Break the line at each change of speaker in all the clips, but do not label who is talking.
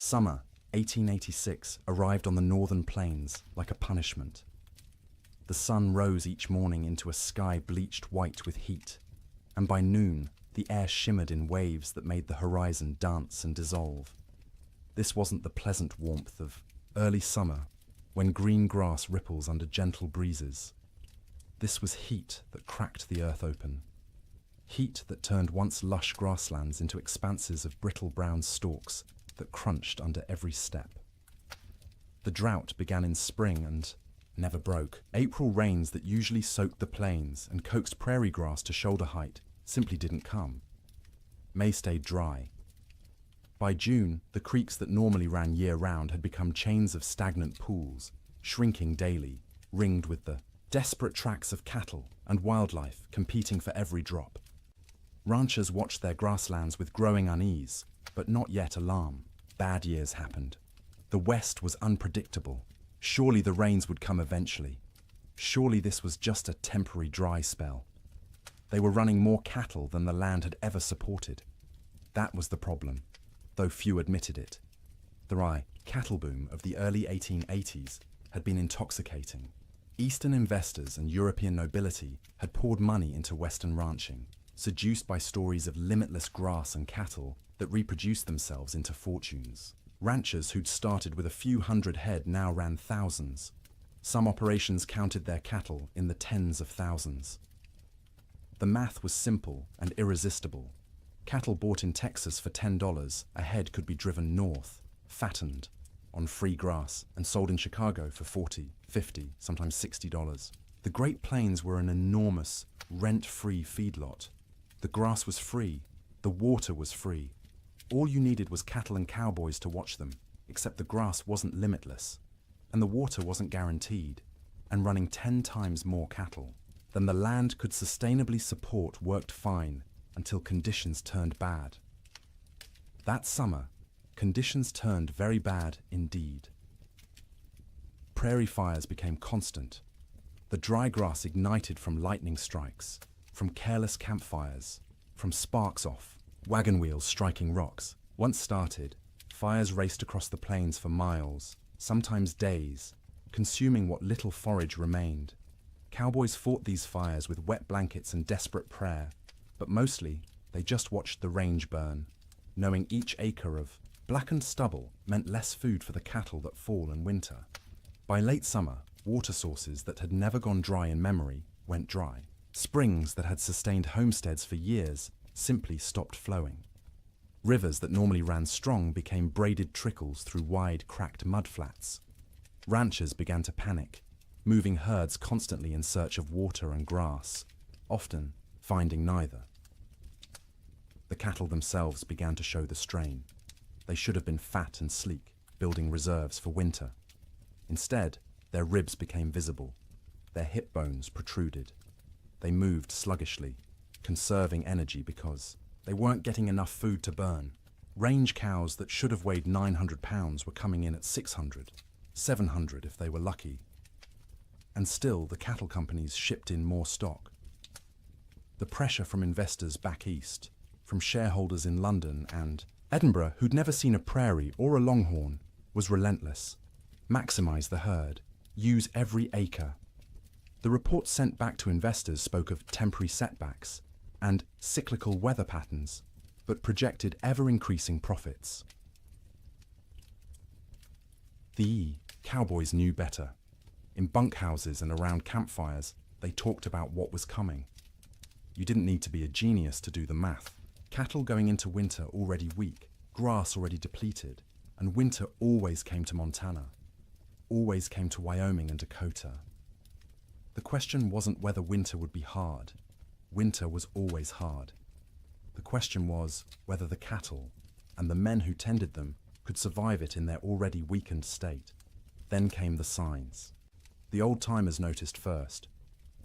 Summer 1886 arrived on the northern plains like a punishment. The sun rose each morning into a sky bleached white with heat, and by noon the air shimmered in waves that made the horizon dance and dissolve. This wasn't the pleasant warmth of early summer when green grass ripples under gentle breezes. This was heat that cracked the earth open. Heat that turned once lush grasslands into expanses of brittle brown stalks that crunched under every step. The drought began in spring and never broke. April rains that usually soaked the plains and coaxed prairie grass to shoulder height simply didn't come. May stayed dry. By June, the creeks that normally ran year-round had become chains of stagnant pools, shrinking daily, ringed with the desperate tracks of cattle and wildlife competing for every drop. Ranchers watched their grasslands with growing unease, but not yet alarm. Bad years happened. The West was unpredictable. Surely the rains would come eventually. Surely this was just a temporary dry spell. They were running more cattle than the land had ever supported. That was the problem, though few admitted it. The rye cattle boom of the early 1880s had been intoxicating. Eastern investors and European nobility had poured money into Western ranching, seduced by stories of limitless grass and cattle that reproduced themselves into fortunes. Ranchers who'd started with a few hundred head now ran thousands. Some operations counted their cattle in the tens of thousands. The math was simple and irresistible. Cattle bought in Texas for $10 a head could be driven north, fattened, on free grass, and sold in Chicago for $40, $50, sometimes $60. The Great Plains were an enormous, rent-free feedlot. The grass was free, the water was free. All you needed was cattle and cowboys to watch them, except the grass wasn't limitless, and the water wasn't guaranteed, and running 10 times more cattle than the land could sustainably support worked fine until conditions turned bad. That summer, conditions turned very bad indeed. Prairie fires became constant. The dry grass ignited from lightning strikes, from careless campfires, from sparks off wagon wheels striking rocks. Once started, fires raced across the plains for miles, sometimes days, consuming what little forage remained. Cowboys fought these fires with wet blankets and desperate prayer, but mostly they just watched the range burn, knowing each acre of blackened stubble meant less food for the cattle that fall in winter. By late summer, water sources that had never gone dry in memory went dry. Springs that had sustained homesteads for years simply stopped flowing. Rivers that normally ran strong became braided trickles through wide, cracked mudflats. Ranchers began to panic, moving herds constantly in search of water and grass, often finding neither. The cattle themselves began to show the strain. They should have been fat and sleek, building reserves for winter. Instead, their ribs became visible. Their hip bones protruded. They moved sluggishly, conserving energy because they weren't getting enough food to burn. Range cows that should have weighed 900 pounds were coming in at 600, 700 if they were lucky. And still, the cattle companies shipped in more stock. The pressure from investors back east, from shareholders in London and Edinburgh who'd never seen a prairie or a longhorn, was relentless. Maximize the herd. Use every acre. The reports sent back to investors spoke of temporary setbacks and cyclical weather patterns, but projected ever-increasing profits. The cowboys knew better. In bunkhouses and around campfires, they talked about what was coming. You didn't need to be a genius to do the math. Cattle going into winter already weak, grass already depleted, and winter always came to Montana, always came to Wyoming and Dakota. The question wasn't whether winter would be hard. Winter was always hard. The question was whether the cattle and the men who tended them could survive it in their already weakened state. Then came the signs. The old-timers noticed first.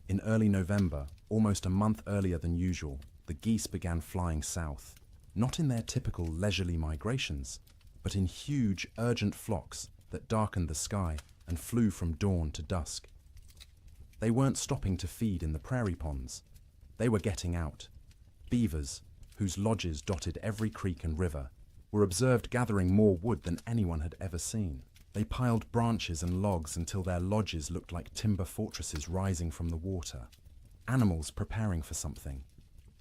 In early November, almost a month earlier than usual, the geese began flying south, not in their typical leisurely migrations, but in huge, urgent flocks that darkened the sky and flew from dawn to dusk. They weren't stopping to feed in the prairie ponds. They were getting out. Beavers, whose lodges dotted every creek and river, were observed gathering more wood than anyone had ever seen. They piled branches and logs until their lodges looked like timber fortresses rising from the water. Animals preparing for something.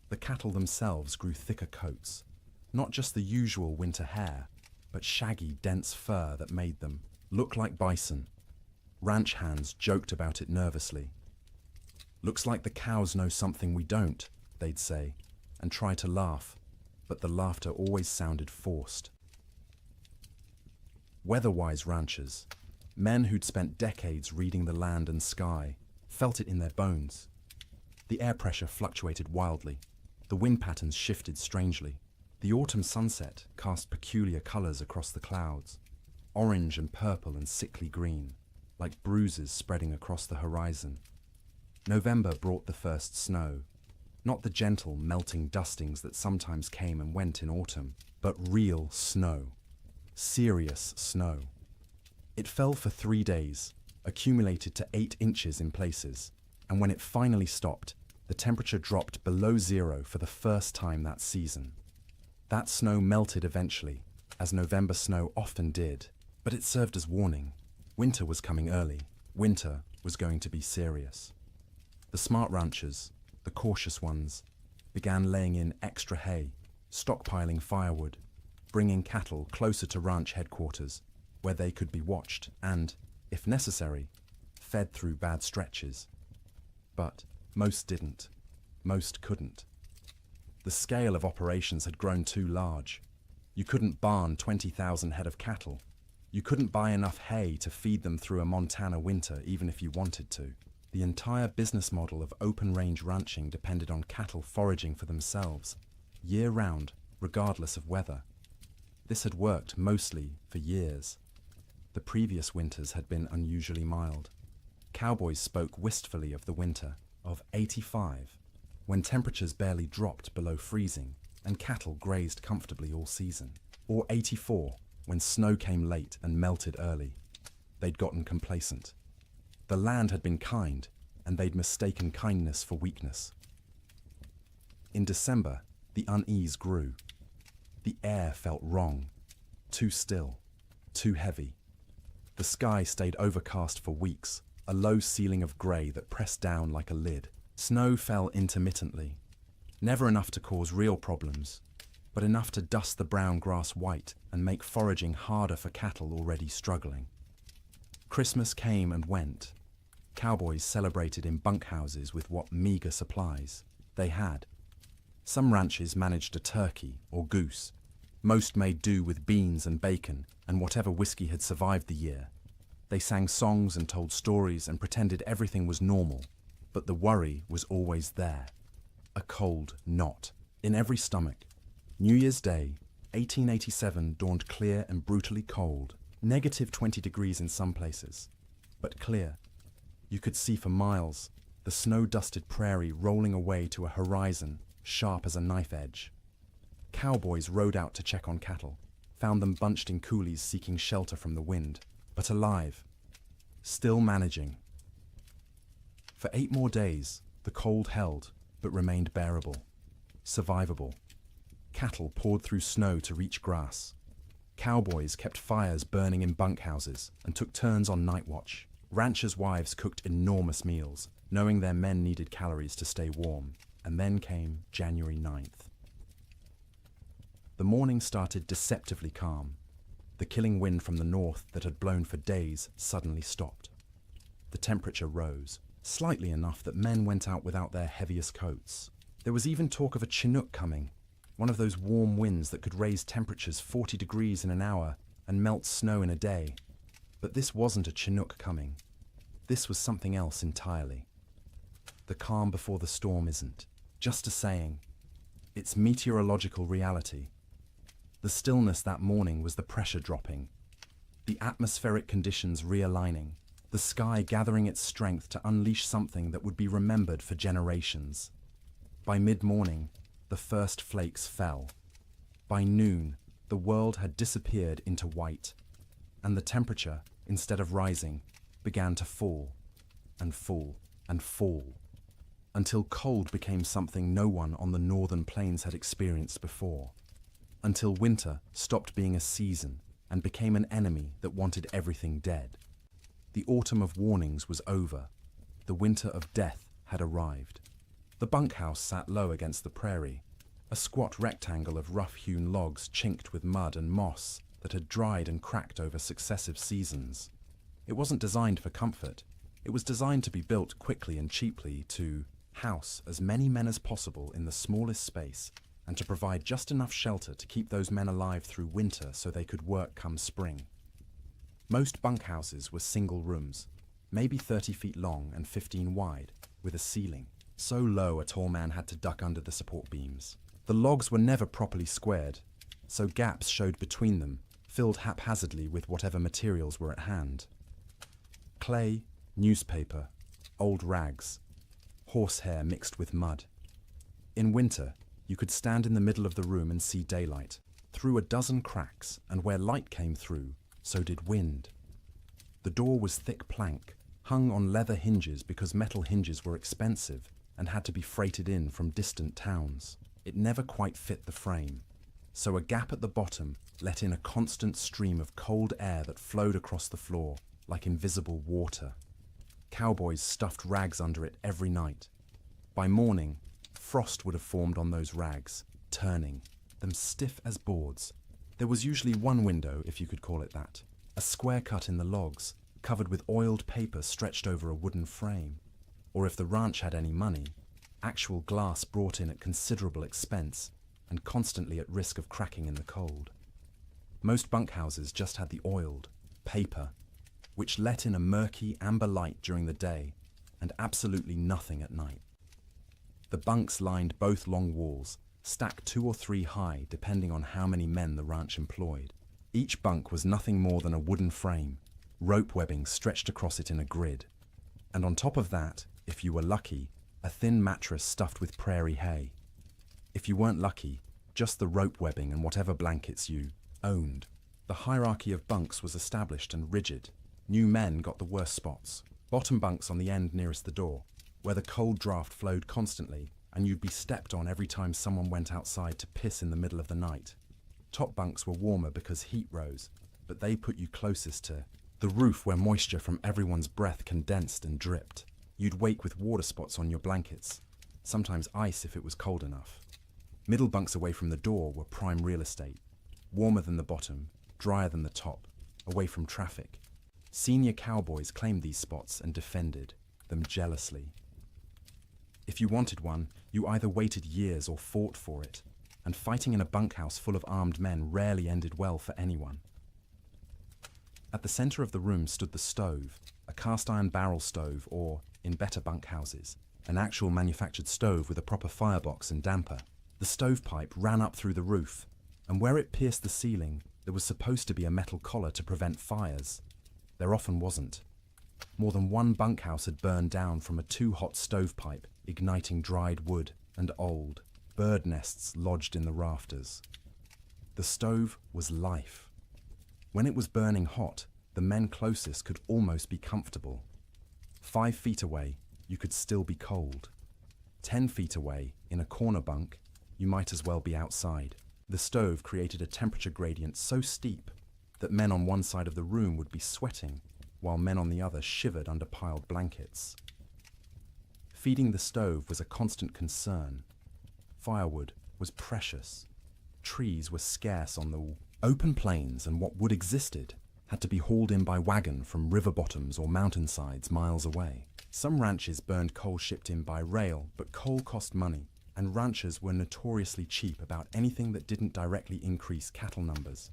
The cattle themselves grew thicker coats, not just the usual winter hair, but shaggy, dense fur that made them look like bison. Ranch hands joked about it nervously. "Looks like the cows know something we don't," they'd say, and try to laugh, but the laughter always sounded forced. Weather-wise ranchers, men who'd spent decades reading the land and sky, felt it in their bones. The air pressure fluctuated wildly. The wind patterns shifted strangely. The autumn sunset cast peculiar colors across the clouds, orange and purple and sickly green, like bruises spreading across the horizon. November brought the first snow, not the gentle, melting dustings that sometimes came and went in autumn, but real snow. Serious snow. It fell for 3 days, accumulated to 8 inches in places, and when it finally stopped, the temperature dropped below zero for the first time that season. That snow melted eventually, as November snow often did, but it served as warning. Winter was coming early. Winter was going to be serious. The smart ranchers, the cautious ones, began laying in extra hay, stockpiling firewood, bringing cattle closer to ranch headquarters, where they could be watched and, if necessary, fed through bad stretches. But most didn't. Most couldn't. The scale of operations had grown too large. You couldn't barn 20,000 head of cattle. You couldn't buy enough hay to feed them through a Montana winter even if you wanted to. The entire business model of open-range ranching depended on cattle foraging for themselves, year-round, regardless of weather. This had worked mostly for years. The previous winters had been unusually mild. Cowboys spoke wistfully of the winter of '85, when temperatures barely dropped below freezing and cattle grazed comfortably all season. Or '84, when snow came late and melted early. They'd gotten complacent. The land had been kind, and they'd mistaken kindness for weakness. In December, the unease grew. The air felt wrong, too still, too heavy. The sky stayed overcast for weeks, a low ceiling of grey that pressed down like a lid. Snow fell intermittently, never enough to cause real problems, but enough to dust the brown grass white and make foraging harder for cattle already struggling. Christmas came and went. Cowboys celebrated in bunkhouses with what meager supplies they had. Some ranches managed a turkey or goose. Most made do with beans and bacon and whatever whiskey had survived the year. They sang songs and told stories and pretended everything was normal, but the worry was always there. A cold knot in every stomach. New Year's Day, 1887 dawned clear and brutally cold, -20 degrees in some places, but clear. You could see for miles, the snow-dusted prairie rolling away to a horizon sharp as a knife edge. Cowboys rode out to check on cattle, found them bunched in coulees seeking shelter from the wind, but alive, still managing. For 8 more days, the cold held, but remained bearable, survivable. Cattle poured through snow to reach grass. Cowboys kept fires burning in bunkhouses and took turns on night watch. Ranchers' wives cooked enormous meals, knowing their men needed calories to stay warm. And then came January 9th. The morning started deceptively calm. The killing wind from the north that had blown for days suddenly stopped. The temperature rose, slightly enough that men went out without their heaviest coats. There was even talk of a Chinook coming, one of those warm winds that could raise temperatures 40 degrees in an hour and melt snow in a day. But this wasn't a Chinook coming. This was something else entirely. The calm before the storm isn't just a saying. It's meteorological reality. The stillness that morning was the pressure dropping, the atmospheric conditions realigning, the sky gathering its strength to unleash something that would be remembered for generations. By mid-morning, the first flakes fell. By noon, the world had disappeared into white, and the temperature, instead of rising, began to fall, and fall, and fall, until cold became something no one on the northern plains had experienced before. until winter stopped being a season and became an enemy that wanted everything dead. The autumn of warnings was over. The winter of death had arrived. The bunkhouse sat low against the prairie, a squat rectangle of rough-hewn logs chinked with mud and moss that had dried and cracked over successive seasons. It wasn't designed for comfort. It was designed to be built quickly and cheaply to house as many men as possible in the smallest space and to provide just enough shelter to keep those men alive through winter so they could work come spring. Most bunkhouses were single rooms, maybe 30 feet long and 15 wide, with a ceiling so low a tall man had to duck under the support beams. The logs were never properly squared, so gaps showed between them, filled haphazardly with whatever materials were at hand. Clay, newspaper, old rags, horsehair mixed with mud. In winter, you could stand in the middle of the room and see daylight. Through a dozen cracks, and where light came through, so did wind. The door was thick plank, hung on leather hinges because metal hinges were expensive and had to be freighted in from distant towns. It never quite fit the frame, so a gap at the bottom let in a constant stream of cold air that flowed across the floor like invisible water. Cowboys stuffed rags under it every night. By morning, frost would have formed on those rags, turning them stiff as boards. There was usually one window, if you could call it that, a square cut in the logs, covered with oiled paper stretched over a wooden frame. Or if the ranch had any money, actual glass brought in at considerable expense and constantly at risk of cracking in the cold. Most bunkhouses just had the oiled paper, which let in a murky amber light during the day and absolutely nothing at night. The bunks lined both long walls, stacked 2 or 3 high depending on how many men the ranch employed. Each bunk was nothing more than a wooden frame, rope webbing stretched across it in a grid. And on top of that, if you were lucky, a thin mattress stuffed with prairie hay. If you weren't lucky, just the rope webbing and whatever blankets you owned. The hierarchy of bunks was established and rigid. New men got the worst spots. Bottom bunks on the end nearest the door, where the cold draft flowed constantly and you'd be stepped on every time someone went outside to piss in the middle of the night. Top bunks were warmer because heat rose, but they put you closest to the roof where moisture from everyone's breath condensed and dripped. You'd wake with water spots on your blankets, sometimes ice if it was cold enough. Middle bunks away from the door were prime real estate, warmer than the bottom, drier than the top, away from traffic. Senior cowboys claimed these spots and defended them jealously. If you wanted one, you either waited years or fought for it, and fighting in a bunkhouse full of armed men rarely ended well for anyone. At the center of the room stood the stove, a cast-iron barrel stove or, in better bunkhouses, an actual manufactured stove with a proper firebox and damper. The stovepipe ran up through the roof, and where it pierced the ceiling, there was supposed to be a metal collar to prevent fires. There often wasn't. More than one bunkhouse had burned down from a too-hot stovepipe, igniting dried wood and old bird nests lodged in the rafters. The stove was life. When it was burning hot, the men closest could almost be comfortable. 5 feet away, you could still be cold. 10 feet away, in a corner bunk, you might as well be outside. The stove created a temperature gradient so steep that men on one side of the room would be sweating, while men on the other shivered under piled blankets. Feeding the stove was a constant concern. Firewood was precious. Trees were scarce on the open plains, and what wood existed had to be hauled in by wagon from river bottoms or mountainsides miles away. Some ranches burned coal shipped in by rail, but coal cost money, and ranchers were notoriously cheap about anything that didn't directly increase cattle numbers.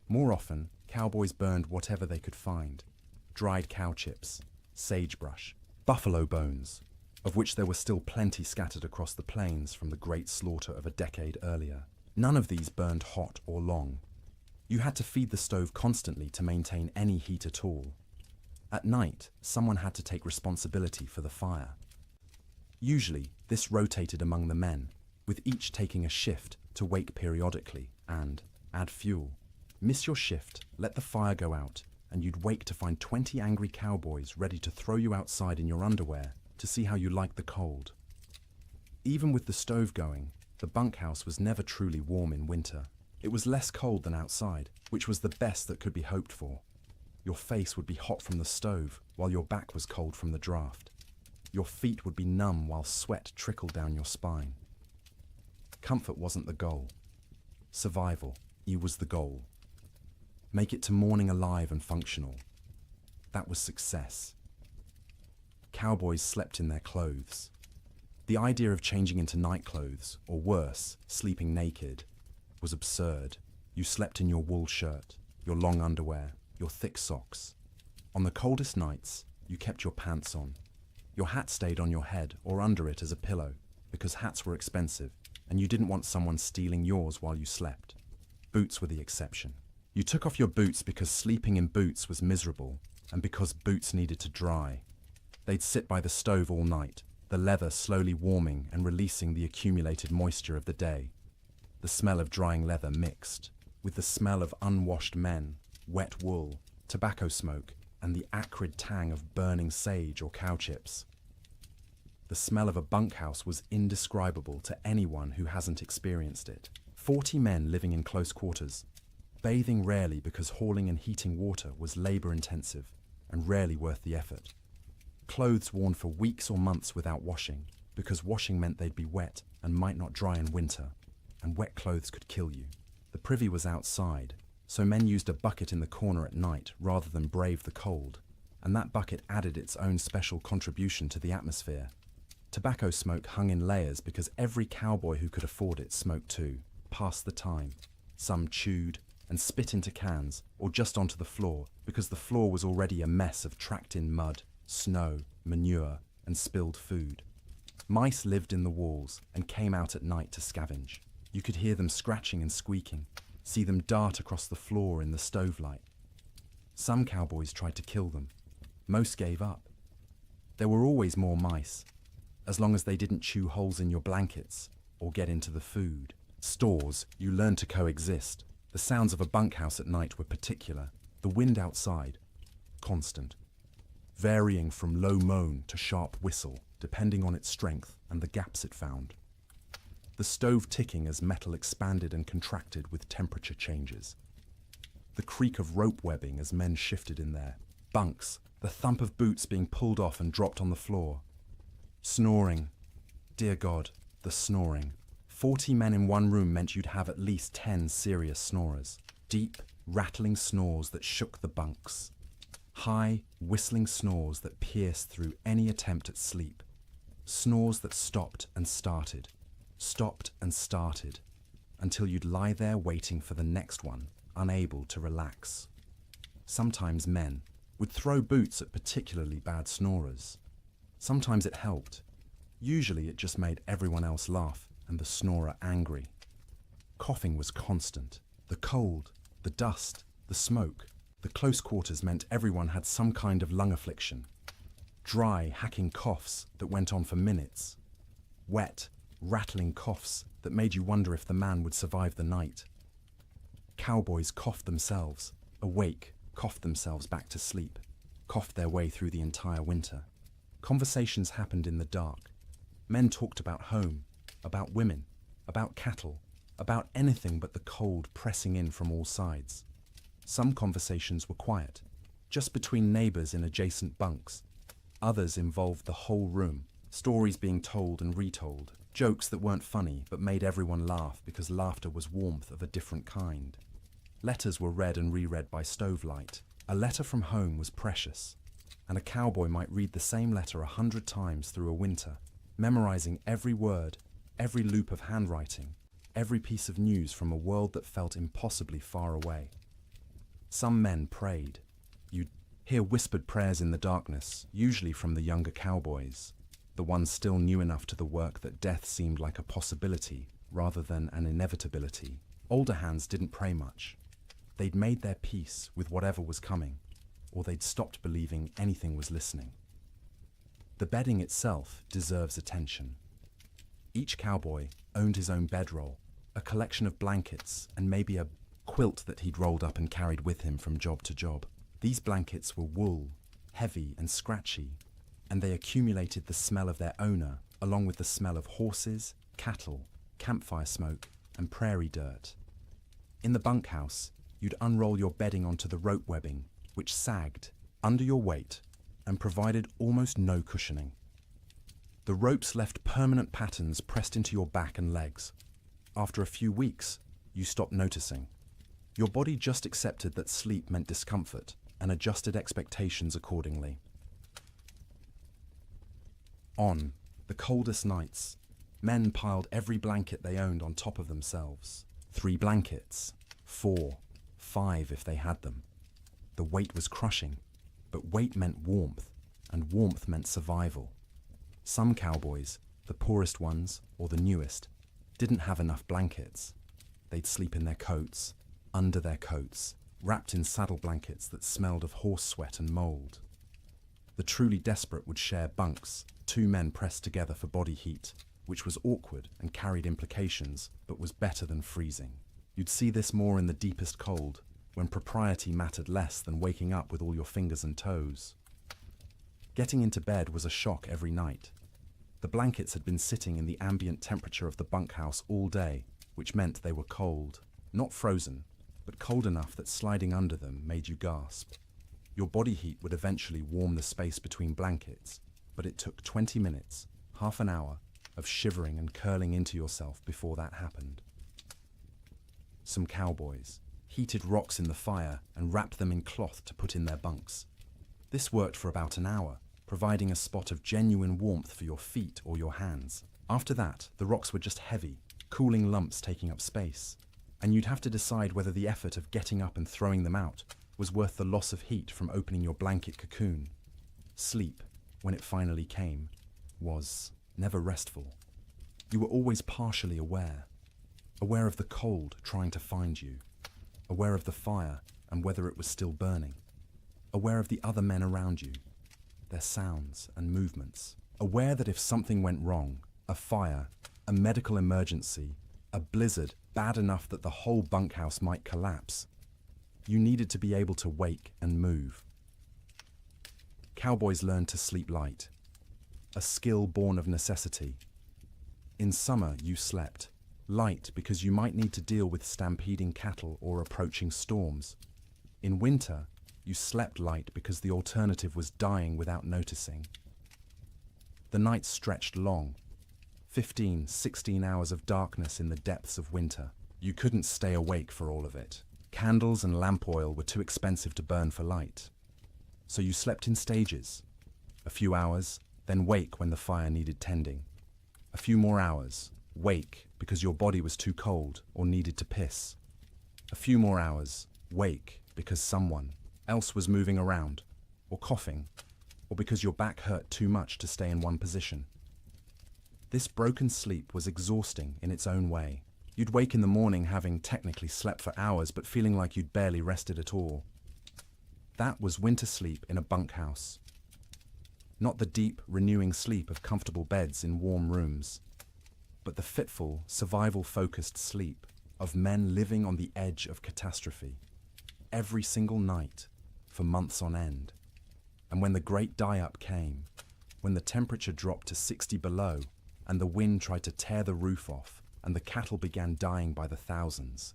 More often, cowboys burned whatever they could find: dried cow chips, sagebrush, buffalo bones, of which there were still plenty scattered across the plains from the great slaughter of a decade earlier. None of these burned hot or long. You had to feed the stove constantly to maintain any heat at all. At night, someone had to take responsibility for the fire. Usually, this rotated among the men, with each taking a shift to wake periodically and add fuel. Miss your shift, let the fire go out, and you'd wake to find 20 angry cowboys ready to throw you outside in your underwear to see how you liked the cold. Even with the stove going, the bunkhouse was never truly warm in winter. It was less cold than outside, which was the best that could be hoped for. Your face would be hot from the stove, while your back was cold from the draft. Your feet would be numb while sweat trickled down your spine. Comfort wasn't the goal. Survival, was the goal. Make it to morning alive and functional. That was success. Cowboys slept in their clothes. The idea of changing into night clothes, or worse, sleeping naked, was absurd. You slept in your wool shirt, your long underwear, your thick socks. On the coldest nights, you kept your pants on. Your hat stayed on your head or under it as a pillow, because hats were expensive, and you didn't want someone stealing yours while you slept. Boots were the exception. You took off your boots because sleeping in boots was miserable, and because boots needed to dry. They'd sit by the stove all night, the leather slowly warming and releasing the accumulated moisture of the day. The smell of drying leather mixed with the smell of unwashed men, wet wool, tobacco smoke, and the acrid tang of burning sage or cow chips. The smell of a bunkhouse was indescribable to anyone who hasn't experienced it. 40 men living in close quarters, bathing rarely because hauling and heating water was labor-intensive and rarely worth the effort. Clothes worn for weeks or months without washing, because washing meant they'd be wet and might not dry in winter, and wet clothes could kill you. The privy was outside, so men used a bucket in the corner at night rather than brave the cold, and that bucket added its own special contribution to the atmosphere. Tobacco smoke hung in layers because every cowboy who could afford it smoked too, passed the time. Some chewed and spit into cans or just onto the floor because the floor was already a mess of tracked-in mud, snow, manure, and spilled food. Mice lived in the walls and came out at night to scavenge. You could hear them scratching and squeaking, see them dart across the floor in the stove light. Some cowboys tried to kill them. Most gave up. There were always more mice, as long as they didn't chew holes in your blankets or get into the food. Stores, you learned to coexist. The sounds of a bunkhouse at night were particular. The wind outside, constant, varying from low moan to sharp whistle, depending on its strength and the gaps it found. The stove ticking as metal expanded and contracted with temperature changes. The creak of rope webbing as men shifted in their bunks, the thump of boots being pulled off and dropped on the floor. Snoring. Dear God, the snoring. 40 men in one room meant you'd have at least 10 serious snorers. Deep, rattling snores that shook the bunks. High, whistling snores that pierced through any attempt at sleep. Snores that stopped and started, until you'd lie there waiting for the next one, unable to relax. Sometimes men would throw boots at particularly bad snorers. Sometimes it helped. Usually it just made everyone else laugh and the snorer angry. Coughing was constant. The cold, the dust, the smoke, the close quarters meant everyone had some kind of lung affliction. Dry, hacking coughs that went on for minutes. Wet, rattling coughs that made you wonder if the man would survive the night. Cowboys coughed themselves, awake, coughed themselves back to sleep, coughed their way through the entire winter. Conversations happened in the dark. Men talked about home, about women, about cattle, about anything but the cold pressing in from all sides. Some conversations were quiet, just between neighbors in adjacent bunks. Others involved the whole room, stories being told and retold, jokes that weren't funny but made everyone laugh because laughter was warmth of a different kind. Letters were read and reread by stovelight. A letter from home was precious, and a cowboy might read the same letter 100 times through a winter, memorizing every word, every loop of handwriting, every piece of news from a world that felt impossibly far away. Some men prayed. You'd hear whispered prayers in the darkness, usually from the younger cowboys, the ones still new enough to the work that death seemed like a possibility rather than an inevitability. Older hands didn't pray much. They'd made their peace with whatever was coming, or they'd stopped believing anything was listening. The bedding itself deserves attention. Each cowboy owned his own bedroll, a collection of blankets, and maybe a quilt that he'd rolled up and carried with him from job to job. These blankets were wool, heavy and scratchy, and they accumulated the smell of their owner, along with the smell of horses, cattle, campfire smoke, and prairie dirt. In the bunkhouse, you'd unroll your bedding onto the rope webbing, which sagged under your weight and provided almost no cushioning. The ropes left permanent patterns pressed into your back and legs. After a few weeks, you stopped noticing. Your body just accepted that sleep meant discomfort and adjusted expectations accordingly. On the coldest nights, men piled every blanket they owned on top of themselves. 3 blankets, 4, 5 if they had them. The weight was crushing, but weight meant warmth, and warmth meant survival. Some cowboys, the poorest ones or the newest, didn't have enough blankets. They'd sleep in their coats, under their coats, wrapped in saddle blankets that smelled of horse sweat and mold. The truly desperate would share bunks, 2 men pressed together for body heat, which was awkward and carried implications, but was better than freezing. You'd see this more in the deepest cold, when propriety mattered less than waking up with all your fingers and toes. Getting into bed was a shock every night. The blankets had been sitting in the ambient temperature of the bunkhouse all day, which meant they were cold. Not frozen, but cold enough that sliding under them made you gasp. Your body heat would eventually warm the space between blankets, but it took 20 minutes, half an hour, of shivering and curling into yourself before that happened. Some cowboys heated rocks in the fire and wrapped them in cloth to put in their bunks. This worked for about an hour, providing a spot of genuine warmth for your feet or your hands. After that, the rocks were just heavy, cooling lumps taking up space, and you'd have to decide whether the effort of getting up and throwing them out was worth the loss of heat from opening your blanket cocoon. Sleep, when it finally came, was never restful. You were always partially aware of the cold trying to find you, aware of the fire and whether it was still burning, aware of the other men around you, their sounds and movements, aware that if something went wrong, a fire, a medical emergency, a blizzard bad enough that the whole bunkhouse might collapse, you needed to be able to wake and move. Cowboys learned to sleep light, a skill born of necessity. In summer, you slept light because you might need to deal with stampeding cattle or approaching storms. In winter, you slept light because the alternative was dying without noticing. The nights stretched long, 15, 16 hours of darkness in the depths of winter. You couldn't stay awake for all of it. Candles and lamp oil were too expensive to burn for light. So you slept in stages. A few hours, then wake when the fire needed tending. A few more hours, wake because your body was too cold or needed to piss. A few more hours, wake because someone else was moving around, or coughing, or because your back hurt too much to stay in one position. This broken sleep was exhausting in its own way. You'd wake in the morning having technically slept for hours but feeling like you'd barely rested at all. That was winter sleep in a bunkhouse. Not the deep, renewing sleep of comfortable beds in warm rooms, but the fitful, survival-focused sleep of men living on the edge of catastrophe. Every single night, for months on end. And when the great die-up came, when the temperature dropped to 60 below, and the wind tried to tear the roof off, and the cattle began dying by the thousands,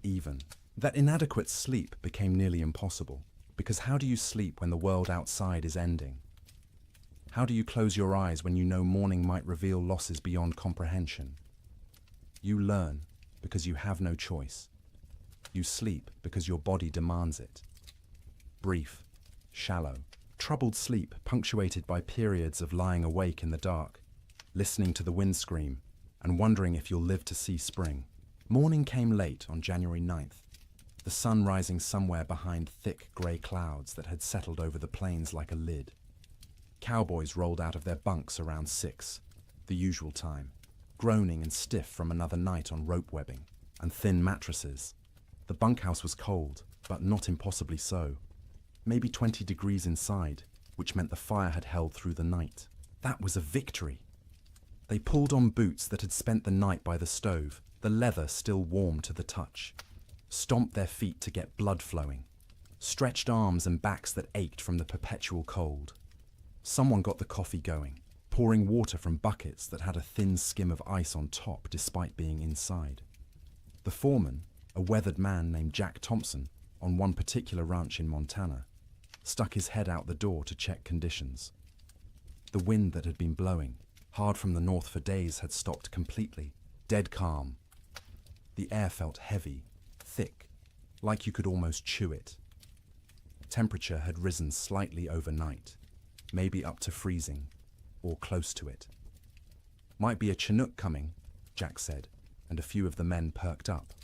even, that inadequate sleep became nearly impossible. Because how do you sleep when the world outside is ending? How do you close your eyes when you know morning might reveal losses beyond comprehension? You learn because you have no choice. You sleep because your body demands it. Brief, shallow, troubled sleep punctuated by periods of lying awake in the dark, listening to the wind scream, and wondering if you'll live to see spring. Morning came late on January 9th, the sun rising somewhere behind thick grey clouds that had settled over the plains like a lid. Cowboys rolled out of their bunks around 6, the usual time, groaning and stiff from another night on rope webbing and thin mattresses. The bunkhouse was cold, but not impossibly so. Maybe 20 degrees inside, which meant the fire had held through the night. That was a victory. They pulled on boots that had spent the night by the stove, the leather still warm to the touch, stomped their feet to get blood flowing, stretched arms and backs that ached from the perpetual cold. Someone got the coffee going, pouring water from buckets that had a thin skim of ice on top despite being inside. The foreman, A weathered man named Jack Thompson, on one particular ranch in Montana, stuck his head out the door to check conditions. The wind that had been blowing hard from the north for days had stopped completely, dead calm. The air felt heavy, thick, like you could almost chew it. Temperature had risen slightly overnight, maybe up to freezing, or close to it. "Might be a Chinook coming," Jack said, and a few of the men perked up.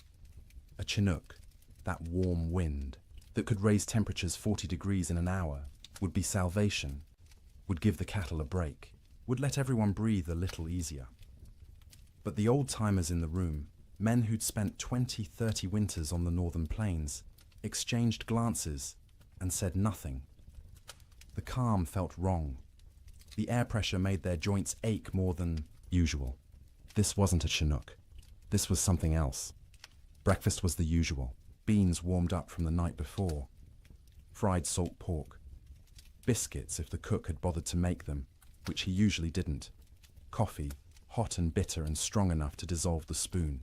A Chinook, that warm wind that could raise temperatures 40 degrees in an hour, would be salvation, would give the cattle a break, would let everyone breathe a little easier. But the old-timers in the room, men who'd spent 20, 30 winters on the northern plains, exchanged glances and said nothing. The calm felt wrong. The air pressure made their joints ache more than usual. This wasn't a Chinook. This was something else. Breakfast was the usual. Beans warmed up from the night before. Fried salt pork. Biscuits if the cook had bothered to make them, which he usually didn't. Coffee, hot and bitter and strong enough to dissolve the spoon.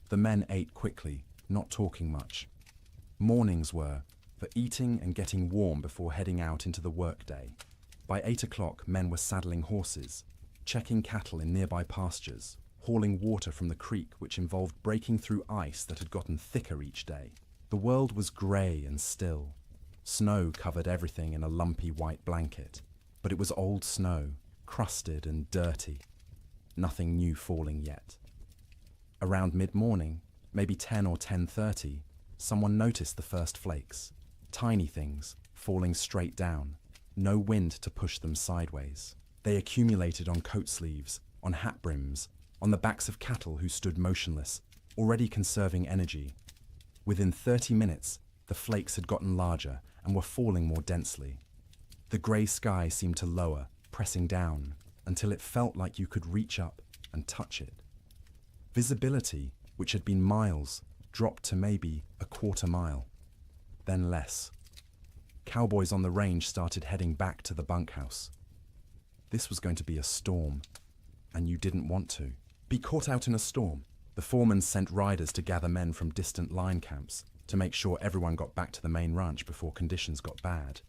The men ate quickly, not talking much. Mornings were for eating and getting warm before heading out into the workday. By 8 o'clock, men were saddling horses, checking cattle in nearby pastures, hauling water from the creek, which involved breaking through ice that had gotten thicker each day. The world was grey and still. Snow covered everything in a lumpy white blanket, but it was old snow, crusted and dirty. Nothing new falling yet. Around mid-morning, maybe 10 or 10:30, someone noticed the first flakes. Tiny things, falling straight down. No wind to push them sideways. They accumulated on coat sleeves, on hat brims, on the backs of cattle who stood motionless, already conserving energy. Within 30 minutes, the flakes had gotten larger and were falling more densely. The grey sky seemed to lower, pressing down, until it felt like you could reach up and touch it. Visibility, which had been miles, dropped to maybe a quarter mile, then less. Cowboys on the range started heading back to the bunkhouse. This was going to be a storm, and you didn't want to be caught out in a storm. The foreman sent riders to gather men from distant line camps to make sure everyone got back to the main ranch before conditions got bad.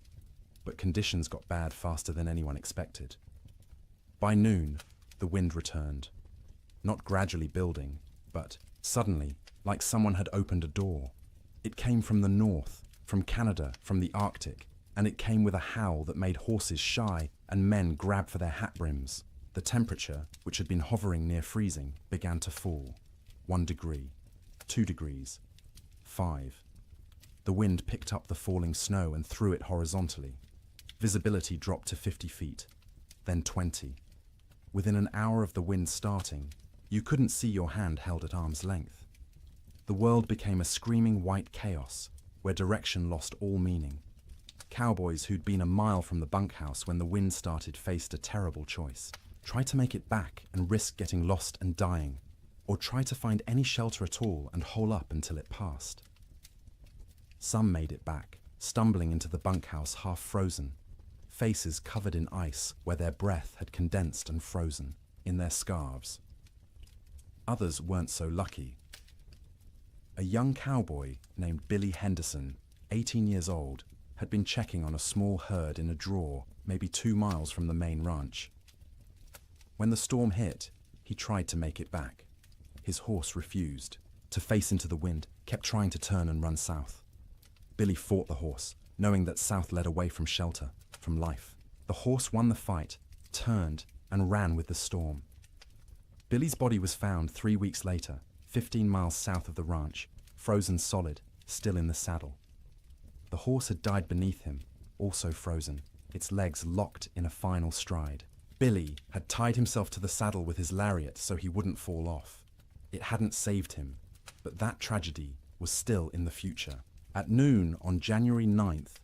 But conditions got bad faster than anyone expected. By noon, the wind returned. Not gradually building, but suddenly, like someone had opened a door. It came from the north, from Canada, from the Arctic, and it came with a howl that made horses shy and men grab for their hat brims. The temperature, which had been hovering near freezing, began to fall. 1 degree, 2 degrees, 5. The wind picked up the falling snow and threw it horizontally. Visibility dropped to 50 feet, then 20. Within an hour of the wind starting, you couldn't see your hand held at arm's length. The world became a screaming white chaos, where direction lost all meaning. Cowboys who'd been a mile from the bunkhouse when the wind started faced a terrible choice. Try to make it back and risk getting lost and dying, or try to find any shelter at all and hole up until it passed. Some made it back, stumbling into the bunkhouse half frozen, faces covered in ice where their breath had condensed and frozen, in their scarves. Others weren't so lucky. A young cowboy named Billy Henderson, 18 years old, had been checking on a small herd in a draw, maybe 2 miles from the main ranch. When the storm hit, he tried to make it back. His horse refused to face into the wind, kept trying to turn and run south. Billy fought the horse, knowing that south led away from shelter, from life. The horse won the fight, turned, and ran with the storm. Billy's body was found 3 weeks later, 15 miles south of the ranch, frozen solid, still in the saddle. The horse had died beneath him, also frozen, its legs locked in a final stride. Billy had tied himself to the saddle with his lariat so he wouldn't fall off. It hadn't saved him, but that tragedy was still in the future. At noon on January 9th,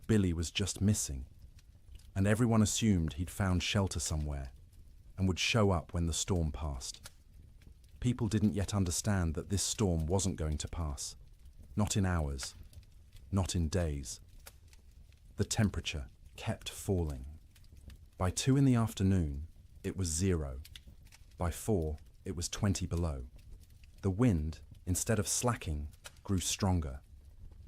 Billy was just missing, and everyone assumed he'd found shelter somewhere and would show up when the storm passed. People didn't yet understand that this storm wasn't going to pass. Not in hours, not in days. The temperature kept falling. By 2 in the afternoon, it was 0. By 4, it was 20 below. The wind, instead of slacking, grew stronger.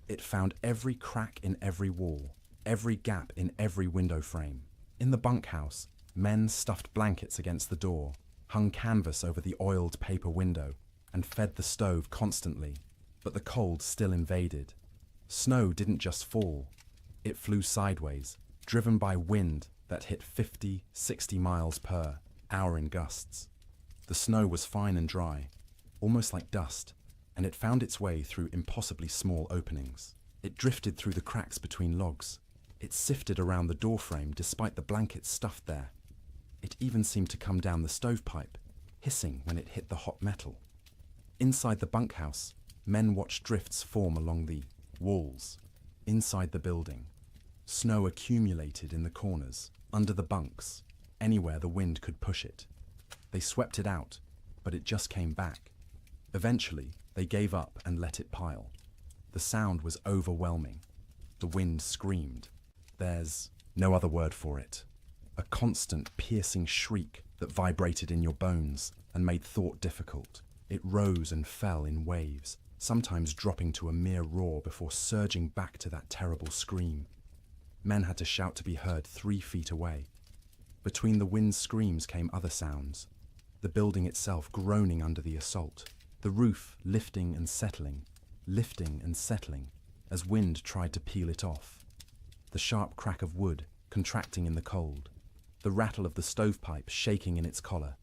It found every crack in every wall, every gap in every window frame. In the bunkhouse, men stuffed blankets against the door, hung canvas over the oiled paper window, and fed the stove constantly. But the cold still invaded. Snow didn't just fall. It flew sideways, driven by wind that hit 50, 60 miles per hour in gusts. The snow was fine and dry, almost like dust, and it found its way through impossibly small openings. It drifted through the cracks between logs. It sifted around the doorframe despite the blankets stuffed there. It even seemed to come down the stovepipe, hissing when it hit the hot metal. Inside the bunkhouse, men watched drifts form along the walls. Inside the building, snow accumulated in the corners, under the bunks, anywhere the wind could push it. They swept it out, but it just came back. Eventually, they gave up and let it pile. The sound was overwhelming. The wind screamed. There's no other word for it. A constant, piercing shriek that vibrated in your bones and made thought difficult. It rose and fell in waves, sometimes dropping to a mere roar before surging back to that terrible scream. Men had to shout to be heard 3 feet away. Between the wind's screams came other sounds. The building itself groaning under the assault. The roof lifting and settling, as wind tried to peel it off. The sharp crack of wood contracting in the cold. The rattle of the stovepipe shaking in its collar.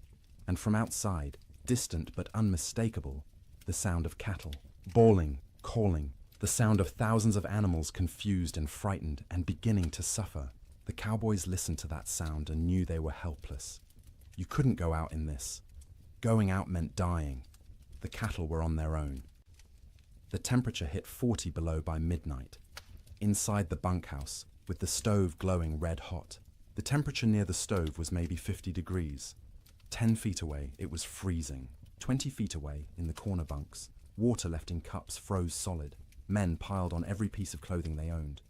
And from outside, distant but unmistakable, the sound of cattle, bawling, calling, the sound of thousands of animals confused and frightened and beginning to suffer. The cowboys listened to that sound and knew they were helpless. You couldn't go out in this. Going out meant dying. The cattle were on their own. The temperature hit 40 below by midnight. Inside the bunkhouse, with the stove glowing red hot, the temperature near the stove was maybe 50 degrees. 10 feet away, it was freezing. 20 feet away, in the corner bunks, water left in cups froze solid. Men piled on every piece of clothing they owned.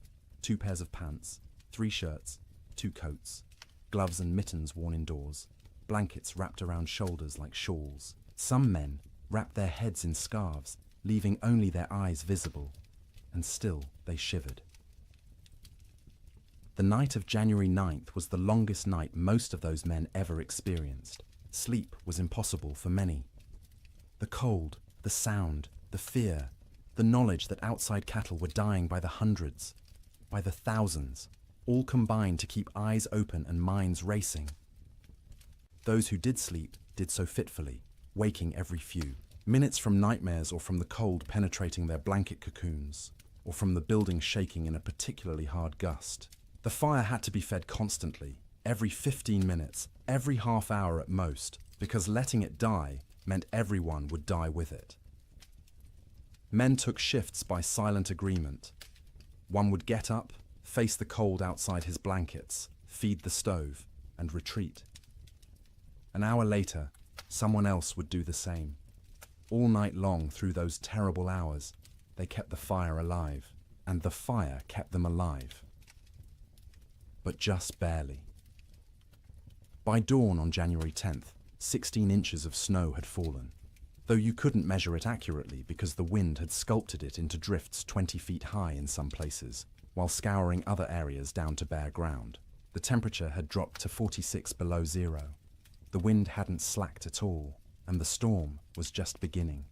2 pairs of pants, 3 shirts, 2 coats, gloves and mittens worn indoors, blankets wrapped around shoulders like shawls. Some men wrapped their heads in scarves, leaving only their eyes visible, and still they shivered. The night of January 9th was the longest night most of those men ever experienced. Sleep was impossible for many. The cold, the sound, the fear, the knowledge that outside cattle were dying by the hundreds, by the thousands, all combined to keep eyes open and minds racing. Those who did sleep did so fitfully, waking every few. Minutes from nightmares or from the cold penetrating their blanket cocoons, or from the building shaking in a particularly hard gust. The fire had to be fed constantly, every 15 minutes, every half hour at most, because letting it die meant everyone would die with it. Men took shifts by silent agreement. One would get up, face the cold outside his blankets, feed the stove, and retreat. An hour later, someone else would do the same. All night long through those terrible hours, they kept the fire alive, and the fire kept them alive. But just barely. By dawn on January 10th, 16 inches of snow had fallen, though you couldn't measure it accurately because the wind had sculpted it into drifts 20 feet high in some places, while scouring other areas down to bare ground. The temperature had dropped to 46 below zero. The wind hadn't slacked at all, and the storm was just beginning.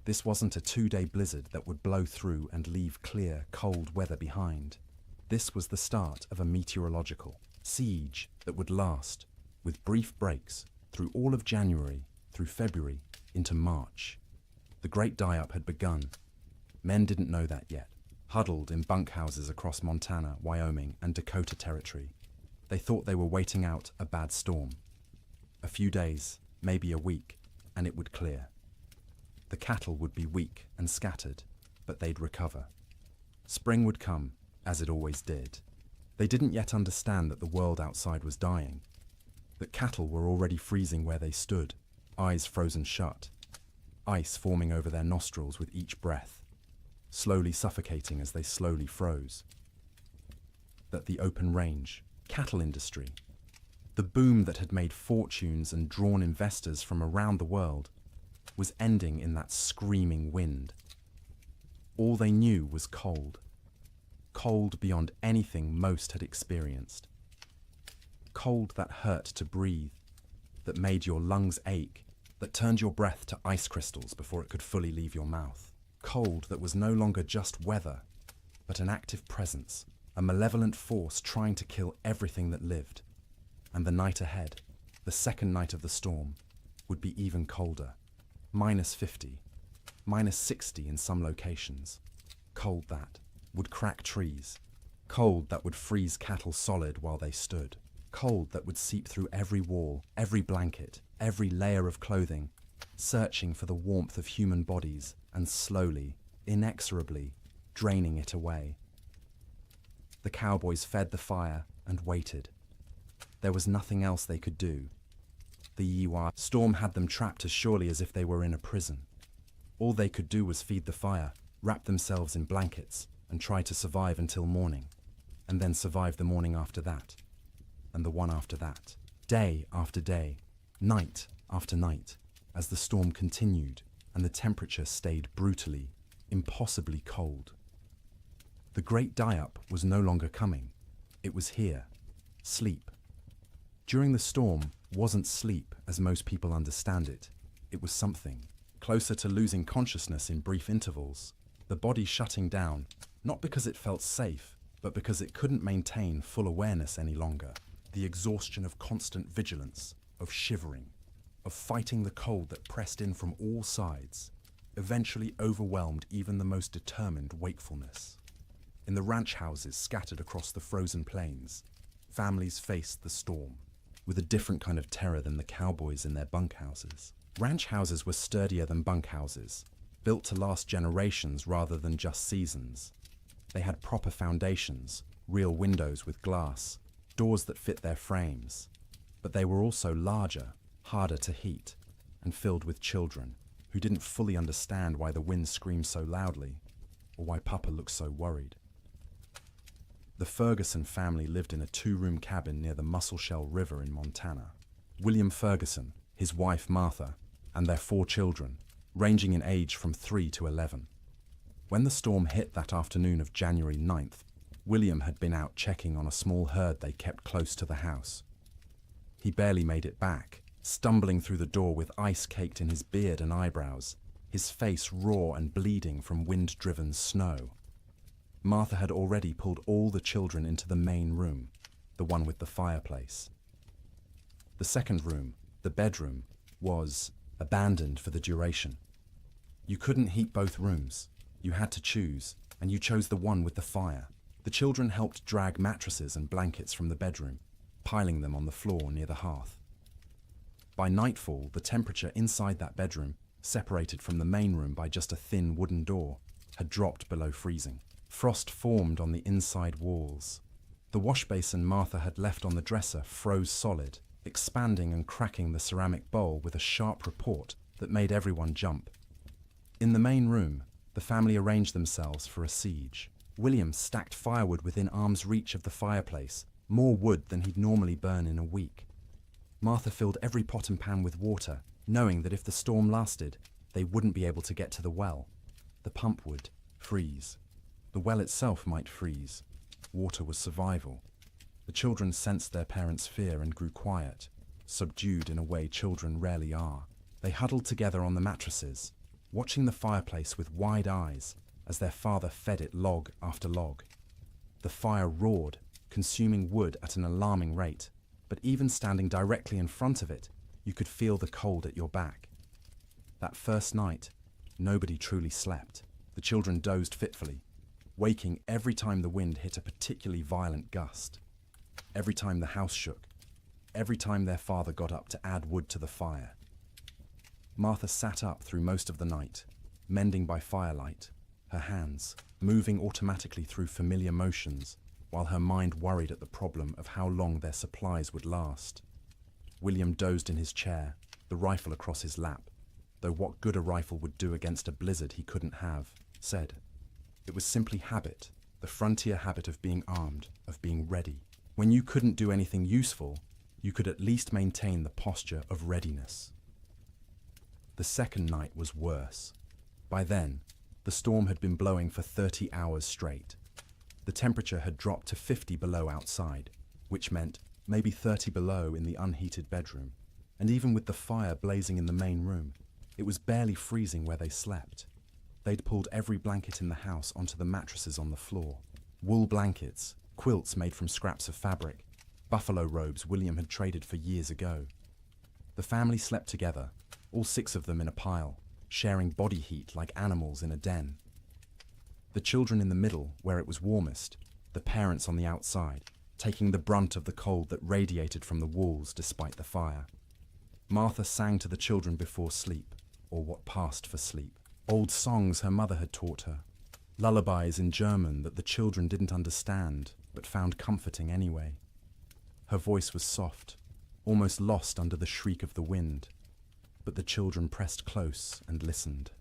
This wasn't a 2-day blizzard that would blow through and leave clear, cold weather behind. This was the start of a meteorological siege that would last, with brief breaks, through all of January, through February, into March. The great die-up had begun. Men didn't know that yet, huddled in bunkhouses across Montana, Wyoming, and Dakota Territory. They thought they were waiting out a bad storm. A few days, maybe a week, and it would clear. The cattle would be weak and scattered, but they'd recover. Spring would come, as it always did. They didn't yet understand that the world outside was dying, that cattle were already freezing where they stood, eyes frozen shut, ice forming over their nostrils with each breath, slowly suffocating as they slowly froze. That the open range, cattle industry, the boom that had made fortunes and drawn investors from around the world, was ending in that screaming wind. All they knew was cold. Cold beyond anything most had experienced. Cold that hurt to breathe, that made your lungs ache, that turned your breath to ice crystals before it could fully leave your mouth. Cold that was no longer just weather, but an active presence, a malevolent force trying to kill everything that lived. And the night ahead, the second night of the storm, would be even colder. -50, -60 in some locations. Cold that would crack trees. Cold that would freeze cattle solid while they stood. Cold that would seep through every wall, every blanket, every layer of clothing, searching for the warmth of human bodies and slowly, inexorably, draining it away. The cowboys fed the fire and waited. There was nothing else they could do. The Yiwa storm had them trapped as surely as if they were in a prison. All they could do was feed the fire, wrap themselves in blankets, and try to survive until morning, and then survive the morning after that, and the one after that, day after day, night after night, as the storm continued and the temperature stayed brutally, impossibly cold. The great die-up was no longer coming. It was here. Sleep. During the storm wasn't sleep as most people understand it. It was something closer to losing consciousness in brief intervals, the body shutting down, not because it felt safe, but because it couldn't maintain full awareness any longer. The exhaustion of constant vigilance, of shivering, of fighting the cold that pressed in from all sides, eventually overwhelmed even the most determined wakefulness. In the ranch houses scattered across the frozen plains, families faced the storm, with a different kind of terror than the cowboys in their bunkhouses. Ranch houses were sturdier than bunkhouses, built to last generations rather than just seasons. They had proper foundations, real windows with glass, doors that fit their frames. But they were also larger, harder to heat, and filled with children who didn't fully understand why the wind screamed so loudly, or why Papa looked so worried. The Ferguson family lived in a 2-room cabin near the Musselshell River in Montana. William Ferguson, his wife Martha, and their 4 children, ranging in age from 3 to 11. When the storm hit that afternoon of January 9th, William had been out checking on a small herd they kept close to the house. He barely made it back, stumbling through the door with ice caked in his beard and eyebrows, his face raw and bleeding from wind-driven snow. Martha had already pulled all the children into the main room, the one with the fireplace. The second room, the bedroom, was abandoned for the duration. You couldn't heat both rooms. You had to choose, and you chose the one with the fire. The children helped drag mattresses and blankets from the bedroom, piling them on the floor near the hearth. By nightfall, the temperature inside that bedroom, separated from the main room by just a thin wooden door, had dropped below freezing. Frost formed on the inside walls. The wash basin Martha had left on the dresser froze solid, expanding and cracking the ceramic bowl with a sharp report that made everyone jump. In the main room, the family arranged themselves for a siege. William stacked firewood within arm's reach of the fireplace, more wood than he'd normally burn in a week. Martha filled every pot and pan with water, knowing that if the storm lasted, they wouldn't be able to get to the well. The pump would freeze. The well itself might freeze. Water was survival. The children sensed their parents' fear and grew quiet, subdued in a way children rarely are. They huddled together on the mattresses, watching the fireplace with wide eyes as their father fed it log after log. The fire roared, consuming wood at an alarming rate, but even standing directly in front of it, you could feel the cold at your back. That first night, nobody truly slept. The children dozed fitfully, waking every time the wind hit a particularly violent gust, every time the house shook, every time their father got up to add wood to the fire. Martha sat up through most of the night, mending by firelight, her hands moving automatically through familiar motions, while her mind worried at the problem of how long their supplies would last. William dozed in his chair, the rifle across his lap, though what good a rifle would do against a blizzard he couldn't have, said. It was simply habit, the frontier habit of being armed, of being ready. When you couldn't do anything useful, you could at least maintain the posture of readiness. The second night was worse. By then, the storm had been blowing for 30 hours straight. The temperature had dropped to 50 below outside, which meant maybe 30 below in the unheated bedroom. And even with the fire blazing in the main room, it was barely freezing where they slept. They'd pulled every blanket in the house onto the mattresses on the floor. Wool blankets, quilts made from scraps of fabric, buffalo robes William had traded for years ago. The family slept together, all 6 of them in a pile, sharing body heat like animals in a den. The children in the middle, where it was warmest, the parents on the outside, taking the brunt of the cold that radiated from the walls despite the fire. Martha sang to the children before sleep, or what passed for sleep. Old songs her mother had taught her, lullabies in German that the children didn't understand, but found comforting anyway. Her voice was soft, almost lost under the shriek of the wind, but the children pressed close and listened.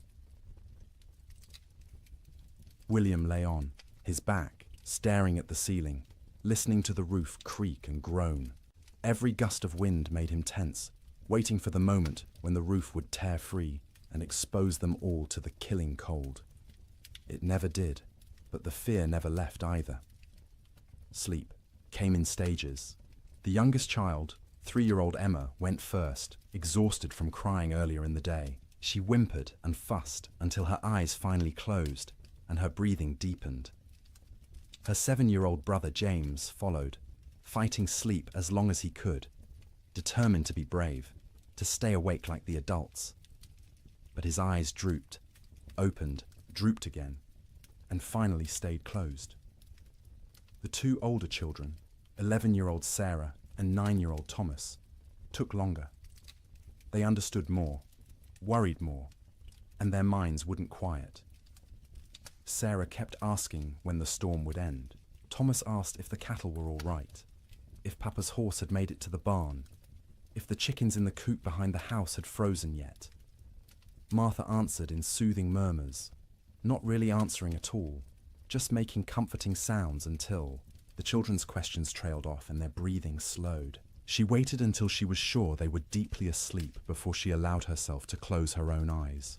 William lay on, his back, staring at the ceiling, listening to the roof creak and groan. Every gust of wind made him tense, waiting for the moment when the roof would tear free and expose them all to the killing cold. It never did, but the fear never left either. Sleep came in stages. The youngest child, 3-year-old Emma, went first, exhausted from crying earlier in the day. She whimpered and fussed until her eyes finally closed and her breathing deepened. Her 7-year-old brother James followed, fighting sleep as long as he could, determined to be brave, to stay awake like the adults. But his eyes drooped, opened, drooped again, and finally stayed closed. The 2 older children, 11-year-old Sarah and 9-year-old Thomas, took longer. They understood more, worried more, and their minds wouldn't quiet. Sarah kept asking when the storm would end. Thomas asked if the cattle were all right, if Papa's horse had made it to the barn, if the chickens in the coop behind the house had frozen yet. Martha answered in soothing murmurs, not really answering at all, just making comforting sounds until the children's questions trailed off and their breathing slowed. She waited until she was sure they were deeply asleep before she allowed herself to close her own eyes.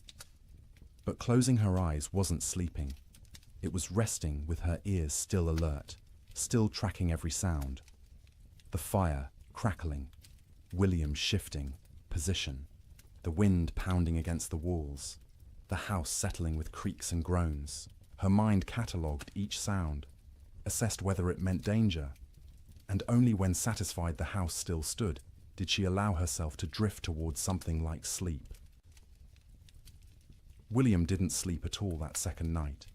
But closing her eyes wasn't sleeping. It was resting with her ears still alert, still tracking every sound. The fire crackling, William shifting position, the wind pounding against the walls, the house settling with creaks and groans. Her mind catalogued each sound, assessed whether it meant danger, and only when satisfied the house still stood did she allow herself to drift towards something like sleep. William didn't sleep at all that second night.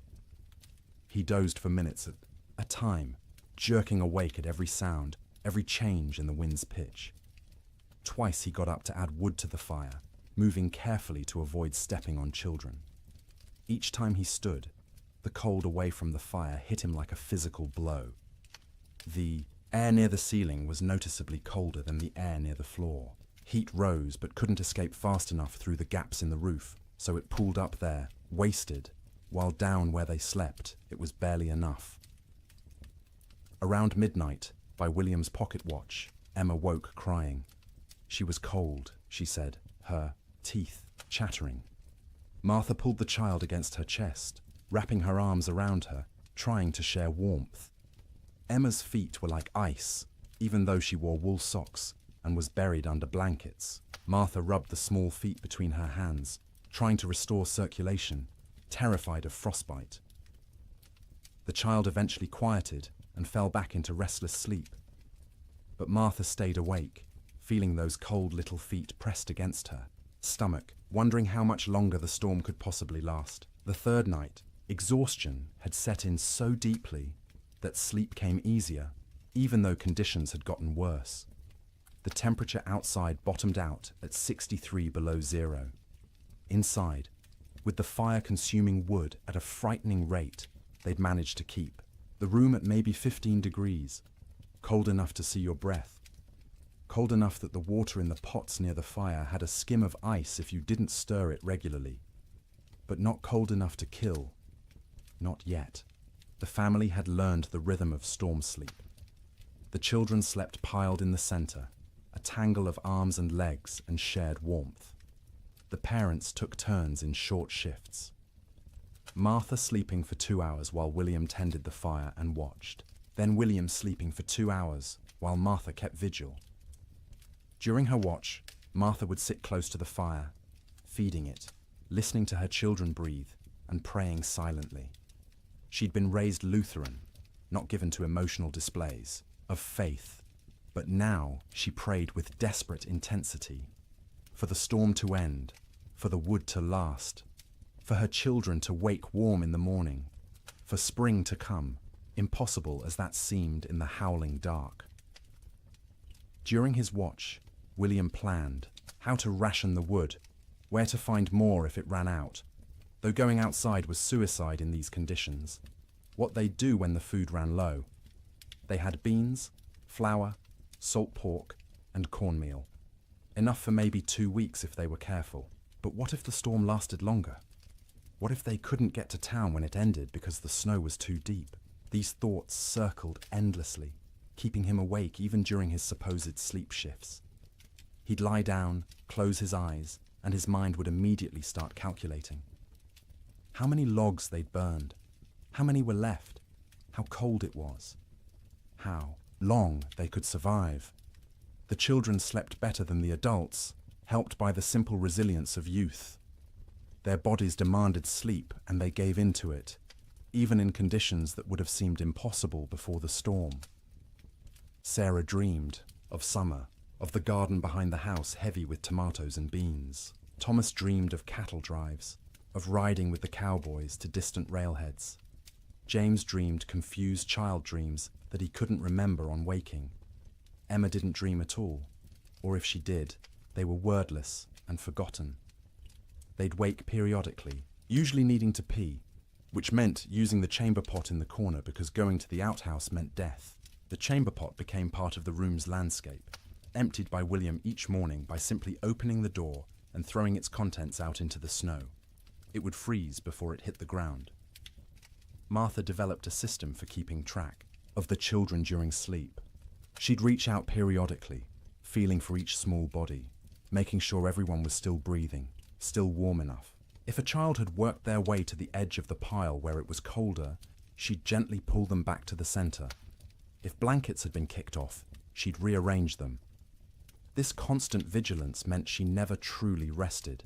He dozed for minutes at a time, jerking awake at every sound, every change in the wind's pitch. Twice he got up to add wood to the fire, moving carefully to avoid stepping on children. Each time he stood, the cold away from the fire hit him like a physical blow. The air near the ceiling was noticeably colder than the air near the floor. Heat rose but couldn't escape fast enough through the gaps in the roof, so it pooled up there, wasted, while down where they slept, it was barely enough. Around midnight, by William's pocket watch, Emma woke crying. She was cold, she said, her teeth chattering. Martha pulled the child against her chest, wrapping her arms around her, trying to share warmth. Emma's feet were like ice, even though she wore wool socks and was buried under blankets. Martha rubbed the small feet between her hands, trying to restore circulation, terrified of frostbite. The child eventually quieted and fell back into restless sleep. But Martha stayed awake, feeling those cold little feet pressed against her stomach, wondering how much longer the storm could possibly last. The third night, exhaustion had set in so deeply that sleep came easier, even though conditions had gotten worse. The temperature outside bottomed out at 63 below zero. Inside, with the fire consuming wood at a frightening rate, they'd managed to keep the room at maybe 15 degrees, cold enough to see your breath, cold enough that the water in the pots near the fire had a skim of ice if you didn't stir it regularly, but not cold enough to kill. Not yet. The family had learned the rhythm of storm sleep. The children slept piled in the center, a tangle of arms and legs and shared warmth. The parents took turns in short shifts. Martha sleeping for 2 hours while William tended the fire and watched. Then William sleeping for 2 hours while Martha kept vigil. During her watch, Martha would sit close to the fire, feeding it, listening to her children breathe, and praying silently. She'd been raised Lutheran, not given to emotional displays, of faith, but now she prayed with desperate intensity. For the storm to end, for the wood to last, for her children to wake warm in the morning, for spring to come, impossible as that seemed in the howling dark. During his watch, William planned how to ration the wood, where to find more if it ran out, though going outside was suicide in these conditions. What they'd do when the food ran low. They had beans, flour, salt pork, and cornmeal. Enough for maybe 2 weeks if they were careful. But what if the storm lasted longer? What if they couldn't get to town when it ended because the snow was too deep? These thoughts circled endlessly, keeping him awake even during his supposed sleep shifts. He'd lie down, close his eyes, and his mind would immediately start calculating. How many logs they'd burned, how many were left, how cold it was, how long they could survive. The children slept better than the adults, helped by the simple resilience of youth. Their bodies demanded sleep and they gave in to it, even in conditions that would have seemed impossible before the storm. Sarah dreamed of summer, of the garden behind the house heavy with tomatoes and beans. Thomas dreamed of cattle drives, of riding with the cowboys to distant railheads. James dreamed confused child dreams that he couldn't remember on waking. Emma didn't dream at all, or if she did, they were wordless and forgotten. They'd wake periodically, usually needing to pee, which meant using the chamber pot in the corner because going to the outhouse meant death. The chamber pot became part of the room's landscape, emptied by William each morning by simply opening the door and throwing its contents out into the snow. It would freeze before it hit the ground. Martha developed a system for keeping track of the children during sleep. She'd reach out periodically, feeling for each small body, making sure everyone was still breathing, still warm enough. If a child had worked their way to the edge of the pile where it was colder, she'd gently pull them back to the center. If blankets had been kicked off, she'd rearrange them. This constant vigilance meant she never truly rested.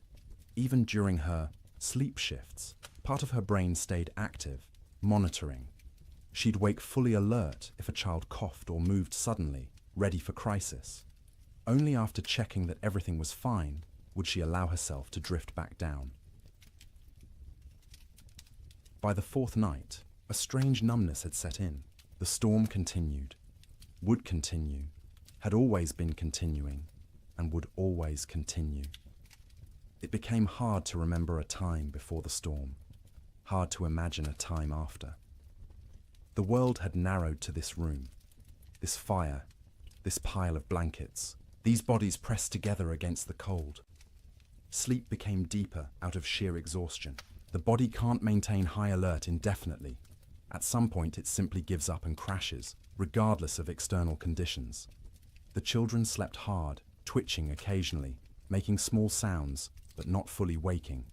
Even during her sleep shifts, part of her brain stayed active, monitoring. She'd wake fully alert if a child coughed or moved suddenly, ready for crisis. Only after checking that everything was fine would she allow herself to drift back down. By the fourth night, a strange numbness had set in. The storm continued, would continue, had always been continuing, and would always continue. It became hard to remember a time before the storm, hard to imagine a time after. The world had narrowed to this room, this fire, this pile of blankets, these bodies pressed together against the cold. Sleep became deeper out of sheer exhaustion. The body can't maintain high alert indefinitely. At some point it simply gives up and crashes, regardless of external conditions. The children slept hard, twitching occasionally, making small sounds, but not fully waking.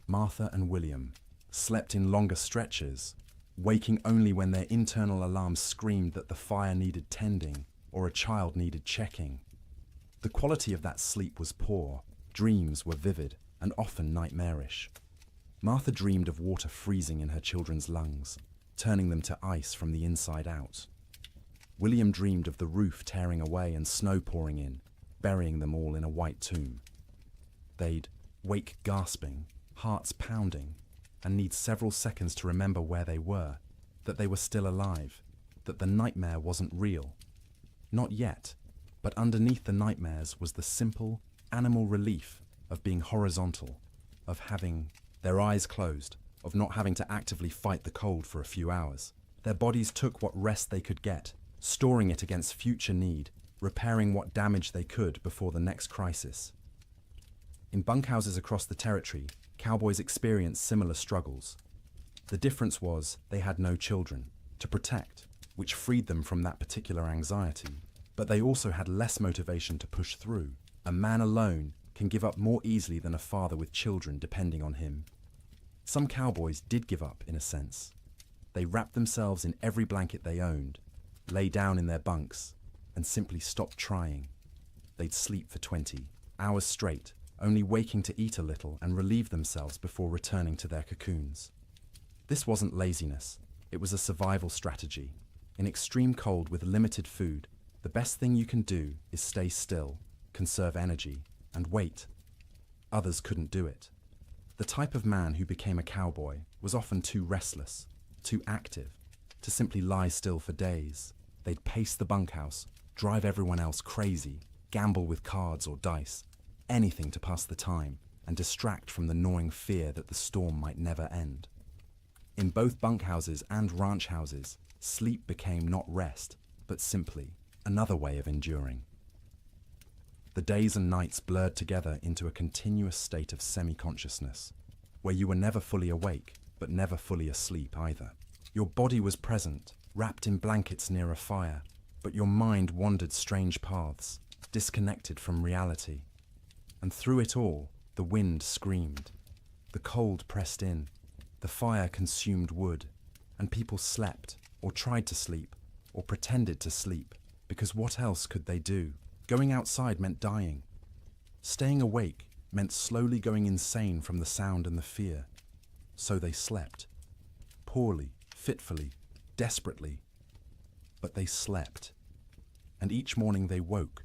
Martha and William slept in longer stretches, waking only when their internal alarms screamed that the fire needed tending or a child needed checking. The quality of that sleep was poor, dreams were vivid and often nightmarish. Martha dreamed of water freezing in her children's lungs, turning them to ice from the inside out. William dreamed of the roof tearing away and snow pouring in, burying them all in a white tomb. They'd wake gasping, hearts pounding, and need several seconds to remember where they were, that they were still alive, that the nightmare wasn't real. Not yet, but underneath the nightmares was the simple, animal relief of being horizontal, of having their eyes closed, of not having to actively fight the cold for a few hours. Their bodies took what rest they could get, storing it against future need, repairing what damage they could before the next crisis. In bunkhouses across the territory, cowboys experienced similar struggles. The difference was they had no children to protect, which freed them from that particular anxiety, but they also had less motivation to push through. A man alone can give up more easily than a father with children depending on him. Some cowboys did give up, in a sense. They wrapped themselves in every blanket they owned, lay down in their bunks, and simply stopped trying. They'd sleep for 20 hours straight, only waking to eat a little and relieve themselves before returning to their cocoons. This wasn't laziness, it was a survival strategy. In extreme cold with limited food, the best thing you can do is stay still, conserve energy, and wait. Others couldn't do it. The type of man who became a cowboy was often too restless, too active, to simply lie still for days. They'd pace the bunkhouse, drive everyone else crazy, gamble with cards or dice, anything to pass the time and distract from the gnawing fear that the storm might never end. In both bunkhouses and ranch houses, sleep became not rest, but simply another way of enduring. The days and nights blurred together into a continuous state of semi-consciousness, where you were never fully awake, but never fully asleep either. Your body was present, wrapped in blankets near a fire, but your mind wandered strange paths, disconnected from reality. And through it all, the wind screamed. The cold pressed in, the fire consumed wood, and people slept, or tried to sleep, or pretended to sleep, because what else could they do? Going outside meant dying. Staying awake meant slowly going insane from the sound and the fear. So they slept. Poorly, fitfully, desperately. But they slept. And each morning they woke,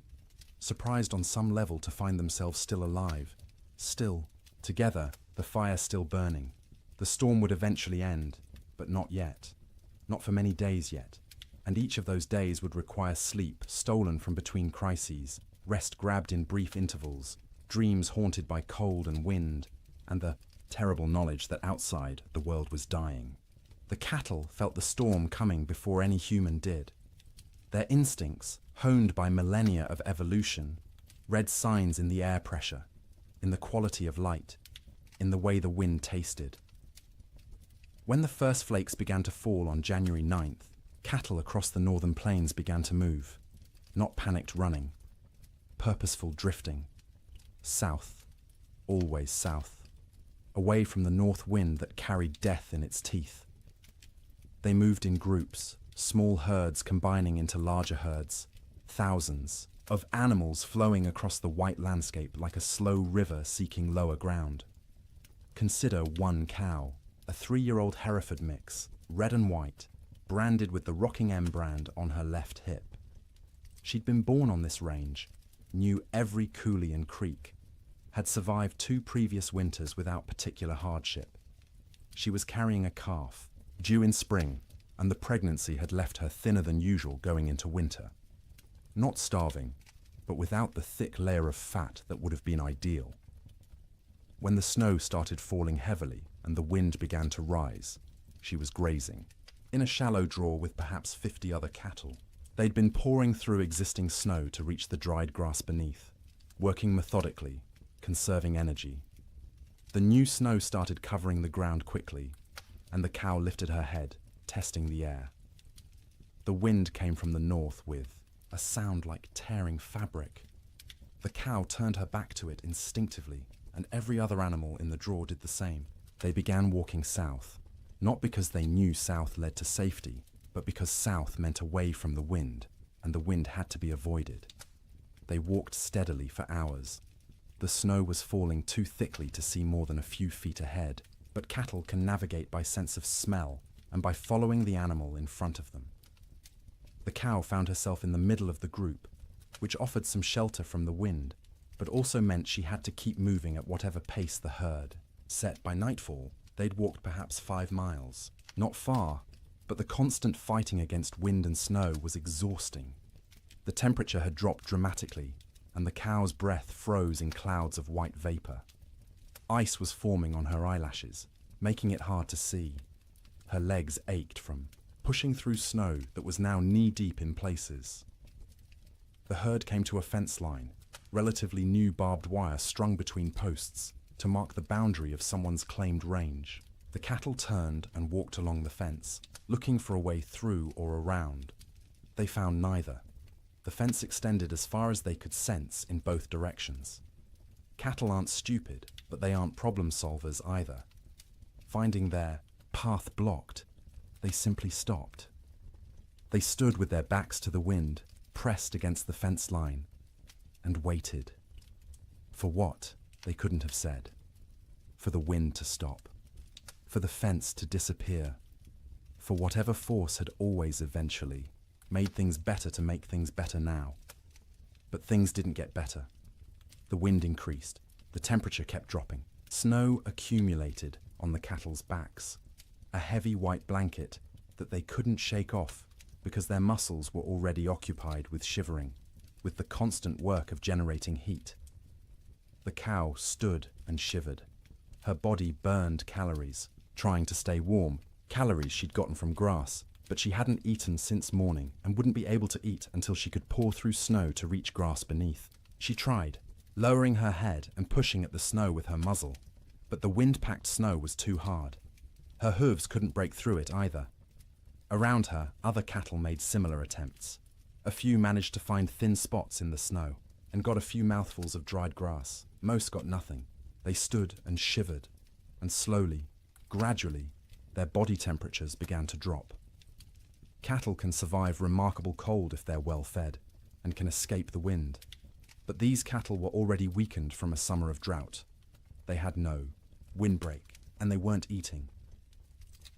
surprised on some level to find themselves still alive, still, together, the fire still burning. The storm would eventually end, but not yet. Not for many days yet. And each of those days would require sleep stolen from between crises, rest grabbed in brief intervals, dreams haunted by cold and wind, and the terrible knowledge that outside the world was dying. The cattle felt the storm coming before any human did. Their instincts, honed by millennia of evolution, read signs in the air pressure, in the quality of light, in the way the wind tasted. When the first flakes began to fall on January 9th, cattle across the northern plains began to move, not panicked running, purposeful drifting, south, always south, away from the north wind that carried death in its teeth. They moved in groups, small herds combining into larger herds, thousands of animals flowing across the white landscape like a slow river seeking lower ground. Consider one cow, a 3-year-old Hereford mix, red and white, branded with the Rocking M brand on her left hip. She'd been born on this range, knew every coulee and creek, had survived 2 previous winters without particular hardship. She was carrying a calf, due in spring, and the pregnancy had left her thinner than usual going into winter. Not starving, but without the thick layer of fat that would have been ideal. When the snow started falling heavily and the wind began to rise, she was grazing, in a shallow draw with perhaps 50 other cattle. They'd been pouring through existing snow to reach the dried grass beneath, working methodically, conserving energy. The new snow started covering the ground quickly, and the cow lifted her head, testing the air. The wind came from the north with a sound like tearing fabric. The cow turned her back to it instinctively, and every other animal in the draw did the same. They began walking south, not because they knew south led to safety, but because south meant away from the wind, and the wind had to be avoided. They walked steadily for hours. The snow was falling too thickly to see more than a few feet ahead, but cattle can navigate by sense of smell and by following the animal in front of them. The cow found herself in the middle of the group, which offered some shelter from the wind, but also meant she had to keep moving at whatever pace the herd set. By nightfall, they'd walked perhaps 5 miles. Not far, but the constant fighting against wind and snow was exhausting. The temperature had dropped dramatically, and the cow's breath froze in clouds of white vapor. Ice was forming on her eyelashes, making it hard to see. Her legs ached from pushing through snow that was now knee-deep in places. The herd came to a fence line, relatively new barbed wire strung between posts, to mark the boundary of someone's claimed range. The cattle turned and walked along the fence, looking for a way through or around. They found neither. The fence extended as far as they could sense in both directions. Cattle aren't stupid, but they aren't problem solvers either. Finding their path blocked, they simply stopped. They stood with their backs to the wind, pressed against the fence line, and waited. For what, they couldn't have said. For the wind to stop. For the fence to disappear. For whatever force had always eventually made things better to make things better now. But things didn't get better. The wind increased. The temperature kept dropping. Snow accumulated on the cattle's backs. A heavy white blanket that they couldn't shake off because their muscles were already occupied with shivering, with the constant work of generating heat. The cow stood and shivered. Her body burned calories, trying to stay warm, calories she'd gotten from grass, but she hadn't eaten since morning and wouldn't be able to eat until she could paw through snow to reach grass beneath. She tried, lowering her head and pushing at the snow with her muzzle, but the wind-packed snow was too hard. Her hooves couldn't break through it either. Around her, other cattle made similar attempts. A few managed to find thin spots in the snow and got a few mouthfuls of dried grass. Most got nothing. They stood and shivered, and slowly, gradually, their body temperatures began to drop. Cattle can survive remarkable cold if they're well fed and can escape the wind. But these cattle were already weakened from a summer of drought. They had no windbreak, and they weren't eating.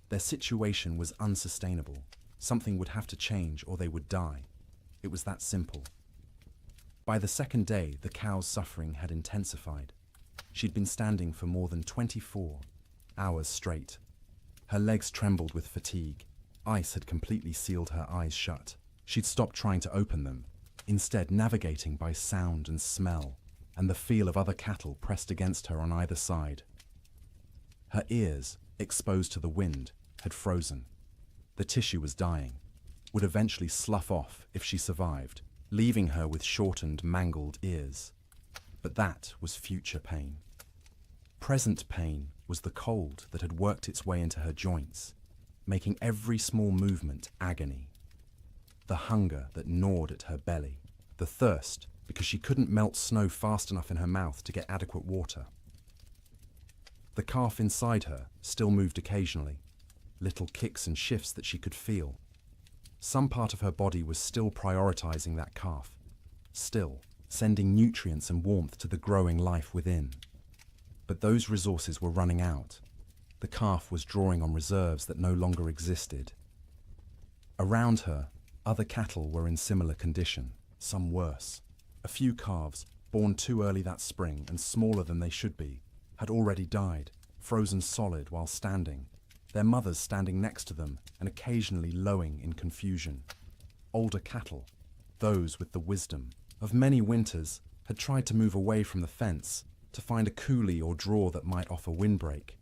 Their situation was unsustainable. Something would have to change or they would die. It was that simple. By the second day, the cow's suffering had intensified. She'd been standing for more than 24 hours straight. Her legs trembled with fatigue. Ice had completely sealed her eyes shut. She'd stopped trying to open them, instead navigating by sound and smell, and the feel of other cattle pressed against her on either side. Her ears, exposed to the wind, had frozen. The tissue was dying, would eventually slough off if she survived, leaving her with shortened, mangled ears. But that was future pain. Present pain was the cold that had worked its way into her joints, making every small movement agony. The hunger that gnawed at her belly. The thirst because she couldn't melt snow fast enough in her mouth to get adequate water. The calf inside her still moved occasionally, little kicks and shifts that she could feel. Some part of her body was still prioritizing that calf, still sending nutrients and warmth to the growing life within. But those resources were running out. The calf was drawing on reserves that no longer existed. Around her, other cattle were in similar condition, some worse. A few calves, born too early that spring and smaller than they should be, had already died, frozen solid while standing, their mothers standing next to them and occasionally lowing in confusion. Older cattle, those with the wisdom of many winters, had tried to move away from the fence to find a coulee or draw that might offer windbreak.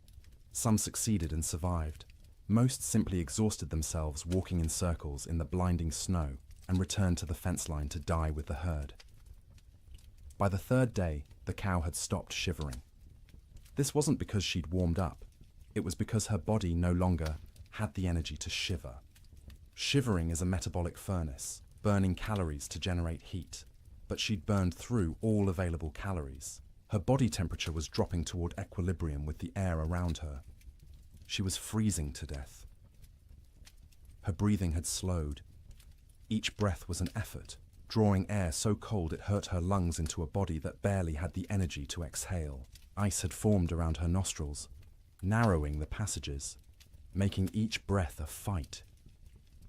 Some succeeded and survived. Most simply exhausted themselves walking in circles in the blinding snow and returned to the fence line to die with the herd. By the third day, the cow had stopped shivering. This wasn't because she'd warmed up. It was because her body no longer had the energy to shiver. Shivering is a metabolic furnace, burning calories to generate heat, but she'd burned through all available calories. Her body temperature was dropping toward equilibrium with the air around her. She was freezing to death. Her breathing had slowed. Each breath was an effort, drawing air so cold it hurt her lungs into a body that barely had the energy to exhale. Ice had formed around her nostrils, narrowing the passages, making each breath a fight.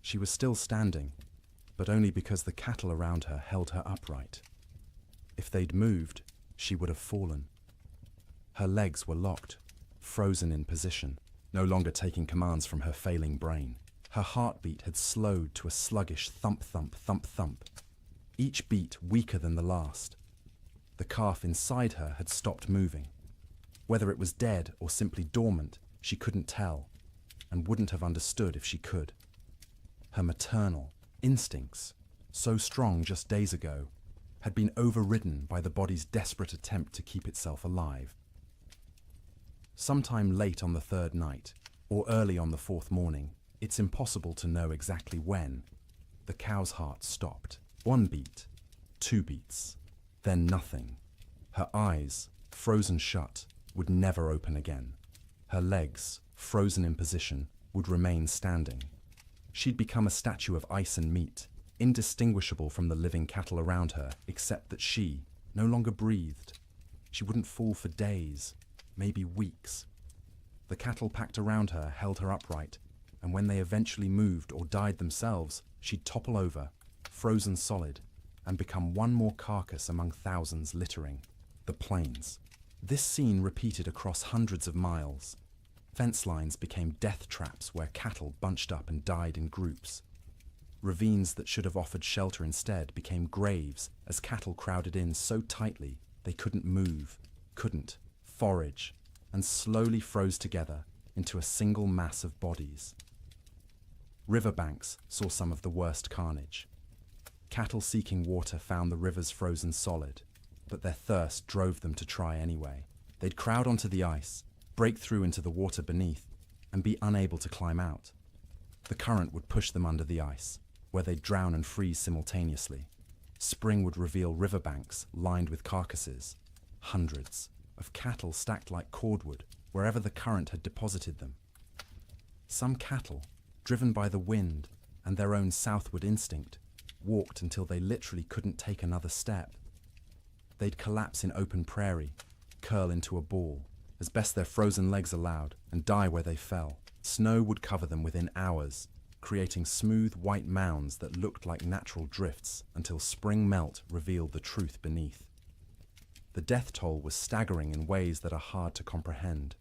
She was still standing, but only because the cattle around her held her upright. If they'd moved, she would have fallen. Her legs were locked, frozen in position, no longer taking commands from her failing brain. Her heartbeat had slowed to a sluggish thump-thump, thump-thump, each beat weaker than the last. The calf inside her had stopped moving. Whether it was dead or simply dormant, she couldn't tell, and wouldn't have understood if she could. Her maternal instincts, so strong just days ago, had been overridden by the body's desperate attempt to keep itself alive. Sometime late on the third night, or early on the fourth morning, it's impossible to know exactly when, the cow's heart stopped. 1 beat, 2 beats, then nothing. Her eyes, frozen shut, would never open again. Her legs, frozen in position, would remain standing. She'd become a statue of ice and meat, indistinguishable from the living cattle around her, except that she no longer breathed. She wouldn't fall for days, maybe weeks. The cattle packed around her held her upright, and when they eventually moved or died themselves, she'd topple over, frozen solid, and become one more carcass among thousands littering the plains. This scene repeated across hundreds of miles. Fence lines became death traps where cattle bunched up and died in groups. Ravines that should have offered shelter instead became graves as cattle crowded in so tightly they couldn't move, couldn't forage, and slowly froze together into a single mass of bodies. Riverbanks saw some of the worst carnage. Cattle seeking water found the rivers frozen solid, but their thirst drove them to try anyway. They'd crowd onto the ice, break through into the water beneath, and be unable to climb out. The current would push them under the ice, where they'd drown and freeze simultaneously. Spring would reveal riverbanks lined with carcasses, hundreds of cattle stacked like cordwood wherever the current had deposited them. Some cattle, driven by the wind and their own southward instinct, walked until they literally couldn't take another step. They'd collapse in open prairie, curl into a ball, as best their frozen legs allowed, and die where they fell. Snow would cover them within hours, creating smooth white mounds that looked like natural drifts until spring melt revealed the truth beneath. The death toll was staggering in ways that are hard to comprehend.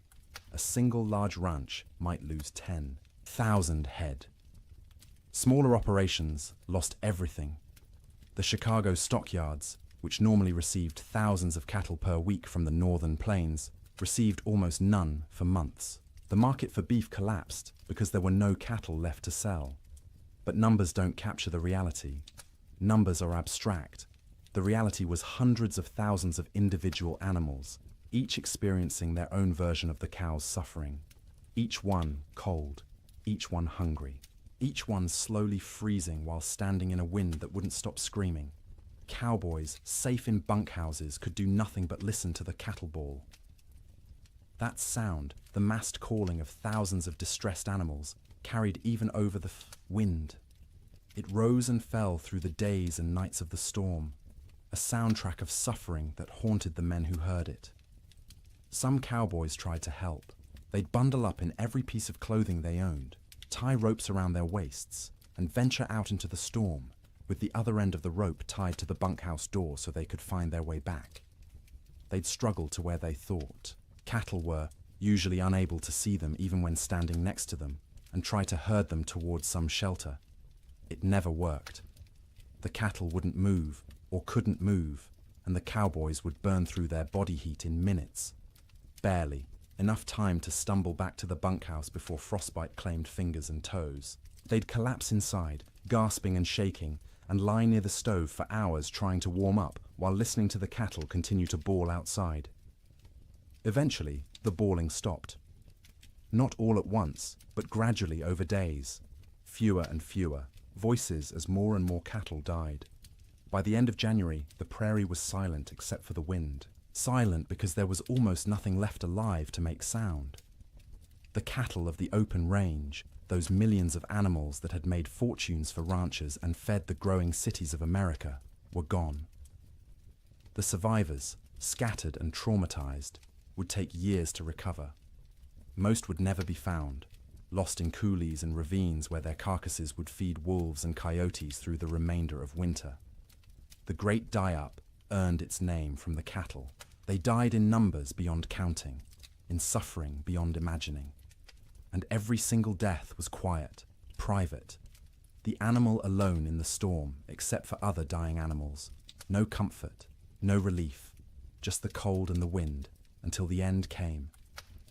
A single large ranch might lose 10,000 head. Smaller operations lost everything. The Chicago stockyards, which normally received thousands of cattle per week from the northern plains, received almost none for months. The market for beef collapsed because there were no cattle left to sell. But numbers don't capture the reality. Numbers are abstract. The reality was hundreds of thousands of individual animals, each experiencing their own version of the cow's suffering. Each one cold, each one hungry, each one slowly freezing while standing in a wind that wouldn't stop screaming. Cowboys, safe in bunkhouses, could do nothing but listen to the cattle bawl. That sound, the massed calling of thousands of distressed animals, carried even over the wind. It rose and fell through the days and nights of the storm, a soundtrack of suffering that haunted the men who heard it. Some cowboys tried to help. They'd bundle up in every piece of clothing they owned, tie ropes around their waists, and venture out into the storm, with the other end of the rope tied to the bunkhouse door so they could find their way back. They'd struggle to where they thought. Cattle were usually unable to see them even when standing next to them, and try to herd them towards some shelter. It never worked. The cattle wouldn't move, or couldn't move, and the cowboys would burn through their body heat in minutes. Barely, enough time to stumble back to the bunkhouse before frostbite claimed fingers and toes. They'd collapse inside, gasping and shaking, and lie near the stove for hours trying to warm up while listening to the cattle continue to bawl outside. Eventually, the bawling stopped. Not all at once, but gradually over days. Fewer and fewer, voices as more and more cattle died. By the end of January, the prairie was silent except for the wind. Silent because there was almost nothing left alive to make sound. The cattle of the open range, those millions of animals that had made fortunes for ranchers and fed the growing cities of America, were gone. The survivors, scattered and traumatized, would take years to recover. Most would never be found, lost in coulees and ravines where their carcasses would feed wolves and coyotes through the remainder of winter. The Great Die-Up earned its name from the cattle. They died in numbers beyond counting, in suffering beyond imagining. And every single death was quiet, private. The animal alone in the storm, except for other dying animals. No comfort, no relief, just the cold and the wind, until the end came,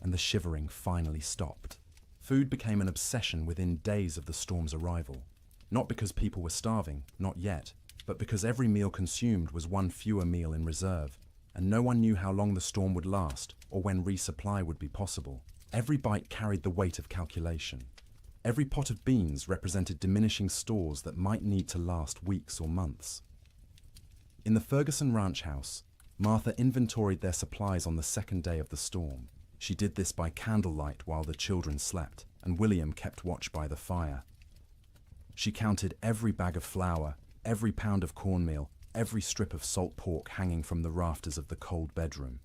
and the shivering finally stopped. Food became an obsession within days of the storm's arrival. Not because people were starving, not yet, but because every meal consumed was one fewer meal in reserve, and no one knew how long the storm would last or when resupply would be possible. Every bite carried the weight of calculation. Every pot of beans represented diminishing stores that might need to last weeks or months. In the Ferguson ranch house, Martha inventoried their supplies on the second day of the storm. She did this by candlelight while the children slept, and William kept watch by the fire. She counted every bag of flour, every pound of cornmeal, every strip of salt pork hanging from the rafters of the cold bedroom.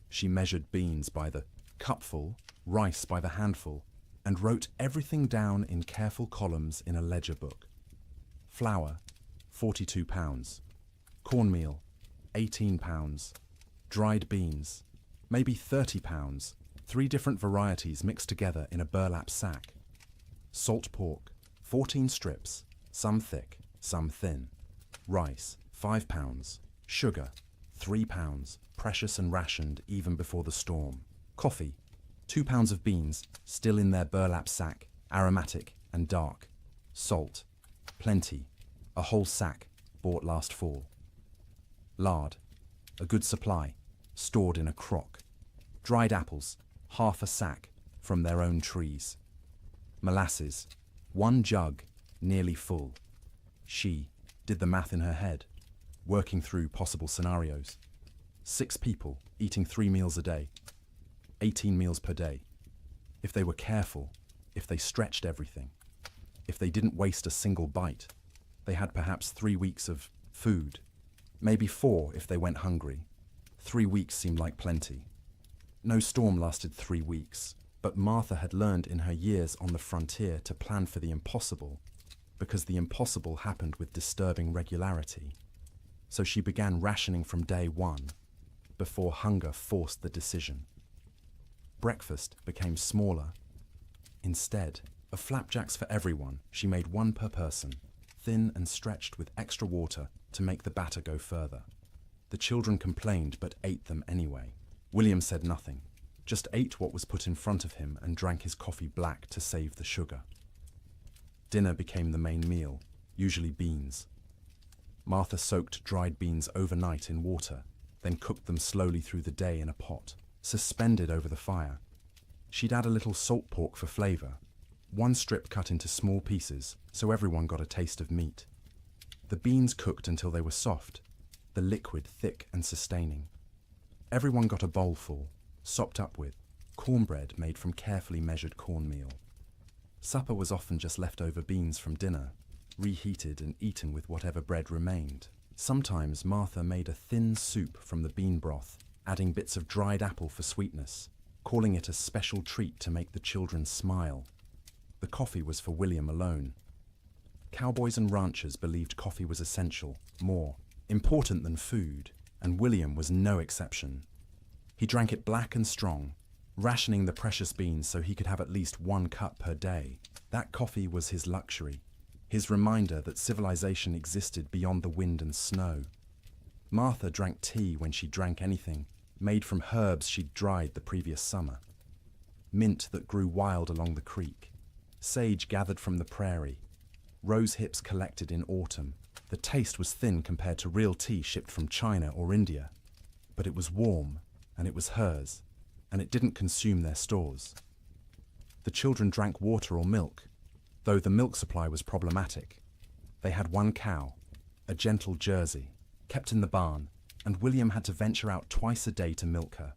She measured beans by the cupful, rice by the handful, and wrote everything down in careful columns in a ledger book. Flour, 42 pounds. Cornmeal, 18 pounds. Dried beans, maybe 30 pounds, 3 different varieties mixed together in a burlap sack. Salt pork, 14 strips, some thick, some thin. Rice, 5 pounds. Sugar, 3 pounds, precious and rationed even before the storm. Coffee, 2 pounds of beans, still in their burlap sack, aromatic and dark. Salt, plenty, a whole sack, bought last fall. Lard, a good supply, stored in a crock. Dried apples, half a sack, from their own trees. Molasses, 1 jug, nearly full. She did the math in her head, working through possible scenarios. 6 people eating 3 meals a day, 18 meals per day. If they were careful, if they stretched everything, if they didn't waste a single bite, they had perhaps 3 weeks of food, maybe 4 if they went hungry. 3 weeks seemed like plenty. No storm lasted 3 weeks, but Martha had learned in her years on the frontier to plan for the impossible, because the impossible happened with disturbing regularity. So she began rationing from day 1, before hunger forced the decision. Breakfast became smaller. Instead of flapjacks for everyone, she made 1 per person, thin and stretched with extra water to make the batter go further. The children complained but ate them anyway. William said nothing, just ate what was put in front of him and drank his coffee black to save the sugar. Dinner became the main meal, usually beans. Martha soaked dried beans overnight in water, then cooked them slowly through the day in a pot, suspended over the fire. She'd add a little salt pork for flavor, 1 strip cut into small pieces so everyone got a taste of meat. The beans cooked until they were soft, the liquid thick and sustaining. Everyone got a bowlful, sopped up with cornbread made from carefully measured cornmeal. Supper was often just leftover beans from dinner, reheated and eaten with whatever bread remained. Sometimes Martha made a thin soup from the bean broth, adding bits of dried apple for sweetness, calling it a special treat to make the children smile. The coffee was for William alone. Cowboys and ranchers believed coffee was essential, more important than food, and William was no exception. He drank it black and strong, rationing the precious beans so he could have at least 1 cup per day. That coffee was his luxury, his reminder that civilization existed beyond the wind and snow. Martha drank tea when she drank anything, made from herbs she'd dried the previous summer. Mint that grew wild along the creek, sage gathered from the prairie, rose hips collected in autumn. The taste was thin compared to real tea shipped from China or India, but it was warm, and it was hers, and it didn't consume their stores. The children drank water or milk, though the milk supply was problematic. They had 1 cow, a gentle Jersey, kept in the barn, and William had to venture out twice a day to milk her.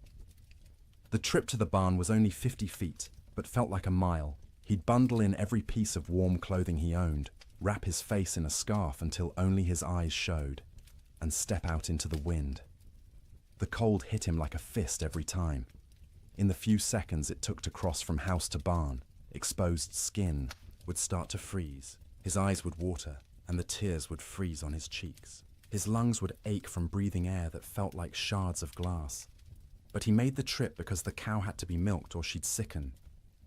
The trip to the barn was only 50 feet, but felt like a mile. He'd bundle in every piece of warm clothing he owned, wrap his face in a scarf until only his eyes showed, and step out into the wind. The cold hit him like a fist every time. In the few seconds it took to cross from house to barn, exposed skin would start to freeze, his eyes would water, and the tears would freeze on his cheeks. His lungs would ache from breathing air that felt like shards of glass. But he made the trip because the cow had to be milked or she'd sicken,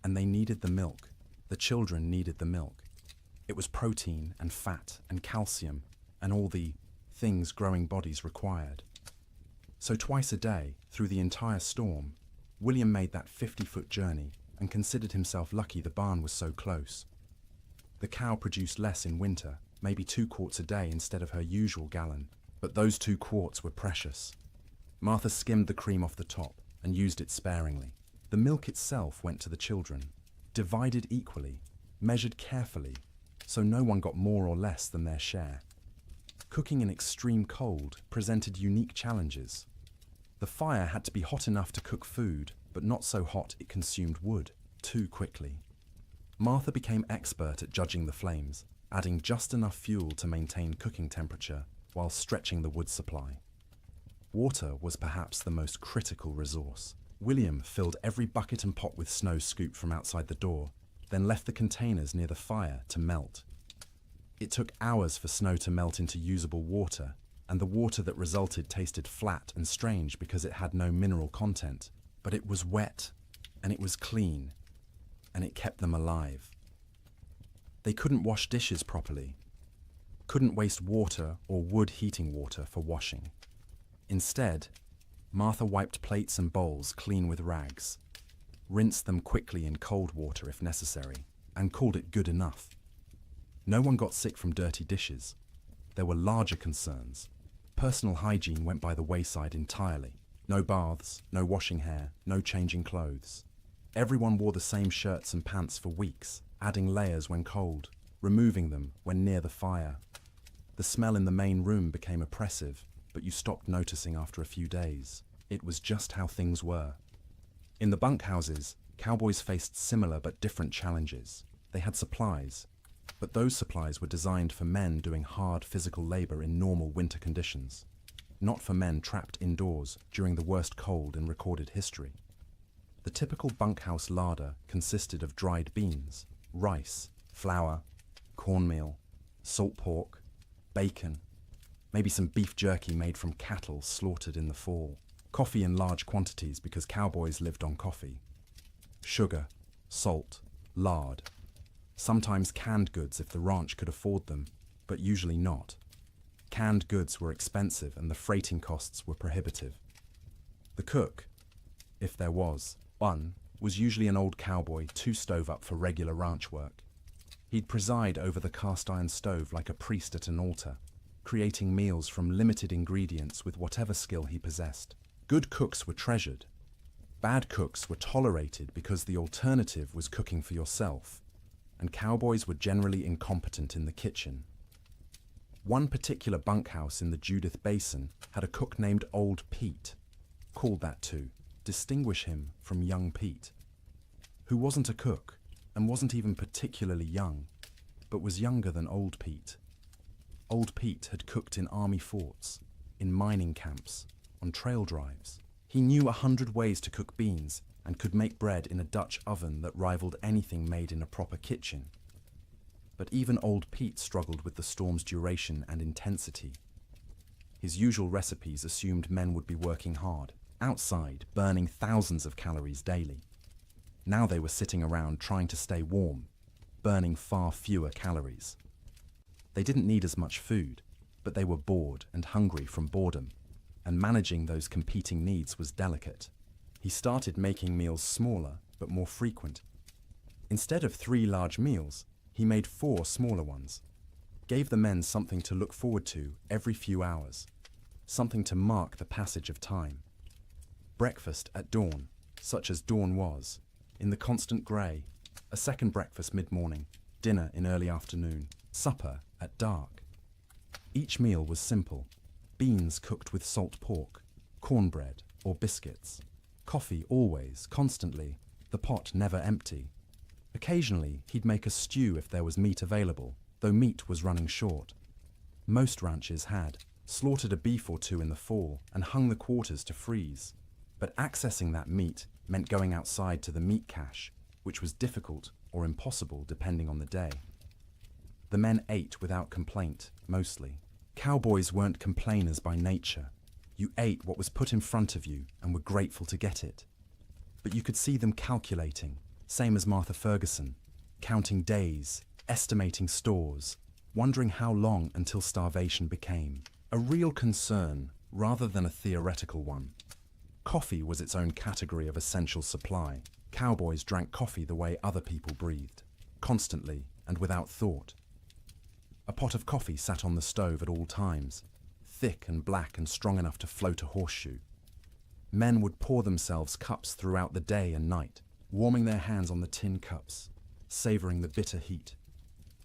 and they needed the milk. The children needed the milk. It was protein and fat and calcium and all the things growing bodies required. So twice a day, through the entire storm, William made that 50-foot journey and considered himself lucky the barn was so close. The cow produced less in winter, maybe 2 quarts a day instead of her usual gallon, but those 2 quarts were precious. Martha skimmed the cream off the top and used it sparingly. The milk itself went to the children, divided equally, measured carefully, so no one got more or less than their share. Cooking in extreme cold presented unique challenges. The fire had to be hot enough to cook food, but not so hot it consumed wood too quickly. Martha became expert at judging the flames, adding just enough fuel to maintain cooking temperature while stretching the wood supply. Water was perhaps the most critical resource. William filled every bucket and pot with snow scooped from outside the door, then left the containers near the fire to melt. It took hours for snow to melt into usable water, and the water that resulted tasted flat and strange because it had no mineral content. But it was wet, and it was clean, and it kept them alive. They couldn't wash dishes properly, couldn't waste water or wood heating water for washing. Instead, Martha wiped plates and bowls clean with rags, rinsed them quickly in cold water if necessary, and called it good enough. No one got sick from dirty dishes. There were larger concerns. Personal hygiene went by the wayside entirely. No baths, no washing hair, no changing clothes. Everyone wore the same shirts and pants for weeks, adding layers when cold, removing them when near the fire. The smell in the main room became oppressive, but you stopped noticing after a few days. It was just how things were. In the bunkhouses, cowboys faced similar but different challenges. They had supplies, but those supplies were designed for men doing hard physical labor in normal winter conditions, not for men trapped indoors during the worst cold in recorded history. The typical bunkhouse larder consisted of dried beans, rice, flour, cornmeal, salt pork, bacon, maybe some beef jerky made from cattle slaughtered in the fall, coffee in large quantities because cowboys lived on coffee, sugar, salt, lard, sometimes canned goods if the ranch could afford them, but usually not. Canned goods were expensive and the freighting costs were prohibitive. The cook, if there was one, was usually an old cowboy too stove up for regular ranch work. He'd preside over the cast iron stove like a priest at an altar, creating meals from limited ingredients with whatever skill he possessed. Good cooks were treasured. Bad cooks were tolerated because the alternative was cooking for yourself, and cowboys were generally incompetent in the kitchen. One particular bunkhouse in the Judith Basin had a cook named Old Pete, called that to distinguish him from Young Pete, who wasn't a cook and wasn't even particularly young, but was younger than Old Pete. Old Pete had cooked in army forts, in mining camps, on trail drives. He knew 100 ways to cook beans and could make bread in a Dutch oven that rivaled anything made in a proper kitchen. But even Old Pete struggled with the storm's duration and intensity. His usual recipes assumed men would be working hard, outside, burning thousands of calories daily. Now they were sitting around trying to stay warm, burning far fewer calories. They didn't need as much food, but they were bored and hungry from boredom, and managing those competing needs was delicate. He started making meals smaller but more frequent. Instead of 3 large meals, he made 4 smaller ones, gave the men something to look forward to every few hours, something to mark the passage of time. Breakfast at dawn, such as dawn was, in the constant grey, a second breakfast mid-morning, dinner in early afternoon, supper at dark. Each meal was simple: beans cooked with salt pork, cornbread or biscuits, coffee always, constantly, the pot never empty. Occasionally he'd make a stew if there was meat available, though meat was running short. Most ranches had slaughtered a beef or 2 in the fall and hung the quarters to freeze, but accessing that meat meant going outside to the meat cache, which was difficult or impossible depending on the day. The men ate without complaint, mostly. Cowboys weren't complainers by nature. You ate what was put in front of you and were grateful to get it. But you could see them calculating, same as Martha Ferguson, counting days, estimating stores, wondering how long until starvation became a real concern rather than a theoretical one. Coffee was its own category of essential supply. Cowboys drank coffee the way other people breathed, constantly and without thought. A pot of coffee sat on the stove at all times, thick and black and strong enough to float a horseshoe. Men would pour themselves cups throughout the day and night, warming their hands on the tin cups, savouring the bitter heat.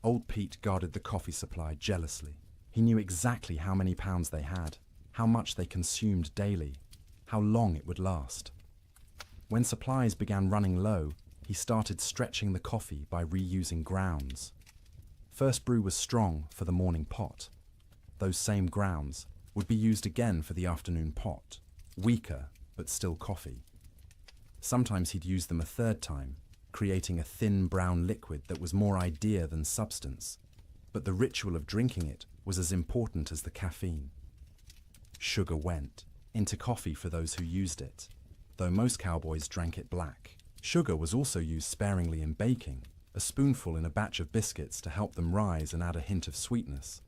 Old Pete guarded the coffee supply jealously. He knew exactly how many pounds they had, how much they consumed daily. how long it would last. When supplies began running low, he started stretching the coffee by reusing grounds. First brew was strong for the morning pot. Those same grounds would be used again for the afternoon pot, weaker but still coffee. Sometimes he'd use them a third time, creating a thin brown liquid that was more idea than substance, but the ritual of drinking it was as important as the caffeine. Sugar went into coffee for those who used it, though most cowboys drank it black. Sugar was also used sparingly in baking, a spoonful in a batch of biscuits to help them rise and add a hint of sweetness.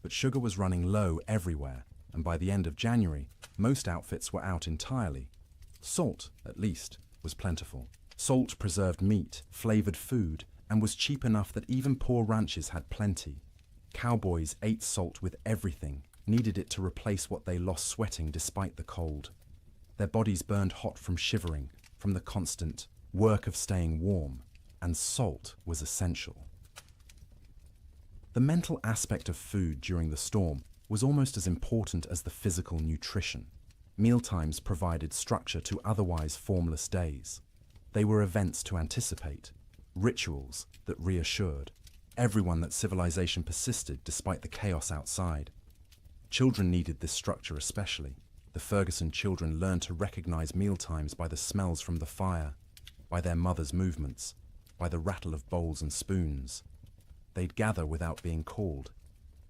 But sugar was running low everywhere, and by the end of January, most outfits were out entirely. Salt, at least, was plentiful. Salt preserved meat, flavored food, and was cheap enough that even poor ranches had plenty. Cowboys ate salt with everything, needed it to replace what they lost sweating despite the cold. Their bodies burned hot from shivering, from the constant work of staying warm, and salt was essential. The mental aspect of food during the storm was almost as important as the physical nutrition. Mealtimes provided structure to otherwise formless days. They were events to anticipate, rituals that reassured everyone that civilization persisted despite the chaos outside. Children needed this structure especially. The Ferguson children learned to recognize mealtimes by the smells from the fire, by their mother's movements, by the rattle of bowls and spoons. They'd gather without being called,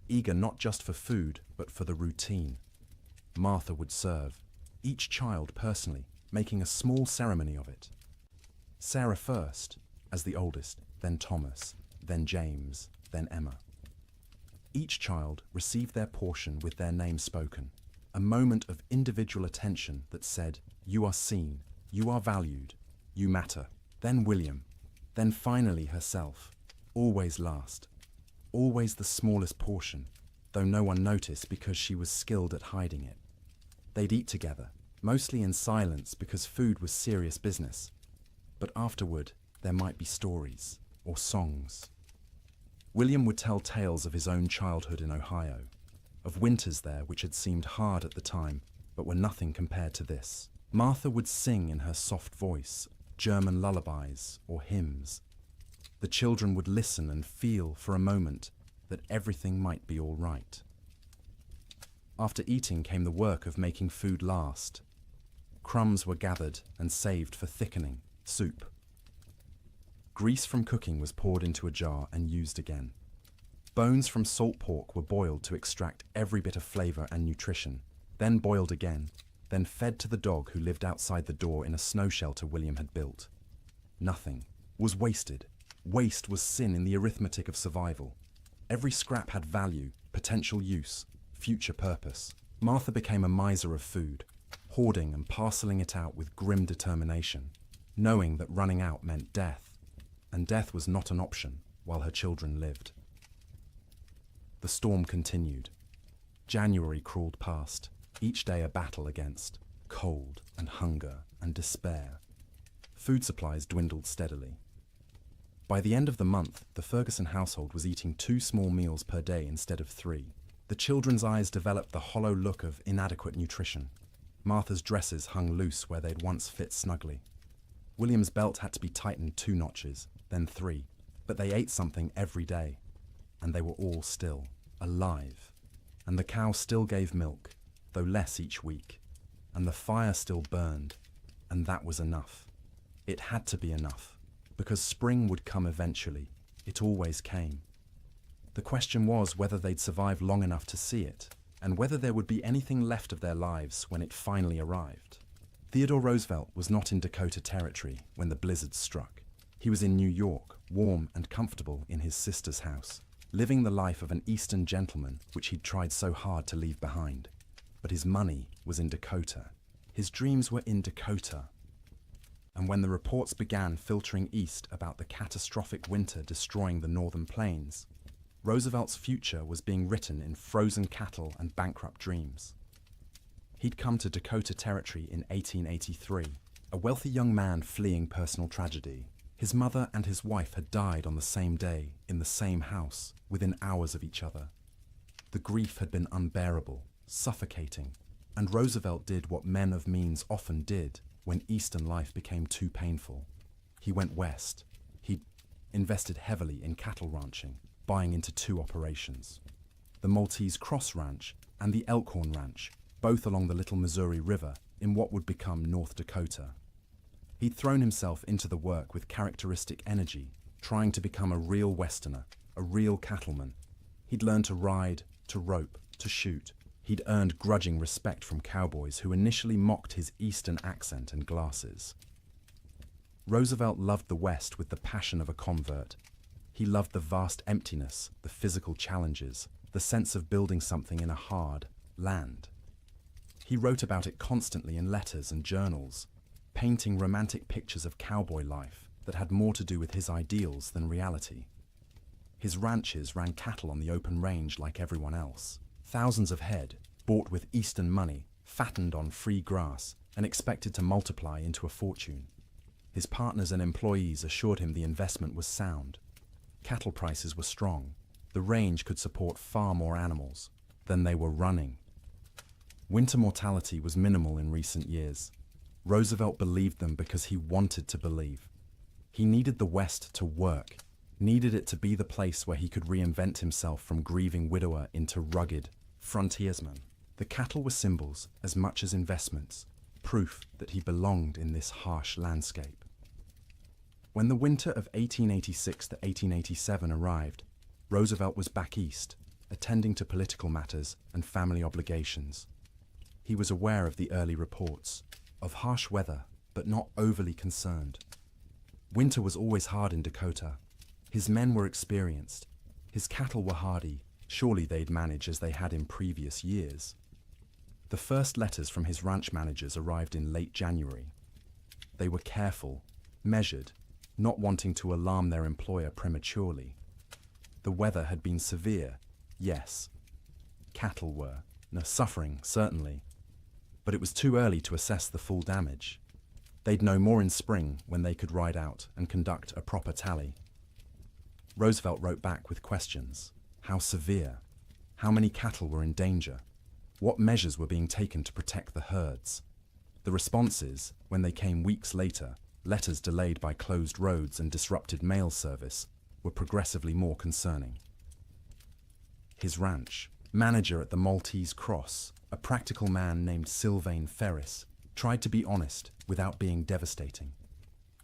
eager not just for food, but for the routine. Martha would serve, each child personally, making a small ceremony of it. Sarah first, as the oldest, then Thomas, then James, then Emma. Each child received their portion with their name spoken, a moment of individual attention that said, "You are seen, you are valued, you matter." Then William, then finally herself, always last, always the smallest portion, though no one noticed because she was skilled at hiding it. They'd eat together, mostly in silence because food was serious business, but afterward there might be stories or songs. William would tell tales of his own childhood in Ohio, of winters there which had seemed hard at the time, but were nothing compared to this. Martha would sing in her soft voice, German lullabies or hymns. The children would listen and feel for a moment that everything might be all right. After eating came the work of making food last. Crumbs were gathered and saved for thickening, soup. Grease from cooking was poured into a jar and used again. Bones from salt pork were boiled to extract every bit of flavor and nutrition, then boiled again, then fed to the dog who lived outside the door in a snow shelter William had built. Nothing was wasted. Waste was sin in the arithmetic of survival. Every scrap had value, potential use, future purpose. Martha became a miser of food, hoarding and parceling it out with grim determination, knowing that running out meant death, and death was not an option while her children lived. The storm continued. January crawled past, each day a battle against cold and hunger and despair. Food supplies dwindled steadily. By the end of the month, the Ferguson household was eating 2 small meals per day instead of 3. The children's eyes developed the hollow look of inadequate nutrition. Martha's dresses hung loose where they'd once fit snugly. William's belt had to be tightened 2 notches, then 3, but they ate something every day, and they were all still alive. And the cow still gave milk, though less each week, and the fire still burned, and that was enough. It had to be enough, because spring would come eventually. It always came. The question was whether they'd survive long enough to see it, and whether there would be anything left of their lives when it finally arrived. Theodore Roosevelt was not in Dakota Territory when the blizzard struck. He was in New York, warm and comfortable in his sister's house, living the life of an Eastern gentleman which he'd tried so hard to leave behind. But his money was in Dakota. His dreams were in Dakota. And when the reports began filtering east about the catastrophic winter destroying the northern plains, Roosevelt's future was being written in frozen cattle and bankrupt dreams. He'd come to Dakota Territory in 1883, a wealthy young man fleeing personal tragedy. His mother and his wife had died on the same day, in the same house, within hours of each other. The grief had been unbearable, suffocating, And Roosevelt did what men of means often did when Eastern life became too painful. He went west. He invested heavily in cattle ranching, buying into two operations: the Maltese Cross Ranch and the Elkhorn Ranch, both along the Little Missouri River in what would become North Dakota. He'd thrown himself into the work with characteristic energy, trying to become a real Westerner, a real cattleman. He'd learned to ride, to rope, to shoot. He'd earned grudging respect from cowboys who initially mocked his Eastern accent and glasses. Roosevelt loved the West with the passion of a convert. He loved the vast emptiness, the physical challenges, the sense of building something in a hard land. He wrote about it constantly in letters and journals, painting romantic pictures of cowboy life that had more to do with his ideals than reality. His ranches ran cattle on the open range like everyone else. Thousands of head, bought with Eastern money, fattened on free grass, and expected to multiply into a fortune. His partners and employees assured him the investment was sound. Cattle prices were strong. The range could support far more animals than they were running. Winter mortality was minimal in recent years. Roosevelt believed them because he wanted to believe. He needed the West to work, needed it to be the place where he could reinvent himself from grieving widower into rugged frontiersman. The cattle were symbols as much as investments, proof that he belonged in this harsh landscape. When the winter of 1886 to 1887 arrived, Roosevelt was back east, attending to political matters and family obligations. He was aware of the early reports, of harsh weather, but not overly concerned. Winter was always hard in Dakota. His men were experienced. His cattle were hardy. Surely they'd manage as they had in previous years. The first letters from his ranch managers arrived in late January. They were careful, measured, not wanting to alarm their employer prematurely. The weather had been severe, yes. Cattle were, suffering, certainly. But it was too early to assess the full damage. They'd know more in spring when they could ride out and conduct a proper tally. Roosevelt wrote back with questions. How severe? How many cattle were in danger? What measures were being taken to protect the herds? The responses, when they came weeks later, letters delayed by closed roads and disrupted mail service, were progressively more concerning. His ranch, manager at the Maltese Cross, a practical man named Sylvain Ferris, tried to be honest without being devastating.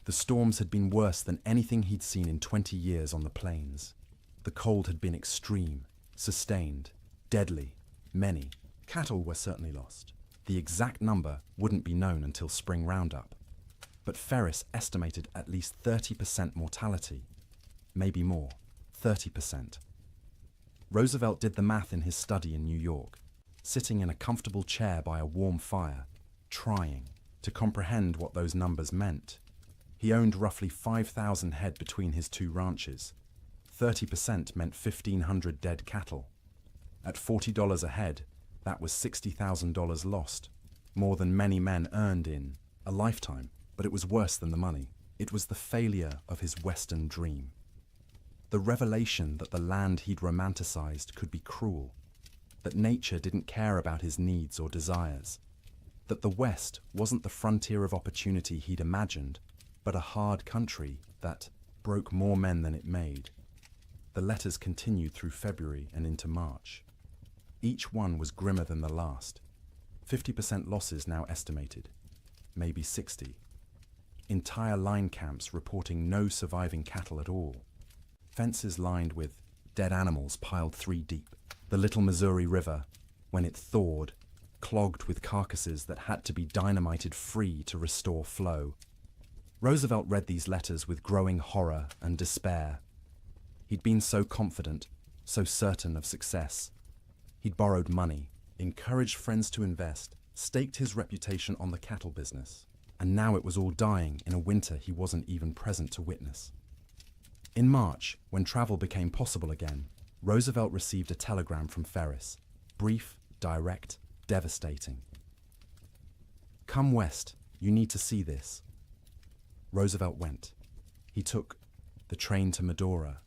The storms had been worse than anything he'd seen in 20 years on the plains. The cold had been extreme, sustained, deadly, many. Cattle were certainly lost. The exact number wouldn't be known until spring roundup. But Ferris estimated at least 30% mortality. Maybe more, 30%. Roosevelt did the math in his study in New York, sitting in a comfortable chair by a warm fire, trying to comprehend what those numbers meant. He owned roughly 5,000 head between his two ranches. 30% meant 1,500 dead cattle. At $40 a head, that was $60,000 lost, more than many men earned in a lifetime. But it was worse than the money. It was the failure of his Western dream. The revelation that the land he'd romanticized could be cruel, that nature didn't care about his needs or desires, that the West wasn't the frontier of opportunity he'd imagined, but a hard country that broke more men than it made. The letters continued through February and into March. Each one was grimmer than the last. 50% losses now estimated, maybe 60. Entire line camps reporting no surviving cattle at all. Fences lined with dead animals piled 3 deep. The Little Missouri River, when it thawed, clogged with carcasses that had to be dynamited free to restore flow. Roosevelt read these letters with growing horror and despair. He'd been so confident, so certain of success. He'd borrowed money, encouraged friends to invest, staked his reputation on the cattle business. And now it was all dying in a winter he wasn't even present to witness. In March, when travel became possible again, Roosevelt received a telegram from Ferris. Brief, direct, devastating. Come west, you need to see this. Roosevelt went. He took the train to Medora,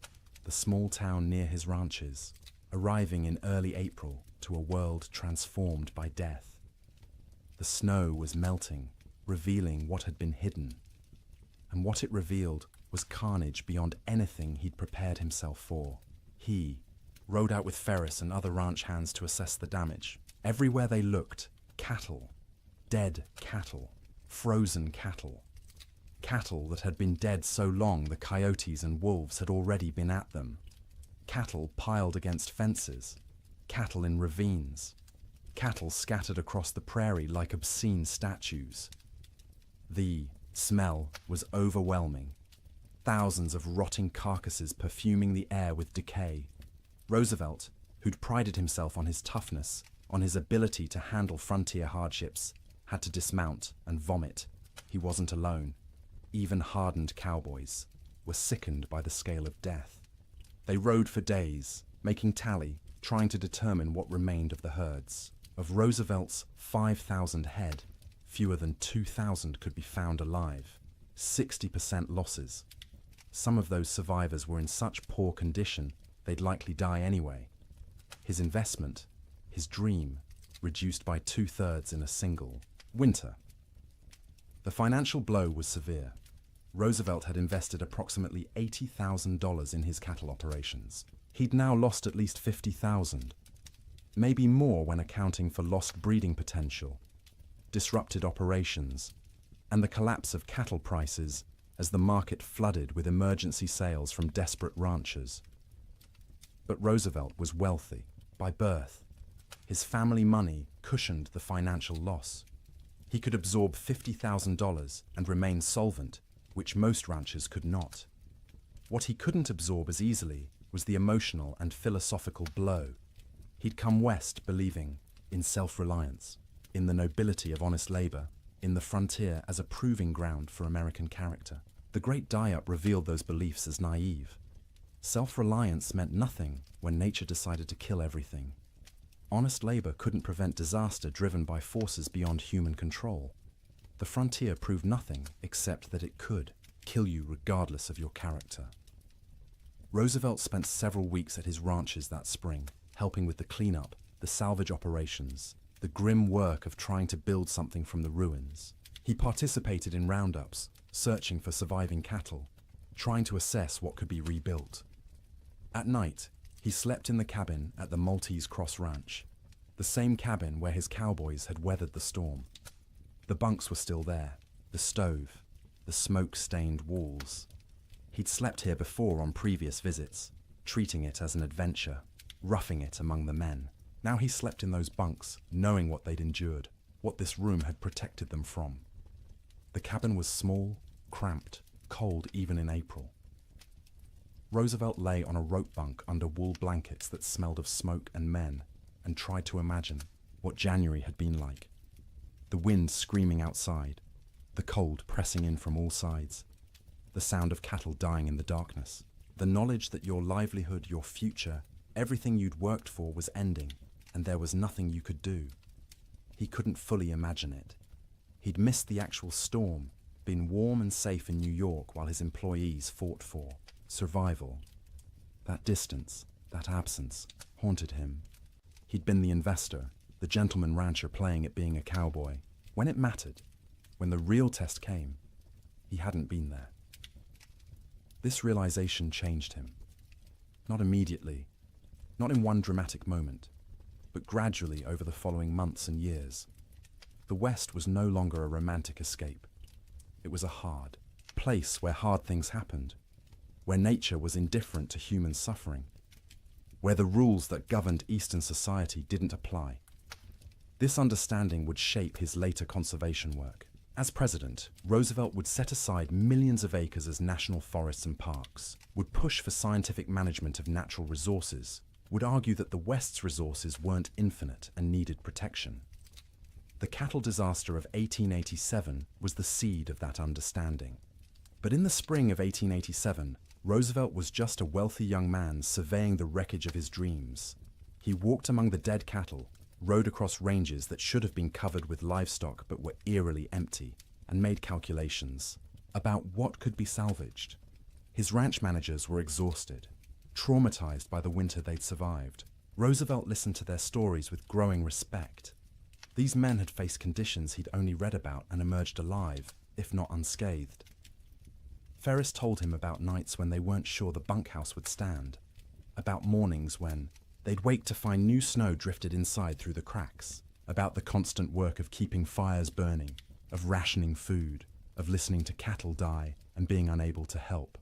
the small town near his ranches, arriving in early April to a world transformed by death. The snow was melting, revealing what had been hidden. And what it revealed was carnage beyond anything he'd prepared himself for. He rode out with Ferris and other ranch hands to assess the damage. Everywhere they looked, cattle. Dead cattle. Frozen cattle. Cattle that had been dead so long the coyotes and wolves had already been at them. Cattle piled against fences. Cattle in ravines. Cattle scattered across the prairie like obscene statues. The smell was overwhelming. Thousands of rotting carcasses perfuming the air with decay. Roosevelt, who'd prided himself on his toughness, on his ability to handle frontier hardships, had to dismount and vomit. He wasn't alone. Even hardened cowboys were sickened by the scale of death. They rode for days, making tally, trying to determine what remained of the herds. Of Roosevelt's 5,000 head, fewer than 2,000 could be found alive. 60% losses. Some of those survivors were in such poor condition they'd likely die anyway. His investment, his dream, reduced by 2/3 in a single winter. The financial blow was severe. Roosevelt had invested approximately $80,000 in his cattle operations. He'd now lost at least $50,000, maybe more when accounting for lost breeding potential, disrupted operations, and the collapse of cattle prices as the market flooded with emergency sales from desperate ranchers. But Roosevelt was wealthy by birth. His family money cushioned the financial loss. He could absorb $50,000 and remain solvent, which most ranchers could not. What he couldn't absorb as easily was the emotional and philosophical blow. He'd come west believing in self-reliance, in the nobility of honest labor, in the frontier as a proving ground for American character. The Great Die-Up revealed those beliefs as naive. Self-reliance meant nothing when nature decided to kill everything. Honest labor couldn't prevent disaster driven by forces beyond human control. The frontier proved nothing except that it could kill you regardless of your character. Roosevelt spent several weeks at his ranches that spring, helping with the cleanup, the salvage operations, the grim work of trying to build something from the ruins. He participated in roundups, searching for surviving cattle, trying to assess what could be rebuilt. At night, he slept in the cabin at the Maltese Cross Ranch, the same cabin where his cowboys had weathered the storm. The bunks were still there, the stove, the smoke-stained walls. He'd slept here before on previous visits, treating it as an adventure, roughing it among the men. Now he slept in those bunks, knowing what they'd endured, what this room had protected them from. The cabin was small, cramped, cold even in April. Roosevelt lay on a rope bunk under wool blankets that smelled of smoke and men, and tried to imagine what January had been like. The wind screaming outside, the cold pressing in from all sides, the sound of cattle dying in the darkness, the knowledge that your livelihood, your future, everything you'd worked for was ending, and there was nothing you could do. He couldn't fully imagine it. He'd missed the actual storm, been warm and safe in New York while his employees fought for survival. That distance, that absence, haunted him. He'd been the investor, the gentleman rancher playing at being a cowboy. When it mattered, when the real test came, he hadn't been there. This realization changed him. Not immediately, not in one dramatic moment, but gradually over the following months and years. The West was no longer a romantic escape. It was a hard place where hard things happened, where nature was indifferent to human suffering, where the rules that governed Eastern society didn't apply. This understanding would shape his later conservation work. As president, Roosevelt would set aside millions of acres as national forests and parks, would push for scientific management of natural resources, would argue that the West's resources weren't infinite and needed protection. The cattle disaster of 1887 was the seed of that understanding. But in the spring of 1887, Roosevelt was just a wealthy young man surveying the wreckage of his dreams. He walked among the dead cattle, rode across ranges that should have been covered with livestock but were eerily empty, and made calculations about what could be salvaged. His ranch managers were exhausted, traumatized by the winter they'd survived. Roosevelt listened to their stories with growing respect. These men had faced conditions he'd only read about and emerged alive, if not unscathed. Ferris told him about nights when they weren't sure the bunkhouse would stand, about mornings when they'd wake to find new snow drifted inside through the cracks, about the constant work of keeping fires burning, of rationing food, of listening to cattle die and being unable to help.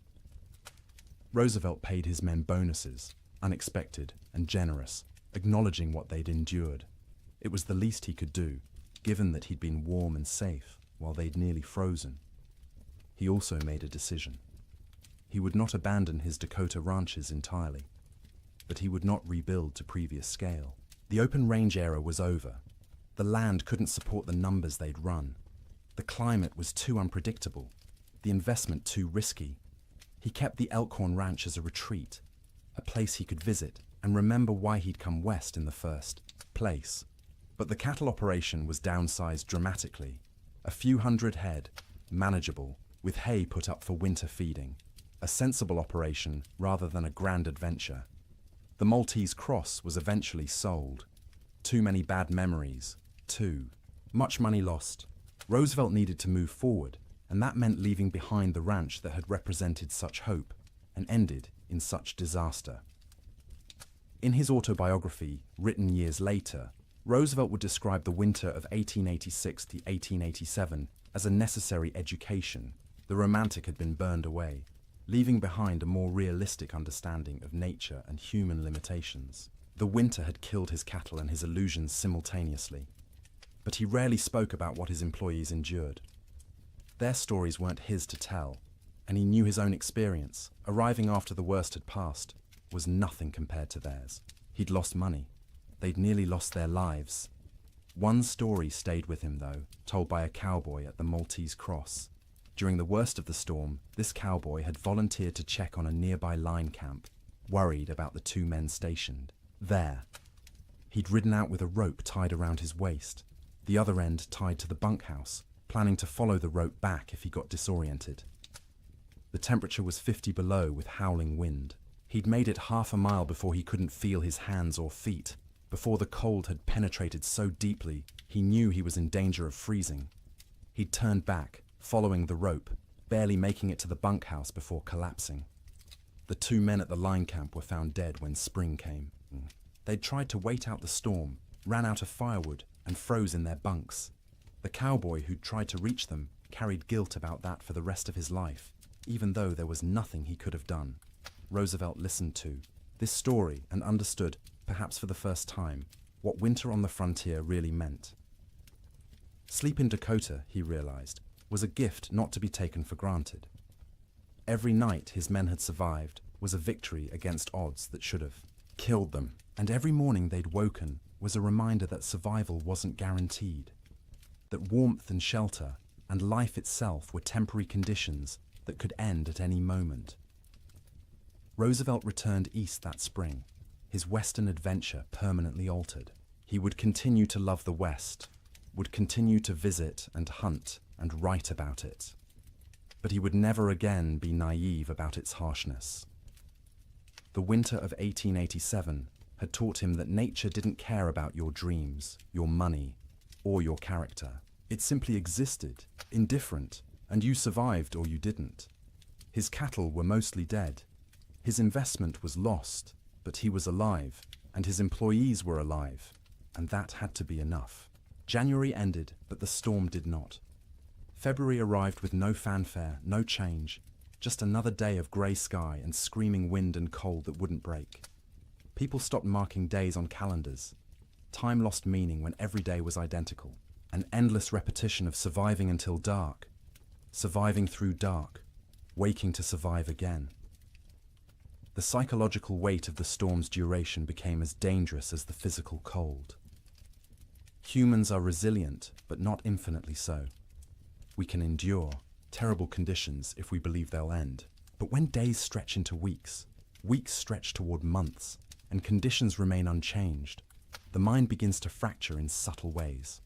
Roosevelt paid his men bonuses, unexpected and generous, acknowledging what they'd endured. It was the least he could do, given that he'd been warm and safe while they'd nearly frozen. He also made a decision. He would not abandon his Dakota ranches entirely, but he would not rebuild to previous scale. The open range era was over. The land couldn't support the numbers they'd run. The climate was too unpredictable, the investment too risky. He kept the Elkhorn Ranch as a retreat, a place he could visit and remember why he'd come west in the first place. But the cattle operation was downsized dramatically. A few hundred head, manageable, with hay put up for winter feeding. A sensible operation rather than a grand adventure. The Maltese Cross was eventually sold. Too many bad memories. Too much money lost. Roosevelt needed to move forward, and that meant leaving behind the ranch that had represented such hope and ended in such disaster. In his autobiography, written years later, Roosevelt would describe the winter of 1886 to 1887 as a necessary education. The romantic had been burned away, leaving behind a more realistic understanding of nature and human limitations. The winter had killed his cattle and his illusions simultaneously, but he rarely spoke about what his employees endured. Their stories weren't his to tell, and he knew his own experience, arriving after the worst had passed, was nothing compared to theirs. He'd lost money. They'd nearly lost their lives. One story stayed with him, though, told by a cowboy at the Maltese Cross. During the worst of the storm, this cowboy had volunteered to check on a nearby line camp, worried about the two men stationed there. He'd ridden out with a rope tied around his waist, the other end tied to the bunkhouse, planning to follow the rope back if he got disoriented. The temperature was 50 below with howling wind. He'd made it half a mile before he couldn't feel his hands or feet, before the cold had penetrated so deeply he knew he was in danger of freezing. He'd turned back, following the rope, barely making it to the bunkhouse before collapsing. The two men at the line camp were found dead when spring came. They'd tried to wait out the storm, ran out of firewood, and froze in their bunks. The cowboy who'd tried to reach them carried guilt about that for the rest of his life, even though there was nothing he could have done. Roosevelt listened to this story and understood, perhaps for the first time, what winter on the frontier really meant. Sleep in Dakota, he realized, was a gift not to be taken for granted. Every night his men had survived was a victory against odds that should have killed them, and every morning they'd woken was a reminder that survival wasn't guaranteed, that warmth and shelter and life itself were temporary conditions that could end at any moment. Roosevelt returned east that spring, his Western adventure permanently altered. He would continue to love the West, would continue to visit and hunt and write about it. But he would never again be naive about its harshness. The winter of 1887 had taught him that nature didn't care about your dreams, your money, or your character. It simply existed, indifferent, and you survived or you didn't. His cattle were mostly dead. His investment was lost, but he was alive, and his employees were alive, and that had to be enough. January ended, but the storm did not. February arrived with no fanfare, no change, just another day of grey sky and screaming wind and cold that wouldn't break. People stopped marking days on calendars. Time lost meaning when every day was identical. An endless repetition of surviving until dark, surviving through dark, waking to survive again. The psychological weight of the storm's duration became as dangerous as the physical cold. Humans are resilient, but not infinitely so. We can endure terrible conditions if we believe they'll end. But when days stretch into weeks, weeks stretch toward months, and conditions remain unchanged, the mind begins to fracture in subtle ways.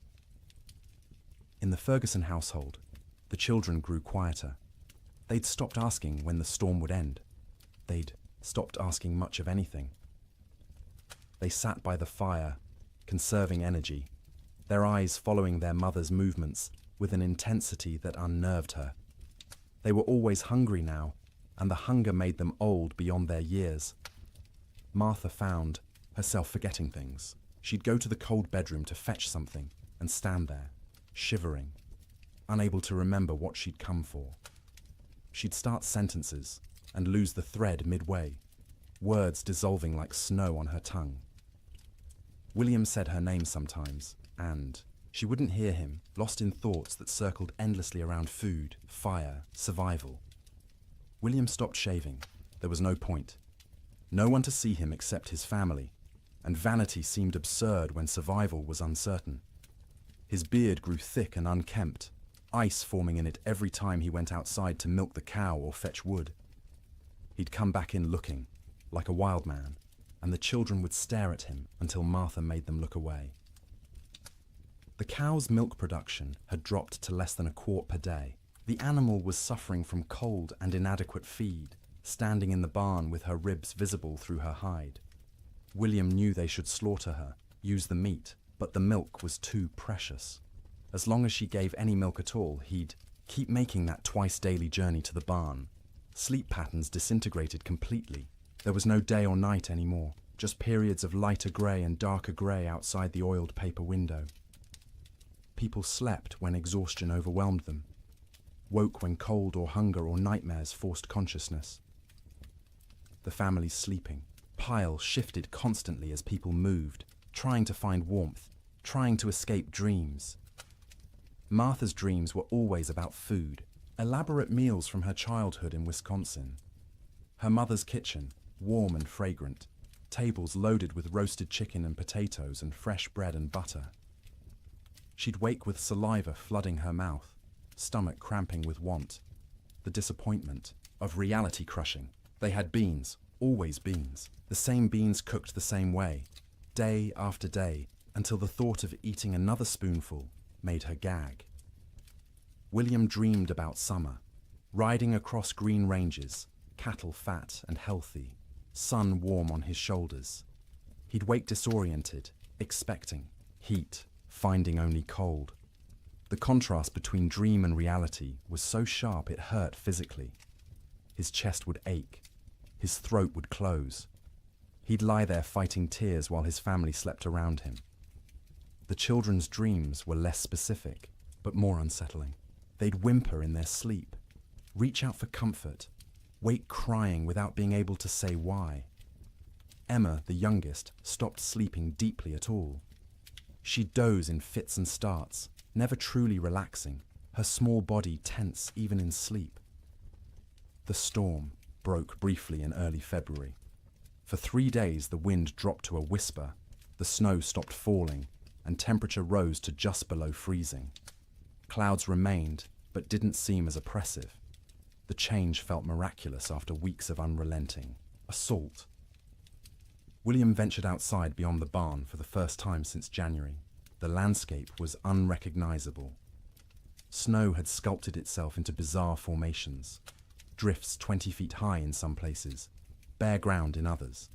In the Ferguson household, the children grew quieter. They'd stopped asking when the storm would end. They'd stopped asking much of anything. They sat by the fire, conserving energy. their eyes following their mother's movements with an intensity that unnerved her. They were always hungry now, and the hunger made them old beyond their years. Martha found herself forgetting things. She'd go to the cold bedroom to fetch something and stand there, shivering, unable to remember what she'd come for. She'd start sentences and lose the thread midway, words dissolving like snow on her tongue. William said her name sometimes, and she wouldn't hear him, lost in thoughts that circled endlessly around food, fire, survival. William stopped shaving. There was no point. No one to see him except his family, and vanity seemed absurd when survival was uncertain. His beard grew thick and unkempt, ice forming in it every time he went outside to milk the cow or fetch wood. He'd come back in looking, like a wild man, and the children would stare at him until Martha made them look away. The cow's milk production had dropped to less than a quart per day. The animal was suffering from cold and inadequate feed, standing in the barn with her ribs visible through her hide. William knew they should slaughter her, use the meat, but the milk was too precious. As long as she gave any milk at all, he'd keep making that twice-daily journey to the barn. Sleep patterns disintegrated completely. There was no day or night anymore, just periods of lighter grey and darker grey outside the oiled paper window. People slept when exhaustion overwhelmed them, woke when cold or hunger or nightmares forced consciousness. The family's sleeping pile shifted constantly as people moved, trying to find warmth, trying to escape dreams. Martha's dreams were always about food, elaborate meals from her childhood in Wisconsin. Her mother's kitchen, warm and fragrant, tables loaded with roasted chicken and potatoes and fresh bread and butter. She'd wake with saliva flooding her mouth, stomach cramping with want, the disappointment of reality crushing. They had beans, always beans, the same beans cooked the same way, day after day, until the thought of eating another spoonful made her gag. William dreamed about summer, riding across green ranges, cattle fat and healthy, sun warm on his shoulders. He'd wake disoriented, expecting heat, finding only cold. The contrast between dream and reality was so sharp it hurt physically. His chest would ache. His throat would close. He'd lie there fighting tears while his family slept around him. The children's dreams were less specific, but more unsettling. They'd whimper in their sleep, reach out for comfort, wake crying without being able to say why. Emma, the youngest, stopped sleeping deeply at all. She'd doze in fits and starts, never truly relaxing, her small body tense even in sleep. The storm broke briefly in early February. For 3 days the wind dropped to a whisper, the snow stopped falling, and temperature rose to just below freezing. Clouds remained, but didn't seem as oppressive. The change felt miraculous after weeks of unrelenting assault. William ventured outside beyond the barn for the first time since January. The landscape was unrecognizable. Snow had sculpted itself into bizarre formations, drifts 20 feet high in some places, bare ground in others.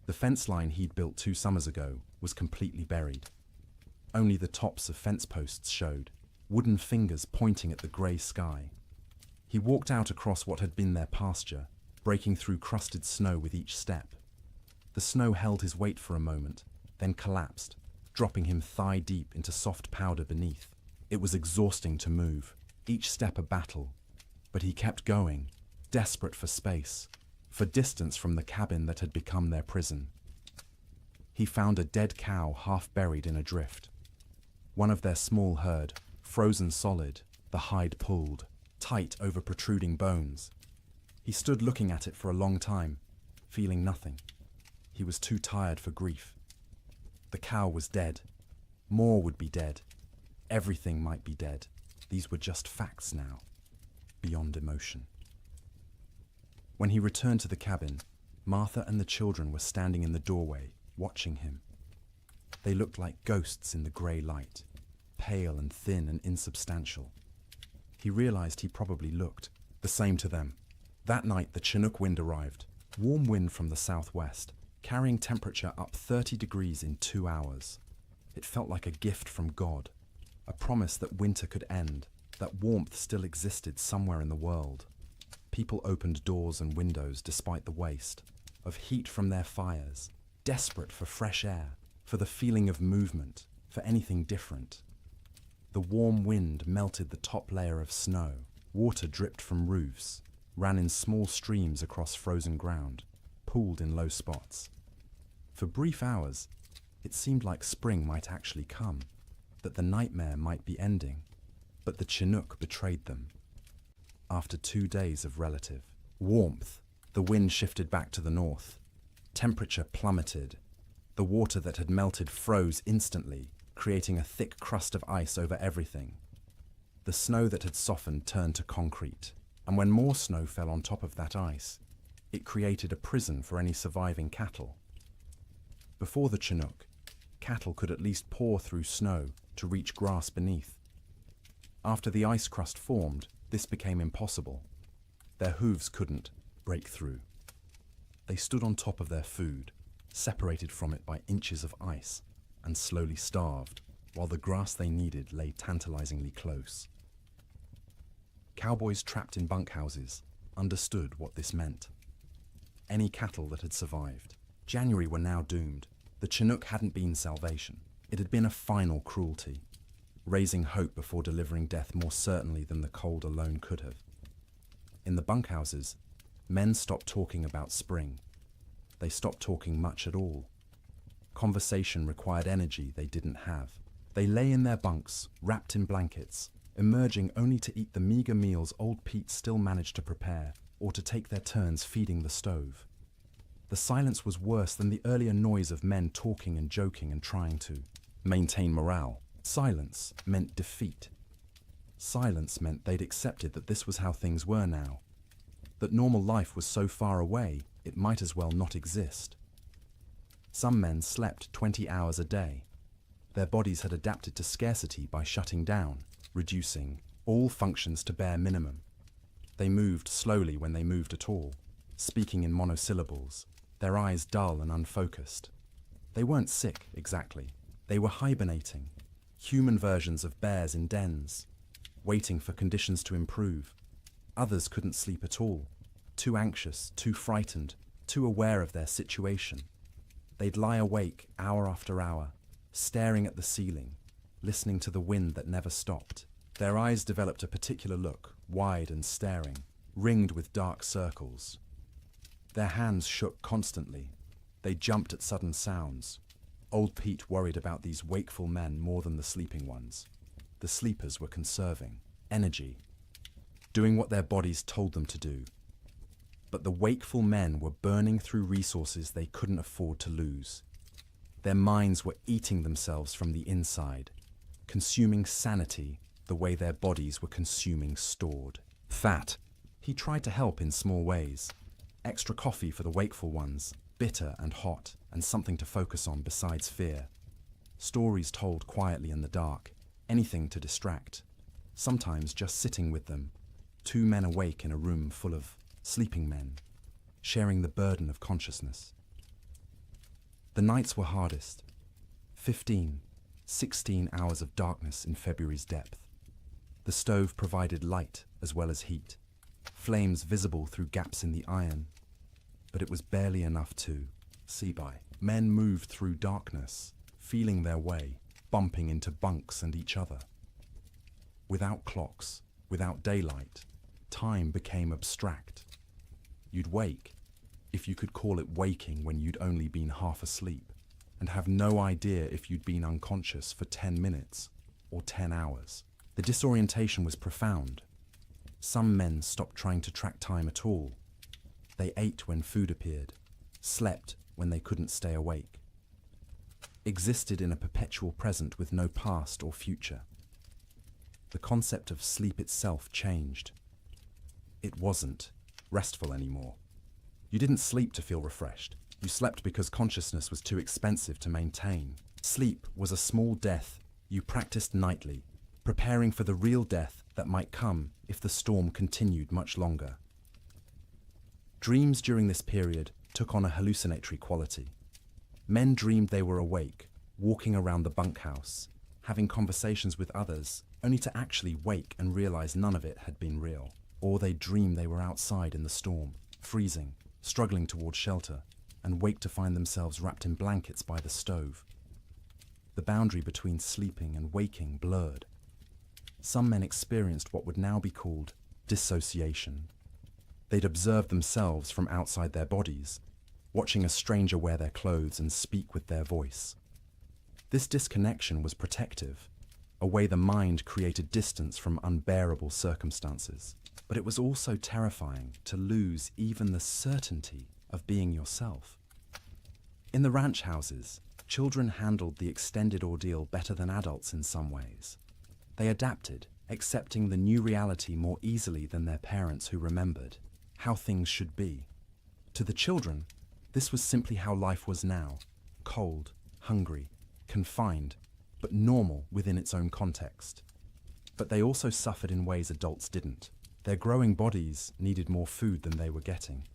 The fence line he'd built 2 summers ago was completely buried. Only the tops of fence posts showed, wooden fingers pointing at the grey sky. He walked out across what had been their pasture, breaking through crusted snow with each step. The snow held his weight for a moment, then collapsed, dropping him thigh-deep into soft powder beneath. It was exhausting to move, each step a battle, but he kept going, desperate for space, for distance from the cabin that had become their prison. He found a dead cow half buried in a drift. One of their small herd, frozen solid, the hide pulled, tight over protruding bones. He stood looking at it for a long time, feeling nothing. He was too tired for grief. The cow was dead. More would be dead. Everything might be dead. These were just facts now, beyond emotion. When he returned to the cabin, Martha and the children were standing in the doorway, watching him. They looked like ghosts in the grey light, pale and thin and insubstantial. He realized he probably looked the same to them. That night the Chinook wind arrived, warm wind from the southwest, carrying temperature up 30 degrees in 2 hours. It felt like a gift from God, a promise that winter could end, that warmth still existed somewhere in the world. People opened doors and windows despite the waste, of heat from their fires, desperate for fresh air, for the feeling of movement, for anything different. The warm wind melted the top layer of snow, water dripped from roofs, ran in small streams across frozen ground, pooled in low spots. For brief hours, it seemed like spring might actually come, that the nightmare might be ending, but the Chinook betrayed them. After 2 days of relative warmth, the wind shifted back to the north. Temperature plummeted. The water that had melted froze instantly, creating a thick crust of ice over everything. The snow that had softened turned to concrete, and when more snow fell on top of that ice, it created a prison for any surviving cattle. Before the Chinook, cattle could at least paw through snow to reach grass beneath. After the ice crust formed, this became impossible. Their hooves couldn't break through. They stood on top of their food, separated from it by inches of ice, and slowly starved, while the grass they needed lay tantalizingly close. Cowboys trapped in bunkhouses understood what this meant. Any cattle that had survived. January were now doomed. The Chinook hadn't been salvation. It had been a final cruelty, raising hope before delivering death more certainly than the cold alone could have. In the bunkhouses, men stopped talking about spring. They stopped talking much at all. Conversation required energy they didn't have. They lay in their bunks, wrapped in blankets, emerging only to eat the meager meals old Pete still managed to prepare, or to take their turns feeding the stove. The silence was worse than the earlier noise of men talking and joking and trying to maintain morale. Silence meant defeat. Silence meant they'd accepted that this was how things were now, that normal life was so far away it might as well not exist. Some men slept 20 hours a day. Their bodies had adapted to scarcity by shutting down, reducing all functions to bare minimum. They moved slowly when they moved at all, speaking in monosyllables, their eyes dull and unfocused. They weren't sick, exactly. They were hibernating, human versions of bears in dens, waiting for conditions to improve. Others couldn't sleep at all, too anxious, too frightened, too aware of their situation. They'd lie awake hour after hour, staring at the ceiling, listening to the wind that never stopped. Their eyes developed a particular look, wide and staring, ringed with dark circles. Their hands shook constantly. They jumped at sudden sounds. Old Pete worried about these wakeful men more than the sleeping ones. The sleepers were conserving energy, doing what their bodies told them to do. But the wakeful men were burning through resources they couldn't afford to lose. Their minds were eating themselves from the inside, consuming sanity the way their bodies were consuming stored fat. He tried to help in small ways. Extra coffee for the wakeful ones, bitter and hot, and something to focus on besides fear. Stories told quietly in the dark, anything to distract. Sometimes just sitting with them, 2 men awake in a room full of sleeping men, sharing the burden of consciousness. The nights were hardest. 15, 16 hours of darkness in February's depth. The stove provided light as well as heat, flames visible through gaps in the iron, but it was barely enough to see by. Men moved through darkness, feeling their way, bumping into bunks and each other. Without clocks, without daylight, time became abstract. You'd wake, if you could call it waking when you'd only been half asleep, and have no idea if you'd been unconscious for 10 minutes or 10 hours. The disorientation was profound. Some men stopped trying to track time at all. They ate when food appeared, slept when they couldn't stay awake, existed in a perpetual present with no past or future. The concept of sleep itself changed. It wasn't restful anymore. You didn't sleep to feel refreshed. You slept because consciousness was too expensive to maintain. Sleep was a small death you practiced nightly, preparing for the real death that might come if the storm continued much longer. Dreams during this period took on a hallucinatory quality. Men dreamed they were awake, walking around the bunkhouse, having conversations with others, only to actually wake and realize none of it had been real. Or they'd dream they were outside in the storm, freezing, struggling towards shelter, and wake to find themselves wrapped in blankets by the stove. The boundary between sleeping and waking blurred. Some men experienced what would now be called dissociation. They'd observe themselves from outside their bodies, watching a stranger wear their clothes and speak with their voice. This disconnection was protective, a way the mind created distance from unbearable circumstances. But it was also terrifying to lose even the certainty of being yourself. In the ranch houses, children handled the extended ordeal better than adults in some ways. They adapted, accepting the new reality more easily than their parents who remembered how things should be. To the children, this was simply how life was now, cold, hungry, confined, but normal within its own context. But they also suffered in ways adults didn't. Their growing bodies needed more food than they were getting.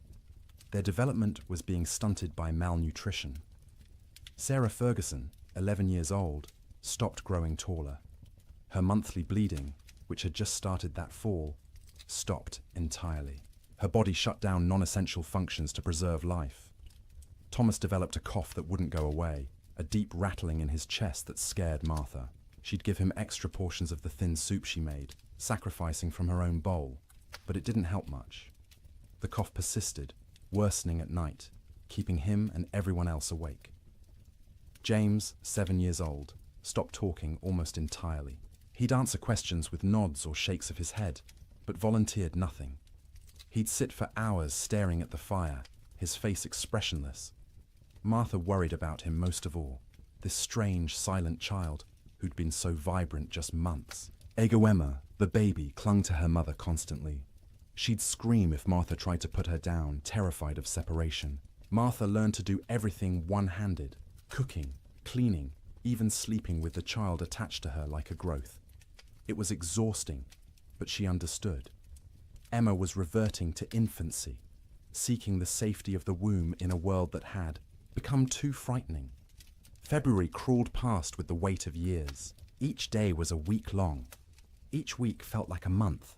Their development was being stunted by malnutrition. Sarah Ferguson, 11 years old, stopped growing taller. Her monthly bleeding, which had just started that fall, stopped entirely. Her body shut down non-essential functions to preserve life. Thomas developed a cough that wouldn't go away, a deep rattling in his chest that scared Martha. She'd give him extra portions of the thin soup she made, sacrificing from her own bowl, but it didn't help much. The cough persisted, worsening at night, keeping him and everyone else awake. James, 7 years old, stopped talking almost entirely. He'd answer questions with nods or shakes of his head, but volunteered nothing. He'd sit for hours staring at the fire, his face expressionless. Martha worried about him most of all, this strange, silent child who'd been so vibrant just months. Emma, the baby, clung to her mother constantly. She'd scream if Martha tried to put her down, terrified of separation. Martha learned to do everything one-handed, cooking, cleaning, even sleeping with the child attached to her like a growth. It was exhausting, but she understood. Emma was reverting to infancy, seeking the safety of the womb in a world that had become too frightening. February crawled past with the weight of years. Each day was a week long. Each week felt like a month.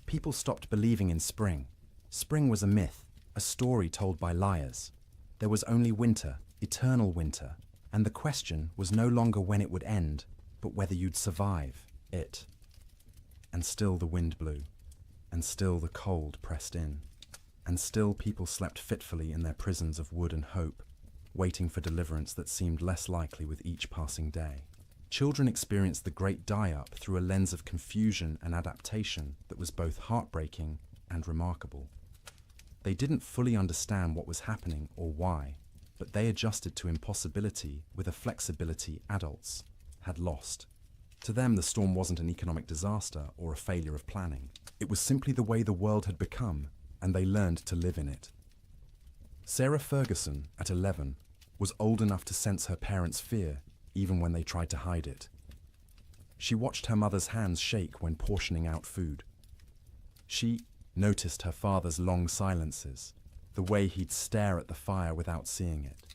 People stopped believing in spring. Spring was a myth, a story told by liars. There was only winter, eternal winter, and the question was no longer when it would end, but whether you'd survive it. And still the wind blew, and still the cold pressed in, and still people slept fitfully in their prisons of wood and hope, waiting for deliverance that seemed less likely with each passing day. Children experienced the great die-up through a lens of confusion and adaptation that was both heartbreaking and remarkable. They didn't fully understand what was happening or why, but they adjusted to impossibility with a flexibility adults had lost. To them, the storm wasn't an economic disaster or a failure of planning. It was simply the way the world had become, and they learned to live in it. Sarah Ferguson, at 11, was old enough to sense her parents' fear, even when they tried to hide it. She watched her mother's hands shake when portioning out food. She noticed her father's long silences, the way he'd stare at the fire without seeing it.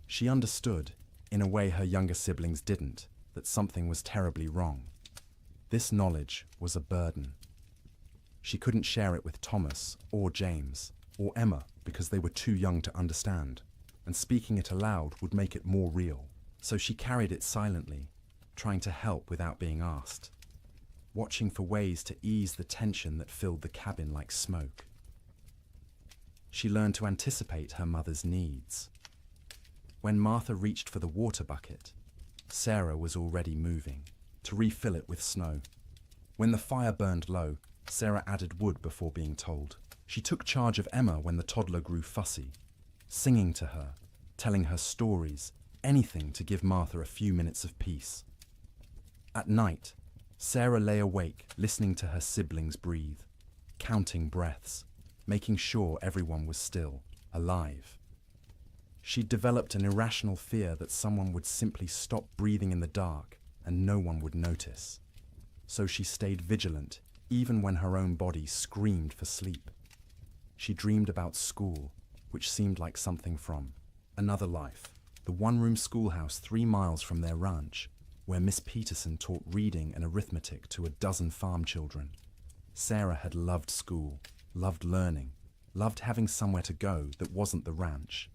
She understood, in a way her younger siblings didn't, that something was terribly wrong. This knowledge was a burden. She couldn't share it with Thomas or James or Emma because they were too young to understand, and speaking it aloud would make it more real. So she carried it silently, trying to help without being asked, watching for ways to ease the tension that filled the cabin like smoke. She learned to anticipate her mother's needs. When Martha reached for the water bucket, Sarah was already moving, to refill it with snow. When the fire burned low, Sarah added wood before being told. She took charge of Emma when the toddler grew fussy, singing to her, telling her stories, anything to give Martha a few minutes of peace. At night, Sarah lay awake, listening to her siblings breathe, counting breaths, making sure everyone was still, alive. She'd developed an irrational fear that someone would simply stop breathing in the dark and no one would notice. So she stayed vigilant, even when her own body screamed for sleep. She dreamed about school, which seemed like something from another life. the one-room schoolhouse 3 miles from their ranch, where Miss Peterson taught reading and arithmetic to a dozen farm children. Sarah had loved school, loved learning, loved having somewhere to go that wasn't the ranch.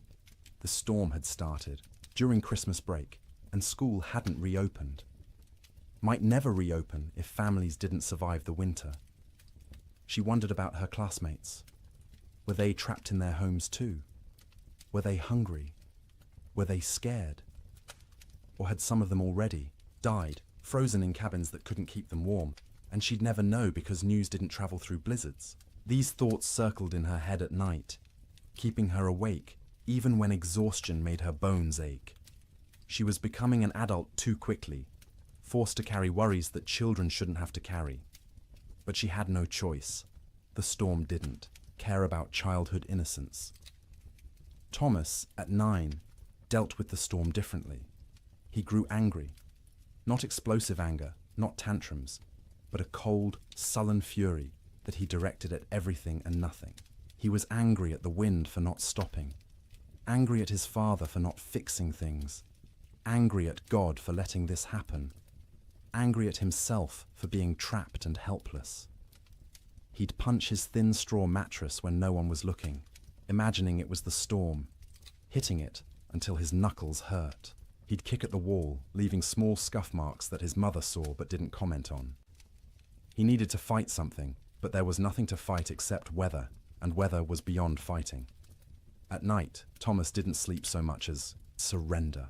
The storm had started during Christmas break, and school hadn't reopened. Might never reopen if families didn't survive the winter. She wondered about her classmates. Were they trapped in their homes too? Were they hungry? Were they scared? Or had some of them already died, frozen in cabins that couldn't keep them warm, and she'd never know because news didn't travel through blizzards? These thoughts circled in her head at night, keeping her awake even when exhaustion made her bones ache. She was becoming an adult too quickly, forced to carry worries that children shouldn't have to carry. But she had no choice. The storm didn't care about childhood innocence. Thomas, at 9, dealt with the storm differently. He grew angry. Not explosive anger, not tantrums, but a cold, sullen fury that he directed at everything and nothing. He was angry at the wind for not stopping, angry at his father for not fixing things, angry at God for letting this happen, angry at himself for being trapped and helpless. He'd punch his thin straw mattress when no one was looking, imagining it was the storm, hitting it until his knuckles hurt. He'd kick at the wall, leaving small scuff marks that his mother saw but didn't comment on. He needed to fight something, but there was nothing to fight except weather, and weather was beyond fighting. At night, Thomas didn't sleep so much as surrender.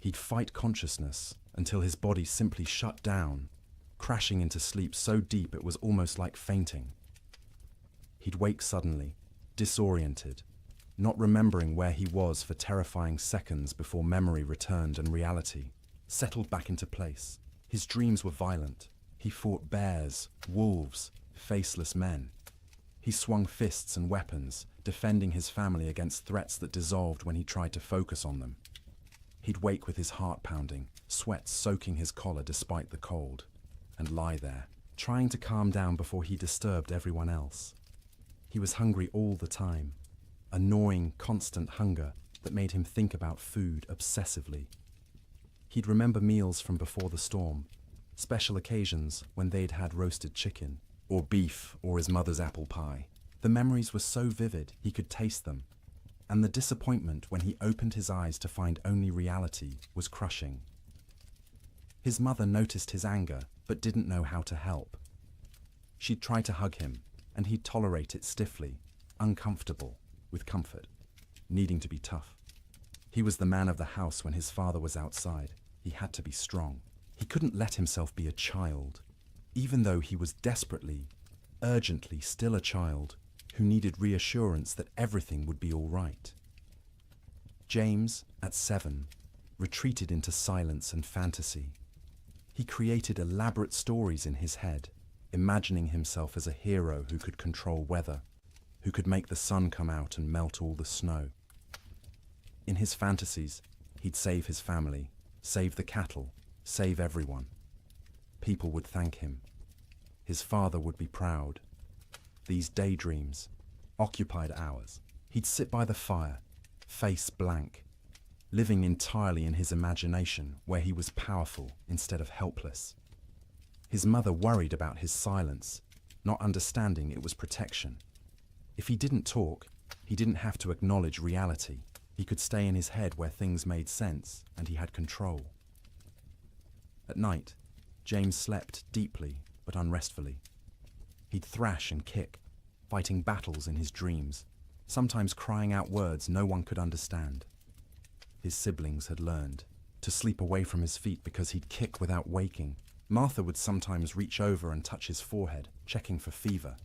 He'd fight consciousness until his body simply shut down, crashing into sleep so deep it was almost like fainting. He'd wake suddenly, disoriented, not remembering where he was for terrifying seconds before memory returned and reality settled back into place. His dreams were violent. He fought bears, wolves, faceless men. He swung fists and weapons, defending his family against threats that dissolved when he tried to focus on them. He'd wake with his heart pounding, sweat soaking his collar despite the cold, and lie there, trying to calm down before he disturbed everyone else. He was hungry all the time, a gnawing, constant hunger that made him think about food obsessively. He'd remember meals from before the storm, special occasions when they'd had roasted chicken, or beef, or his mother's apple pie. The memories were so vivid he could taste them, and the disappointment when he opened his eyes to find only reality was crushing. His mother noticed his anger, but didn't know how to help. She'd try to hug him, and he'd tolerate it stiffly, uncomfortable, with comfort, needing to be tough. He was the man of the house when his father was outside. He had to be strong. He couldn't let himself be a child, even though he was desperately, urgently still a child who needed reassurance that everything would be all right. James, at 7, retreated into silence and fantasy. He created elaborate stories in his head, imagining himself as a hero who could control weather, who could make the sun come out and melt all the snow. In his fantasies, he'd save his family, save the cattle, save everyone. People would thank him. His father would be proud. These daydreams, occupied hours, he'd sit by the fire, face blank, living entirely in his imagination where he was powerful instead of helpless. His mother worried about his silence, not understanding it was protection. If he didn't talk, he didn't have to acknowledge reality. He could stay in his head where things made sense and he had control. At night, James slept deeply but unrestfully. He'd thrash and kick, fighting battles in his dreams, sometimes crying out words no one could understand. His siblings had learned to sleep away from his feet because he'd kick without waking. Martha would sometimes reach over and touch his forehead, checking for fever,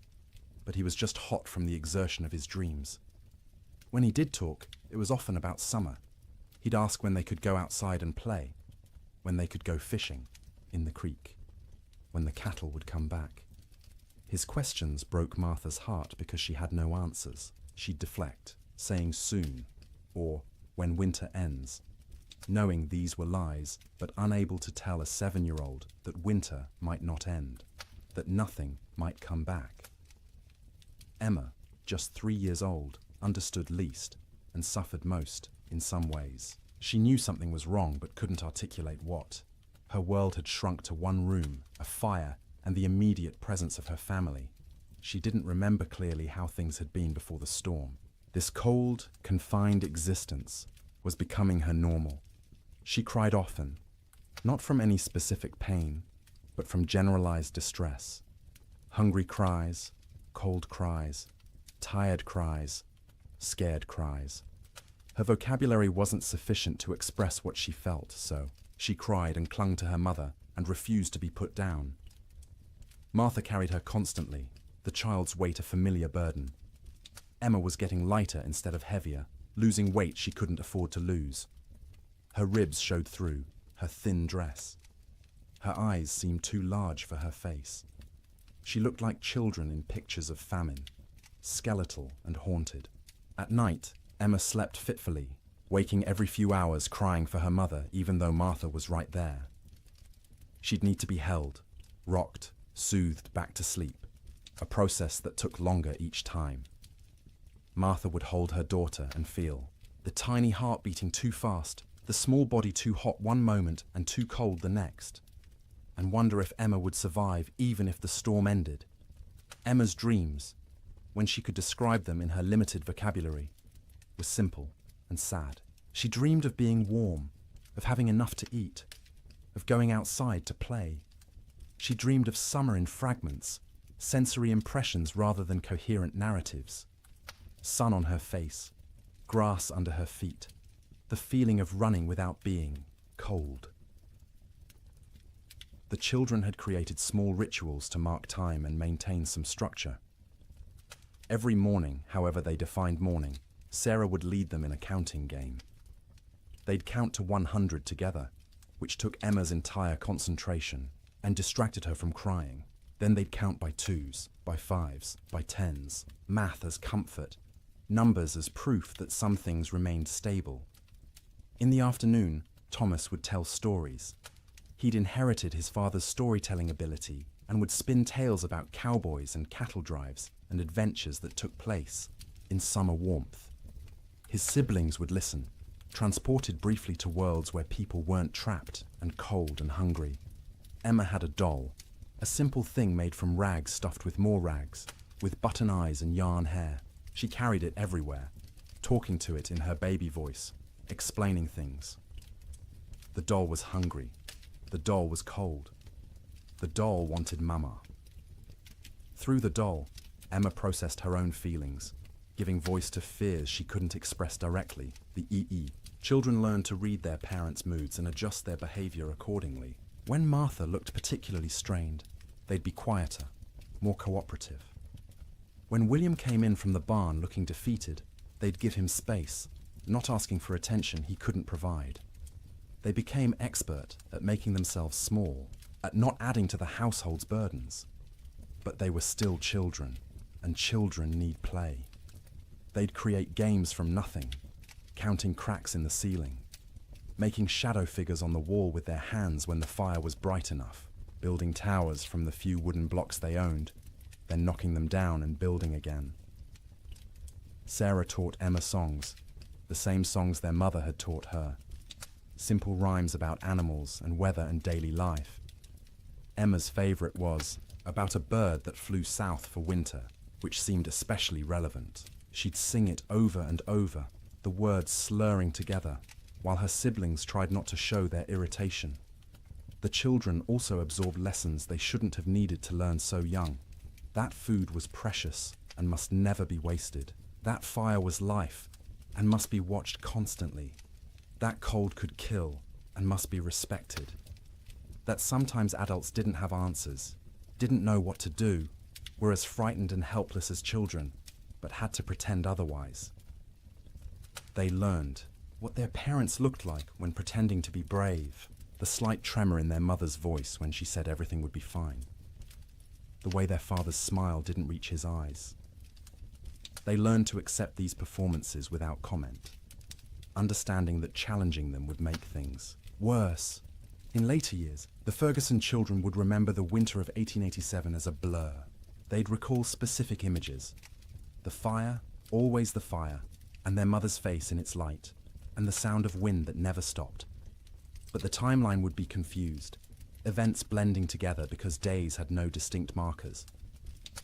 but he was just hot from the exertion of his dreams. When he did talk, it was often about summer. He'd ask when they could go outside and play, when they could go fishing in the creek, when the cattle would come back. His questions broke Martha's heart because she had no answers. She'd deflect, saying soon, or when winter ends, knowing these were lies, but unable to tell a 7-year-old that winter might not end, that nothing might come back. Emma, just 3 years old, understood least and suffered most in some ways. She knew something was wrong but couldn't articulate what. Her world had shrunk to one room, a fire, and the immediate presence of her family. She didn't remember clearly how things had been before the storm. This cold, confined existence was becoming her normal. She cried often, not from any specific pain, but from generalized distress. Hungry cries, cold cries, tired cries, scared cries. Her vocabulary wasn't sufficient to express what she felt, so she cried and clung to her mother and refused to be put down. Martha carried her constantly, the child's weight a familiar burden. Emma was getting lighter instead of heavier, losing weight she couldn't afford to lose. Her ribs showed through her thin dress. Her eyes seemed too large for her face. She looked like children in pictures of famine, skeletal and haunted. At night, Emma slept fitfully, waking every few hours crying for her mother even though Martha was right there. She'd need to be held, rocked, soothed back to sleep, a process that took longer each time. Martha would hold her daughter and feel the tiny heart beating too fast, the small body too hot one moment and too cold the next, and wonder if Emma would survive even if the storm ended. Emma's dreams, when she could describe them in her limited vocabulary, were simple and sad. She dreamed of being warm, of having enough to eat, of going outside to play. She dreamed of summer in fragments, sensory impressions rather than coherent narratives. Sun on her face, grass under her feet, the feeling of running without being cold. The children had created small rituals to mark time and maintain some structure. Every morning, however they defined morning, Sarah would lead them in a counting game. They'd count to 100 together, which took Emma's entire concentration and distracted her from crying. Then they'd count by twos, by fives, by tens, math as comfort, numbers as proof that some things remained stable. In the afternoon, Thomas would tell stories. He'd inherited his father's storytelling ability and would spin tales about cowboys and cattle drives and adventures that took place in summer warmth. His siblings would listen, transported briefly to worlds where people weren't trapped and cold and hungry. Emma had a doll, a simple thing made from rags stuffed with more rags, with button eyes and yarn hair. She carried it everywhere, talking to it in her baby voice, explaining things. The doll was hungry. The doll was cold. The doll wanted Mama. Through the doll, Emma processed her own feelings, giving voice to fears she couldn't express directly, the EE. Children learn to read their parents' moods and adjust their behavior accordingly. When Martha looked particularly strained, they'd be quieter, more cooperative. When William came in from the barn looking defeated, they'd give him space, not asking for attention he couldn't provide. They became expert at making themselves small, at not adding to the household's burdens. But they were still children, and children need play. They'd create games from nothing, counting cracks in the ceiling, making shadow figures on the wall with their hands when the fire was bright enough, building towers from the few wooden blocks they owned, then knocking them down and building again. Sarah taught Emma songs, the same songs their mother had taught her. Simple rhymes about animals and weather and daily life. Emma's favorite was about a bird that flew south for winter, which seemed especially relevant. She'd sing it over and over, the words slurring together, while her siblings tried not to show their irritation. The children also absorbed lessons they shouldn't have needed to learn so young. That food was precious and must never be wasted. That fire was life and must be watched constantly. That cold could kill and must be respected. That sometimes adults didn't have answers, didn't know what to do, were as frightened and helpless as children, but had to pretend otherwise. They learned what their parents looked like when pretending to be brave, the slight tremor in their mother's voice when she said everything would be fine, the way their father's smile didn't reach his eyes. They learned to accept these performances without comment, understanding that challenging them would make things worse. In later years, the Ferguson children would remember the winter of 1887 as a blur. They'd recall specific images. The fire, always the fire, and their mother's face in its light. and the sound of wind that never stopped. But the timeline would be confused, events blending together because days had no distinct markers.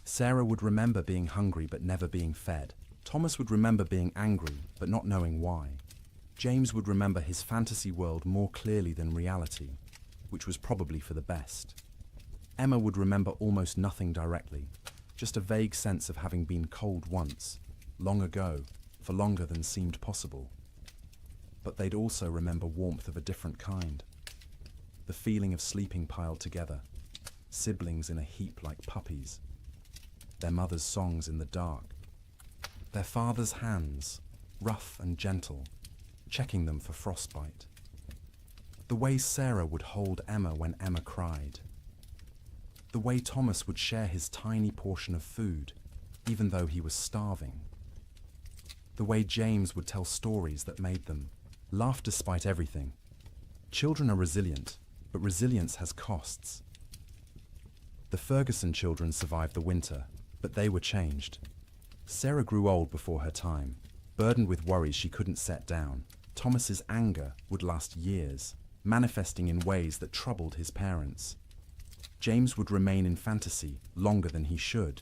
Sarah would remember being hungry but never being fed. Thomas would remember being angry but not knowing why. James would remember his fantasy world more clearly than reality, which was probably for the best. Emma would remember almost nothing directly, just a vague sense of having been cold once, long ago, for longer than seemed possible. But they'd also remember warmth of a different kind. The feeling of sleeping piled together, siblings in a heap like puppies, their mother's songs in the dark, their father's hands, rough and gentle, checking them for frostbite. The way Sarah would hold Emma when Emma cried. The way Thomas would share his tiny portion of food, even though he was starving. The way James would tell stories that made them laugh despite everything. Children are resilient, but resilience has costs. The Ferguson children survived the winter, but they were changed. Sarah grew old before her time, burdened with worries she couldn't set down. Thomas's anger would last years, manifesting in ways that troubled his parents. James would remain in fantasy longer than he should,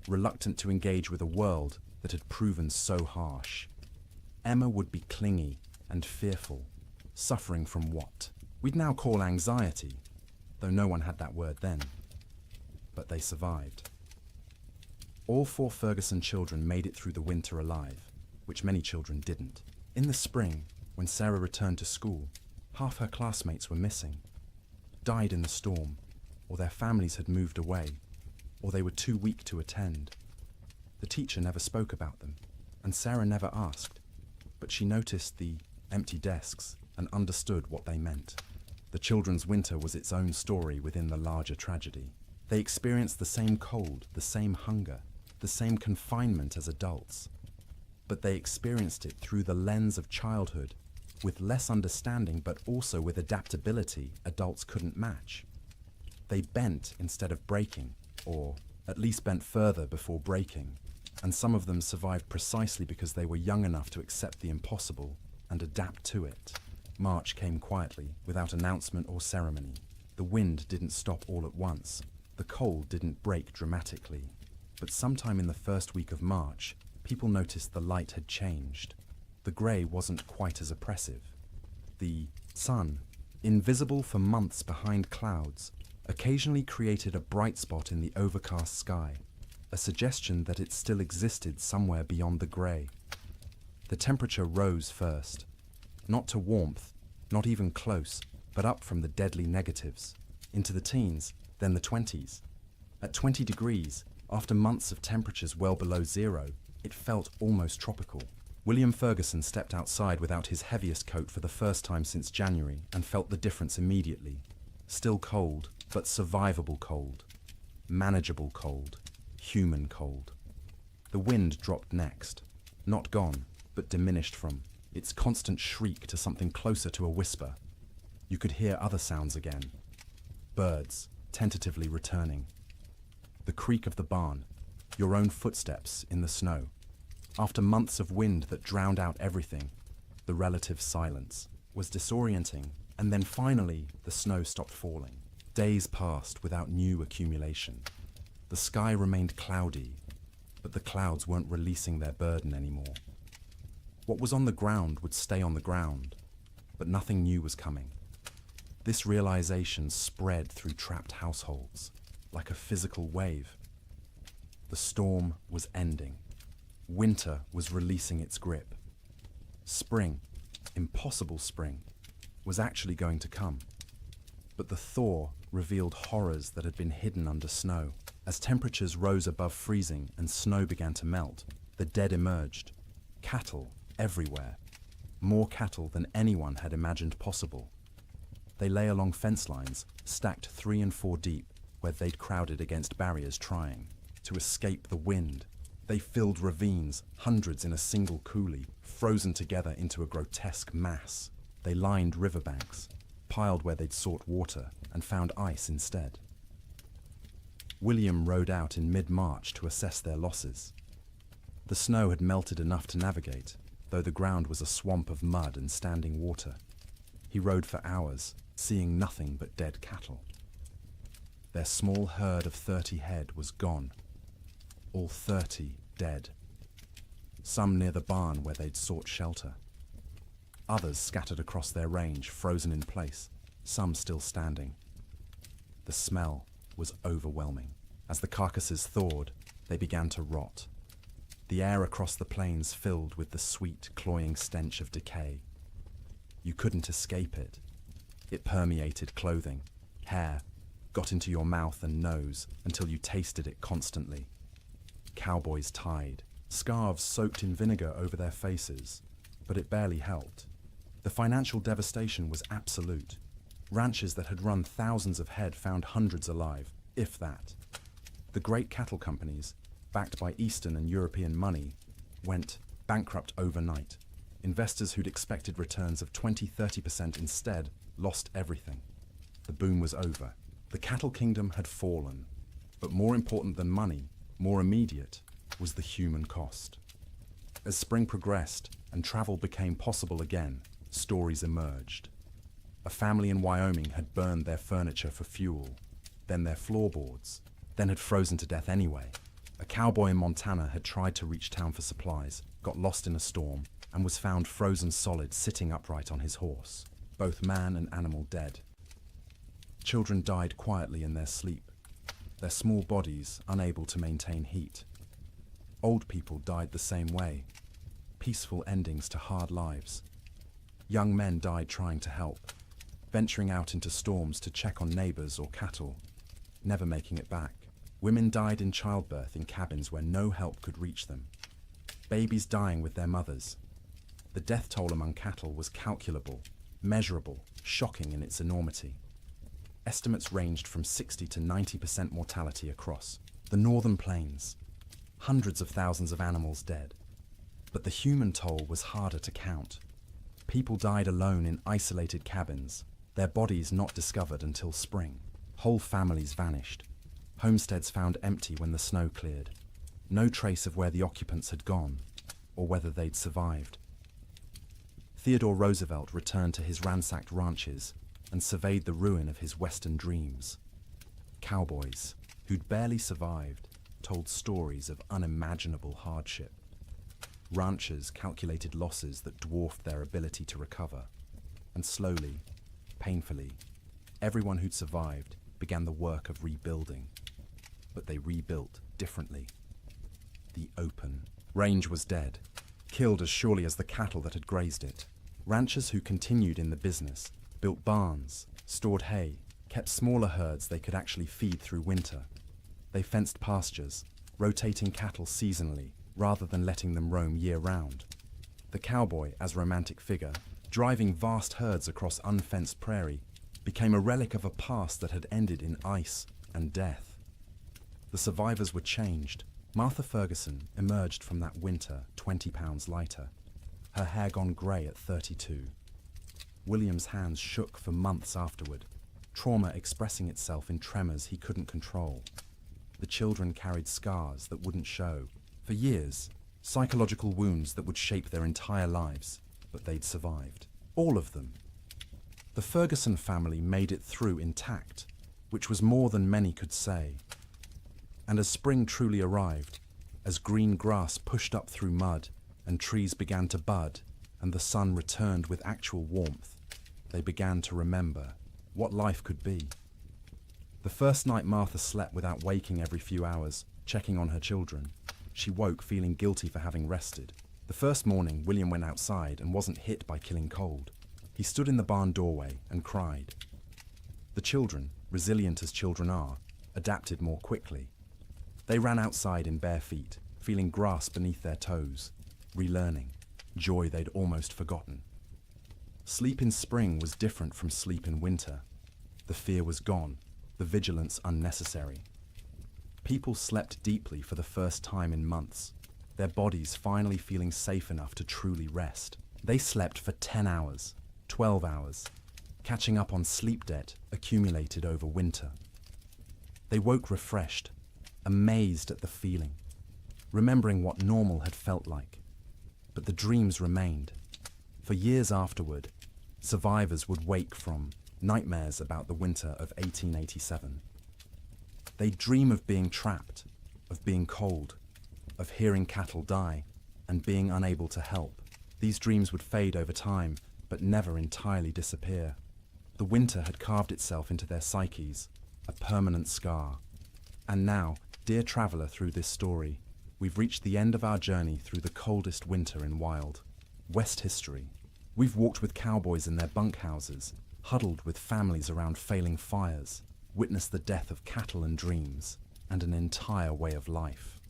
reluctant to engage with a world that had proven so harsh. Emma would be clingy and fearful, suffering from what we'd now call anxiety, though no one had that word then. But they survived. All 4 Ferguson children made it through the winter alive, which many children didn't. In the spring, when Sarah returned to school, half her classmates were missing, died in the storm, or their families had moved away, or they were too weak to attend. The teacher never spoke about them, and Sarah never asked, but she noticed the empty desks and understood what they meant. The children's winter was its own story within the larger tragedy. They experienced the same cold, the same hunger, the same confinement as adults, but they experienced it through the lens of childhood, with less understanding but also with adaptability adults couldn't match. They bent instead of breaking, or at least bent further before breaking, and some of them survived precisely because they were young enough to accept the impossible and adapt to it. March came quietly, without announcement or ceremony. The wind didn't stop all at once. The cold didn't break dramatically. But sometime in the first week of March, people noticed the light had changed. The grey wasn't quite as oppressive. The sun, invisible for months behind clouds, occasionally created a bright spot in the overcast sky, a suggestion that it still existed somewhere beyond the grey. The temperature rose first, not to warmth, not even close, but up from the deadly negatives, into the teens, then the 20s. At 20 degrees, after months of temperatures well below zero, it felt almost tropical. William Ferguson stepped outside without his heaviest coat for the first time since January and felt the difference immediately. Still cold, but survivable cold. Manageable cold. Human cold. The wind dropped next. Not gone, but diminished from its constant shriek to something closer to a whisper. You could hear other sounds again. Birds, tentatively returning. The creak of the barn, your own footsteps in the snow. After months of wind that drowned out everything, the relative silence was disorienting, and then finally the snow stopped falling. Days passed without new accumulation. The sky remained cloudy, but the clouds weren't releasing their burden anymore. What was on the ground would stay on the ground, but nothing new was coming. This realization spread through trapped households, like a physical wave. The storm was ending. Winter was releasing its grip. Spring, impossible spring, was actually going to come. But the thaw revealed horrors that had been hidden under snow. As temperatures rose above freezing and snow began to melt, the dead emerged. Cattle everywhere. More cattle than anyone had imagined possible. They lay along fence lines, stacked 3 and 4 deep, where they'd crowded against barriers trying to escape the wind. They filled ravines, hundreds in a single coulee, frozen together into a grotesque mass. They lined riverbanks, piled where they'd sought water, and found ice instead. William rode out in mid-March to assess their losses. The snow had melted enough to navigate, though the ground was a swamp of mud and standing water. He rode for hours, seeing nothing but dead cattle. Their small herd of 30 head was gone, all 30 dead. Some near the barn where they'd sought shelter. Others scattered across their range, frozen in place, some still standing. The smell was overwhelming. As the carcasses thawed, they began to rot. The air across the plains filled with the sweet, cloying stench of decay. You couldn't escape it. It permeated clothing, hair, got into your mouth and nose until you tasted it constantly. Cowboys tied, scarves soaked in vinegar over their faces, but it barely helped. The financial devastation was absolute. Ranches that had run thousands of head found hundreds alive, if that. The great cattle companies, backed by Eastern and European money, went bankrupt overnight. Investors who'd expected returns of 20–30% instead lost everything. The boom was over. The cattle kingdom had fallen. But more important than money, more immediate, was the human cost. As spring progressed and travel became possible again, stories emerged. A family in Wyoming had burned their furniture for fuel, then their floorboards, then had frozen to death anyway. A cowboy in Montana had tried to reach town for supplies, got lost in a storm, and was found frozen solid sitting upright on his horse, both man and animal dead. Children died quietly in their sleep, their small bodies unable to maintain heat. Old people died the same way, peaceful endings to hard lives. Young men died trying to help, venturing out into storms to check on neighbors or cattle, never making it back. Women died in childbirth in cabins where no help could reach them. Babies dying with their mothers. The death toll among cattle was calculable, measurable, shocking in its enormity. Estimates ranged from 60 to 90% mortality across the northern plains. Hundreds of thousands of animals dead. But the human toll was harder to count. People died alone in isolated cabins, their bodies not discovered until spring. Whole families vanished. Homesteads found empty when the snow cleared. No trace of where the occupants had gone, or whether they'd survived. Theodore Roosevelt returned to his ransacked ranches and surveyed the ruin of his Western dreams. Cowboys, who'd barely survived, told stories of unimaginable hardship. Ranchers calculated losses that dwarfed their ability to recover. And slowly, painfully, everyone who'd survived began the work of rebuilding. But they rebuilt differently. The open range was dead, killed as surely as the cattle that had grazed it. Ranchers who continued in the business built barns, stored hay, kept smaller herds they could actually feed through winter. They fenced pastures, rotating cattle seasonally rather than letting them roam year-round. The cowboy, as romantic figure, driving vast herds across unfenced prairie, became a relic of a past that had ended in ice and death. The survivors were changed. Martha Ferguson emerged from that winter 20 pounds lighter, her hair gone grey at 32. William's hands shook for months afterward, trauma expressing itself in tremors he couldn't control. The children carried scars that wouldn't show. For years, psychological wounds that would shape their entire lives, but they'd survived. All of them. The Ferguson family made it through intact, which was more than many could say. And as spring truly arrived, as green grass pushed up through mud and trees began to bud and the sun returned with actual warmth, they began to remember what life could be. The first night Martha slept without waking every few hours, checking on her children. She woke feeling guilty for having rested. The first morning, William went outside and wasn't hit by killing cold. He stood in the barn doorway and cried. The children, resilient as children are, adapted more quickly. They ran outside in bare feet, feeling grass beneath their toes, relearning, joy they'd almost forgotten. Sleep in spring was different from sleep in winter. The fear was gone, the vigilance unnecessary. People slept deeply for the first time in months, their bodies finally feeling safe enough to truly rest. They slept for 10 hours, 12 hours, catching up on sleep debt accumulated over winter. They woke refreshed, amazed at the feeling, remembering what normal had felt like. But the dreams remained. For years afterward, survivors would wake from nightmares about the winter of 1887. They'd dream of being trapped, of being cold, of hearing cattle die, and being unable to help. These dreams would fade over time, but never entirely disappear. The winter had carved itself into their psyches, a permanent scar. And now, dear traveller through this story, we've reached the end of our journey through the coldest winter in wild West history. We've walked with cowboys in their bunkhouses, huddled with families around failing fires, witnessed the death of cattle and dreams, and an entire way of life.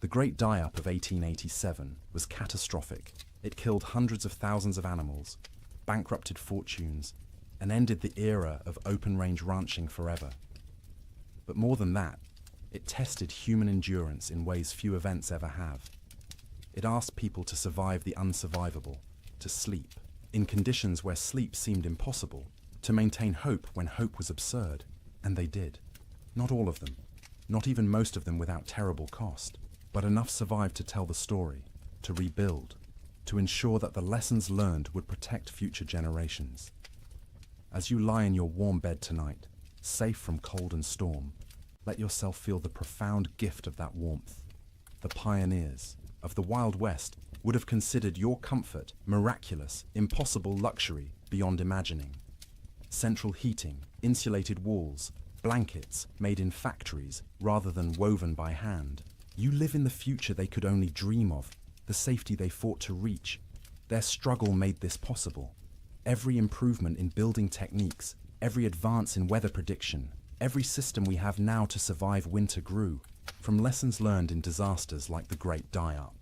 The Great Die-Up of 1887 was catastrophic. It killed hundreds of thousands of animals, bankrupted fortunes, and ended the era of open-range ranching forever. But more than that, it tested human endurance in ways few events ever have. It asked people to survive the unsurvivable, to sleep, in conditions where sleep seemed impossible, to maintain hope when hope was absurd, and they did. Not all of them, not even most of them without terrible cost, but enough survived to tell the story, to rebuild, to ensure that the lessons learned would protect future generations. As you lie in your warm bed tonight, safe from cold and storm, let yourself feel the profound gift of that warmth. The pioneers of the Wild West would have considered your comfort miraculous, impossible luxury beyond imagining. Central heating, insulated walls, blankets made in factories rather than woven by hand. You live in the future they could only dream of, the safety they fought to reach. Their struggle made this possible. Every improvement in building techniques, every advance in weather prediction, every system we have now to survive winter grew from lessons learned in disasters like the Great Die-Up.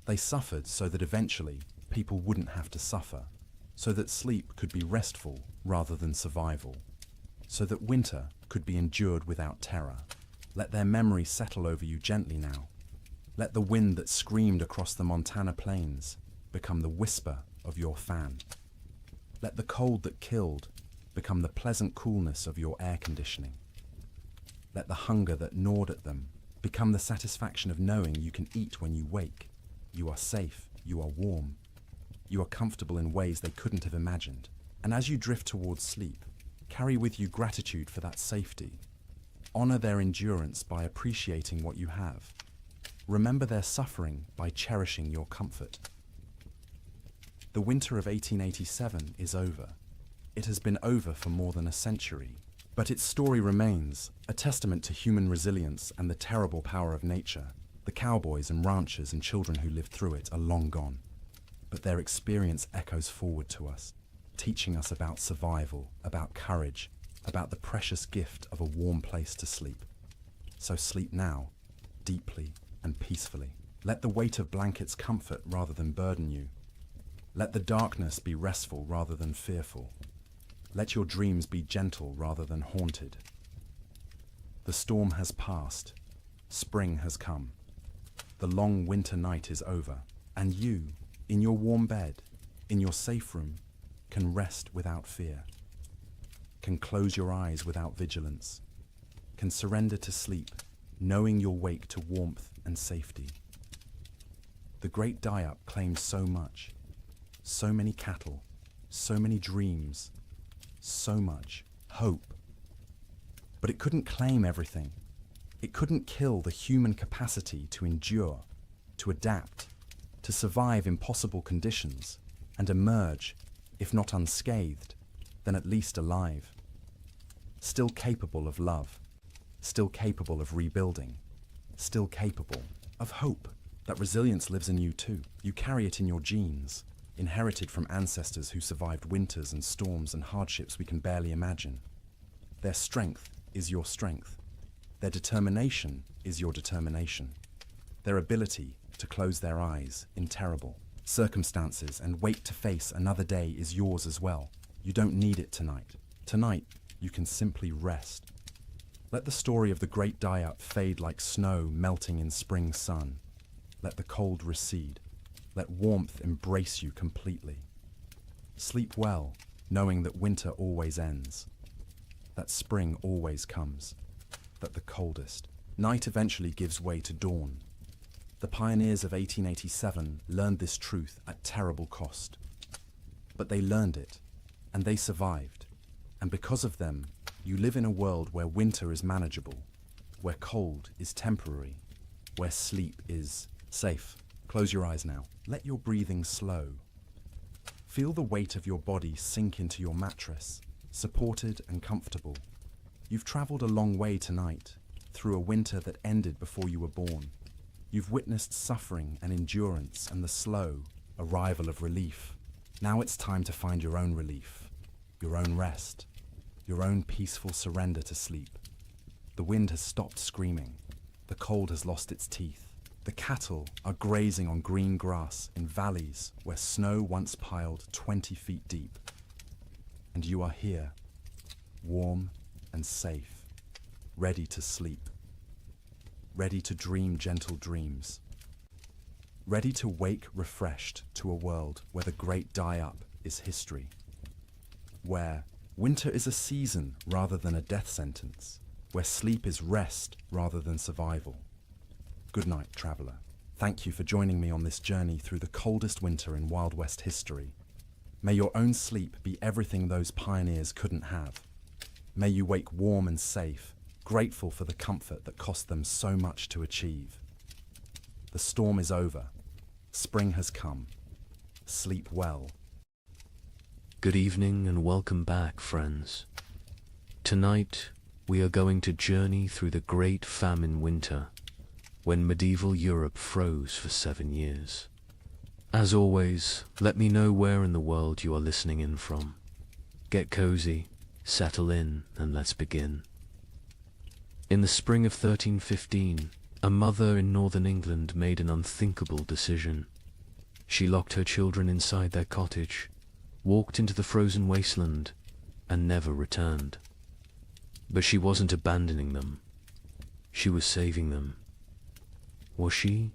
They suffered so that eventually people wouldn't have to suffer, so that sleep could be restful rather than survival, so that winter could be endured without terror. Let their memory settle over you gently now. Let the wind that screamed across the Montana plains become the whisper of your fan. Let the cold that killed become the pleasant coolness of your air conditioning. Let the hunger that gnawed at them become the satisfaction of knowing you can eat when you wake. You are safe, you are warm, you are comfortable in ways they couldn't have imagined. And as you drift towards sleep, carry with you gratitude for that safety. Honor their endurance by appreciating what you have. Remember their suffering by cherishing your comfort. The winter of 1887 is over. It has been over for more than a century, but its story remains, a testament to human resilience and the terrible power of nature. The cowboys and ranchers and children who lived through it are long gone, but their experience echoes forward to us, teaching us about survival, about courage, about the precious gift of a warm place to sleep. So sleep now, deeply and peacefully. Let the weight of blankets comfort rather than burden you. Let the darkness be restful rather than fearful. Let your dreams be gentle rather than haunted. The storm has passed. Spring has come. The long winter night is over, and you, in your warm bed, in your safe room, can rest without fear, can close your eyes without vigilance, can surrender to sleep, knowing you'll wake to warmth and safety. The Great Die-Up claimed so much, so many cattle, so many dreams, so much hope. But it couldn't claim everything. It couldn't kill the human capacity to endure, to adapt, to survive impossible conditions, and emerge, if not unscathed, then at least alive. Still capable of love, still capable of rebuilding, still capable of hope. That resilience lives in you too. You carry it in your genes, inherited from ancestors who survived winters and storms and hardships we can barely imagine. Their strength is your strength. Their determination is your determination. Their ability to close their eyes in terrible circumstances and wait to face another day is yours as well. You don't need it tonight. Tonight, you can simply rest. Let the story of the Great Die-Up fade like snow melting in spring sun. Let the cold recede. Let warmth embrace you completely. Sleep well, knowing that winter always ends, that spring always comes, that the coldest night eventually gives way to dawn. The pioneers of 1887 learned this truth at terrible cost. But they learned it, and they survived. And because of them, you live in a world where winter is manageable, where cold is temporary, where sleep is safe. Close your eyes now. Let your breathing slow. Feel the weight of your body sink into your mattress, supported and comfortable. You've traveled a long way tonight, through a winter that ended before you were born. You've witnessed suffering and endurance and the slow arrival of relief. Now it's time to find your own relief, your own rest, your own peaceful surrender to sleep. The wind has stopped screaming. The cold has lost its teeth. The cattle are grazing on green grass in valleys where snow once piled 20 feet deep. And you are here, warm and safe, ready to sleep, ready to dream gentle dreams, ready to wake refreshed to a world where the great die-up is history, where winter is a season rather than a death sentence, where sleep is rest rather than survival. Good night, traveller. Thank you for joining me on this journey through the coldest winter in Wild West history. May your own sleep be everything those pioneers couldn't have. May you wake warm and safe, grateful for the comfort that cost them so much to achieve. The storm is over. Spring has come. Sleep well.
Good evening and welcome back, friends. Tonight, we are going to journey through the Great Famine Winter, when medieval Europe froze for 7 years. As always, let me know where in the world you are listening in from. Get cozy, settle in, and let's begin. In the spring of 1315, a mother in northern England made an unthinkable decision. She locked her children inside their cottage, walked into the frozen wasteland, and never returned. But she wasn't abandoning them. She was saving them. Was she?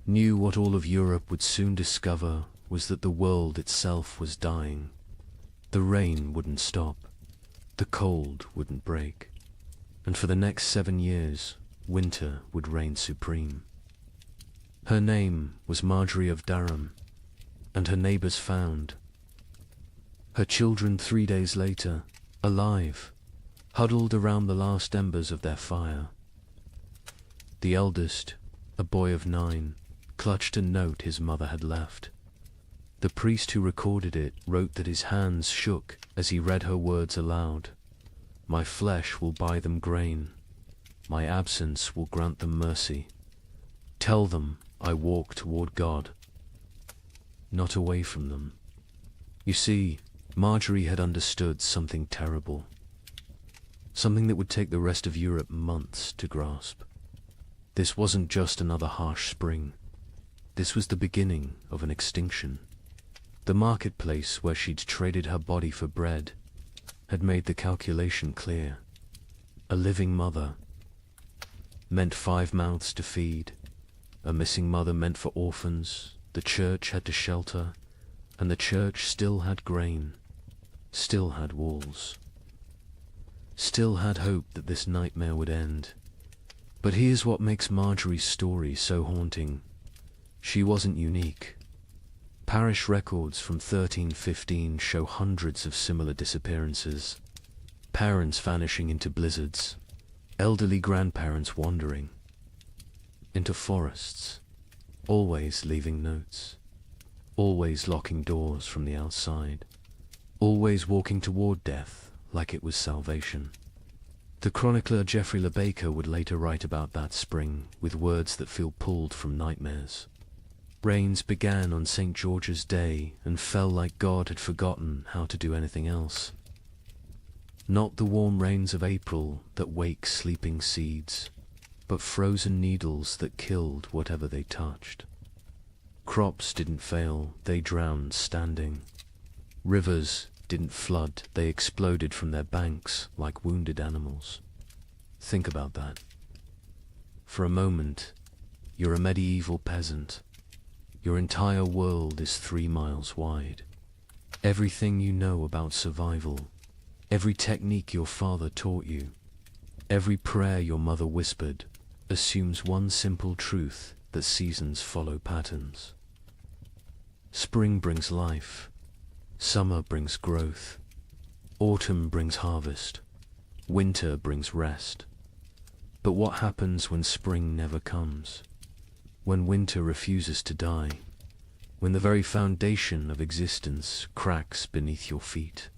Knew what all of Europe would soon discover was that the world itself was dying. The rain wouldn't stop. The cold wouldn't break. And for the next 7 years, winter would reign supreme. Her name was Marjorie of Durham, and her neighbors found her children 3 days later, alive, huddled around the last embers of their fire. The eldest, a boy of 9, clutched a note his mother had left. The priest who recorded it wrote that his hands shook as he read her words aloud. My flesh will buy them grain. My absence will grant them mercy. Tell them I walk toward God, not away from them. You see, Marjorie had understood something terrible. Something that would take the rest of Europe months to grasp. This wasn't just another harsh spring. This was the beginning of an extinction. The marketplace where she'd traded her body for bread had made the calculation clear. A living mother meant 5 mouths to feed. A missing mother meant for orphans. The church had to shelter, and the church still had grain, still had walls, still had hope that this nightmare would end. But here's what makes Marjorie's story so haunting. She wasn't unique. Parish records from 1315 show hundreds of similar disappearances. Parents vanishing into blizzards, elderly grandparents wandering into forests, always leaving notes, always locking doors from the outside, always walking toward death like it was salvation. The chronicler Geoffrey Le Baker would later write about that spring with words that feel pulled from nightmares. Rains began on St. George's Day and fell like God had forgotten how to do anything else. Not the warm rains of April that wake sleeping seeds, but frozen needles that killed whatever they touched. Crops didn't fail, they drowned standing. Rivers didn't flood, they exploded from their banks like wounded animals. Think about that. For a moment, you're a medieval peasant. Your entire world is 3 miles wide. Everything you know about survival, every technique your father taught you, every prayer your mother whispered, assumes one simple truth, that seasons follow patterns. Spring brings life, summer brings growth, autumn brings harvest, winter brings rest. But what happens when spring never comes? When winter refuses to die? When the very foundation of existence cracks beneath your feet?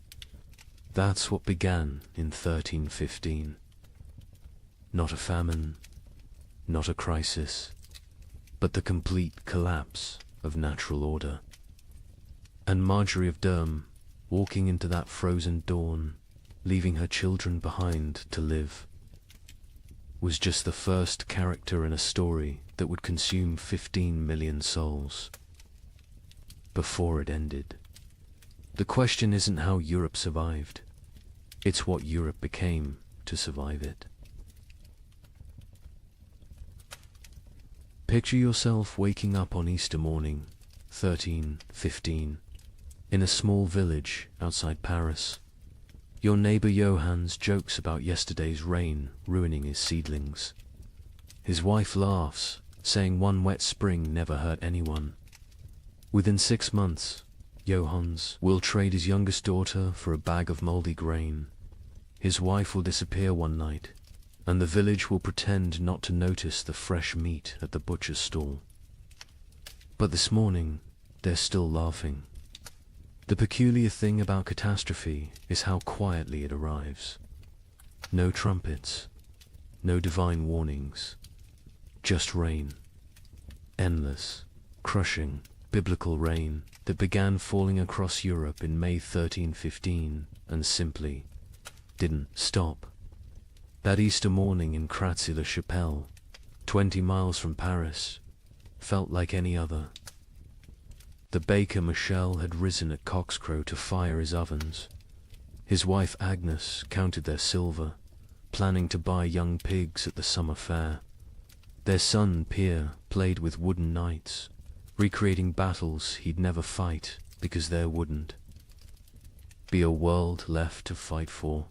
That's what began in 1315. Not a famine, not a crisis, but the complete collapse of natural order. And Marjorie of Durham, walking into that frozen dawn, leaving her children behind to live, was just the first character in a story that would consume 15 million souls before it ended. The question isn't how Europe survived, it's what Europe became to survive it. Picture yourself waking up on Easter morning, 1315, in a small village outside Paris. Your neighbor Johannes jokes about yesterday's rain ruining his seedlings. His wife laughs, saying one wet spring never hurt anyone. Within 6 months, Johannes will trade his youngest daughter for a bag of moldy grain. His wife will disappear one night, and the village will pretend not to notice the fresh meat at the butcher's stall. But this morning, they're still laughing. The peculiar thing about catastrophe is how quietly it arrives. No trumpets, no divine warnings, just rain. Endless, crushing, biblical rain that began falling across Europe in May 1315 and simply didn't stop. That Easter morning in Kratzy-le-Chapelle, 20 miles from Paris, felt like any other. The baker Michel had risen at cockscrow to fire his ovens. His wife Agnes counted their silver, planning to buy young pigs at the summer fair. Their son Pierre played with wooden knights, recreating battles he'd never fight because there wouldn't be a world left to fight for.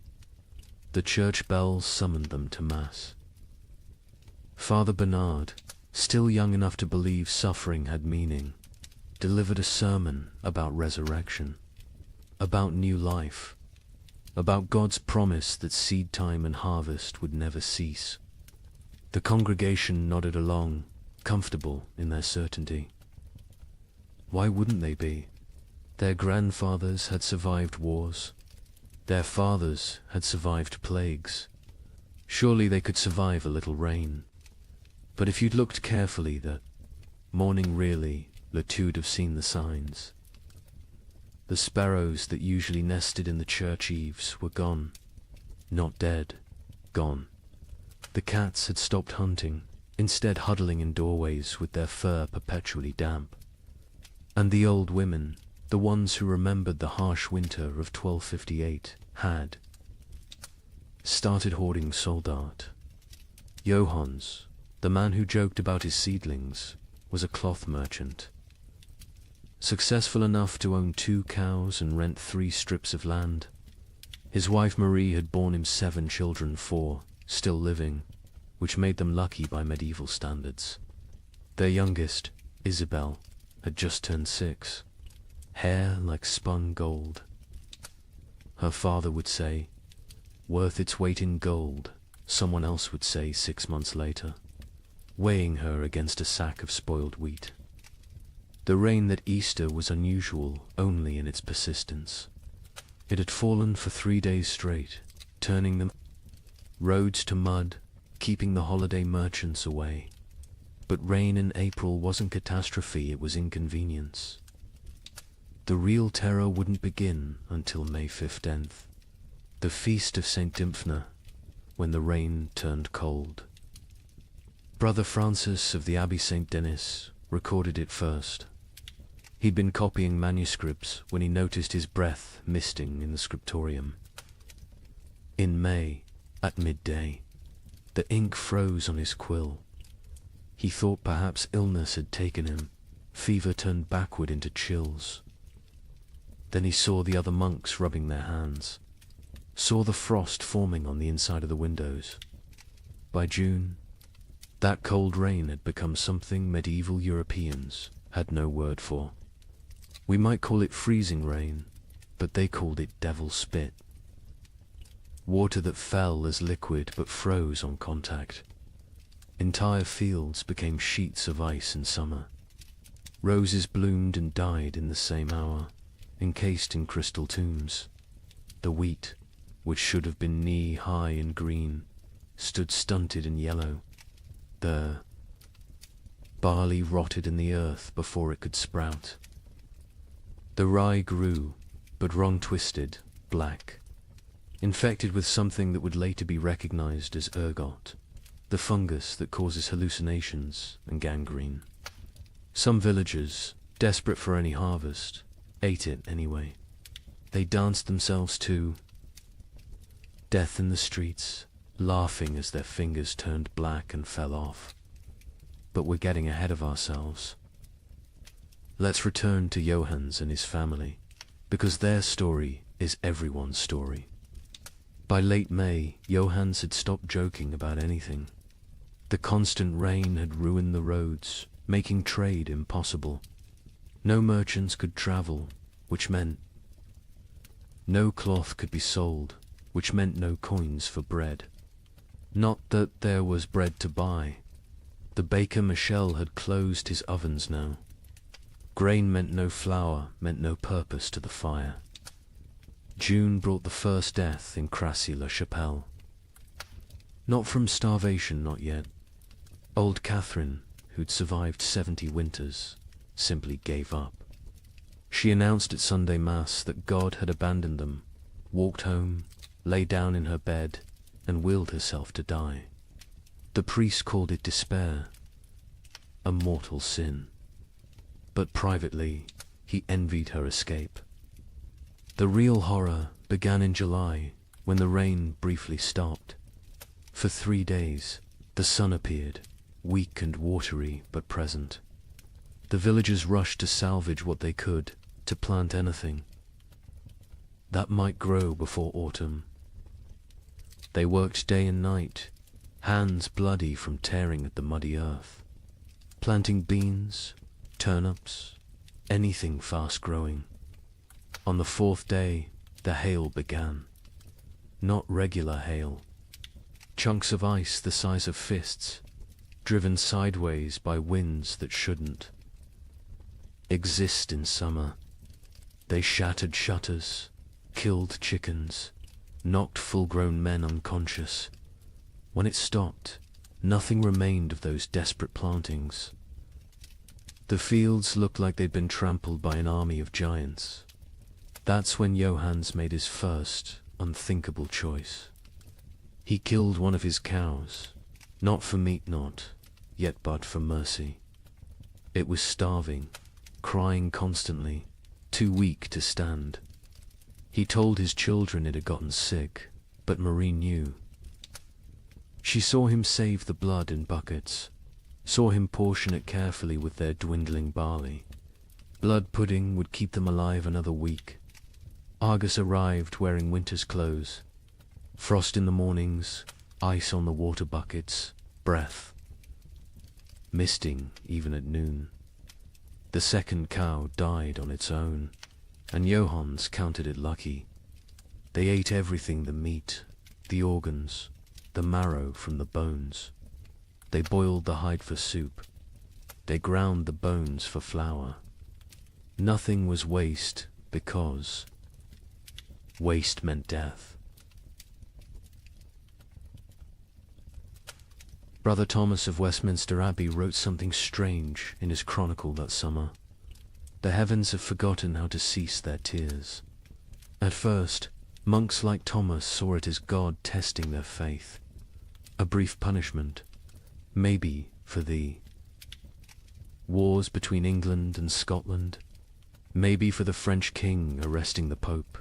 The church bells summoned them to Mass. Father Bernard, still young enough to believe suffering had meaning, delivered a sermon about resurrection, about new life, about God's promise that seed time and harvest would never cease. The congregation nodded along, comfortable in their certainty. Why wouldn't they be? Their grandfathers had survived wars. Their fathers had survived plagues. Surely they could survive a little rain. But if you'd looked carefully that morning really, Latude have seen the signs. The sparrows that usually nested in the church eaves were gone. Not dead, gone. The cats had stopped hunting, instead huddling in doorways with their fur perpetually damp. And the old women, the ones who remembered the harsh winter of 1258, had started hoarding soldat. Johannes, the man who joked about his seedlings, was a cloth merchant. Successful enough to own 2 cows and rent 3 strips of land. His wife Marie had borne him 7 children, 4 still living, which made them lucky by medieval standards. Their youngest, Isabel, had just turned 6, hair like spun gold. Her father would say, worth its weight in gold, someone else would say 6 months later, weighing her against a sack of spoiled wheat. The rain that Easter was unusual only in its persistence. It had fallen for 3 days straight, turning the roads to mud, keeping the holiday merchants away. But rain in April wasn't catastrophe, it was inconvenience. The real terror wouldn't begin until May 15th, the feast of St. Dymphna, when the rain turned cold. Brother Francis of the Abbey St. Denis recorded it first. He'd been copying manuscripts when he noticed his breath misting in the scriptorium. In May, at midday, the ink froze on his quill. He thought perhaps illness had taken him. Fever turned backward into chills. Then he saw the other monks rubbing their hands, saw the frost forming on the inside of the windows. By June, That cold rain had become something medieval Europeans had no word for. We might call it freezing rain, but they called it devil spit. Water that fell as liquid but froze on contact. Entire fields became sheets of ice in summer. Roses bloomed and died in the same hour, encased in crystal tombs. The wheat, which should have been knee-high and green, stood stunted and yellow. The barley rotted in the earth before it could sprout. The rye grew, but wrong-twisted, black, infected with something that would later be recognized as ergot, the fungus that causes hallucinations and gangrene. Some villagers, desperate for any harvest, ate it anyway. They danced themselves to death in the streets, laughing as their fingers turned black and fell off. But we're getting ahead of ourselves. Let's return to Johannes and his family, because their story is everyone's story. By late May, Johannes had stopped joking about anything. The constant rain had ruined the roads, making trade impossible. No merchants could travel, which meant no cloth could be sold, which meant no coins for bread. Not that there was bread to buy. The baker Michel had closed his ovens now. Grain meant no flour, meant no purpose to the fire. June brought the first death in Crassy-la-Chapelle. Not from starvation, not yet. Old Catherine, who'd survived 70 winters, simply gave up. She announced at Sunday Mass that God had abandoned them, walked home, lay down in her bed, and willed herself to die. The priest called it despair, a mortal sin. But privately, he envied her escape. The real horror began in July, when the rain briefly stopped. For 3 days, the sun appeared, weak and watery but present. The villagers rushed to salvage what they could, to plant anything that might grow before autumn. They worked day and night, hands bloody from tearing at the muddy earth, planting beans, turnips, anything fast-growing. On the 4th day, the hail began. Not regular hail. Chunks of ice the size of fists, driven sideways by winds that shouldn't exist in summer. They shattered shutters, killed chickens, knocked full-grown men unconscious. When it stopped, nothing remained of those desperate plantings. The fields looked like they'd been trampled by an army of giants. That's when Johannes made his first, unthinkable choice. He killed one of his cows, not for meat not, yet but for mercy. It was starving, crying constantly, too weak to stand. He told his children it had gotten sick, but Marie knew. She saw him save the blood in buckets, saw him portion it carefully with their dwindling barley. Blood pudding would keep them alive another week. Argus arrived wearing winter's clothes. Frost in the mornings, ice on the water buckets, breath misting even at noon. The second cow died on its own, and Johannes counted it lucky. They ate everything: the meat, the organs, the marrow from the bones. They boiled the hide for soup. They ground the bones for flour. Nothing was waste, because waste meant death. Brother Thomas of Westminster Abbey wrote something strange in his chronicle that summer. The heavens have forgotten how to cease their tears. At first, monks like Thomas saw it as God testing their faith. A brief punishment, maybe for the wars between England and Scotland, maybe for the French king arresting the Pope.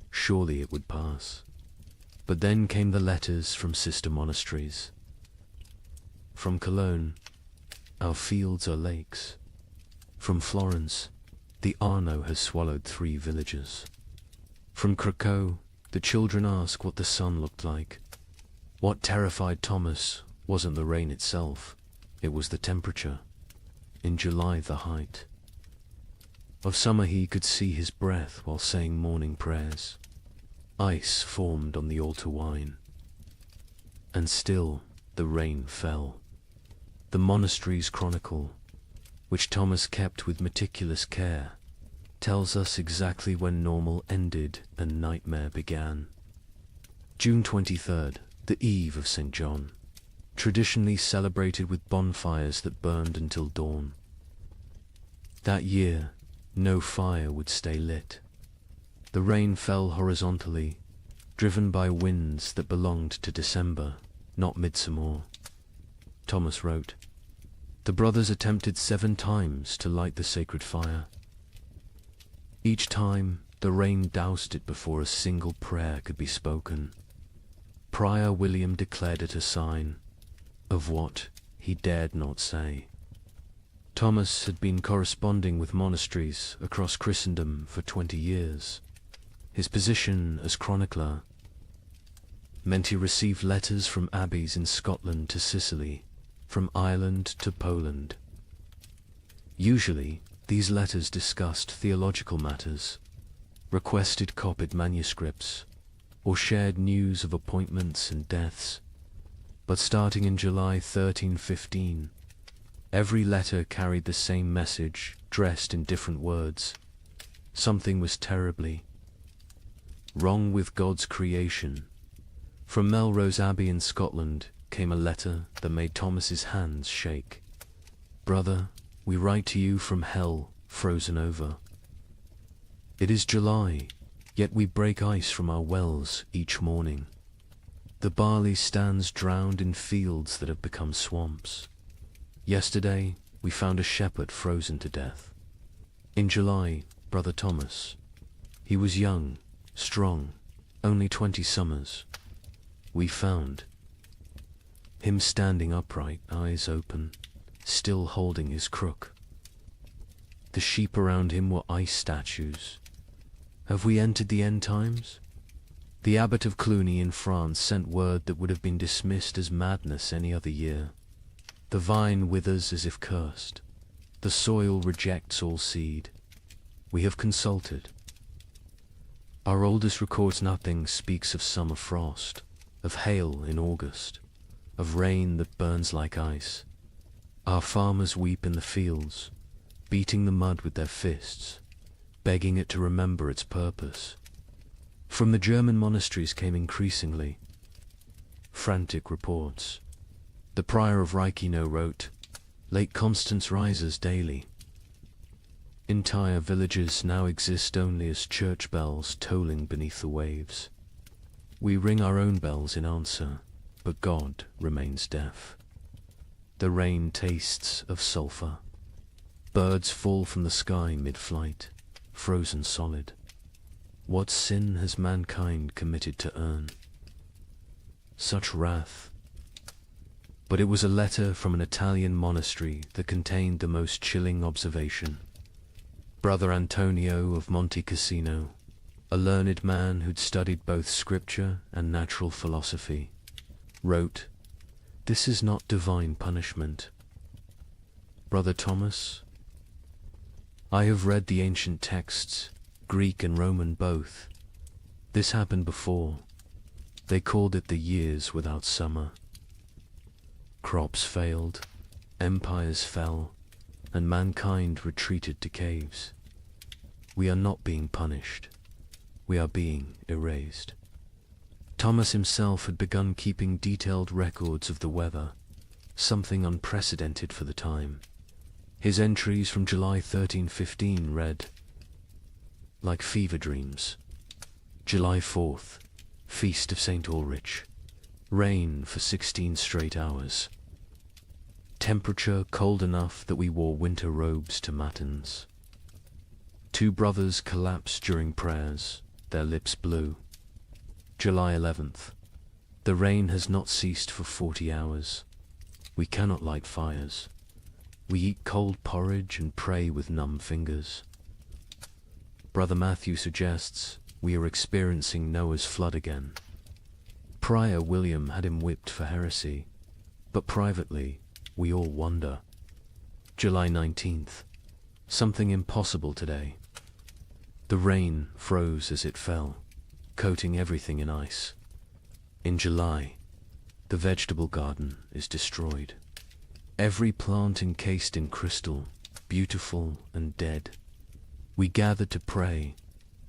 Surely it would pass. But then came the letters from sister monasteries. From Cologne, our fields are lakes. From Florence, the Arno has swallowed 3 villages. From Krakow, the children ask what the sun looked like. What terrified Thomas wasn't the rain itself, it was the temperature. In July, the height of summer, he could see his breath while saying morning prayers. Ice formed on the altar wine, and still the rain fell. The monastery's chronicle, which Thomas kept with meticulous care, tells us exactly when normal ended and nightmare began. June 23rd, the eve of St. John, traditionally celebrated with bonfires that burned until dawn. That year, no fire would stay lit. The rain fell horizontally, driven by winds that belonged to December, not midsummer. Thomas wrote, "The brothers attempted 7 times to light the sacred fire. Each time, the rain doused it before a single prayer could be spoken. Prior William declared it a sign of what he dared not say." Thomas had been corresponding with monasteries across Christendom for 20 years. His position as chronicler meant he received letters from abbeys in Scotland to Sicily, from Ireland to Poland. Usually, these letters discussed theological matters, requested copied manuscripts, or shared news of appointments and deaths. But starting in July 1315, every letter carried the same message, dressed in different words. Something was terribly wrong with God's creation. From Melrose Abbey in Scotland came a letter that made Thomas's hands shake. "Brother, we write to you from hell, frozen over. It is July, yet we break ice from our wells each morning. The barley stands drowned in fields that have become swamps. Yesterday, we found a shepherd frozen to death. In July, Brother Thomas. He was young, strong, only 20 summers. We found him standing upright, eyes open, still holding his crook. The sheep around him were ice statues. Have we entered the end times? The abbot of Cluny in France sent word that would have been dismissed as madness any other year. The vine withers as if cursed. The soil rejects all seed. We have consulted. Our oldest records nothing, speaks of summer frost, of hail in August, of rain that burns like ice. Our farmers weep in the fields, beating the mud with their fists, begging it to remember its purpose. From the German monasteries came increasingly frantic reports. The prior of Reichenau wrote, "Lake Constance rises daily. Entire villages now exist only as church bells tolling beneath the waves. We ring our own bells in answer, but God remains deaf. The rain tastes of sulphur. Birds fall from the sky mid-flight, frozen solid. What sin has mankind committed to earn such wrath?" But it was a letter from an Italian monastery that contained the most chilling observation. Brother Antonio of Monte Cassino, a learned man who'd studied both scripture and natural philosophy, wrote, "This is not divine punishment. Brother Thomas, I have read the ancient texts, Greek and Roman both. This happened before. They called it the years without summer. Crops failed, empires fell, and mankind retreated to caves. We are not being punished. We are being erased." Thomas himself had begun keeping detailed records of the weather, something unprecedented for the time. His entries from July 1315 read, "Like fever dreams. July 4th, Feast of St. Ulrich. Rain for 16 straight hours. Temperature cold enough that we wore winter robes to matins. 2 brothers collapsed during prayers, their lips blue. July 11th. The rain has not ceased for 40 hours. We cannot light fires. We eat cold porridge and pray with numb fingers. Brother Matthew suggests we are experiencing Noah's flood again. Prior William had him whipped for heresy. But privately, we all wonder. July 19th. Something impossible today. The rain froze as it fell, coating everything in ice. In July, the vegetable garden is destroyed. Every plant encased in crystal, beautiful and dead. We gathered to pray,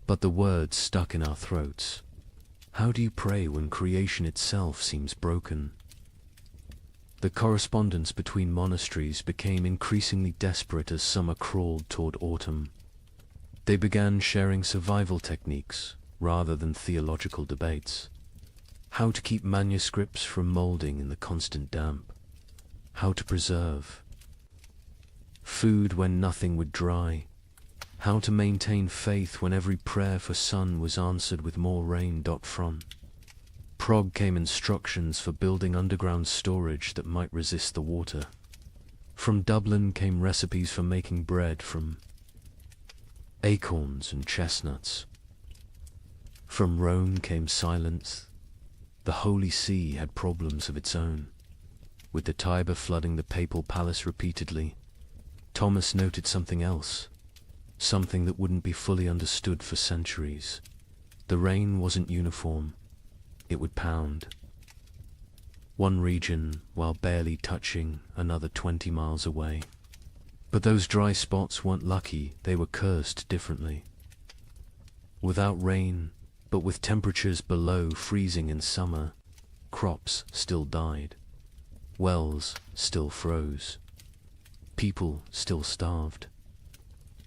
but the words stuck in our throats. How do you pray when creation itself seems broken? The correspondence between monasteries became increasingly desperate as summer crawled toward autumn. They began sharing survival techniques rather than theological debates. How to keep manuscripts from molding in the constant damp. How to preserve food when nothing would dry. How to maintain faith when every prayer for sun was answered with more rain. From Prague came instructions for building underground storage that might resist the water. From Dublin came recipes for making bread from acorns and chestnuts. From Rome came silence. The Holy See had problems of its own, with the Tiber flooding the papal palace repeatedly. Thomas noted something else, something that wouldn't be fully understood for centuries. The rain wasn't uniform. It would pound. One region while barely touching another 20 miles away. But those dry spots weren't lucky, they were cursed differently. Without rain, but with temperatures below freezing in summer, crops still died. Wells still froze. People still starved.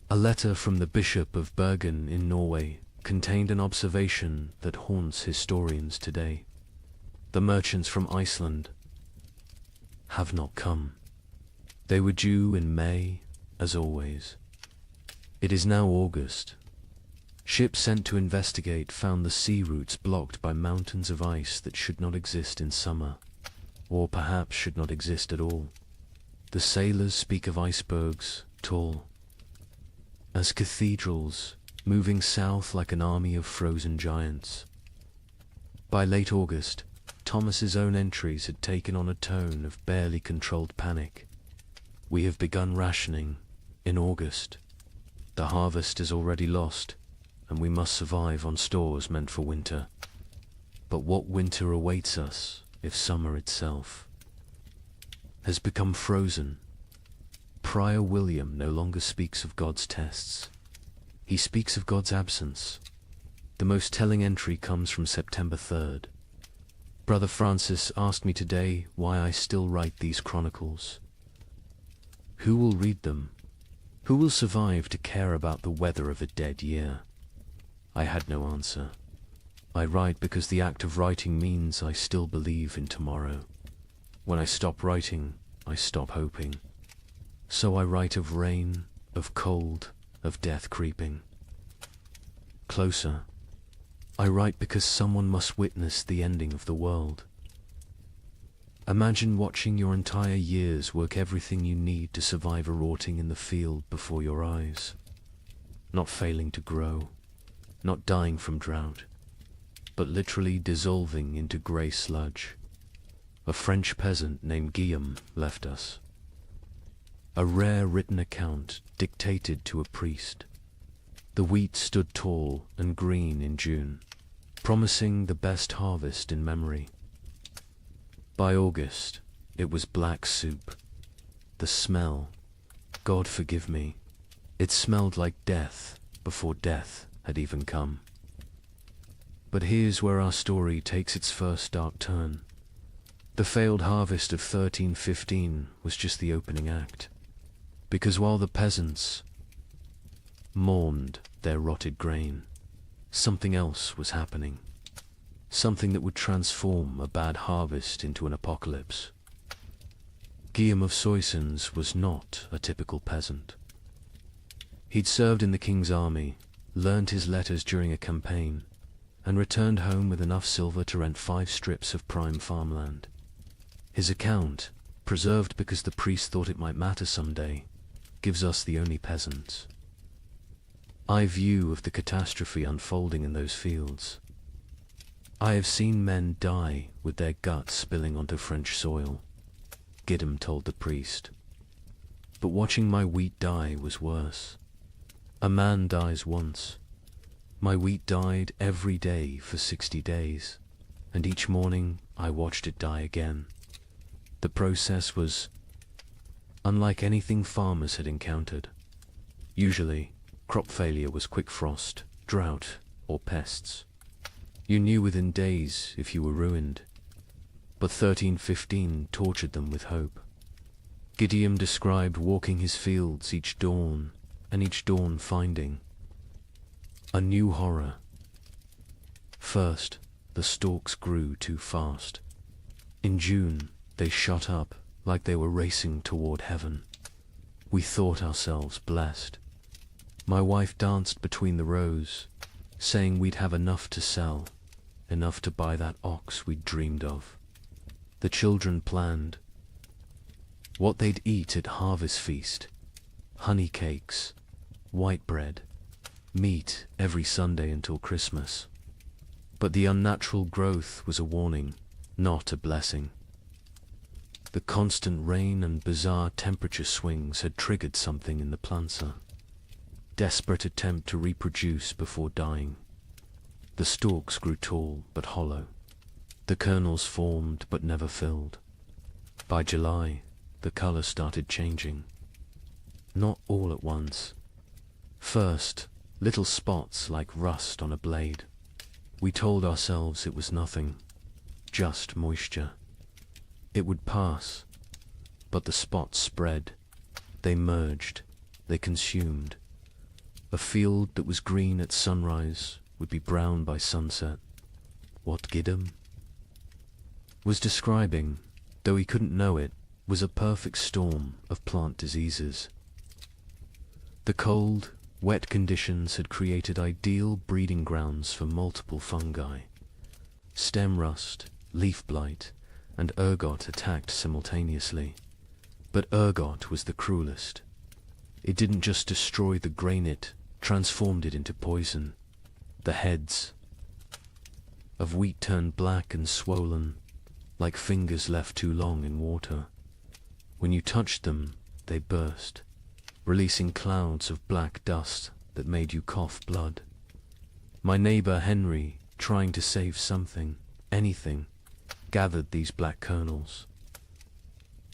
A letter from the Bishop of Bergen in Norway contained an observation that haunts historians today. The merchants from Iceland have not come. They were due in May, as always. It is now August. Ships sent to investigate found the sea routes blocked by mountains of ice that should not exist in summer, or perhaps should not exist at all. The sailors speak of icebergs, tall as cathedrals, moving south like an army of frozen giants. By late August, Thomas's own entries had taken on a tone of barely controlled panic. We have begun rationing in August. The harvest is already lost, and we must survive on stores meant for winter. But what winter awaits us if summer itself has become frozen? Prior William no longer speaks of God's tests. He speaks of God's absence. The most telling entry comes from September 3rd. Brother Francis asked me today why I still write these chronicles. Who will read them? Who will survive to care about the weather of a dead year? I had no answer. I write because the act of writing means I still believe in tomorrow. When I stop writing, I stop hoping. So I write of rain, of cold, of death creeping closer. I write because someone must witness the ending of the world. Imagine watching your entire years work everything you need to survive a rotting in the field before your eyes. Not failing to grow, not dying from drought, but literally dissolving into grey sludge. A French peasant named Guillaume left us. A rare written account dictated to a priest. The wheat stood tall and green in June, promising the best harvest in memory. By August, it was black soup. The smell, God forgive me, it smelled like death before death had even come. But here's where our story takes its first dark turn. The failed harvest of 1315 was just the opening act. Because while the peasants mourned their rotted grain, something else was happening. Something that would transform a bad harvest into an apocalypse. Guillaume of Soissons was not a typical peasant. He'd served in the king's army, learned his letters during a campaign, and returned home with enough silver to rent 5 strips of prime farmland. His account, preserved because the priest thought it might matter someday, gives us the only peasants. I view of the catastrophe unfolding in those fields. I have seen men die with their guts spilling onto French soil. Gideon told the priest. But watching my wheat die was worse. A man dies once. My wheat died every day for 60 days, and each morning I watched it die again. The process was unlike anything farmers had encountered. Usually, crop failure was quick frost, drought, or pests. You knew within days if you were ruined. But 1315 tortured them with hope. Gideon described walking his fields each dawn, and each dawn finding a new horror. First, the stalks grew too fast. In June, they shot up like they were racing toward heaven. We thought ourselves blessed. My wife danced between the rows, saying we'd have enough to sell, enough to buy that ox we'd dreamed of. The children planned what they'd eat at harvest feast: honey cakes, white bread, meat every Sunday until Christmas. But the unnatural growth was a warning, not a blessing. The constant rain and bizarre temperature swings had triggered something in the planter. Desperate attempt to reproduce before dying. The stalks grew tall but hollow. The kernels formed but never filled. By July, the color started changing. Not all at once. First, little spots like rust on a blade. We told ourselves it was nothing, just moisture. It would pass, but the spots spread. They merged, they consumed. A field that was green at sunrise would be brown by sunset. What Gideon was describing, though he couldn't know it, was a perfect storm of plant diseases. The cold, wet conditions had created ideal breeding grounds for multiple fungi. Stem rust, leaf blight, and ergot attacked simultaneously. But ergot was the cruelest. It didn't just destroy the grain, it transformed it into poison. The heads of wheat turned black and swollen, like fingers left too long in water. When you touched them, they burst, releasing clouds of black dust that made you cough blood. My neighbor Henry, trying to save something, anything, gathered these black kernels.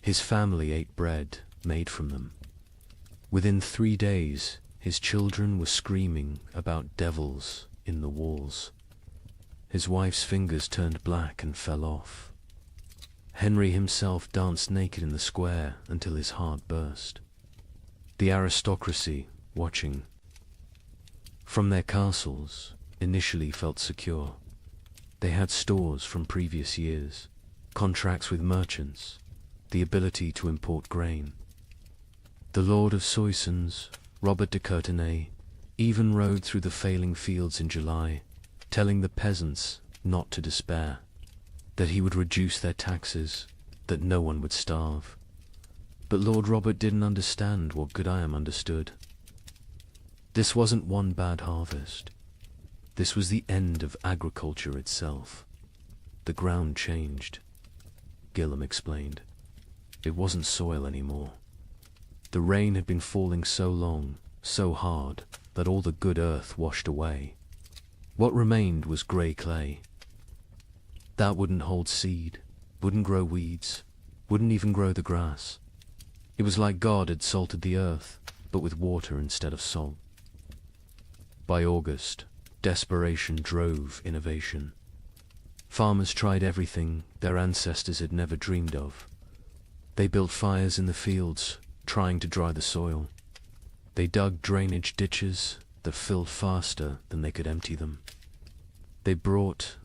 His family ate bread made from them. Within 3 days, his children were screaming about devils in the walls. His wife's fingers turned black and fell off. Henry himself danced naked in the square until his heart burst. The aristocracy, watching from their castles, initially felt secure. They had stores from previous years, contracts with merchants, the ability to import grain. The Lord of Soissons, Robert de Courtenay, even rode through the failing fields in July, telling the peasants not to despair, that he would reduce their taxes, that no one would starve. But Lord Robert didn't understand what Gideon understood. This wasn't one bad harvest. This was the end of agriculture itself. The ground changed. Gideon explained. It wasn't soil anymore. The rain had been falling so long, so hard, that all the good earth washed away. What remained was grey clay. That wouldn't hold seed, wouldn't grow weeds, wouldn't even grow the grass. It was like God had salted the earth, but with water instead of salt. By August, desperation drove innovation. Farmers tried everything their ancestors had never dreamed of. They built fires in the fields, trying to dry the soil. They dug drainage ditches that filled faster than they could empty them. They brought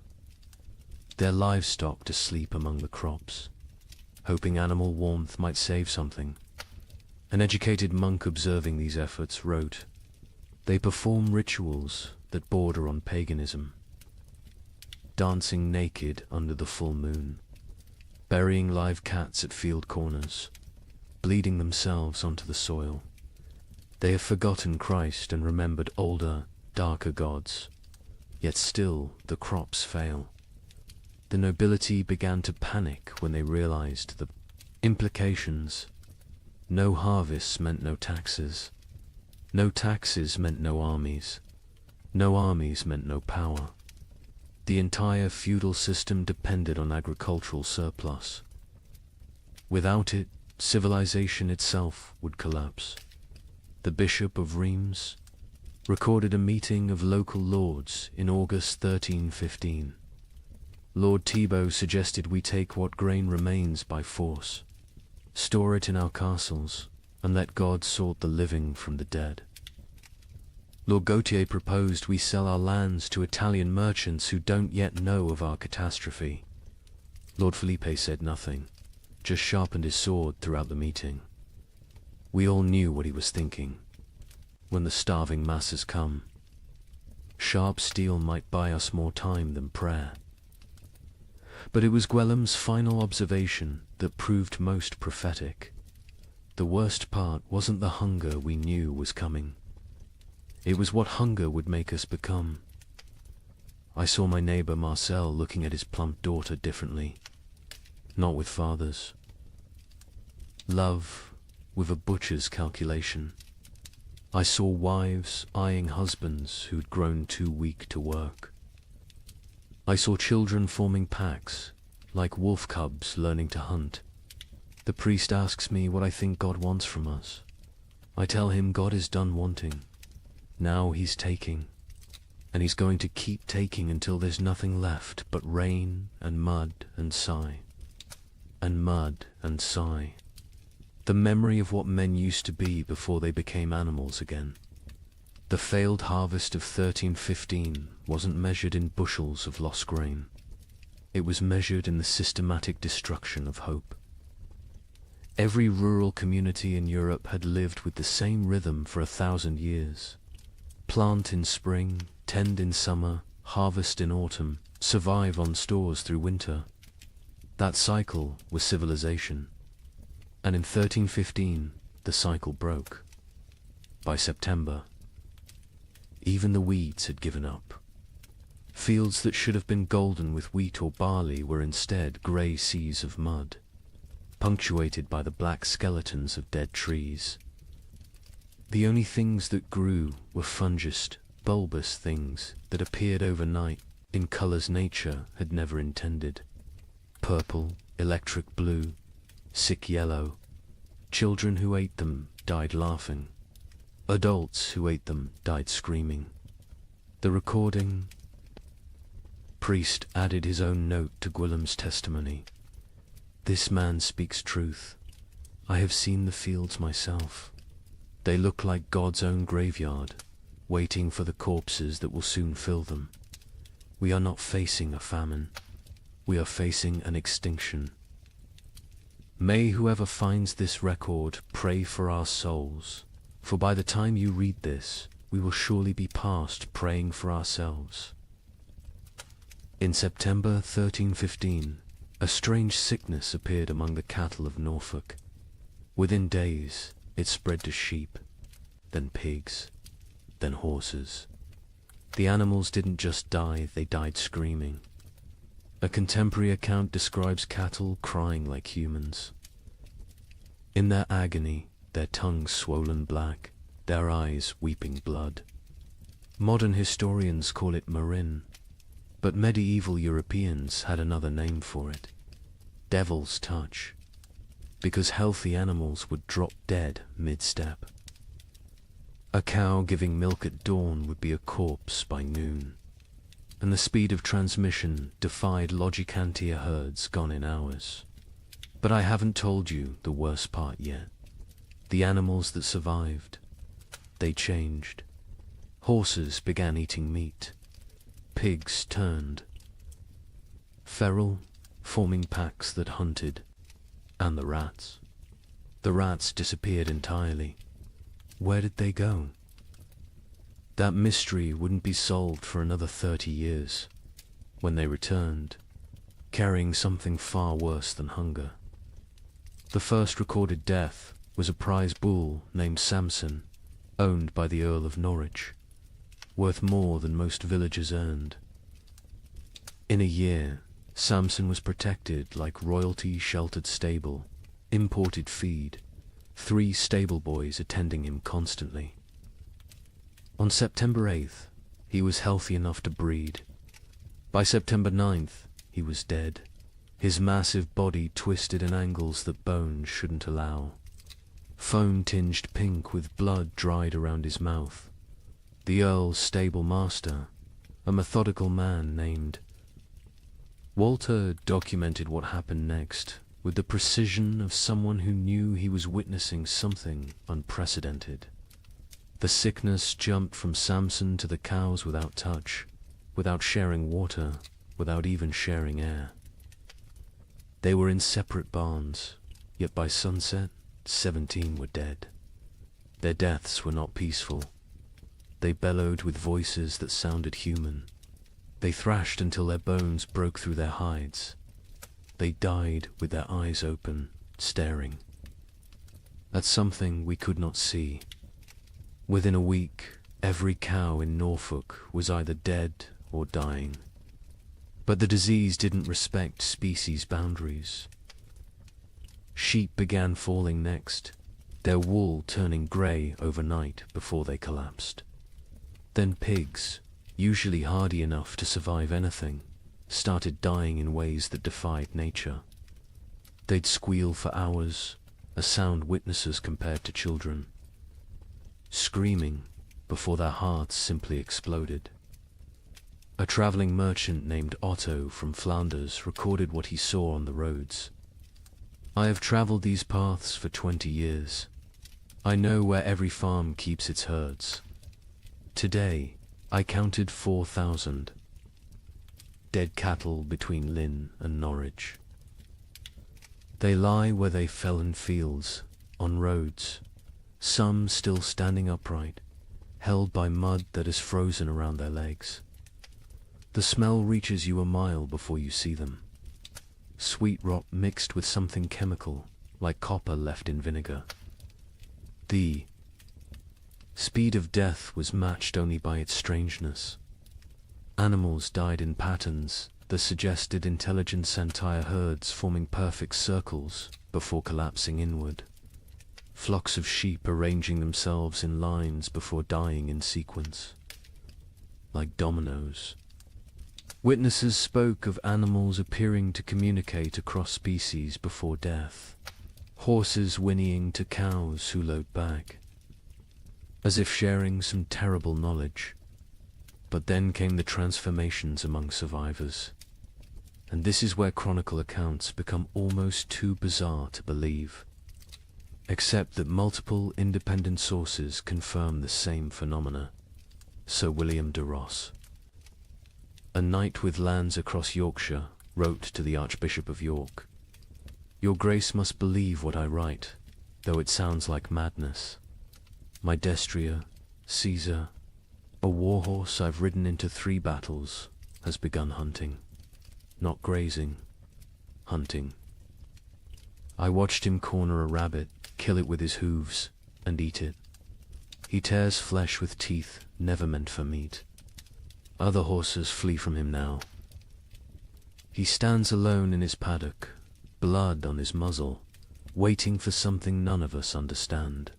their livestock to sleep among the crops, hoping animal warmth might save something. An educated monk observing these efforts wrote, "They perform rituals that border on paganism, dancing naked under the full moon, burying live cats at field corners, bleeding themselves onto the soil. They have forgotten Christ and remembered older, darker gods, yet still the crops fail." The nobility began to panic when they realized the Implications. No harvests meant no taxes. No taxes meant no armies. No armies meant no power. The entire feudal system depended on agricultural surplus. Without it, civilization itself would collapse. The Bishop of Reims recorded a meeting of local lords in August 1315. Lord Thibaut suggested we take what grain remains by force, store it in our castles, and let God sort the living from the dead. Lord Gautier proposed we sell our lands to Italian merchants who don't yet know of our catastrophe. Lord Felipe said nothing, just sharpened his sword throughout the meeting. We all knew what he was thinking. When the starving masses come, sharp steel might buy us more time than prayer. But it was Gwellem's final observation that proved most prophetic. The worst part wasn't the hunger we knew was coming. It was what hunger would make us become. I saw my neighbor Marcel looking at his plump daughter differently. Not with fathers. Love with a butcher's calculation. I saw wives eyeing husbands who'd grown too weak to work. I saw children forming packs, like wolf cubs learning to hunt. The priest asks me what I think God wants from us. I tell him God is done wanting. Now he's taking, and he's going to keep taking until there's nothing left but rain and mud and sigh. And mud and sigh. The memory of what men used to be before they became animals again. The failed harvest of 1315 wasn't measured in bushels of lost grain. It was measured in the systematic destruction of hope. Every rural community in Europe had lived with the same rhythm for 1,000 years. Plant in spring, tend in summer, harvest in autumn, survive on stores through winter. That cycle was civilization. And in 1315, the cycle broke. By September, even the weeds had given up. Fields that should have been golden with wheat or barley were instead grey seas of mud, punctuated by the black skeletons of dead trees. The only things that grew were fungous, bulbous things that appeared overnight in colours nature had never intended. Purple, electric blue, sick yellow. Children who ate them died laughing. Adults who ate them died screaming. The recording. Priest added his own note to Gwillem's testimony. This man speaks truth. I have seen the fields myself. They look like God's own graveyard, waiting for the corpses that will soon fill them. We are not facing a famine. We are facing an extinction. May whoever finds this record pray for our souls, for by the time you read this, we will surely be past praying for ourselves. In September 1315, a strange sickness appeared among the cattle of Norfolk. Within days, it spread to sheep, then pigs, then horses. The animals didn't just die, they died screaming. A contemporary account describes cattle crying like humans. In their agony, their tongues swollen black, their eyes weeping blood. Modern historians call it marin, but medieval Europeans had another name for it. Devil's touch. Because healthy animals would drop dead mid-step. A cow giving milk at dawn would be a corpse by noon, and the speed of transmission defied Logicantia herds gone in hours. But I haven't told you the worst part yet. The animals that survived, they changed. Horses began eating meat. Pigs turned. Feral, forming packs that hunted. And the rats. The rats disappeared entirely. Where did they go? That mystery wouldn't be solved for another 30 years, when they returned, carrying something far worse than hunger. The first recorded death was a prize bull named Samson, owned by the Earl of Norwich, worth more than most villagers earned. In a year, Samson was protected like royalty-sheltered stable, imported feed, 3 stable boys attending him constantly. On September 8th, he was healthy enough to breed. By September 9th, he was dead, his massive body twisted in angles that bones shouldn't allow. Foam tinged pink with blood dried around his mouth. The Earl's stable master, a methodical man named Walter, documented what happened next with the precision of someone who knew he was witnessing something unprecedented. The sickness jumped from Samson to the cows without touch, without sharing water, without even sharing air. They were in separate barns, yet by sunset, 17 were dead. Their deaths were not peaceful. They bellowed with voices that sounded human. They thrashed until their bones broke through their hides. They died with their eyes open, staring at something we could not see. Within a week, every cow in Norfolk was either dead or dying. But the disease didn't respect species boundaries. Sheep began falling next, their wool turning grey overnight before they collapsed. Then pigs, usually hardy enough to survive anything, started dying in ways that defied nature. They'd squeal for hours, a sound witnesses compared to children, screaming before their hearts simply exploded. A traveling merchant named Otto from Flanders recorded what he saw on the roads. I have traveled these paths for 20 years. I know where every farm keeps its herds. Today, I counted 4,000 dead cattle between Lynn and Norwich. They lie where they fell in fields, on roads, some still standing upright, held by mud that is frozen around their legs. The smell reaches you a mile before you see them. Sweet rot mixed with something chemical, like copper left in vinegar. The speed of death was matched only by its strangeness. Animals died in patterns that suggested intelligent entire herds forming perfect circles before collapsing inward. Flocks of sheep arranging themselves in lines before dying in sequence, like dominoes. Witnesses spoke of animals appearing to communicate across species before death, horses whinnying to cows who lowed back, as if sharing some terrible knowledge. But then came the transformations among survivors, and this is where chronicle accounts become almost too bizarre to believe, except that multiple independent sources confirm the same phenomena. Sir William de Ross, a knight with lands across Yorkshire, wrote to the Archbishop of York, "Your Grace must believe what I write, though it sounds like madness. My destrier, Caesar, a warhorse I've ridden into 3 battles, has begun hunting. Not grazing, hunting. I watched him corner a rabbit, kill it with his hooves, and eat it. He tears flesh with teeth never meant for meat. Other horses flee from him now. He stands alone in his paddock, blood on his muzzle, waiting for something none of us understand.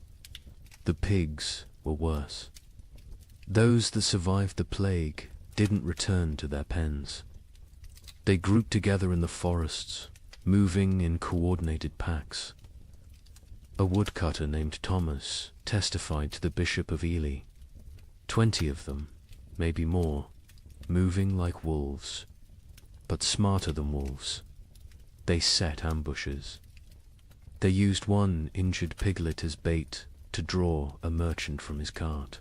The pigs were worse. Those that survived the plague didn't return to their pens. They grouped together in the forests, moving in coordinated packs. A woodcutter named Thomas testified to the Bishop of Ely. 20 of them, maybe more, moving like wolves, but smarter than wolves. They set ambushes. They used one injured piglet as bait to draw a merchant from his cart.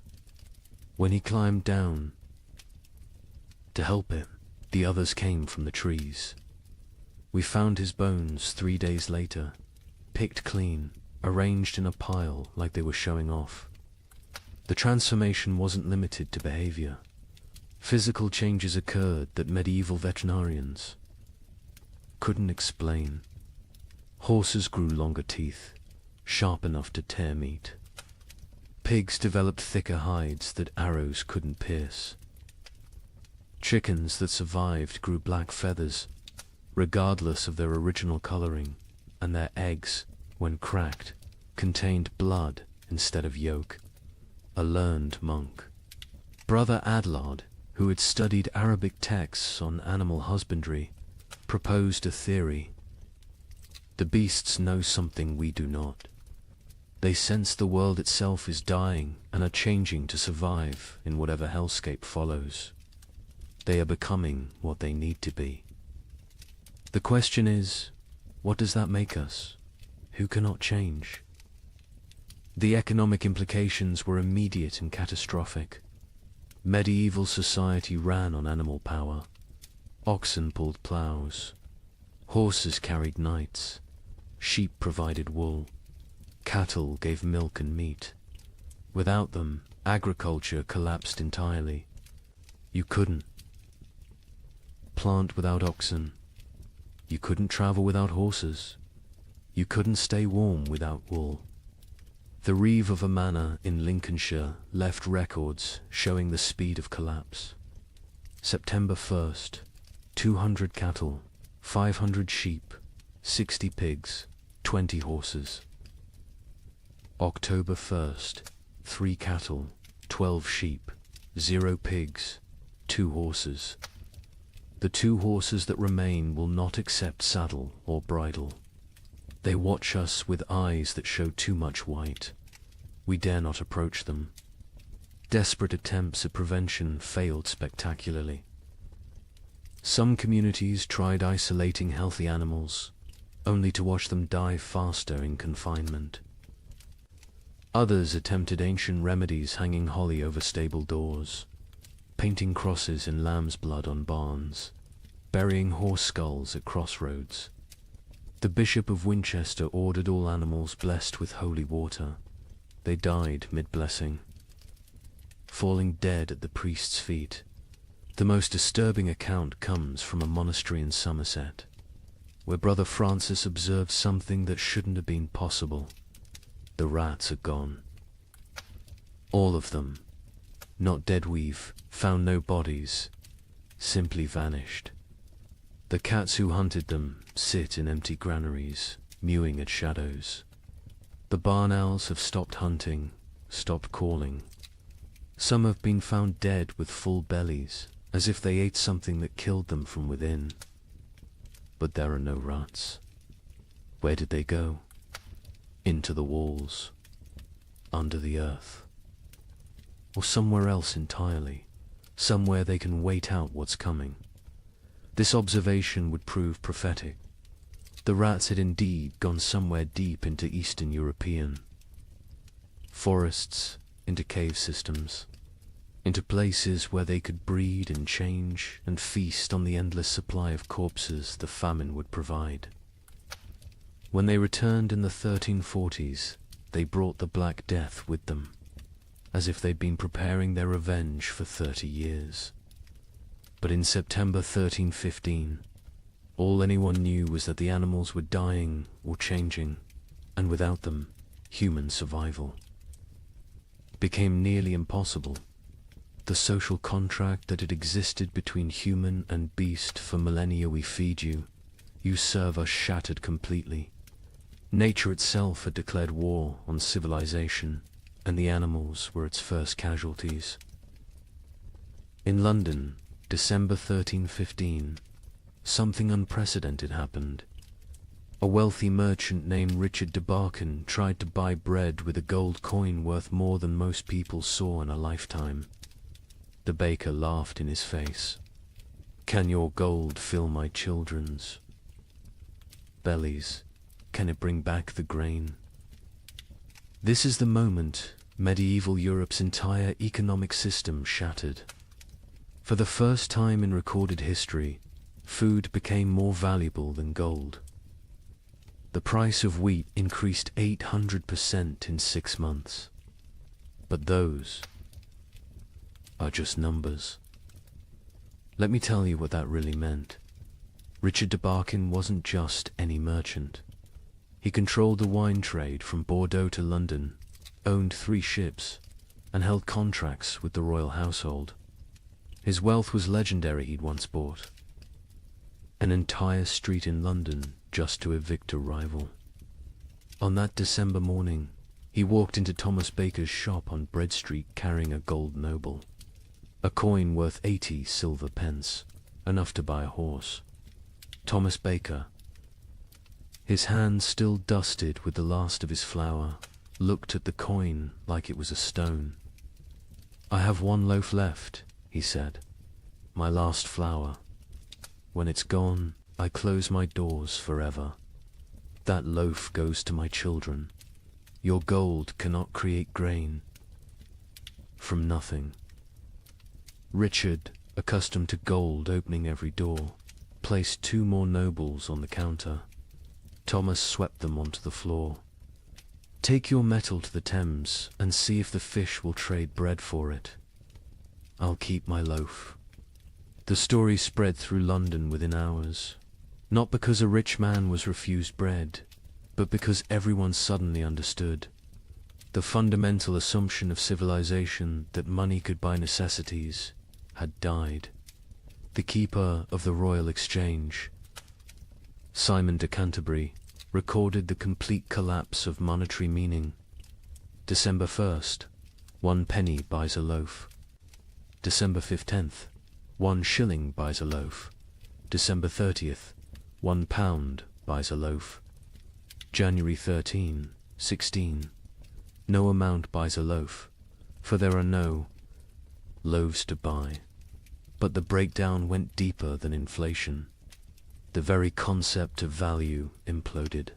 When he climbed down to help him, the others came from the trees. We found his bones 3 days later, picked clean, arranged in a pile like they were showing off. The transformation wasn't limited to behavior. Physical changes occurred that medieval veterinarians couldn't explain. Horses grew longer teeth, sharp enough to tear meat. Pigs developed thicker hides that arrows couldn't pierce. Chickens that survived grew black feathers, regardless of their original coloring, and their eggs when cracked, contained blood instead of yolk. A learned monk. Brother Adlard, who had studied Arabic texts on animal husbandry, proposed a theory. The beasts know something we do not. They sense the world itself is dying and are changing to survive in whatever hellscape follows. They are becoming what they need to be. The question is, what does that make us? Who cannot change? The economic implications were immediate and catastrophic. Medieval society ran on animal power. Oxen pulled plows. Horses carried knights. Sheep provided wool. Cattle gave milk and meat. Without them, agriculture collapsed entirely. You couldn't plant without oxen. You couldn't travel without horses. You couldn't stay warm without wool. The reeve of a manor in Lincolnshire left records showing the speed of collapse. September 1st, 200 cattle, 500 sheep, 60 pigs, 20 horses. October 1st, 3 cattle, 12 sheep, 0 pigs, 2 horses. The 2 horses that remain will not accept saddle or bridle. They watch us with eyes that show too much white. We dare not approach them. Desperate attempts at prevention failed spectacularly. Some communities tried isolating healthy animals, only to watch them die faster in confinement. Others attempted ancient remedies, hanging holly over stable doors, painting crosses in lamb's blood on barns, burying horse skulls at crossroads. The Bishop of Winchester ordered all animals blessed with holy water. They died mid-blessing, falling dead at the priest's feet. The most disturbing account comes from a monastery in Somerset, where Brother Francis observed something that shouldn't have been possible. The rats are gone. All of them. Not dead weave, found no bodies, simply vanished. The cats who hunted them sit in empty granaries, mewing at shadows. The barn owls have stopped hunting, stopped calling. Some have been found dead with full bellies, as if they ate something that killed them from within. But there are no rats. Where did they go? Into the walls, under the earth, or somewhere else entirely, somewhere they can wait out what's coming. This observation would prove prophetic. The rats had indeed gone somewhere deep into Eastern European forests, into cave systems, into places where they could breed and change and feast on the endless supply of corpses the famine would provide. When they returned in the 1340s, they brought the Black Death with them, as if they'd been preparing their revenge for 30 years. But in September 1315, all anyone knew was that the animals were dying or changing, and without them, human survival became nearly impossible. The social contract that had existed between human and beast for millennia, we feed you, you serve us, shattered completely. Nature itself had declared war on civilization, and the animals were its first casualties. In London, December 1315, something unprecedented happened. A wealthy merchant named Richard de Barkin tried to buy bread with a gold coin worth more than most people saw in a lifetime. The baker laughed in his face. "Can your gold fill my children's bellies? Can it bring back the grain?" This is the moment medieval Europe's entire economic system shattered. For the first time in recorded history, food became more valuable than gold. The price of wheat increased 800% in 6 months. But those are just numbers. Let me tell you what that really meant. Richard de Barkin wasn't just any merchant. He controlled the wine trade from Bordeaux to London, owned 3 ships, and held contracts with the royal household. His wealth was legendary. He'd once bought an entire street in London just to evict a rival. On that December morning, he walked into Thomas Baker's shop on Bread Street carrying a gold noble, a coin worth 80 silver pence, enough to buy a horse. Thomas Baker, his hands still dusted with the last of his flour, looked at the coin like it was a stone. "I have one loaf left," he said, "my last flour. When it's gone, I close my doors forever. That loaf goes to my children. Your gold cannot create grain from nothing." Richard, accustomed to gold opening every door, placed 2 more nobles on the counter. Thomas swept them onto the floor. "Take your metal to the Thames and see if the fish will trade bread for it. I'll keep my loaf." The story spread through London within hours, not because a rich man was refused bread, but because everyone suddenly understood. The fundamental assumption of civilization that money could buy necessities had died. The keeper of the Royal Exchange, Simon de Canterbury, recorded the complete collapse of monetary meaning. December 1st, 1 penny buys a loaf. December 15th, 1 shilling buys a loaf. December 30th, 1 pound buys a loaf. January 13, 16, no amount buys a loaf, for there are no loaves to buy. But the breakdown went deeper than inflation. The very concept of value imploded.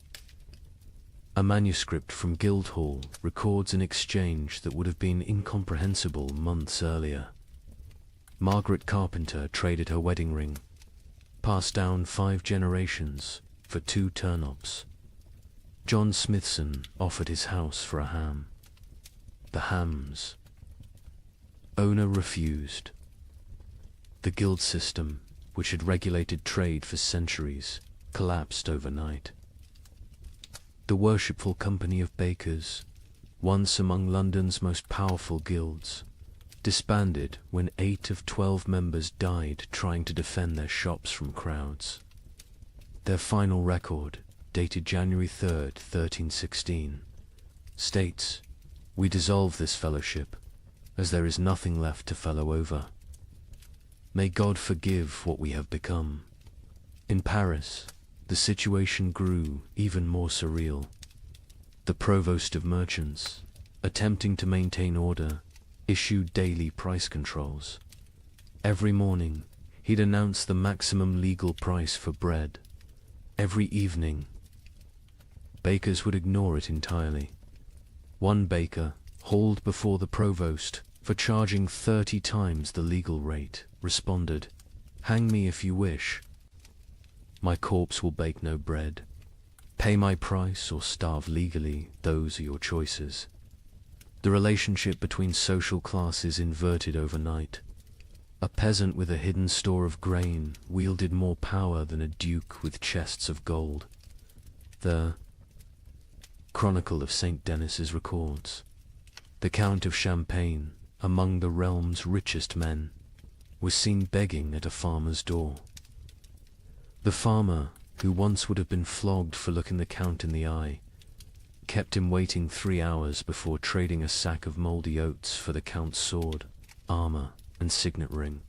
A manuscript from Guildhall records an exchange that would have been incomprehensible months earlier. Margaret Carpenter traded her wedding ring, passed down 5 generations, for 2 turnips. John Smithson offered his house for a ham. The hams. Owner refused. The guild system, which had regulated trade for centuries, collapsed overnight. The worshipful company of bakers, once among London's most powerful guilds, disbanded when 8 of 12 members died trying to defend their shops from crowds. Their final record, dated January 3rd, 1316, states, "We dissolve this fellowship, as there is nothing left to fellow over. May God forgive what we have become." In Paris, the situation grew even more surreal. The provost of merchants, attempting to maintain order, issued daily price controls. Every morning, he'd announce the maximum legal price for bread. Every evening, bakers would ignore it entirely. One baker, hauled before the provost for charging 30 times the legal rate, responded, "Hang me if you wish. My corpse will bake no bread. Pay my price or starve legally, those are your choices." The relationship between social classes inverted overnight. A peasant with a hidden store of grain wielded more power than a duke with chests of gold. The Chronicle of St. Denis's records, the Count of Champagne, among the realm's richest men, was seen begging at a farmer's door. The farmer, who once would have been flogged for looking the Count in the eye, kept him waiting 3 hours before trading a sack of mouldy oats for the Count's sword, armor, and signet ring.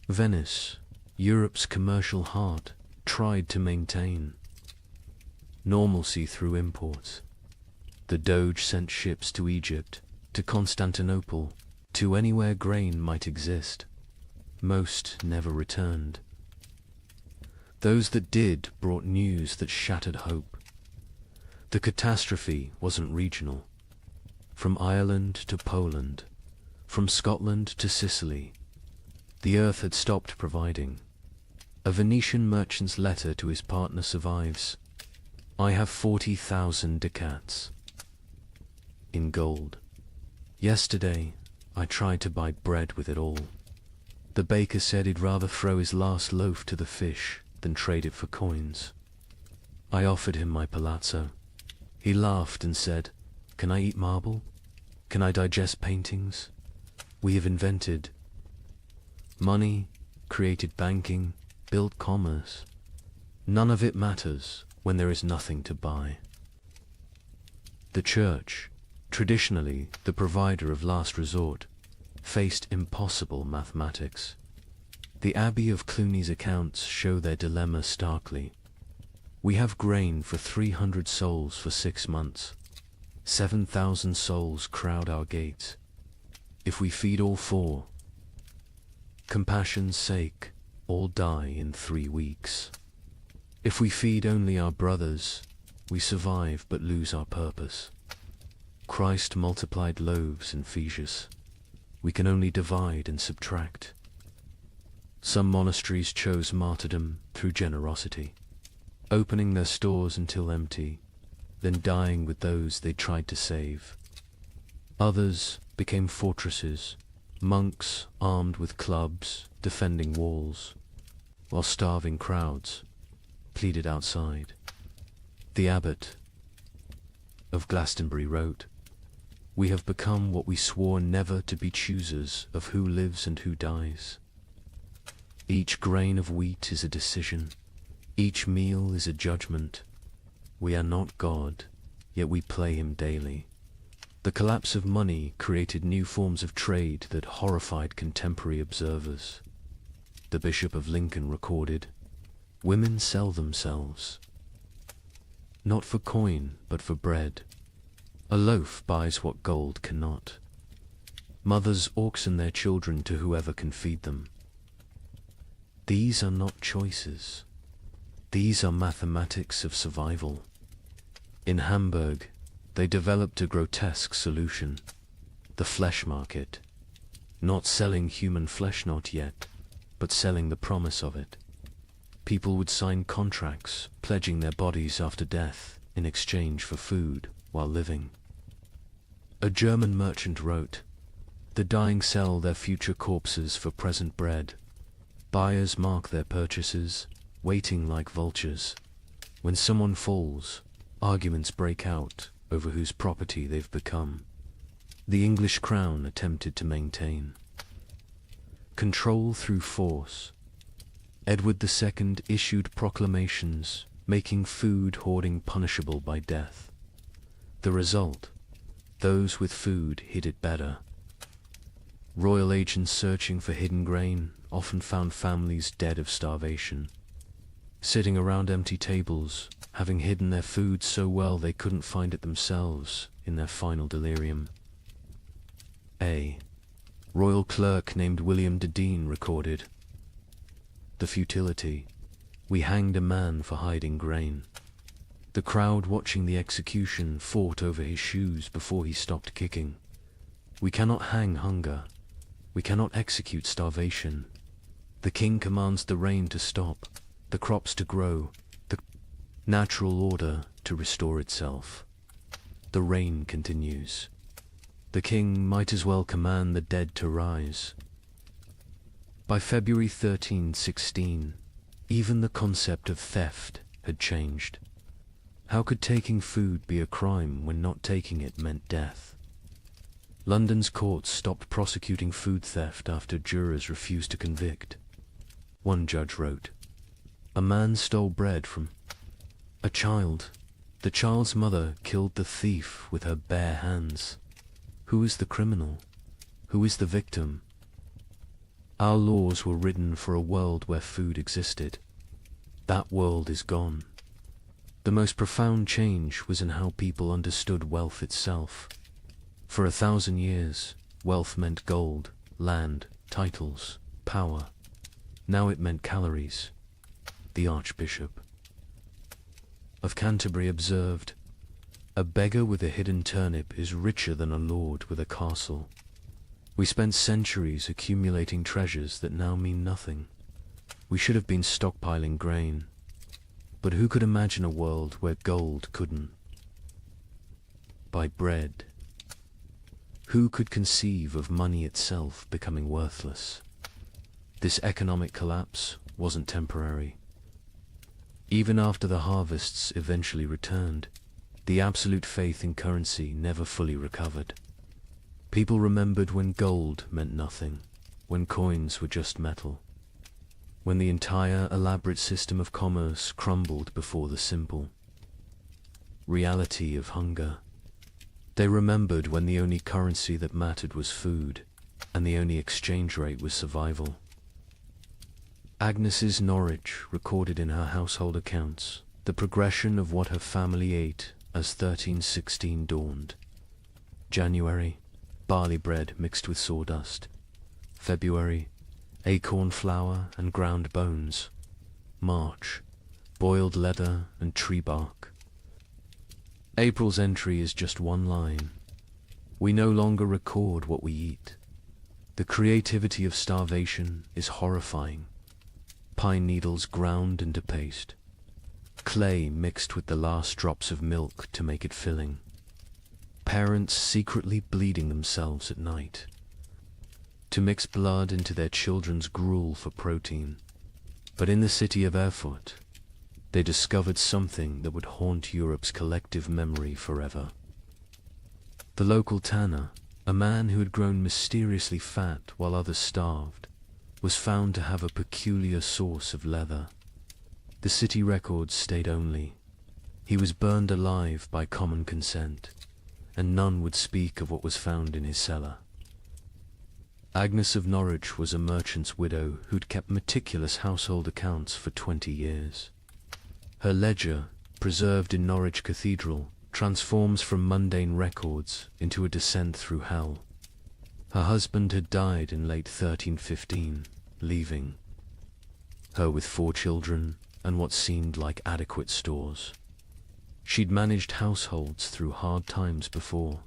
Venice, Europe's commercial heart, tried to maintain normalcy through imports. The Doge sent ships to Egypt, to Constantinople, to anywhere grain might exist. Most never returned. Those that did brought news that shattered hope. The catastrophe wasn't regional. From Ireland to Poland, from Scotland to Sicily, the earth had stopped providing. A Venetian merchant's letter to his partner survives. "I have 40,000 ducats in gold. Yesterday, I tried to buy bread with it all. The baker said he'd rather throw his last loaf to the fish than trade it for coins. I offered him my palazzo. He laughed and said, 'Can I eat marble? Can I digest paintings? We have invented money, created banking, built commerce. None of it matters when there is nothing to buy.'" The church, traditionally the provider of last resort, faced impossible mathematics. The Abbey of Cluny's accounts show their dilemma starkly. We have grain for 300 souls for 6 months. 7,000 souls crowd our gates. If we feed all 4, compassion's sake, all die in 3 weeks. If we feed only our brothers, we survive but lose our purpose. Christ multiplied loaves and fishes. We can only divide and subtract. Some monasteries chose martyrdom through generosity, opening their stores until empty, then dying with those they tried to save. Others became fortresses, monks armed with clubs, defending walls, while starving crowds pleaded outside. The abbot of Glastonbury wrote, "We have become what we swore never to be, choosers of who lives and who dies. Each grain of wheat is a decision. Each meal is a judgment. We are not God, yet we play him daily." The collapse of money created new forms of trade that horrified contemporary observers. The Bishop of Lincoln recorded, "Women sell themselves, not for coin, but for bread. A loaf buys what gold cannot. Mothers auction their children to whoever can feed them. These are not choices. These are mathematics of survival." In Hamburg, they developed a grotesque solution: the flesh market. Not selling human flesh, not yet, but selling the promise of it. People would sign contracts pledging their bodies after death in exchange for food while living. A German merchant wrote, "The dying sell their future corpses for present bread. Buyers mark their purchases, waiting like vultures. When someone falls, arguments break out over whose property they've become." The English crown attempted to maintain control through force. Edward II issued proclamations making food hoarding punishable by death. The result: those with food hid it better. Royal agents searching for hidden grain often found families dead of starvation, sitting around empty tables, having hidden their food so well they couldn't find it themselves in their final delirium. A royal clerk named William de Dean recorded, "The futility. We hanged a man for hiding grain. The crowd watching the execution fought over his shoes before he stopped kicking. We cannot hang hunger. We cannot execute starvation. The king commands the rain to stop, the crops to grow, the natural order to restore itself. The rain continues. The king might as well command the dead to rise." By February 1316, even the concept of theft had changed. How could taking food be a crime when not taking it meant death? London's courts stopped prosecuting food theft after jurors refused to convict. One judge wrote, "A man stole bread from a child. The child's mother killed the thief with her bare hands. Who is the criminal? Who is the victim? Our laws were written for a world where food existed. That world is gone." The most profound change was in how people understood wealth itself. For 1,000 years, wealth meant gold, land, titles, power. Now it meant calories. The Archbishop of Canterbury observed, "A beggar with a hidden turnip is richer than a lord with a castle." We spent centuries accumulating treasures that now mean nothing. We should have been stockpiling grain. But who could imagine a world where gold couldn't buy bread? Who could conceive of money itself becoming worthless? This economic collapse wasn't temporary. Even after the harvests eventually returned, the absolute faith in currency never fully recovered. People remembered when gold meant nothing, when coins were just metal, when the entire elaborate system of commerce crumbled before the simple reality of hunger. They remembered when the only currency that mattered was food, and the only exchange rate was survival. Agnes's Norwich recorded in her household accounts the progression of what her family ate as 1316 dawned. January, barley bread mixed with sawdust. February, acorn flour and ground bones. March, boiled leather and tree bark. April's entry is just one line. We no longer record what we eat. The creativity of starvation is horrifying. Pine needles ground into paste. Clay mixed with the last drops of milk to make it filling. Parents secretly bleeding themselves at night to mix blood into their children's gruel for protein. But in the city of Erfurt, they discovered something that would haunt Europe's collective memory forever. The local tanner, a man who had grown mysteriously fat while others starved, was found to have a peculiar source of leather. The city records state only, he was burned alive by common consent, and none would speak of what was found in his cellar. Agnes of Norwich was a merchant's widow who'd kept meticulous household accounts for 20 years. Her ledger, preserved in Norwich Cathedral, transforms from mundane records into a descent through hell. Her husband had died in late 1315, leaving her with 4 children and what seemed like adequate stores. She'd managed households through hard times before,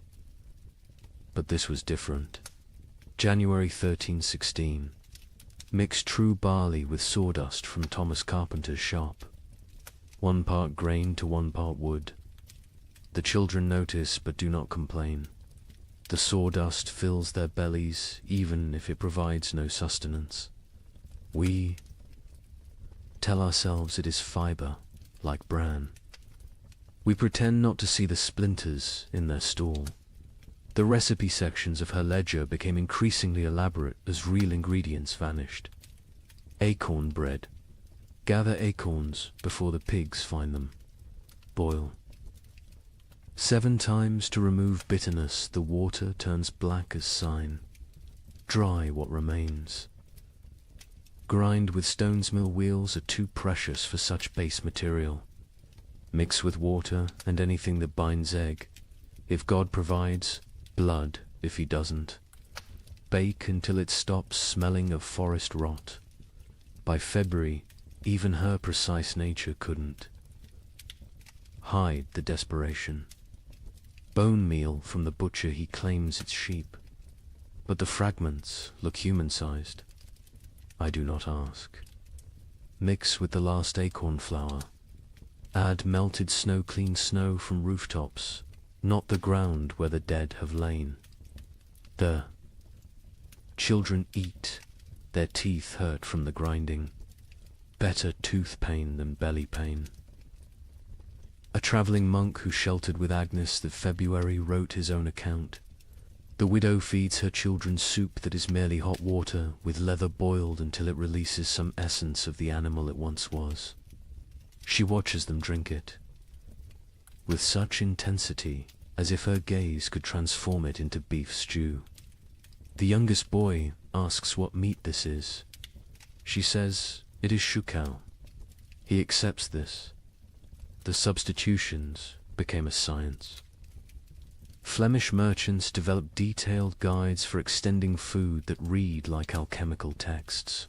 but this was different. January 1316. Mix true barley with sawdust from Thomas Carpenter's shop. 1 part grain to 1 part wood. The children notice but do not complain. The sawdust fills their bellies even if it provides no sustenance. We tell ourselves it is fibre, like bran. We pretend not to see the splinters in their stall. The recipe sections of her ledger became increasingly elaborate as real ingredients vanished. Acorn bread. Gather acorns before the pigs find them. Boil. 7 times to remove bitterness, the water turns black as sign. Dry what remains. Grind with stone's mill wheels are too precious for such base material. Mix with water and anything that binds egg. If God provides, blood if he doesn't. Bake until it stops smelling of forest rot. By February, even her precise nature couldn't hide the desperation. Bone meal from the butcher, he claims it's sheep, but the fragments look human-sized. I do not ask. Mix with the last acorn flour. Add melted snow-clean snow from rooftops, not the ground where the dead have lain. The children eat, their teeth hurt from the grinding. Better tooth pain than belly pain. A travelling monk who sheltered with Agnes that February wrote his own account. The widow feeds her children soup that is merely hot water with leather boiled until it releases some essence of the animal it once was. She watches them drink it, with such intensity as if her gaze could transform it into beef stew. The youngest boy asks what meat this is. She says it is shukau. He accepts this. The substitutions became a science. Flemish merchants developed detailed guides for extending food that read like alchemical texts.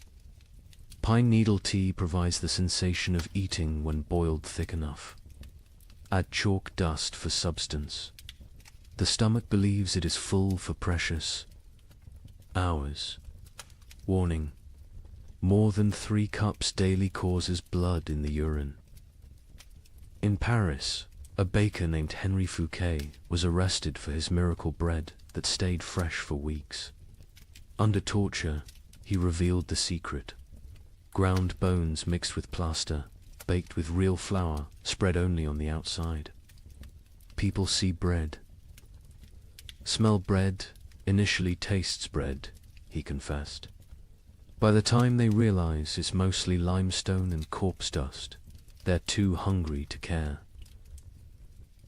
Pine needle tea provides the sensation of eating when boiled thick enough. Add chalk dust for substance. The stomach believes it is full for precious hours. Warning: more than 3 cups daily causes blood in the urine. In Paris, a baker named Henri Fouquet was arrested for his miracle bread that stayed fresh for weeks. Under torture, he revealed the secret. Ground bones mixed with plaster, baked with real flour, spread only on the outside. People see bread. Smell bread, initially tastes bread, he confessed. By the time they realize it's mostly limestone and corpse dust, they're too hungry to care.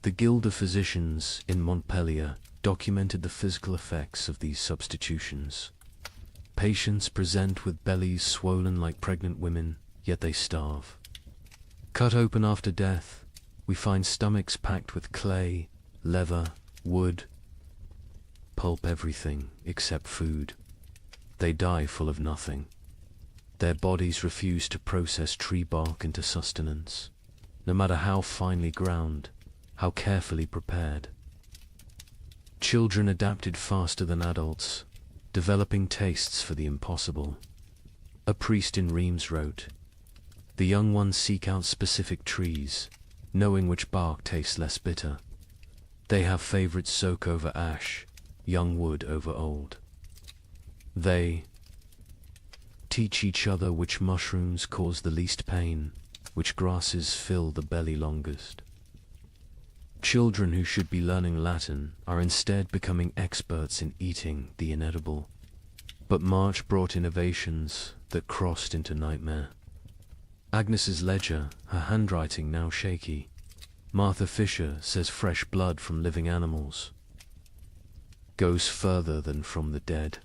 The Guild of Physicians in Montpellier documented the physical effects of these substitutions. Patients present with bellies swollen like pregnant women, yet they starve. Cut open after death, we find stomachs packed with clay, leather, wood, pulp, everything except food. They die full of nothing. Their bodies refuse to process tree bark into sustenance, no matter how finely ground, how carefully prepared. Children adapted faster than adults, developing tastes for the impossible. A priest in Reims wrote, "The young ones seek out specific trees, knowing which bark tastes less bitter. They have favorites: oak over ash, young wood over old. They teach each other which mushrooms cause the least pain, which grasses fill the belly longest." Children who should be learning Latin are instead becoming experts in eating the inedible. But March brought innovations that crossed into nightmare. Agnes's ledger, her handwriting now shaky. Martha Fisher says fresh blood from living animals goes further than from the dead.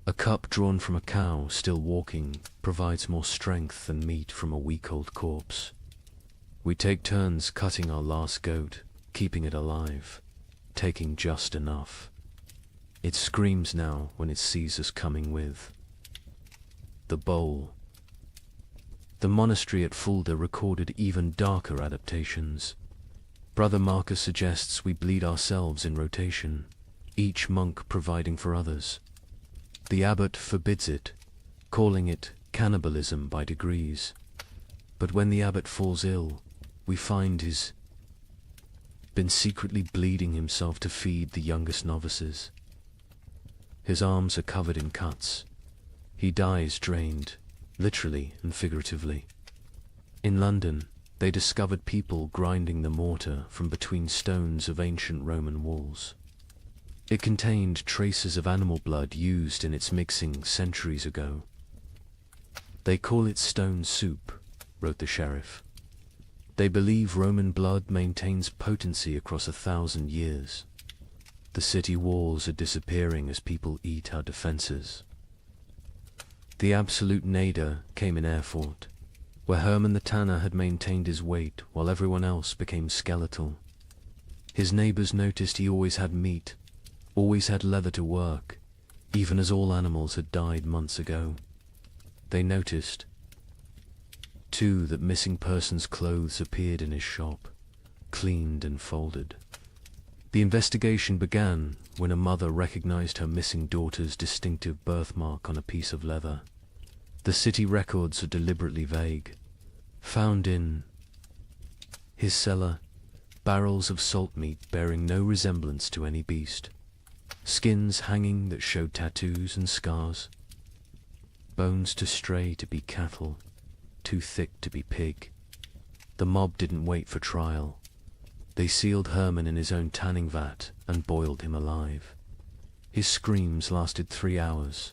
A cup drawn from a cow still walking provides more strength than meat from a week-old corpse. We take turns cutting our last goat, keeping it alive, taking just enough. It screams now when it sees us coming with the bowl. The monastery at Fulda recorded even darker adaptations. Brother Marcus suggests we bleed ourselves in rotation, each monk providing for others. The abbot forbids it, calling it cannibalism by degrees. But when the abbot falls ill, we find he's been secretly bleeding himself to feed the youngest novices. His arms are covered in cuts. He dies drained, literally and figuratively. In London, they discovered people grinding the mortar from between stones of ancient Roman walls. It contained traces of animal blood used in its mixing centuries ago. "They call it stone soup," wrote the sheriff. "They believe Roman blood maintains potency across 1,000 years. The city walls are disappearing as people eat our defenses." The absolute nadir came in Erfurt, where Hermann the tanner had maintained his weight while everyone else became skeletal. His neighbors noticed he always had meat, always had leather to work, even as all animals had died months ago. They noticed, too, that missing persons' clothes appeared in his shop, cleaned and folded. The investigation began when a mother recognized her missing daughter's distinctive birthmark on a piece of leather. The city records are deliberately vague. Found in his cellar, barrels of salt meat bearing no resemblance to any beast, skins hanging that showed tattoos and scars, bones too stray to be cattle, too thick to be pig. The mob didn't wait for trial. They sealed Hermann in his own tanning vat and boiled him alive. His screams lasted 3 hours.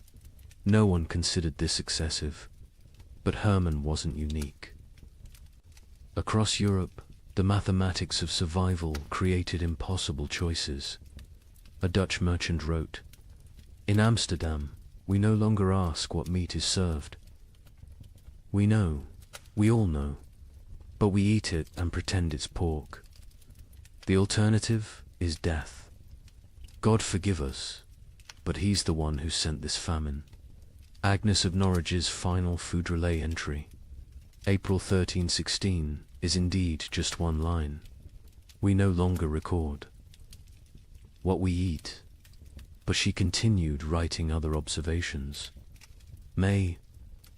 No one considered this excessive, but Hermann wasn't unique. Across Europe, the mathematics of survival created impossible choices. A Dutch merchant wrote, "In Amsterdam, we no longer ask what meat is served. We know, we all know, but we eat it and pretend it's pork. The alternative is death. God forgive us, but he's the one who sent this famine." Agnes of Norwich's final food relay entry, April 1316, is indeed just one line. We no longer record what we eat, but she continued writing other observations. May,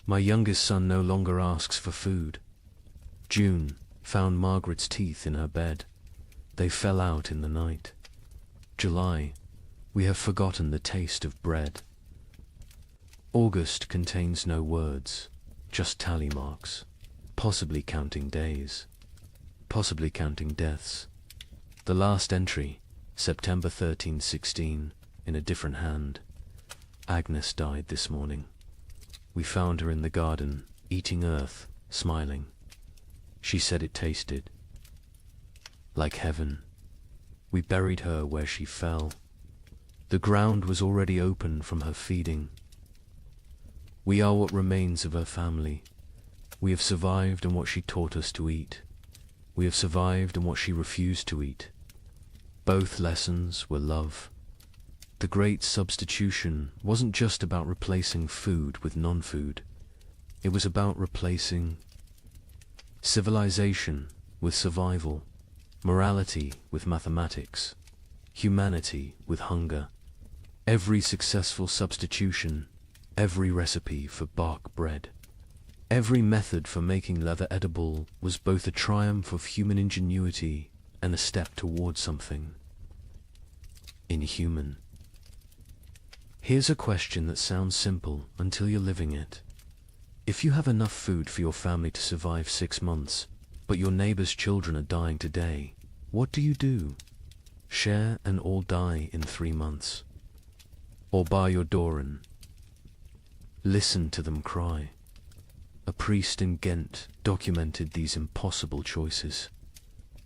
my youngest son no longer asks for food. June, found Margaret's teeth in her bed. They fell out in the night. July, we have forgotten the taste of bread. August contains no words, just tally marks, possibly counting days, possibly counting deaths. The last entry, September 1316, in a different hand. Agnes died this morning. We found her in the garden, eating earth, smiling. She said it tasted like heaven. We buried her where she fell. The ground was already open from her feeding. We are what remains of her family. We have survived on what she taught us to eat. We have survived on what she refused to eat. Both lessons were love. The great substitution wasn't just about replacing food with non-food. It was about replacing civilization with survival, morality with mathematics, humanity with hunger. Every successful substitution, every recipe for bark bread, every method for making leather edible was both a triumph of human ingenuity and a step toward something inhuman. Here's a question that sounds simple until you're living it. If you have enough food for your family to survive 6 months, but your neighbor's children are dying today, what do you do? Share and all die in 3 months? Or bar your door and listen to them cry? A priest in Ghent documented these impossible choices.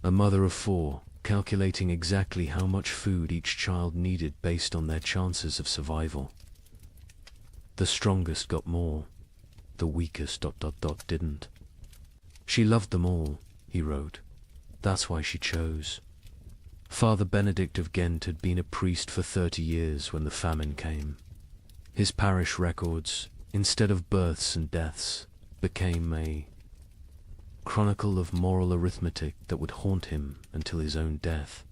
A mother of 4, calculating exactly how much food each child needed based on their chances of survival. The strongest got more, the weakest ... didn't. She loved them all, he wrote. That's why she chose. Father Benedict of Ghent had been a priest for 30 years when the famine came. His parish records, instead of births and deaths, became a chronicle of moral arithmetic that would haunt him until his own death.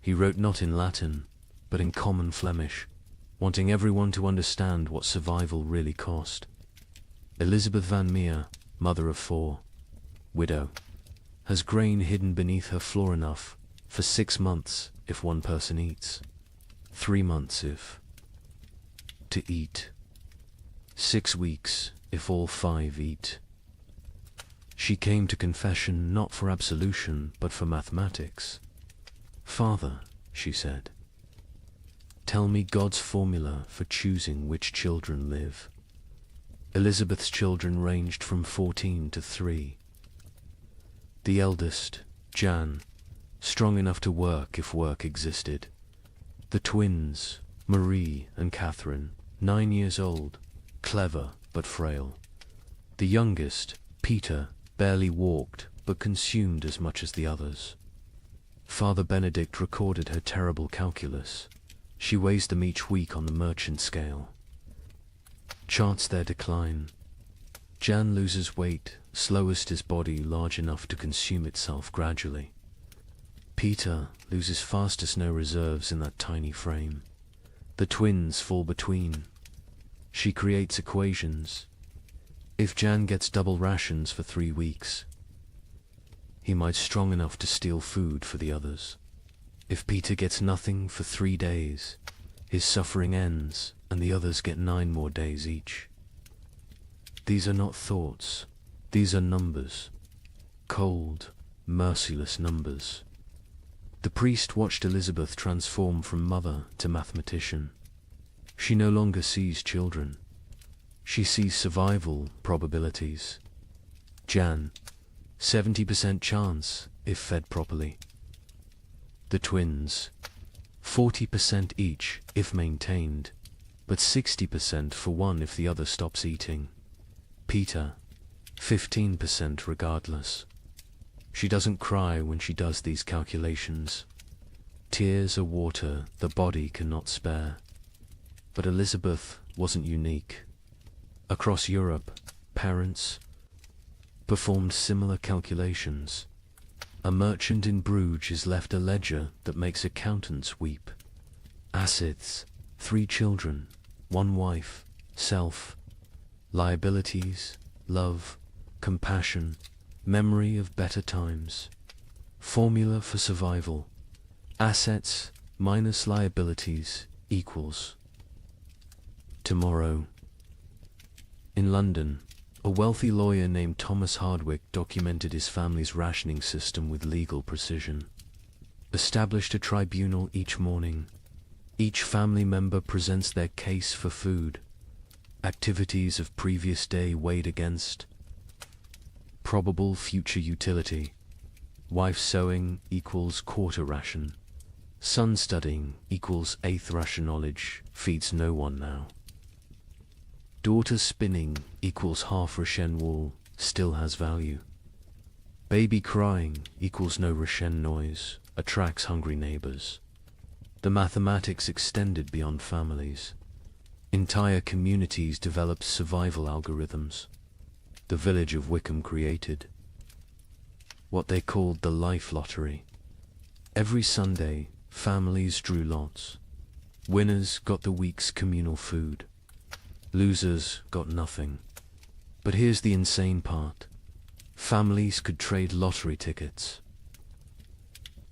He wrote not in Latin, but in common Flemish, wanting everyone to understand what survival really cost. Elizabeth van Meer, mother of 4, widow, has grain hidden beneath her floor enough for 6 months if one person eats, 3 months if to eat, 6 weeks if all 5 eat. She came to confession not for absolution, but for mathematics. Father, she said, tell me God's formula for choosing which children live. Elizabeth's children ranged from 14 to 3. The eldest, Jan, strong enough to work if work existed. The twins, Marie and Catherine, 9 years old, clever but frail. The youngest, Peter, barely walked, but consumed as much as the others. Father Benedict recorded her terrible calculus. She weighs them each week on the merchant scale. Charts their decline. Jan loses weight, slowest his body large enough to consume itself gradually. Peter loses fastest, no reserves in that tiny frame. The twins fall between. She creates equations. If Jan gets double rations for 3 weeks, he might strong enough to steal food for the others. If Peter gets nothing for 3 days, his suffering ends and the others get 9 more days each. These are not thoughts, these are numbers. Cold, merciless numbers. The priest watched Elizabeth transform from mother to mathematician. She no longer sees children. She sees survival probabilities. Jan, 70% chance if fed properly. The twins, 40% each if maintained, but 60% for one if the other stops eating. Peter, 15% regardless. She doesn't cry when she does these calculations. Tears are water the body cannot spare. But Elizabeth wasn't unique. Across Europe, parents performed similar calculations. A merchant in Bruges is left a ledger that makes accountants weep. Assets, 3 children, 1 wife, self, liabilities, love, compassion, memory of better times. Formula for survival. Assets minus liabilities equals tomorrow. In London, a wealthy lawyer named Thomas Hardwick documented his family's rationing system with legal precision. Established a tribunal each morning. Each family member presents their case for food. Activities of previous day weighed against probable future utility. Wife sewing equals quarter ration. Son studying equals eighth ration. Knowledge feeds no one now. Daughter spinning equals half ration. Wool still has value. Baby crying equals no ration. Noise attracts hungry neighbors. The mathematics extended beyond families. Entire communities developed survival algorithms. The village of Wickham created what they called the life lottery. Every Sunday, families drew lots. Winners got the week's communal food. Losers got nothing. But here's the insane part. Families could trade lottery tickets.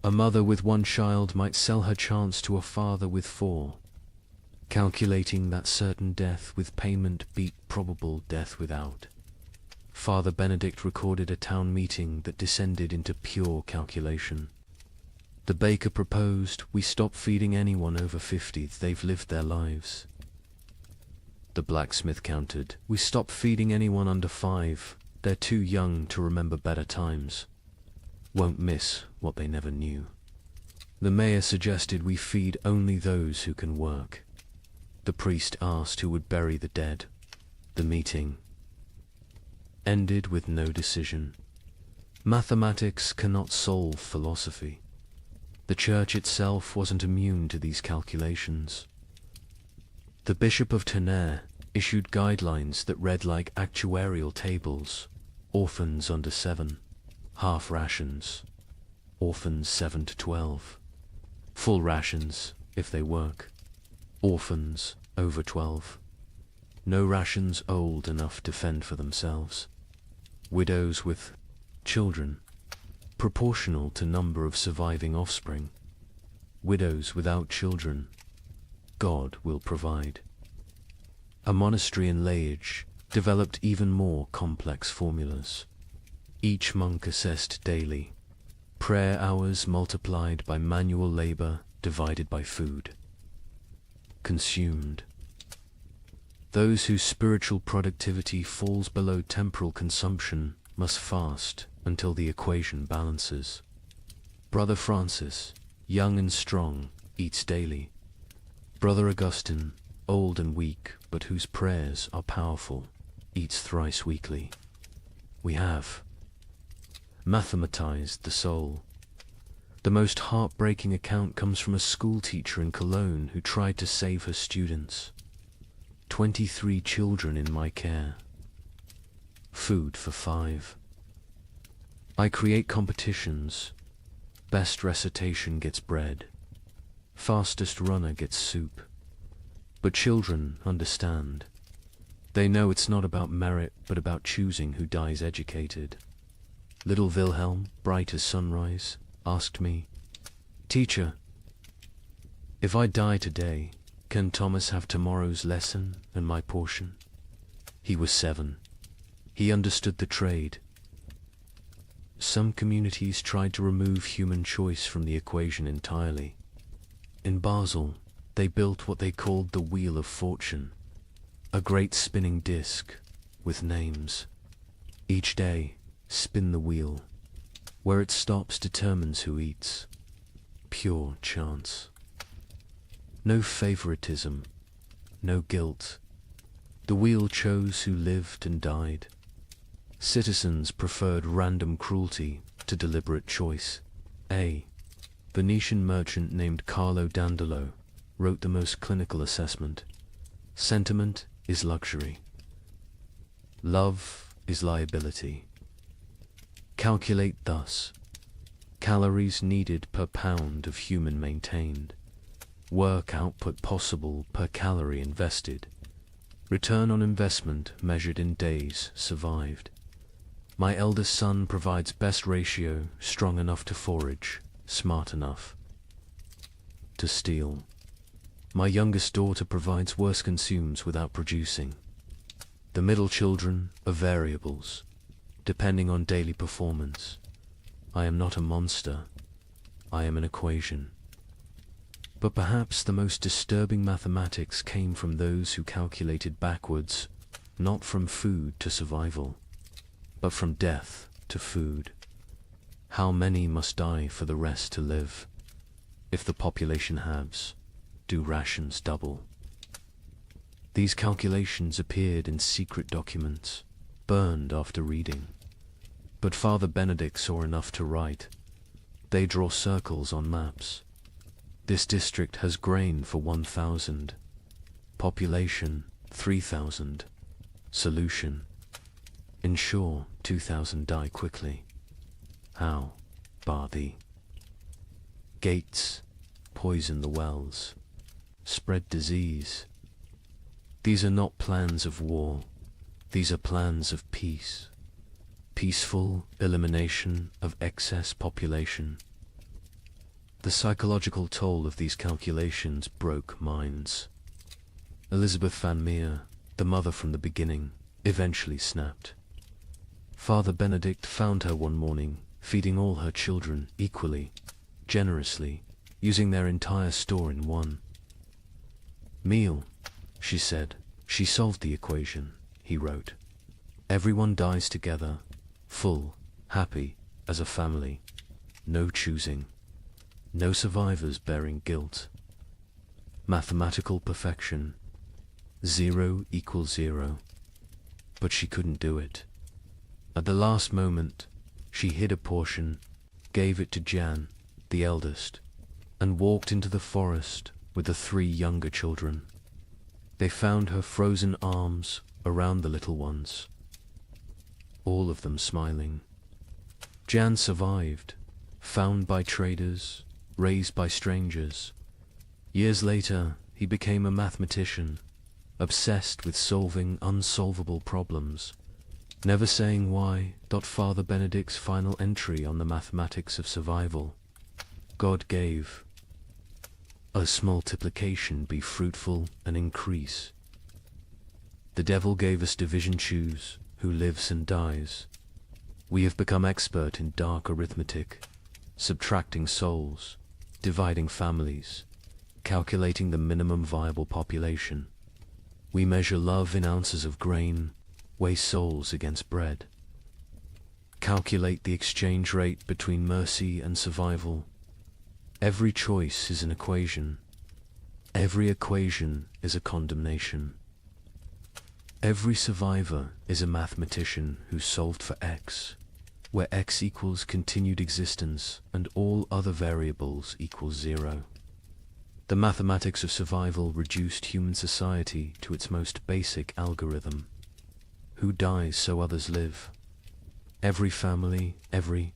A mother with one child might sell her chance to a father with 4, calculating that certain death with payment beat probable death without. Father Benedict recorded a town meeting that descended into pure calculation. The baker proposed we stop feeding anyone over 50, they've lived their lives. The blacksmith countered, we stop feeding anyone under 5, they're too young to remember better times. Won't miss what they never knew. The mayor suggested we feed only those who can work. The priest asked who would bury the dead. The meeting ended with no decision. Mathematics cannot solve philosophy. The church itself wasn't immune to these calculations. The Bishop of Tonnerre issued guidelines that read like actuarial tables. Orphans under 7, half rations. Orphans 7 to 12. Full rations if they work. Orphans over 12. No rations old enough to fend for themselves. Widows with children, proportional to number of surviving offspring. Widows without children, God will provide. A monastery in Liège developed even more complex formulas. Each monk assessed daily. Prayer hours multiplied by manual labor divided by food consumed. Those whose spiritual productivity falls below temporal consumption must fast until the equation balances. Brother Francis, young and strong, eats daily. Brother Augustine, old and weak, but whose prayers are powerful, eats thrice weekly. We have mathematized the soul. The most heartbreaking account comes from a school teacher in Cologne who tried to save her students. 23 children in my care. Food for 5. I create competitions. Best recitation gets bread. Fastest runner gets soup. But children understand. They know it's not about merit, but about choosing who dies educated. Little Wilhelm, bright as sunrise, asked me, "Teacher, if I die today, can Thomas have tomorrow's lesson and my portion?" He was 7. He understood the trade. Some communities tried to remove human choice from the equation entirely. In Basel, they built what they called the Wheel of Fortune, a great spinning disc with names. Each day, spin the wheel. Where it stops determines who eats. Pure chance. No favoritism, no guilt. The wheel chose who lived and died. Citizens preferred random cruelty to deliberate choice. A Venetian merchant named Carlo Dandolo wrote the most clinical assessment. Sentiment is luxury. Love is liability. Calculate thus. Calories needed per pound of human maintained. Work output possible per calorie invested. Return on investment measured in days survived. My eldest son provides best ratio, strong enough to forage, smart enough to steal. My youngest daughter provides worse, consumes without producing. The middle children are variables, depending on daily performance. I am not a monster. I am an equation. But perhaps the most disturbing mathematics came from those who calculated backwards, not from food to survival, but from death to food. How many must die for the rest to live? If the population halves, do rations double? These calculations appeared in secret documents, burned after reading. But Father Benedict saw enough to write. They draw circles on maps. This district has grain for 1,000. Population 3,000. Solution: ensure 2,000 die quickly. How? Bar thee. Gates: poison the wells. Spread disease. These are not plans of war. These are plans of peace. Peaceful elimination of excess population. The psychological toll of these calculations broke minds. Elizabeth Van Meer, the mother from the beginning, eventually snapped. Father Benedict found her one morning, feeding all her children equally, generously, using their entire store in one meal. She said, she solved the equation, he wrote. Everyone dies together, full, happy, as a family. No choosing. No survivors bearing guilt. Mathematical perfection. 0 equals 0. But she couldn't do it. At the last moment, she hid a portion, gave it to Jan, the eldest, and walked into the forest with the 3 younger children. They found her frozen arms around the little ones, all of them smiling. Jan survived, found by traders, raised by strangers. Years later, he became a mathematician, obsessed with solving unsolvable problems, never saying why. Father Benedict's final entry on the mathematics of survival: God gave us multiplication be fruitful and increase. The devil gave us division, choose who lives and dies. We have become expert in dark arithmetic, subtracting souls, dividing families, calculating the minimum viable population. We measure love in ounces of grain, weigh souls against bread. Calculate the exchange rate between mercy and survival. Every choice is an equation. Every equation is a condemnation. Every survivor is a mathematician who solved for X, where X equals continued existence and all other variables equals 0. The mathematics of survival reduced human society to its most basic algorithm. Who dies so others live? Every family, every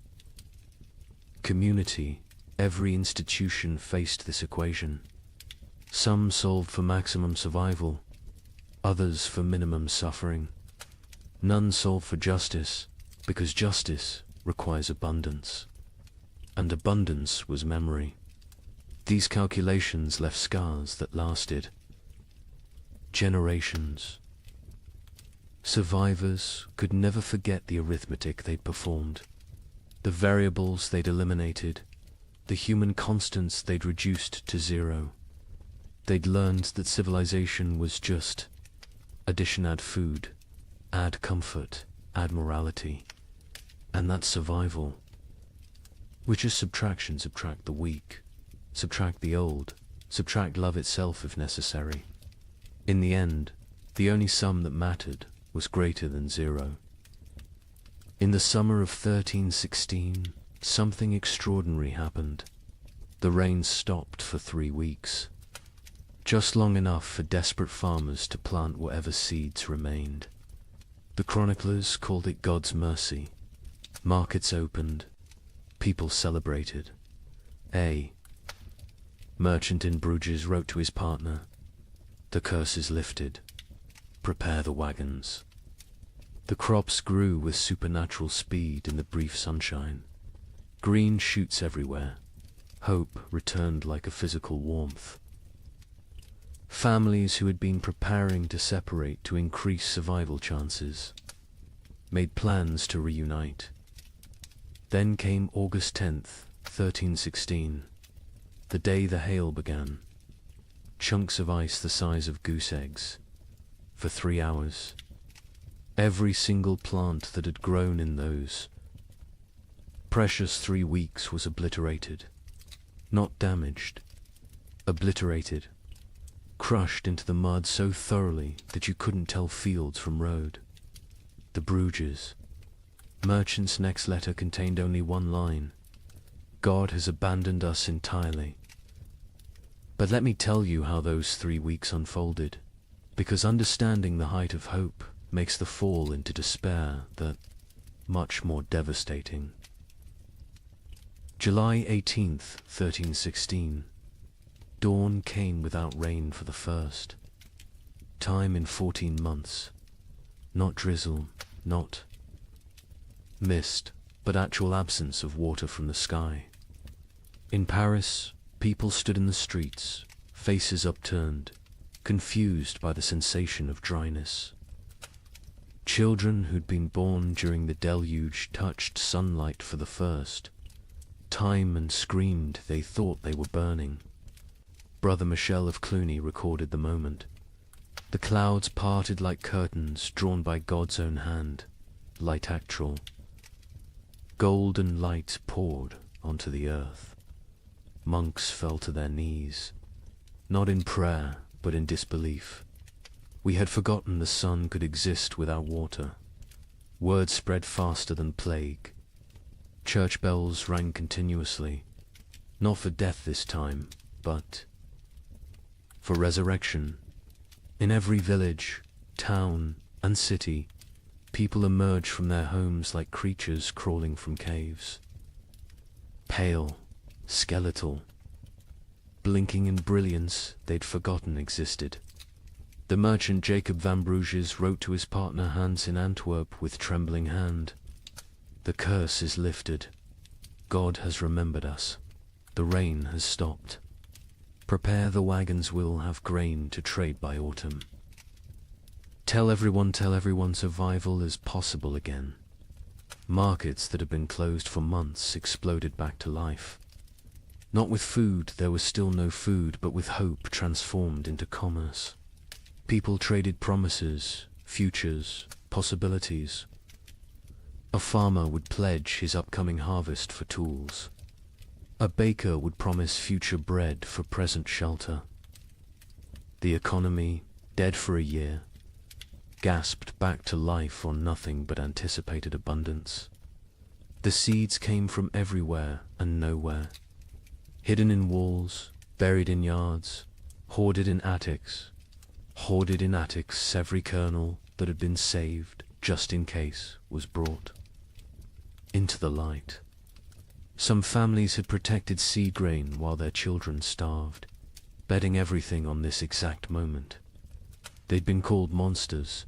community, every institution faced this equation. Some solved for maximum survival, others for minimum suffering. None solved for justice, because justice requires abundance, and abundance was memory. These calculations left scars that lasted generations. Survivors could never forget the arithmetic they'd performed, the variables they'd eliminated, the human constants they'd reduced to 0. They'd learned that civilization was just addition, add food, add comfort, add morality, and that's survival, which is subtraction. Subtract the weak, subtract the old, subtract love itself if necessary. In the end, the only sum that mattered was greater than 0. In the summer of 1316, something extraordinary happened. The rain stopped for 3 weeks, just long enough for desperate farmers to plant whatever seeds remained. The chroniclers called it God's mercy. Markets opened, people celebrated. A merchant in Bruges wrote to his partner, "The curse is lifted. Prepare the wagons." The crops grew with supernatural speed in the brief sunshine. Green shoots everywhere. Hope returned like a physical warmth. Families who had been preparing to separate to increase survival chances made plans to reunite. Then came August 10th, 1316, the day the hail began. Chunks of ice the size of goose eggs. For 3 hours, every single plant that had grown in those Precious 3 weeks was obliterated. Not damaged. Obliterated. Crushed into the mud so thoroughly that you couldn't tell fields from road. The Bruges. Merchant's next letter contained only one line. God has abandoned us entirely. But let me tell you how those 3 weeks unfolded, because understanding the height of hope makes the fall into despair that much more devastating. July 18th, 1316. Dawn came without rain for the first time in 14 months. Not drizzle, not mist, but actual absence of water from the sky. In Paris, people stood in the streets, faces upturned, confused by the sensation of dryness. Children who'd been born during the deluge touched sunlight for the first time and screamed they thought they were burning. Brother Michel of Cluny recorded the moment. The clouds parted like curtains drawn by God's own hand, light actual. Golden light poured onto the earth. Monks fell to their knees, not in prayer, but in disbelief. We had forgotten the sun could exist without water. Word spread faster than plague. Church bells rang continuously, not for death this time, but for resurrection. In every village, town, and city, people emerged from their homes like creatures crawling from caves. Pale, skeletal, blinking in brilliance they'd forgotten existed. The merchant Jacob van Bruges wrote to his partner Hans in Antwerp with trembling hand. The curse is lifted. God has remembered us. The rain has stopped. Prepare, the wagons will have grain to trade by autumn. Tell everyone survival is possible again. Markets that had been closed for months exploded back to life. Not with food, there was still no food, but with hope transformed into commerce. People traded promises, futures, possibilities. A farmer would pledge his upcoming harvest for tools. A baker would promise future bread for present shelter. The economy, dead for a year, gasped back to life on nothing but anticipated abundance. The seeds came from everywhere and nowhere, hidden in walls, buried in yards, hoarded in attics. Every kernel that had been saved, just in case, was brought into the light. Some families had protected seed grain while their children starved, betting everything on this exact moment. They'd been called monsters.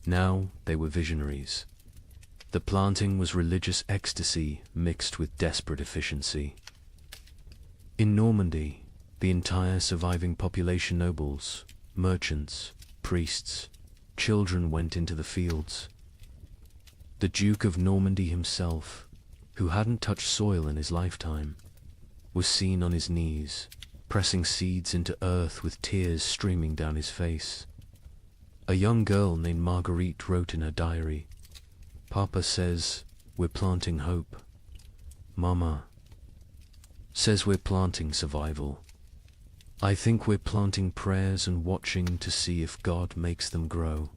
Now they were visionaries. The planting was religious ecstasy mixed with desperate efficiency. In Normandy, the entire surviving population, nobles, merchants, priests, children, went into the fields. The Duke of Normandy himself, who hadn't touched soil in his lifetime, was seen on his knees, pressing seeds into earth with tears streaming down his face. A young girl named Marguerite wrote in her diary, "Papa says we're planting hope. Mama says we're planting survival. I think we're planting prayers and watching to see if God makes them grow."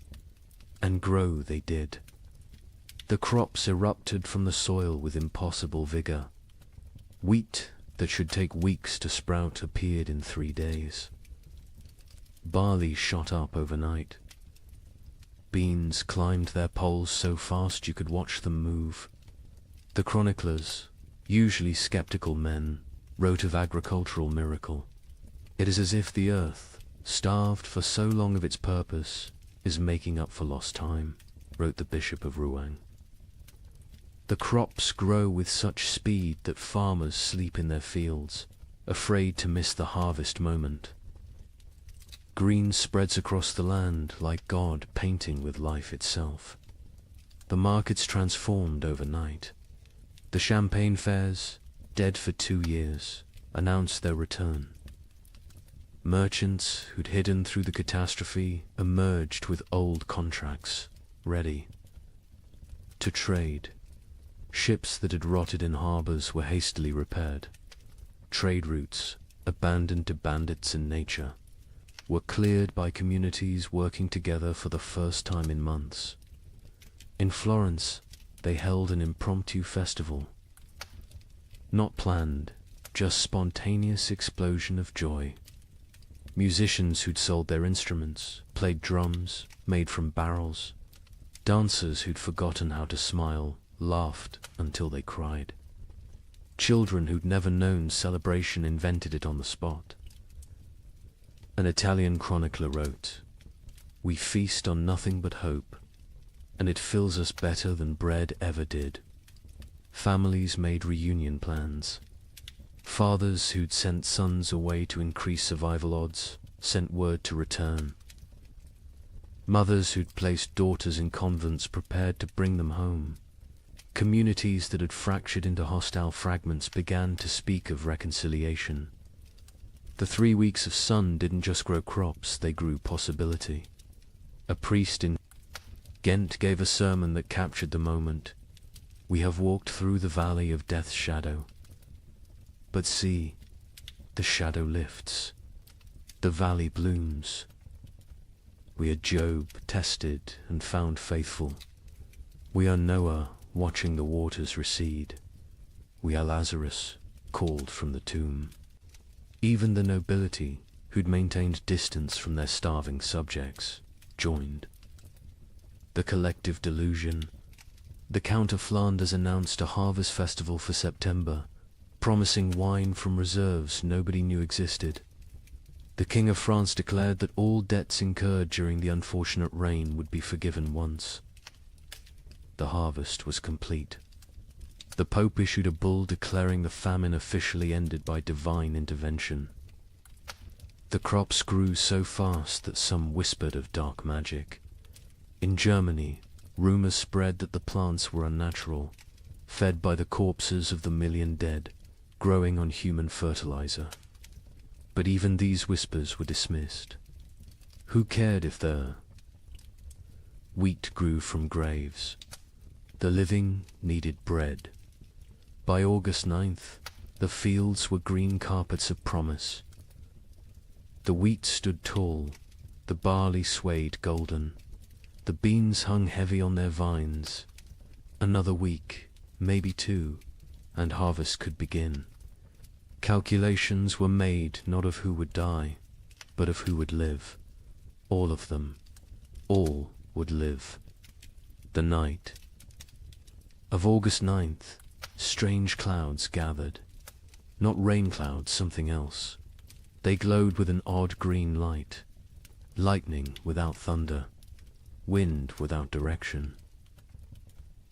And grow they did. The crops erupted from the soil with impossible vigor. Wheat that should take weeks to sprout appeared in 3 days. Barley shot up overnight. Beans climbed their poles so fast you could watch them move. The chroniclers, usually skeptical men, wrote of agricultural miracle. It is as if the earth, starved for so long of its purpose, is making up for lost time, wrote the Bishop of Rouen. The crops grow with such speed that farmers sleep in their fields, afraid to miss the harvest moment. Green spreads across the land like God painting with life itself. The markets transformed overnight. The champagne fairs, dead for 2 years, announced their return. Merchants who'd hidden through the catastrophe emerged with old contracts, ready to trade. Ships that had rotted in harbors were hastily repaired. Trade routes, abandoned to bandits and nature, were cleared by communities working together for the first time in months. In Florence, they held an impromptu festival. Not planned, just spontaneous explosion of joy. Musicians who'd sold their instruments, played drums, made from barrels. Dancers who'd forgotten how to smile, laughed until they cried. Children who'd never known celebration invented it on the spot. An Italian chronicler wrote, "We feast on nothing but hope, and it fills us better than bread ever did." Families made reunion plans. Fathers who'd sent sons away to increase survival odds sent word to return. Mothers who'd placed daughters in convents prepared to bring them home. Communities that had fractured into hostile fragments began to speak of reconciliation. The 3 weeks of sun didn't just grow crops, they grew possibility. A priest in Ghent gave a sermon that captured the moment. "We have walked through the valley of death's shadow. But see, the shadow lifts. The valley blooms. We are Job, tested and found faithful. We are Noah, watching the waters recede. We are Lazarus, called from the tomb." Even the nobility, who'd maintained distance from their starving subjects, joined. The collective delusion. The Count of Flanders announced a harvest festival for September, promising wine from reserves nobody knew existed. The King of France declared that all debts incurred during the unfortunate rain would be forgiven once. The harvest was complete. The Pope issued a bull declaring the famine officially ended by divine intervention. The crops grew so fast that some whispered of dark magic. In Germany, rumors spread that the plants were unnatural, fed by the corpses of the million dead, growing on human fertilizer. But even these whispers were dismissed. Who cared if the wheat grew from graves? The living needed bread. By August 9th, the fields were green carpets of promise. The wheat stood tall, the barley swayed golden, the beans hung heavy on their vines. Another week, maybe 2, and harvest could begin. Calculations were made not of who would die, but of who would live. All of them. All would live. The night of August 9th, strange clouds gathered. Not rain clouds, something else. They glowed with an odd green light. Lightning without thunder. Wind without direction.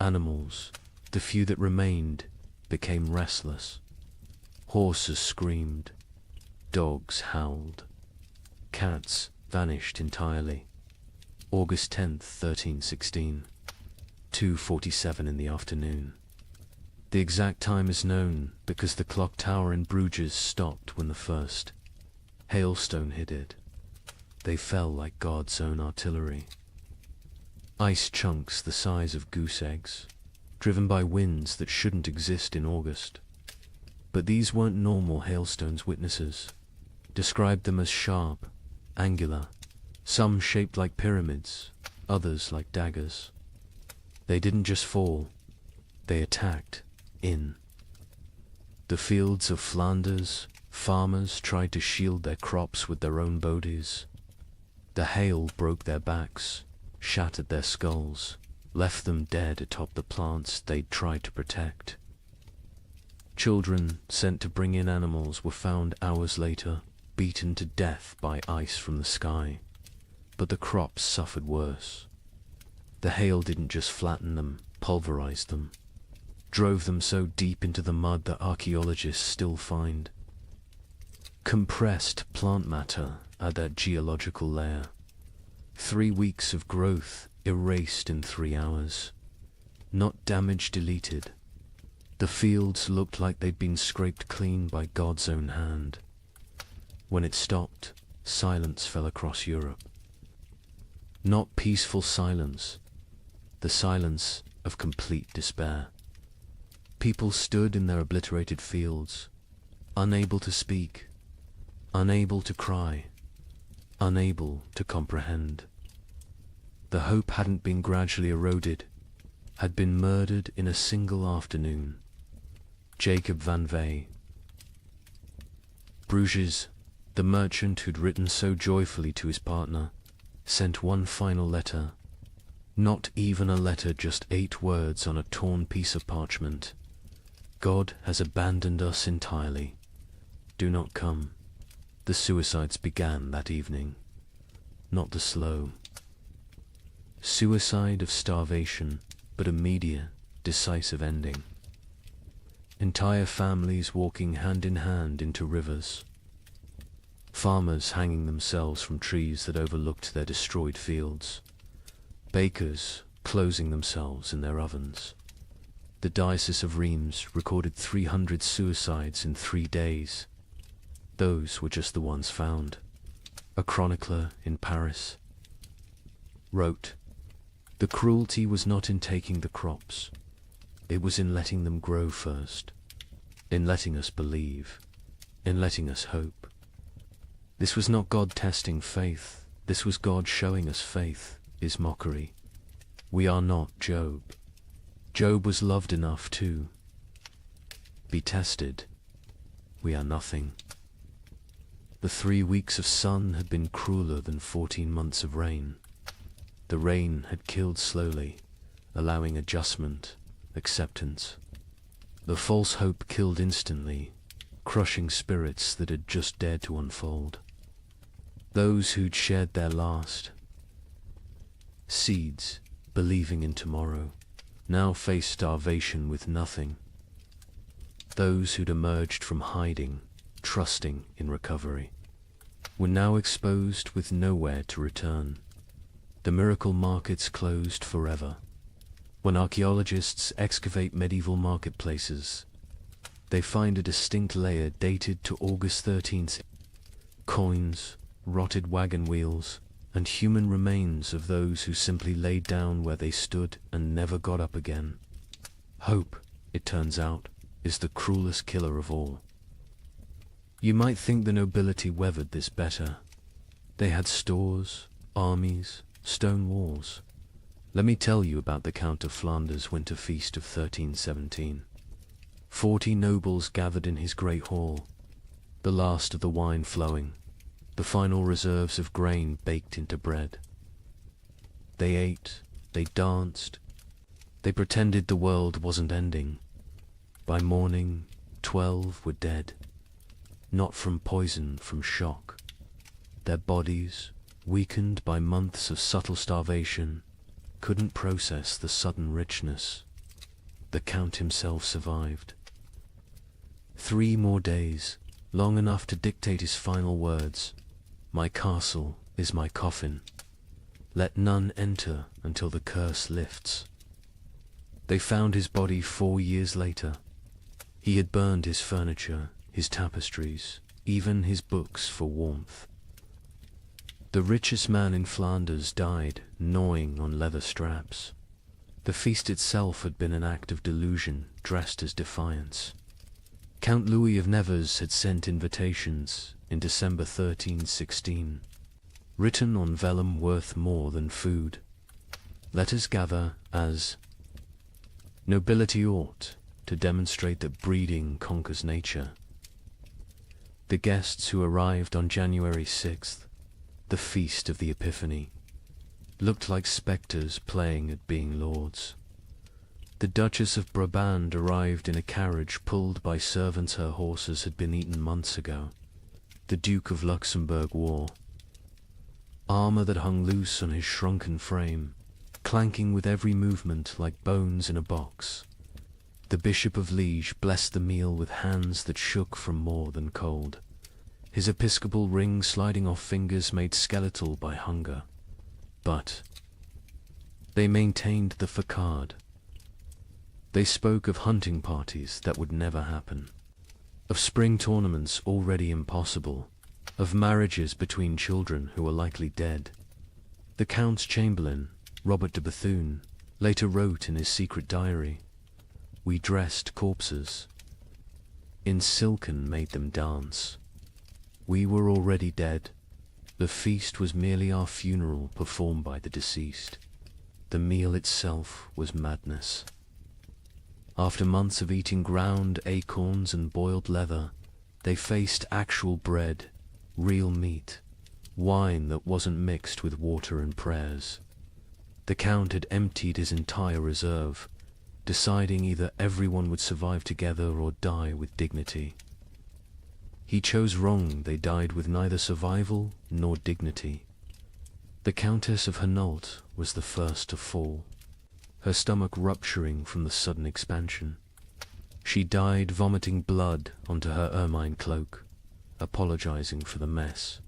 Animals, the few that remained, became restless. Horses screamed. Dogs howled. Cats vanished entirely. August 10th, 1316. 2:47 in the afternoon. The exact time is known because the clock tower in Bruges stopped when the first hailstone hit it. They fell like God's own artillery. Ice chunks the size of goose eggs, driven by winds that shouldn't exist in August. But these weren't normal hailstones. Witnesses described them as sharp, angular, some shaped like pyramids, others like daggers. They didn't just fall, they attacked in. The fields of Flanders, farmers tried to shield their crops with their own bodies. The hail broke their backs, shattered their skulls, left them dead atop the plants they'd tried to protect. Children sent to bring in animals were found hours later, beaten to death by ice from the sky. But the crops suffered worse. The hail didn't just flatten them, pulverized them, drove them so deep into the mud that archaeologists still find compressed plant matter at that geological layer. 3 weeks of growth erased in 3 hours. Not damage deleted. The fields looked like they'd been scraped clean by God's own hand. When it stopped, silence fell across Europe. Not peaceful silence, the silence of complete despair. People stood in their obliterated fields, unable to speak, unable to cry, unable to comprehend. The hope hadn't been gradually eroded, had been murdered in a single afternoon. Jacob van Vey. Bruges, the merchant who'd written so joyfully to his partner, sent one final letter. Not even a letter, just 8 words on a torn piece of parchment. God has abandoned us entirely. Do not come. The suicides began that evening. Not the slow suicide of starvation, but immediate, decisive ending. Entire families walking hand in hand into rivers. Farmers hanging themselves from trees that overlooked their destroyed fields. Bakers closing themselves in their ovens. The Diocese of Reims recorded 300 suicides in 3 days. Those were just the ones found. A chronicler in Paris wrote, "The cruelty was not in taking the crops. It was in letting them grow first, in letting us believe, in letting us hope. This was not God testing faith. This was God showing us faith is mockery. We are not Job. Job was loved enough to be tested. We are nothing." The 3 weeks of sun had been crueler than 14 months of rain. The rain had killed slowly, allowing adjustment, acceptance. The false hope killed instantly, crushing spirits that had just dared to unfold. Those who'd shared their last seeds, believing in tomorrow, now faced starvation with nothing. Those who'd emerged from hiding, trusting in recovery, were now exposed with nowhere to return. The miracle markets closed forever. When archaeologists excavate medieval marketplaces, they find a distinct layer dated to August 13th. Coins, rotted wagon wheels, and human remains of those who simply laid down where they stood and never got up again. Hope, it turns out, is the cruelest killer of all. You might think the nobility weathered this better. They had stores, armies, stone walls. Let me tell you about the Count of Flanders' winter feast of 1317. 40 nobles gathered in his great hall, the last of the wine flowing, the final reserves of grain baked into bread. They ate, they danced, they pretended the world wasn't ending. By morning, 12 were dead, not from poison, from shock. Their bodies, weakened by months of subtle starvation, couldn't process the sudden richness. The Count himself survived. 3 more days, long enough to dictate his final words. "My castle is my coffin. Let none enter until the curse lifts." They found his body 4 years later. He had burned his furniture, his tapestries, even his books for warmth. The richest man in Flanders died, gnawing on leather straps. The feast itself had been an act of delusion dressed as defiance. Count Louis of Nevers had sent invitations in December 1316, written on vellum worth more than food. "Let us gather as nobility ought, to demonstrate that breeding conquers nature." The guests who arrived on January 6th, the feast of the Epiphany, looked like spectres playing at being lords. The Duchess of Brabant arrived in a carriage pulled by servants her horses had been eaten months ago. The Duke of Luxembourg wore armor that hung loose on his shrunken frame, clanking with every movement like bones in a box. The Bishop of Liege blessed the meal with hands that shook from more than cold, his episcopal ring sliding off fingers made skeletal by hunger. But they maintained the facade. They spoke of hunting parties that would never happen, of spring tournaments already impossible, of marriages between children who were likely dead. The Count's chamberlain, Robert de Bethune, later wrote in his secret diary, we dressed corpses. In silken made them dance. We were already dead. The feast was merely our funeral performed by the deceased. The meal itself was madness. After months of eating ground acorns and boiled leather, they faced actual bread, real meat, wine that wasn't mixed with water and prayers. The Count had emptied his entire reserve, deciding either everyone would survive together or die with dignity. He chose wrong. They died with neither survival nor dignity. The Countess of Hainault was the first to fall, her stomach rupturing from the sudden expansion. She died vomiting blood onto her ermine cloak, apologizing for the mess.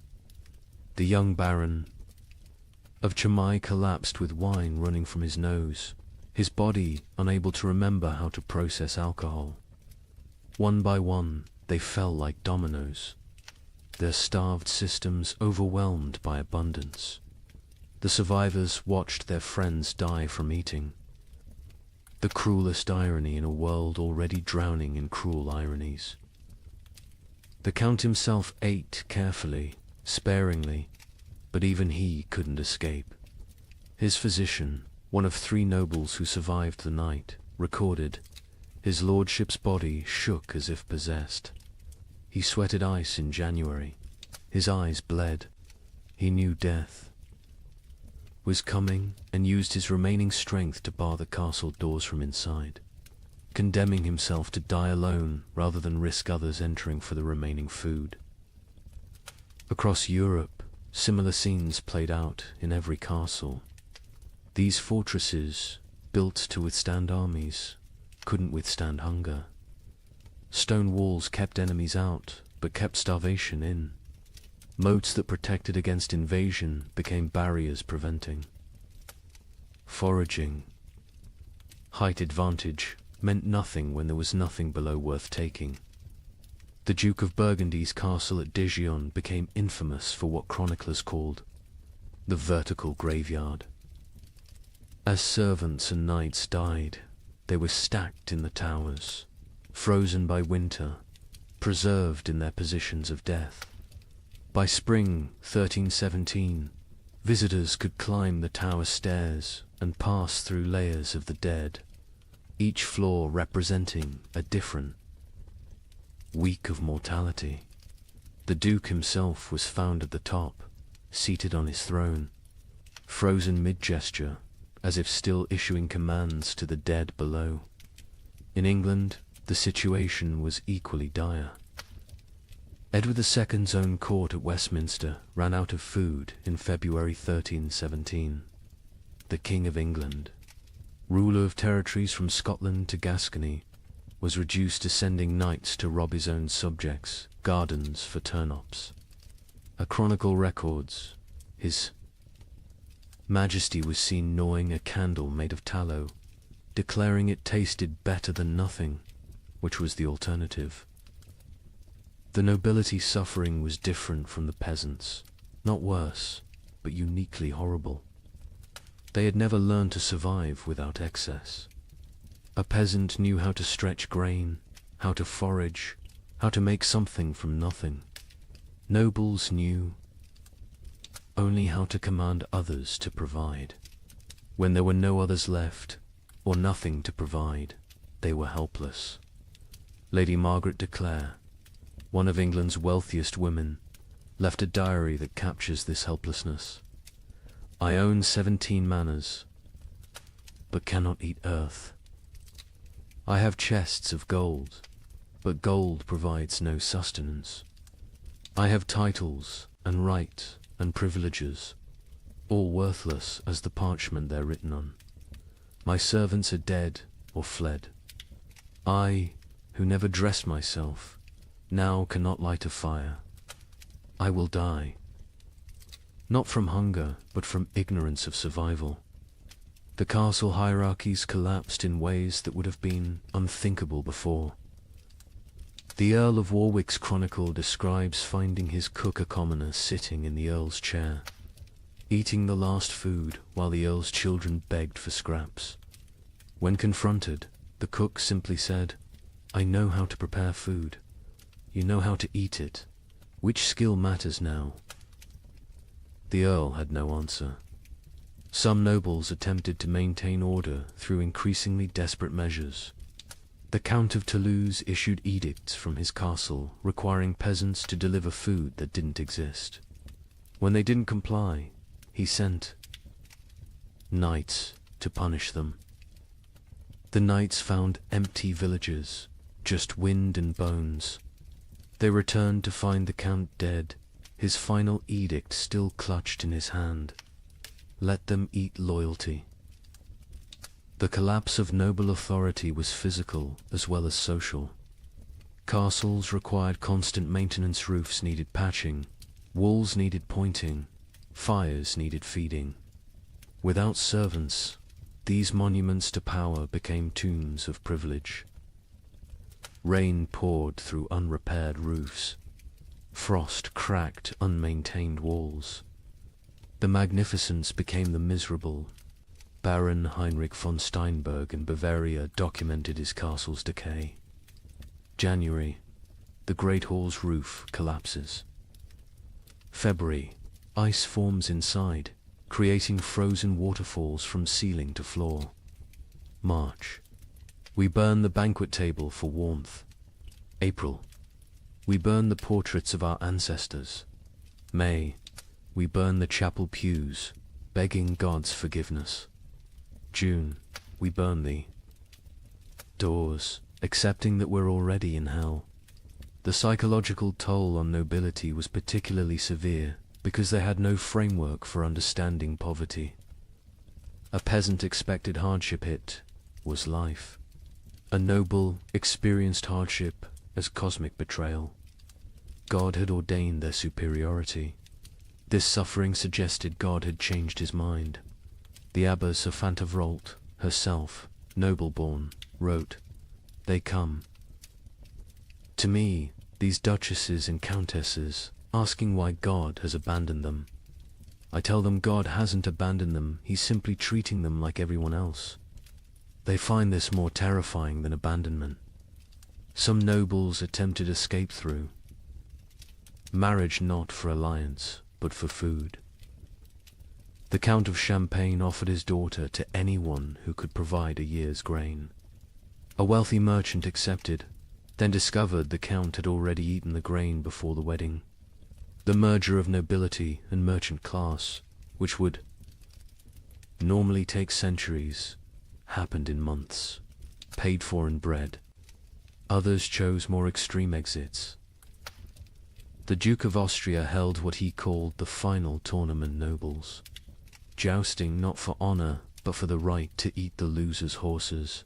The young Baron of Chimay collapsed with wine running from his nose, his body unable to remember how to process alcohol. One by one, they fell like dominoes, their starved systems overwhelmed by abundance. The survivors watched their friends die from eating. The cruelest irony in a world already drowning in cruel ironies. The Count himself ate carefully, sparingly, but even he couldn't escape. His physician, one of 3 nobles who survived the night, recorded, his lordship's body shook as if possessed. He sweated ice in January. His eyes bled. He knew death was coming and used his remaining strength to bar the castle doors from inside, condemning himself to die alone rather than risk others entering for the remaining food. Across Europe, similar scenes played out in every castle. These fortresses, built to withstand armies, couldn't withstand hunger. Stone walls kept enemies out, but kept starvation in. Moats that protected against invasion became barriers preventing. Foraging. Height advantage meant nothing when there was nothing below worth taking. The Duke of Burgundy's castle at Dijon became infamous for what chroniclers called the vertical graveyard. As servants and knights died, they were stacked in the towers, frozen by winter, preserved in their positions of death. By spring 1317, visitors could climb the tower stairs and pass through layers of the dead, each floor representing a different week of mortality. The Duke himself was found at the top, seated on his throne, frozen mid-gesture, as if still issuing commands to the dead below. In England, the situation was equally dire. Edward II's own court at Westminster ran out of food in February 1317. The King of England, ruler of territories from Scotland to Gascony, was reduced to sending knights to rob his own subjects' gardens for turnips. A chronicle records, His Majesty was seen gnawing a candle made of tallow, declaring it tasted better than nothing, which was the alternative. The nobility's suffering was different from the peasants, not worse, but uniquely horrible. They had never learned to survive without excess. A peasant knew how to stretch grain, how to forage, how to make something from nothing. Nobles knew only how to command others to provide. When there were no others left, or nothing to provide, they were helpless. Lady Margaret de Clare, one of England's wealthiest women, left a diary that captures this helplessness. I own 17 manors, but cannot eat earth. I have chests of gold, but gold provides no sustenance. I have titles and right and privileges, all worthless as the parchment they're written on. My servants are dead or fled. I, who never dressed myself, now cannot light a fire. I will die. Not from hunger, but from ignorance of survival. The castle hierarchies collapsed in ways that would have been unthinkable before. The Earl of Warwick's chronicle describes finding his cook a commoner sitting in the Earl's chair, eating the last food while the Earl's children begged for scraps. When confronted, The cook simply said, "I know how to prepare food. You know how to eat it. Which skill matters now?" The Earl had no answer. Some nobles attempted to maintain order through increasingly desperate measures. The Count of Toulouse issued edicts from his castle requiring peasants to deliver food that didn't exist. When they didn't comply, he sent knights to punish them. The knights found empty villages, just wind and bones. They returned to find the Count dead, his final edict still clutched in his hand. Let them eat loyalty. The collapse of noble authority was physical as well as social. Castles required constant maintenance, roofs needed patching, walls needed pointing, fires needed feeding. Without servants, these monuments to power became tombs of privilege. Rain poured through unrepaired roofs. Frost cracked unmaintained walls. The magnificence became the miserable. Baron Heinrich von Steinberg in Bavaria documented his castle's decay. January, the Great Hall's roof collapses. February, ice forms inside, creating frozen waterfalls from ceiling to floor. March, we burn the banquet table for warmth. April, we burn the portraits of our ancestors. May, we burn the chapel pews, begging God's forgiveness. June, we burn the doors, accepting that we're already in hell. The psychological toll on nobility was particularly severe because they had no framework for understanding poverty. A peasant expected hardship, it was life. A noble experienced hardship as cosmic betrayal. God had ordained their superiority. This suffering suggested God had changed his mind. The Abbess of Fantevrolt, herself, noble-born, wrote, "They come to me, these duchesses and countesses, asking why God has abandoned them. I tell them God hasn't abandoned them, he's simply treating them like everyone else. They find this more terrifying than abandonment. Some nobles attempted escape through marriage, not for alliance, but for food. The Count of Champagne offered his daughter to anyone who could provide a year's grain. A wealthy merchant accepted, then discovered the Count had already eaten the grain before the wedding. The merger of nobility and merchant class, which would normally take centuries, happened in months, paid for in bread. Others chose more extreme exits. The Duke of Austria held what he called the final tournament nobles, jousting not for honor, but for the right to eat the loser's horses.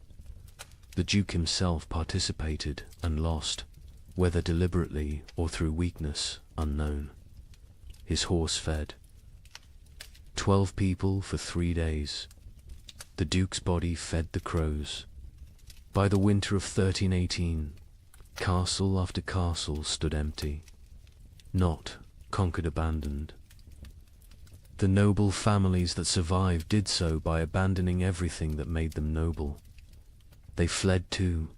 The Duke himself participated and lost, whether deliberately or through weakness, unknown. His horse fed 12 people for 3 days. The Duke's body fed the crows. By the winter of 1318, castle after castle stood empty, not conquered, abandoned. The noble families that survived did so by abandoning everything that made them noble. They fled to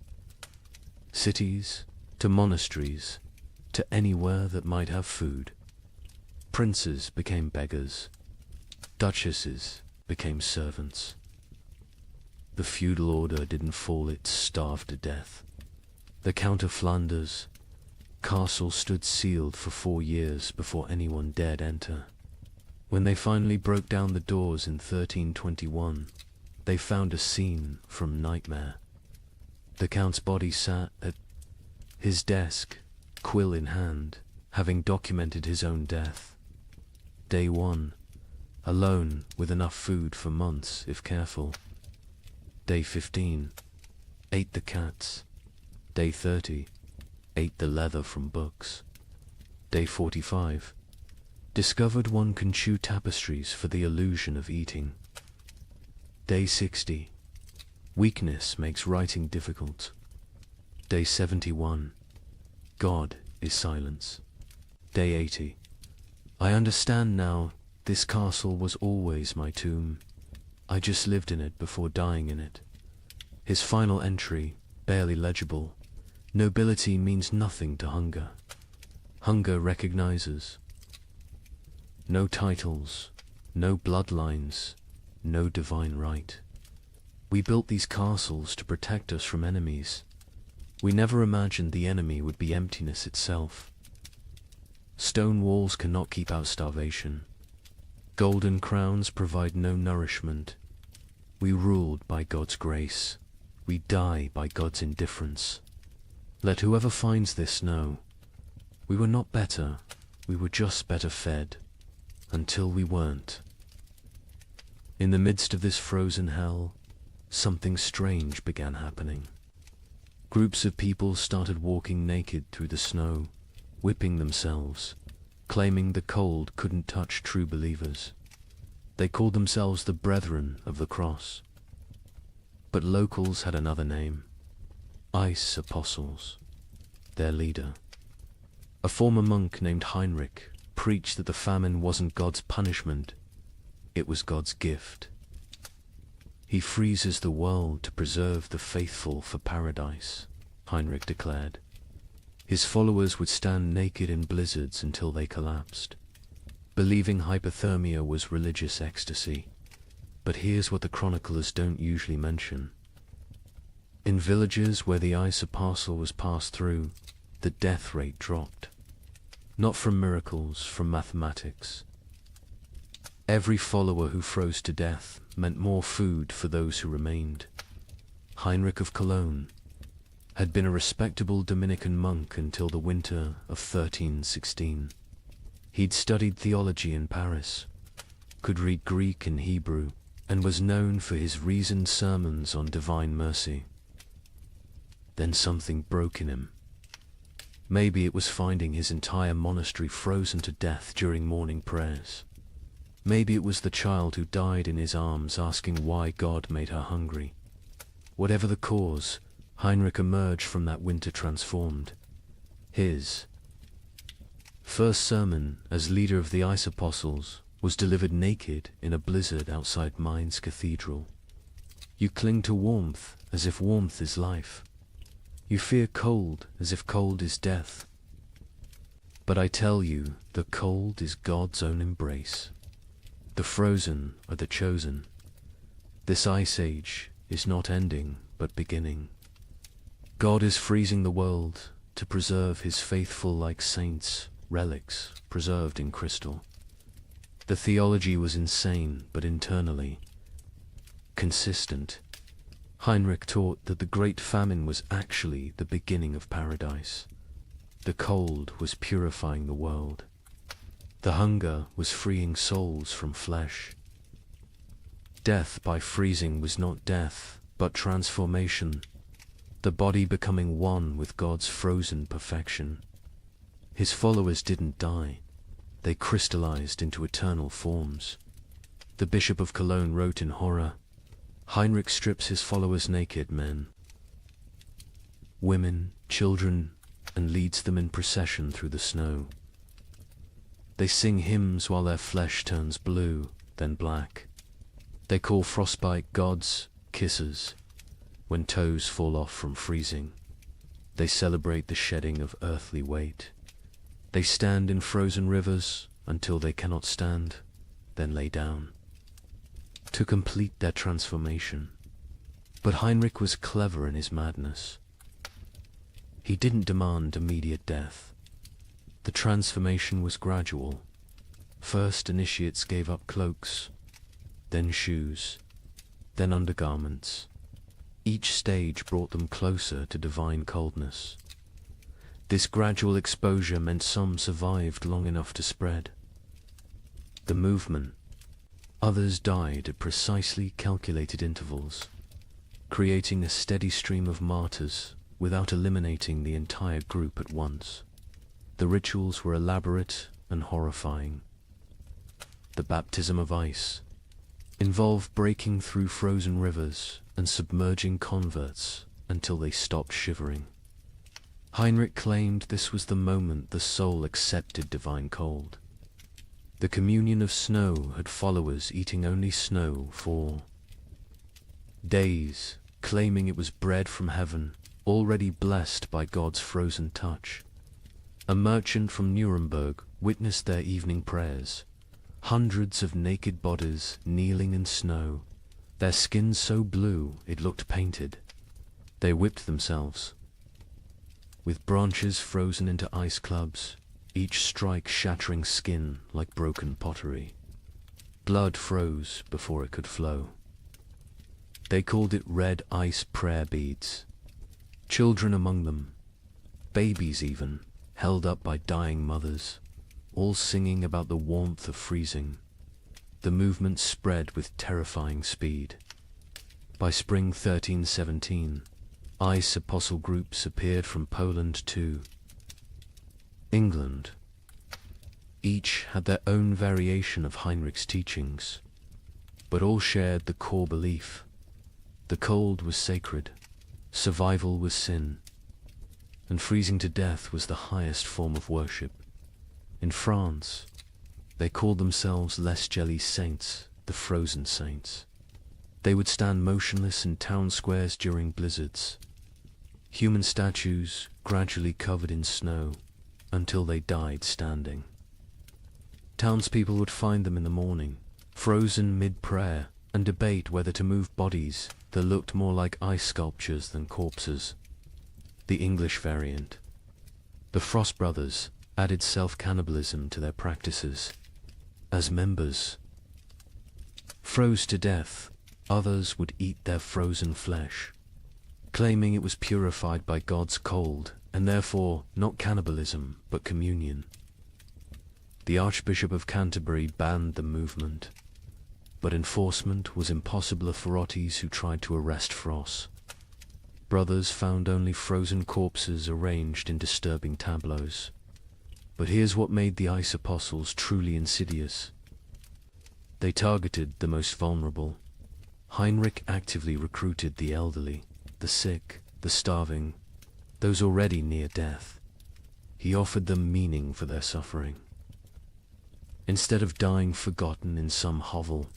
cities, to monasteries, to anywhere that might have food. Princes became beggars. Duchesses became servants. The feudal order didn't fall, it starved to death. The Count of Flanders' castle stood sealed for 4 years before anyone dared enter. When they finally broke down the doors in 1321, they found a scene from nightmare. The Count's body sat at his desk, quill in hand, having documented his own death. Day 1, alone with enough food for months if careful. Day 15, ate the cats. Day 30, ate the leather from books. Day 45, discovered one can chew tapestries for the illusion of eating. Day 60, weakness makes writing difficult. Day 71, God is silence. Day 80, I understand now, this castle was always my tomb. I just lived in it before dying in it. His final entry, barely legible: nobility means nothing to hunger. Hunger recognizes no titles, no bloodlines, no divine right. We built these castles to protect us from enemies. We never imagined the enemy would be emptiness itself. Stone walls cannot keep out starvation. Golden crowns provide no nourishment. We ruled by God's grace. We die by God's indifference. Let whoever finds this know, we were not better, we were just better fed, until we weren't. In the midst of this frozen hell, something strange began happening. Groups of people started walking naked through the snow, whipping themselves, claiming the cold couldn't touch true believers. They called themselves the Brethren of the Cross. But locals had another name: Ice Apostles. Their leader, a former monk named Heinrich, preached that the famine wasn't God's punishment, it was God's gift. He freezes the world to preserve the faithful for paradise, Heinrich declared. His followers would stand naked in blizzards until they collapsed, believing hypothermia was religious ecstasy. But here's what the chroniclers don't usually mention. In villages where the ice apostle was passed through, the death rate dropped. Not from miracles, from mathematics. Every follower who froze to death meant more food for those who remained. Heinrich of Cologne had been a respectable Dominican monk until the winter of 1316. He'd studied theology in Paris, could read Greek and Hebrew, and was known for his reasoned sermons on divine mercy. Then something broke in him. Maybe it was finding his entire monastery frozen to death during morning prayers. Maybe it was the child who died in his arms asking why God made her hungry. Whatever the cause, Heinrich emerged from that winter transformed. His first sermon as leader of the Ice Apostles was delivered naked in a blizzard outside Mainz Cathedral. You cling to warmth as if warmth is life. You fear cold as if cold is death. But I tell you, the cold is God's own embrace. The frozen are the chosen. This ice age is not ending, but beginning. God is freezing the world to preserve his faithful like saints, relics preserved in crystal. The theology was insane, but internally consistent. Heinrich taught that the great famine was actually the beginning of paradise. The cold was purifying the world. The hunger was freeing souls from flesh. Death by freezing was not death, but transformation, the body becoming one with God's frozen perfection. His followers didn't die. They crystallized into eternal forms. The Bishop of Cologne wrote in horror, Heinrich strips his followers naked, men, women, children, and leads them in procession through the snow. They sing hymns while their flesh turns blue, then black. They call frostbite gods kisses when toes fall off from freezing. They celebrate the shedding of earthly weight. They stand in frozen rivers until they cannot stand, then lay down to complete their transformation. But Heinrich was clever in his madness. He didn't demand immediate death. The transformation was gradual. First, initiates gave up cloaks, then shoes, then undergarments. Each stage brought them closer to divine coldness. This gradual exposure meant some survived long enough to spread the movement. Others died at precisely calculated intervals, creating a steady stream of martyrs without eliminating the entire group at once. The rituals were elaborate and horrifying. The baptism of ice involved breaking through frozen rivers and submerging converts until they stopped shivering. Heinrich claimed this was the moment the soul accepted divine cold. The communion of snow had followers eating only snow for days, claiming it was bread from heaven, already blessed by God's frozen touch. A merchant from Nuremberg witnessed their evening prayers. Hundreds of naked bodies kneeling in snow, their skins so blue it looked painted. They whipped themselves. With branches frozen into ice clubs, each strike shattering skin like broken pottery. Blood froze before it could flow. They called it red ice prayer beads. Children among them, babies even, held up by dying mothers, all singing about the warmth of freezing. The movement spread with terrifying speed. By spring 1317, ice apostle groups appeared from Poland to England. Each had their own variation of Heinrich's teachings, but all shared the core belief. The cold was sacred, survival was sin, and freezing to death was the highest form of worship. In France, they called themselves Les Jelly Saints, the frozen saints. They would stand motionless in town squares during blizzards, human statues gradually covered in snow until they died standing. Townspeople would find them in the morning, frozen mid-prayer, and debate whether to move bodies that looked more like ice sculptures than corpses. The English variant. The Frost Brothers added self-cannibalism to their practices. As members froze to death, others would eat their frozen flesh, claiming it was purified by God's cold, and therefore not cannibalism but communion. The Archbishop of Canterbury banned the movement, but enforcement was impossible for authorities who tried to arrest Frost. Brothers found only frozen corpses arranged in disturbing tableaus. But here's what made the Ice Apostles truly insidious. They targeted the most vulnerable. Heinrich actively recruited the elderly, the sick, the starving, those already near death. He offered them meaning for their suffering. Instead of dying forgotten in some hovel,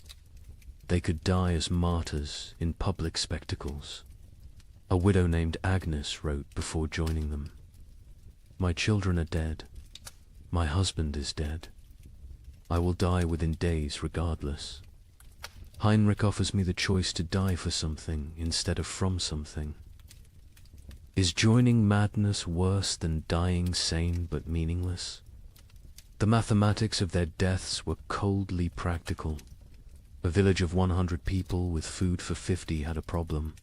they could die as martyrs in public spectacles. A widow named Agnes wrote before joining them, "My children are dead. My husband is dead. I will die within days regardless. Heinrich offers me the choice to die for something instead of from something. Is joining madness worse than dying sane but meaningless?" The mathematics of their deaths were coldly practical. A village of 100 people with food for 50 had a problem.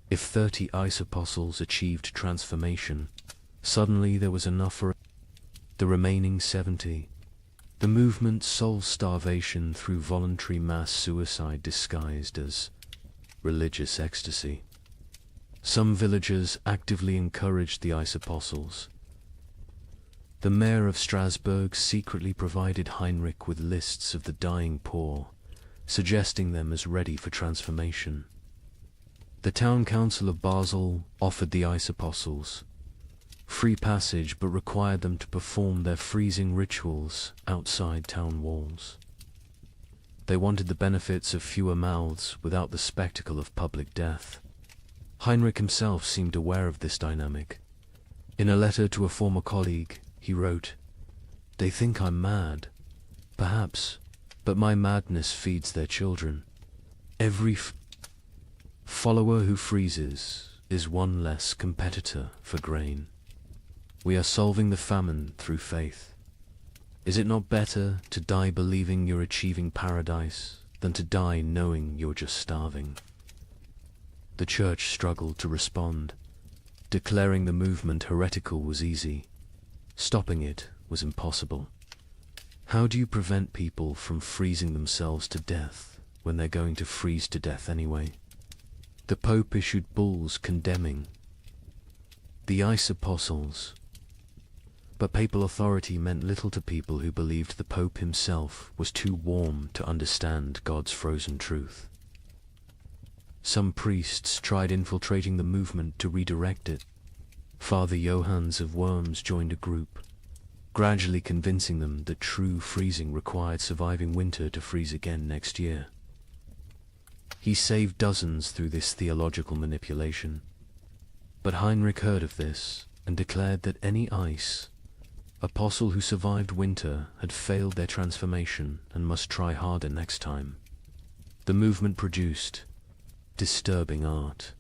If 30 ice apostles achieved transformation, suddenly there was enough for the remaining 70. The movement solved starvation through voluntary mass suicide disguised as religious ecstasy. Some villagers actively encouraged the ice apostles. The mayor of Strasbourg secretly provided Heinrich with lists of the dying poor, suggesting them as ready for transformation. The town council of Basel offered the ice apostles free passage but required them to perform their freezing rituals outside town walls. They wanted the benefits of fewer mouths without the spectacle of public death. Heinrich himself seemed aware of this dynamic. In a letter to a former colleague, he wrote, "They think I'm mad. Perhaps, but my madness feeds their children. Every follower who freezes is one less competitor for grain. We are solving the famine through faith. Is it not better to die believing you're achieving paradise than to die knowing you're just starving?" The church struggled to respond. Declaring the movement heretical was easy. Stopping it was impossible. How do you prevent people from freezing themselves to death when they're going to freeze to death anyway? The Pope issued bulls condemning the ice apostles. But papal authority meant little to people who believed the Pope himself was too warm to understand God's frozen truth. Some priests tried infiltrating the movement to redirect it. Father Johannes of Worms joined a group, gradually convincing them that true freezing required surviving winter to freeze again next year. He saved dozens through this theological manipulation. But Heinrich heard of this and declared that any apostle who survived winter had failed their transformation and must try harder next time. The movement produced disturbing art.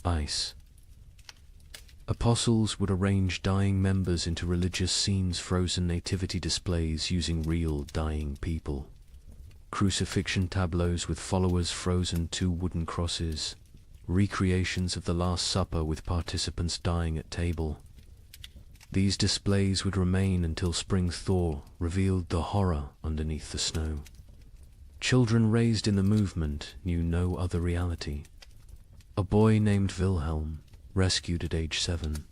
Ice. Apostles would arrange dying members into religious scenes, frozen nativity displays using real dying people, crucifixion tableaus with followers frozen to wooden crosses, recreations of the Last Supper with participants dying at table. These displays would remain until spring thaw revealed the horror underneath the snow. Children raised in the movement knew no other reality. A boy named Wilhelm, rescued at age 7,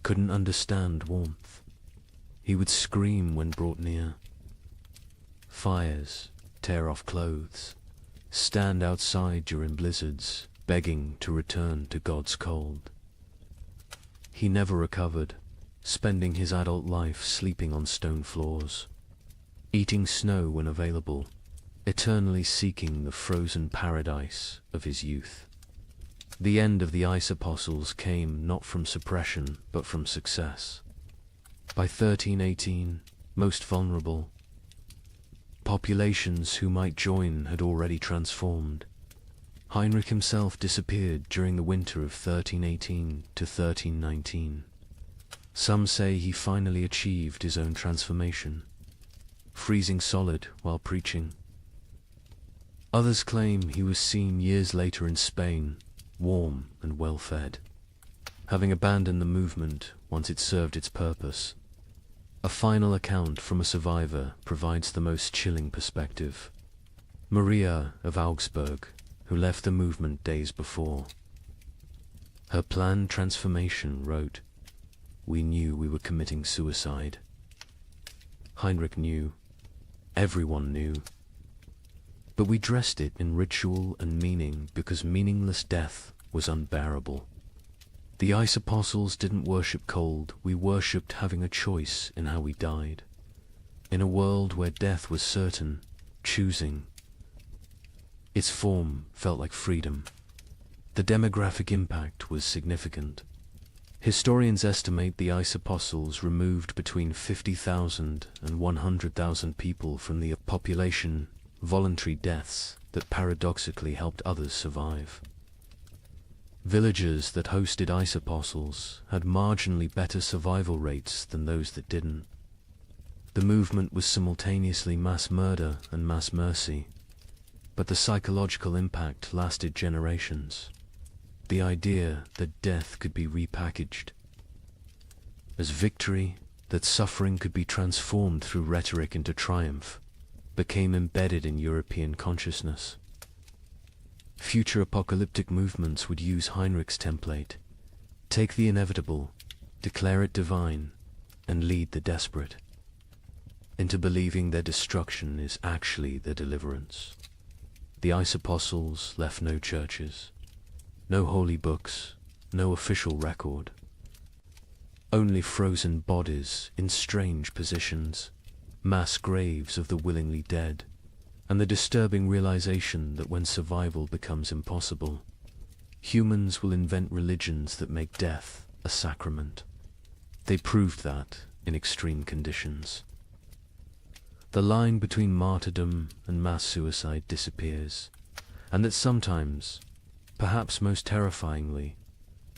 couldn't understand warmth. He would scream when brought near. Fires, tear off clothes, stand outside during blizzards, begging to return to God's cold. He never recovered, spending his adult life sleeping on stone floors, eating snow when available, eternally seeking the frozen paradise of his youth. The end of the ice apostles came not from suppression, but from success. By 1318, most vulnerable, populations who might join had already transformed. Heinrich himself disappeared during the winter of 1318 to 1319. Some say he finally achieved his own transformation, freezing solid while preaching. Others claim he was seen years later in Spain, warm and well-fed, having abandoned the movement once it served its purpose. A final account from a survivor provides the most chilling perspective. Maria of Augsburg, who left the movement days before. Her planned transformation wrote, "We knew we were committing suicide." Heinrich knew. Everyone knew. But we dressed it in ritual and meaning because meaningless death was unbearable. The ice apostles didn't worship cold, we worshipped having a choice in how we died. In a world where death was certain, choosing. Its form felt like freedom. The demographic impact was significant. Historians estimate the ice apostles removed between 50,000 and 100,000 people from the population, voluntary deaths that paradoxically helped others survive. Villages that hosted ice apostles had marginally better survival rates than those that didn't. The movement was simultaneously mass murder and mass mercy, but the psychological impact lasted generations. The idea that death could be repackaged as victory, that suffering could be transformed through rhetoric into triumph, became embedded in European consciousness. Future apocalyptic movements would use Heinrich's template: take the inevitable, declare it divine, and lead the desperate into believing their destruction is actually their deliverance. The ice apostles left no churches, no holy books, no official record. Only frozen bodies in strange positions, mass graves of the willingly dead, and the disturbing realization that when survival becomes impossible, humans will invent religions that make death a sacrament. They proved that in extreme conditions. The line between martyrdom and mass suicide disappears, and that sometimes, perhaps most terrifyingly,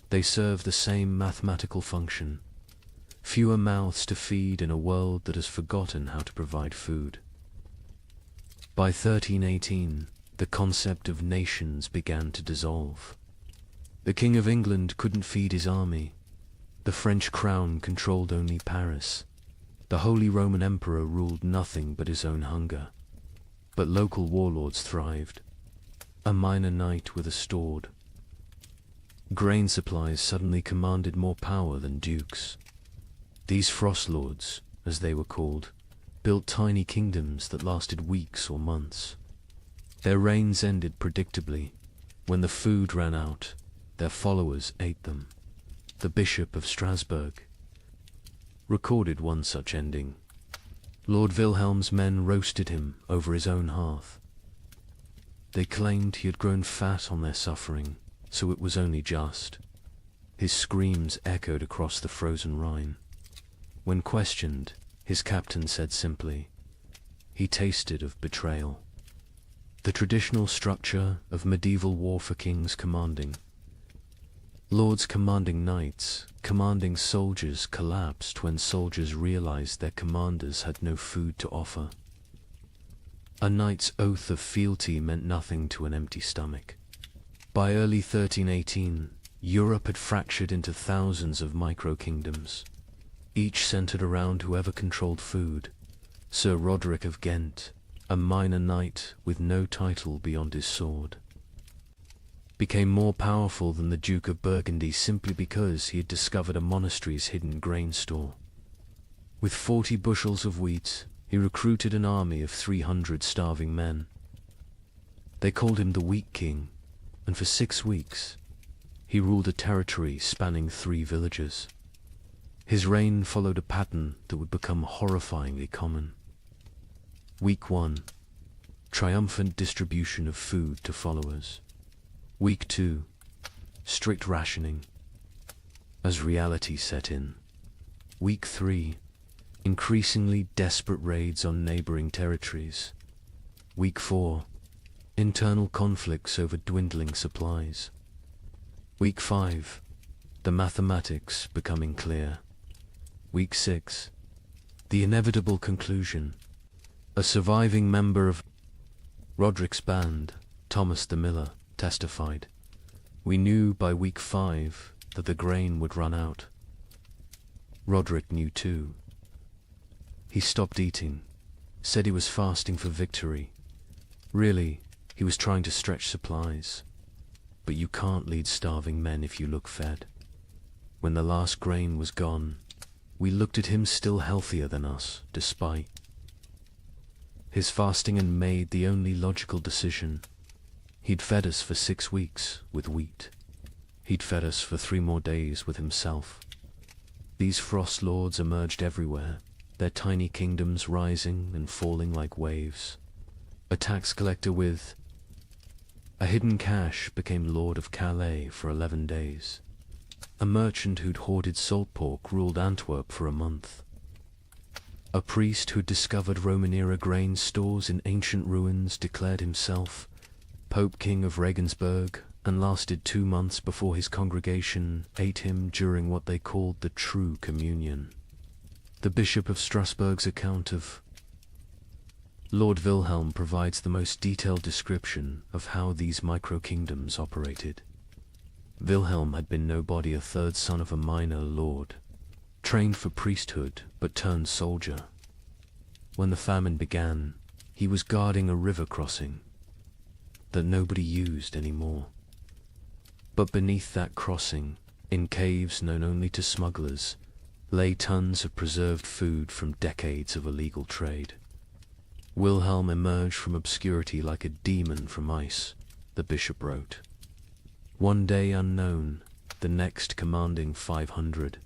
they serve the same mathematical function: fewer mouths to feed in a world that has forgotten how to provide food. By 1318, the concept of nations began to dissolve. The King of England couldn't feed his army. The French crown controlled only Paris. The Holy Roman Emperor ruled nothing but his own hunger. But local warlords thrived. A minor knight with a sword. Grain supplies suddenly commanded more power than dukes. These frost lords, as they were called, built tiny kingdoms that lasted weeks or months. Their reigns ended predictably. When the food ran out, their followers ate them. The Bishop of Strasbourg recorded one such ending. Lord Wilhelm's men roasted him over his own hearth. They claimed he had grown fat on their suffering, so it was only just. His screams echoed across the frozen Rhine. When questioned, his captain said simply, he tasted of betrayal. The traditional structure of medieval war for kings commanding. Lords commanding knights, commanding soldiers collapsed when soldiers realized their commanders had no food to offer. A knight's oath of fealty meant nothing to an empty stomach. By early 1318, Europe had fractured into thousands of micro-kingdoms, each centered around whoever controlled food. Sir Roderick of Ghent, a minor knight with no title beyond his sword, became more powerful than the Duke of Burgundy simply because he had discovered a monastery's hidden grain store. With 40 bushels of wheat, he recruited an army of 300 starving men. They called him the Wheat King, and for 6 weeks, he ruled a territory spanning 3 villages. His reign followed a pattern that would become horrifyingly common. Week 1. Triumphant distribution of food to followers. Week 2. Strict rationing. As reality set in. Week 3. Increasingly desperate raids on neighboring territories. Week 4. Internal conflicts over dwindling supplies. Week 5. The mathematics becoming clear. Week 6. The inevitable conclusion. A surviving member of Roderick's band, Thomas the Miller, testified, "We knew by week 5 that the grain would run out." Roderick knew too. He stopped eating, said he was fasting for victory. Really, he was trying to stretch supplies. But you can't lead starving men if you look fed. When the last grain was gone, we looked at him still healthier than us, despite his fasting, and made the only logical decision. He'd fed us for 6 weeks with wheat. He'd fed us for 3 more days with himself. These frost lords emerged everywhere, their tiny kingdoms rising and falling like waves. A tax collector with a hidden cache became Lord of Calais for 11 days. A merchant who'd hoarded salt pork ruled Antwerp for a month. A priest who'd discovered Roman-era grain stores in ancient ruins declared himself Pope King of Regensburg, and lasted 2 months before his congregation ate him during what they called the True Communion. The Bishop of Strasbourg's account of Lord Wilhelm provides the most detailed description of how these micro-kingdoms operated. Wilhelm had been nobody, a 3rd son of a minor lord, trained for priesthood but turned soldier. When the famine began, he was guarding a river crossing that nobody used anymore. But beneath that crossing, in caves known only to smugglers, lay tons of preserved food from decades of illegal trade. Wilhelm emerged from obscurity like a demon from ice, the bishop wrote. One day unknown, the next commanding 500.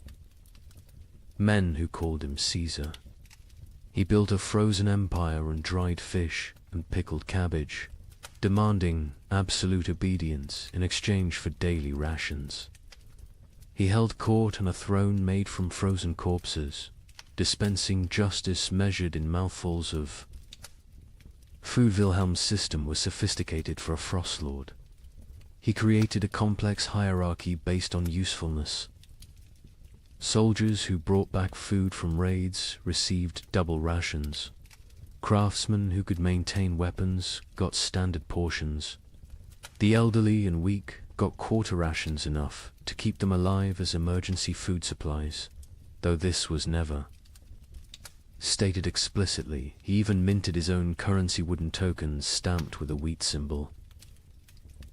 Men who called him Caesar. He built a frozen empire on dried fish and pickled cabbage, demanding absolute obedience in exchange for daily rations. He held court on a throne made from frozen corpses, dispensing justice measured in mouthfuls of food. Wilhelm's system was sophisticated for a frost lord. He created a complex hierarchy based on usefulness. Soldiers who brought back food from raids received double rations. Craftsmen who could maintain weapons got standard portions. The elderly and weak got quarter rations, enough to keep them alive as emergency food supplies, though this was never stated explicitly. He even minted his own currency, wooden tokens stamped with a wheat symbol.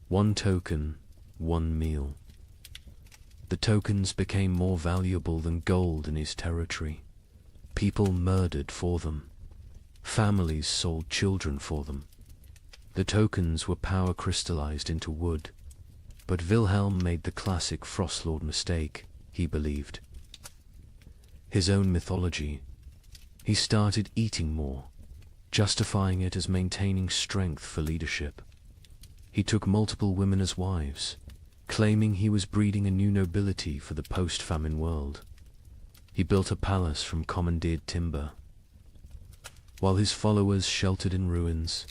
1 token, 1 meal. The tokens became more valuable than gold in his territory. People murdered for them. Families sold children for them. The tokens were power crystallized into wood. But Wilhelm made the classic Frostlord mistake, he believed. His own mythology. He started eating more, justifying it as maintaining strength for leadership. He took multiple women as wives, claiming he was breeding a new nobility for the post-famine world. He built a palace from commandeered timber, while his followers sheltered in ruins.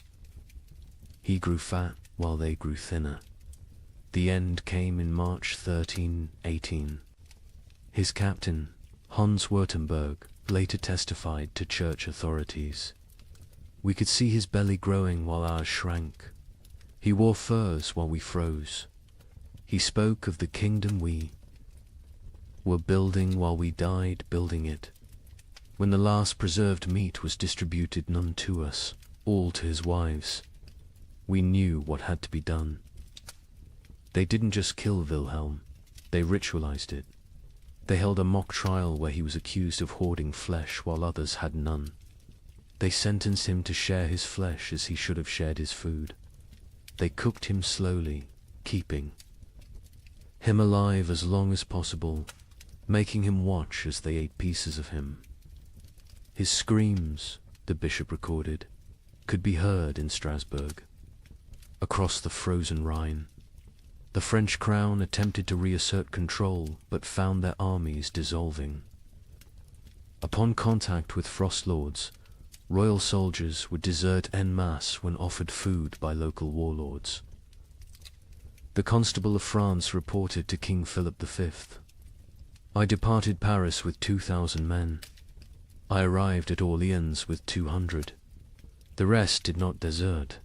He grew fat while they grew thinner. The end came in March 1318. His captain, Hans Württemberg, later testified to church authorities. We could see his belly growing while ours shrank. He wore furs while we froze. He spoke of the kingdom we were building while we died building it. When the last preserved meat was distributed, none to us, all to his wives, we knew what had to be done. They didn't just kill Wilhelm, they ritualized it. They held a mock trial where he was accused of hoarding flesh while others had none. They sentenced him to share his flesh as he should have shared his food. They cooked him slowly, keeping him alive as long as possible, making him watch as they ate pieces of him. His screams, the bishop recorded, could be heard in Strasbourg, across the frozen Rhine. The French crown attempted to reassert control, but found their armies dissolving. Upon contact with frost lords, royal soldiers would desert en masse when offered food by local warlords. The Constable of France reported to King Philip V, "I departed Paris with 2,000 men. I arrived at Orleans with 200. The rest did not desert.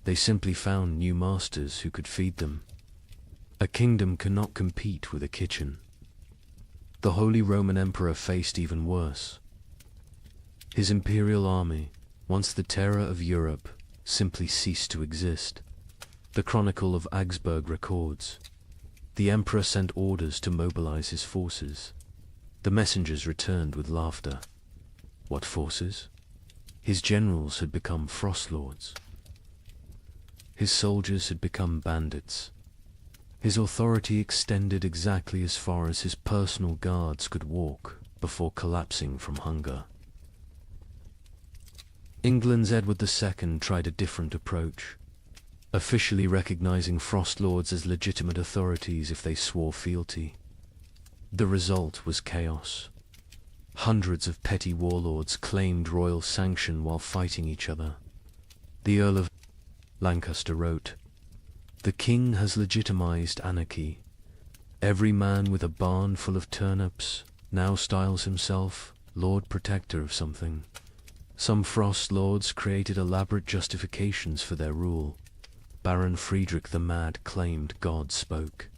They simply found new masters who could feed them. A kingdom cannot compete with a kitchen." The Holy Roman Emperor faced even worse. His imperial army, once the terror of Europe, simply ceased to exist. The Chronicle of Augsburg records, "The emperor sent orders to mobilize his forces. The messengers returned with laughter. What forces? His generals had become frost lords. His soldiers had become bandits. His authority extended exactly as far as his personal guards could walk before collapsing from hunger." England's Edward II tried a different approach, officially recognizing frost lords as legitimate authorities if they swore fealty. The result was chaos. Hundreds of petty warlords claimed royal sanction while fighting each other. The Earl of Lancaster wrote, "The king has legitimized anarchy. Every man with a barn full of turnips now styles himself Lord Protector of something. Some frost lords created elaborate justifications for their rule. Baron Friedrich the Mad claimed God spoke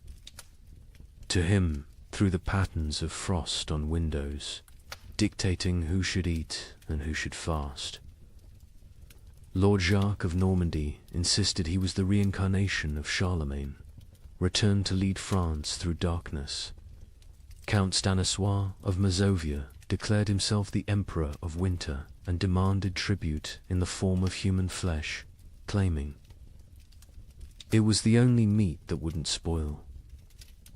to him through the patterns of frost on windows, dictating who should eat and who should fast. Lord Jacques of Normandy insisted he was the reincarnation of Charlemagne, returned to lead France through darkness. Count Stanislaus of Mazovia declared himself the Emperor of Winter and demanded tribute in the form of human flesh, claiming it was the only meat that wouldn't spoil.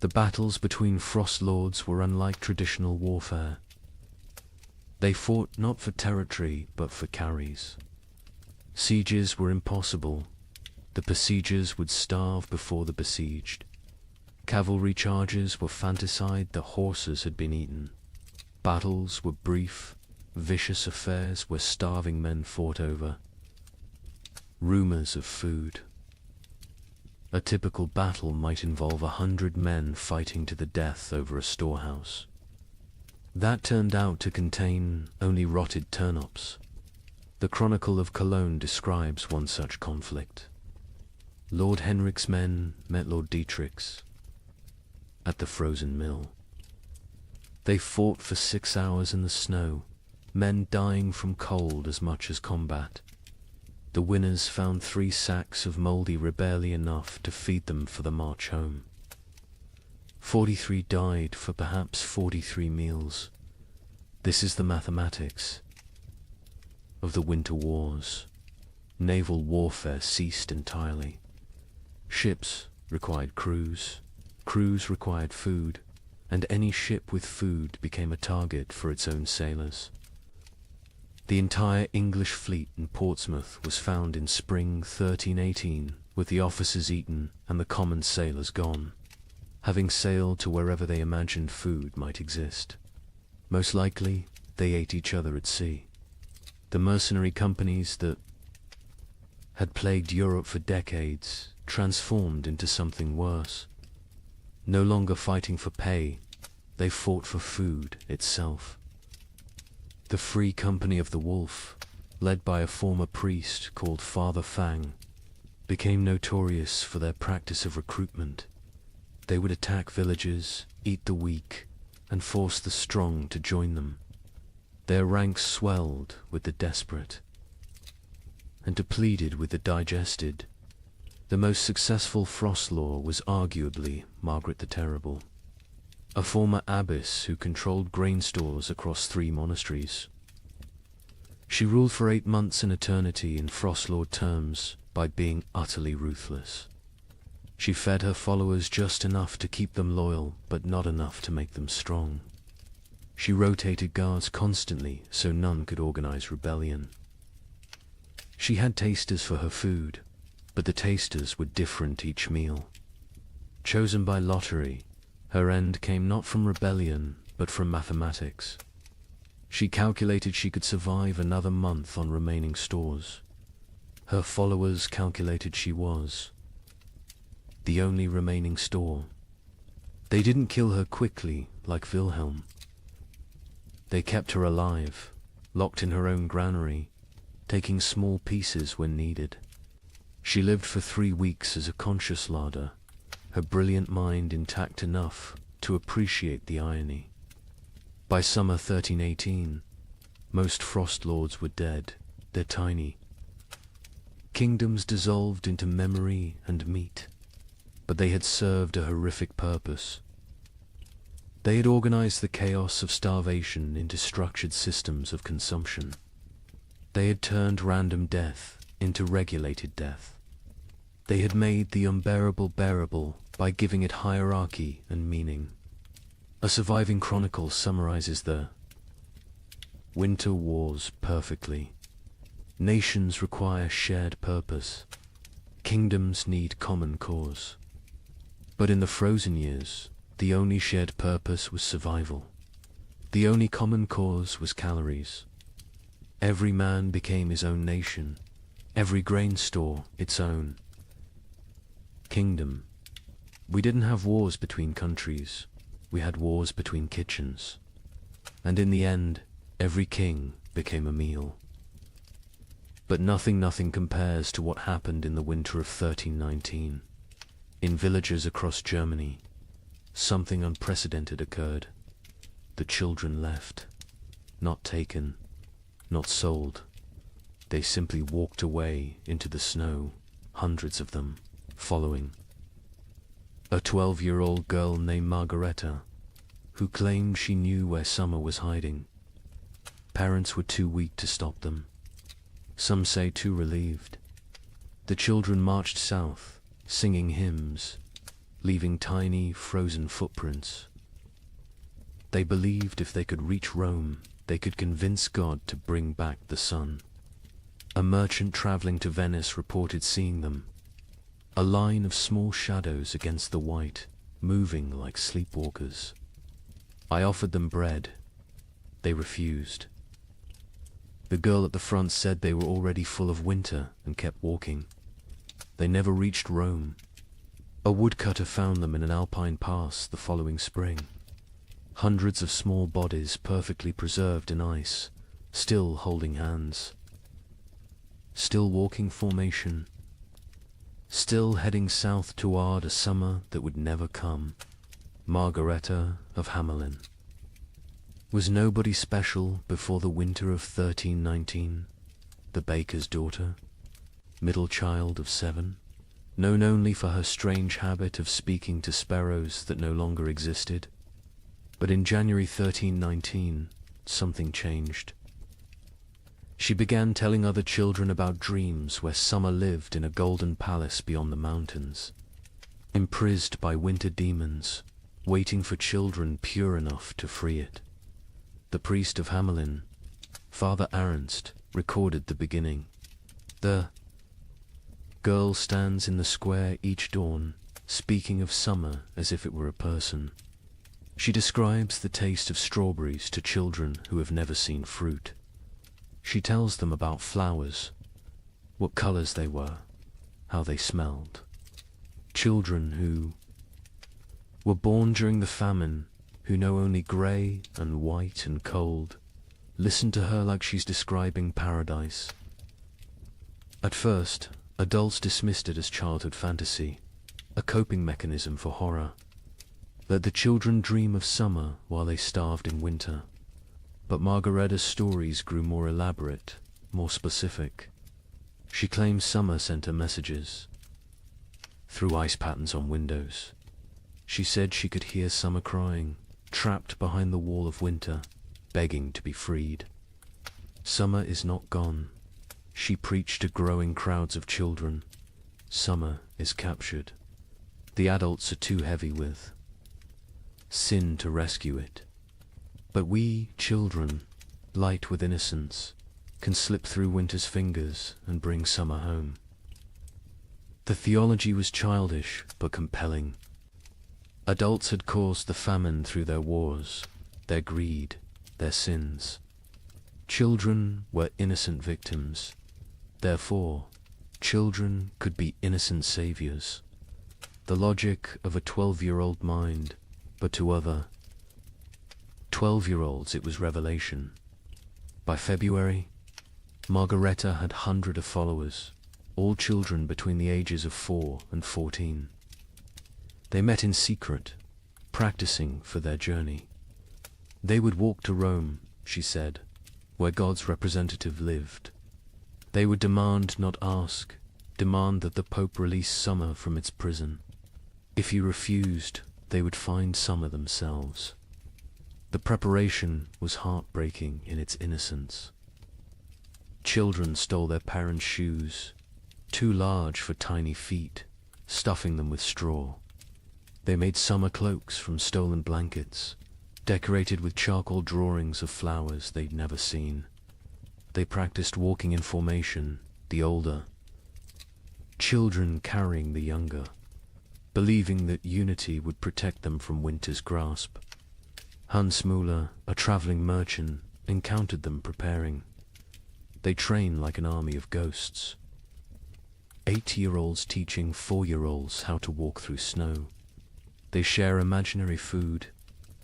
The battles between frost lords were unlike traditional warfare. They fought not for territory but for carries. Sieges were impossible. The besiegers would starve before the besieged. Cavalry charges were fanticide, the horses had been eaten. Battles were brief, vicious affairs where starving men fought over rumors of food. A typical battle might involve 100 men fighting to the death over a storehouse. That turned out to contain only rotted turnips. The Chronicle of Cologne describes one such conflict. Lord Henrik's men met Lord Dietrich's at the frozen mill. They fought for 6 hours in the snow, men dying from cold as much as combat. The winners found 3 sacks of mouldy rebelli, enough to feed them for the march home. 43 died for perhaps 43 meals. This is the mathematics of the winter wars. Naval warfare ceased entirely. Ships required crews, crews required food, and any ship with food became a target for its own sailors. The entire English fleet in Portsmouth was found in spring 1318 with the officers eaten and the common sailors gone, having sailed to wherever they imagined food might exist. Most likely, they ate each other at sea. The mercenary companies that had plagued Europe for decades transformed into something worse. No longer fighting for pay, they fought for food itself. The Free Company of the Wolf, led by a former priest called Father Fang, became notorious for their practice of recruitment. They would attack villages, eat the weak, and force the strong to join them. Their ranks swelled with the desperate and depleted with the digested. The most successful frost lord was arguably Margaret the Terrible, a former abbess who controlled grain stores across 3 monasteries. She ruled for 8 months in eternity in frost lord terms by being utterly ruthless. She fed her followers just enough to keep them loyal, but not enough to make them strong. She rotated guards constantly so none could organize rebellion. She had tasters for her food, but the tasters were different each meal. Chosen by lottery, her end came not from rebellion, but from mathematics. She calculated she could survive another month on remaining stores. Her followers calculated she was the only remaining store. They didn't kill her quickly like Wilhelm. They kept her alive, locked in her own granary, taking small pieces when needed. She lived for 3 weeks as a conscious larder, her brilliant mind intact enough to appreciate the irony. By summer 1318, most frost lords were dead. They're tiny. Kingdoms dissolved into memory and meat, but they had served a horrific purpose. They had organized the chaos of starvation into structured systems of consumption. They had turned random death into regulated death. They had made the unbearable bearable by giving it hierarchy and meaning. A surviving chronicle summarizes the winter wars perfectly. Nations require shared purpose. Kingdoms need common cause. But in the frozen years, the only shared purpose was survival. The only common cause was calories. Every man became his own nation, every grain store its own kingdom. We didn't have wars between countries, we had wars between kitchens. And in the end, every king became a meal. But nothing compares to what happened in the winter of 1319. In villages across Germany, something unprecedented occurred. The children left, not taken, not sold. They simply walked away into the snow, hundreds of them, following. A 12-year-old girl named Margareta, who claimed she knew where summer was hiding. Parents were too weak to stop them. Some say too relieved. The children marched south, singing hymns, leaving tiny, frozen footprints. They believed if they could reach Rome, they could convince God to bring back the sun. A merchant traveling to Venice reported seeing them, a line of small shadows against the white, moving like sleepwalkers. I offered them bread. They refused. The girl at the front said they were already full of winter and kept walking. They never reached Rome. A woodcutter found them in an alpine pass the following spring. Hundreds of small bodies perfectly preserved in ice, still holding hands. Still walking formation. Still heading south toward a summer that would never come. Margareta of Hamelin. Was nobody special before the winter of 1319? The baker's daughter? Middle child of 7? Known only for her strange habit of speaking to sparrows that no longer existed? But in January 1319, something changed. She began telling other children about dreams where summer lived in a golden palace beyond the mountains, imprisoned by winter demons, waiting for children pure enough to free it. The priest of Hamelin, Father Ernst, recorded the beginning. The girl stands in the square each dawn, speaking of summer as if it were a person. She describes the taste of strawberries to children who have never seen fruit. She tells them about flowers, what colors they were, how they smelled. Children who were born during the famine, who know only grey and white and cold, listen to her like she's describing paradise. At first, adults dismissed it as childhood fantasy, a coping mechanism for horror. Let the children dream of summer while they starved in winter. But Margaretta's stories grew more elaborate, more specific. She claims summer sent her messages through ice patterns on windows. She said she could hear summer crying, trapped behind the wall of winter, begging to be freed. Summer is not gone. She preached to growing crowds of children. Summer is captured. The adults are too heavy with sin to rescue it. But we, children, light with innocence, can slip through winter's fingers and bring summer home. The theology was childish but compelling. Adults had caused the famine through their wars, their greed, their sins. Children were innocent victims. Therefore, children could be innocent saviors. The logic of a 12-year-old mind, but to other 12-year-olds it was revelation. By February, Margaretta had hundreds of followers, all children between the ages of 4 and 14. They met in secret, practicing for their journey. They would walk to Rome, she said, where God's representative lived. They would demand, not ask, demand that the Pope release summer from its prison. If he refused, they would find summer themselves. The preparation was heartbreaking in its innocence. Children stole their parents' shoes, too large for tiny feet, stuffing them with straw. They made summer cloaks from stolen blankets, decorated with charcoal drawings of flowers they'd never seen. They practiced walking in formation, the older children carrying the younger, believing that unity would protect them from winter's grasp. Hans Müller, a traveling merchant, encountered them preparing. They train like an army of ghosts. 8-year-olds teaching 4-year-olds how to walk through snow. They share imaginary food,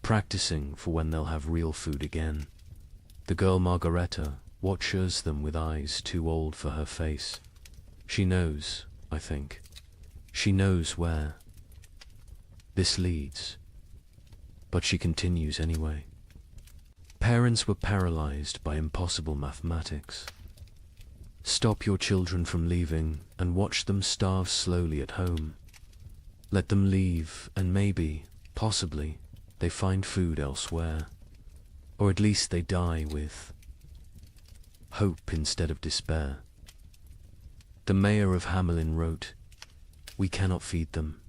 practicing for when they'll have real food again. The girl Margaretta watches them with eyes too old for her face. She knows, I think. She knows where this leads. But she continues anyway. Parents were paralyzed by impossible mathematics. Stop your children from leaving and watch them starve slowly at home. Let them leave and maybe, possibly, they find food elsewhere. Or at least they die with hope instead of despair. The mayor of Hamelin wrote, "We cannot feed them.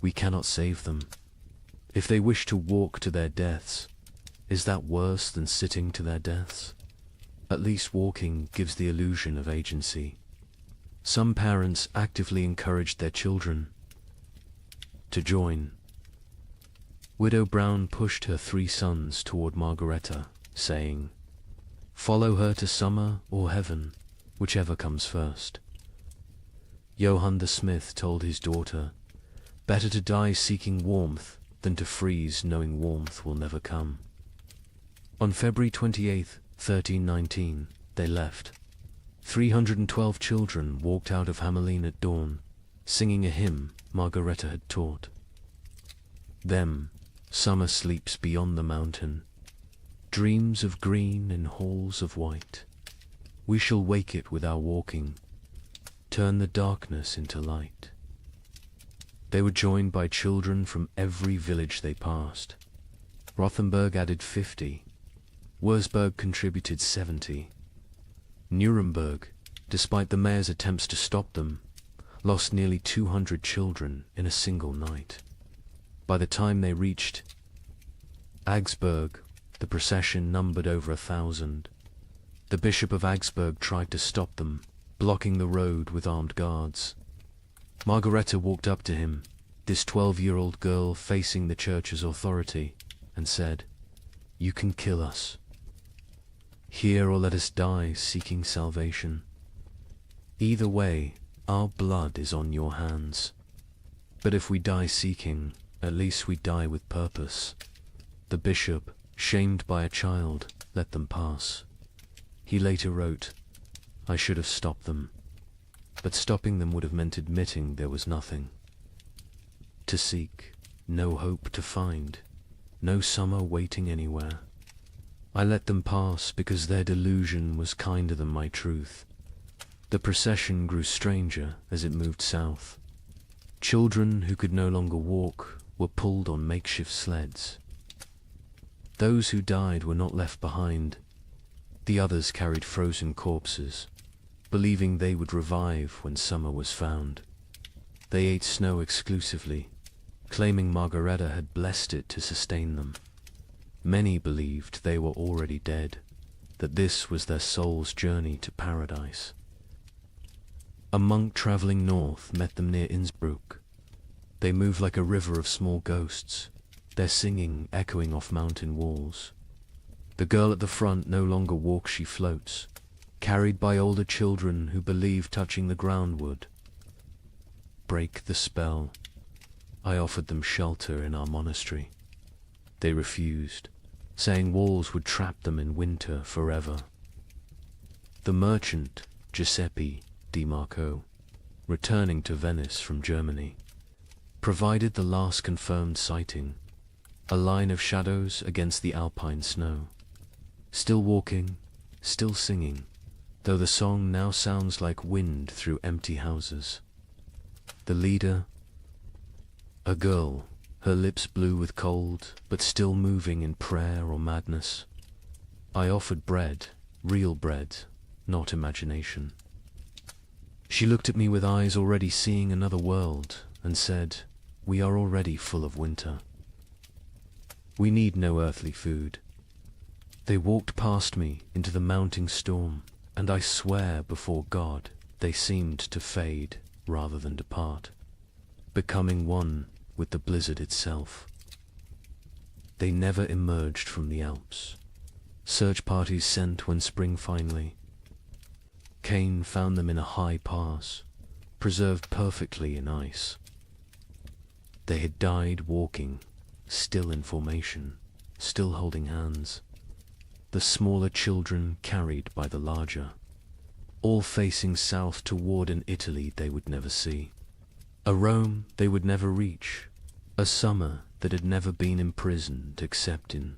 We cannot save them. If they wish to walk to their deaths, is that worse than sitting to their deaths? At least walking gives the illusion of agency." Some parents actively encouraged their children to join. Widow Brown pushed her 3 sons toward Margaretta, saying, "Follow her to summer or heaven, whichever comes first." Johann the smith told his daughter, "Better to die seeking warmth than to freeze knowing warmth will never come." On February 28, 1319, they left. 312 children walked out of Hamelin at dawn, singing a hymn Margaretta had taught. Them, summer sleeps beyond the mountain, dreams of green in halls of white. We shall wake it with our walking, turn the darkness into light. They were joined by children from every village they passed. Rothenburg added 50. Wurzburg contributed 70. Nuremberg, despite the mayor's attempts to stop them, lost nearly 200 children in a single night. By the time they reached Augsburg, the procession numbered over 1,000. The Bishop of Augsburg tried to stop them, blocking the road with armed guards. Margareta walked up to him, this 12-year-old girl facing the church's authority, and said, "You can kill us. Here or let us die seeking salvation. Either way, our blood is on your hands. But if we die seeking, at least we die with purpose." The bishop, shamed by a child, let them pass. He later wrote, "I should have stopped them, but stopping them would have meant admitting there was nothing to seek, no hope to find, no summer waiting anywhere. I let them pass because their delusion was kinder than my truth." The procession grew stranger as it moved south. Children who could no longer walk were pulled on makeshift sleds. Those who died were not left behind. The others carried frozen corpses, believing they would revive when summer was found. They ate snow exclusively, claiming Margareta had blessed it to sustain them. Many believed they were already dead, that this was their soul's journey to paradise. A monk traveling north met them near Innsbruck. They moved like a river of small ghosts, their singing echoing off mountain walls. The girl at the front no longer walks, she floats, carried by older children who believe touching the ground would break the spell. I offered them shelter in our monastery. They refused, saying walls would trap them in winter forever. The merchant, Giuseppe Di Marco, returning to Venice from Germany, provided the last confirmed sighting, a line of shadows against the alpine snow. Still walking, still singing, though the song now sounds like wind through empty houses. The leader, a girl, her lips blue with cold, but still moving in prayer or madness. I offered bread, real bread, not imagination. She looked at me with eyes already seeing another world, and said, "We are already full of winter. We need no earthly food." They walked past me into the mounting storm, and I swear before God they seemed to fade rather than depart, becoming one with the blizzard itself. They never emerged from the Alps. Search parties sent when spring finally came found them in a high pass, preserved perfectly in ice. They had died walking, still in formation, still holding hands. The smaller children carried by the larger, all facing south toward an Italy they would never see, a Rome they would never reach, a summer that had never been imprisoned except in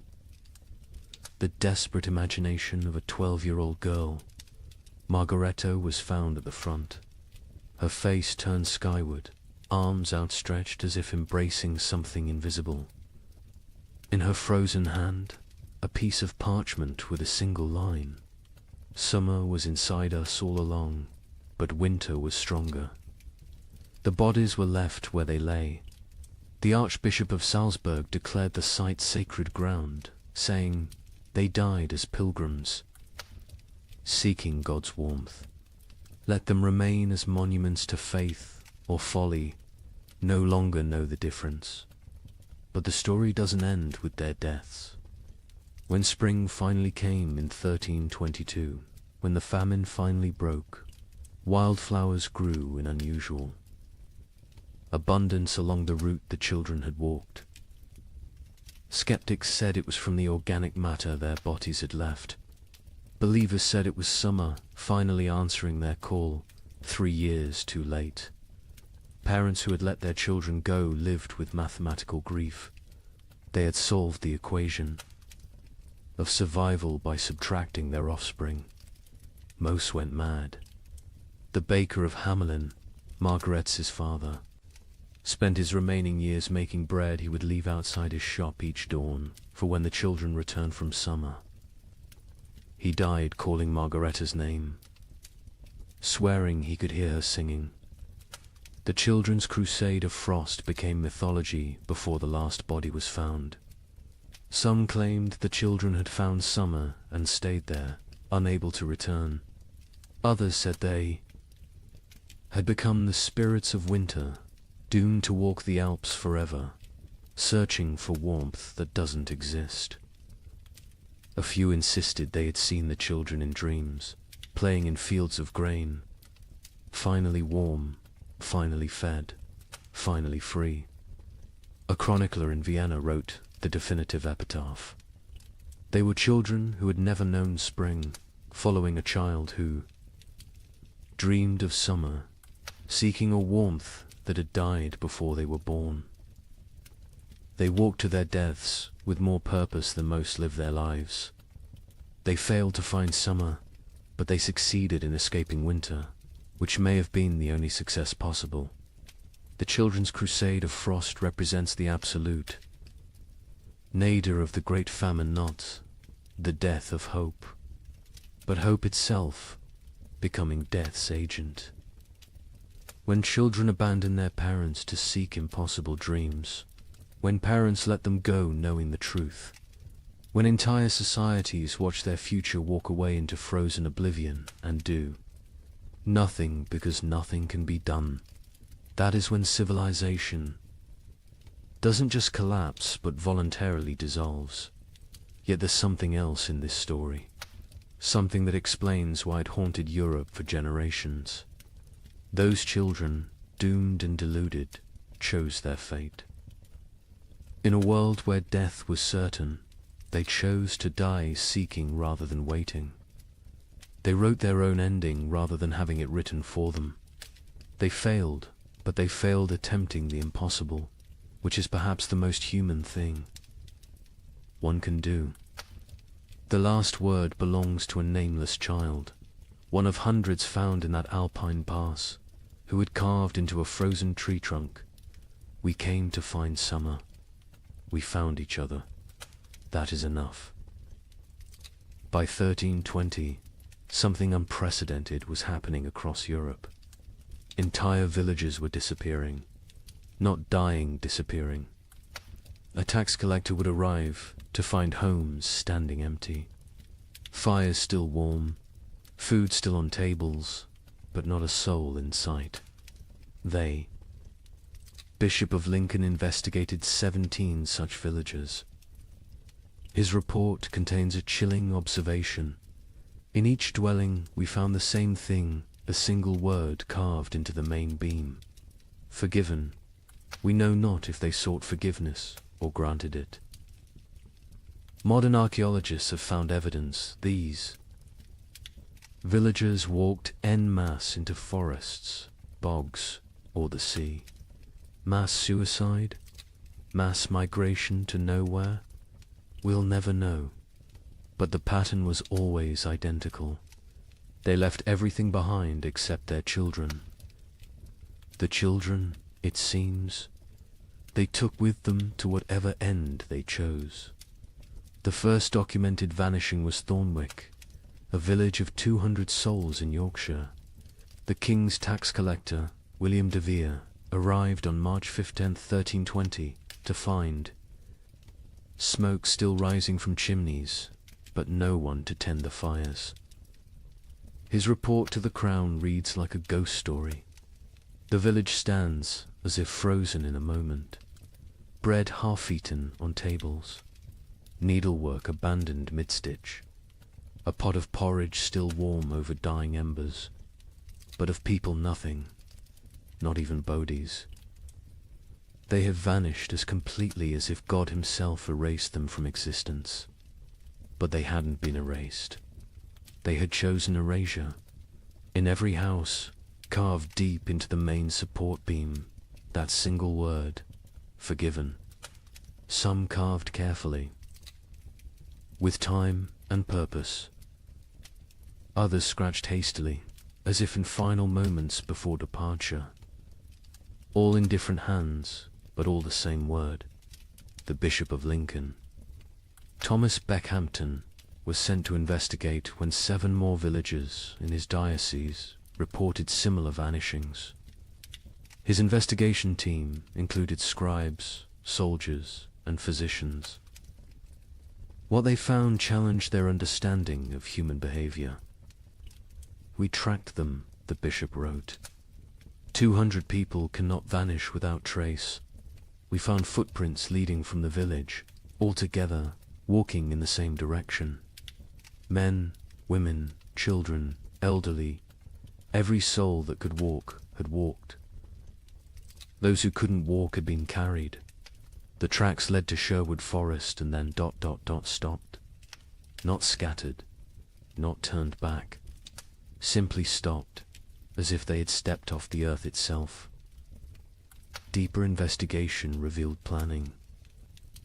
the desperate imagination of a 12-year-old girl. Margareta was found at the front, her face turned skyward, arms outstretched as if embracing something invisible. In her frozen hand, a piece of parchment with a single line. Summer was inside us all along, but winter was stronger. The bodies were left where they lay. The Archbishop of Salzburg declared the site sacred ground, saying, "They died as pilgrims, seeking God's warmth. Let them remain as monuments to faith or folly, no longer know the difference." But the story doesn't end with their deaths. When spring finally came in 1322, when the famine finally broke, wildflowers grew in unusual abundance along the route the children had walked. Skeptics said it was from the organic matter their bodies had left. Believers said it was summer finally answering their call, 3 years too late. Parents who had let their children go lived with mathematical grief. They had solved the equation of survival by subtracting their offspring. Most went mad. The baker of Hamelin, Margaret's father, spent his remaining years making bread he would leave outside his shop each dawn for when the children returned from summer. He died calling Margareta's name, swearing he could hear her singing. The children's crusade of frost became mythology before the last body was found. Some claimed the children had found summer and stayed there, unable to return. Others said they had become the spirits of winter, doomed to walk the Alps forever, searching for warmth that doesn't exist. A few insisted they had seen the children in dreams, playing in fields of grain, finally warm, finally fed, finally free. A chronicler in Vienna wrote the definitive epitaph. They were children who had never known spring, following a child who dreamed of summer, seeking a warmth that had died before they were born. They walked to their deaths with more purpose than most live their lives. They failed to find summer, but they succeeded in escaping winter, which may have been the only success possible. The children's crusade of frost represents the absolute, nadir of the great famine, not the death of hope, but hope itself becoming death's agent. When children abandon their parents to seek impossible dreams, when parents let them go knowing the truth, when entire societies watch their future walk away into frozen oblivion and do nothing because nothing can be done, that is when civilization doesn't just collapse but voluntarily dissolves. Yet there's something else in this story, something that explains why it haunted Europe for generations. Those children, doomed and deluded, chose their fate. In a world where death was certain, they chose to die seeking rather than waiting. They wrote their own ending rather than having it written for them. They failed, but they failed attempting the impossible, which is perhaps the most human thing one can do. The last word belongs to a nameless child, one of hundreds found in that alpine pass, who had carved into a frozen tree trunk. We came to find summer. We found each other. That is enough. By 1320, something unprecedented was happening across Europe. Entire villages were disappearing, not dying, disappearing. A tax collector would arrive to find homes standing empty, fires still warm, food still on tables, but not a soul in sight. Bishop of Lincoln investigated 17 such villages. His report contains a chilling observation. In each dwelling we found the same thing, a single word carved into the main beam. Forgiven. We know not if they sought forgiveness or granted it. Modern archaeologists have found evidence these villagers walked en masse into forests, bogs, or the sea. Mass suicide? Mass migration to nowhere? We'll never know. But the pattern was always identical. They left everything behind except their children. The children, it seems, they took with them to whatever end they chose. The first documented vanishing was Thornwick, a village of 200 souls in Yorkshire. The king's tax collector, William de Vere, arrived on March 15, 1320, to find smoke still rising from chimneys, but no one to tend the fires. His report to the crown reads like a ghost story. The village stands as if frozen in a moment. Bread half-eaten on tables. Needlework abandoned mid-stitch. A pot of porridge still warm over dying embers. But of people nothing, not even bodies. They have vanished as completely as if God himself erased them from existence. But they hadn't been erased. They had chosen erasure. In every house, carved deep into the main support beam, that single word, forgiven. Some carved carefully, with time and purpose. Others scratched hastily, as if in final moments before departure. All in different hands, but all the same word, the Bishop of Lincoln. Thomas Beckhampton was sent to investigate when 7 more villages in his diocese reported similar vanishings. His investigation team included scribes, soldiers, and physicians. What they found challenged their understanding of human behavior. We tracked them, the bishop wrote. 200 people cannot vanish without trace. We found footprints leading from the village, all together, walking in the same direction. Men, women, children, elderly, every soul that could walk had walked. Those who couldn't walk had been carried. The tracks led to Sherwood Forest and then ... stopped. Not scattered, not turned back, simply stopped, as if they had stepped off the earth itself. Deeper investigation revealed planning.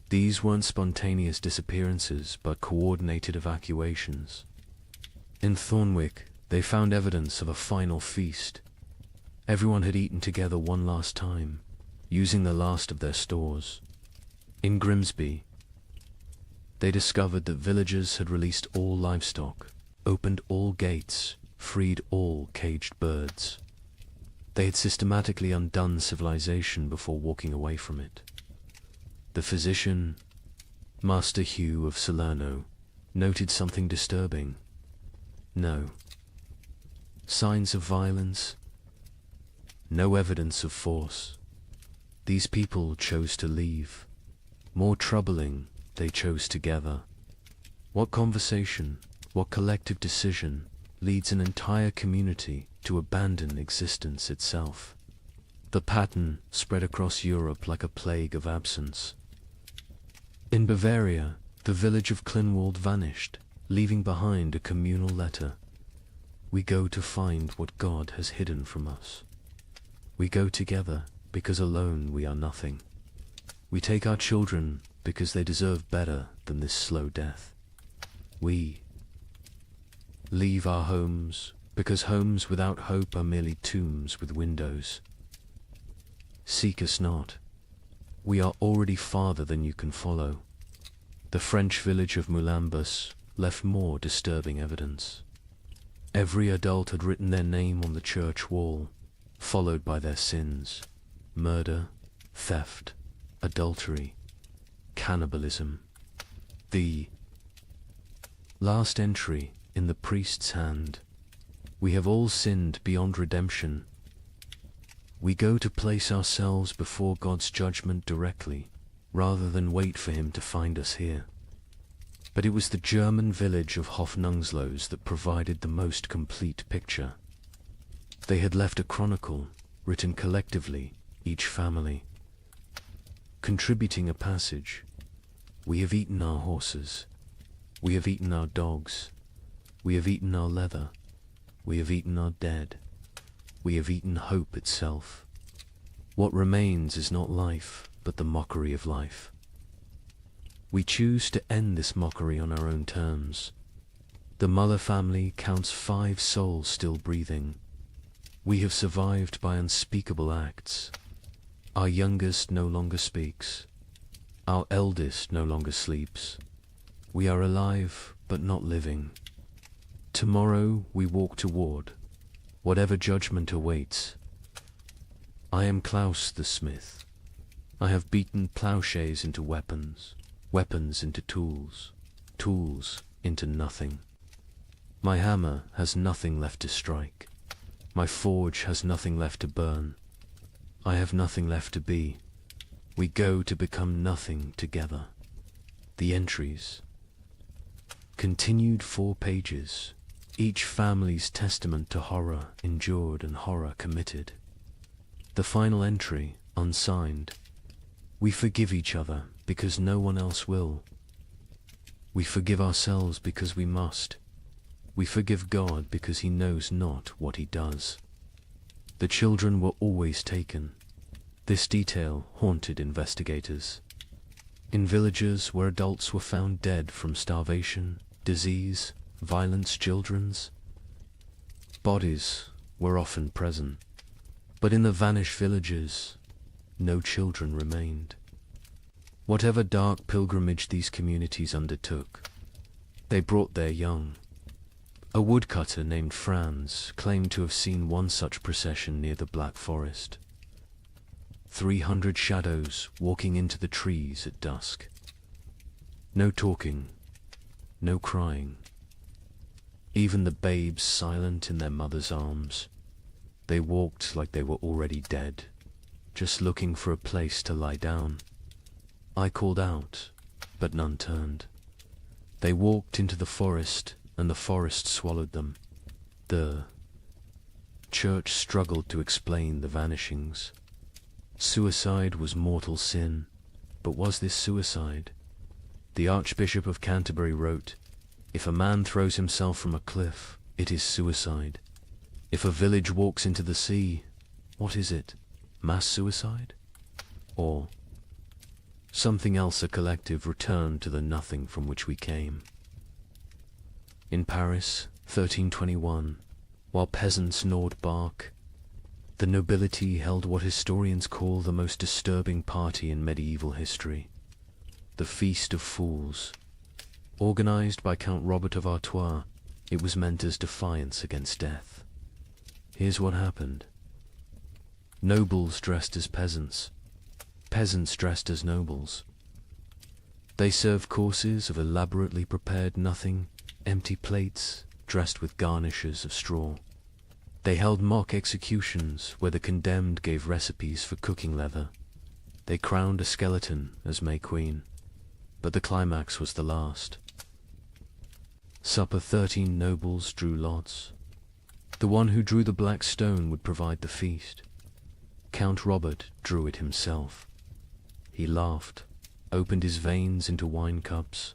These weren't spontaneous disappearances, but coordinated evacuations. In Thornwick, they found evidence of a final feast. Everyone had eaten together one last time, using the last of their stores. In Grimsby, they discovered that villagers had released all livestock, opened all gates, freed all caged birds. They had systematically undone civilization before walking away from it. The physician, Master Hugh of Salerno, noted something disturbing. No signs of violence, no evidence of force. These people chose to leave. More troubling, they chose together. What conversation, what collective decision leads an entire community to abandon existence itself? The pattern spread across Europe like a plague of absence. In Bavaria, the village of Klinwald vanished, leaving behind a communal letter. We go to find what God has hidden from us. We go together because alone we are nothing. We take our children because they deserve better than this slow death. We leave our homes because homes without hope are merely tombs with windows. Seek us not. We are already farther than you can follow. The French village of Moulambus left more disturbing evidence. Every adult had written their name on the church wall, followed by their sins: murder, theft, adultery, cannibalism. The last entry in the priest's hand: we have all sinned beyond redemption. We go to place ourselves before God's judgment directly, rather than wait for him to find us here. But it was the German village of Hofnungslos that provided the most complete picture. They had left a chronicle, written collectively, each family, contributing a passage. We have eaten our horses. We have eaten our dogs. We have eaten our leather. We have eaten our dead. We have eaten hope itself. What remains is not life, but the mockery of life. We choose to end this mockery on our own terms. The Muller family counts 5 souls still breathing. We have survived by unspeakable acts. Our youngest no longer speaks. Our eldest no longer sleeps. We are alive, but not living. Tomorrow we walk toward whatever judgment awaits. I am Klaus the smith. I have beaten plowshares into weapons, weapons into tools, tools into nothing. My hammer has nothing left to strike. My forge has nothing left to burn. I have nothing left to be. We go to become nothing together. The entries. Continued 4 pages. Each family's testament to horror endured and horror committed. The final entry, unsigned. We forgive each other because no one else will. We forgive ourselves because we must. We forgive God because he knows not what he does. The children were always taken. This detail haunted investigators. In villages where adults were found dead from starvation, disease, violence, children's bodies were often present. But in the vanished villages, no children remained. Whatever dark pilgrimage these communities undertook, they brought their young. A woodcutter named Franz claimed to have seen one such procession near the Black Forest. 300 shadows walking into the trees at dusk. No talking, no crying. Even the babes silent in their mother's arms. They walked like they were already dead, just looking for a place to lie down. I called out, but none turned. They walked into the forest, and the forest swallowed them. The church struggled to explain the vanishings. Suicide was mortal sin, but was this suicide? The Archbishop of Canterbury wrote, "If a man throws himself from a cliff, it is suicide. If a village walks into the sea, what is it? Mass suicide? Or something else? A collective return to the nothing from which we came." In Paris, 1321, while peasants gnawed bark, the nobility held what historians call the most disturbing party in medieval history, the Feast of Fools. Organized by Count Robert of Artois, it was meant as defiance against death. Here's what happened. Nobles dressed as peasants, peasants dressed as nobles. They served courses of elaborately prepared nothing, empty plates dressed with garnishes of straw. They held mock executions where the condemned gave recipes for cooking leather. They crowned a skeleton as May Queen, but the climax was the last. Supper 13 nobles drew lots. The one who drew the black stone would provide the feast. Count Robert drew it himself. He laughed, opened his veins into wine cups,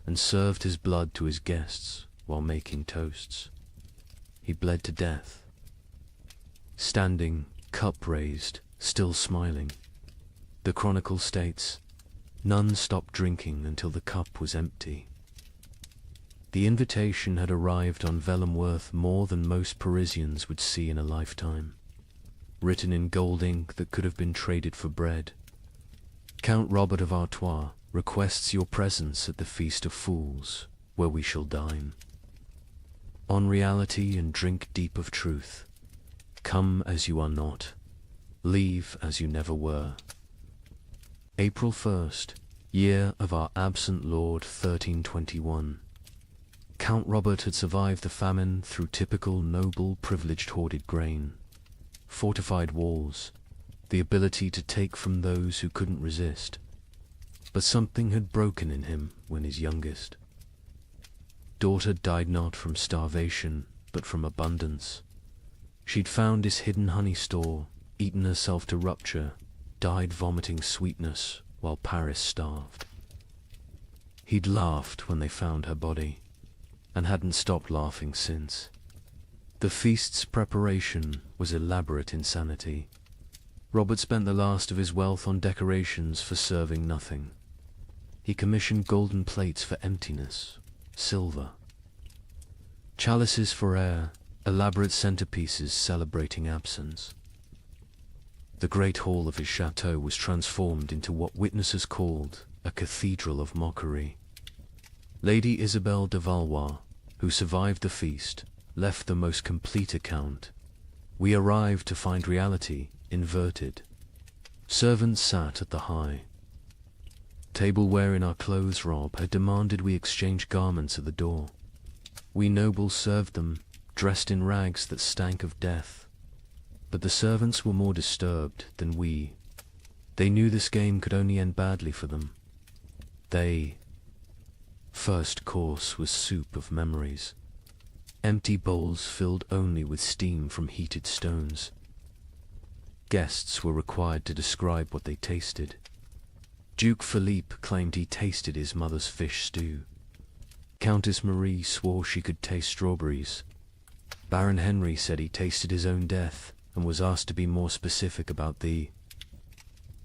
and served his blood to his guests while making toasts. He bled to death. Standing, cup raised, still smiling. The chronicle states, none stopped drinking until the cup was empty. The invitation had arrived on vellum worth more than most Parisians would see in a lifetime, written in gold ink that could have been traded for bread. Count Robert of Artois requests your presence at the Feast of Fools, where we shall dine. On reality and drink deep of truth. Come as you are not. Leave as you never were. April 1st, year of our absent Lord 1321. Count Robert had survived the famine through typical noble privileged hoarded grain, fortified walls, the ability to take from those who couldn't resist. But something had broken in him when his youngest daughter died not from starvation, but from abundance. She'd found his hidden honey store, eaten herself to rupture, died vomiting sweetness while Paris starved. He'd laughed when they found her body, and hadn't stopped laughing since. The feast's preparation was elaborate insanity. Robert spent the last of his wealth on decorations for serving nothing. He commissioned golden plates for emptiness, silver, chalices for air, elaborate centerpieces celebrating absence. The great hall of his chateau was transformed into what witnesses called a cathedral of mockery. Lady Isabel de Valois, who survived the feast, left the most complete account. We arrived to find reality inverted. Servants sat at the high. Tableware in our clothes rob had demanded we exchange garments at the door. We nobles served them, dressed in rags that stank of death. But the servants were more disturbed than we. They knew this game could only end badly for them. First course was soup of memories. Empty bowls filled only with steam from heated stones. Guests were required to describe what they tasted. Duke Philippe claimed he tasted his mother's fish stew. Countess Marie swore she could taste strawberries. Baron Henry said he tasted his own death and was asked to be more specific about the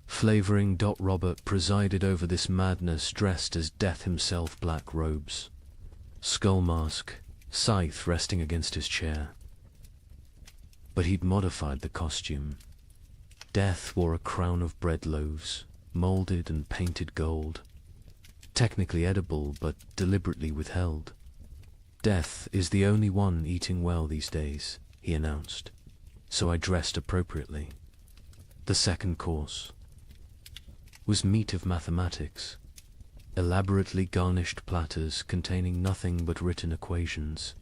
flavoring. Robert presided over this madness dressed as Death himself, black robes, skull mask, scythe resting against his chair. But he'd modified the costume. Death wore a crown of bread loaves, molded and painted gold, technically edible but deliberately withheld. Death is the only one eating well these days, he announced, so I dressed appropriately. The second course was meat of mathematics, elaborately garnished platters containing nothing but written equations.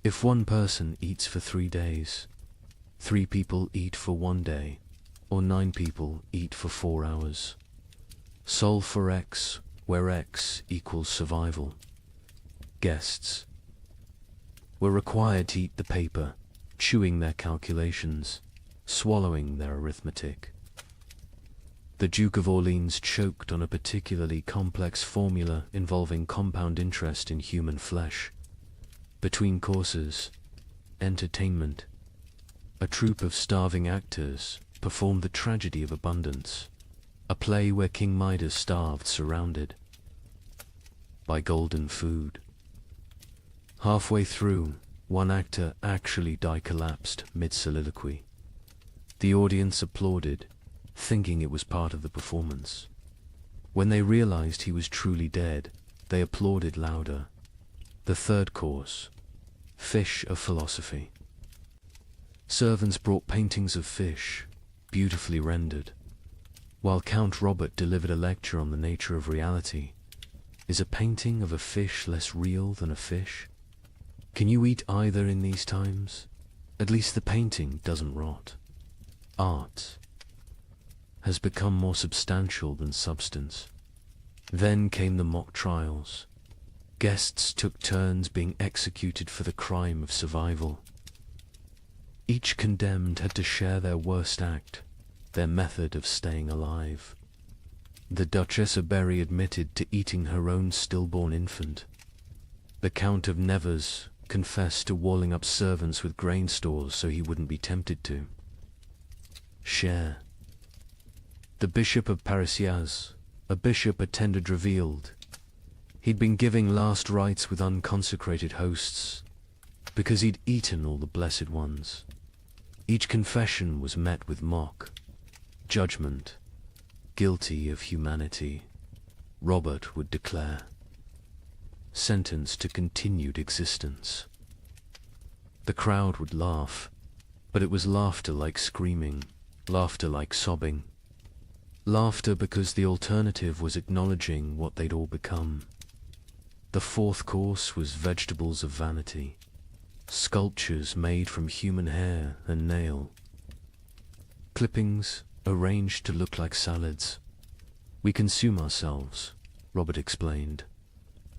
If one person eats for 3 days, 3 people eat for 1 day, or 9 people eat for 4 hours. Solve for X, where X equals survival. Guests were required to eat the paper, chewing their calculations, swallowing their arithmetic. The Duke of Orleans choked on a particularly complex formula involving compound interest in human flesh. Between courses, entertainment, a troupe of starving actors performed the tragedy of abundance, a play where King Midas starved surrounded by golden food. Halfway through, one actor actually collapsed mid-soliloquy. The audience applauded, thinking it was part of the performance. When they realized he was truly dead, they applauded louder. The third course, fish of philosophy. Servants brought paintings of fish, beautifully rendered, while Count Robert delivered a lecture on the nature of reality. Is a painting of a fish less real than a fish? Can you eat either in these times? At least the painting doesn't rot. Art has become more substantial than substance. Then came the mock trials. Guests took turns being executed for the crime of survival. Each condemned had to share their worst act, their method of staying alive. The Duchess of Berry admitted to eating her own stillborn infant. The Count of Nevers confessed to walling up servants with grain stores so he wouldn't be tempted to share. The Bishop of Parisiaz, a bishop attended, revealed he'd been giving last rites with unconsecrated hosts because he'd eaten all the blessed ones. Each confession was met with mock judgment. Guilty of humanity, Robert would declare. Sentenced to continued existence. The crowd would laugh, but it was laughter like screaming, laughter like sobbing. Laughter because the alternative was acknowledging what they'd all become. The fourth course was vegetables of vanity, sculptures made from human hair and nail, clippings arranged to look like salads. We consume ourselves, Robert explained.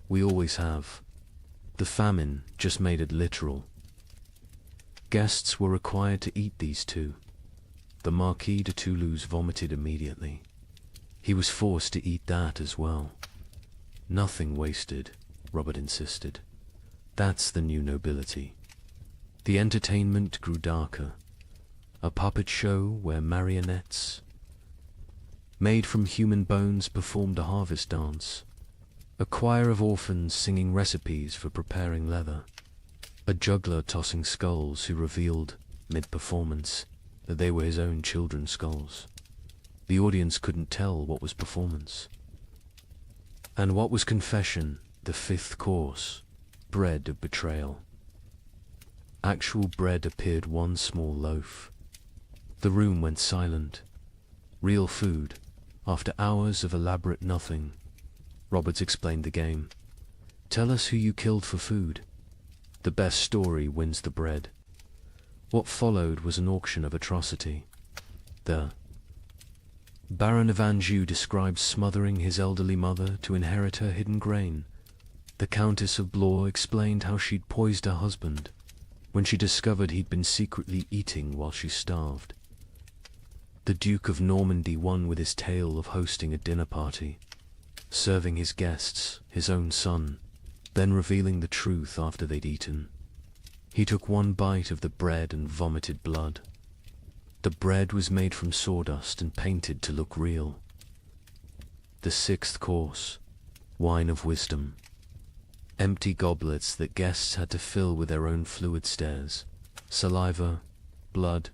We always have. The famine just made it literal. Guests were required to eat these too. The Marquis de Toulouse vomited immediately. He was forced to eat that as well. Nothing wasted, Robert insisted. That's the new nobility. The entertainment grew darker. A puppet show where marionettes made from human bones performed a harvest dance. A choir of orphans singing recipes for preparing leather. A juggler tossing skulls who revealed, mid-performance, that they were his own children's skulls. The audience couldn't tell what was performance and what was confession. The fifth course, bread of betrayal. Actual bread appeared, one small loaf. The room went silent. Real food, after hours of elaborate nothing. Roberts explained the game. Tell us who you killed for food. The best story wins the bread. What followed was an auction of atrocity. The Baron of Anjou described smothering his elderly mother to inherit her hidden grain. The Countess of Blois explained how she'd poisoned her husband when she discovered he'd been secretly eating while she starved. The Duke of Normandy won with his tale of hosting a dinner party, serving his guests his own son, then revealing the truth after they'd eaten. He took one bite of the bread and vomited blood. The bread was made from sawdust and painted to look real. The sixth course, wine of wisdom. Empty goblets that guests had to fill with their own fluid stares, saliva, blood,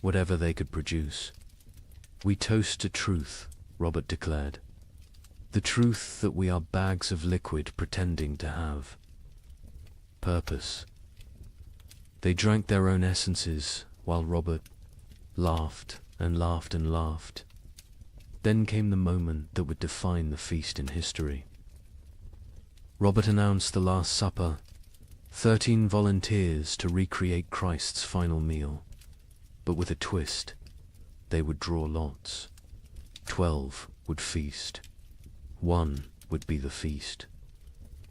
whatever they could produce. We toast to truth, Robert declared. The truth that we are bags of liquid pretending to have purpose. They drank their own essences while Robert laughed and laughed and laughed. Then came the moment that would define the feast in history. Robert announced the Last Supper, 13 volunteers to recreate Christ's final meal. but with a twist. They would draw lots. 12 would feast. 1 would be the feast.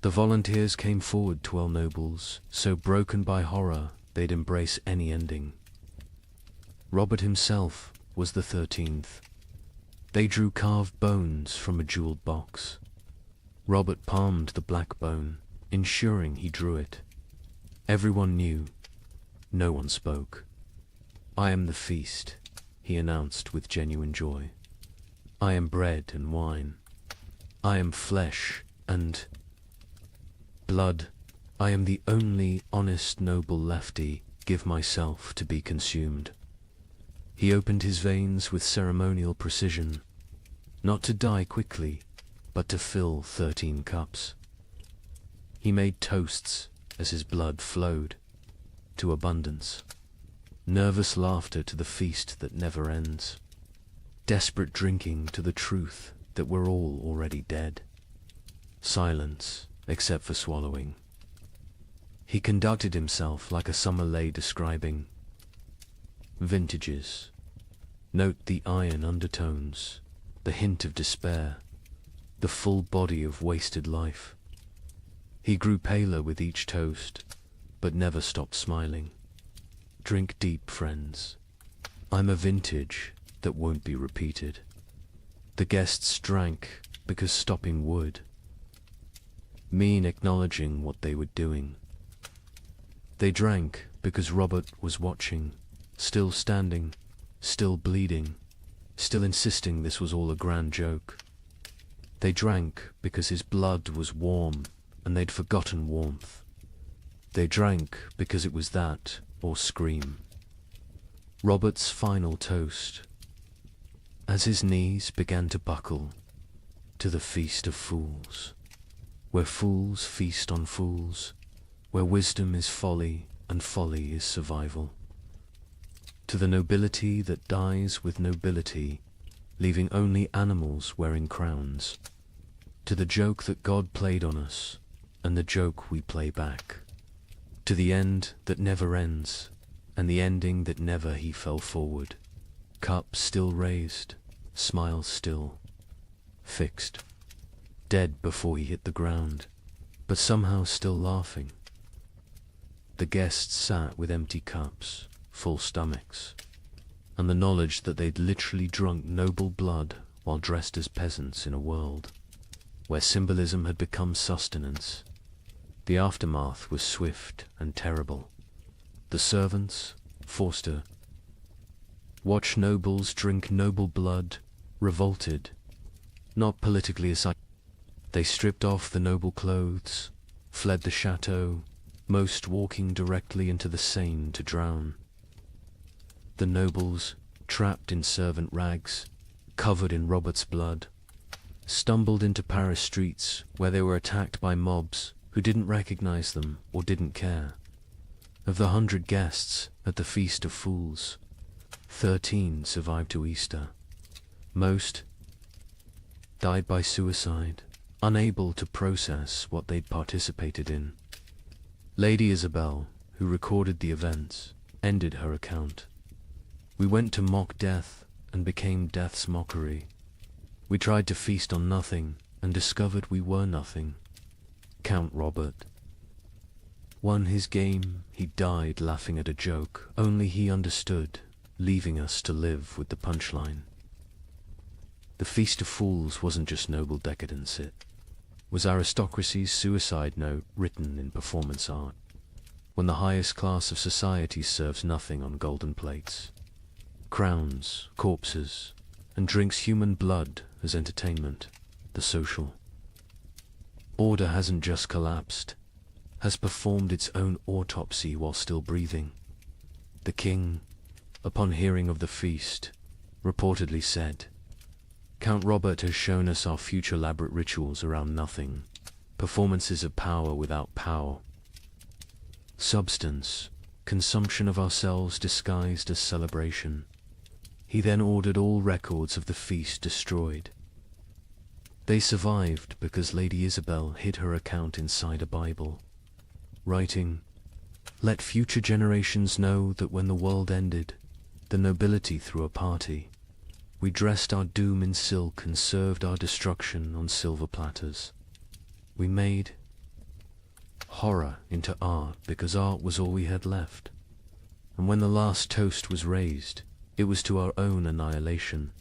The volunteers came forward, 12 nobles, so broken by horror they'd embrace any ending. Robert himself was the 13th. They drew carved bones from a jeweled box. Robert palmed the black bone, ensuring he drew it. Everyone knew. No one spoke. "I am the feast," he announced with genuine joy. "I am bread and wine. I am flesh and blood. I am the only honest noble lefty. Give myself to be consumed." He opened his veins with ceremonial precision, not to die quickly, but to fill 13 cups. He made toasts as his blood flowed, to abundance. Nervous laughter to the feast that never ends. Desperate drinking to the truth that we're all already dead. Silence, except for swallowing. He conducted himself like a sommelier describing vintages. Note the iron undertones, the hint of despair, the full body of wasted life. He grew paler with each toast, but never stopped smiling. Drink deep, friends. I'm a vintage that won't be repeated. The guests drank because stopping would mean acknowledging what they were doing. They drank because Robert was watching, still standing, still bleeding, still insisting this was all a grand joke. They drank because his blood was warm and they'd forgotten warmth. They drank because it was that or scream. Robert's final toast, as his knees began to buckle, to the feast of fools, where fools feast on fools, where wisdom is folly and folly is survival. To the nobility that dies with nobility, leaving only animals wearing crowns. To the joke that God played on us, and the joke we play back. To the end that never ends, and the ending that never he fell forward. Cup still raised, smile still, fixed. Dead before he hit the ground, but somehow still laughing. The guests sat with empty cups, full stomachs, and the knowledge that they'd literally drunk noble blood while dressed as peasants in a world where symbolism had become sustenance. The aftermath was swift and terrible. The servants, Forster, watch nobles drink noble blood, revolted, not politically aside. They stripped off the noble clothes, fled the chateau, most walking directly into the Seine to drown. The nobles, trapped in servant rags, covered in Robert's blood, stumbled into Paris streets where they were attacked by mobs who didn't recognize them or didn't care. Of the 100 guests at the Feast of Fools, 13 survived to Easter. Most died by suicide, unable to process what they'd participated in. Lady Isabel, who recorded the events, ended her account. "We went to mock death and became death's mockery. We tried to feast on nothing and discovered we were nothing. Count Robert won his game. He died laughing at a joke only he understood, leaving us to live with the punchline." The Feast of Fools wasn't just noble decadence, it was aristocracy's suicide note written in performance art, when the highest class of society serves nothing on golden plates. Crowns, corpses, and drinks human blood as entertainment, the social. Order hasn't just collapsed, has performed its own autopsy while still breathing. The king, upon hearing of the feast, reportedly said, "Count Robert has shown us our future elaborate rituals around nothing, performances of power without power. Substance, consumption of ourselves disguised as celebration." He then ordered all records of the feast destroyed. They survived because Lady Isabel hid her account inside a Bible, writing, "Let future generations know that when the world ended, the nobility threw a party. We dressed our doom in silk and served our destruction on silver platters. We made horror into art because art was all we had left. And when the last toast was raised, it was to our own annihilation,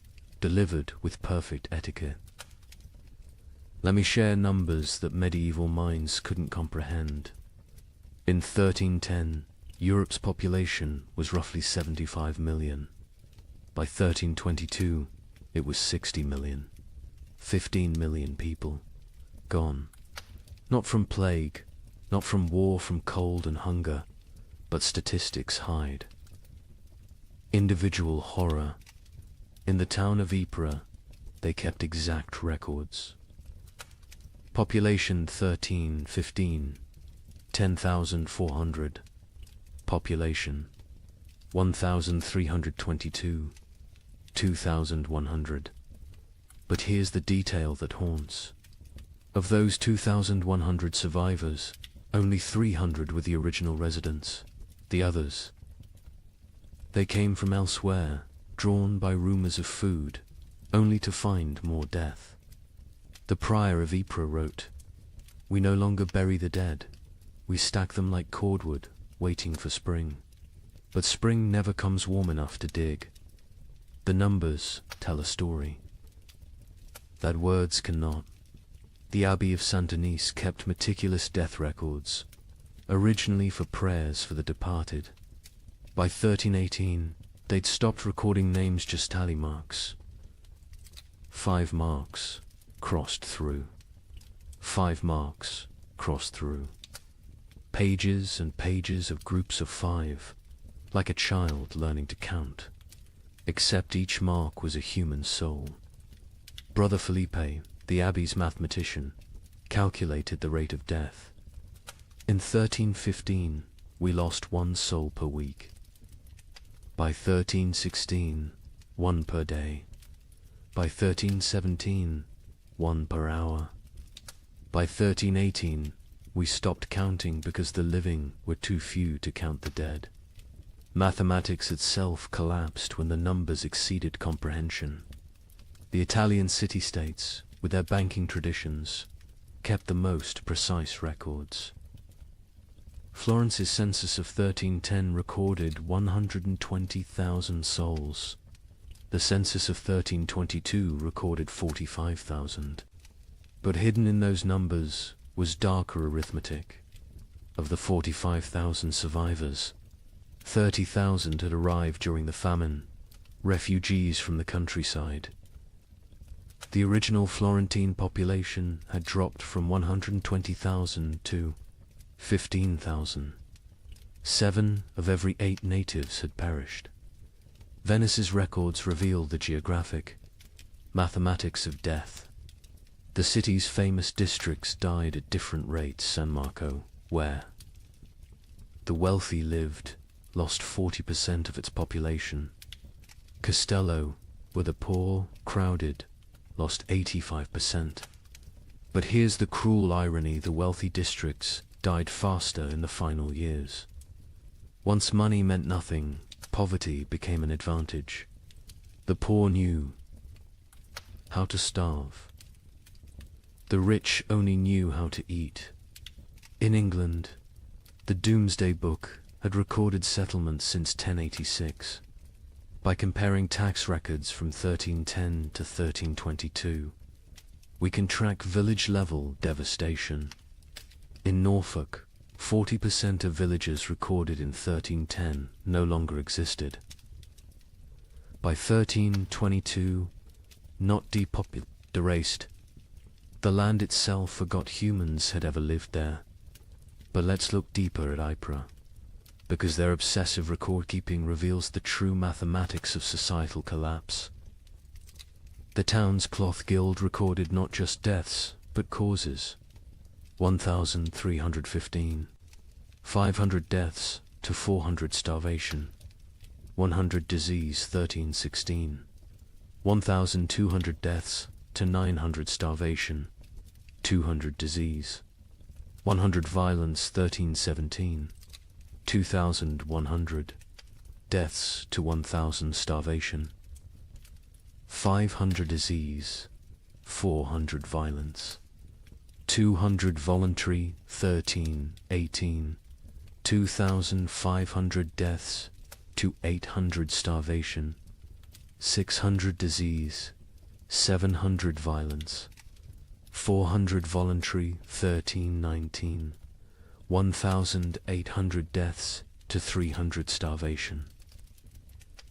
delivered with perfect etiquette. Let me share numbers that medieval minds couldn't comprehend. In 1310, Europe's population was roughly 75 million. By 1322, it was 60 million. 15 million people gone. Not from plague, not from war, from cold and hunger, but statistics hide. Individual horror. In the town of Ypres, they kept exact records. Population 1315, 10,400. Population 1,322, 2,100. But here's the detail that haunts. Of those 2,100 survivors, only 300 were the original residents. The others, they came from elsewhere, drawn by rumors of food, only to find more death. The prior of Ypres wrote, "We no longer bury the dead. We stack them like cordwood, waiting for spring. But spring never comes warm enough to dig. The numbers tell a story that words cannot." The Abbey of Saint-Denis kept meticulous death records, originally for prayers for the departed. By 1318, they'd stopped recording names, just tally marks. 5 marks crossed through. 5 marks crossed through. Pages and pages of groups of 5, like a child learning to count, except each mark was a human soul. Brother Felipe, the abbey's mathematician, calculated the rate of death. In 1315, we lost 1 soul per week. By 1316, 1 per day. By 1317, 1 per hour. By 1318, we stopped counting because the living were too few to count the dead. Mathematics itself collapsed when the numbers exceeded comprehension. The Italian city-states, with their banking traditions, kept the most precise records. Florence's census of 1310 recorded 120,000 souls. The census of 1322 recorded 45,000. But hidden in those numbers was darker arithmetic. Of the 45,000 survivors, 30,000 had arrived during the famine, refugees from the countryside. The original Florentine population had dropped from 120,000 to 15,000. 7 of every 8 natives had perished. Venice's records reveal the geographic mathematics of death. The city's famous districts died at different rates. San Marco, where the wealthy lived, lost 40% of its population. Castello, where the poor crowded, lost 85%. But here's the cruel irony: the wealthy districts died faster in the final years. Once money meant nothing, poverty became an advantage. The poor knew how to starve. The rich only knew how to eat. In England, the Doomsday Book had recorded settlements since 1086. By comparing tax records from 1310 to 1322, we can track village-level devastation. In Norfolk, 40% of villages recorded in 1310 no longer existed. By 1322, not depopulated, erased. The land itself forgot humans had ever lived there. But let's look deeper at Ypres, because their obsessive record-keeping reveals the true mathematics of societal collapse. The town's cloth guild recorded not just deaths, but causes. 1,315. 500 deaths to 400 starvation. 100 disease 1316. 1,200 deaths to 900 starvation. 200 disease. 100 violence 1317. 2,100. deaths to 1,000 starvation, 500 disease, 400 violence, 200 voluntary, 18, 2,500 deaths to 800 starvation, 600 disease, 700 violence, 400 voluntary, 19, 1,800 deaths to 300 starvation,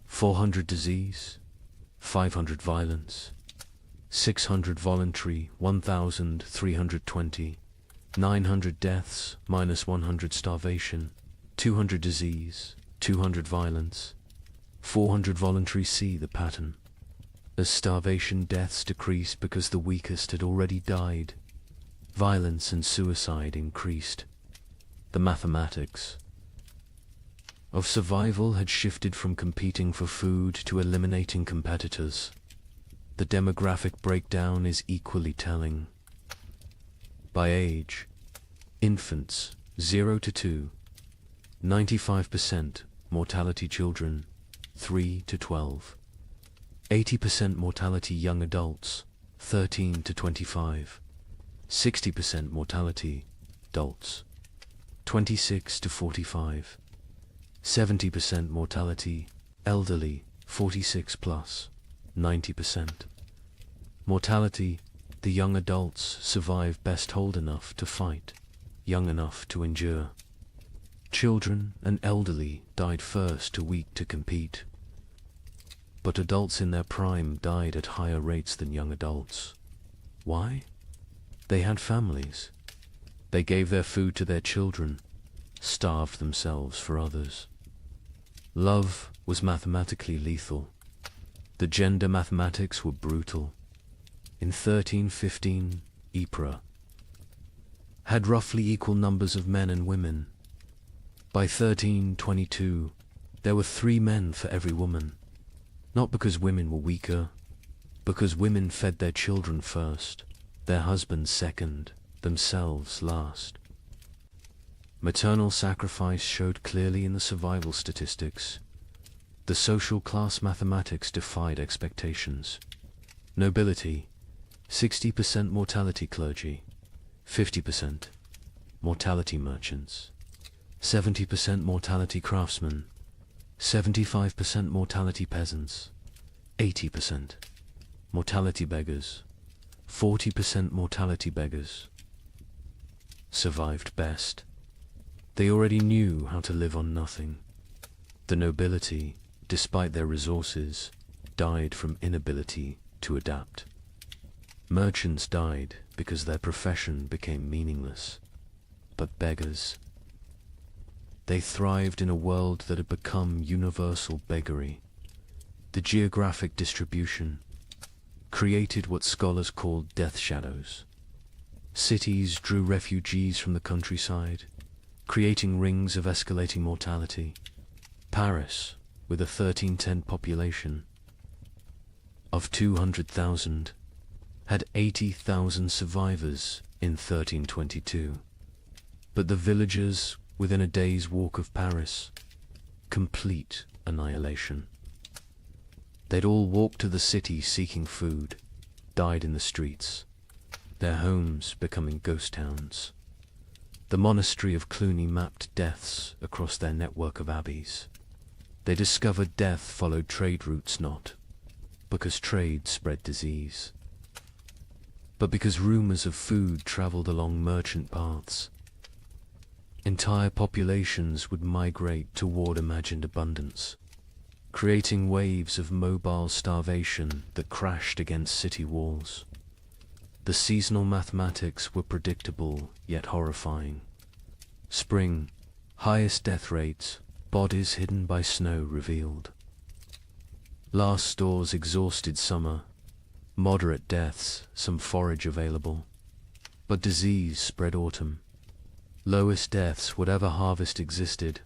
400 disease, 500 violence, 600 voluntary, 1,320, 900 deaths minus 100 starvation, 200 disease, 200 violence, 400 voluntary. See the pattern. As starvation deaths decreased because the weakest had already died, violence and suicide increased. The mathematics of survival had shifted from competing for food to eliminating competitors. The demographic breakdown is equally telling. By age, infants 0 to 2, 95% mortality children 3 to 12, 80% mortality young adults 13 to 25, 60% mortality adults 26 to 45, 70% mortality elderly 46 plus, 90%. Mortality, the young adults survive best old enough to fight, young enough to endure. Children and elderly died first, too weak to compete. But adults in their prime died at higher rates than young adults. Why? They had families. They gave their food to their children, starved themselves for others. Love was mathematically lethal. The gender mathematics were brutal. In 1315, Ypres had roughly equal numbers of men and women. By 1322, there were 3 men for every woman. Not because women were weaker, because women fed their children first, their husbands second, themselves last. Maternal sacrifice showed clearly in the survival statistics. The social class mathematics defied expectations. Nobility, 60% mortality clergy, 50% mortality merchants, 70% mortality craftsmen, 75% mortality peasants, 80% mortality beggars, 40% mortality beggars. Survived best. They already knew how to live on nothing. The nobility, despite their resources, died from inability to adapt. Merchants died because their profession became meaningless. But beggars, they thrived in a world that had become universal beggary. The geographic distribution created what scholars call death shadows. Cities drew refugees from the countryside, creating rings of escalating mortality. Paris, with a 1310 population of 200,000, had 80,000 survivors in 1322. But the villagers within a day's walk of Paris, complete annihilation. They'd all walked to the city seeking food, died in the streets, their homes becoming ghost towns. The monastery of Cluny mapped deaths across their network of abbeys. They discovered death followed trade routes not because trade spread disease, but because rumors of food traveled along merchant paths. Entire populations would migrate toward imagined abundance, creating waves of mobile starvation that crashed against city walls. The seasonal mathematics were predictable yet horrifying. Spring, highest death rates, bodies hidden by snow revealed. Last stores exhausted summer, moderate deaths, some forage available. But disease spread autumn. Lowest deaths, whatever harvest existed,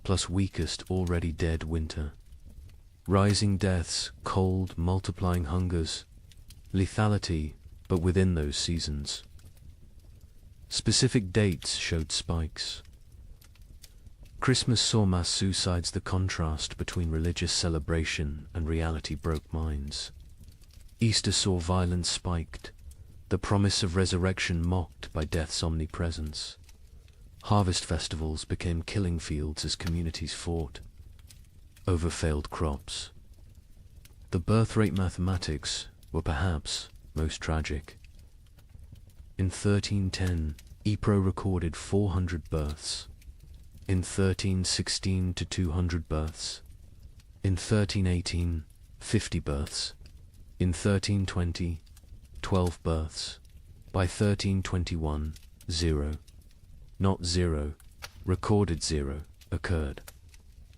plus weakest already dead winter. Rising deaths, cold, multiplying hungers, lethality, but within those seasons. Specific dates showed spikes. Christmas saw mass suicides. The contrast between religious celebration and reality broke minds. Easter saw violence spiked, the promise of resurrection mocked by death's omnipresence. Harvest festivals became killing fields as communities fought over failed crops. The birth rate mathematics were perhaps most tragic. In 1310, Ypres recorded 400 births. In 1316 to 200 births. In 1318, 50 births. In 1320, 12 births. By 1321, 0. Not 0, recorded 0, occurred.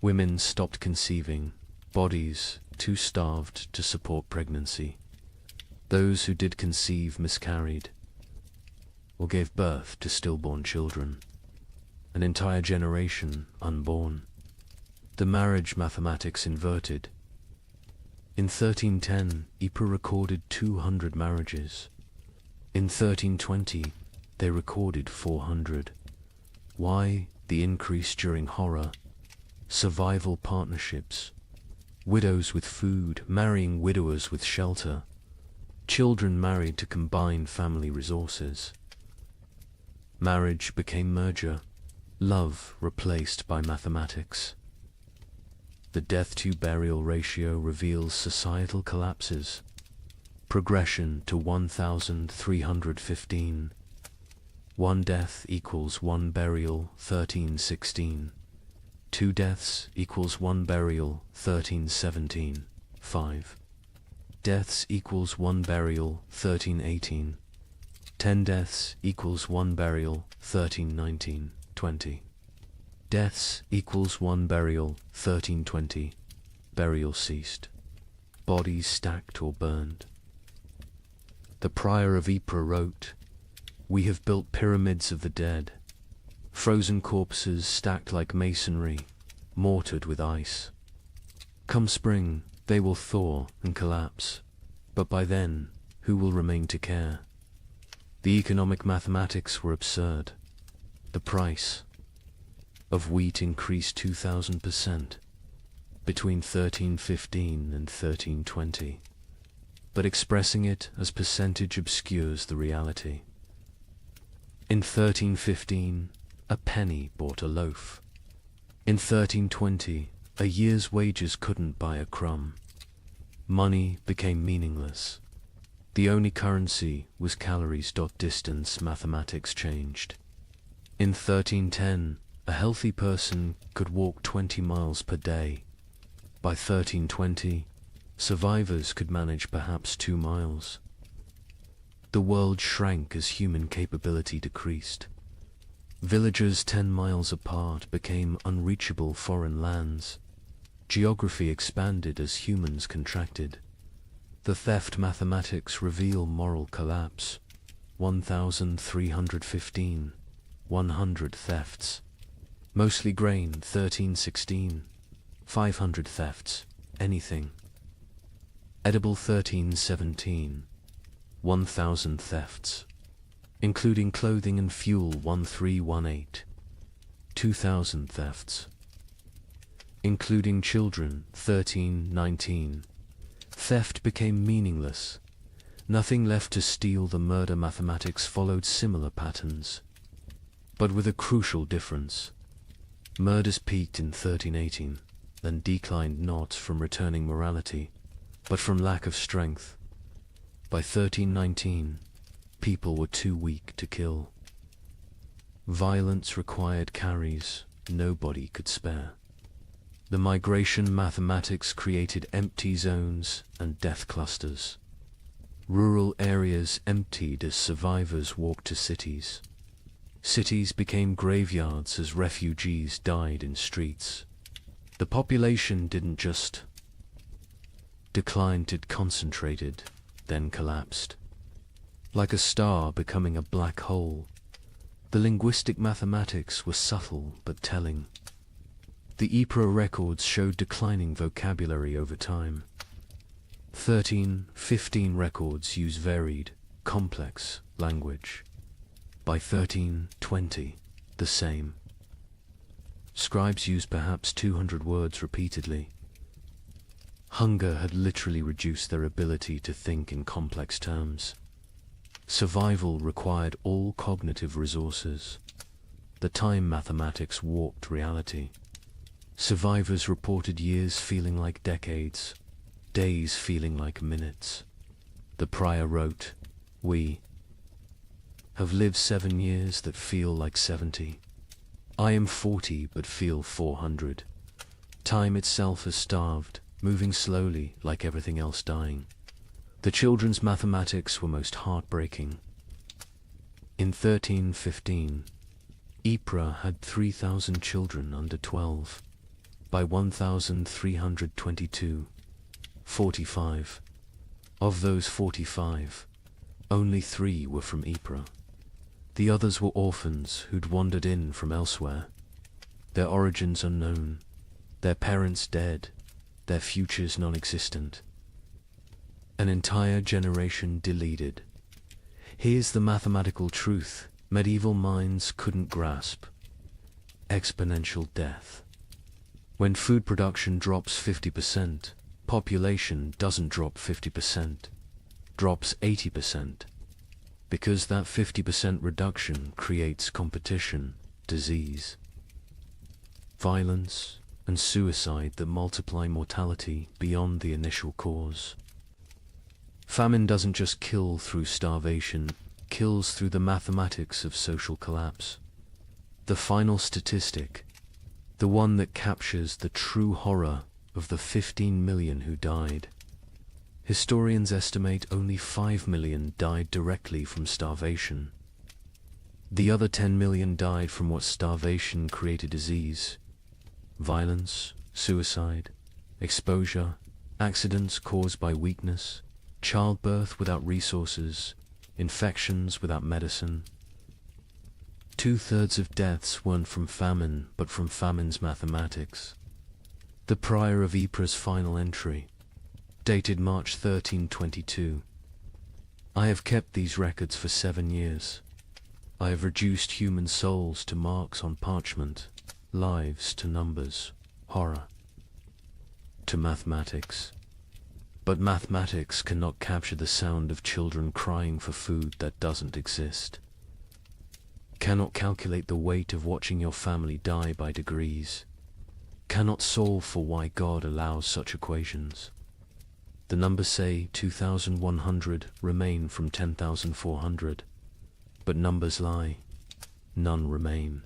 Women stopped conceiving, bodies too starved to support pregnancy. Those who did conceive miscarried, or gave birth to stillborn children. An entire generation unborn. The marriage mathematics inverted. In 1310, Ypres recorded 200 marriages. In 1320, they recorded 400. Why the increase during horror? Survival partnerships. Widows with food, marrying widowers with shelter. Children married to combine family resources. Marriage became merger. Love replaced by mathematics. The death-to-burial ratio reveals societal collapses. Progression to 1,315. One death equals one burial, 1316. Two deaths equals one burial, 1317. 5 deaths equals one burial, 1318. 10 deaths equals one burial, 1319. 20 deaths equals one burial, 1320. Burial ceased. Bodies stacked or burned. The prior of Ypres wrote, "We have built pyramids of the dead, frozen corpses stacked like masonry, mortared with ice. Come spring, they will thaw and collapse, but by then, who will remain to care?" The economic mathematics were absurd. The price of wheat increased 2,000% between 1315 and 1320, but expressing it as percentage obscures the reality. In 1315, a penny bought a loaf. In 1320, a year's wages couldn't buy a crumb. Money became meaningless. The only currency was calories. Distance mathematics changed. In 1310, a healthy person could walk 20 miles per day. By 1320, survivors could manage perhaps 2 miles. The world shrank as human capability decreased. Villages 10 miles apart became unreachable foreign lands. Geography expanded as humans contracted. The theft mathematics reveal moral collapse. 1,315. 100 thefts. Mostly grain, 1316. 500 thefts. Anything. Edible, 1317. 1,000 thefts. Including clothing and fuel, 1318. 2,000 thefts. Including children, 1319. Theft became meaningless. Nothing left to steal. The murder mathematics followed similar patterns, but with a crucial difference. Murders peaked in 1318, then declined not from returning morality, but from lack of strength. By 1319, people were too weak to kill. Violence required carries nobody could spare. The migration mathematics created empty zones and death clusters. Rural areas emptied as survivors walked to cities. Cities became graveyards as refugees died in streets. The population didn't just decline, it concentrated, then collapsed. Like a star becoming a black hole, the linguistic mathematics were subtle but telling. The Ypres records showed declining vocabulary over time. 1315 records use varied, complex language. By 1320, the same. Scribes used perhaps 200 words repeatedly. Hunger had literally reduced their ability to think in complex terms. Survival required all cognitive resources. The time mathematics warped reality. Survivors reported years feeling like decades, days feeling like minutes. The prior wrote, "We have lived 7 years that feel like 70. I am 40 but feel 400. Time itself has starved, moving slowly like everything else dying." The children's mathematics were most heartbreaking. In 1315, Ypres had 3,000 children under 12. By 1322, 45. Of those 45, only 3 were from Ypres. The others were orphans who'd wandered in from elsewhere. Their origins unknown, their parents dead, their futures non-existent. An entire generation deleted. Here's the mathematical truth medieval minds couldn't grasp. Exponential death. When food production drops 50%, population doesn't drop 50%, drops 80%. Because that 50% reduction creates competition, disease, violence, and suicide that multiply mortality beyond the initial cause. Famine doesn't just kill through starvation, kills through the mathematics of social collapse. The final statistic, the one that captures the true horror of the 15 million who died. Historians estimate only 5 million died directly from starvation. The other 10 million died from what starvation created: disease, violence, suicide, exposure, accidents caused by weakness, childbirth without resources, infections without medicine. 2/3 of deaths weren't from famine, but from famine's mathematics. The prior of Ypres' final entry, dated March 1322. I have kept these records for 7 years. I have reduced human souls to marks on parchment, lives to numbers, horror to mathematics. But mathematics cannot capture the sound of children crying for food that doesn't exist. Cannot calculate the weight of watching your family die by degrees. Cannot solve for why God allows such equations. The numbers say 2,100 remain from 10,400. But numbers lie. None remain.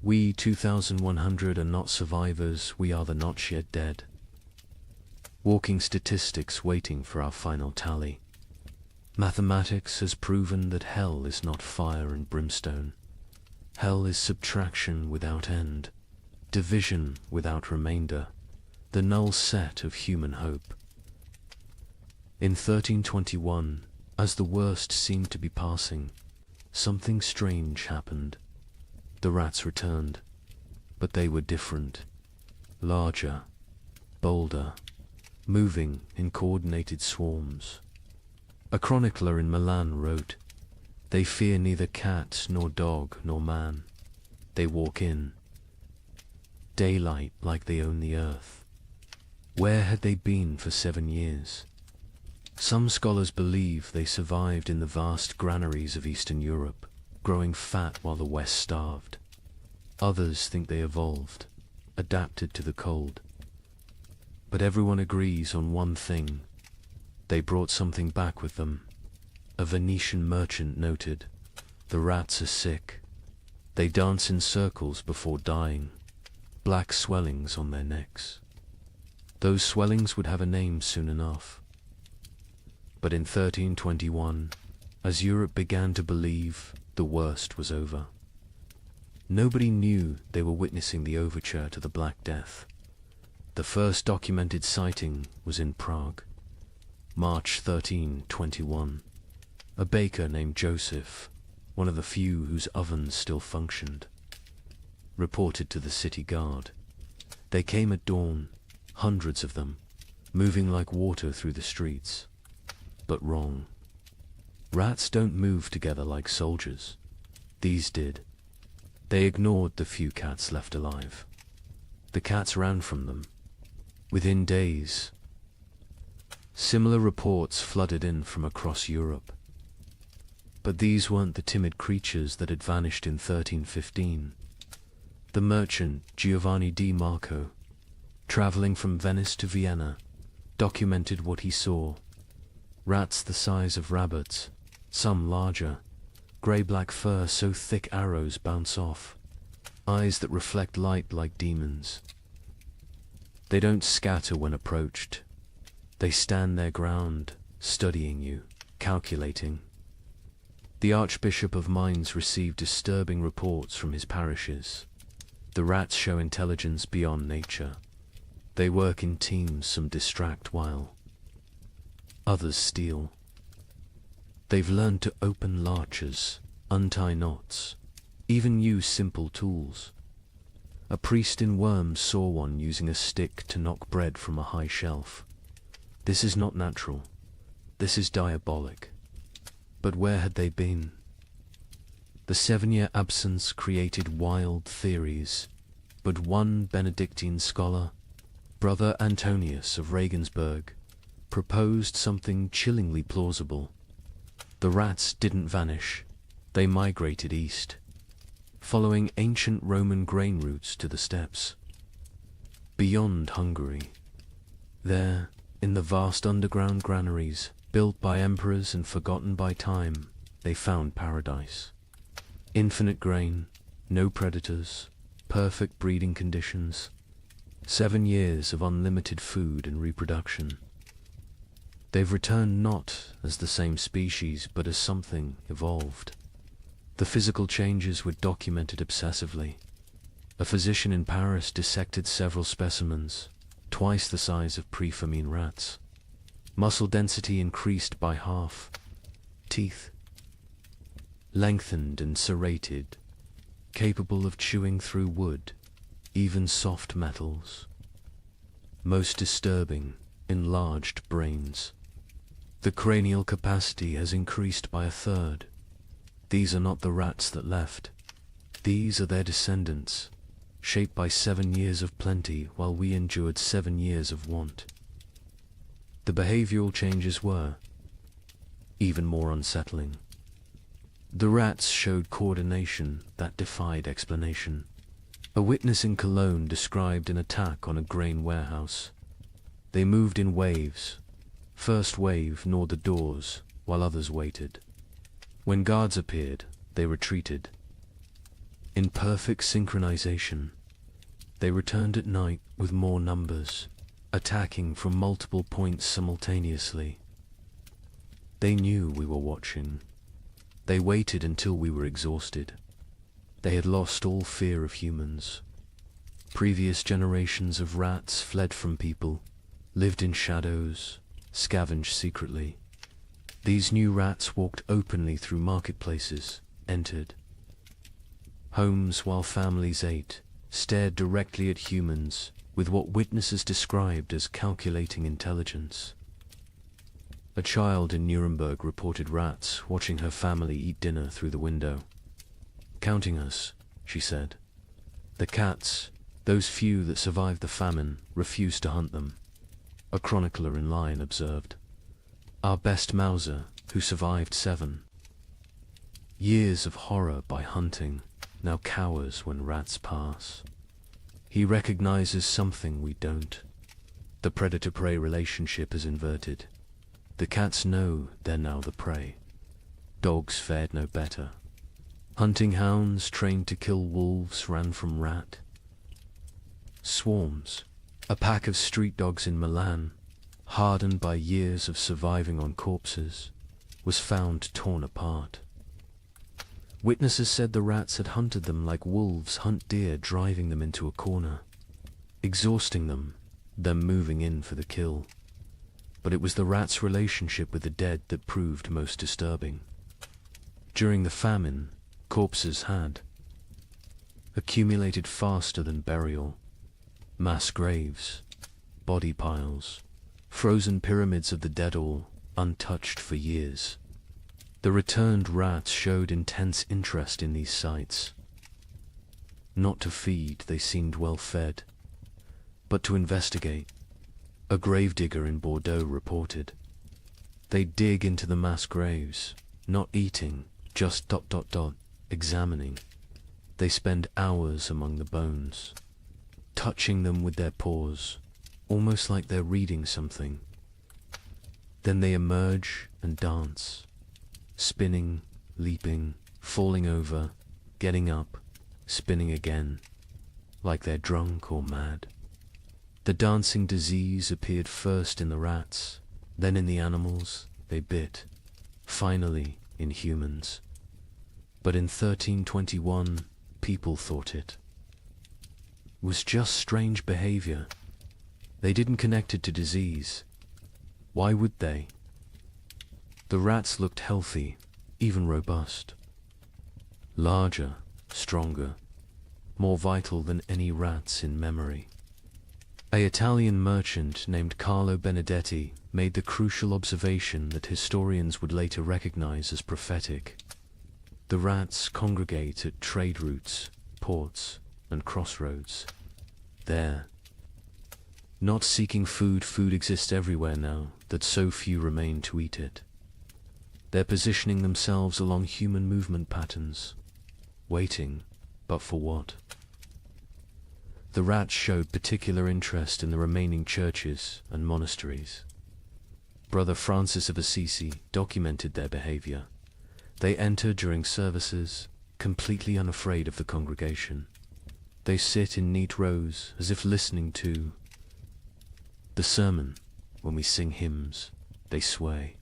We 2,100 are not survivors, we are the not yet dead. Walking statistics waiting for our final tally. Mathematics has proven that hell is not fire and brimstone. Hell is subtraction without end, division without remainder, the null set of human hope. In 1321, as the worst seemed to be passing, something strange happened. The rats returned, but they were different, larger, bolder, moving in coordinated swarms. A chronicler in Milan wrote, "They fear neither cat nor dog nor man. They walk in daylight like they own the earth." Where had they been for 7 years? Some scholars believe they survived in the vast granaries of Eastern Europe, growing fat while the West starved. Others think they evolved, adapted to the cold. But everyone agrees on one thing. They brought something back with them. A Venetian merchant noted, "The rats are sick. They dance in circles before dying, black swellings on their necks." Those swellings would have a name soon enough. But in 1321, as Europe began to believe, the worst was over. Nobody knew they were witnessing the overture to the Black Death. The first documented sighting was in Prague, March 1321. A baker named Joseph, one of the few whose ovens still functioned, reported to the city guard. They came at dawn, hundreds of them, moving like water through the streets. But wrong. Rats don't move together like soldiers. These did. They ignored the few cats left alive. The cats ran from them. Within days, similar reports flooded in from across Europe. But these weren't the timid creatures that had vanished in 1315. The merchant Giovanni di Marco, traveling from Venice to Vienna, documented what he saw. Rats the size of rabbits, some larger, grey-black fur so thick arrows bounce off, eyes that reflect light like demons. They don't scatter when approached. They stand their ground, studying you, calculating. The Archbishop of Mainz received disturbing reports from his parishes. The rats show intelligence beyond nature. They work in teams, some distract while others steal. They've learned to open larches, untie knots, even use simple tools. A priest in Worms saw one using a stick to knock bread from a high shelf. This is not natural. This is diabolic. But where had they been? The 7-year absence created wild theories, but one Benedictine scholar, Brother Antonius of Regensburg, proposed something chillingly plausible. The rats didn't vanish, they migrated east, following ancient Roman grain routes to the steppes. Beyond Hungary, there, in the vast underground granaries, built by emperors and forgotten by time, they found paradise. Infinite grain, no predators, perfect breeding conditions, 7 years of unlimited food and reproduction. They've returned not as the same species, but as something evolved. The physical changes were documented obsessively. A physician in Paris dissected several specimens, twice the size of pre-famine rats. Muscle density increased by half. Teeth lengthened and serrated, capable of chewing through wood, even soft metals. Most disturbing, enlarged brains. The cranial capacity has increased by 1/3. These are not the rats that left. These are their descendants, shaped by 7 years of plenty while we endured 7 years of want. The behavioral changes were even more unsettling. The rats showed coordination that defied explanation. A witness in Cologne described an attack on a grain warehouse. They moved in waves. First wave gnawed the doors, while others waited. When guards appeared, they retreated. In perfect synchronization, they returned at night with more numbers, attacking from multiple points simultaneously. They knew we were watching. They waited until we were exhausted. They had lost all fear of humans. Previous generations of rats fled from people, lived in shadows, scavenged secretly. These new rats walked openly through marketplaces, entered homes while families ate, stared directly at humans with what witnesses described as calculating intelligence. A child in Nuremberg reported rats watching her family eat dinner through the window. "Counting us," she said. The cats, those few that survived the famine, refused to hunt them. A chronicler in line observed, "Our best Mauser, who survived 7 years of horror by hunting, now cowers when rats pass. He recognizes something we don't. The predator-prey relationship is inverted. The cats know they're now the prey. Dogs fared no better. Hunting hounds trained to kill wolves ran from rat. Swarms, a pack of street dogs in Milan, hardened by years of surviving on corpses, was found torn apart. Witnesses said the rats had hunted them like wolves hunt deer, driving them into a corner, exhausting them, then moving in for the kill. But it was the rats' relationship with the dead that proved most disturbing. During the famine, corpses had accumulated faster than burial. Mass graves, body piles, frozen pyramids of the dead, all untouched for years. The returned rats showed intense interest in these sites. Not to feed, they seemed well fed, but to investigate. A gravedigger in Bordeaux reported. They dig into the mass graves, not eating, just ... examining. They spend hours among the bones, touching them with their paws, almost like they're reading something. Then they emerge and dance, spinning, leaping, falling over, getting up, spinning again, like they're drunk or mad. The dancing disease appeared first in the rats, then in the animals they bit, finally in humans. But in 1321, people thought it was just strange behavior. They didn't connect it to disease. Why would they? The rats looked healthy, even robust. Larger, stronger, more vital than any rats in memory. An Italian merchant named Carlo Benedetti made the crucial observation that historians would later recognize as prophetic. The rats congregate at trade routes, ports, and crossroads. There, not seeking food, food exists everywhere now, that so few remain to eat it. They're positioning themselves along human movement patterns, waiting, but for what? The rats showed particular interest in the remaining churches and monasteries. Brother Francis of Assisi documented their behavior. They enter during services, completely unafraid of the congregation. They sit in neat rows as if listening to the sermon. When we sing hymns, they sway.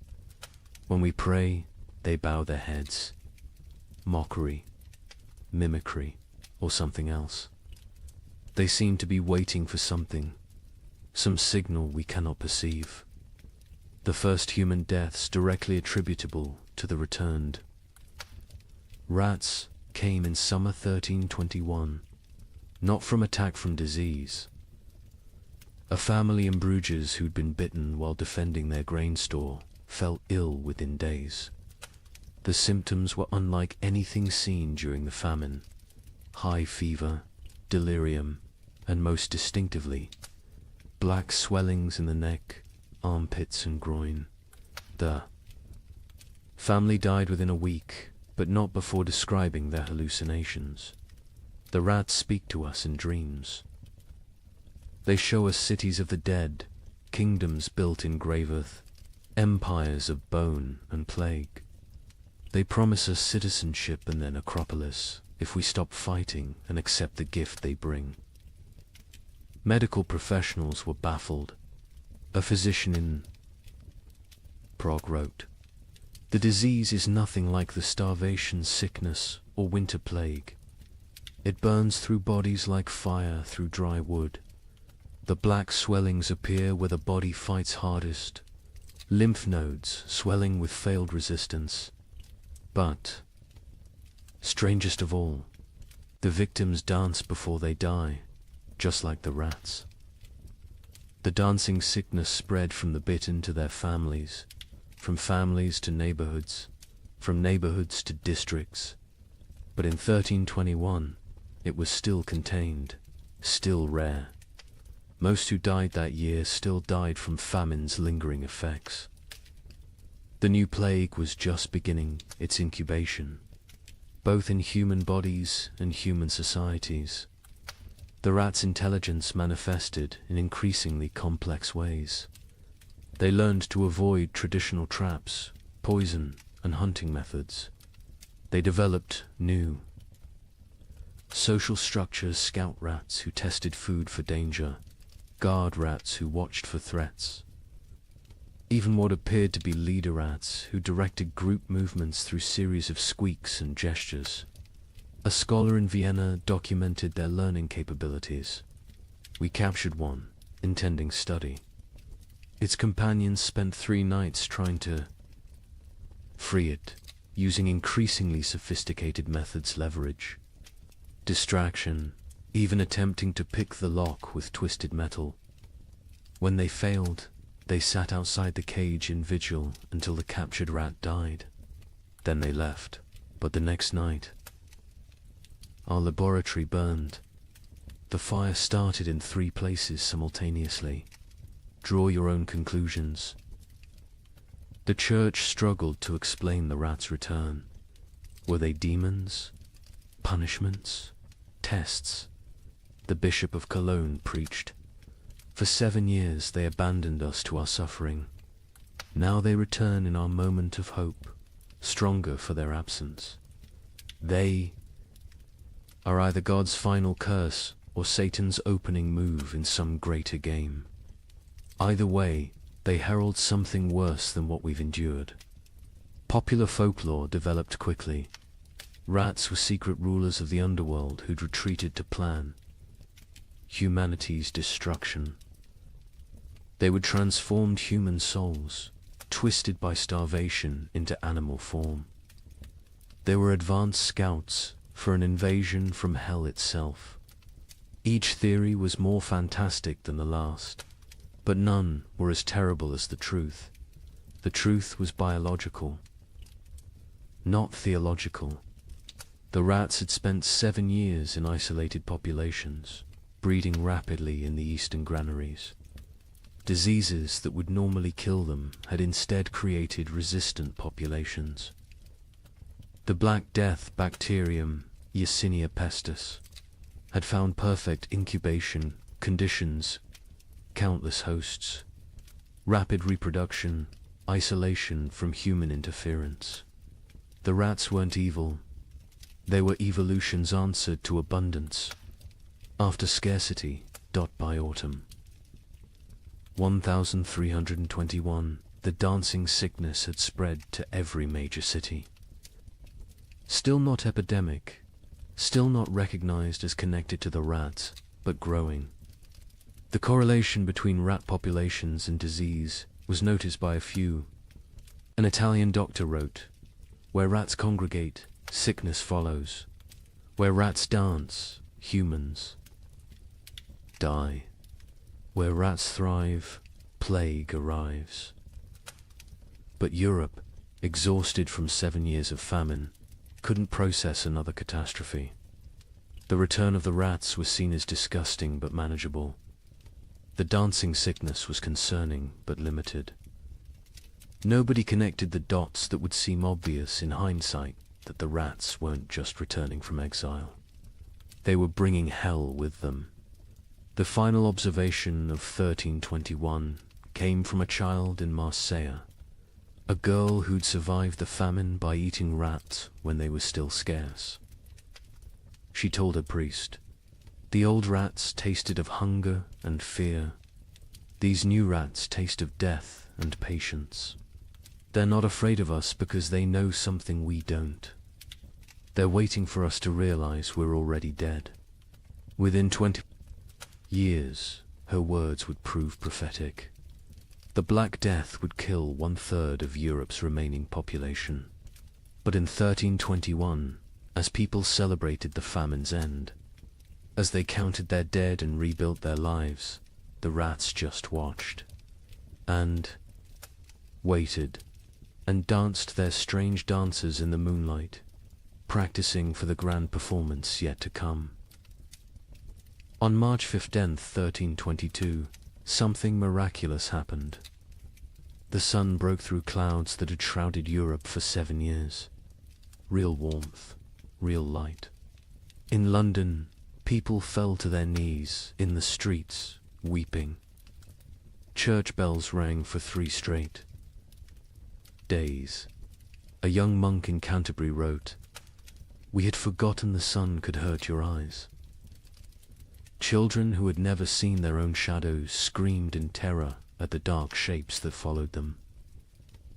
When we pray, they bow their heads. Mockery, mimicry, or something else. They seem to be waiting for something, some signal we cannot perceive. The first human deaths directly attributable to the returned rats came in summer 1321, not from attack from disease. A family in Bruges who'd been bitten while defending their grain store fell ill within days. The symptoms were unlike anything seen during the famine. High fever, delirium, and most distinctively, black swellings in the neck, armpits and groin. The family died within a week, but not before describing their hallucinations. The rats speak to us in dreams. They show us cities of the dead, kingdoms built in grave earth, empires of bone and plague. They promise us citizenship and then Acropolis if we stop fighting and accept the gift they bring. Medical professionals were baffled. A physician in Prague wrote, "The disease is nothing like the starvation, sickness, or winter plague. It burns through bodies like fire through dry wood. The black swellings appear where the body fights hardest, lymph nodes swelling with failed resistance. But, strangest of all, the victims dance before they die, just like the rats." The dancing sickness spread from the bitten to their families, from families to neighborhoods, from neighborhoods to districts. But in 1321, it was still contained, still rare. Most who died that year still died from famine's lingering effects. The new plague was just beginning its incubation, both in human bodies and human societies. The rats' intelligence manifested in increasingly complex ways. They learned to avoid traditional traps, poison, and hunting methods. They developed new social structures: scout rats who tested food for danger, guard rats who watched for threats, even what appeared to be leader rats who directed group movements through series of squeaks and gestures. A scholar in Vienna documented their learning capabilities. We captured one, intending study. Its companions spent 3 nights trying to free it, using increasingly sophisticated methods: leverage, distraction, even attempting to pick the lock with twisted metal. When they failed, they sat outside the cage in vigil until the captured rat died. Then they left. But the next night, our laboratory burned. The fire started in 3 places simultaneously. Draw your own conclusions. The church struggled to explain the rats' return. Were they demons? Punishments? Tests? The Bishop of Cologne preached. For 7 years they abandoned us to our suffering. Now they return in our moment of hope, stronger for their absence. They are either God's final curse or Satan's opening move in some greater game. Either way, they herald something worse than what we've endured. Popular folklore developed quickly. Rats were secret rulers of the underworld who'd retreated to plan humanity's destruction. They would transform human souls, twisted by starvation into animal form. They were advanced scouts for an invasion from hell itself. Each theory was more fantastic than the last, but none were as terrible as the truth. The truth was biological, not theological. The rats had spent 7 years in isolated populations, breeding rapidly in the eastern granaries. Diseases that would normally kill them had instead created resistant populations. The Black Death bacterium, Yersinia pestis, had found perfect incubation conditions, countless hosts, rapid reproduction, isolation from human interference. The rats weren't evil. They were evolution's answer to abundance. After scarcity, by autumn. 1321, the dancing sickness had spread to every major city. Still not epidemic, still not recognized as connected to the rats, but growing. The correlation between rat populations and disease was noticed by a few. An Italian doctor wrote, "Where rats congregate, sickness follows. Where rats dance, humans die. Where rats thrive, plague arrives." But Europe, exhausted from 7 years of famine, couldn't process another catastrophe. The return of the rats was seen as disgusting but manageable. The dancing sickness was concerning but limited. Nobody connected the dots that would seem obvious in hindsight that the rats weren't just returning from exile. They were bringing hell with them. The final observation of 1321 came from a child in Marseille, a girl who'd survived the famine by eating rats when they were still scarce. She told her priest, "The old rats tasted of hunger and fear. These new rats taste of death and patience. They're not afraid of us because they know something we don't. They're waiting for us to realize we're already dead." Within 20 years, her words would prove prophetic. The Black Death would kill 1/3 of Europe's remaining population. But in 1321, as people celebrated the famine's end, as they counted their dead and rebuilt their lives, the rats just watched, and waited, and danced their strange dances in the moonlight, practicing for the grand performance yet to come. On March 15th, 1322, something miraculous happened. The sun broke through clouds that had shrouded Europe for 7 years. Real warmth, real light. In London, people fell to their knees in the streets, weeping. Church bells rang for 3 straight days. A young monk in Canterbury wrote, "We had forgotten the sun could hurt your eyes." Children who had never seen their own shadows screamed in terror at the dark shapes that followed them.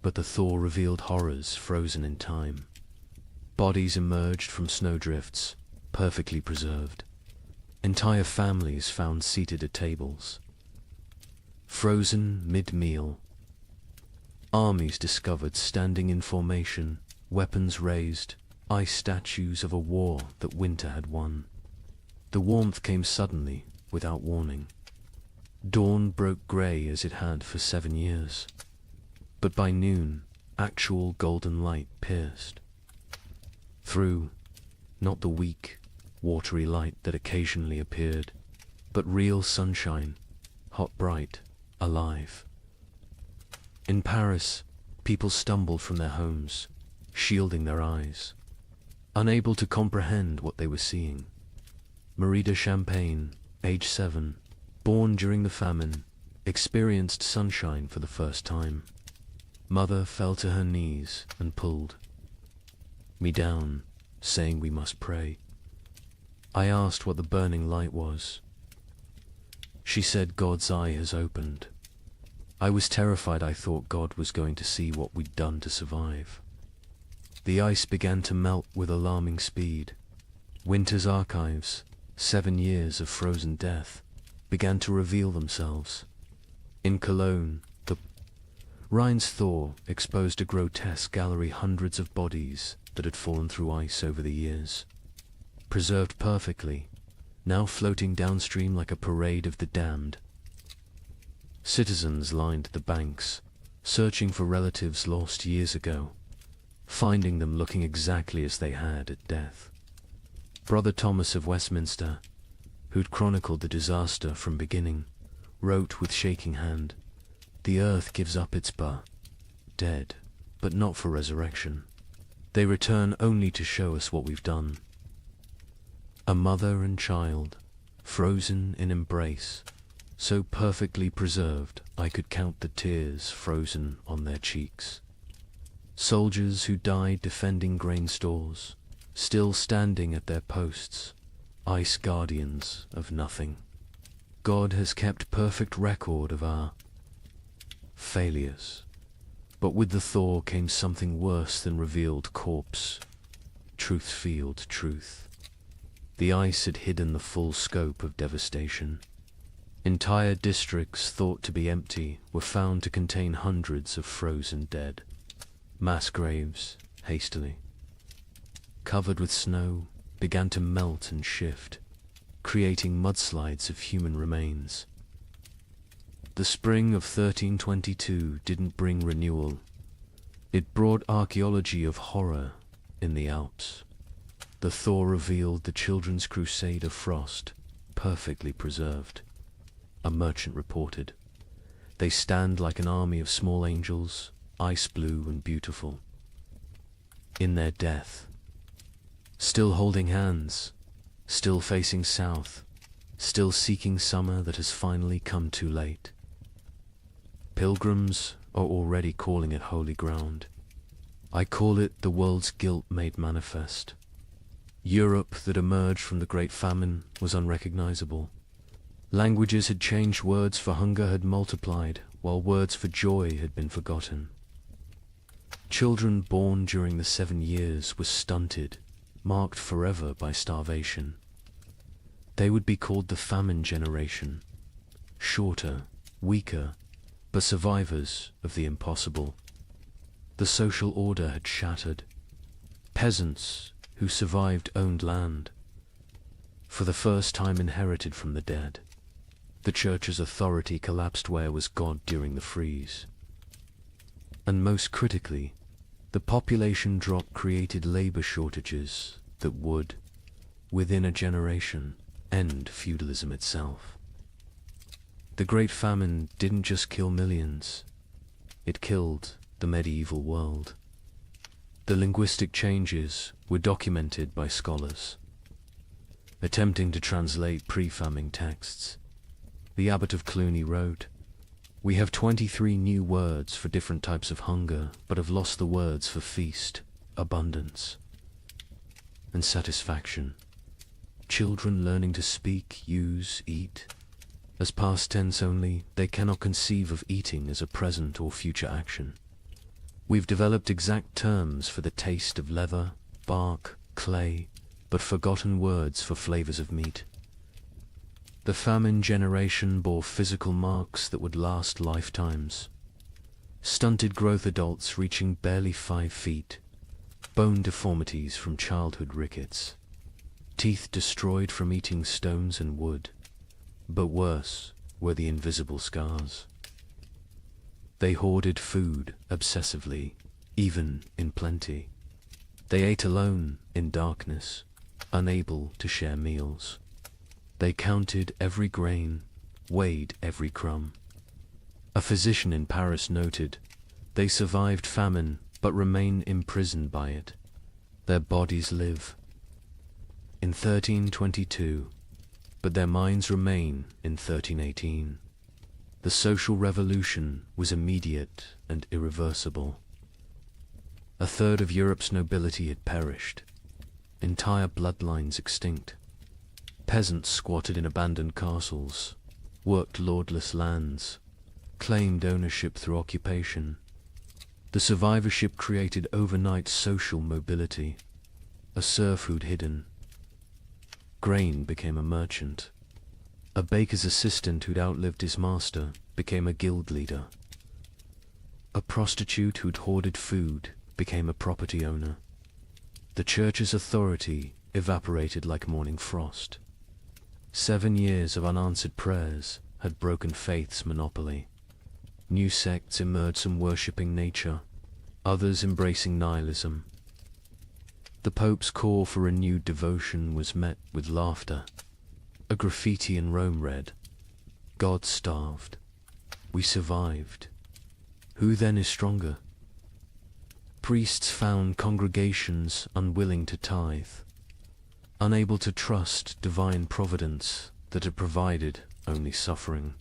But the thaw revealed horrors frozen in time. Bodies emerged from snowdrifts, perfectly preserved. Entire families found seated at tables. Frozen mid-meal. Armies discovered standing in formation, weapons raised, ice statues of a war that winter had won. The warmth came suddenly, without warning. Dawn broke grey as it had for 7 years. But by noon, actual golden light pierced. Through, not the weak, watery light that occasionally appeared, but real sunshine, hot, bright, alive. In Paris, people stumbled from their homes, shielding their eyes, unable to comprehend what they were seeing. Marie de Champagne, age 7, born during the famine, experienced sunshine for the first time. Mother fell to her knees and pulled me down, saying we must pray. I asked what the burning light was. She said God's eye has opened. I was terrified. I thought God was going to see what we'd done to survive. The ice began to melt with alarming speed. Winter's archives, 7 years of frozen death, began to reveal themselves. In Cologne, the Rhine's thaw exposed a grotesque gallery, hundreds of bodies that had fallen through ice over the years, preserved perfectly, now floating downstream like a parade of the damned. Citizens lined the banks, searching for relatives lost years ago, finding them looking exactly as they had at death. Brother Thomas of Westminster, who'd chronicled the disaster from beginning, wrote with shaking hand, "The earth gives up its dead, but not for resurrection. They return only to show us what we've done." A mother and child, frozen in embrace, so perfectly preserved I could count the tears frozen on their cheeks. Soldiers who died defending grain stores, still standing at their posts, ice guardians of nothing. God has kept perfect record of our failures, but with the thaw came something worse than revealed corpse, truth-field truth. The ice had hidden the full scope of devastation. Entire districts thought to be empty were found to contain hundreds of frozen dead. Mass graves, hastily covered with snow, began to melt and shift, creating mudslides of human remains. The spring of 1322 didn't bring renewal. It brought archaeology of horror in the Alps. The thaw revealed the children's crusade of frost, perfectly preserved. A merchant reported, "They stand like an army of small angels, ice blue and beautiful. In their death, still holding hands, still facing south, still seeking summer that has finally come too late. Pilgrims are already calling it holy ground. I call it the world's guilt made manifest. Europe that emerged from the Great Famine was unrecognizable. Languages had changed, words for hunger had multiplied, while words for joy had been forgotten. Children born during the 7 years were stunted, marked forever by starvation. They would be called the famine generation, shorter, weaker, but survivors of the impossible. The social order had shattered. Peasants who survived owned land, for the first time inherited from the dead. The church's authority collapsed. Where was God during the freeze? And most critically, the population drop created labor shortages that would, within a generation, end feudalism itself. The Great Famine didn't just kill millions, it killed the medieval world. The linguistic changes were documented by scholars, attempting to translate pre-famine texts. The abbot of Cluny wrote, "We have 23 new words for different types of hunger, but have lost the words for feast, abundance, and satisfaction. Children learning to speak, use, eat, as past tense only, they cannot conceive of eating as a present or future action. We've developed exact terms for the taste of leather, bark, clay, but forgotten words for flavors of meat." The famine generation bore physical marks that would last lifetimes. Stunted growth, adults reaching barely 5 feet, bone deformities from childhood rickets, teeth destroyed from eating stones and wood, but worse were the invisible scars. They hoarded food obsessively, even in plenty. They ate alone in darkness, unable to share meals. They counted every grain, weighed every crumb. A physician in Paris noted, "They survived famine, but remain imprisoned by it. Their bodies live in 1322, but their minds remain in 1318. The social revolution was immediate and irreversible. A third of Europe's nobility had perished, entire bloodlines extinct. Peasants squatted in abandoned castles, worked lordless lands, claimed ownership through occupation. The survivorship created overnight social mobility. A serf who'd hidden grain became a merchant. A baker's assistant who'd outlived his master became a guild leader. A prostitute who'd hoarded food became a property owner. The church's authority evaporated like morning frost. 7 years of unanswered prayers had broken faith's monopoly. New sects emerged, some worshipping nature, others embracing nihilism. The Pope's call for renewed devotion was met with laughter. A graffiti in Rome read, "God starved. We survived. Who then is stronger?" Priests found congregations unwilling to tithe, unable to trust divine providence that had provided only suffering.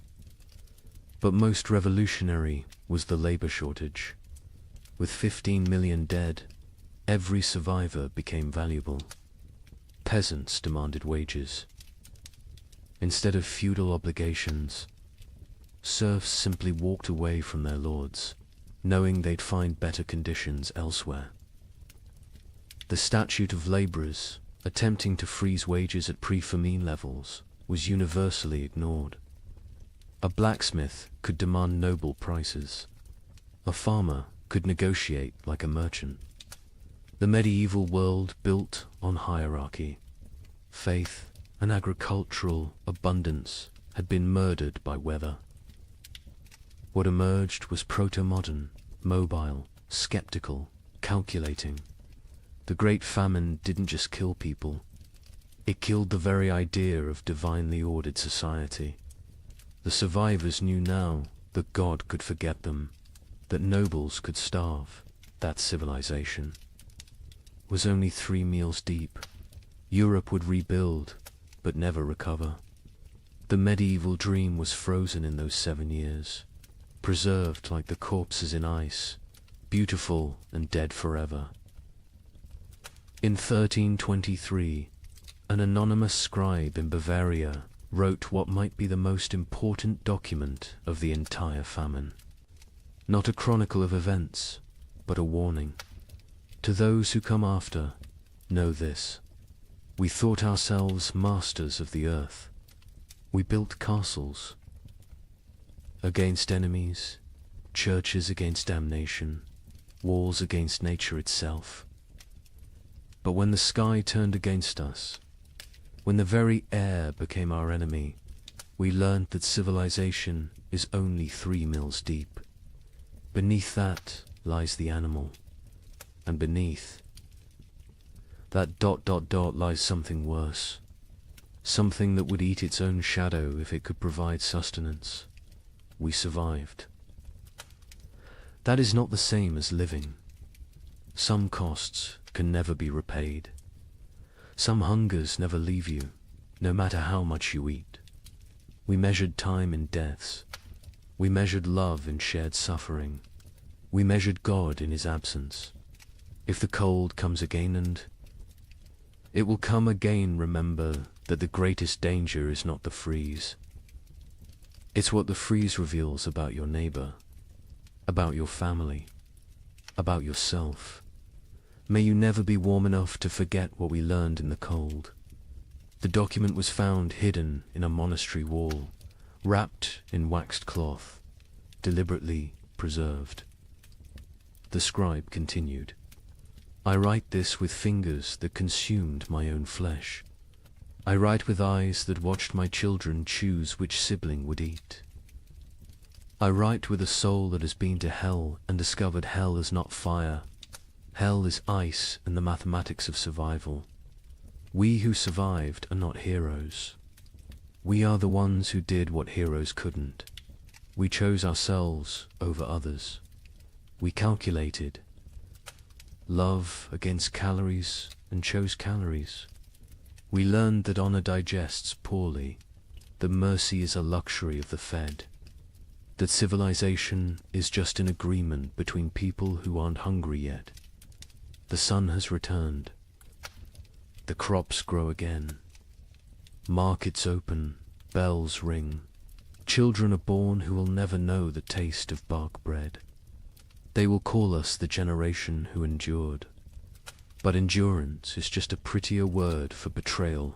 But most revolutionary was the labor shortage. With 15 million dead, every survivor became valuable. Peasants demanded wages. Instead of feudal obligations, serfs simply walked away from their lords, knowing they'd find better conditions elsewhere. The statute of laborers, attempting to freeze wages at pre-famine levels, was universally ignored. A blacksmith could demand noble prices. A farmer could negotiate like a merchant. The medieval world built on hierarchy. Faith and agricultural abundance had been murdered by weather. What emerged was proto-modern, mobile, skeptical, calculating. The Great Famine didn't just kill people. It killed the very idea of divinely ordered society. The survivors knew now that God could forget them, that nobles could starve, that civilization was only 3 meals deep. Europe would rebuild, but never recover. The medieval dream was frozen in those 7 years, preserved like the corpses in ice, beautiful and dead forever. In 1323, an anonymous scribe in Bavaria wrote what might be the most important document of the entire famine. Not a chronicle of events, but a warning. To those who come after, know this. We thought ourselves masters of the earth. We built castles against enemies, churches against damnation, walls against nature itself. But when the sky turned against us, when the very air became our enemy, we learned that civilization is only 3 mills deep. Beneath that lies the animal, and beneath that ... lies something worse, something that would eat its own shadow if it could provide sustenance. We survived. That is not the same as living. Some costs can never be repaid. Some hungers never leave you, no matter how much you eat. We measured time in deaths. We measured love in shared suffering. We measured God in his absence. If the cold comes again, and it will come again, remember that the greatest danger is not the freeze. It's what the freeze reveals about your neighbor, about your family, about yourself. May you never be warm enough to forget what we learned in the cold. The document was found hidden in a monastery wall, wrapped in waxed cloth, deliberately preserved. The scribe continued, "I write this with fingers that consumed my own flesh. I write with eyes that watched my children choose which sibling would eat. I write with a soul that has been to hell and discovered hell is not fire. Hell is ice and the mathematics of survival. We who survived are not heroes. We are the ones who did what heroes couldn't. We chose ourselves over others. We calculated love against calories and chose calories. We learned that honor digests poorly, that mercy is a luxury of the fed, that civilization is just an agreement between people who aren't hungry yet. The sun has returned. The crops grow again. Markets open, bells ring. Children are born who will never know the taste of bark bread. They will call us the generation who endured. But endurance is just a prettier word for betrayal.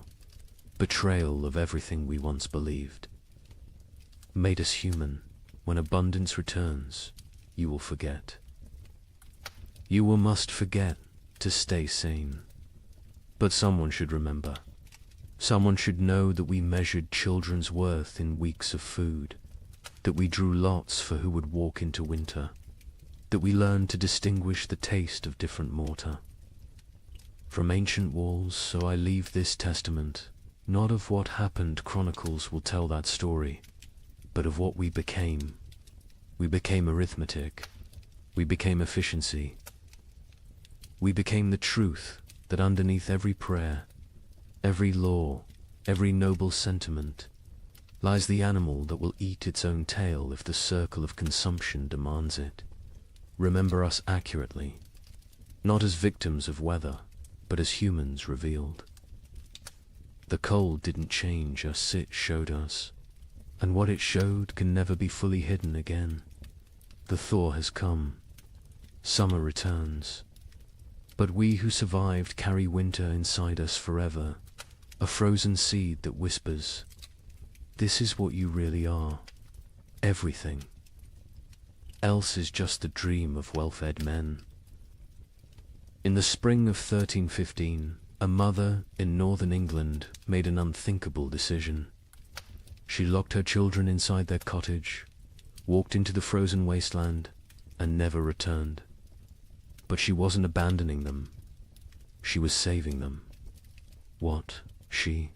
Betrayal of everything we once believed. Made us human. When abundance returns, you will forget. You will must forget to stay sane. But someone should remember. Someone should know that we measured children's worth in weeks of food, that we drew lots for who would walk into winter, that we learned to distinguish the taste of different mortar. From ancient walls, so I leave this testament, not of what happened chronicles will tell that story, but of what we became. We became arithmetic. We became efficiency. We became the truth that underneath every prayer, every law, every noble sentiment, lies the animal that will eat its own tail if the circle of consumption demands it. Remember us accurately, not as victims of weather, but as humans revealed. The cold didn't change us, it showed us, and what it showed can never be fully hidden again. The thaw has come. Summer returns. But we who survived carry winter inside us forever, a frozen seed that whispers, "This is what you really are. Everything. Else is just the dream of well-fed men." In the spring of 1315, a mother in northern England made an unthinkable decision. She locked her children inside their cottage, walked into the frozen wasteland, and never returned. But she wasn't abandoning them. She was saving them. What, she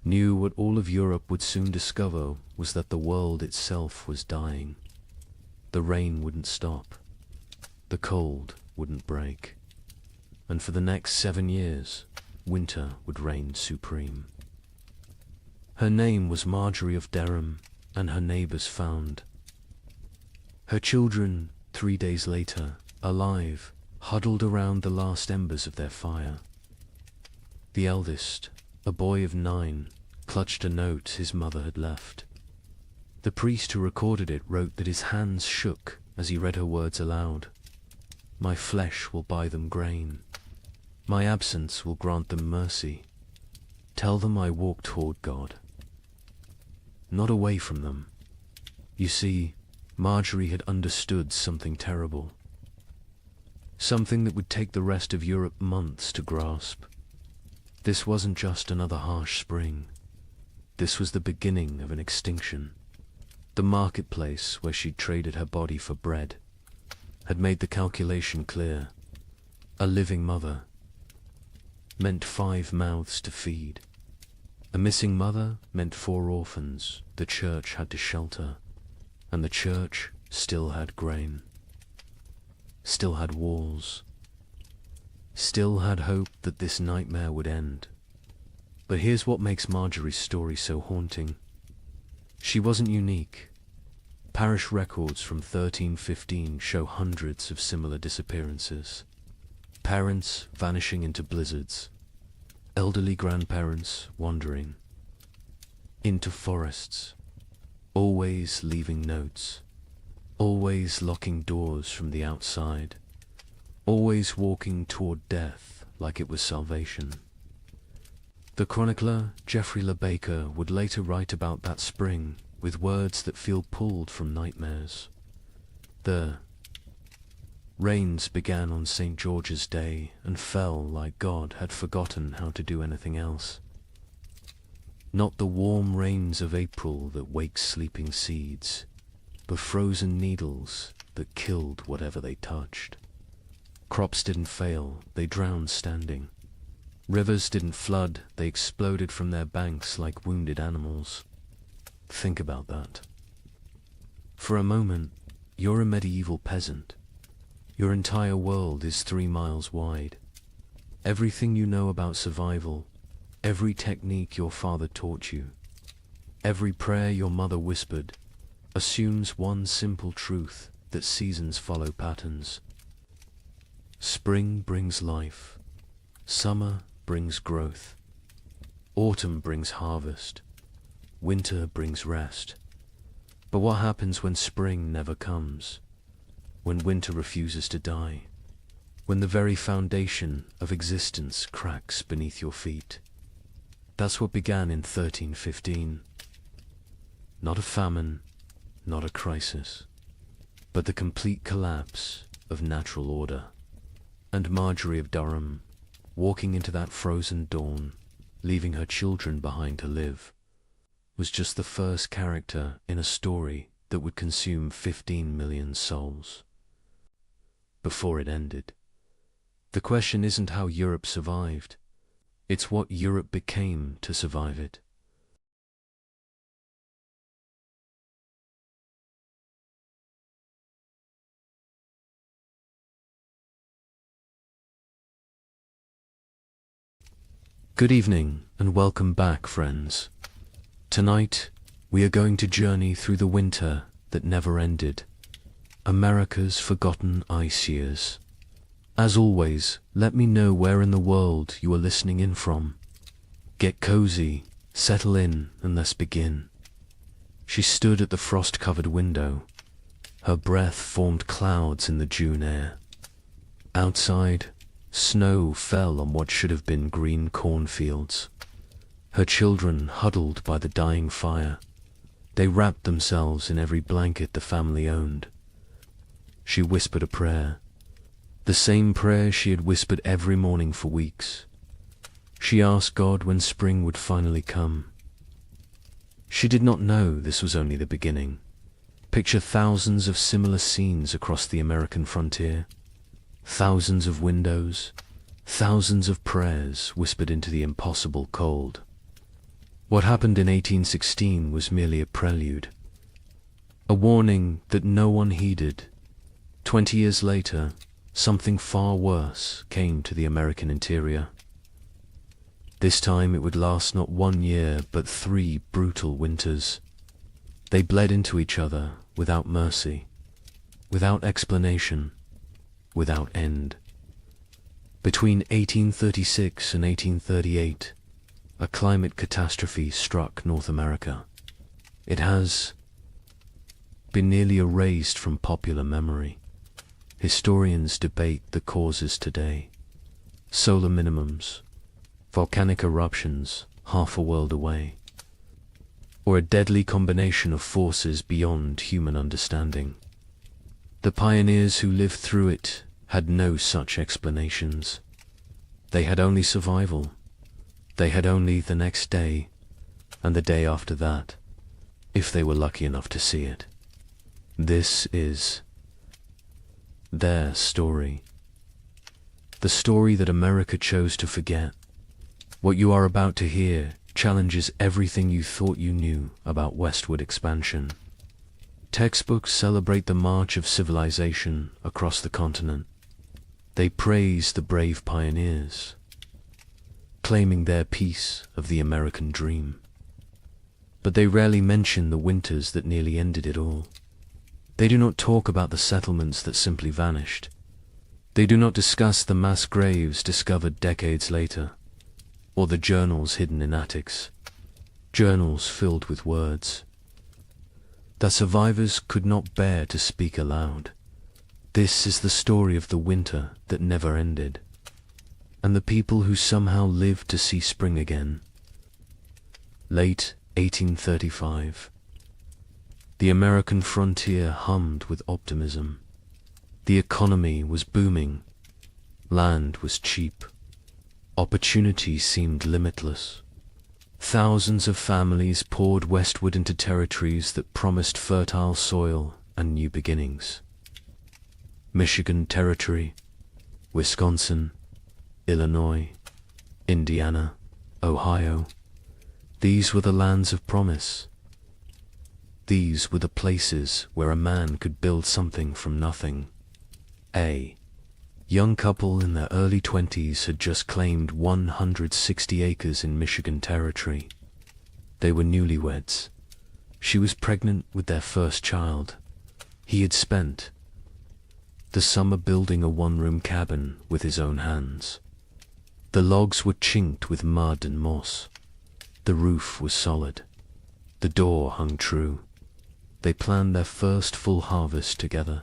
knew what all of Europe would soon discover was that the world itself was dying. The rain wouldn't stop. The cold wouldn't break. And for the next 7 years, winter would reign supreme. Her name was Marjorie of Dereham, and her neighbors found her children 3 days later, alive, huddled around the last embers of their fire. The eldest, a boy of 9, clutched a note his mother had left. The priest who recorded it wrote that his hands shook as he read her words aloud. "My flesh will buy them grain. My absence will grant them mercy. Tell them I walk toward God." Not away from them. You see, Marjorie had understood something terrible. Something that would take the rest of Europe months to grasp. This wasn't just another harsh spring. This was the beginning of an extinction. The marketplace where she'd traded her body for bread had made the calculation clear. A living mother meant 5 mouths to feed. A missing mother meant 4 orphans the church had to shelter, and the church still had grain. Still had walls, still had hope that this nightmare would end. But here's what makes Marjorie's story so haunting. She wasn't unique. Parish records from 1315 show hundreds of similar disappearances. Parents vanishing into blizzards, elderly grandparents wandering into forests, always leaving notes, always locking doors from the outside, always walking toward death like it was salvation. The chronicler Geoffrey Le Baker would later write about that spring with words that feel pulled from nightmares. The rains began on St. George's Day and fell like God had forgotten how to do anything else. Not the warm rains of April that wake sleeping seeds, but frozen needles that killed whatever they touched. Crops didn't fail, they drowned standing. Rivers didn't flood, they exploded from their banks like wounded animals. Think about that. For a moment, you're a medieval peasant. Your entire world is 3 miles wide. Everything you know about survival, every technique your father taught you, every prayer your mother whispered, assumes one simple truth, that seasons follow patterns. Spring brings life. Summer brings growth. Autumn brings harvest. Winter brings rest. But what happens when spring never comes? When winter refuses to die? When the very foundation of existence cracks beneath your feet? That's what began in 1315. Not a famine, not a crisis, but the complete collapse of natural order. And Marjorie of Durham, walking into that frozen dawn, leaving her children behind to live, was just the first character in a story that would consume 15 million souls. Before it ended, the question isn't how Europe survived, it's what Europe became to survive it. Good evening and welcome back, friends. Tonight, we are going to journey through the winter that never ended, America's forgotten ice years. As always, let me know where in the world you are listening in from. Get cozy, settle in, and let's begin. She stood at the frost-covered window. Her breath formed clouds in the June air. Outside, snow fell on what should have been green cornfields. Her children huddled by the dying fire. They wrapped themselves in every blanket the family owned. She whispered a prayer, the same prayer she had whispered every morning for weeks. She asked God when spring would finally come. She did not know this was only the beginning. Picture thousands of similar scenes across the American frontier. Thousands of windows, thousands of prayers whispered into the impossible cold. What happened in 1816 was merely a prelude, a warning that no one heeded. 20 years later, something far worse came to the American interior. This time it would last not 1 year, but 3 brutal winters. They bled into each other without mercy, without explanation, without end. Between 1836 and 1838, a climate catastrophe struck North America. It has been nearly erased from popular memory. Historians debate the causes today. Solar minimums, volcanic eruptions half a world away, or a deadly combination of forces beyond human understanding. The pioneers who lived through it had no such explanations. They had only survival. They had only the next day, and the day after that, if they were lucky enough to see it. This is their story. The story that America chose to forget. What you are about to hear challenges everything you thought you knew about westward expansion. Textbooks celebrate the march of civilization across the continent. They praise the brave pioneers, claiming their piece of the American dream. But they rarely mention the winters that nearly ended it all. They do not talk about the settlements that simply vanished. They do not discuss the mass graves discovered decades later, or the journals hidden in attics, journals filled with words that survivors could not bear to speak aloud. This is the story of the winter that never ended, and the people who somehow lived to see spring again. Late 1835. The American frontier hummed with optimism. The economy was booming. Land was cheap. Opportunity seemed limitless. Thousands of families poured westward into territories that promised fertile soil and new beginnings. Michigan Territory, Wisconsin, Illinois, Indiana, Ohio. These were the lands of promise. These were the places where a man could build something from nothing. A young couple in their early 20s had just claimed 160 acres in Michigan Territory. They were newlyweds. She was pregnant with their first child. He had spent the summer building a one-room cabin with his own hands. The logs were chinked with mud and moss. The roof was solid. The door hung true. They planned their first full harvest together.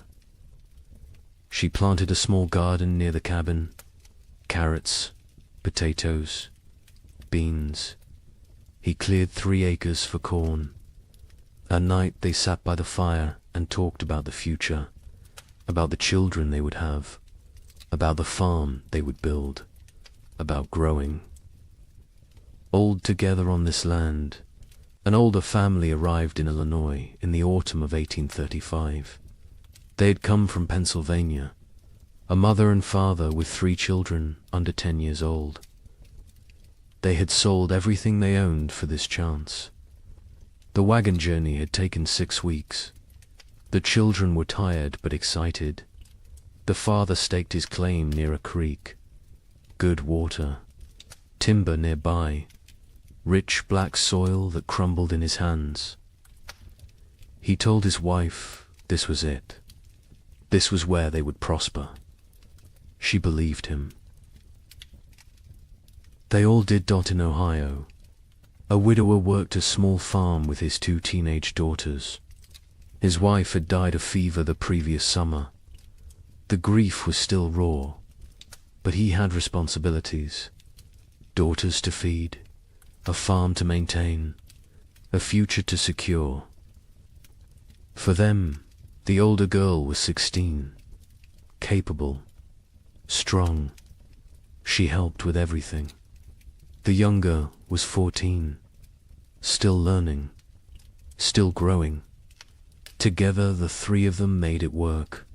She planted a small garden near the cabin. Carrots, potatoes, beans. He cleared 3 acres for corn. At night they sat by the fire and talked about the future, about the children they would have, about the farm they would build, about growing. Old together on this land, an older family arrived in Illinois in the autumn of 1835. They had come from Pennsylvania, a mother and father with 3 children under 10 years old. They had sold everything they owned for this chance. The wagon journey had taken 6 weeks. The children were tired but excited. The father staked his claim near a creek. Good water, timber nearby, rich black soil that crumbled in his hands. He told his wife this was it. This was where they would prosper. She believed him. They all did in Ohio. A widower worked a small farm with his 2 teenage daughters. His wife had died of fever the previous summer. The grief was still raw, but he had responsibilities. Daughters to feed, a farm to maintain, a future to secure. For them, the older girl was 16, capable, strong. She helped with everything. The younger was 14, still learning, still growing. Together the 3 of them made it work.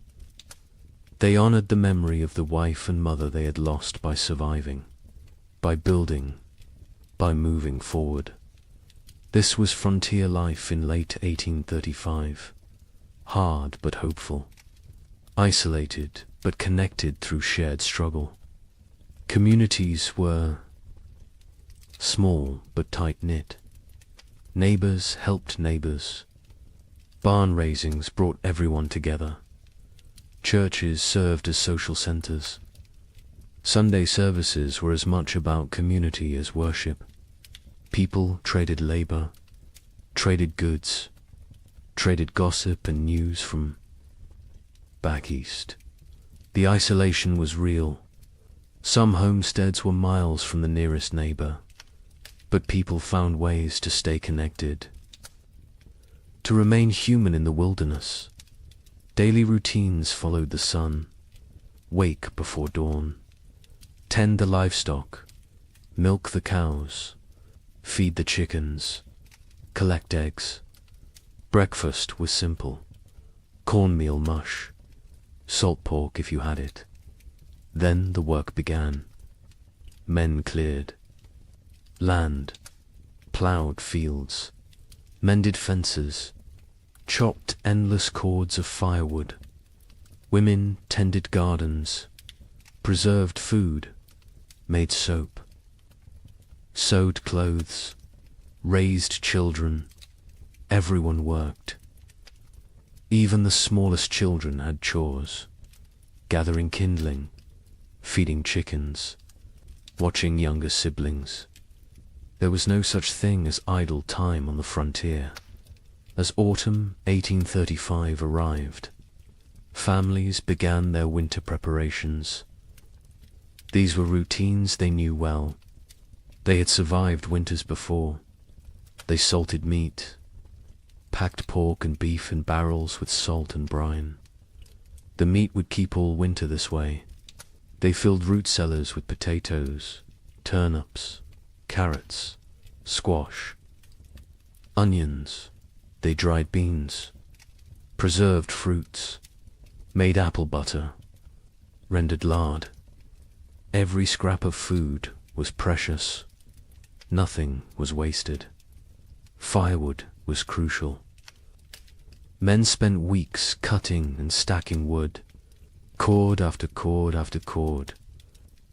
They honored the memory of the wife and mother they had lost by surviving, by building, by moving forward. This was frontier life in late 1835. Hard but hopeful. Isolated but connected through shared struggle. Communities were small but tight-knit. Neighbors helped neighbors. Barn raisings brought everyone together. Churches served as social centers. Sunday services were as much about community as worship. People traded labor, traded goods, traded gossip and news from back east. The isolation was real. Some homesteads were miles from the nearest neighbor, but people found ways to stay connected, to remain human in the wilderness. Daily routines followed the sun. Wake before dawn. Tend the livestock. Milk the cows. Feed the chickens. Collect eggs. Breakfast was simple. Cornmeal mush. Salt pork if you had it. Then the work began. Men cleared land, plowed fields, mended fences, chopped endless cords of firewood. Women tended gardens, preserved food, made soap, sewed clothes, raised children. Everyone worked. Even the smallest children had chores, gathering kindling, feeding chickens, watching younger siblings. There was no such thing as idle time on the frontier. As autumn 1835 arrived, families began their winter preparations. These were routines they knew well. They had survived winters before. They salted meat, packed pork and beef in barrels with salt and brine. The meat would keep all winter this way. They filled root cellars with potatoes, turnips, carrots, squash, onions. They dried beans, preserved fruits, made apple butter, rendered lard. Every scrap of food was precious. Nothing was wasted. Firewood was crucial. Men spent weeks cutting and stacking wood, cord after cord after cord.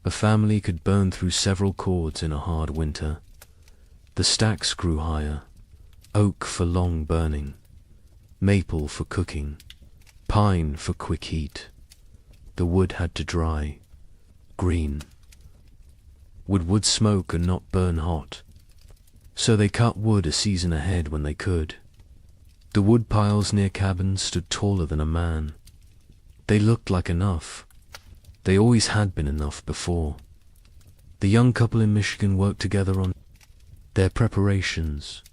A family could burn through several cords in a hard winter. The stacks grew higher, oak for long burning, maple for cooking, pine for quick heat. The wood had to dry, green. Would wood smoke and not burn hot? So they cut wood a season ahead when they could. The wood piles near cabins stood taller than a man. They looked like enough. They always had been enough before. The young couple in Michigan worked together on their preparations.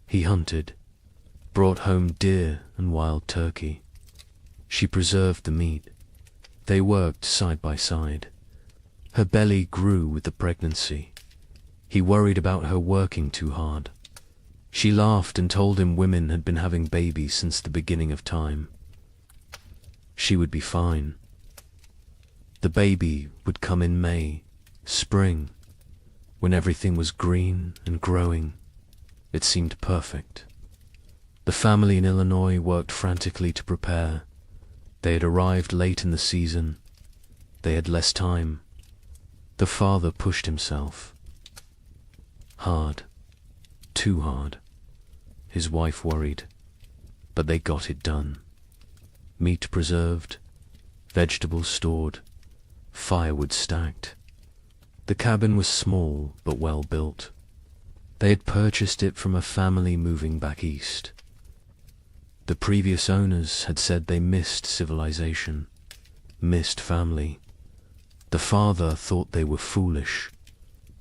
He hunted, brought home deer and wild turkey. She preserved the meat. They worked side by side. Her belly grew with the pregnancy. He worried about her working too hard. She laughed and told him women had been having babies since the beginning of time. She would be fine. The baby would come in May, spring, when everything was green and growing. It seemed perfect. The family in Illinois worked frantically to prepare. They had arrived late in the season. They had less time. The father pushed himself. Hard. Too hard. His wife worried. But they got it done. Meat preserved, vegetables stored, firewood stacked. The cabin was small but well built. They had purchased it from a family moving back east. The previous owners had said they missed civilization, missed family. The father thought they were foolish.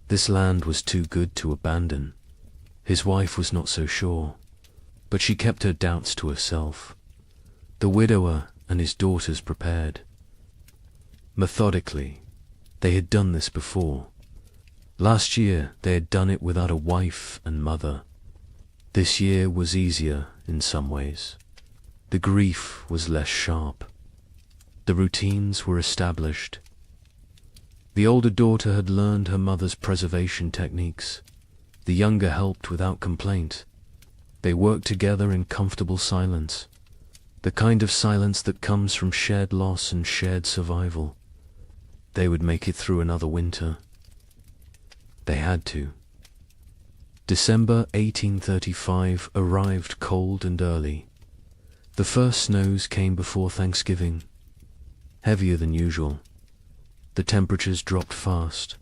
This land was too good to abandon. His wife was not so sure, but she kept her doubts to herself. The widower and his daughters prepared. Methodically, they had done this before. Last year they had done it without a wife and mother. This year was easier in some ways. The grief was less sharp. The routines were established. The older daughter had learned her mother's preservation techniques. The younger helped without complaint. They worked together in comfortable silence, the kind of silence that comes from shared loss and shared survival. They would make it through another winter. They had to. December 1835 arrived cold and early. The first snows came before Thanksgiving, heavier than usual. The temperatures dropped fast.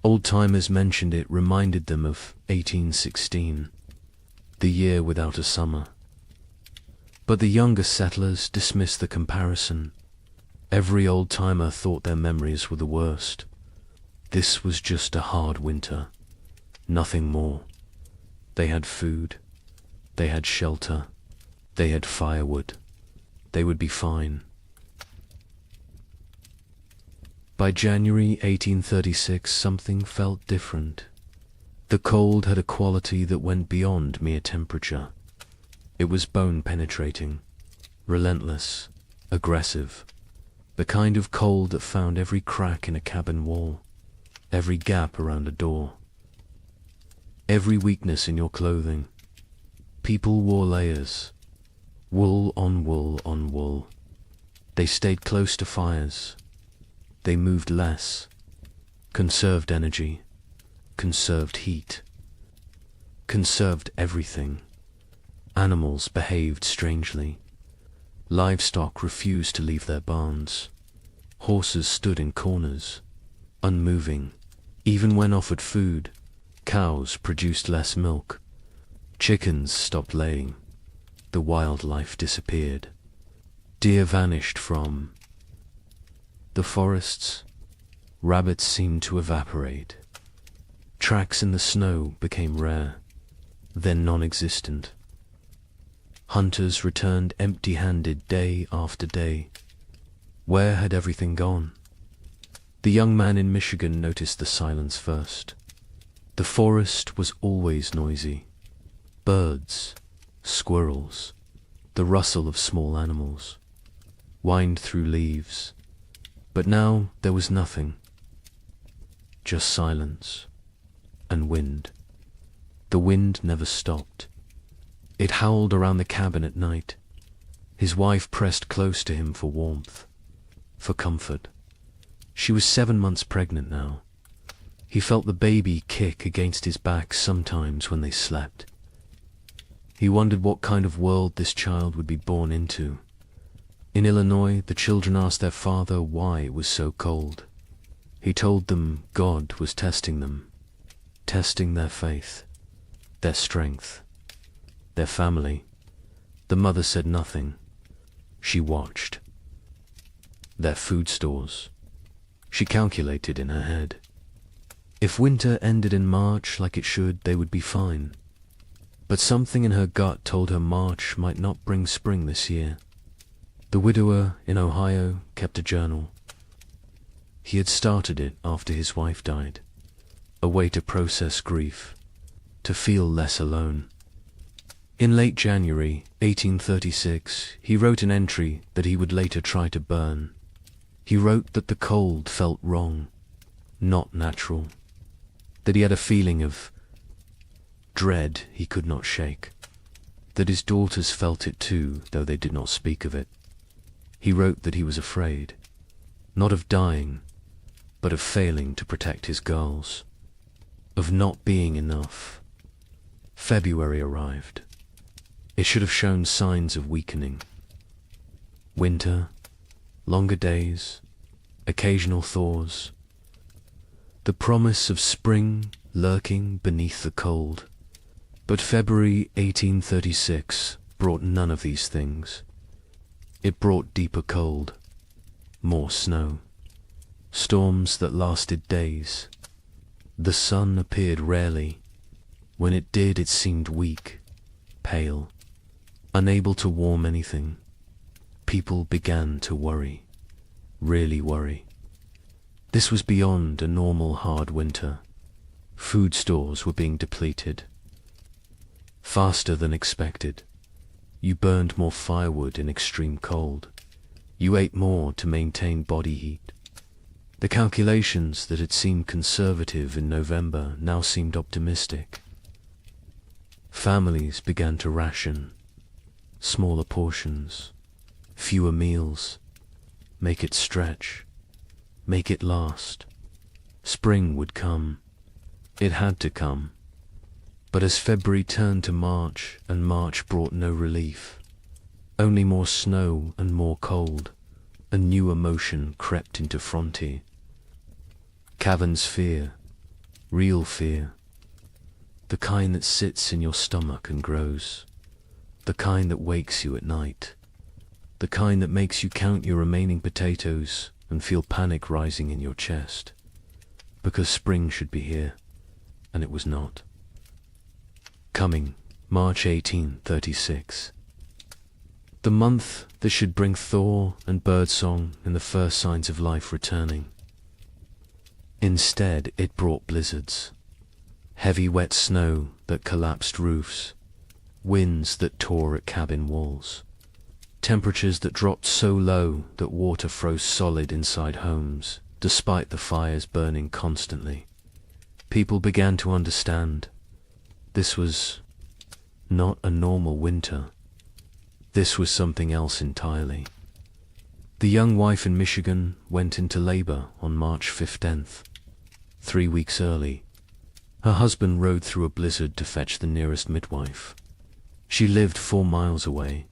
Old-timers mentioned it reminded them of 1816, the year without a summer. But the younger settlers dismissed the comparison. Every old-timer thought their memories were the worst. This was just a hard winter, nothing more. They had food, they had shelter, they had firewood. They would be fine. By January 1836, something felt different. The cold had a quality that went beyond mere temperature. It was bone-penetrating, relentless, aggressive, the kind of cold that found every crack in a cabin wall, every gap around a door, every weakness in your clothing. People wore layers, wool on wool on wool. They stayed close to fires. They moved less, conserved energy, conserved heat, conserved everything. Animals behaved strangely. Livestock refused to leave their barns. Horses stood in corners, unmoving. Even when offered food, cows produced less milk. Chickens stopped laying. The wildlife disappeared. Deer vanished from the forests. Rabbits seemed to evaporate. Tracks in the snow became rare, then non-existent. Hunters returned empty-handed day after day. Where had everything gone? The young man in Michigan noticed the silence first. The forest was always noisy. Birds, squirrels, the rustle of small animals, whined through leaves. But now there was nothing. just silence and wind. The wind never stopped. It howled around the cabin at night. His wife pressed close to him for warmth, for comfort. She was 7 months pregnant now. He felt the baby kick against his back sometimes when they slept. He wondered what kind of world this child would be born into. In Illinois, the children asked their father why it was so cold. He told them God was testing them, testing their faith, their strength, their family. The mother said nothing. She watched. Their food stores. She calculated in her head. If winter ended in March like it should, they would be fine. But something in her gut told her March might not bring spring this year. The widower in Ohio kept a journal. He had started it after his wife died, a way to process grief, to feel less alone. In late January 1836, he wrote an entry that he would later try to burn. He wrote that the cold felt wrong, not natural, that he had a feeling of dread he could not shake, that his daughters felt it too, though they did not speak of it. He wrote that he was afraid, not of dying, but of failing to protect his girls, of not being enough. February arrived. It should have shown signs of weakening. Winter, longer days, occasional thaws, the promise of spring lurking beneath the cold. But February 1836 brought none of these things. It brought deeper cold, more snow, storms that lasted days. The sun appeared rarely. When it did, it seemed weak, pale, unable to warm anything. People began to worry, really worry. This was beyond a normal hard winter. Food stores were being depleted. Faster than expected. You burned more firewood in extreme cold. You ate more to maintain body heat. The calculations that had seemed conservative in November now seemed optimistic. Families began to ration. Smaller portions, fewer meals. Make it stretch. Make it last. Spring would come. It had to come. But as February turned to March, and March brought no relief, only more snow and more cold, a new emotion crept into Frontier. Cavern's fear, real fear, the kind that sits in your stomach and grows, the kind that wakes you at night, the kind that makes you count your remaining potatoes and feel panic rising in your chest, because spring should be here, and it was not. Coming, March 1836. The month that should bring thaw and birdsong and the first signs of life returning. Instead, it brought blizzards, heavy wet snow that collapsed roofs, winds that tore at cabin walls, temperatures that dropped so low that water froze solid inside homes, despite the fires burning constantly. People began to understand. This was not a normal winter. This was something else entirely. The young wife in Michigan went into labor on March 15th, 3 weeks early. Her husband rode through a blizzard to fetch the nearest midwife. She lived 4 miles away.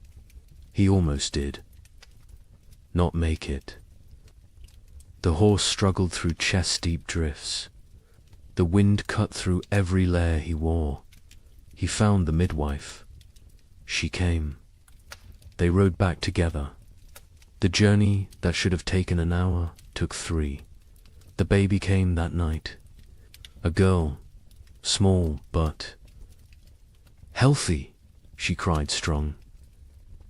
He almost did. Not make it. The horse struggled through chest-deep drifts. The wind cut through every layer he wore. He found the midwife. She came. They rode back together. The journey that should have taken an hour took 3. The baby came that night. A girl, small but healthy, she cried strong.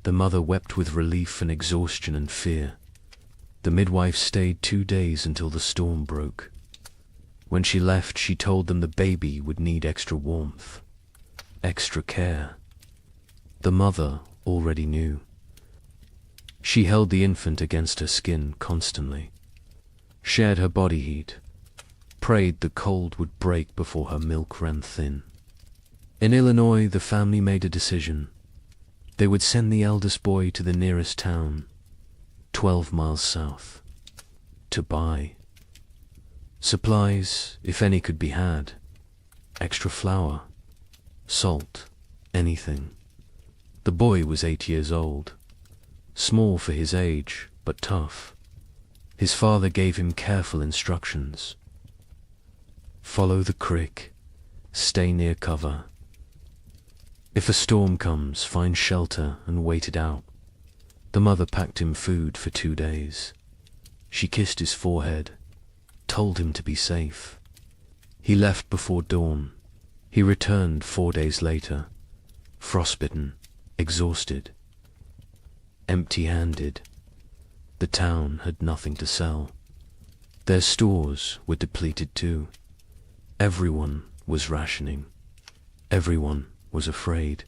The mother wept with relief and exhaustion and fear. The midwife stayed 2 days until the storm broke. When she left, she told them the baby would need extra warmth, extra care. The mother already knew. She held the infant against her skin constantly, shared her body heat, prayed the cold would break before her milk ran thin. In Illinois, the family made a decision. They would send the eldest boy to the nearest town, 12 miles south, to buy supplies, if any could be had, extra flour, salt, anything. The boy was 8 years old, small for his age, but tough. His father gave him careful instructions. Follow the creek, stay near cover. If a storm comes, find shelter and wait it out. The mother packed him food for 2 days. She kissed his forehead, told him to be safe. He left before dawn. He returned 4 days later, frostbitten, exhausted, empty-handed. The town had nothing to sell. Their stores were depleted too. Everyone was rationing. Everyone was afraid.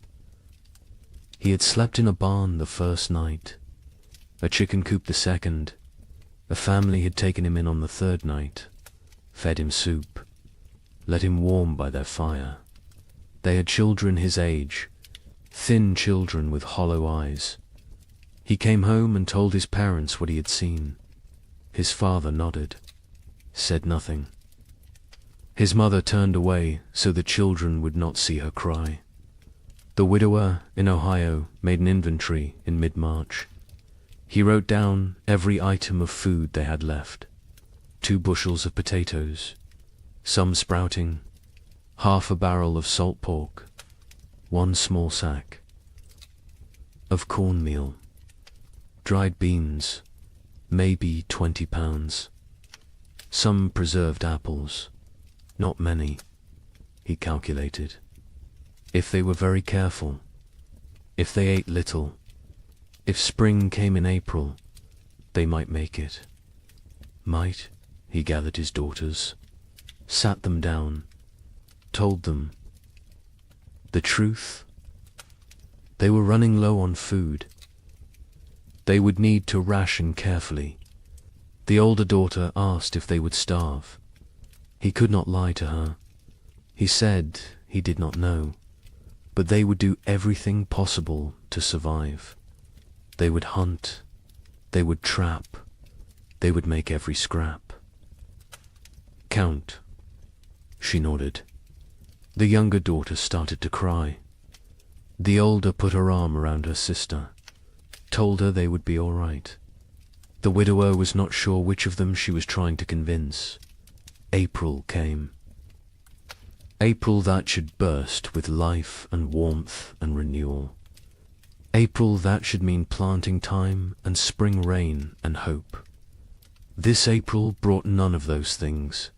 He had slept in a barn the first night, a chicken coop the second. A family had taken him in on the third night, fed him soup, let him warm by their fire. They had children his age, thin children with hollow eyes. He came home and told his parents what he had seen. His father nodded, said nothing. His mother turned away so the children would not see her cry. The widower in Ohio made an inventory in mid-March. He wrote down every item of food they had left. 2 bushels of potatoes, some sprouting, half a barrel of salt pork, 1 small sack of cornmeal, dried beans, maybe 20 pounds, some preserved apples, not many, he calculated. If they were very careful, if they ate little, if spring came in April, they might make it. Might, he gathered his daughters, sat them down, told them the truth. They were running low on food. They would need to ration carefully. The older daughter asked if they would starve. He could not lie to her. He said he did not know, but they would do everything possible to survive. They would hunt, they would trap, they would make every scrap. Count, she nodded. The younger daughter started to cry. The older put her arm around her sister, told her they would be all right. The widower was not sure which of them she was trying to convince. April came. April that should burst with life and warmth and renewal. April that should mean planting time and spring rain and hope. This April brought none of those things.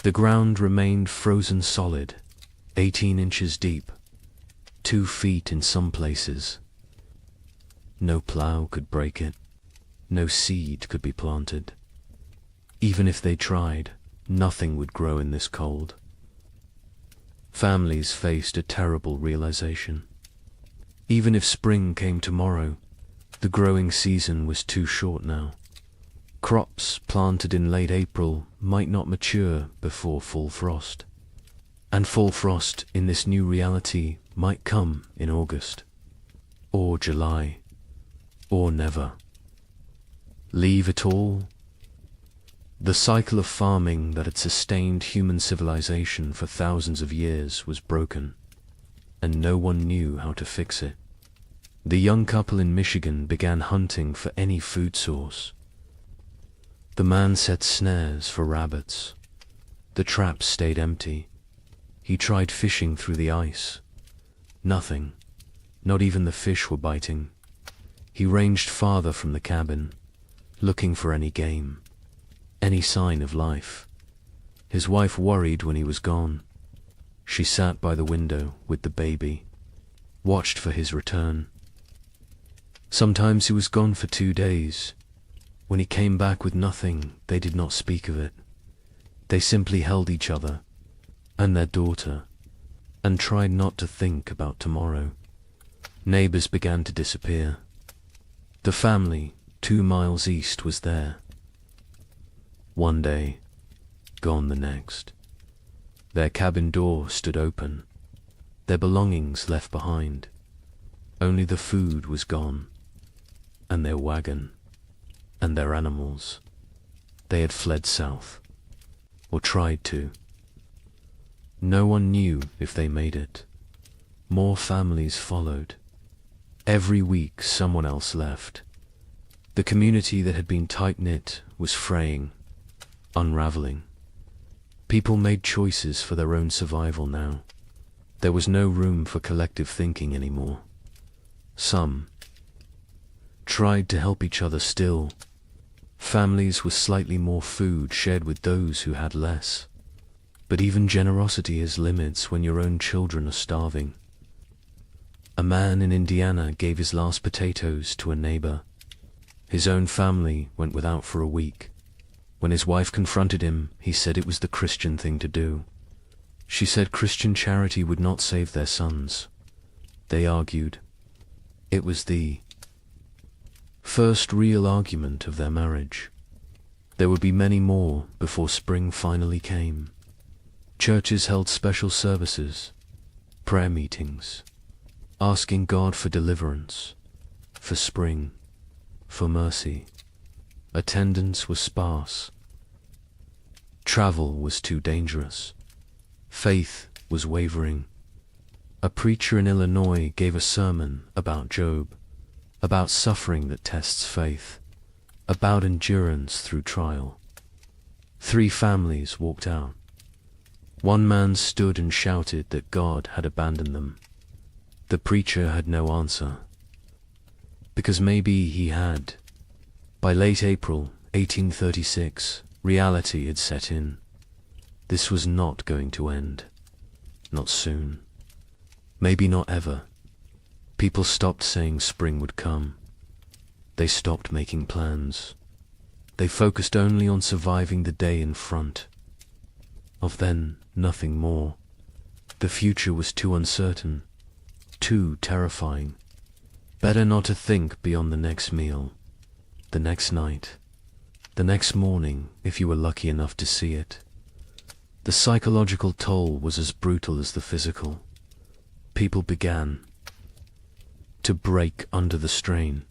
The ground remained frozen solid, 18 inches deep, 2 feet in some places. No plough could break it. No seed could be planted. Even if they tried, nothing would grow in this cold. Families faced a terrible realization. Even if spring came tomorrow, the growing season was too short now. Crops planted in late April might not mature before full frost. And full frost in this new reality might come in August, or July, or never. Leave it all? The cycle of farming that had sustained human civilization for thousands of years was broken, and no one knew how to fix it. The young couple in Michigan began hunting for any food source. The man set snares for rabbits. The traps stayed empty. He tried fishing through the ice. Nothing. Not even the fish were biting. He ranged farther from the cabin, looking for any game, any sign of life. His wife worried when he was gone. She sat by the window with the baby, watched for his return. Sometimes he was gone for 2 days. When he came back with nothing, they did not speak of it. They simply held each other and their daughter and tried not to think about tomorrow. Neighbors began to disappear. The family 2 miles east was there. One day, gone the next. Their cabin door stood open, their belongings left behind. Only the food was gone, and their wagon, and their animals. They had fled south, or tried to. No one knew if they made it. More families followed. Every week someone else left. The community that had been tight-knit was fraying, unraveling. People made choices for their own survival now. There was no room for collective thinking anymore. Some tried to help each other still. Families with slightly more food shared with those who had less. But even generosity has limits when your own children are starving. A man in Indiana gave his last potatoes to a neighbor. His own family went without for a week. When his wife confronted him, he said it was the Christian thing to do. She said Christian charity would not save their sons. They argued. It was the first real argument of their marriage. There would be many more before spring finally came. Churches held special services, prayer meetings, asking God for deliverance, for spring, for mercy. Attendance was sparse. Travel was too dangerous. Faith was wavering. A preacher in Illinois gave a sermon about Job, about suffering that tests faith, about endurance through trial. 3 families walked out. One man stood and shouted that God had abandoned them. The preacher had no answer, because maybe he had. By late April 1836, reality had set in. This was not going to end. Not soon. Maybe not ever. People stopped saying spring would come. They stopped making plans. They focused only on surviving the day in front. Of then, nothing more. The future was too uncertain, too terrifying. Better not to think beyond the next meal, the next night, the next morning if you were lucky enough to see it. The psychological toll was as brutal as the physical. People began to break under the strain.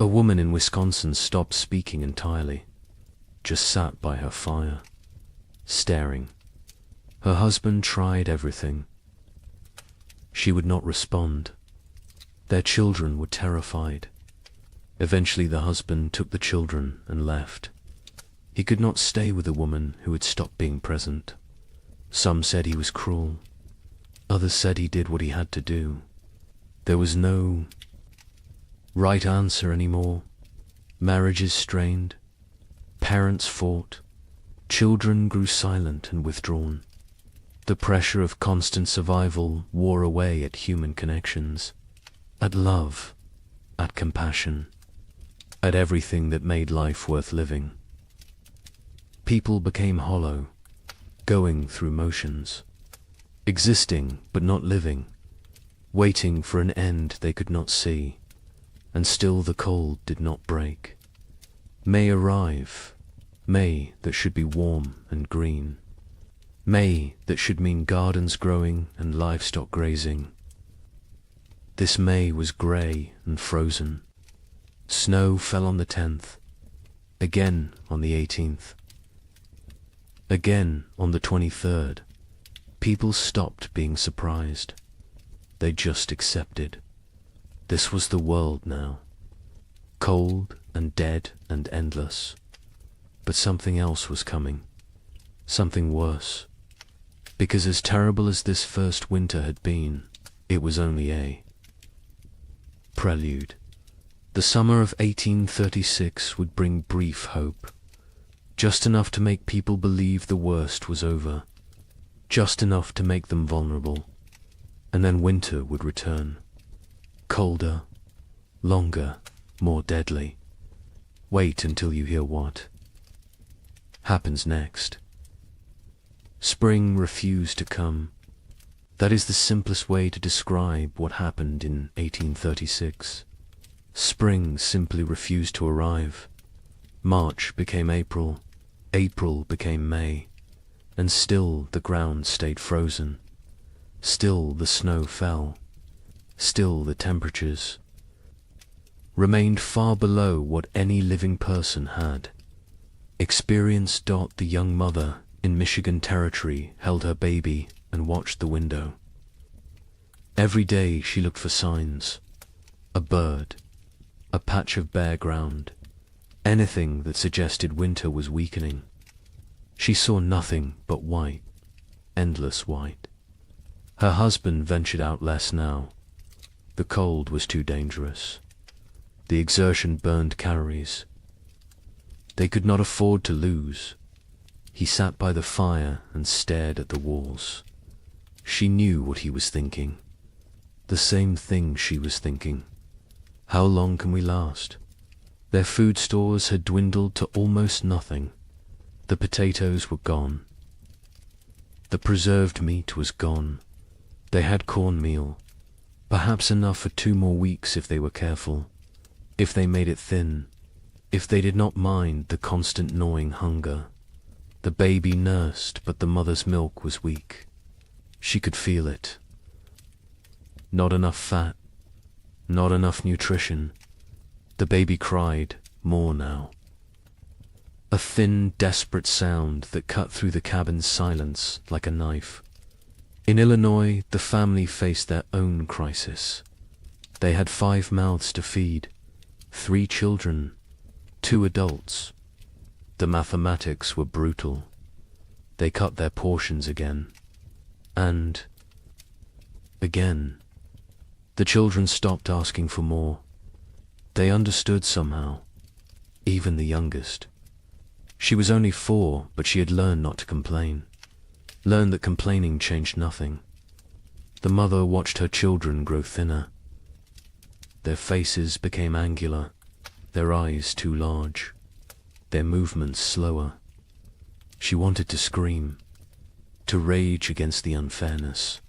A woman in Wisconsin stopped speaking entirely, just sat by her fire, staring. Her husband tried everything. She would not respond. Their children were terrified. Eventually the husband took the children and left. He could not stay with a woman who had stopped being present. Some said he was cruel. Others said he did what he had to do. There was no right answer anymore. Marriages strained. Parents fought. Children grew silent and withdrawn. The pressure of constant survival wore away at human connections, at love, at compassion, at everything that made life worth living. People became hollow, going through motions, existing but not living, waiting for an end they could not see, and still the cold did not break. May arrive, May that should be warm and green, May that should mean gardens growing and livestock grazing. This May was grey and frozen. Snow fell on the 10th, again on the 18th. Again on the 23rd, people stopped being surprised. They just accepted. This was the world now. Cold and dead and endless. But something else was coming. Something worse. Because as terrible as this first winter had been, it was only a prelude. The summer of 1836 would bring brief hope. Just enough to make people believe the worst was over, just enough to make them vulnerable, and then winter would return. Colder, longer, more deadly. Wait until you hear what happens next. Spring refused to come. That is the simplest way to describe what happened in 1836. Spring simply refused to arrive. March became April. April became May, and still the ground stayed frozen. Still the snow fell. Still the temperatures remained far below what any living person had. Experienced Dot, the young mother in Michigan Territory, held her baby and watched the window. Every day she looked for signs. A bird, a patch of bare ground, anything that suggested winter was weakening. She saw nothing but white, endless white. Her husband ventured out less now. The cold was too dangerous. The exertion burned calories. They could not afford to lose. He sat by the fire and stared at the walls. She knew what he was thinking. The same thing she was thinking. How long can we last? Their food stores had dwindled to almost nothing. The potatoes were gone. The preserved meat was gone. They had cornmeal, perhaps enough for 2 more weeks if they were careful, if they made it thin, if they did not mind the constant gnawing hunger. The baby nursed, but the mother's milk was weak. She could feel it. Not enough fat, not enough nutrition. The baby cried, more now. A thin, desperate sound that cut through the cabin's silence like a knife. In Illinois, the family faced their own crisis. They had 5 mouths to feed, 3 children, 2 adults. The mathematics were brutal. They cut their portions again. And again. The children stopped asking for more. They understood somehow, even the youngest. She was only 4, but she had learned not to complain. Learned that complaining changed nothing. The mother watched her children grow thinner. Their faces became angular, their eyes too large, their movements slower. She wanted to scream, to rage against the unfairness,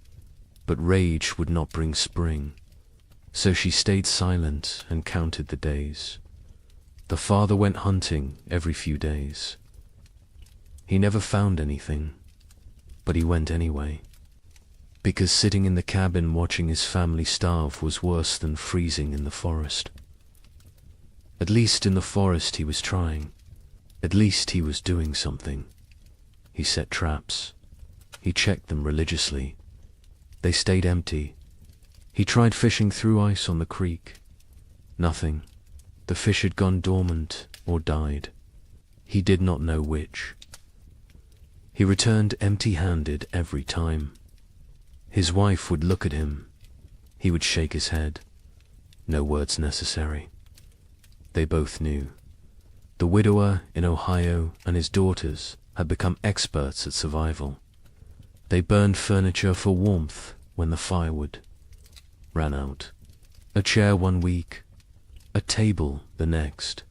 but rage would not bring spring, so she stayed silent and counted the days. The father went hunting every few days. He never found anything, but he went anyway, because sitting in the cabin watching his family starve was worse than freezing in the forest. At least in the forest he was trying. At least he was doing something. He set traps. He checked them religiously. They stayed empty. He tried fishing through ice on the creek. Nothing. The fish had gone dormant or died. He did not know which. He returned empty-handed every time. His wife would look at him. He would shake his head. No words necessary. They both knew. The widower in Ohio and his daughters had become experts at survival. They burned furniture for warmth when the firewood ran out. A chair 1 week, a table the next.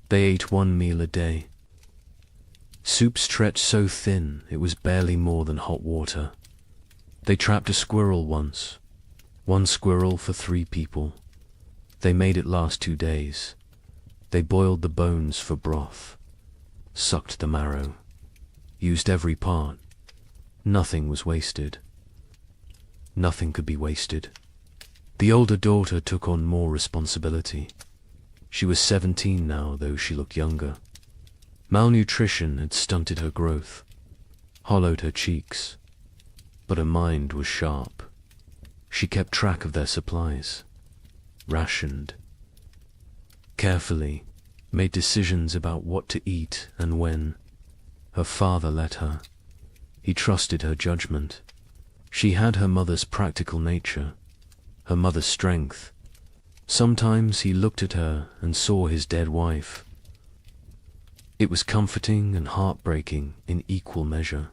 They ate 1 meal a day. Soup stretched so thin it was barely more than hot water. They trapped a squirrel once. 1 squirrel for 3 people. They made it last 2 days. They boiled the bones for broth, sucked the marrow, used every part. Nothing was wasted. Nothing could be wasted. The older daughter took on more responsibility. She was 17 now, though she looked younger. Malnutrition had stunted her growth, hollowed her cheeks, but her mind was sharp. She kept track of their supplies, rationed, carefully, made decisions about what to eat and when. Her father let her. He trusted her judgment. She had her mother's practical nature, her mother's strength. Sometimes he looked at her and saw his dead wife. It was comforting and heartbreaking in equal measure.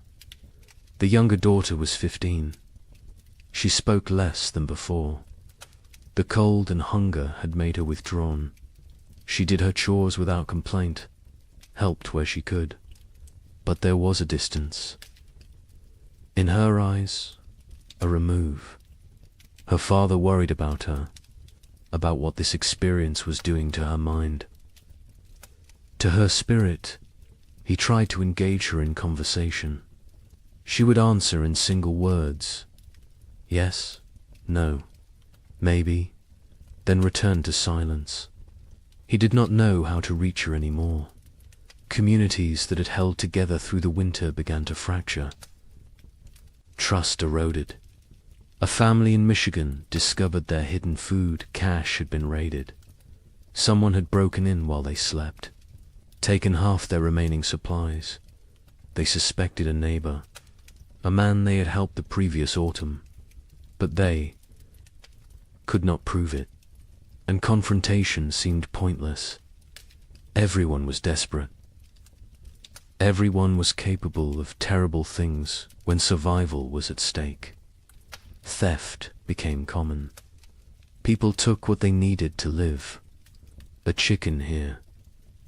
The younger daughter was 15. She spoke less than before. The cold and hunger had made her withdrawn. She did her chores without complaint, helped where she could. But there was a distance. In her eyes, a remove. Her father worried about her, about what this experience was doing to her mind. To her spirit, He tried to engage her in conversation. She would answer in single words. Yes, no, maybe, then return to silence. He did not know how to reach her anymore. Communities that had held together through the winter began to fracture. Trust eroded. A family in Michigan discovered their hidden food cache had been raided. Someone had broken in while they slept, taken half their remaining supplies. They suspected a neighbor, a man they had helped the previous autumn, but they could not prove it, and confrontation seemed pointless. Everyone was desperate. Everyone was capable of terrible things when survival was at stake. Theft became common. People took what they needed to live. A chicken here,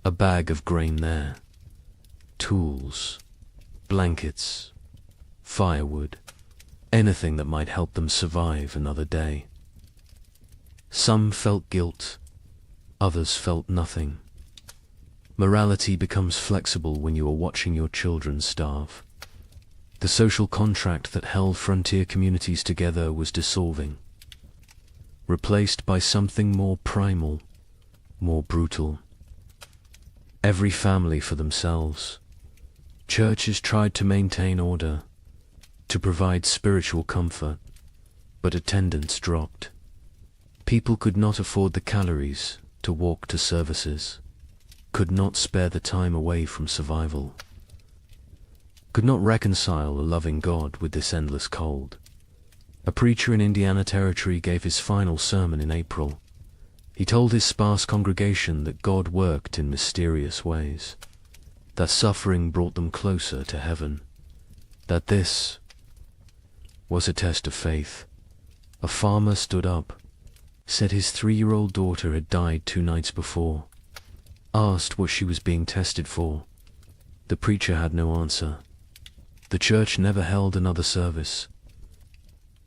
a bag of grain there, tools, blankets, firewood, anything that might help them survive another day. Some felt guilt, others felt nothing. Morality becomes flexible when you are watching your children starve. The social contract that held frontier communities together was dissolving, replaced by something more primal, more brutal. Every family for themselves. Churches tried to maintain order, to provide spiritual comfort, but attendance dropped. People could not afford the calories to walk to services, could not spare the time away from survival, could not reconcile a loving God with this endless cold. A preacher in Indiana Territory gave his final sermon in April. He told his sparse congregation that God worked in mysterious ways, that suffering brought them closer to heaven, that this was a test of faith. A farmer stood up, said his 3-year-old daughter had died 2 nights before, asked what she was being tested for. The preacher had no answer. The church never held another service.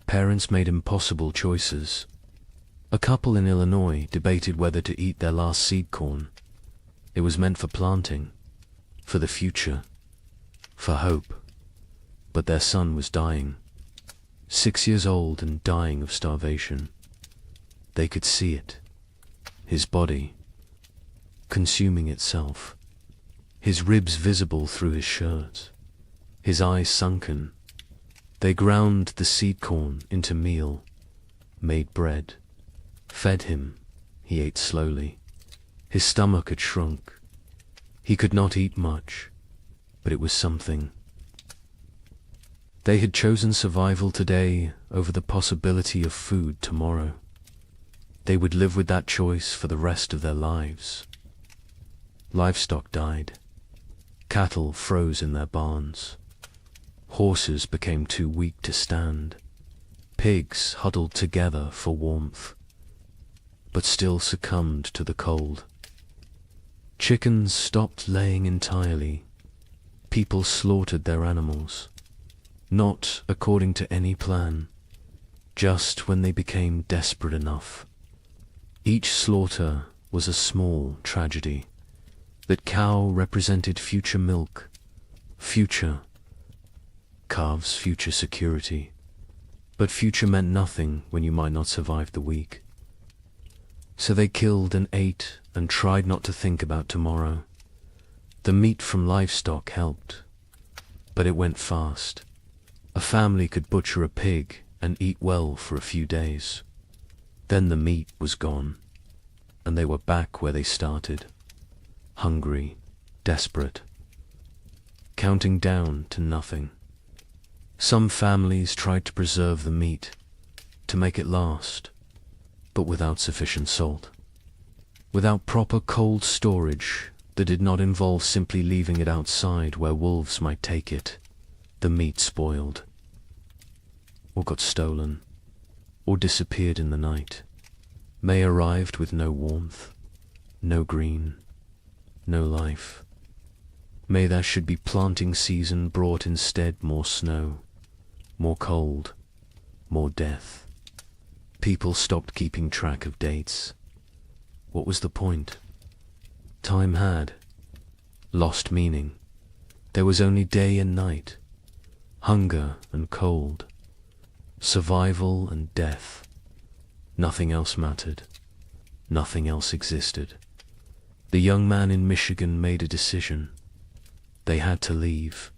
Parents made impossible choices. A couple in Illinois debated whether to eat their last seed corn. It was meant for planting, for the future, for hope. But their son was dying, 6 years old and dying of starvation. They could see it, his body consuming itself, his ribs visible through his shirt, his eyes sunken. They ground the seed corn into meal, made bread, fed him. He ate slowly. His stomach had shrunk. He could not eat much, but it was something. They had chosen survival today over the possibility of food tomorrow. They would live with that choice for the rest of their lives. Livestock died. Cattle froze in their barns. Horses became too weak to stand. Pigs huddled together for warmth, but still succumbed to the cold. Chickens stopped laying entirely. People slaughtered their animals, not according to any plan, just when they became desperate enough. Each slaughter was a small tragedy. That cow represented future milk, future. Calves, future security. But future meant nothing when you might not survive the week. So they killed and ate and tried not to think about tomorrow. The meat from livestock helped, but it went fast. A family could butcher a pig and eat well for a few days. Then the meat was gone, and they were back where they started. Hungry, desperate, counting down to nothing. Some families tried to preserve the meat, to make it last, but without sufficient salt. Without proper cold storage that did not involve simply leaving it outside where wolves might take it, the meat spoiled, or got stolen, or disappeared in the night. May arrived with no warmth, no green, no life. May there should be planting season brought instead more snow, more cold, more death. People stopped keeping track of dates. What was the point? Time had lost meaning. There was only day and night, hunger and cold, survival and death. Nothing else mattered. Nothing else existed. The young man in Michigan made a decision. They had to leave,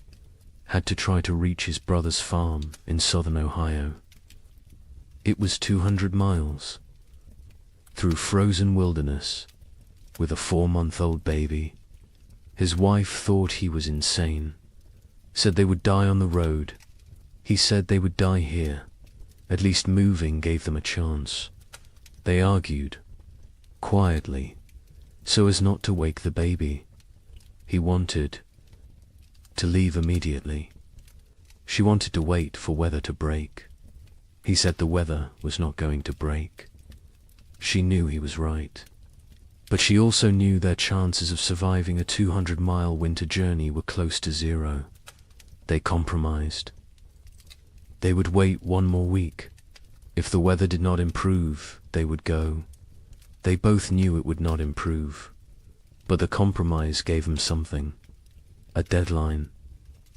had to try to reach his brother's farm in southern Ohio. It was 200 miles, through frozen wilderness, with a 4-month-old baby. His wife thought he was insane, said they would die on the road. He said they would die here. At least moving gave them a chance. They argued, quietly, so as not to wake the baby. He wanted to leave immediately. She wanted to wait for weather to break. He said the weather was not going to break. She knew he was right. But she also knew their chances of surviving a 200-mile winter journey were close to zero. They compromised. They would wait 1 more week. If the weather did not improve, they would go. They both knew it would not improve. But the compromise gave them something. A deadline,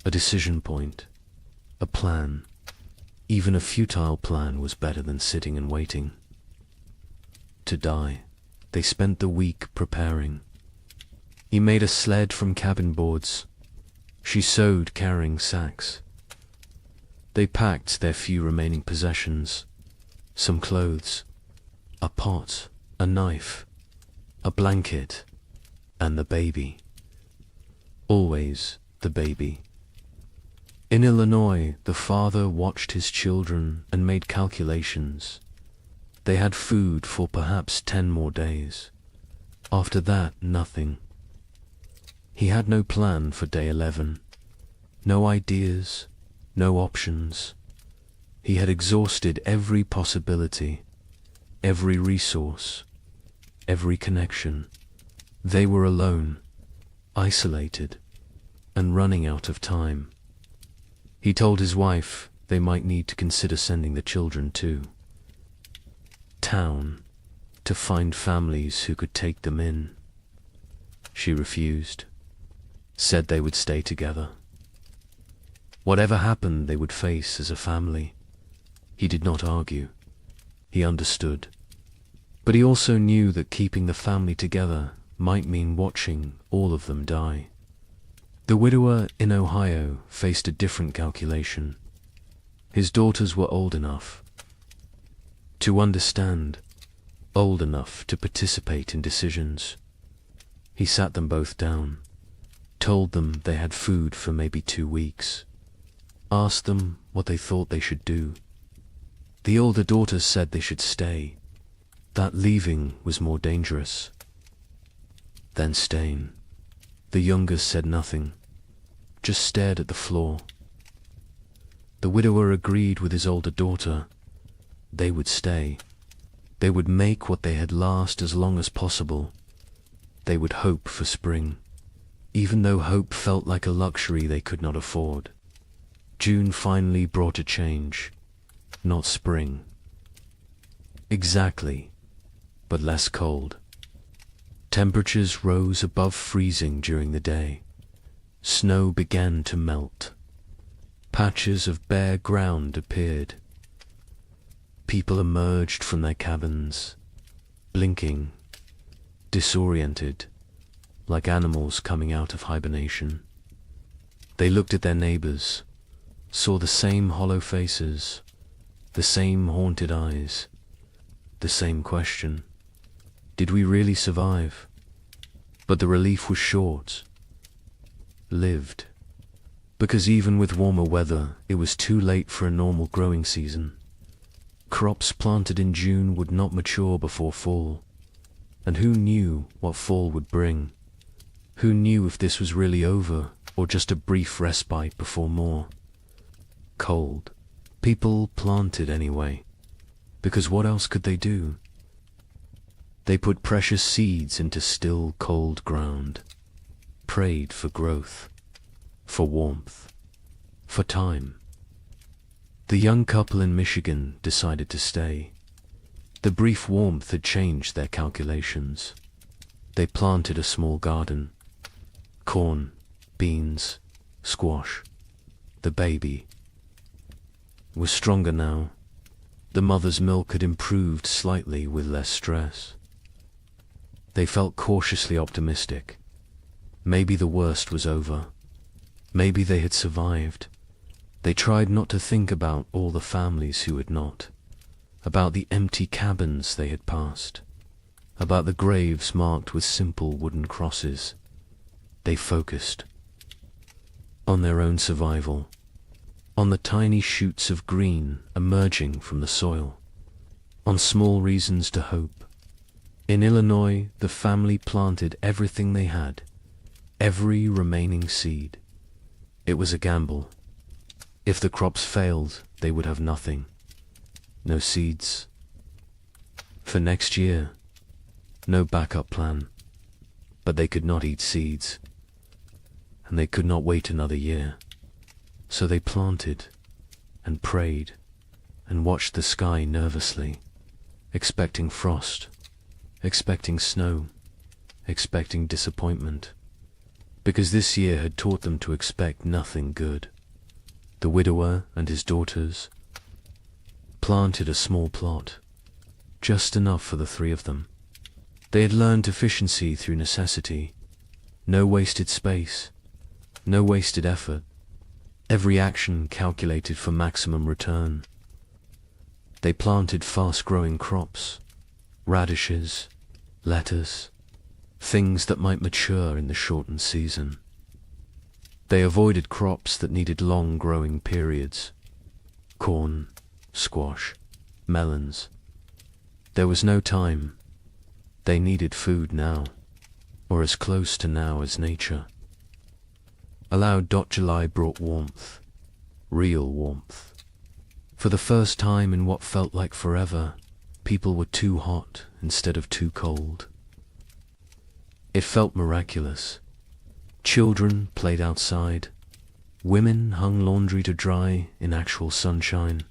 a decision point, a plan. Even a futile plan was better than sitting and waiting. To die. They spent the week preparing. He made a sled from cabin boards. She sewed carrying sacks. They packed their few remaining possessions, some clothes, a pot, a knife, a blanket, and the baby. Always the baby. In Illinois, the father watched his children and made calculations. They had food for perhaps 10 more days. After that, nothing. He had no plan for day 11. No ideas, no options. He had exhausted every possibility, every resource, every connection. They were alone, isolated, and running out of time. He told his wife they might need to consider sending the children too. Town, to find families who could take them in. She refused, said they would stay together. Whatever happened, they would face as a family. He did not argue. He understood. But he also knew that keeping the family together might mean watching all of them die. The widower in Ohio faced a different calculation. His daughters were old enough to understand, old enough to participate in decisions. He sat them both down, told them they had food for maybe 2 weeks, asked them what they thought they should do. The older daughters said they should stay, that leaving was more dangerous than staying. The youngest said nothing, just stared at the floor. The widower agreed with his older daughter. They would stay. They would make what they had last as long as possible. They would hope for spring, even though hope felt like a luxury they could not afford. June finally brought a change, not spring. Exactly, but less cold. Temperatures rose above freezing during the day. Snow began to melt. Patches of bare ground appeared. People emerged from their cabins, blinking, disoriented, like animals coming out of hibernation. They looked at their neighbors, saw the same hollow faces, the same haunted eyes, the same question. Did we really survive? But the relief was short. Lived. Because even with warmer weather, it was too late for a normal growing season. Crops planted in June would not mature before fall. And who knew what fall would bring? Who knew if this was really over, or just a brief respite before more? Cold. People planted anyway, because what else could they do? They put precious seeds into still, cold ground, prayed for growth, for warmth, for time. The young couple in Michigan decided to stay. The brief warmth had changed their calculations. They planted a small garden. Corn, beans, squash. The baby was stronger now. The mother's milk had improved slightly with less stress. They felt cautiously optimistic. Maybe the worst was over. Maybe they had survived. They tried not to think about all the families who had not, about the empty cabins they had passed, about the graves marked with simple wooden crosses. They focused on their own survival, on the tiny shoots of green emerging from the soil, on small reasons to hope. In Illinois, the family planted everything they had, every remaining seed. It was a gamble. If the crops failed, they would have nothing. No seeds. For next year, no backup plan. But they could not eat seeds, and they could not wait another year. So they planted, and prayed, and watched the sky nervously, expecting frost, expecting snow, expecting disappointment, because this year had taught them to expect nothing good. The widower and his daughters planted a small plot, just enough for the three of them. They had learned efficiency through necessity. No wasted space, no wasted effort. Every action calculated for maximum return. They planted fast-growing crops, radishes, lettuce, things that might mature in the shortened season. They avoided crops that needed long growing periods. Corn, squash, melons. There was no time. They needed food now, or as close to now as nature. Allowed July brought warmth, real warmth. For the first time in what felt like forever, people were too hot instead of too cold. It felt miraculous. Children played outside. Women hung laundry to dry in actual sunshine.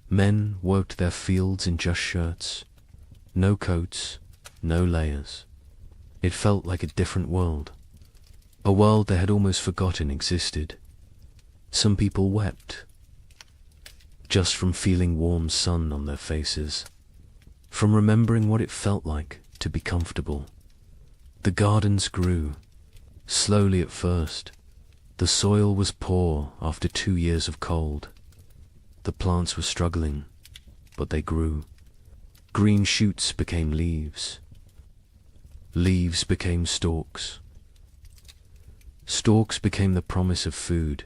Men worked their fields in just shirts. No coats, no layers. It felt like a different world. A world they had almost forgotten existed. Some people wept, just from feeling warm sun on their faces, from remembering what it felt like to be comfortable. The gardens grew. Slowly at first. The soil was poor after 2 years of cold. The plants were struggling, but they grew. Green shoots became leaves. Leaves became stalks. Stalks became the promise of food.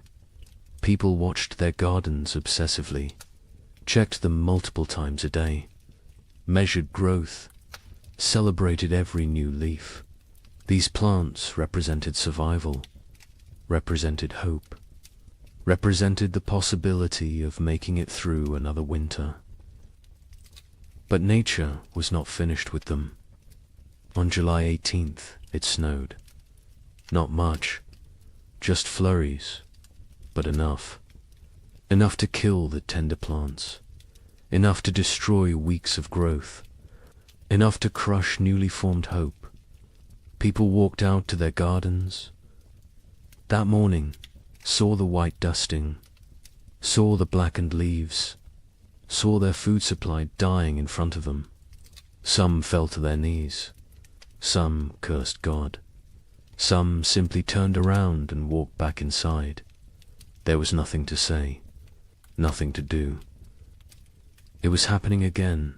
People watched their gardens obsessively, checked them multiple times a day, measured growth, celebrated every new leaf. These plants represented survival, represented hope, represented the possibility of making it through another winter. But nature was not finished with them. On July 18th, it snowed. Not much, just flurries, but enough. Enough to kill the tender plants, enough to destroy weeks of growth, enough to crush newly formed hope. People walked out to their gardens. That morning, saw the white dusting, saw the blackened leaves, saw their food supply dying in front of them. Some fell to their knees. Some cursed God. Some simply turned around and walked back inside. There was nothing to say, nothing to do. It was happening again.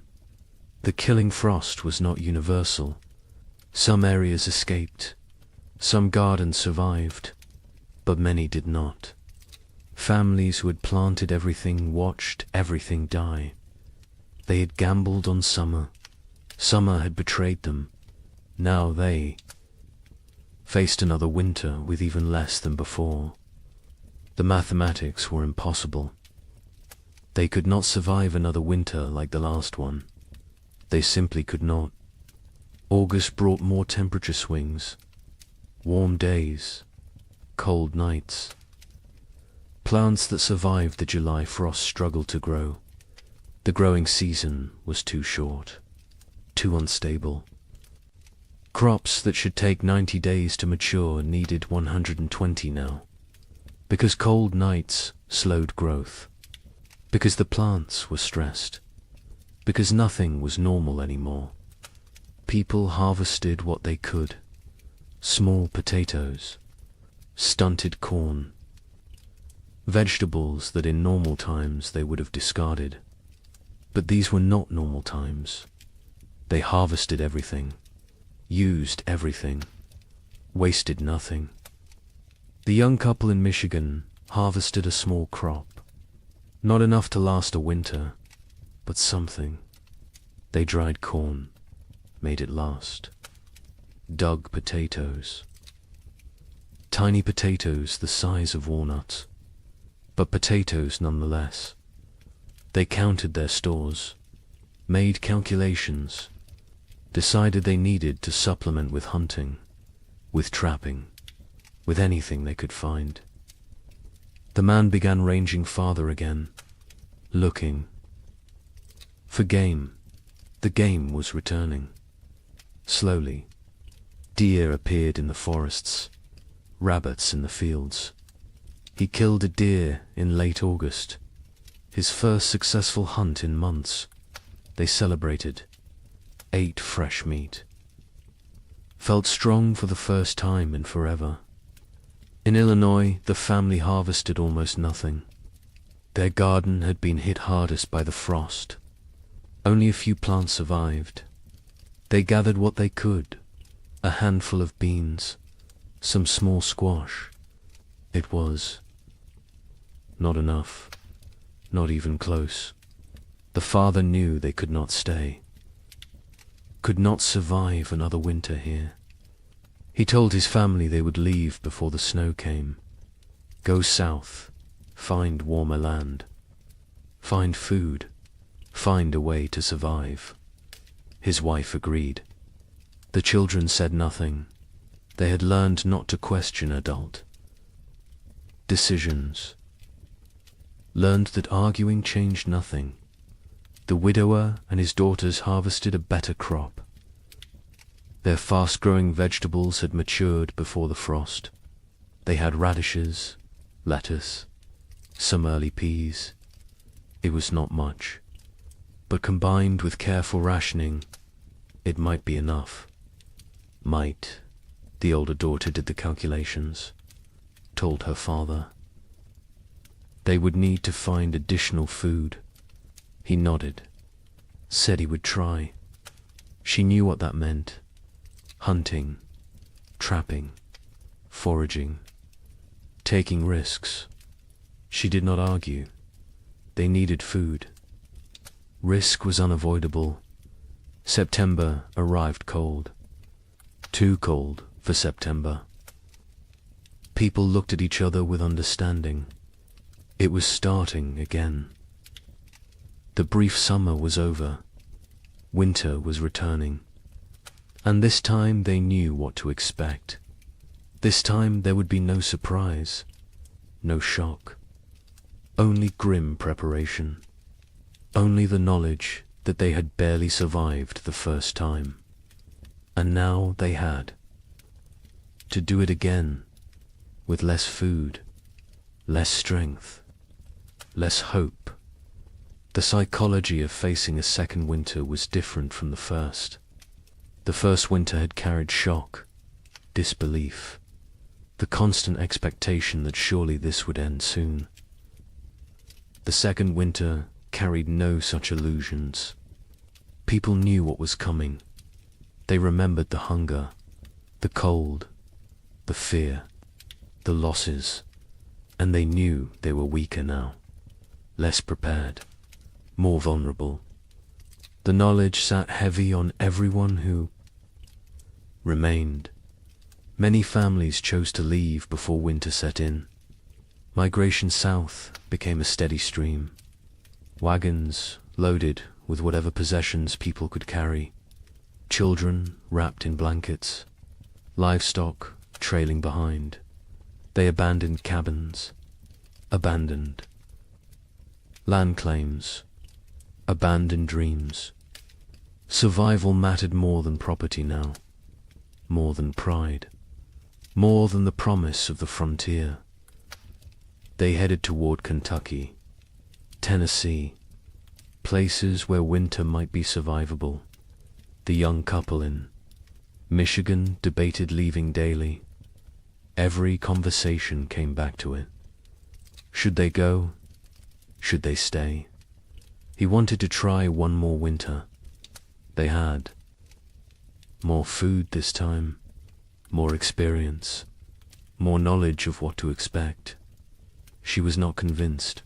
The killing frost was not universal. Some areas escaped, some gardens survived, but many did not. Families who had planted everything watched everything die. They had gambled on summer. Summer had betrayed them. Now they faced another winter with even less than before. The mathematics were impossible. They could not survive another winter like the last one. They simply could not. August brought more temperature swings, warm days, cold nights. Plants that survived the July frost struggled to grow. The growing season was too short, too unstable. Crops that should take 90 days to mature needed 120 now. because cold nights slowed growth, because the plants were stressed, because nothing was normal anymore. People harvested what they could: small potatoes, stunted corn, vegetables that in normal times they would have discarded. But these were not normal times. They harvested everything, used everything, wasted nothing. The young couple in Michigan harvested a small crop, not enough to last a winter, but something. They dried corn, made it last. Dug potatoes. Tiny potatoes the size of walnuts, but potatoes nonetheless. They counted their stores, made calculations, decided they needed to supplement with hunting, with trapping, with anything they could find. The man began ranging farther again, looking for game. The game was returning. Slowly, deer appeared in the forests, rabbits in the fields. He killed a deer in late August, his first successful hunt in months. They celebrated, ate fresh meat, felt strong for the first time in forever. In Illinois, the family harvested almost nothing. Their garden had been hit hardest by the frost. Only a few plants survived. They gathered what they could: a handful of beans, some small squash. It was not enough, not even close. The father knew they could not stay, could not survive another winter here. He told his family they would leave before the snow came, go south, find warmer land, find food, find a way to survive. His wife agreed. The children said nothing. They had learned not to question adult decisions, learned that arguing changed nothing. The widower and his daughters harvested a better crop. Their fast-growing vegetables had matured before the frost. They had radishes, lettuce, some early peas. It was not much, but combined with careful rationing, it might be enough. Might. The older daughter did the calculations, told her father. They would need to find additional food. He nodded, said he would try. She knew what that meant: hunting, trapping, foraging, taking risks. She did not argue. They needed food. Risk was unavoidable. September arrived cold. Too cold for September. People looked at each other with understanding. It was starting again. The brief summer was over. Winter was returning. And this time they knew what to expect. This time there would be no surprise, no shock. Only grim preparation. Only the knowledge that they had barely survived the first time. And now they had to do it again, with less food, less strength, less hope. The psychology of facing a second winter was different from the first. The first winter had carried shock, disbelief, the constant expectation that surely this would end soon. The second winter carried no such illusions. People knew what was coming. They remembered the hunger, the cold, the fear, the losses, and they knew they were weaker now, less prepared, more vulnerable. The knowledge sat heavy on everyone who remained. Many families chose to leave before winter set in. Migration south became a steady stream. Wagons loaded with whatever possessions people could carry. Children wrapped in blankets. Livestock trailing behind. They abandoned cabins. Abandoned land claims. Abandoned dreams. Survival mattered more than property now. More than pride. More than the promise of the frontier. They headed toward Kentucky, Tennessee, places where winter might be survivable. The young couple in Michigan debated leaving daily. Every conversation came back to it. Should they go? Should they stay? He wanted to try one more winter. They had more food this time, more experience, more knowledge of what to expect. She was not convinced.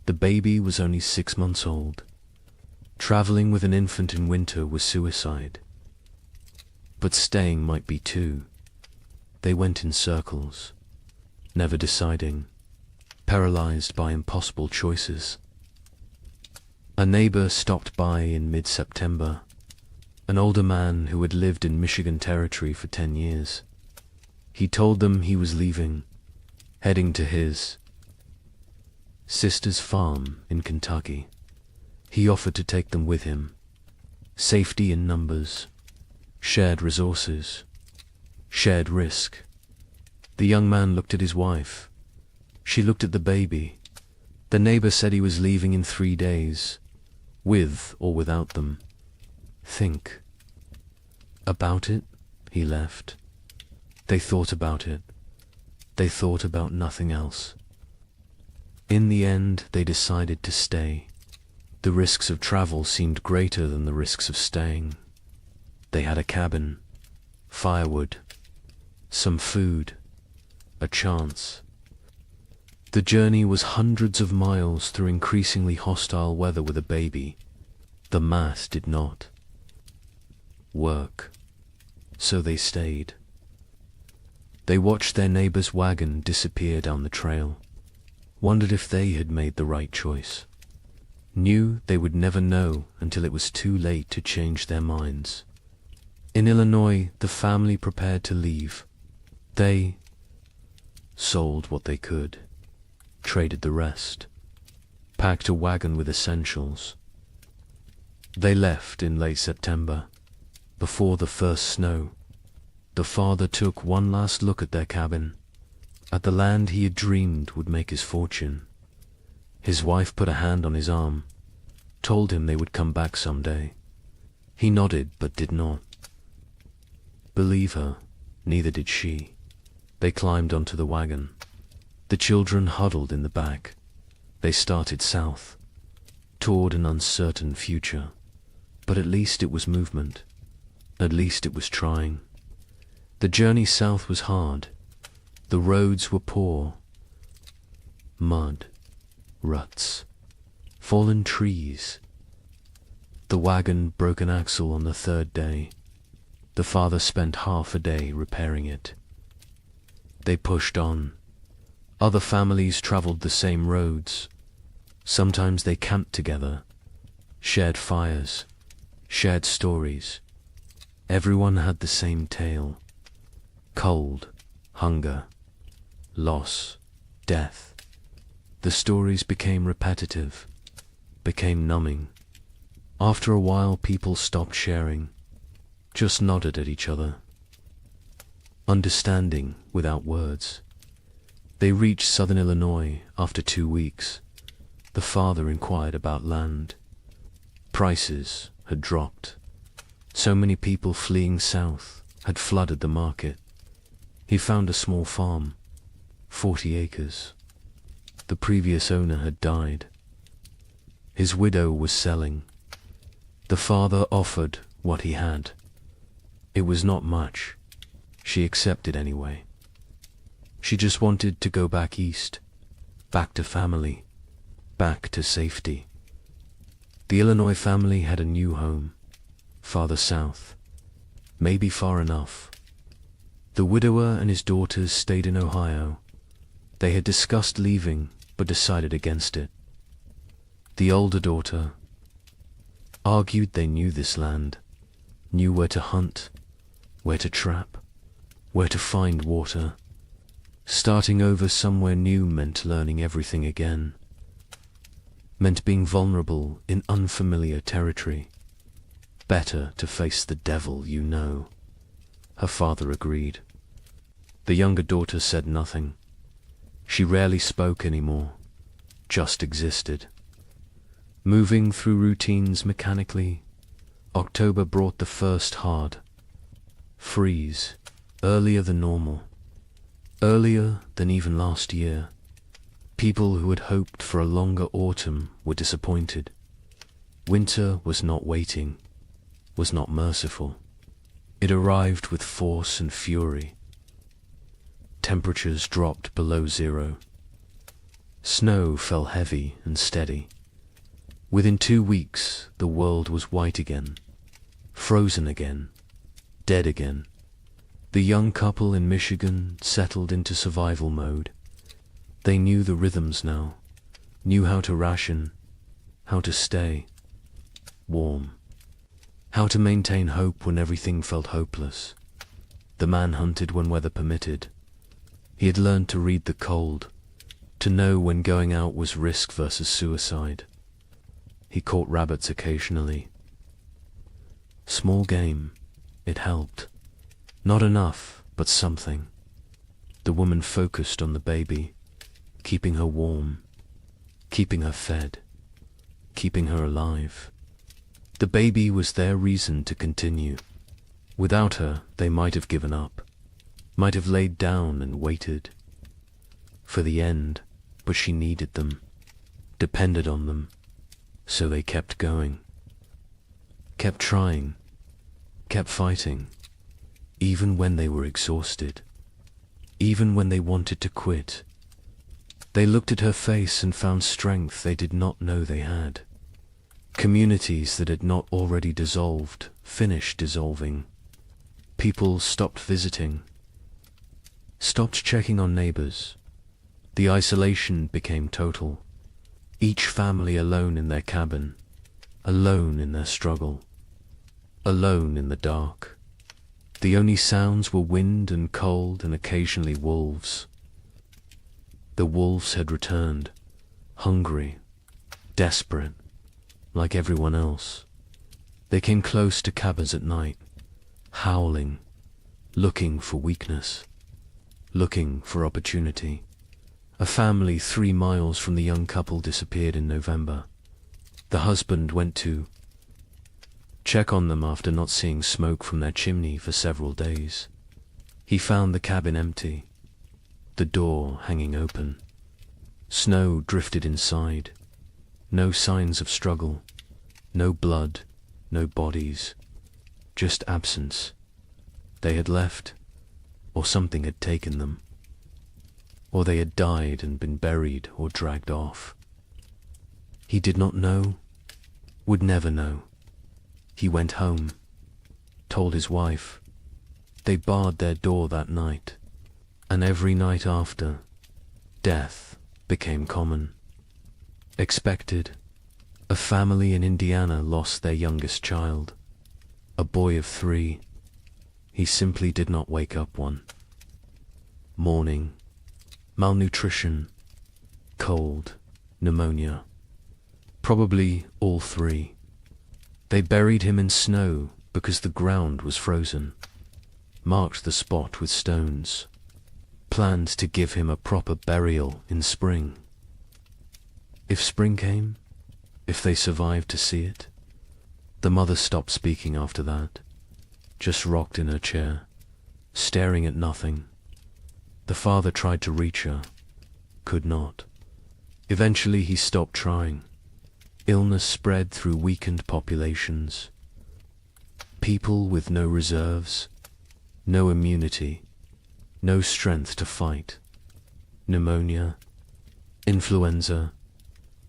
The baby was only 6 months old. Traveling with an infant in winter was suicide. But staying might be too. They went in circles, never deciding, paralyzed by impossible choices. A neighbor stopped by in mid-September, an older man who had lived in Michigan Territory for 10 years. He told them he was leaving, heading to his sister's farm in Kentucky. He offered to take them with him. Safety in numbers, shared resources, shared risk. The young man looked at his wife. She looked at the baby. The neighbor said he was leaving in 3 days, with or without them. Think about it. He left. They thought about it. They thought about nothing else. In the end, they decided to stay. The risks of travel seemed greater than the risks of staying. They had a cabin, firewood, some food, a chance. The journey was hundreds of miles through increasingly hostile weather with a baby. The math did not work, so they stayed. They watched their neighbor's wagon disappear down the trail, wondered if they had made the right choice, knew they would never know until it was too late to change their minds. In Illinois, the family prepared to leave. They sold what they could, traded the rest, packed a wagon with essentials. They left in late September, before the first snow. The father took one last look at their cabin, at the land he had dreamed would make his fortune. His wife put a hand on his arm, told him they would come back someday. He nodded but did not believe her. Neither did she. They climbed onto the wagon. The children huddled in the back. They started south, toward an uncertain future. But at least it was movement. At least it was trying. The journey south was hard. The roads were poor. Mud, ruts, fallen trees. The wagon broke an axle on the 3rd day. The father spent half a day repairing it. They pushed on. Other families traveled the same roads. Sometimes they camped together, shared fires, shared stories. Everyone had the same tale. Cold, hunger, loss, death. The stories became repetitive, became numbing. After a while, people stopped sharing, just nodded at each other, understanding without words. They reached southern Illinois after 2 weeks. The father inquired about land. Prices had dropped. So many people fleeing south had flooded the market. He found a small farm, 40 acres. The previous owner had died. His widow was selling. The father offered what he had. It was not much. She accepted anyway. She just wanted to go back east, back to family, back to safety. The Illinois family had a new home, farther south, maybe far enough. The widower and his daughters stayed in Ohio. They had discussed leaving, but decided against it. The older daughter argued they knew this land, knew where to hunt, where to trap, where to find water. Starting over somewhere new meant learning everything again, meant being vulnerable in unfamiliar territory. Better to face the devil you know. Her father agreed. The younger daughter said nothing. She rarely spoke anymore, just existed. Moving through routines mechanically, October brought the first hard freeze, earlier than normal, earlier than even last year. People who had hoped for a longer autumn were disappointed. Winter was not waiting, was not merciful. It arrived with force and fury. Temperatures dropped below zero. Snow fell heavy and steady. Within 2 weeks, the world was white again, frozen again, dead again. The young couple in Michigan settled into survival mode. They knew the rhythms now, knew how to ration, how to stay warm, how to maintain hope when everything felt hopeless. The man hunted when weather permitted. He had learned to read the cold, to know when going out was risk versus suicide. He caught rabbits occasionally. Small game, it helped. Not enough, but something. The woman focused on the baby, keeping her warm, keeping her fed, keeping her alive. The baby was their reason to continue. Without her, they might have given up, might have laid down and waited for the end, but she needed them, depended on them, so they kept going, kept trying, kept fighting, even when they were exhausted, even when they wanted to quit. They looked at her face and found strength they did not know they had. Communities that had not already dissolved finished dissolving. People stopped visiting, stopped checking on neighbors. The isolation became total. Each family alone in their cabin, alone in their struggle, alone in the dark. The only sounds were wind and cold and occasionally wolves. The wolves had returned, hungry, desperate, like everyone else. They came close to cabins at night, howling, looking for weakness, looking for opportunity. A family 3 miles from the young couple disappeared in November. The husband went to check on them after not seeing smoke from their chimney for several days. He found the cabin empty, the door hanging open. Snow drifted inside. No signs of struggle, no blood, no bodies, just absence. They had left, or something had taken them. Or they had died and been buried or dragged off. He did not know, would never know. He went home, told his wife. They barred their door that night, and every night after, death became common. Expected. A family in Indiana lost their youngest child, a boy of 3. He simply did not wake up one. Mourning, malnutrition, cold, pneumonia. Probably all 3. They buried him in snow because the ground was frozen, marked the spot with stones, planned to give him a proper burial in spring. If spring came, if they survived to see it, the mother stopped speaking after that, just rocked in her chair, staring at nothing. The father tried to reach her, could not. Eventually he stopped trying. Illness spread through weakened populations. People with no reserves, no immunity, no strength to fight. Pneumonia, influenza,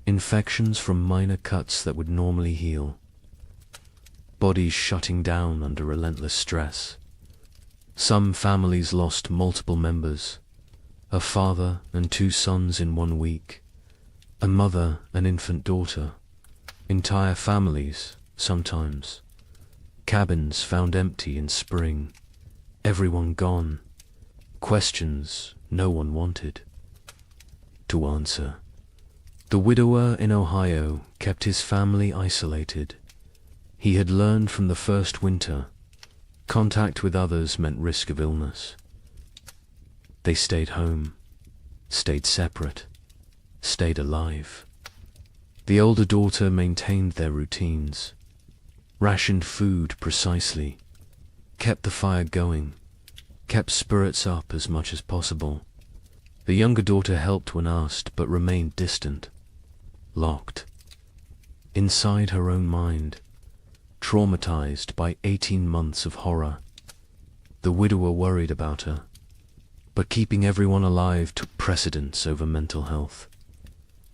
infections from minor cuts that would normally heal. Bodies shutting down under relentless stress. Some families lost multiple members, a father and 2 sons in 1 week, a mother and infant daughter, entire families, sometimes. Cabins found empty in spring, everyone gone, questions no one wanted to answer. The widower in Ohio kept his family isolated. He had learned from the first winter, contact with others meant risk of illness. They stayed home, stayed separate, stayed alive. The older daughter maintained their routines, rationed food precisely, kept the fire going, kept spirits up as much as possible. The younger daughter helped when asked, but remained distant, locked, inside her own mind, traumatized by 18 months of horror. The widower worried about her, but keeping everyone alive took precedence over mental health.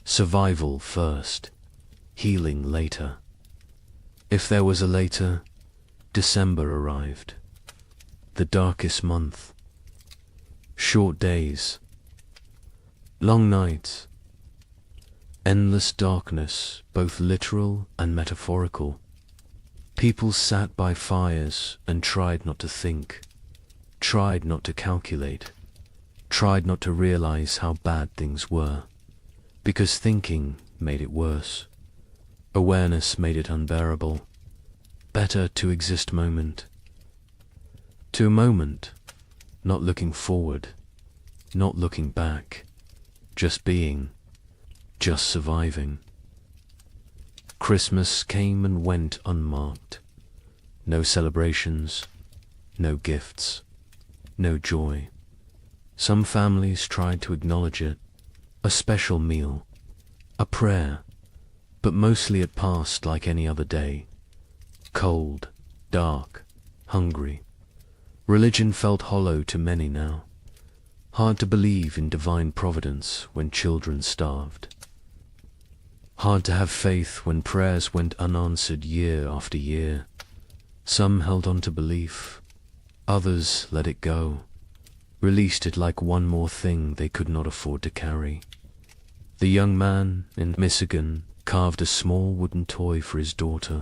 Survival first, healing later. If there was a later, December arrived. The darkest month. Short days. Long nights. Endless darkness, both literal and metaphorical. People sat by fires and tried not to think, tried not to calculate, tried not to realize how bad things were, because thinking made it worse. Awareness made it unbearable. Better to exist moment to moment, not looking forward, not looking back, just being, just surviving. Christmas came and went unmarked. No celebrations, no gifts, no joy. Some families tried to acknowledge it, a special meal, a prayer, but mostly it passed like any other day. Cold, dark, hungry. Religion felt hollow to many now. Hard to believe in divine providence when children starved. Hard to have faith when prayers went unanswered year after year. Some held on to belief, others let it go, released it like one more thing they could not afford to carry. The young man in Michigan carved a small wooden toy for his daughter,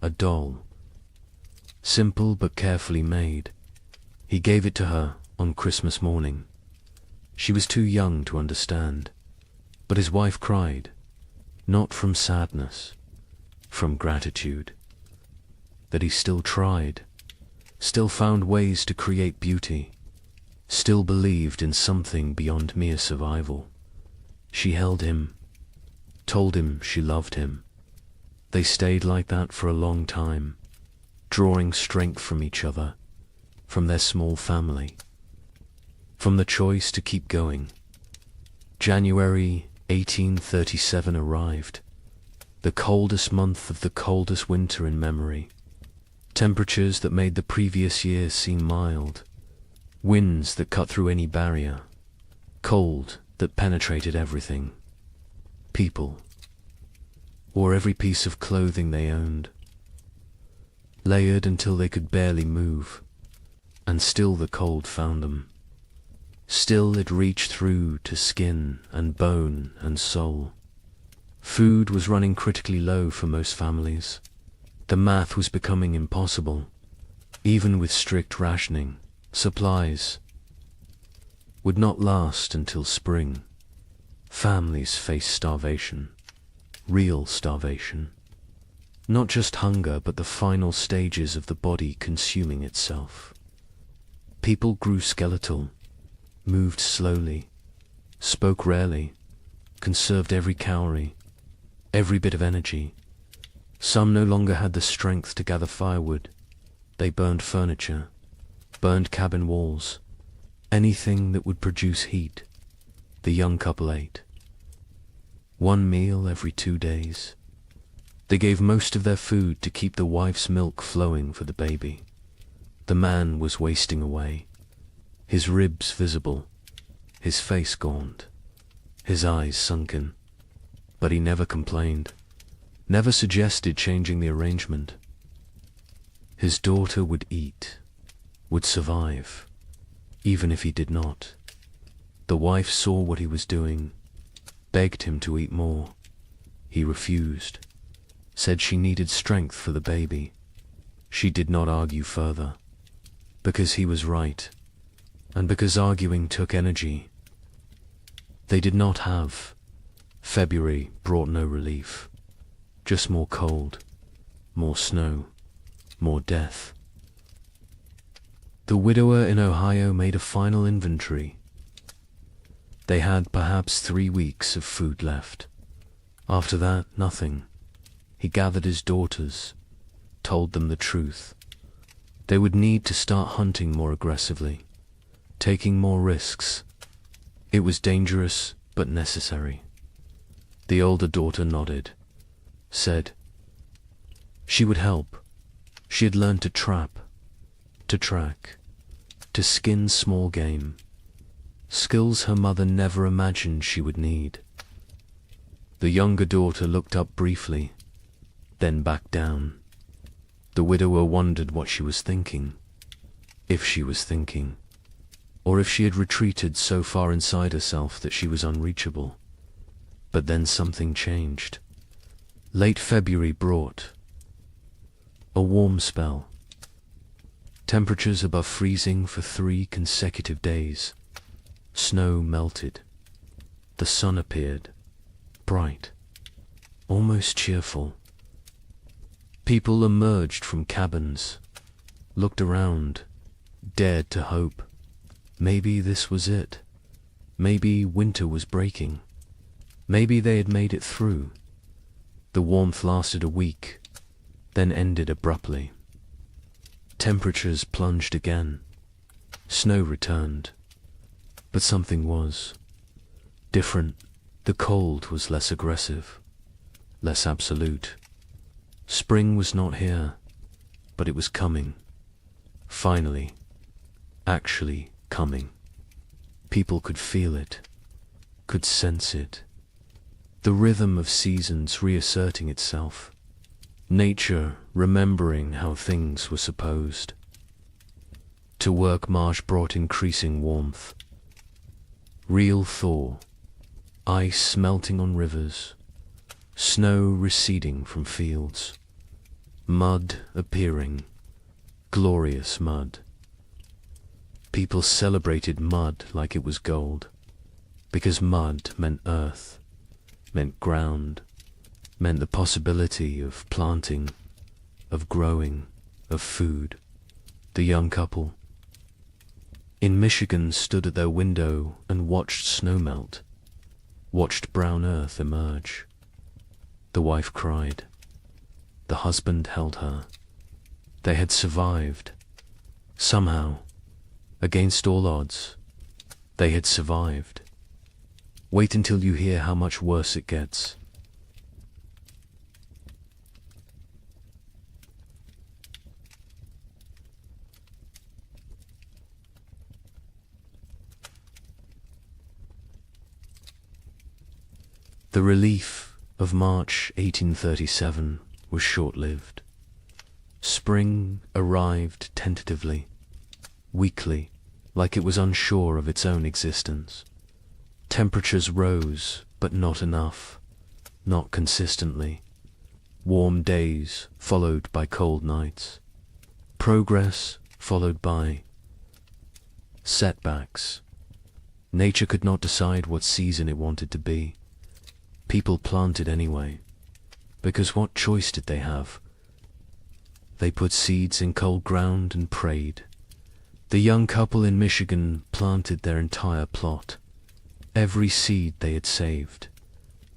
a doll. Simple but carefully made. He gave it to her on Christmas morning. She was too young to understand, but his wife cried, not from sadness, from gratitude, that he still tried, still found ways to create beauty, still believed in something beyond mere survival. She held him, told him she loved him. They stayed like that for a long time, drawing strength from each other, from their small family, from the choice to keep going. January 1837 arrived, the coldest month of the coldest winter in memory. Temperatures that made the previous year seem mild, winds that cut through any barrier, cold that penetrated everything. People wore every piece of clothing they owned, layered until they could barely move, and still the cold found them. Still it reached through to skin and bone and soul. Food was running critically low for most families. The math was becoming impossible. Even with strict rationing, supplies would not last until spring. Families faced starvation, real starvation. Not just hunger, but the final stages of the body consuming itself. People grew skeletal, moved slowly, spoke rarely, conserved every calorie, every bit of energy. Some no longer had the strength to gather firewood. They burned furniture, burned cabin walls, anything that would produce heat. The young couple ate. One meal every 2 days. They gave most of their food to keep the wife's milk flowing for the baby. The man was wasting away, his ribs visible, his face gaunt, his eyes sunken. But he never complained, never suggested changing the arrangement. His daughter would eat, would survive, even if he did not. The wife saw what he was doing, begged him to eat more. He refused, said she needed strength for the baby. She did not argue further, because he was right, and because arguing took energy. They did not have. February brought no relief, just more cold, more snow, more death. The widower in Ohio made a final inventory. They had perhaps 3 weeks of food left. After that, nothing. He gathered his daughters, told them the truth. They would need to start hunting more aggressively, taking more risks. It was dangerous, but necessary. The older daughter nodded, said she would help. She had learned to trap, to track, to skin small game, skills her mother never imagined she would need. The younger daughter looked up briefly, then back down. The widower wondered what she was thinking, if she was thinking, or if she had retreated so far inside herself that she was unreachable. But then something changed. Late February brought a warm spell. Temperatures above freezing for 3 consecutive days. Snow melted. The sun appeared, bright, almost cheerful. People emerged from cabins, looked around, dared to hope. Maybe this was it. Maybe winter was breaking. Maybe they had made it through. The warmth lasted a week, then ended abruptly. Temperatures plunged again. Snow returned. But something was different. The cold was less aggressive, less absolute. Spring was not here, but it was coming. Finally, actually coming. People could feel it, could sense it. The rhythm of seasons reasserting itself. Nature remembering how things were supposed. To work March brought increasing warmth. Real thaw. Ice melting on rivers. Snow receding from fields. Mud appearing. Glorious mud. People celebrated mud like it was gold, because mud meant earth, meant ground, meant the possibility of planting, of growing, of food. The young couple in Michigan stood at their window and watched snow melt, watched brown earth emerge. The wife cried. The husband held her. They had survived. Somehow, against all odds, they had survived. Wait until you hear how much worse it gets. The relief of March 1837 was short-lived. Spring arrived tentatively, weakly, like it was unsure of its own existence. Temperatures rose, but not enough, not consistently. Warm days followed by cold nights. Progress followed by setbacks. Nature could not decide what season it wanted to be. People planted anyway, because what choice did they have? They put seeds in cold ground and prayed. The young couple in Michigan planted their entire plot. Every seed they had saved,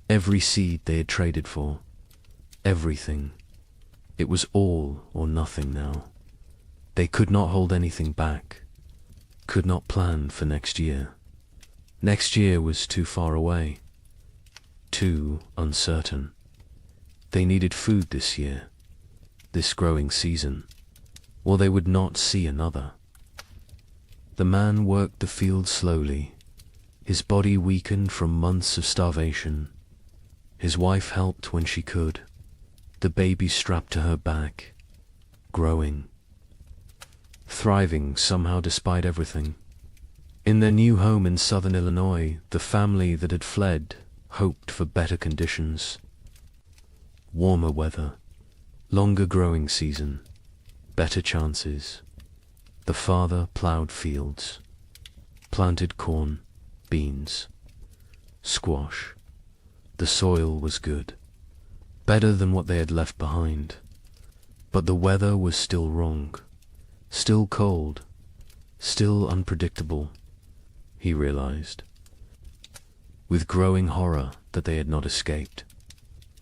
every seed they had traded for, everything. It was all or nothing now. They could not hold anything back, could not plan for next year. Next year was too far away, too uncertain. They needed food this year, this growing season, or they would not see another. The man worked the field slowly, his body weakened from months of starvation. His wife helped when she could, the baby strapped to her back, growing, thriving somehow despite everything. In their new home in southern Illinois, the family that had fled hoped for better conditions. Warmer weather, longer growing season, better chances. The father plowed fields, planted corn, beans, squash. The soil was good, better than what they had left behind. But the weather was still wrong, still cold, still unpredictable, he realized. with growing horror that they had not escaped,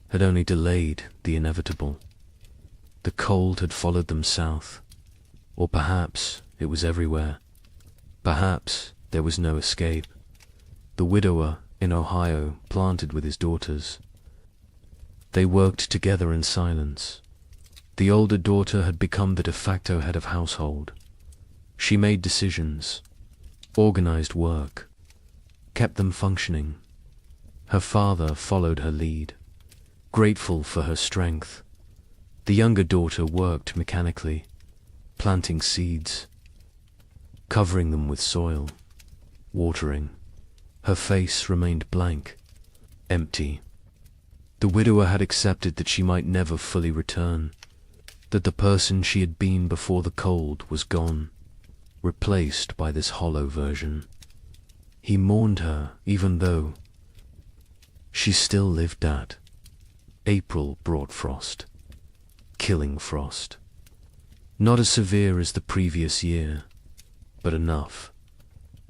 had only delayed the inevitable. The cold had followed them south, or perhaps it was everywhere. Perhaps there was no escape. The widower in Ohio planted with his daughters. They worked together in silence. The older daughter had become the de facto head of household. She made decisions, organized work, kept them functioning. Her father followed her lead, grateful for her strength. The younger daughter worked mechanically, planting seeds, covering them with soil, watering. Her face remained blank, empty. The widower had accepted that she might never fully return, that the person she had been before the cold was gone, replaced by this hollow version. He mourned her even though she still lived at. April brought frost, killing frost. Not as severe as the previous year, but enough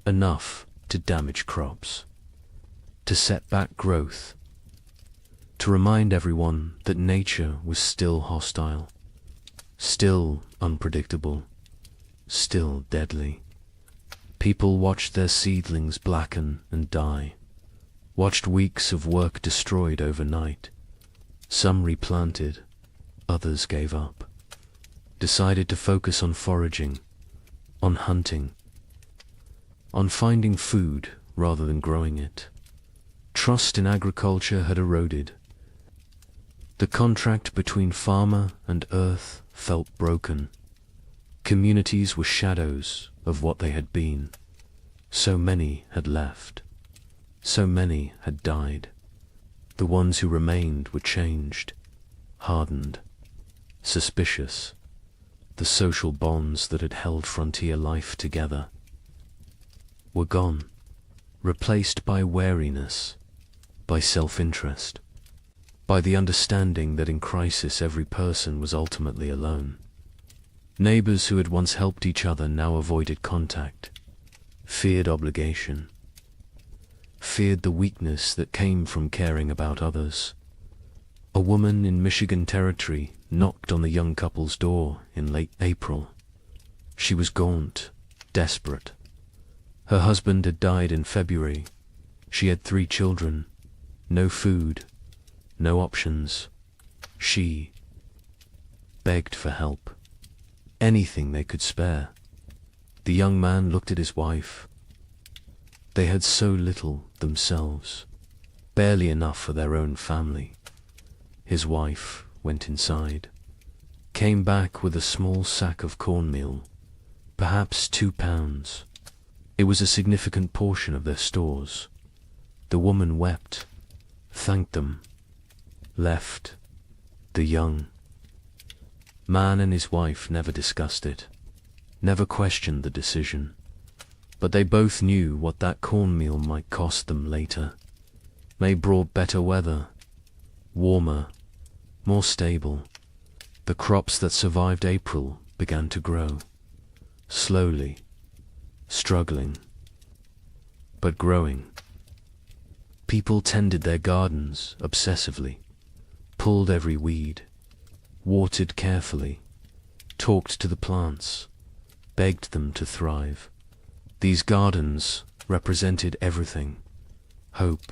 to damage crops, to set back growth, to remind everyone that nature was still hostile, still unpredictable, still deadly. People watched their seedlings blacken and die, watched weeks of work destroyed overnight. Some replanted, others gave up, decided to focus on foraging, on hunting, on finding food rather than growing it. Trust in agriculture had eroded. The contract between farmer and earth felt broken. Communities were shadows of what they had been. So many had left. So many had died. The ones who remained were changed, hardened, suspicious. The social bonds that had held frontier life together were gone, replaced by wariness, by self-interest, by the understanding that in crisis every person was ultimately alone. Neighbors who had once helped each other now avoided contact, feared obligation, feared the weakness that came from caring about others. A woman in Michigan Territory knocked on the young couple's door in late April. She was gaunt, desperate. Her husband had died in February. She had 3 children, no food, no options. She begged for help, anything they could spare. The young man looked at his wife. They had so little themselves, barely enough for their own family. His wife went inside, came back with a small sack of cornmeal, perhaps 2 pounds. It was a significant portion of their stores. The woman wept, thanked them, left. The young man and his wife never discussed it, never questioned the decision, but they both knew what that cornmeal might cost them later. May brought better weather, warmer, more stable. The crops that survived April began to grow, slowly, struggling, but growing. People tended their gardens obsessively, pulled every weed, watered carefully, talked to the plants, begged them to thrive. These gardens represented everything: hope,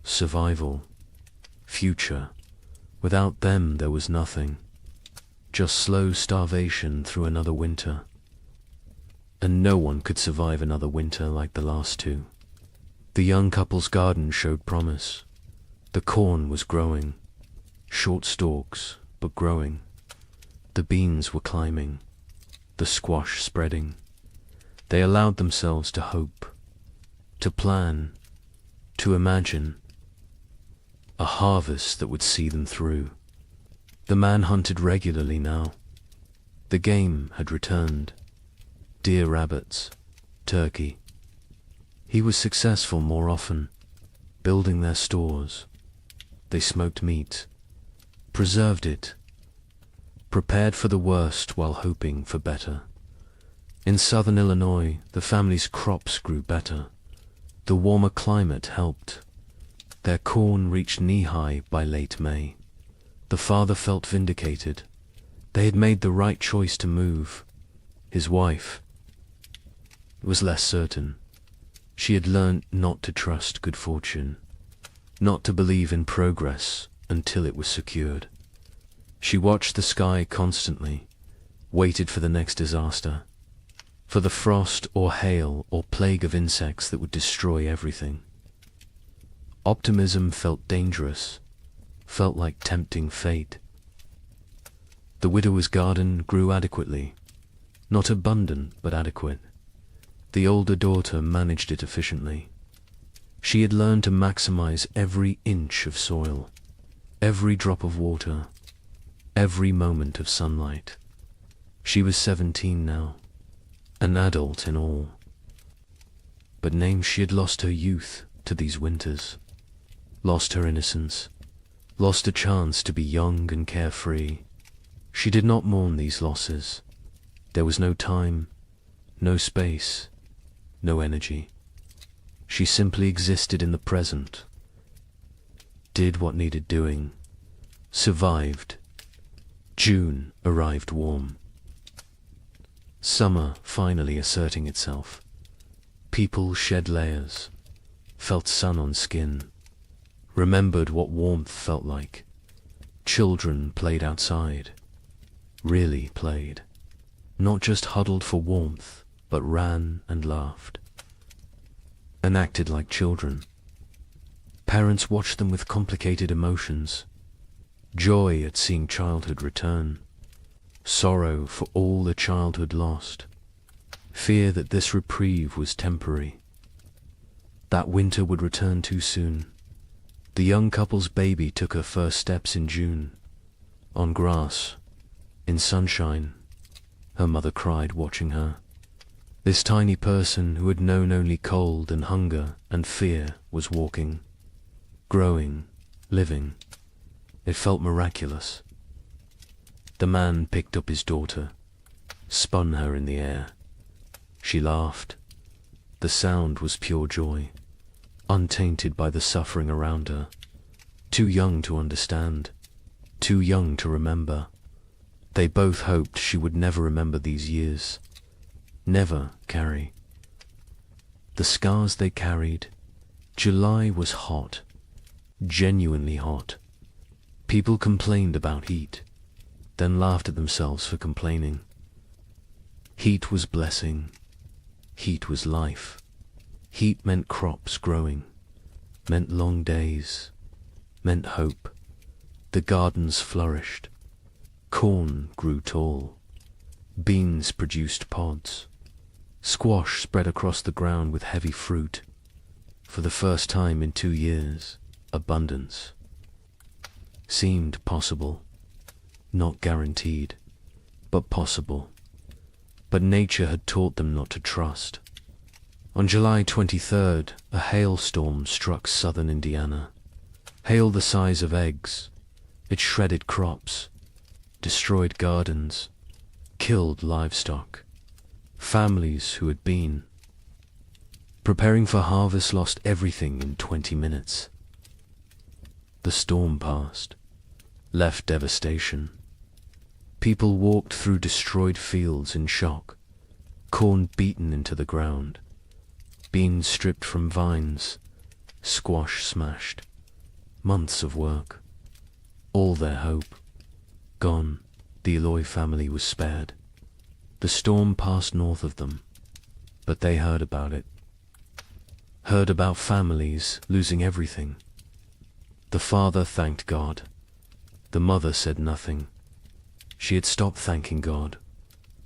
survival, future. Without them there was nothing, just slow starvation through another winter. And no one could survive another winter like the last 2. The young couple's garden showed promise. The corn was growing, short stalks, but growing. The beans were climbing, the squash spreading. They allowed themselves to hope, to plan, to imagine a harvest that would see them through. The man hunted regularly now. The game had returned. Deer, rabbits, turkey. He was successful more often, building their stores. They smoked meat, preserved it, prepared for the worst while hoping for better. In southern Illinois, the family's crops grew better. The warmer climate helped. Their corn reached knee-high by late May. The father felt vindicated. They had made the right choice to move. His wife was less certain. She had learnt not to trust good fortune, not to believe in progress until it was secured. She watched the sky constantly, waited for the next disaster, for the frost or hail or plague of insects that would destroy everything. Optimism felt dangerous, felt like tempting fate. The widower's garden grew adequately, not abundant but adequate. The older daughter managed it efficiently. She had learned to maximize every inch of soil, every drop of water, every moment of sunlight. She was 17 now, an adult in all. But name she had lost her youth to these winters, lost her innocence, lost a chance to be young and carefree. She did not mourn these losses. There was no time, no space, no energy. She simply existed in the present, did what needed doing, survived. June arrived warm. Summer finally asserting itself. People shed layers, felt sun on skin, remembered what warmth felt like. Children played outside, really played. Not just huddled for warmth, but ran and laughed, and acted like children. Parents watched them with complicated emotions. Joy at seeing childhood return, sorrow for all the childhood lost, fear that this reprieve was temporary. That winter would return too soon. The young couple's baby took her first steps in June, on grass, in sunshine. Her mother cried, watching her. This tiny person who had known only cold and hunger and fear was walking, growing, living. It felt miraculous. The man picked up his daughter, spun her in the air. She laughed. The sound was pure joy, untainted by the suffering around her. Too young to understand, too young to remember. They both hoped she would never remember these years, never carry the scars they carried. July was hot, genuinely hot. People complained about heat, then laughed at themselves for complaining. Heat was blessing. Heat was life. Heat meant crops growing, meant long days, meant hope. The gardens flourished. Corn grew tall. Beans produced pods. Squash spread across the ground with heavy fruit. For the first time in 2 years, abundance seemed possible. Not guaranteed, but possible. But nature had taught them not to trust. On July 23rd, a hailstorm struck southern Indiana. Hail the size of eggs. It shredded crops, destroyed gardens, killed livestock. Families who had been preparing for harvest lost everything in 20 minutes. The storm passed, left devastation. People walked through destroyed fields in shock, corn beaten into the ground, beans stripped from vines, squash smashed. Months of work, all their hope, gone. The Eloy family was spared. The storm passed north of them, but they heard about it. Heard about families losing everything. The father thanked God. The mother said nothing. She had stopped thanking God,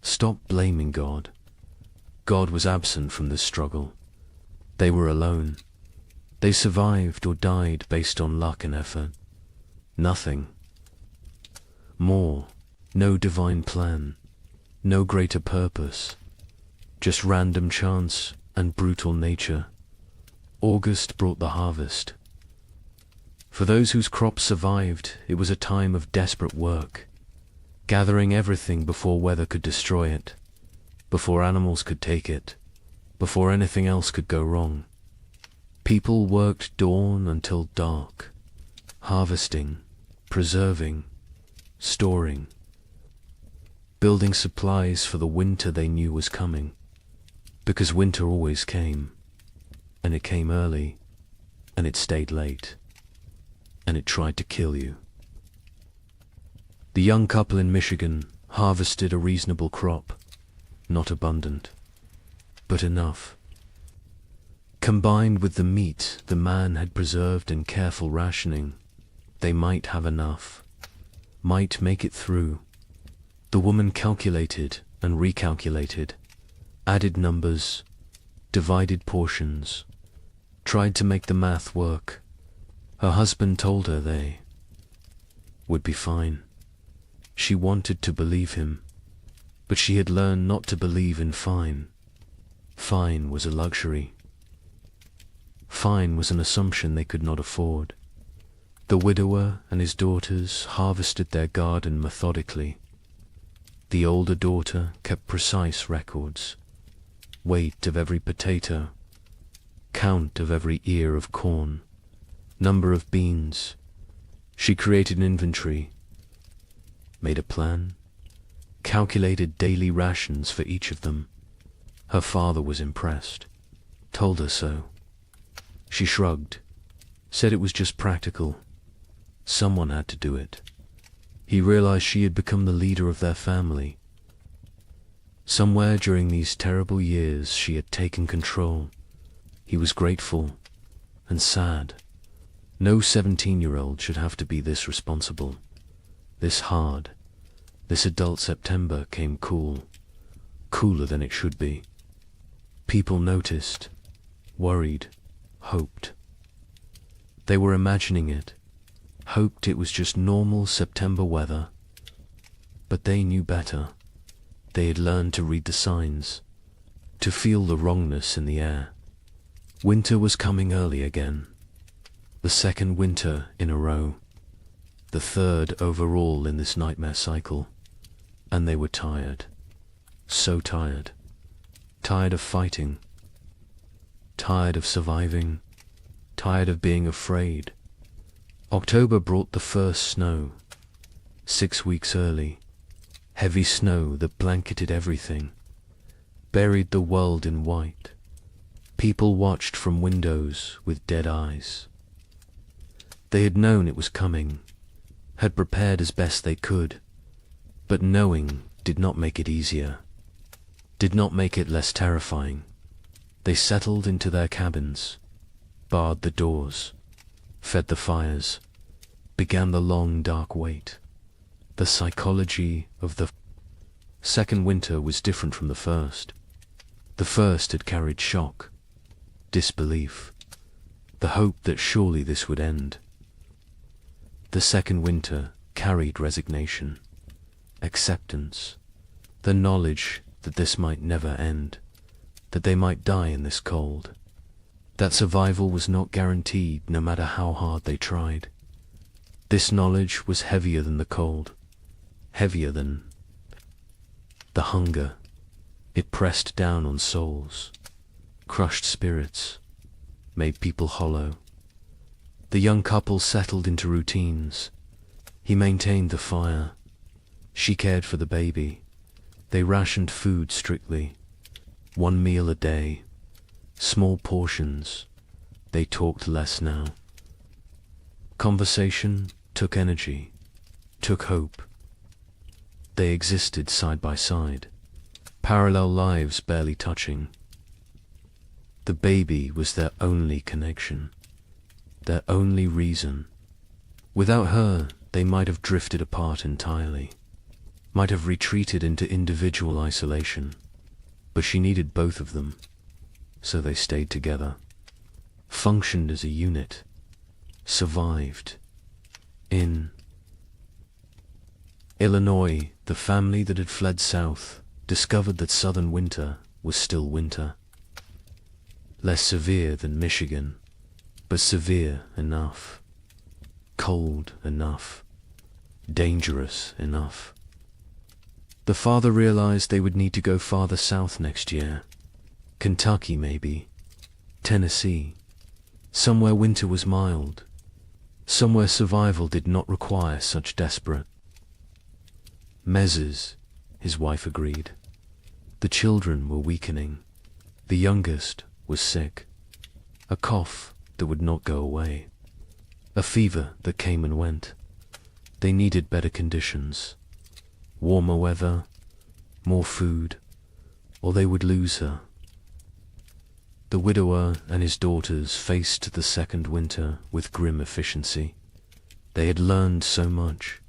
stopped blaming God. God was absent from this struggle. They were alone. They survived or died based on luck and effort. Nothing more, no divine plan, no greater purpose, just random chance and brutal nature. August brought the harvest. For those whose crops survived, it was a time of desperate work, gathering everything before weather could destroy it, before animals could take it, before anything else could go wrong. People worked dawn until dark, harvesting, preserving, storing, building supplies for the winter they knew was coming, because winter always came, and it came early, and it stayed late, and it tried to kill you. The young couple in Michigan harvested a reasonable crop, not abundant, but enough. Combined with the meat the man had preserved in careful rationing, they might have enough, might make it through. The woman calculated and recalculated, added numbers, divided portions, tried to make the math work. Her husband told her they would be fine. She wanted to believe him, but she had learned not to believe in fine. Fine was a luxury. Fine was an assumption they could not afford. The widower and his daughters harvested their garden methodically. The older daughter kept precise records, weight of every potato, count of every ear of corn, number of beans. She created an inventory, made a plan, calculated daily rations for each of them. Her father was impressed, told her so. She shrugged, said it was just practical. Someone had to do it. He realized she had become the leader of their family. Somewhere during these terrible years she had taken control. He was grateful and sad. No 17-year-old should have to be this responsible, this hard. This adult September came cool, cooler than it should be. People noticed, worried, hoped. They were imagining it, hoped it was just normal September weather. But they knew better. They had learned to read the signs, to feel the wrongness in the air. Winter was coming early again. The second winter in a row. The third overall in this nightmare cycle. And they were tired. So tired. Tired of fighting. Tired of surviving. Tired of being afraid. October brought the first snow. 6 weeks early. Heavy snow that blanketed everything. Buried the world in white. People watched from windows with dead eyes. They had known it was coming, had prepared as best they could, but knowing did not make it easier, did not make it less terrifying. They settled into their cabins, barred the doors, fed the fires, began the long dark wait. The psychology of the second winter was different from the first. The first had carried shock, disbelief, the hope that surely this would end. The second winter carried resignation, acceptance, the knowledge that this might never end, that they might die in this cold, that survival was not guaranteed no matter how hard they tried. This knowledge was heavier than the cold, heavier than the hunger. It pressed down on souls, crushed spirits, made people hollow. The young couple settled into routines. He maintained the fire. She cared for the baby. They rationed food strictly. 1 meal a day. Small portions. They talked less now. Conversation took energy, took hope. They existed side by side, parallel lives barely touching. The baby was their only connection, their only reason. Without her, they might have drifted apart entirely, might have retreated into individual isolation. But she needed both of them, so they stayed together, functioned as a unit, survived. In Illinois, the family that had fled south discovered that southern winter was still winter. Less severe than Michigan, but severe enough. Cold enough. Dangerous enough. The father realized they would need to go farther south next year. Kentucky, maybe. Tennessee. Somewhere winter was mild. Somewhere survival did not require such desperate measures, his wife agreed. The children were weakening. The youngest was sick. A cough that would not go away. A fever that came and went. They needed better conditions. Warmer weather, more food, or they would lose her. The widower and his daughters faced the second winter with grim efficiency. They had learned so much.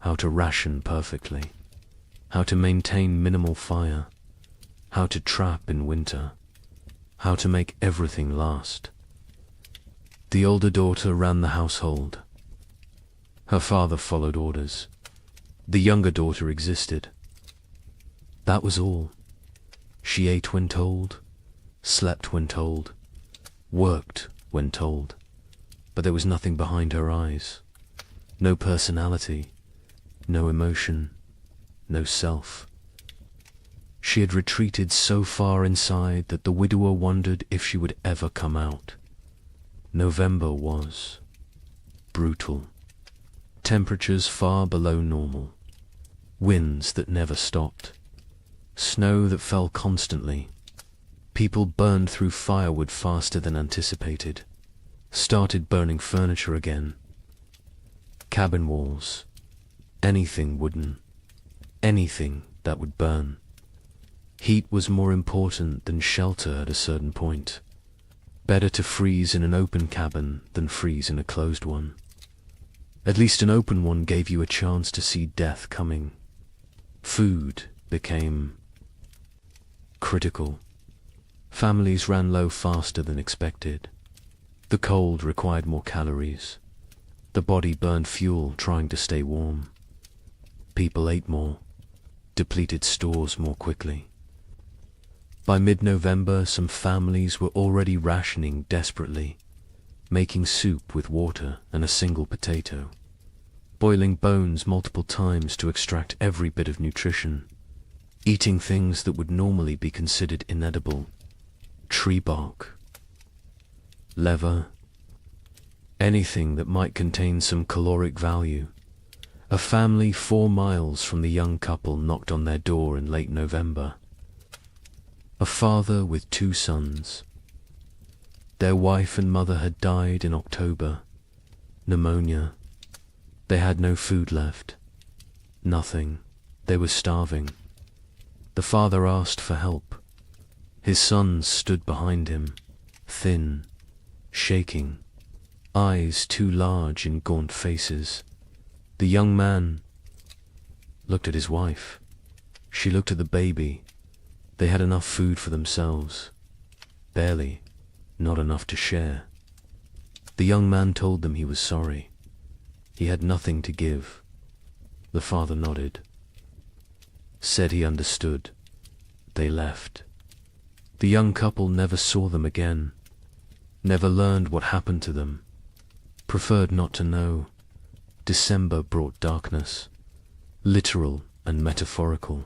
How to ration perfectly. How to maintain minimal fire. How to trap in winter. How to make everything last. The older daughter ran the household. Her father followed orders. The younger daughter existed. That was all. She ate when told, slept when told, worked when told, but there was nothing behind her eyes. No personality, no emotion, no self. She had retreated so far inside that the widower wondered if she would ever come out. November was brutal. Temperatures far below normal. Winds that never stopped. Snow that fell constantly. People burned through firewood faster than anticipated. Started burning furniture again. Cabin walls. Anything wooden. Anything that would burn. Heat was more important than shelter at a certain point. Better to freeze in an open cabin than freeze in a closed one. At least an open one gave you a chance to see death coming. Food became critical. Families ran low faster than expected. The cold required more calories. The body burned fuel trying to stay warm. People ate more, depleted stores more quickly. By mid-November, some families were already rationing desperately, making soup with water and a single potato, boiling bones multiple times to extract every bit of nutrition, eating things that would normally be considered inedible, tree bark, leather, anything that might contain some caloric value. A family 4 miles from the young couple knocked on their door in late November. A father with 2 sons. Their wife and mother had died in October. Pneumonia. They had no food left. Nothing. They were starving. The father asked for help. His sons stood behind him, thin, shaking, eyes too large in gaunt faces. The young man looked at his wife. She looked at the baby. They had enough food for themselves. Barely, not enough to share. The young man told them he was sorry. He had nothing to give. The father nodded. Said he understood. They left. The young couple never saw them again. Never learned what happened to them. Preferred not to know. December brought darkness. Literal and metaphorical.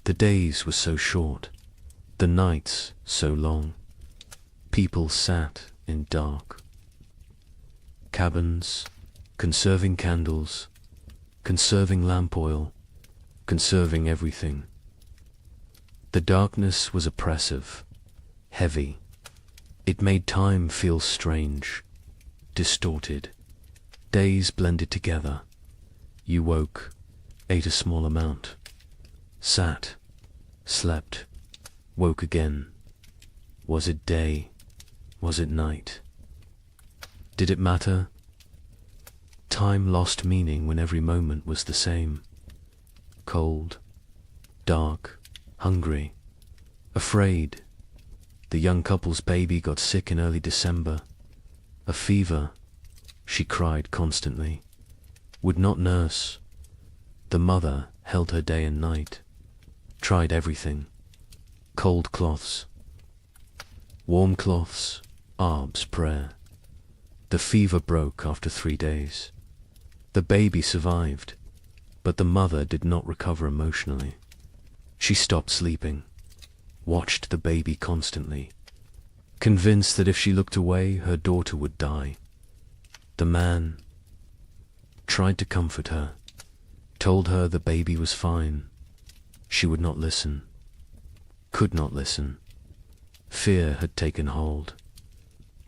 The days were so short, the nights so long. People sat in dark. Cabins, conserving candles, conserving lamp oil, conserving everything. The darkness was oppressive, heavy. It made time feel strange, distorted. Days blended together. You woke, ate a small amount. Sat, slept, woke again. Was it day? Was it night? Did it matter? Time lost meaning when every moment was the same. Cold, dark, hungry, afraid. The young couple's baby got sick in early December. A fever. She cried constantly. Would not nurse. The mother held her day and night. Tried everything. Cold cloths. Warm cloths. Arb's prayer. The fever broke after 3 days. The baby survived, but the mother did not recover emotionally. She stopped sleeping. Watched the baby constantly. convinced that if she looked away, her daughter would die. The man tried to comfort her, told her the baby was fine. She would not listen, could not listen. Fear had taken hold.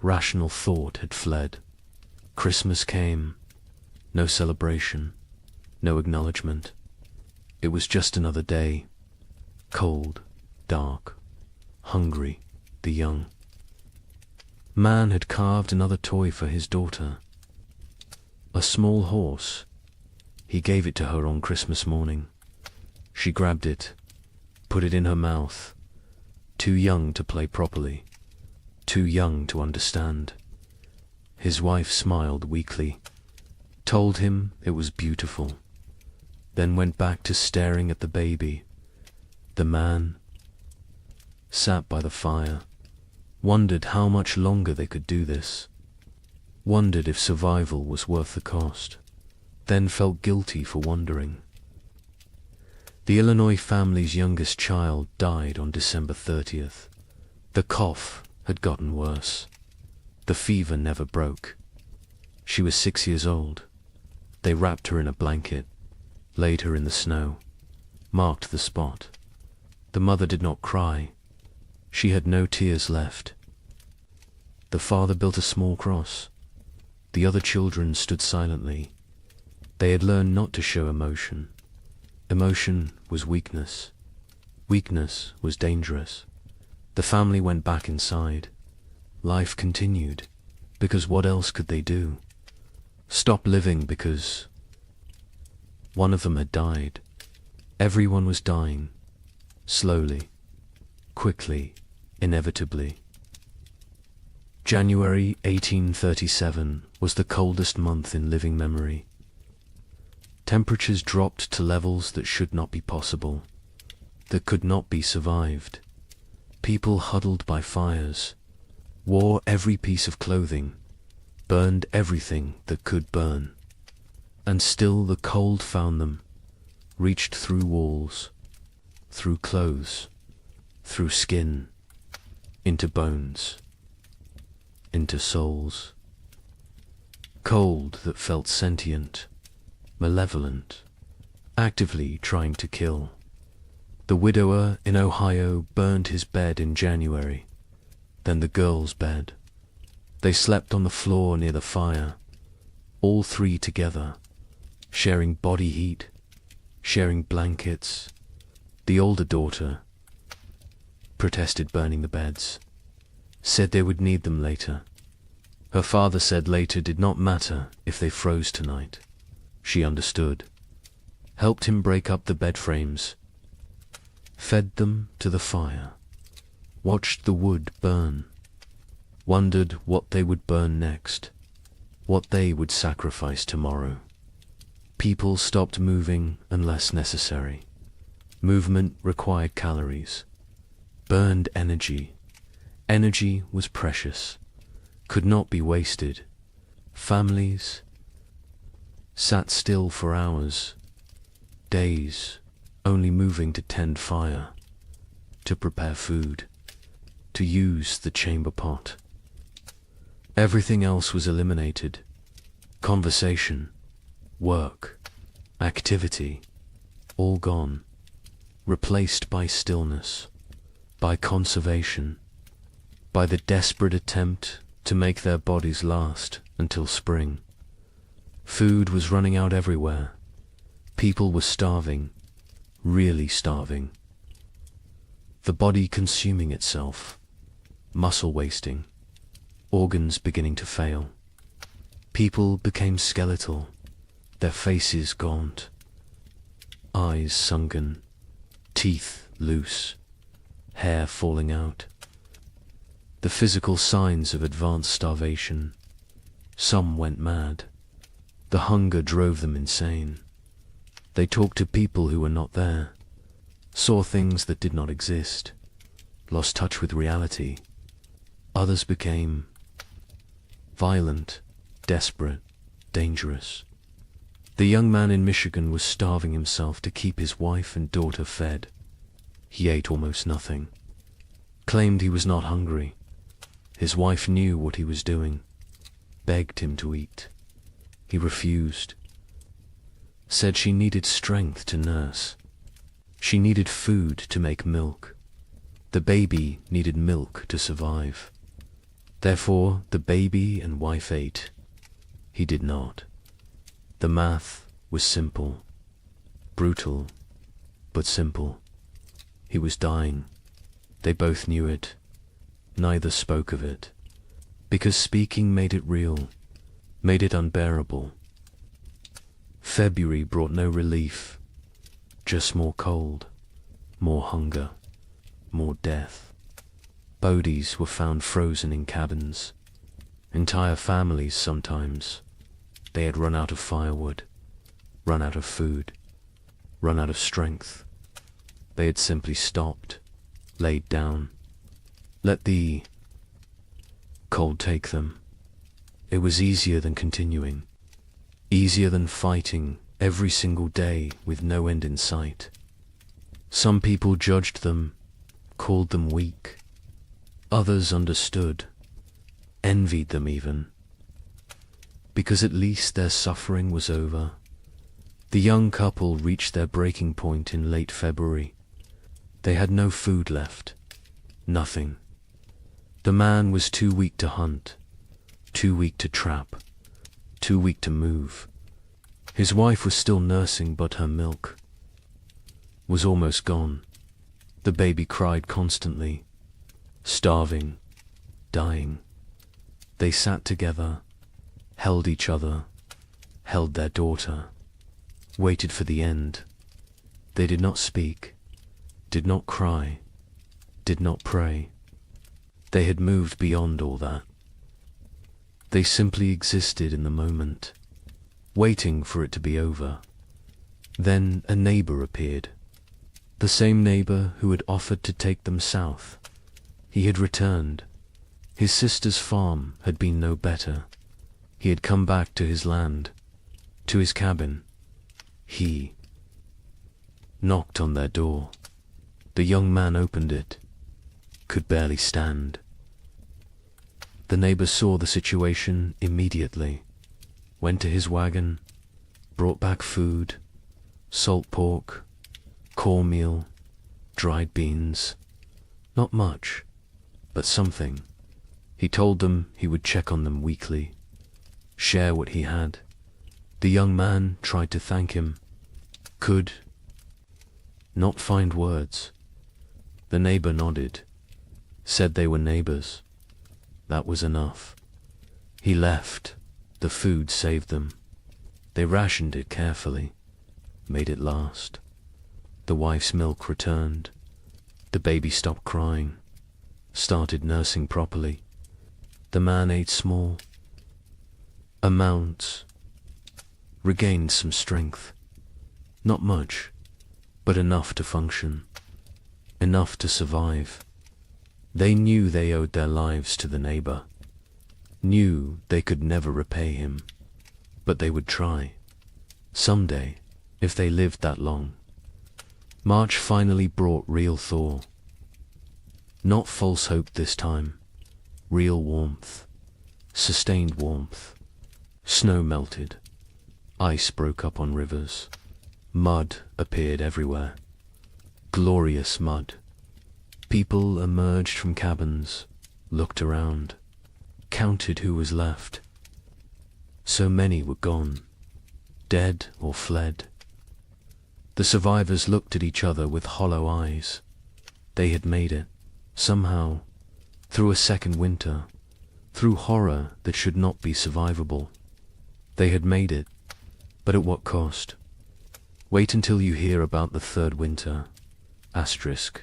Rational thought had fled. Christmas came. No celebration, no acknowledgement. It was just another day. Cold, dark, hungry, the young. Man had carved another toy for his daughter. A small horse. He gave it to her on Christmas morning. She grabbed it, put it in her mouth. Too young to play properly, too young to understand. His wife smiled weakly, told him it was beautiful, then went back to staring at the baby. The man sat by the fire, wondered how much longer they could do this, wondered if survival was worth the cost, then felt guilty for wondering. The Illinois family's youngest child died on December 30th. The cough had gotten worse. The fever never broke. She was 6 years old. They wrapped her in a blanket, laid her in the snow, marked the spot. The mother did not cry. She had no tears left. The father built a small cross. The other children stood silently. They had learned not to show emotion. Emotion was weakness. Weakness was dangerous. The family went back inside. Life continued, because what else could they do? Stop living because one of them had died. Everyone was dying, slowly, quickly, inevitably. January 1837 was the coldest month in living memory. Temperatures dropped to levels that should not be possible, that could not be survived. People huddled by fires, wore every piece of clothing, burned everything that could burn. And still the cold found them, reached through walls, through clothes, through skin, into bones, into souls. Cold that felt sentient, malevolent, actively trying to kill. The widower in Ohio burned his bed in January, then the girl's bed. They slept on the floor near the fire, all three together, sharing body heat, sharing blankets. The older daughter protested burning the beds, said they would need them later. Her father said later did not matter if they froze tonight. She understood, helped him break up the bed frames, fed them to the fire, watched the wood burn, wondered what they would burn next, what they would sacrifice tomorrow. People stopped moving unless necessary. Movement required calories, burned energy. Energy was precious, could not be wasted. Families sat still for hours, days, only moving to tend fire, to prepare food, to use the chamber pot. Everything else was eliminated. Conversation, work, activity, all gone, replaced by stillness, by conservation, by the desperate attempt to make their bodies last until spring. Food was running out everywhere. People were starving, really starving. The body consuming itself, muscle wasting, organs beginning to fail. People became skeletal, their faces gaunt, eyes sunken, teeth loose, hair falling out. The physical signs of advanced starvation. Some went mad. The hunger drove them insane. They talked to people who were not there, saw things that did not exist, lost touch with reality. Others became violent, desperate, dangerous. The young man in Michigan was starving himself to keep his wife and daughter fed. He ate almost nothing, claimed he was not hungry, His wife knew what he was doing, begged him to eat. He refused, said she needed strength to nurse. She needed food to make milk. The baby needed milk to survive. Therefore, the baby and wife ate. He did not. The math was simple, brutal, but simple. He was dying. They both knew it. Neither spoke of it, because speaking made it real, made it unbearable. February brought no relief, just more cold, more hunger, more death. Bodies were found frozen in cabins. Entire families sometimes. They had run out of firewood, run out of food, run out of strength. They had simply stopped, laid down, let the cold take them. It was easier than continuing, easier than fighting every single day with no end in sight. Some people judged them, called them weak. Others understood, envied them even, because at least their suffering was over. The young couple reached their breaking point in late February. They had no food left, nothing. The man was too weak to hunt, too weak to trap, too weak to move. His wife was still nursing, but her milk was almost gone. The baby cried constantly, starving, dying. They sat together, held each other, held their daughter, waited for the end. They did not speak, did not cry, did not pray. They had moved beyond all that. They simply existed in the moment, waiting for it to be over. Then a neighbor appeared, the same neighbor who had offered to take them south. He had returned. His sister's farm had been no better. He had come back to his land, to his cabin. He knocked on their door. The young man opened it, could barely stand. The neighbor saw the situation immediately, went to his wagon, brought back food, salt pork, cornmeal, dried beans. Not much, but something. He told them he would check on them weekly, share what he had. The young man tried to thank him, could not find words. The neighbor nodded, said they were neighbors. That was enough. He left. The food saved them. They rationed it carefully, made it last. The wife's milk returned. The baby stopped crying, started nursing properly. The man ate small amounts, regained some strength. Not much, but enough to function, enough to survive. They knew they owed their lives to the neighbor, knew they could never repay him, but they would try. Someday, if they lived that long. March finally brought real thaw. Not false hope this time, real warmth, sustained warmth. Snow melted, ice broke up on rivers, mud appeared everywhere. Glorious mud. People emerged from cabins, looked around, counted who was left. So many were gone, dead or fled. The survivors looked at each other with hollow eyes. They had made it, somehow, through a second winter, through horror that should not be survivable. They had made it, but at what cost? Wait until you hear about the third winter. Asterisk.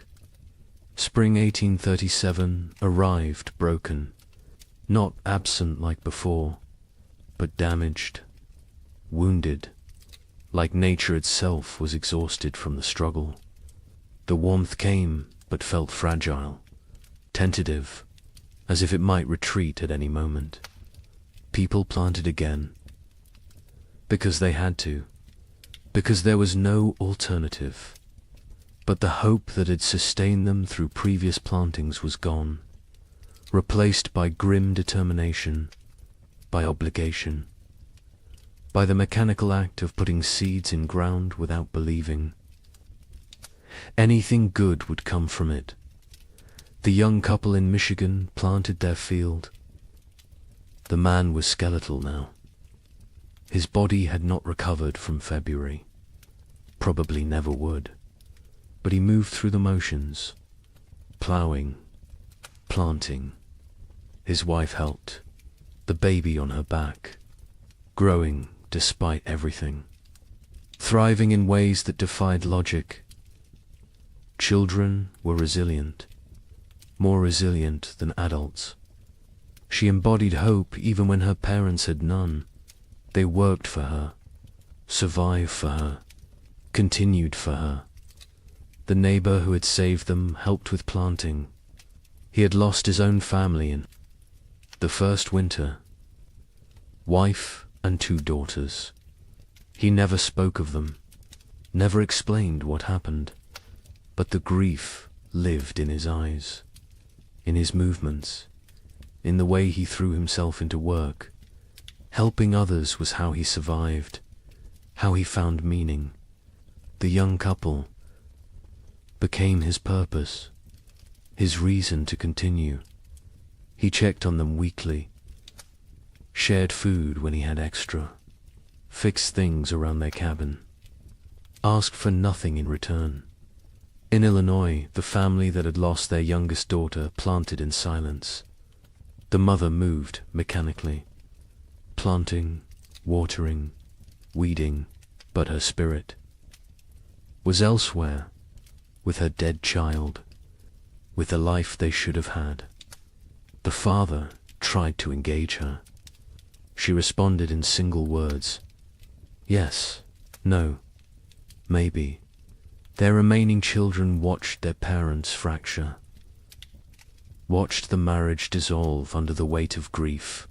Spring 1837 arrived broken, not absent like before, but damaged, wounded, like nature itself was exhausted from the struggle. The warmth came, but felt fragile, tentative, as if it might retreat at any moment. People planted again, because they had to, because there was no alternative. But the hope that had sustained them through previous plantings was gone. replaced by grim determination, by obligation, by the mechanical act of putting seeds in ground without believing. Anything good would come from it. The young couple in Michigan planted their field. The man was skeletal now. His body had not recovered from February. Probably never would. But he moved through the motions, ploughing, planting. His wife helped, the baby on her back, growing despite everything, thriving in ways that defied logic. Children were resilient, more resilient than adults. She embodied hope even when her parents had none. They worked for her, survived for her, continued for her. The neighbor who had saved them helped with planting. He had lost his own family in the first winter. Wife and 2 daughters. He never spoke of them, never explained what happened, but the grief lived in his eyes, in his movements, in the way he threw himself into work. Helping others was how he survived, how he found meaning. The young couple became his purpose, his reason to continue. He checked on them weekly, shared food when he had extra, fixed things around their cabin, asked for nothing in return. In Illinois, the family that had lost their youngest daughter planted in silence. The mother moved mechanically, planting, watering, weeding, but her spirit was elsewhere, with her dead child, with the life they should have had. The father tried to engage her. She responded in single words. Yes, no, maybe. Their remaining children watched their parents fracture, watched the marriage dissolve under the weight of grief.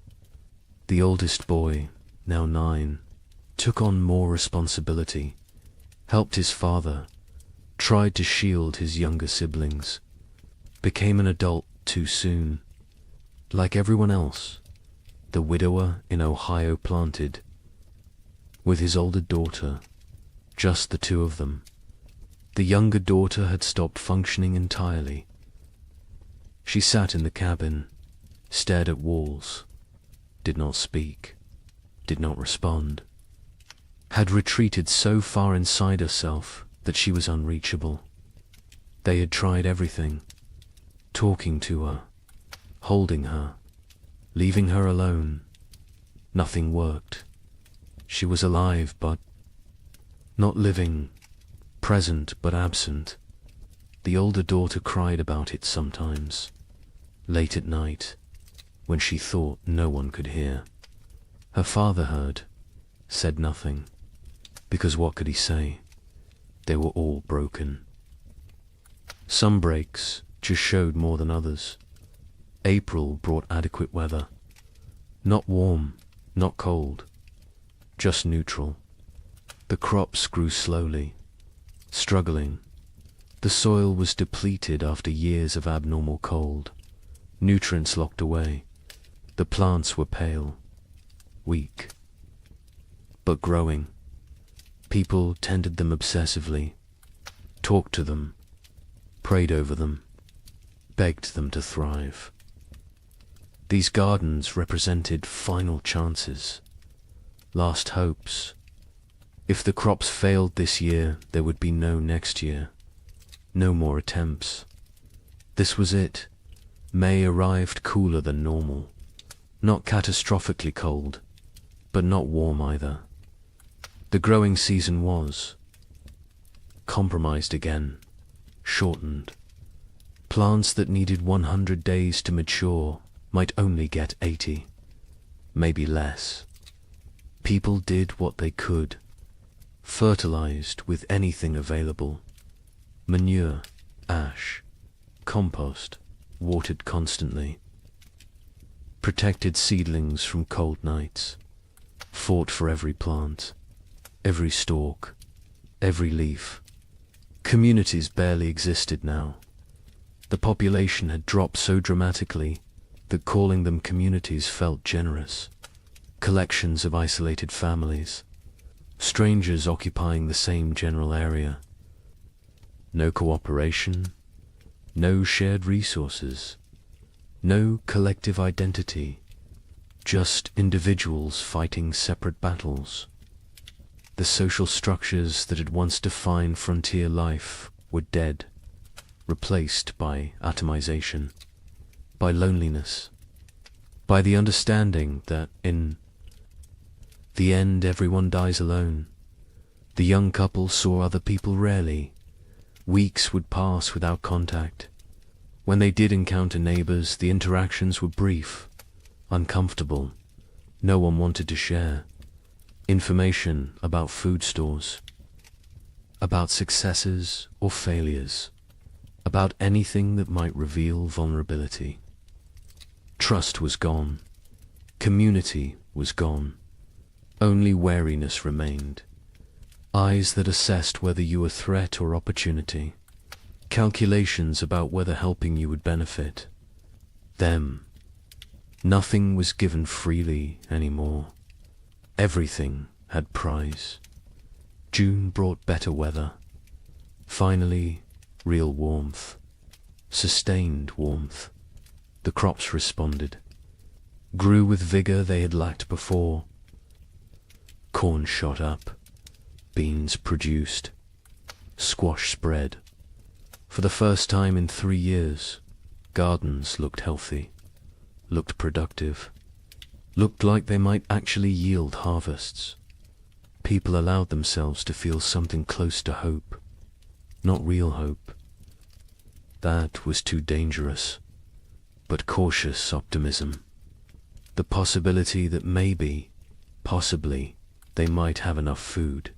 The oldest boy, now 9, took on more responsibility, helped his father, tried to shield his younger siblings, became an adult too soon. Like everyone else, the widower in Ohio planted, with his older daughter, just the 2 of them. The younger daughter had stopped functioning entirely. She sat in the cabin, stared at walls, did not speak, did not respond, had retreated so far inside herself that she was unreachable. They had tried everything, talking to her, holding her, leaving her alone. Nothing worked. She was alive but not living, present but absent. The older daughter cried about it sometimes, late at night, when she thought no one could hear. Her father heard, said nothing, because what could he say? They were all broken. Some breaks just showed more than others. April brought adequate weather. Not warm, not cold, just neutral. The crops grew slowly, struggling. The soil was depleted after years of abnormal cold. Nutrients locked away. The plants were pale, weak, but growing. People tended them obsessively, talked to them, prayed over them, begged them to thrive. These gardens represented final chances, last hopes. If the crops failed this year, there would be no next year, no more attempts. This was it. May arrived cooler than normal, not catastrophically cold, but not warm either. The growing season was compromised again, shortened. Plants that needed 100 days to mature might only get 80, maybe less. People did what they could, fertilized with anything available. Manure, ash, compost, watered constantly. Protected seedlings from cold nights, fought for every plant, every stalk, every leaf. Communities barely existed now. The population had dropped so dramatically, that calling them communities felt generous. Collections of isolated families, strangers occupying the same general area. No cooperation, no shared resources, no collective identity, just individuals fighting separate battles. The social structures that had once defined frontier life were dead, replaced by atomization, by loneliness, by the understanding that in the end everyone dies alone. The young couple saw other people rarely. Weeks would pass without contact. When they did encounter neighbors, the interactions were brief, uncomfortable. No one wanted to share information about food stores, about successes or failures, about anything that might reveal vulnerability. Trust was gone. Community was gone. Only wariness remained. Eyes that assessed whether you were threat or opportunity. Calculations about whether helping you would benefit them. Nothing was given freely anymore. Everything had price. June brought better weather. Finally, real warmth. Sustained warmth. The crops responded. Grew with vigor they had lacked before. Corn shot up. Beans produced. Squash spread. For the first time in 3 years, gardens looked healthy, looked productive, looked like they might actually yield harvests. People allowed themselves to feel something close to hope, not real hope. That was too dangerous, but cautious optimism. The possibility that maybe, possibly, they might have enough food.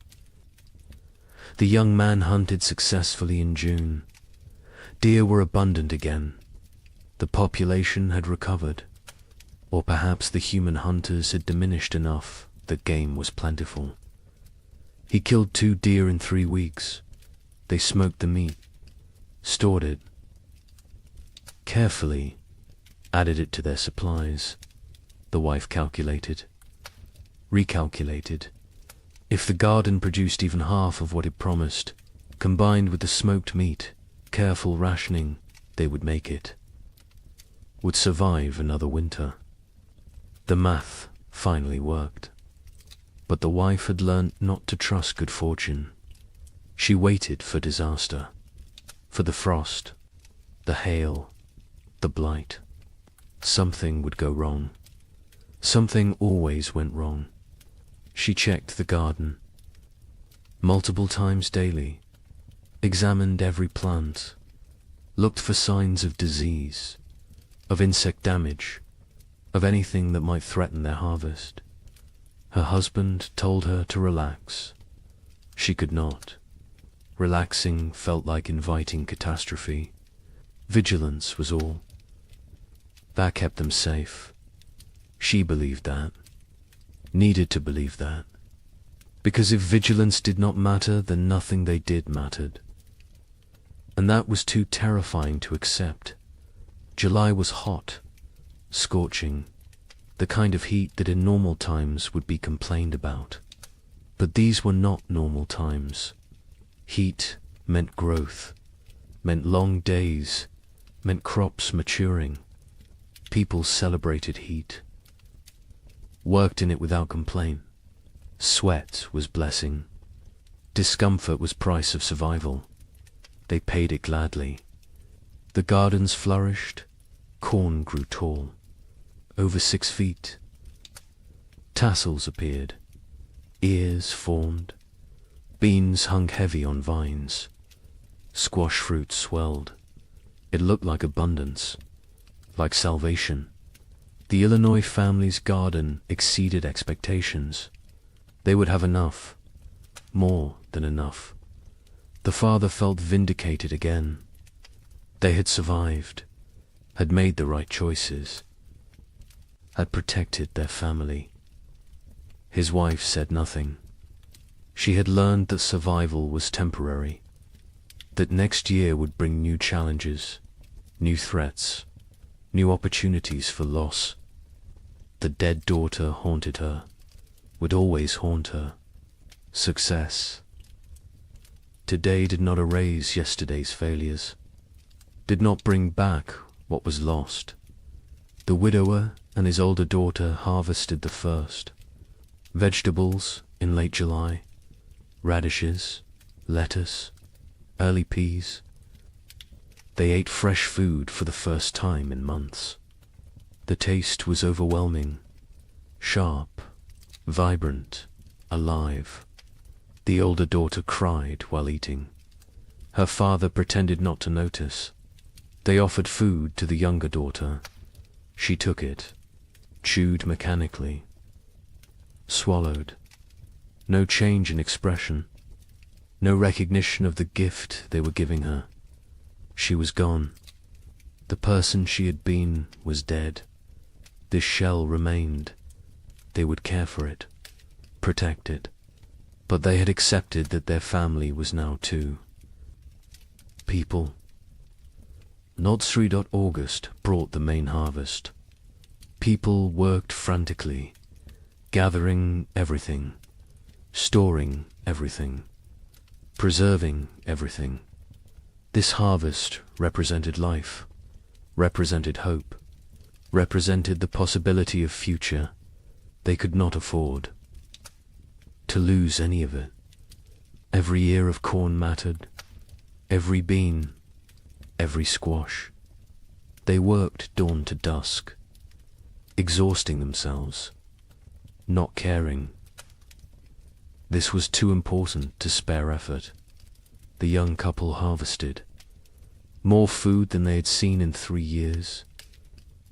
The young man hunted successfully in June. Deer were abundant again. The population had recovered, or perhaps the human hunters had diminished enough that game was plentiful. He killed 2 deer in 3 weeks. They smoked the meat, stored it, carefully added it to their supplies. The wife calculated, recalculated. If the garden produced even half of what it promised, combined with the smoked meat, careful rationing, they would make it. Would survive another winter. The math finally worked. But the wife had learnt not to trust good fortune. She waited for disaster, for the frost, the hail, the blight. Something would go wrong. Something always went wrong. She checked the garden multiple times daily, examined every plant, looked for signs of disease, of insect damage, of anything that might threaten their harvest. Her husband told her to relax. She could not. Relaxing felt like inviting catastrophe. Vigilance was all. That kept them safe. She believed that. Needed to believe that. Because if vigilance did not matter, then nothing they did mattered. And that was too terrifying to accept. July was hot, scorching, the kind of heat that in normal times would be complained about. But these were not normal times. Heat meant growth, meant long days, meant crops maturing. People celebrated heat, worked in it without complaint. Sweat was blessing. Discomfort was price of survival. They paid it gladly. The gardens flourished. Corn grew tall, over 6 feet. Tassels appeared. Ears formed. Beans hung heavy on vines. Squash fruit swelled. It looked like abundance, like salvation. The Illinois family's garden exceeded expectations. They would have enough, more than enough. The father felt vindicated again. They had survived, had made the right choices, had protected their family. His wife said nothing. She had learned that survival was temporary, that next year would bring new challenges, new threats, new opportunities for loss. The dead daughter haunted her, would always haunt her. Success. Today did not erase yesterday's failures, did not bring back what was lost. The widower and his older daughter harvested the first. Vegetables in late July, radishes, lettuce, early peas. They ate fresh food for the first time in months. The taste was overwhelming, sharp, vibrant, alive. The older daughter cried while eating. Her father pretended not to notice. They offered food to the younger daughter. She took it, chewed mechanically, swallowed. No change in expression, no recognition of the gift they were giving her. She was gone. The person she had been was dead. This shell remained. They would care for it, protect it. But they had accepted that their family was now too. People. August brought the main harvest. People worked frantically, gathering everything, storing everything, preserving everything. This harvest represented life, represented hope, represented the possibility of future they could not afford to lose any of it. Every ear of corn mattered, every bean, every squash. They worked dawn to dusk, exhausting themselves, not caring. This was too important to spare effort. The young couple harvested more food than they had seen in 3 years.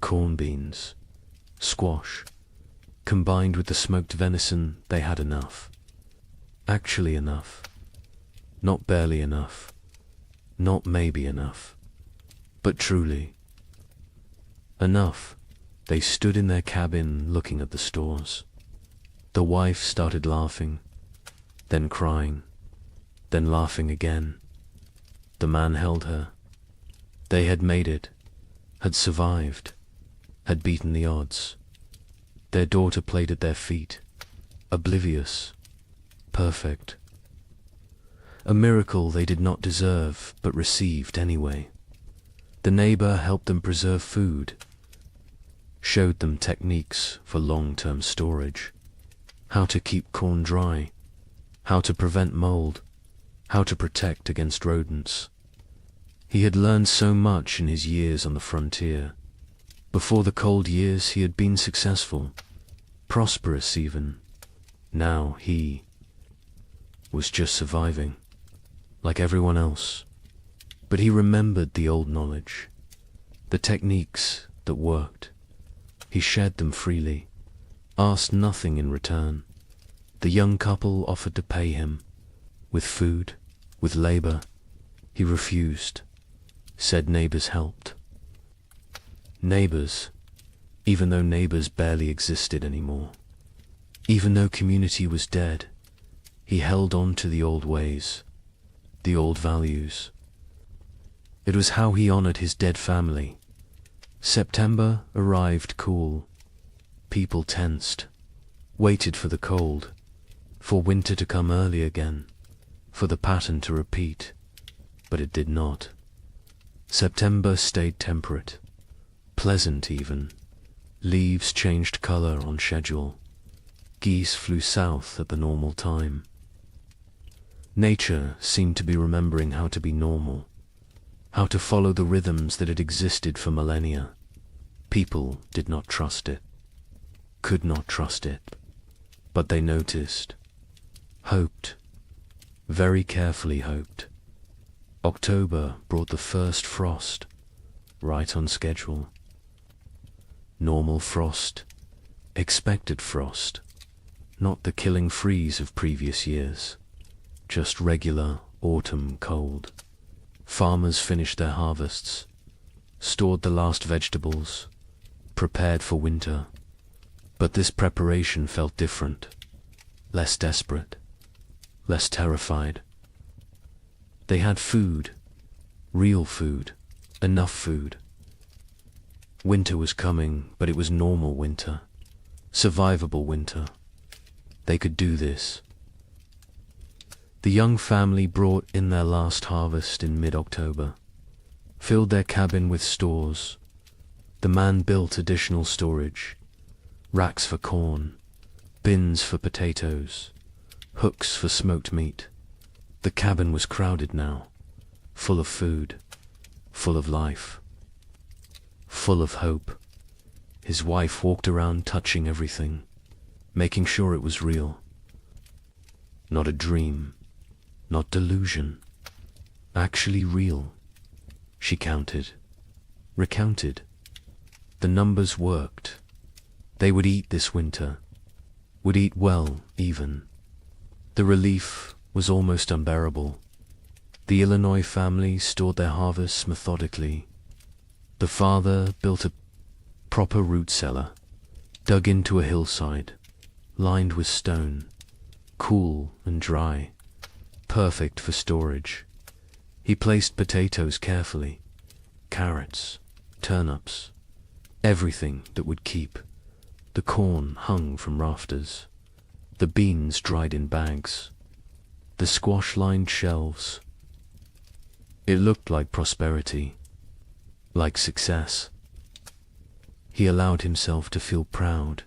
Corn beans, squash, combined with the smoked venison, they had enough. Actually enough. Not barely enough. Not maybe enough. But truly. Enough. They stood in their cabin looking at the stores. The wife started laughing, then crying, then laughing again. The man held her. They had made it, had survived, had beaten the odds. Their daughter played at their feet, oblivious, perfect. A miracle they did not deserve, but received anyway. The neighbor helped them preserve food, showed them techniques for long-term storage, how to keep corn dry, how to prevent mold, how to protect against rodents. He had learned so much in his years on the frontier. Before the cold years he had been successful, prosperous even. Now he was just surviving, like everyone else. But he remembered the old knowledge, the techniques that worked. He shared them freely, asked nothing in return. The young couple offered to pay him, with food, with labor. He refused, said neighbors helped. Neighbors, even though neighbors barely existed anymore. Even though community was dead, he held on to the old ways, the old values. It was how he honored his dead family. September arrived cool. People tensed, waited for the cold, for winter to come early again, for the pattern to repeat, but it did not. September stayed temperate, pleasant even. Leaves changed color on schedule. Geese flew south at the normal time. Nature seemed to be remembering how to be normal, how to follow the rhythms that had existed for millennia. People did not trust it, could not trust it, but they noticed, hoped, very carefully hoped. October brought the first frost, right on schedule. Normal frost, expected frost, not the killing freeze of previous years, just regular autumn cold. Farmers finished their harvests, stored the last vegetables, prepared for winter. But this preparation felt different, less desperate, less terrified. They had food, real food, enough food. Winter was coming, but it was normal winter. Survivable winter. They could do this. The young family brought in their last harvest in mid-October, filled their cabin with stores. The man built additional storage, racks for corn, bins for potatoes, hooks for smoked meat. The cabin was crowded now, full of food, full of life, full of hope. His wife walked around touching everything, making sure it was real. Not a dream, not delusion, actually real. She counted, recounted. The numbers worked. They would eat this winter, would eat well even. The relief was almost unbearable. The Illinois family stored their harvests methodically. The father built a proper root cellar, dug into a hillside, lined with stone, cool and dry, perfect for storage. He placed potatoes carefully, carrots, turnips, everything that would keep. The corn hung from rafters, the beans dried in bags, the squash lined shelves. It looked like prosperity, like success. He allowed himself to feel proud.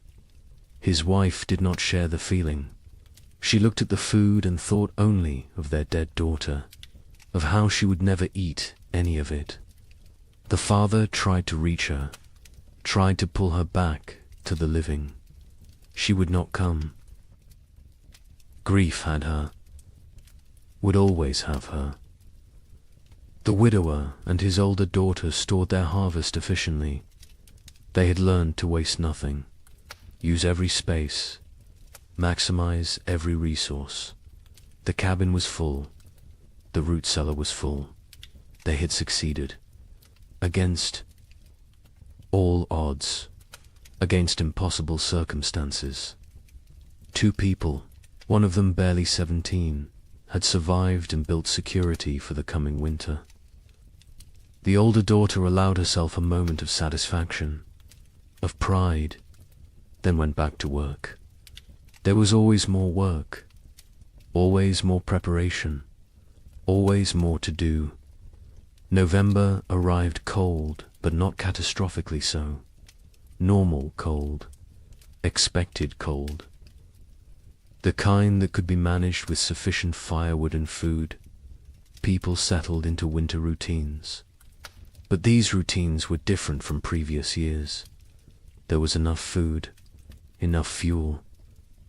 His wife did not share the feeling. She looked at the food and thought only of their dead daughter, of how she would never eat any of it. The father tried to reach her, tried to pull her back to the living. She would not come. Grief had her, would always have her. The widower and his older daughter stored their harvest efficiently. They had learned to waste nothing, use every space, maximize every resource. The cabin was full. The root cellar was full. They had succeeded. Against all odds, against impossible circumstances. 2 people, one of them barely 17, had survived and built security for the coming winter. The older daughter allowed herself a moment of satisfaction, of pride, then went back to work. There was always more work, always more preparation, always more to do. November arrived cold, but not catastrophically so. Normal cold, expected cold. The kind that could be managed with sufficient firewood and food. People settled into winter routines. But these routines were different from previous years. There was enough food, enough fuel,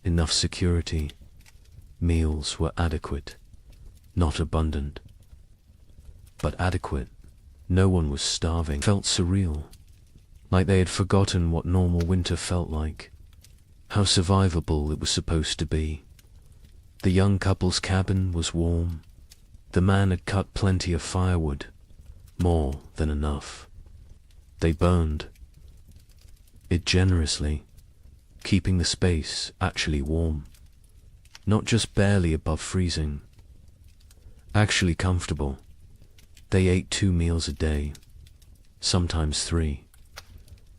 enough security. Meals were adequate, not abundant, but adequate. No one was starving. Felt surreal, like they had forgotten what normal winter felt like, how survivable it was supposed to be. The young couple's cabin was warm. The man had cut plenty of firewood, more than enough. They burned it generously, keeping the space actually warm, not just barely above freezing, actually comfortable. They ate 2 meals a day, sometimes 3.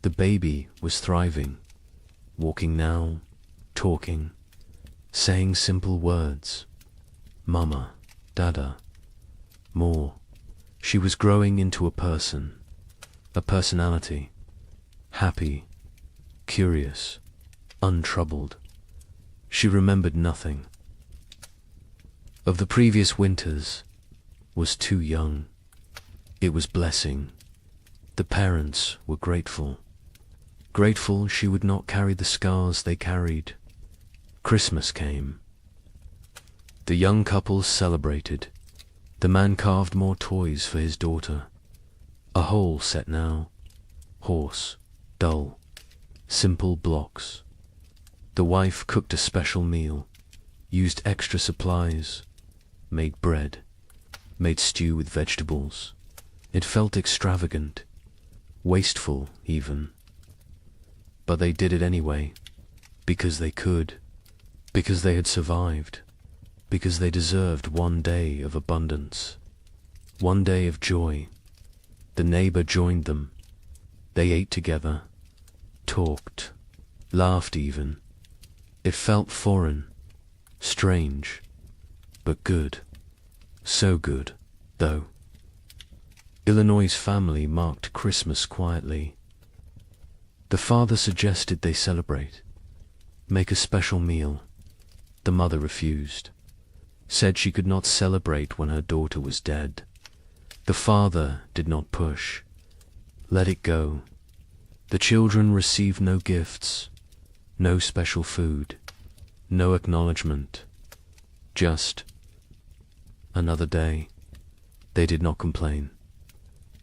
The baby was thriving, walking now, talking, saying simple words. Mama, Dada, more. She was growing into a person, a personality, happy, curious, untroubled. She remembered nothing of the previous winters, was too young. It was blessing. The parents were grateful. Grateful she would not carry the scars they carried. Christmas came. The young couple celebrated. The man carved more toys for his daughter. A whole set now. Horse, dull, simple blocks. The wife cooked a special meal, used extra supplies, made bread, made stew with vegetables. It felt extravagant, wasteful even. But they did it anyway, because they could, because they had survived, because they deserved one day of abundance, one day of joy. The neighbor joined them. They ate together, talked, laughed even. It felt foreign, strange, but good. So good, though. Illinois' family marked Christmas quietly. The father suggested they celebrate, make a special meal. The mother refused, said she could not celebrate when her daughter was dead. The father did not push, let it go. The children received no gifts, no special food, no acknowledgement, just another day. They did not complain,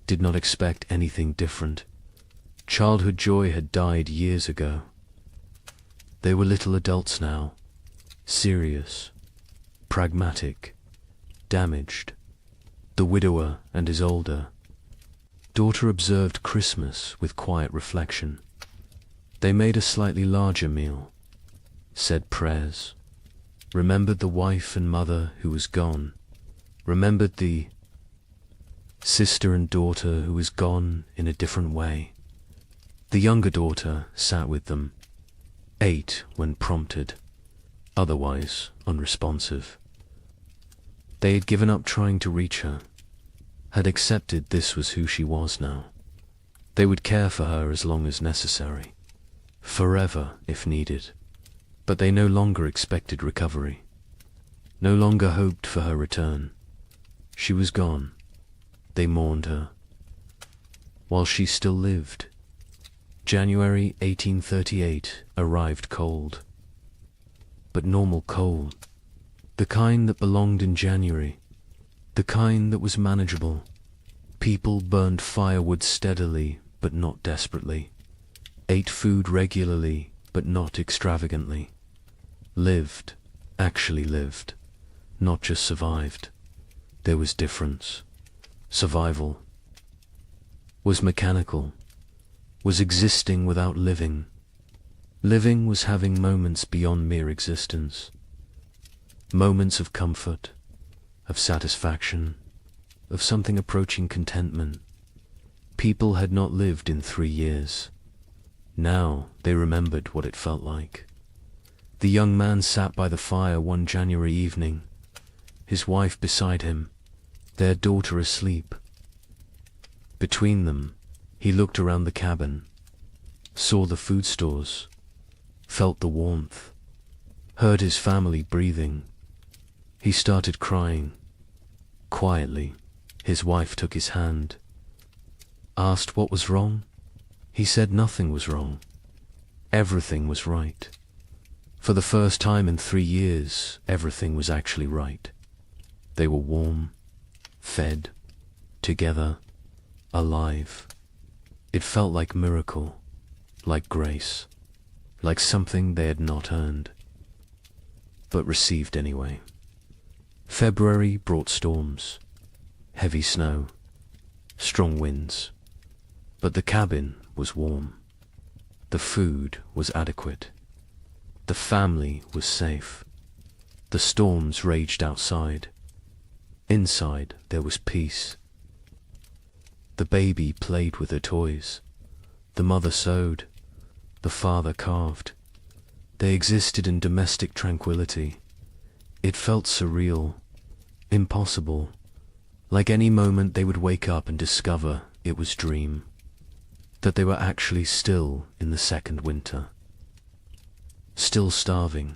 did not expect anything different. Childhood joy had died years ago. They were little adults now, serious, pragmatic, damaged. The widower and his older daughter observed Christmas with quiet reflection. They made a slightly larger meal, said prayers, remembered the wife and mother who was gone, remembered the sister and daughter who was gone in a different way. The younger daughter sat with them, ate when prompted, otherwise unresponsive. They had given up trying to reach her, had accepted this was who she was now. They would care for her as long as necessary, forever if needed, but they no longer expected recovery, no longer hoped for her return. She was gone. They mourned her, while she still lived. January 1838 arrived cold, but normal cold, the kind that belonged in January, the kind that was manageable. People burned firewood steadily but not desperately, ate food regularly but not extravagantly, lived, actually lived, not just survived. There was difference. Survival was mechanical, was existing without living. Living was having moments beyond mere existence, moments of comfort, of satisfaction, of something approaching contentment. People had not lived in 3 years. Now they remembered what it felt like. The young man sat by the fire one January evening, his wife beside him, their daughter asleep. Between them, he looked around the cabin, saw the food stores, felt the warmth, heard his family breathing. He started crying. Quietly, his wife took his hand, asked what was wrong. He said nothing was wrong. Everything was right. For the first time in 3 years, everything was actually right. They were warm, fed, together, alive. It felt like miracle, like grace, like something they had not earned, but received anyway. February brought storms, heavy snow, strong winds, but the cabin was warm. The food was adequate. The family was safe. The storms raged outside. Inside there was peace. The baby played with her toys. The mother sewed. The father carved. They existed in domestic tranquility. It felt surreal, impossible, like any moment they would wake up and discover it was dream, that they were actually still in the second winter, still starving,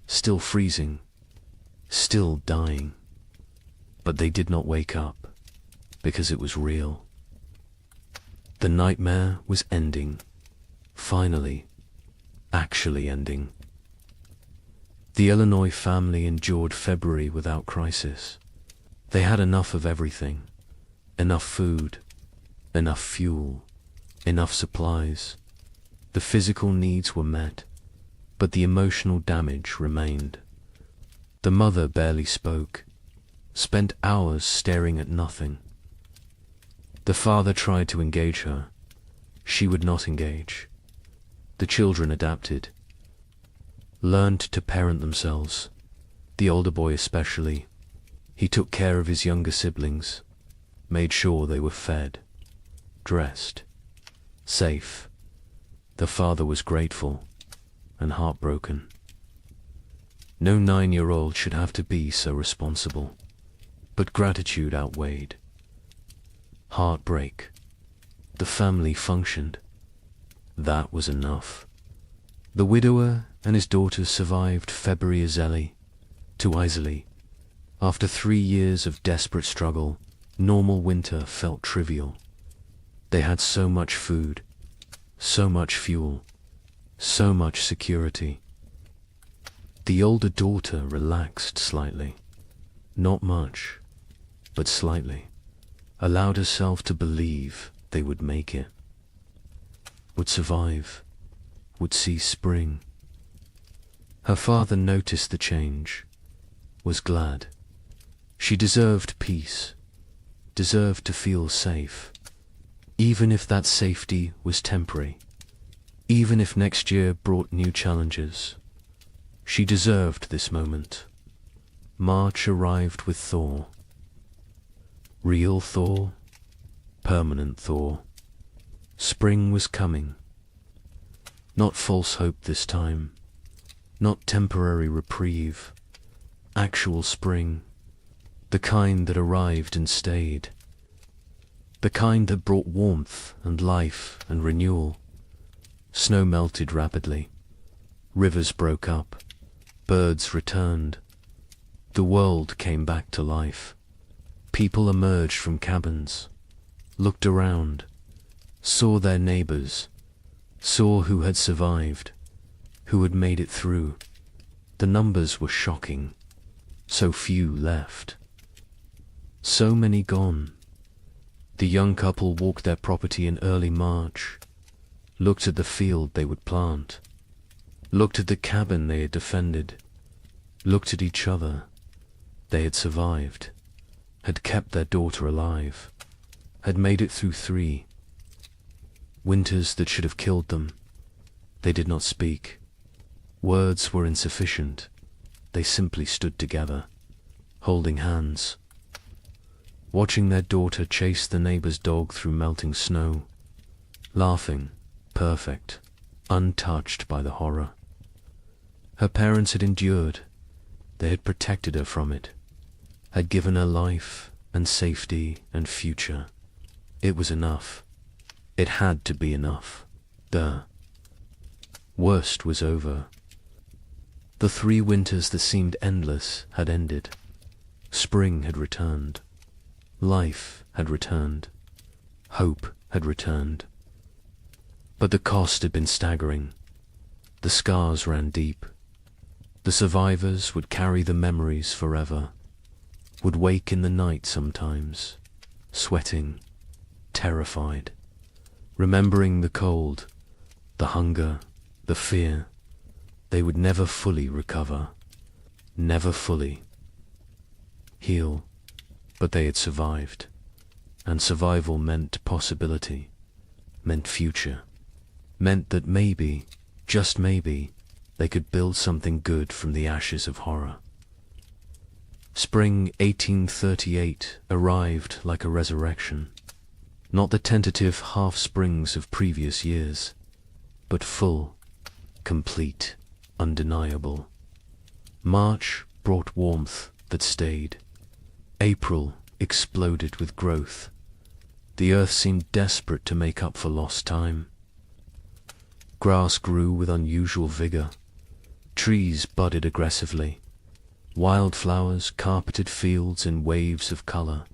still freezing, still dying. But they did not wake up, because it was real. The nightmare was ending, finally, actually ending. The Illinois family endured February without crisis. They had enough of everything, enough food, enough fuel, enough supplies. The physical needs were met, but the emotional damage remained. The mother barely spoke, spent hours staring at nothing. The father tried to engage her. She would not engage. The children adapted, learned to parent themselves, the older boy especially. He took care of his younger siblings, made sure they were fed, dressed, safe. The father was grateful and heartbroken. No 9-year-old should have to be so responsible, but gratitude outweighed heartbreak. The family functioned. That was enough. The widower and his daughters survived February to easily. After 3 years of desperate struggle, normal winter felt trivial. They had so much food, so much fuel, so much security. The older daughter relaxed slightly, not much, but slightly, allowed herself to believe they would make it, would survive, would see spring. Her father noticed the change, was glad. She deserved peace, deserved to feel safe, even if that safety was temporary, even if next year brought new challenges. She deserved this moment. March arrived with thaw. Real thaw, permanent thaw. Spring was coming. Not false hope this time, not temporary reprieve, actual spring, the kind that arrived and stayed, the kind that brought warmth and life and renewal. Snow melted rapidly, rivers broke up, birds returned, the world came back to life. People emerged from cabins, looked around, saw their neighbors, saw who had survived, who had made it through. The numbers were shocking. So few left. So many gone. The young couple walked their property in early March, looked at the field they would plant, looked at the cabin they had defended, looked at each other. They had survived, had kept their daughter alive, had made it through 3 winters that should have killed them. They did not speak. Words were insufficient. They simply stood together, holding hands, watching their daughter chase the neighbor's dog through melting snow, laughing, perfect, untouched by the horror. Her parents had endured. They had protected her from it, had given her life and safety and future. It was enough. It had to be enough. The worst was over. The 3 winters that seemed endless had ended. Spring had returned. Life had returned. Hope had returned. But the cost had been staggering. The scars ran deep. The survivors would carry the memories forever, would wake in the night sometimes, sweating, terrified, remembering the cold, the hunger, the fear. They would never fully recover, never fully heal, but they had survived, and survival meant possibility, meant future, meant that maybe, just maybe, they could build something good from the ashes of horror. Spring 1838 arrived like a resurrection, not the tentative half-springs of previous years, but full, complete, undeniable. March brought warmth that stayed. April exploded with growth. The earth seemed desperate to make up for lost time. Grass grew with unusual vigor. Trees budded aggressively. Wildflowers carpeted fields in waves of color.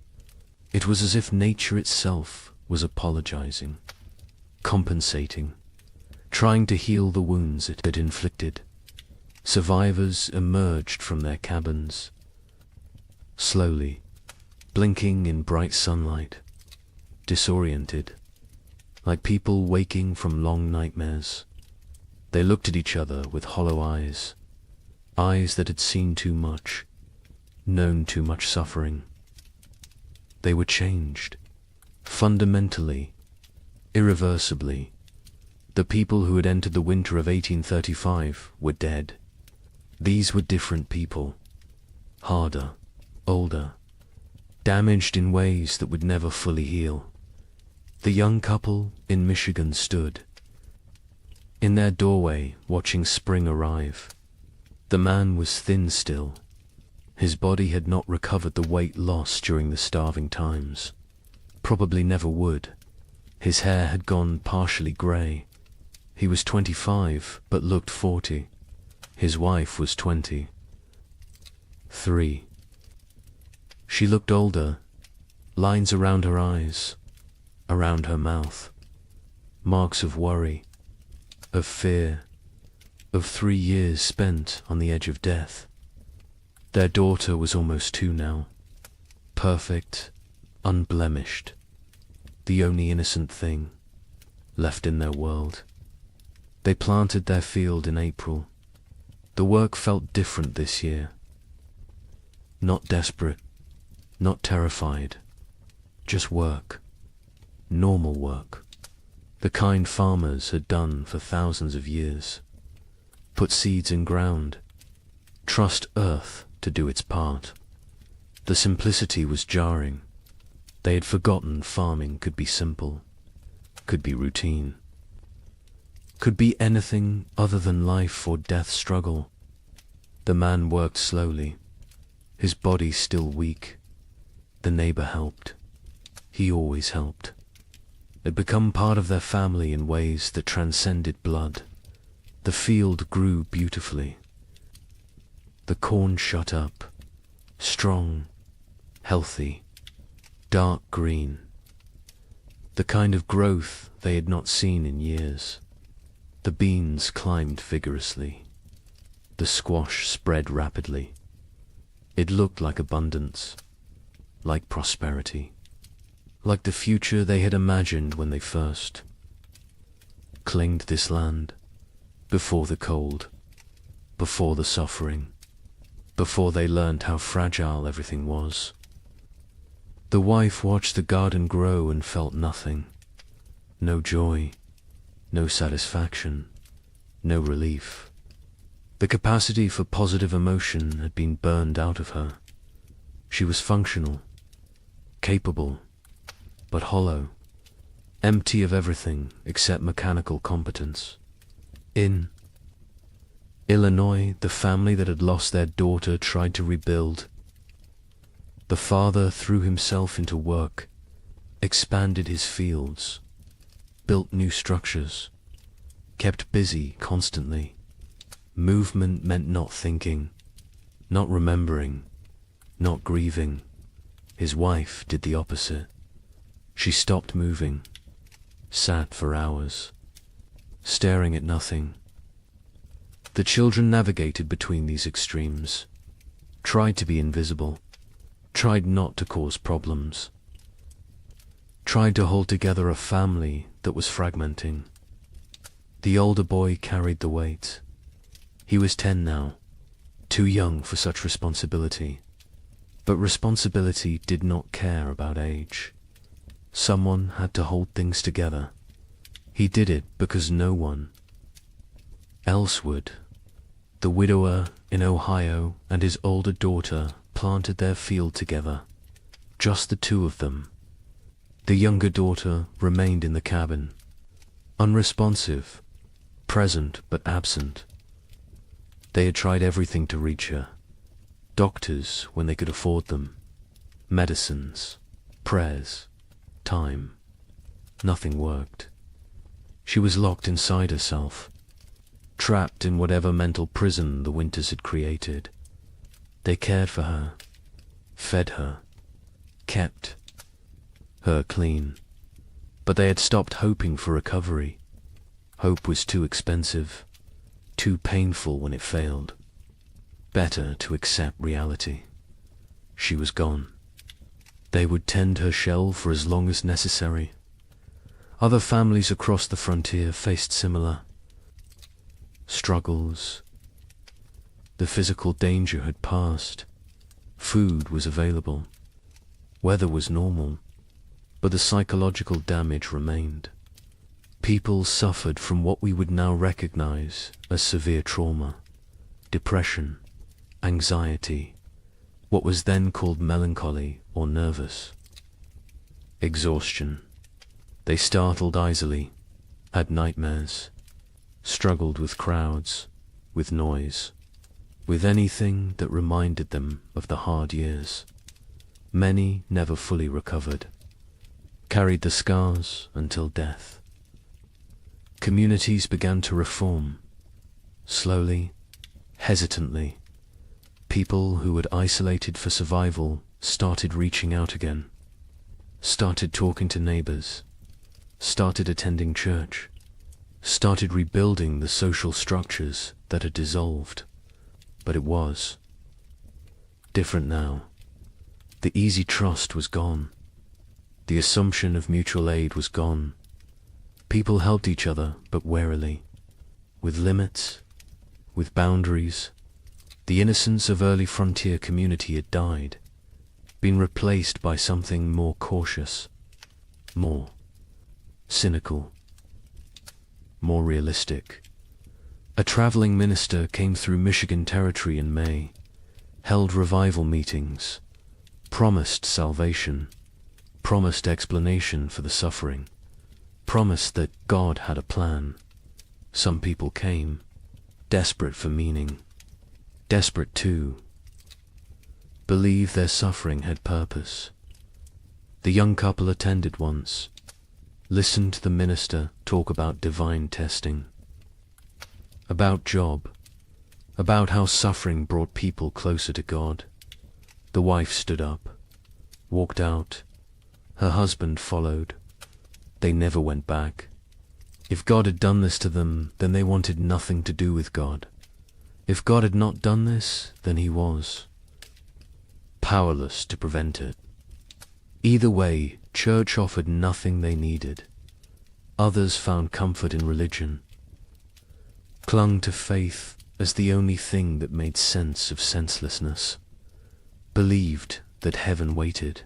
It was as if nature itself was apologizing, compensating, trying to heal the wounds it had inflicted. Survivors emerged from their cabins, slowly, blinking in bright sunlight, disoriented, like people waking from long nightmares. They looked at each other with hollow eyes, eyes that had seen too much, known too much suffering. They were changed, fundamentally, irreversibly. The people who had entered the winter of 1835 were dead. These were different people, harder, older, damaged in ways that would never fully heal. The young couple in Michigan stood in their doorway watching spring arrive. The man was thin still. His body had not recovered the weight lost during the starving times. Probably never would. His hair had gone partially grey. He was 25, but looked 40. His wife was 23. She looked older, lines around her eyes, around her mouth, marks of worry, of fear, of 3 years spent on the edge of death. Their daughter was almost 2 now, perfect, unblemished, the only innocent thing left in their world. They planted their field in April. The work felt different this year. Not desperate, not terrified, just work, normal work, the kind farmers had done for thousands of years. Put seeds in ground, trust earth to do its part. The simplicity was jarring. They had forgotten farming could be simple, could be routine, could be anything other than life or death struggle. The man worked slowly, his body still weak. The neighbor helped. He always helped. It had become part of their family in ways that transcended blood. The field grew beautifully. The corn shut up, strong, healthy, dark green, the kind of growth they had not seen in years. The beans climbed vigorously. The squash spread rapidly. It looked like abundance, like prosperity, like the future they had imagined when they first claimed this land, before the cold, before the suffering, before they learned how fragile everything was. The wife watched the garden grow and felt nothing. No joy, no satisfaction, no relief. The capacity for positive emotion had been burned out of her. She was functional, capable, but hollow, empty of everything except mechanical competence. In Illinois, the family that had lost their daughter tried to rebuild. The father threw himself into work, expanded his fields, built new structures, kept busy constantly. Movement meant not thinking, not remembering, not grieving. His wife did the opposite. She stopped moving, sat for hours, staring at nothing. The children navigated between these extremes, tried to be invisible, tried not to cause problems, tried to hold together a family that was fragmenting. The older boy carried the weight. He was 10 now, too young for such responsibility. But responsibility did not care about age. Someone had to hold things together. He did it because no one else would. The widower in Ohio and his older daughter planted their field together, just the 2 of them. The younger daughter remained in the cabin, unresponsive, present but absent. They had tried everything to reach her. Doctors when they could afford them, medicines, prayers, time. Nothing worked. She was locked inside herself, trapped in whatever mental prison the winters had created. They cared for her, fed her, kept her clean, but they had stopped hoping for recovery. Hope was too expensive, too painful when it failed. Better to accept reality. She was gone. They would tend her shell for as long as necessary. Other families across the frontier faced similar struggles. The physical danger had passed. Food was available. Weather was normal, but the psychological damage remained. People suffered from what we would now recognize as severe trauma, depression, anxiety, what was then called melancholy or nervous, exhaustion, They startled easily, had nightmares, struggled with crowds, with noise, with anything that reminded them of the hard years. Many never fully recovered, carried the scars until death. Communities began to reform, slowly, hesitantly. People who had isolated for survival started reaching out again, started talking to neighbors, started attending church, started rebuilding the social structures that had dissolved. But it was different now. The easy trust was gone. The assumption of mutual aid was gone. People helped each other, but warily, with limits, with boundaries. The innocence of early frontier community had died, been replaced by something more cautious, more cynical, more realistic. A traveling minister came through Michigan territory in May, held revival meetings, promised salvation, promised explanation for the suffering, promised that God had a plan. Some people came, desperate for meaning, desperate to believe their suffering had purpose. The young couple attended once, listened to the minister talk about divine testing, about Job, about how suffering brought people closer to God. The wife stood up, walked out. Her husband followed. They never went back. If God had done this to them, then they wanted nothing to do with God. If God had not done this, then he was powerless to prevent it. Either way, church offered nothing they needed. Others found comfort in religion, clung to faith as the only thing that made sense of senselessness, believed that heaven waited,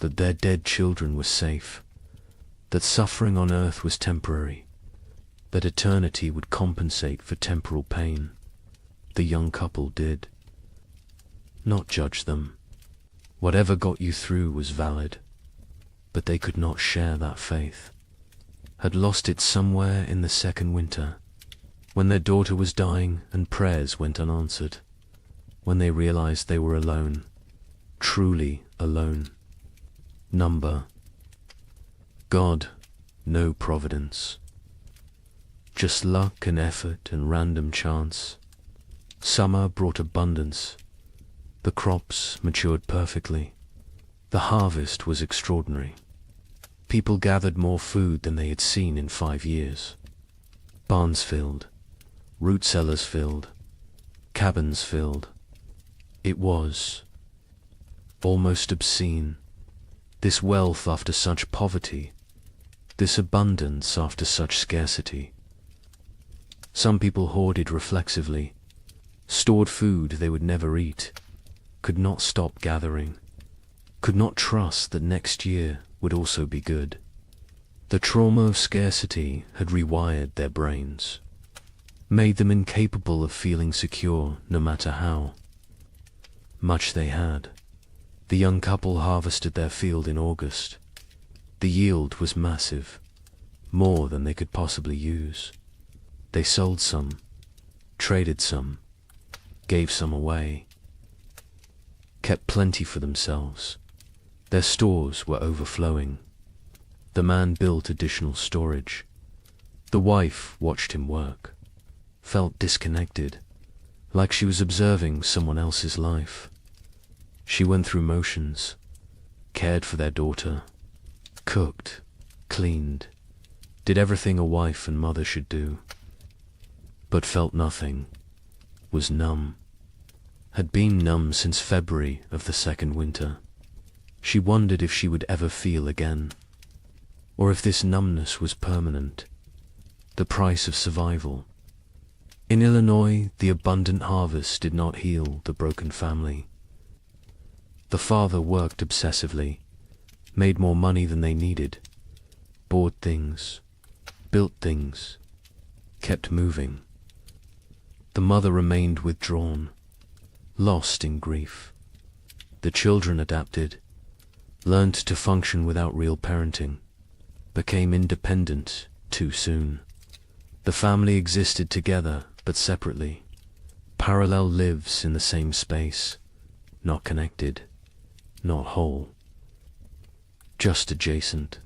that their dead children were safe, that suffering on earth was temporary, that eternity would compensate for temporal pain. The young couple did. Not judge them. Whatever got you through was valid, but they could not share that faith. Had lost it somewhere in the second winter, when their daughter was dying and prayers went unanswered, when they realized they were alone, truly alone. Number. God, no providence. Just luck and effort and random chance. Summer brought abundance. The crops matured perfectly. The harvest was extraordinary. People gathered more food than they had seen in 5 years. Barns filled, root cellars filled, cabins filled. It was almost obscene. This wealth after such poverty, this abundance after such scarcity. Some people hoarded reflexively, stored food they would never eat, could not stop gathering, could not trust that next year would also be good. The trauma of scarcity had rewired their brains, made them incapable of feeling secure no matter how much they had. The young couple harvested their field in August. The yield was massive, more than they could possibly use. They sold some, traded some, gave some away, kept plenty for themselves. Their stores were overflowing. The man built additional storage. The wife watched him work, felt disconnected, like she was observing someone else's life. She went through motions, cared for their daughter, cooked, cleaned, did everything a wife and mother should do, but felt nothing, was numb, had been numb since February of the second winter. She wondered if she would ever feel again, or if this numbness was permanent, the price of survival. In Illinois, the abundant harvest did not heal the broken family. The father worked obsessively, made more money than they needed, bought things, built things, kept moving. The mother remained withdrawn, lost in grief. The children adapted, learned to function without real parenting. became independent too soon. The family existed together but separately. Parallel lives in the same space, not connected, not whole, just adjacent.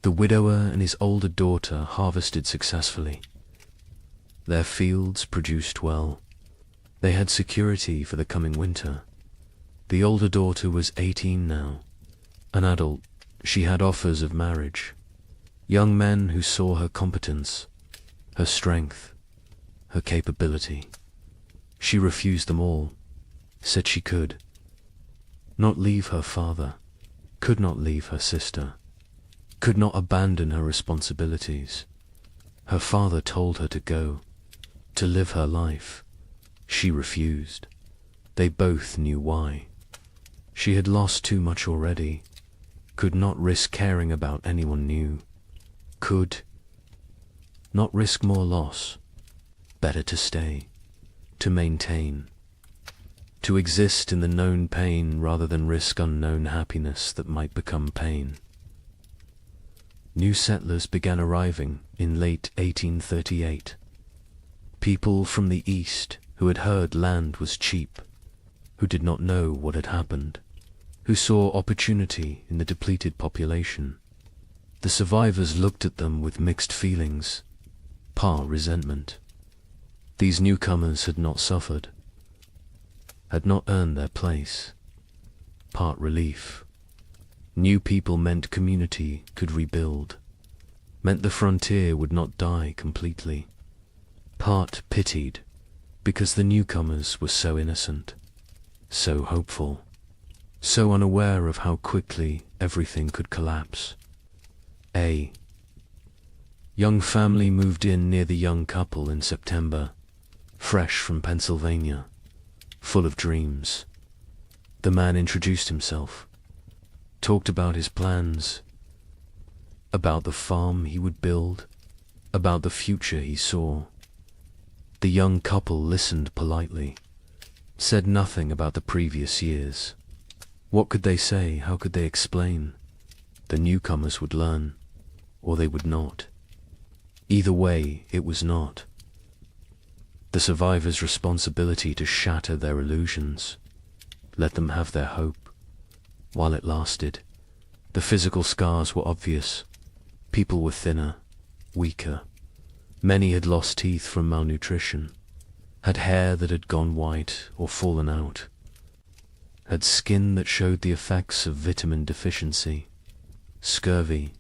The widower and his older daughter harvested successfully. Their fields produced well. They had security for the coming winter. The older daughter was 18 now. An adult, she had offers of marriage. Young men who saw her competence, her strength, her capability. She refused them all, said she could not leave her father, could not leave her sister, could not abandon her responsibilities. Her father told her to go, to live her life. She refused. They both knew why. She had lost too much already, could not risk caring about anyone new, could not risk more loss. Better to stay, to maintain, to exist in the known pain rather than risk unknown happiness that might become pain. New settlers began arriving in late 1838. People from the east who had heard land was cheap, who did not know what had happened, who saw opportunity in the depleted population. The survivors looked at them with mixed feelings, part resentment. These newcomers had not suffered, had not earned their place, part relief. New people meant community could rebuild, meant the frontier would not die completely. Part pitied, because the newcomers were so innocent, so hopeful, so unaware of how quickly everything could collapse. A young family moved in near the young couple in September, fresh from Pennsylvania, full of dreams. The man introduced himself, talked about his plans, about the farm he would build, about the future he saw. The young couple listened politely, said nothing about the previous years. What could they say? How could they explain? The newcomers would learn, or they would not. Either way, it was not the survivors' responsibility to shatter their illusions, let them have their hope, while it lasted. The physical scars were obvious. People were thinner, weaker. Many had lost teeth from malnutrition, had hair that had gone white or fallen out, had skin that showed the effects of vitamin deficiency, scurvy,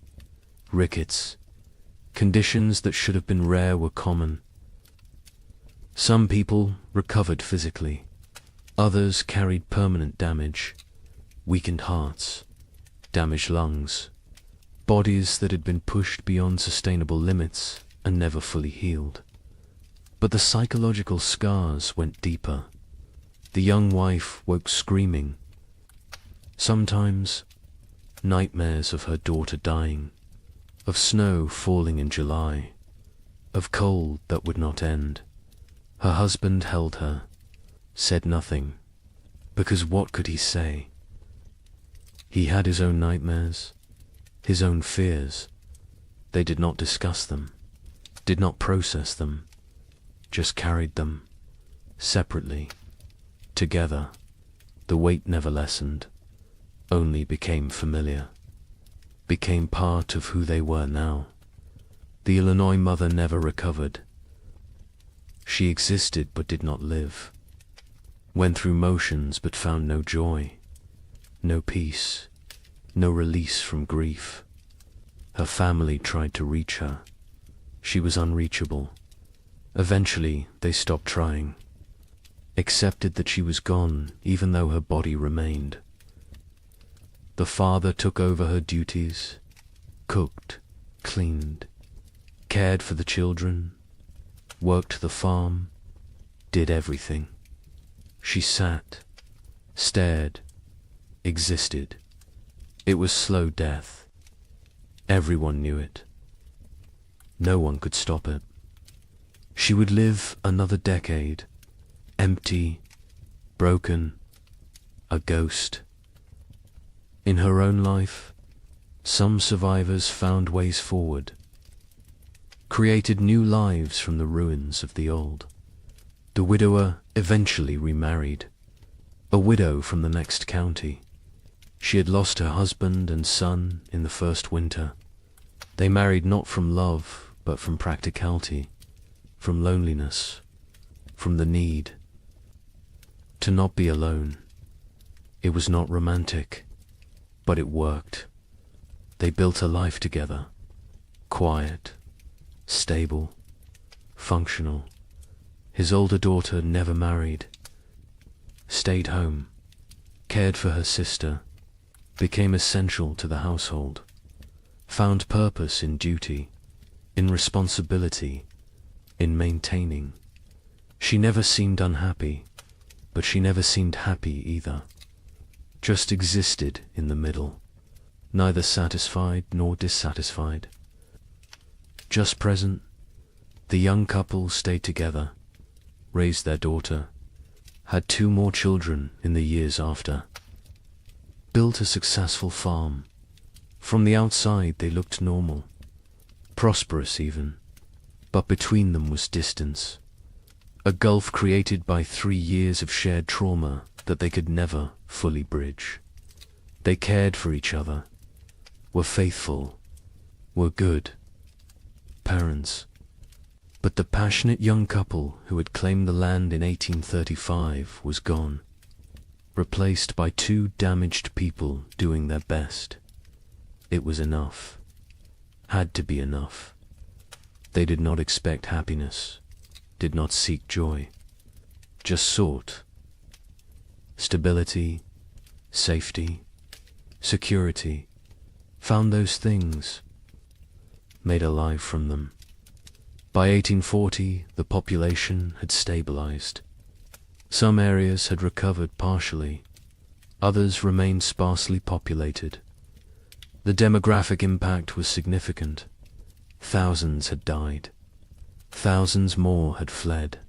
rickets. Conditions that should have been rare were common. Some people recovered physically. Others carried permanent damage, weakened hearts, damaged lungs, bodies that had been pushed beyond sustainable limits and never fully healed. But the psychological scars went deeper. The young wife woke screaming. Sometimes nightmares of her daughter dying, of snow falling in July, of cold that would not end. Her husband held her, said nothing, because what could he say? He had his own nightmares, his own fears. They did not discuss them, did not process them, just carried them, separately, together. The weight never lessened, only became familiar, became part of who they were now. The Illinois mother never recovered. She existed but did not live, went through motions but found no joy, no peace, no release from grief. Her family tried to reach her. She was unreachable. Eventually, they stopped trying, accepted that she was gone even though her body remained. The father took over her duties, cooked, cleaned, cared for the children, worked the farm, did everything. She sat, stared, existed. It was slow death. Everyone knew it. No one could stop it. She would live another decade, empty, broken, a ghost. In her own life, Some survivors found ways forward, created new lives from the ruins of the old. The widower eventually remarried, a widow from the next county. She had lost her husband and son in the first winter. They married not from love, but from practicality, from loneliness, from the need to not be alone. It was not romantic, but it worked. They built a life together, quiet, stable, functional. His older daughter never married, stayed home, cared for her sister, became essential to the household, found purpose in duty, in responsibility, in maintaining. She never seemed unhappy, but she never seemed happy either. Just existed in the middle, neither satisfied nor dissatisfied. Just present, the young couple stayed together, raised their daughter, had 2 more children in the years after, built a successful farm. From the outside they looked normal, prosperous even, but between them was distance, a gulf created by 3 years of shared trauma that they could never fully bridge. They cared for each other, were faithful, were good parents. But the passionate young couple who had claimed the land in 1835 was gone, replaced by 2 damaged people doing their best. It was enough, had to be enough. They did not expect happiness, did not seek joy, just sought stability, safety, security, found those things, made a life from them. By 1840, the population had stabilized. Some areas had recovered partially, others remained sparsely populated. The demographic impact was significant. Thousands had died. Thousands more had fled.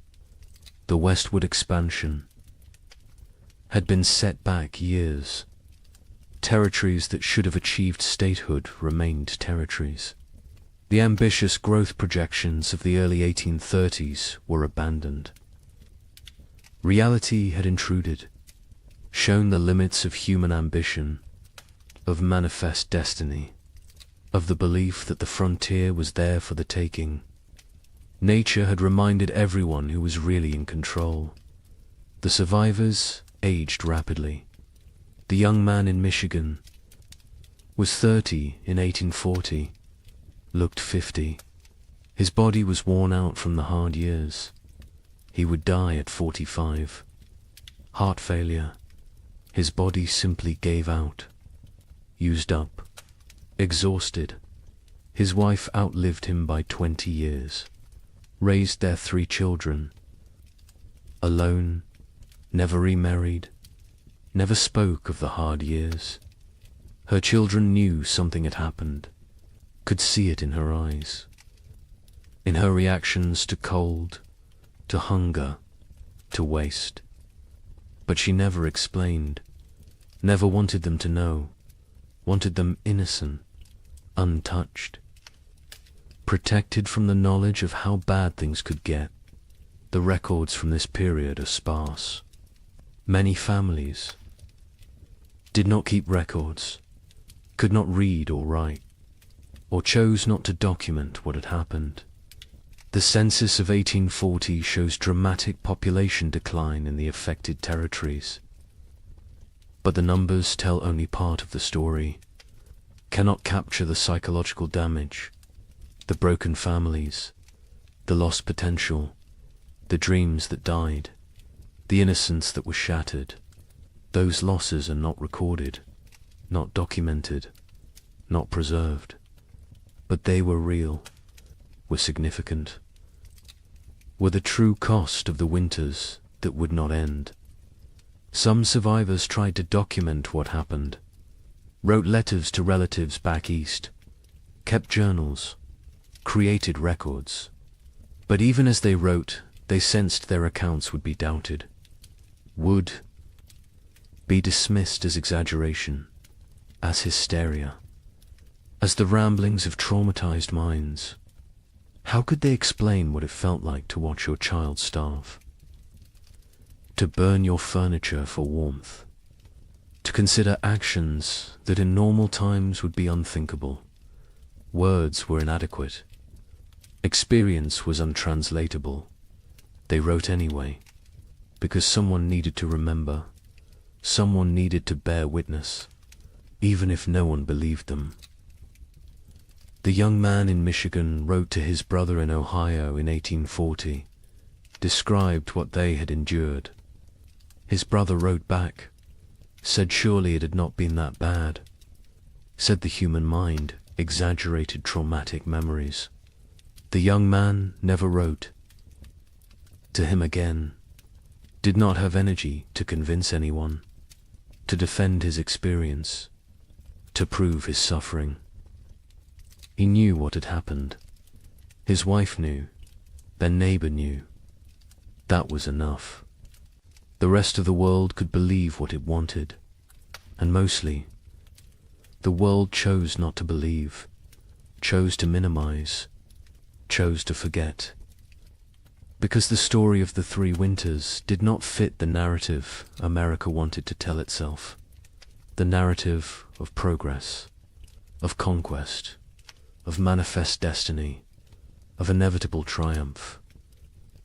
The westward expansion had been set back years. Territories that should have achieved statehood remained territories. The ambitious growth projections of the early 1830s were abandoned. Reality had intruded, shown the limits of human ambition, of manifest destiny, of the belief that the frontier was there for the taking. Nature had reminded everyone who was really in control. The survivors aged rapidly. The young man in Michigan was 30 in 1840, looked 50. His body was worn out from the hard years. He would die at 45. Heart failure. His body simply gave out. Used up. Exhausted. His wife outlived him by 20 years. Raised their 3 children. Alone. Never remarried. Never spoke of the hard years. Her children knew something had happened. Could see it in her eyes. In her reactions to cold, to hunger, to waste. But she never explained, never wanted them to know, wanted them innocent, untouched, protected from the knowledge of how bad things could get. The records from this period are sparse. Many families did not keep records, could not read or write, or chose not to document what had happened. The census of 1840 shows dramatic population decline in the affected territories. But the numbers tell only part of the story, cannot capture the psychological damage, the broken families, the lost potential, the dreams that died, the innocence that was shattered. Those losses are not recorded, not documented, not preserved. But they were real, were significant, were the true cost of the winters that would not end. Some survivors tried to document what happened, wrote letters to relatives back east, kept journals, created records. But even as they wrote, they sensed their accounts would be doubted, would be dismissed as exaggeration, as hysteria. as the ramblings of traumatized minds. How could they explain what it felt like to watch your child starve? To burn your furniture for warmth? To consider actions that in normal times would be unthinkable? Words were inadequate. Experience was untranslatable. They wrote anyway, because someone needed to remember, someone needed to bear witness, even if no one believed them. The young man in Michigan wrote to his brother in Ohio in 1840, described what they had endured. His brother wrote back, said surely it had not been that bad, said the human mind exaggerated traumatic memories. The young man never wrote to him again, did not have energy to convince anyone, to defend his experience, to prove his suffering. He knew what had happened. His wife knew. Their neighbor knew. That was enough. The rest of the world could believe what it wanted, and mostly, the world chose not to believe, chose to minimize, chose to forget. Because the story of the three winters did not fit the narrative America wanted to tell itself. The narrative of progress, of conquest, of manifest destiny, of inevitable triumph.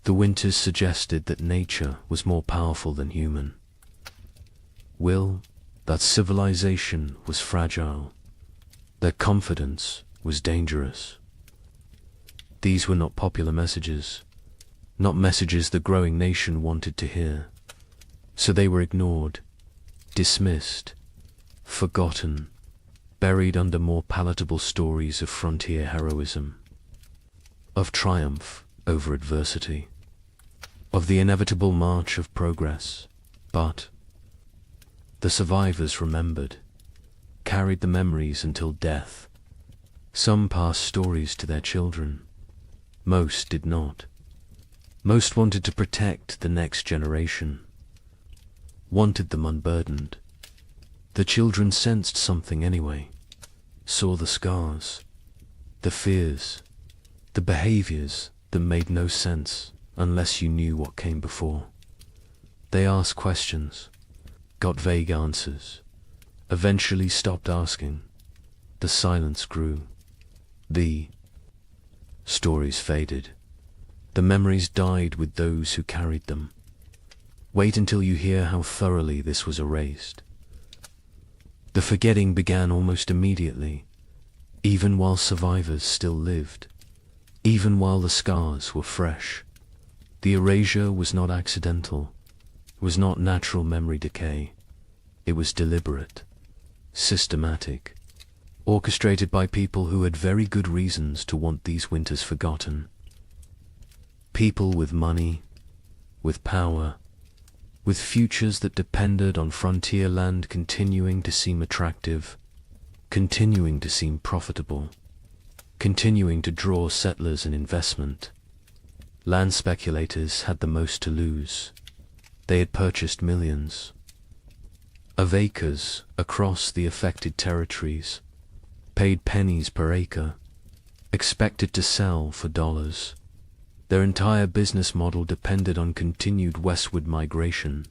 The winters suggested that nature was more powerful than human. Will, that civilization was fragile, that confidence was dangerous. These were not popular messages, not messages the growing nation wanted to hear. So they were ignored, dismissed, forgotten, buried under more palatable stories of frontier heroism, of triumph over adversity, of the inevitable march of progress. But the survivors remembered, carried the memories until death. Some passed stories to their children. Most did not. Most wanted to protect the next generation, wanted them unburdened. The children sensed something anyway, saw the scars, the fears, the behaviors that made no sense unless you knew what came before. They asked questions, got vague answers, eventually stopped asking. The silence grew. The stories faded. The memories died with those who carried them. Wait until you hear how thoroughly this was erased. The forgetting began almost immediately, even while survivors still lived, even while the scars were fresh. The erasure was not accidental, was not natural memory decay. It was deliberate, systematic, orchestrated by people who had very good reasons to want these winters forgotten. People with money, with power, with futures that depended on frontier land continuing to seem attractive, continuing to seem profitable, continuing to draw settlers and investment. Land speculators had the most to lose. They had purchased millions of acres across the affected territories, paid pennies per acre, expected to sell for dollars. Their entire business model depended on continued westward migration,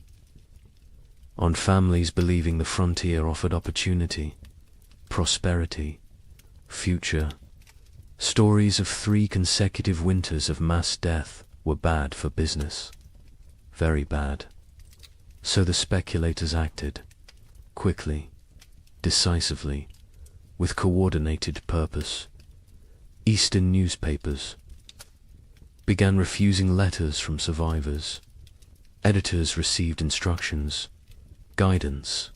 on families believing the frontier offered opportunity, prosperity, future. Stories of 3 consecutive winters of mass death were bad for business, very bad. So the speculators acted, quickly, decisively, with coordinated purpose. Eastern newspapers began refusing letters from survivors. Editors received instructions, guidance,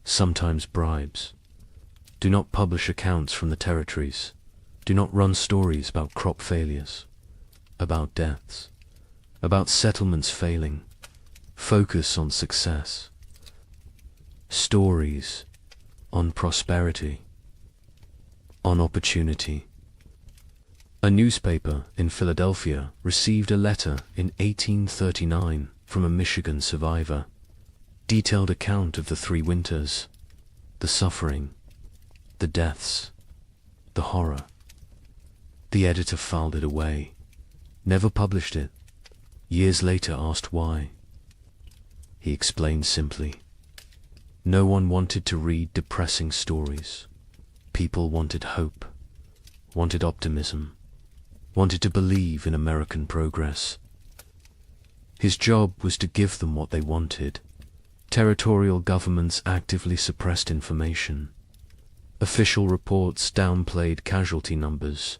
sometimes bribes. Do not publish accounts from the territories. Do not run stories about crop failures, about deaths, about settlements failing. Focus on success. Stories on prosperity, on opportunity. A newspaper in Philadelphia received a letter in 1839 from a Michigan survivor. Detailed account of the 3 winters, the suffering, the deaths, the horror. The editor filed it away, never published it. Years later asked why. He explained simply, no one wanted to read depressing stories. People wanted hope, wanted optimism, wanted to believe in American progress. His job was to give them what they wanted. Territorial governments actively suppressed information. Official reports downplayed casualty numbers,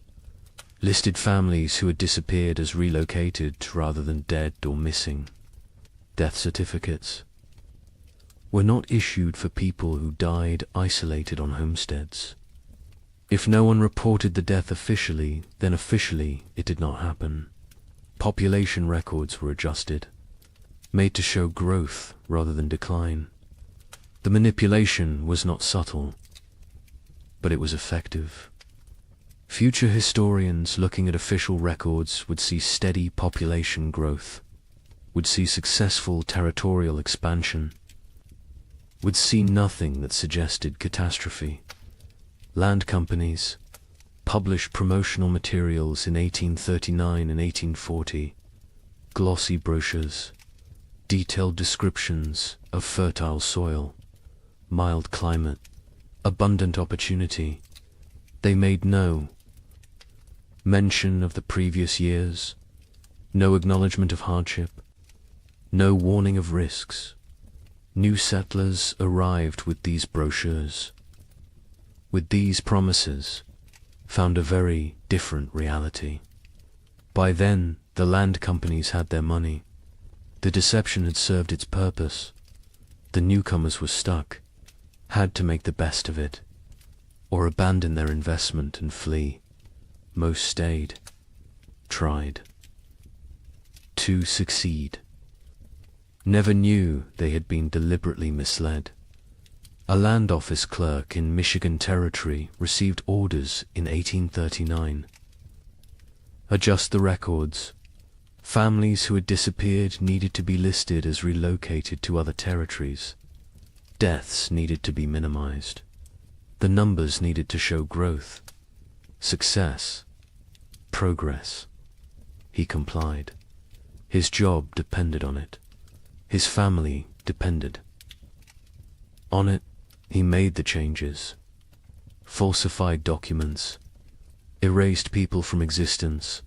listed families who had disappeared as relocated rather than dead or missing. Death certificates were not issued for people who died isolated on homesteads. If no one reported the death officially, then officially it did not happen. Population records were adjusted, made to show growth rather than decline. The manipulation was not subtle, but it was effective. Future historians looking at official records would see steady population growth, would see successful territorial expansion, would see nothing that suggested catastrophe. Land companies published promotional materials in 1839 and 1840, glossy brochures, detailed descriptions of fertile soil, mild climate, abundant opportunity. They made no mention of the previous years, no acknowledgement of hardship, no warning of risks. New settlers arrived with these brochures, with these promises, found a very different reality. By then, the land companies had their money. The deception had served its purpose. The newcomers were stuck, had to make the best of it, or abandon their investment and flee. Most stayed, tried to succeed. Never knew they had been deliberately misled. A land office clerk in Michigan Territory received orders in 1839. Adjust the records. Families who had disappeared needed to be listed as relocated to other territories. Deaths needed to be minimized. The numbers needed to show growth, success, progress. He complied. His job depended on it. His family depended on it. He made the changes, falsified documents, erased people from existence.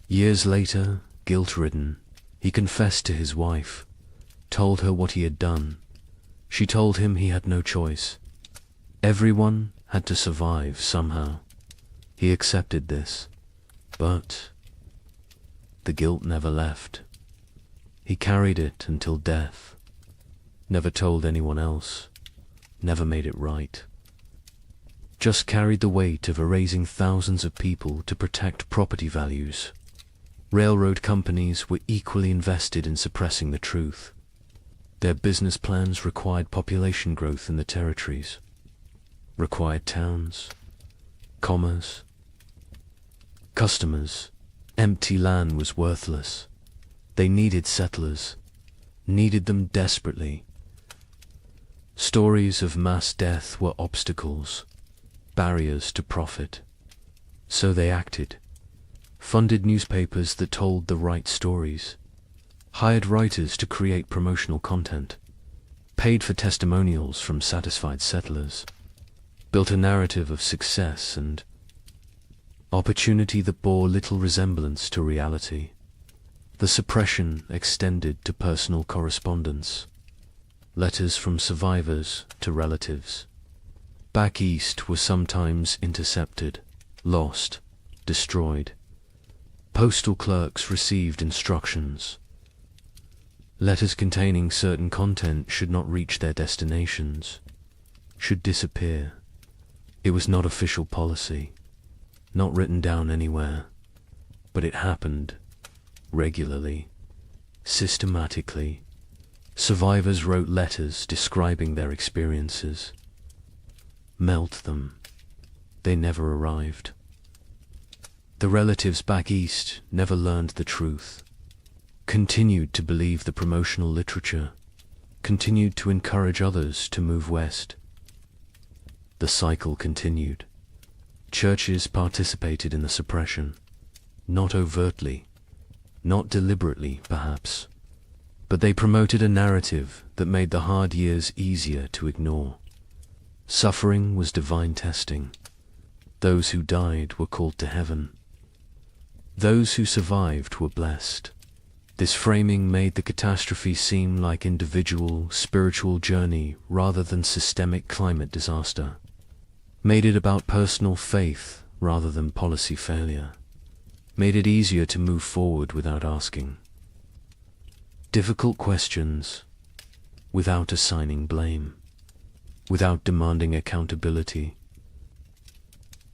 Years later, guilt-ridden, he confessed to his wife, told her what he had done. She told him he had no choice. Everyone had to survive somehow. He accepted this, but the guilt never left. He carried it until death, never told anyone else, never made it right. Just carried the weight of erasing thousands of people to protect property values. Railroad companies were equally invested in suppressing the truth. Their business plans required population growth in the territories, required towns, commerce, customers. Empty land was worthless. They needed settlers, needed them desperately. Stories of mass death were obstacles, barriers to profit. So they acted, funded newspapers that told the right stories, hired writers to create promotional content, paid for testimonials from satisfied settlers, built a narrative of success and opportunity that bore little resemblance to reality. The suppression extended to personal correspondence, letters from survivors to relatives. Back east were sometimes intercepted, lost, destroyed. Postal clerks received instructions. Letters containing certain content should not reach their destinations, should disappear. It was not official policy, not written down anywhere, but it happened regularly, systematically. Survivors wrote letters describing their experiences. Melt them. They never arrived. The relatives back east never learned the truth, continued to believe the promotional literature, continued to encourage others to move west. The cycle continued. Churches participated in the suppression, not overtly, not deliberately, perhaps, but they promoted a narrative that made the hard years easier to ignore. Suffering was divine testing. Those who died were called to heaven. Those who survived were blessed. This framing made the catastrophe seem like individual, spiritual journey rather than systemic climate disaster. Made it about personal faith rather than policy failure. Made it easier to move forward without asking difficult questions, without assigning blame, without demanding accountability.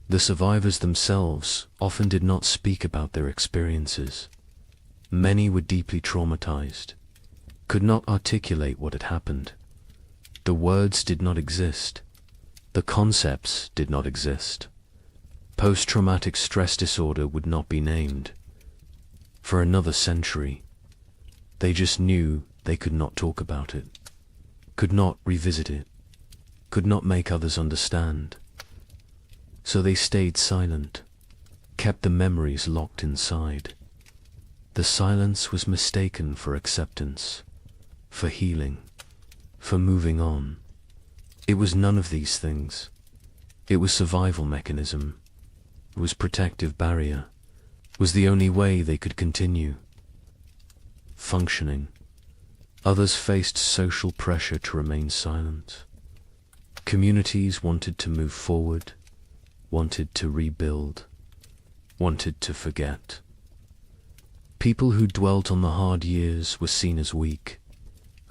The survivors themselves often did not speak about their experiences. Many were deeply traumatized, could not articulate what had happened. The words did not exist. The concepts did not exist. Post-traumatic stress disorder would not be named. For another century, they just knew they could not talk about it, could not revisit it, could not make others understand. So they stayed silent, kept the memories locked inside. The silence was mistaken for acceptance, for healing, for moving on. It was none of these things. It was survival mechanism. It was protective barrier. It was the only way they could continue functioning. Others faced social pressure to remain silent. Communities wanted to move forward, wanted to rebuild, wanted to forget. People who dwelt on the hard years were seen as weak,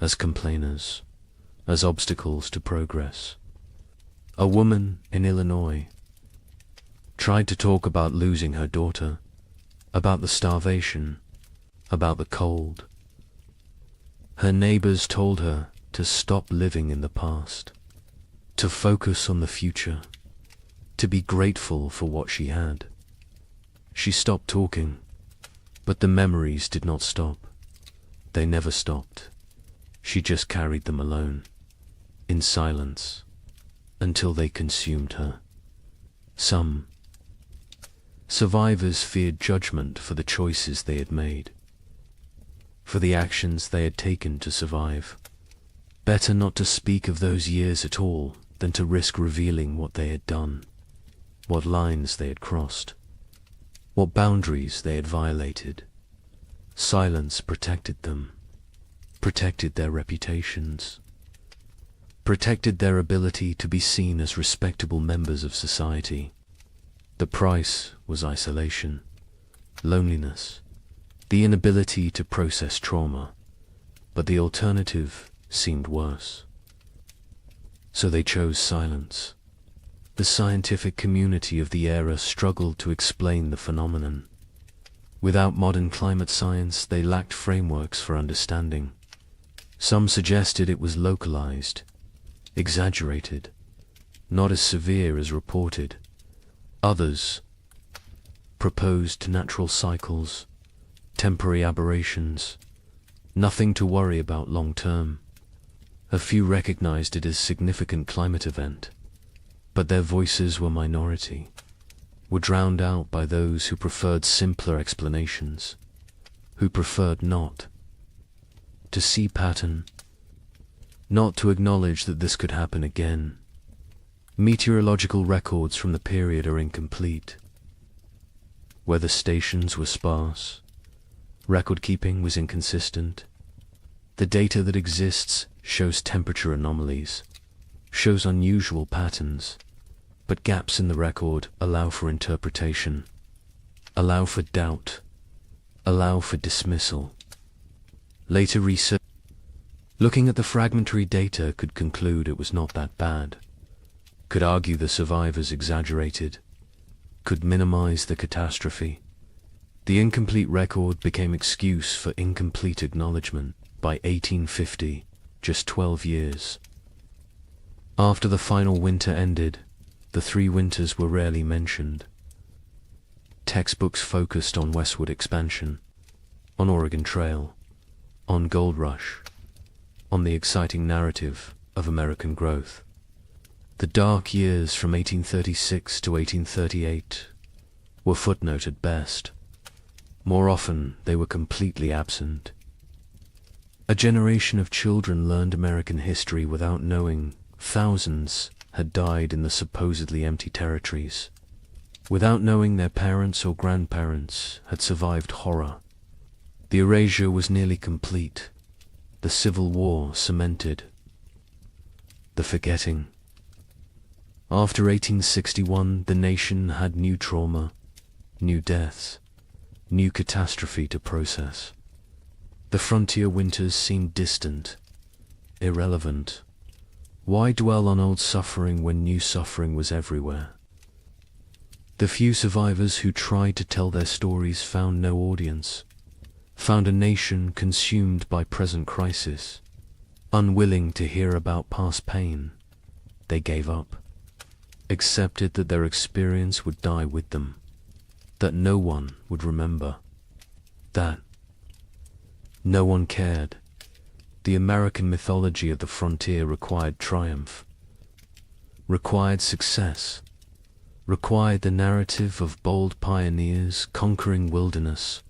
as complainers, as obstacles to progress. A woman in Illinois tried to talk about losing her daughter, about the starvation, about the cold. Her neighbors told her to stop living in the past, to focus on the future, to be grateful for what she had. She stopped talking, but the memories did not stop. They never stopped. She just carried them alone, in silence, until they consumed her. Some survivors feared judgment for the choices they had made, for the actions they had taken to survive. Better not to speak of those years at all than to risk revealing what they had done, what lines they had crossed, what boundaries they had violated. Silence protected them, protected their reputations, protected their ability to be seen as respectable members of society. The price was isolation, loneliness, the inability to process trauma, but the alternative seemed worse. So they chose silence. The scientific community of the era struggled to explain the phenomenon. Without modern climate science, they lacked frameworks for understanding. Some suggested it was localized, exaggerated, not as severe as reported. Others proposed natural cycles, temporary aberrations, nothing to worry about long term. A few recognized it as significant climate event, but their voices were minority, were drowned out by those who preferred simpler explanations, who preferred not to see pattern, not to acknowledge that this could happen again. Meteorological records from the period are incomplete. Weather stations were sparse. Record keeping was inconsistent. The data that exists shows temperature anomalies, shows unusual patterns, but gaps in the record allow for interpretation, allow for doubt, allow for dismissal. Later research, looking at the fragmentary data, could conclude it was not that bad, could argue the survivors exaggerated, could minimize the catastrophe. The incomplete record became excuse for incomplete acknowledgement. By 1850, just 12 years after the final winter ended, the 3 winters were rarely mentioned. Textbooks focused on westward expansion, on Oregon Trail, on Gold Rush, on the exciting narrative of American growth. The dark years from 1836 to 1838 were footnote at best. More often, they were completely absent. A generation of children learned American history without knowing thousands had died in the supposedly empty territories, without knowing their parents or grandparents had survived horror. The erasure was nearly complete. The Civil War cemented. The forgetting. After 1861, the nation had new trauma, new deaths, new catastrophe to process. The frontier winters seemed distant, irrelevant. Why dwell on old suffering when new suffering was everywhere? The few survivors who tried to tell their stories found no audience, found a nation consumed by present crisis. Unwilling to hear about past pain, they gave up, accepted that their experience would die with them, that no one would remember, that no one cared. The American mythology of the frontier required triumph, required success, required the narrative of bold pioneers conquering wilderness,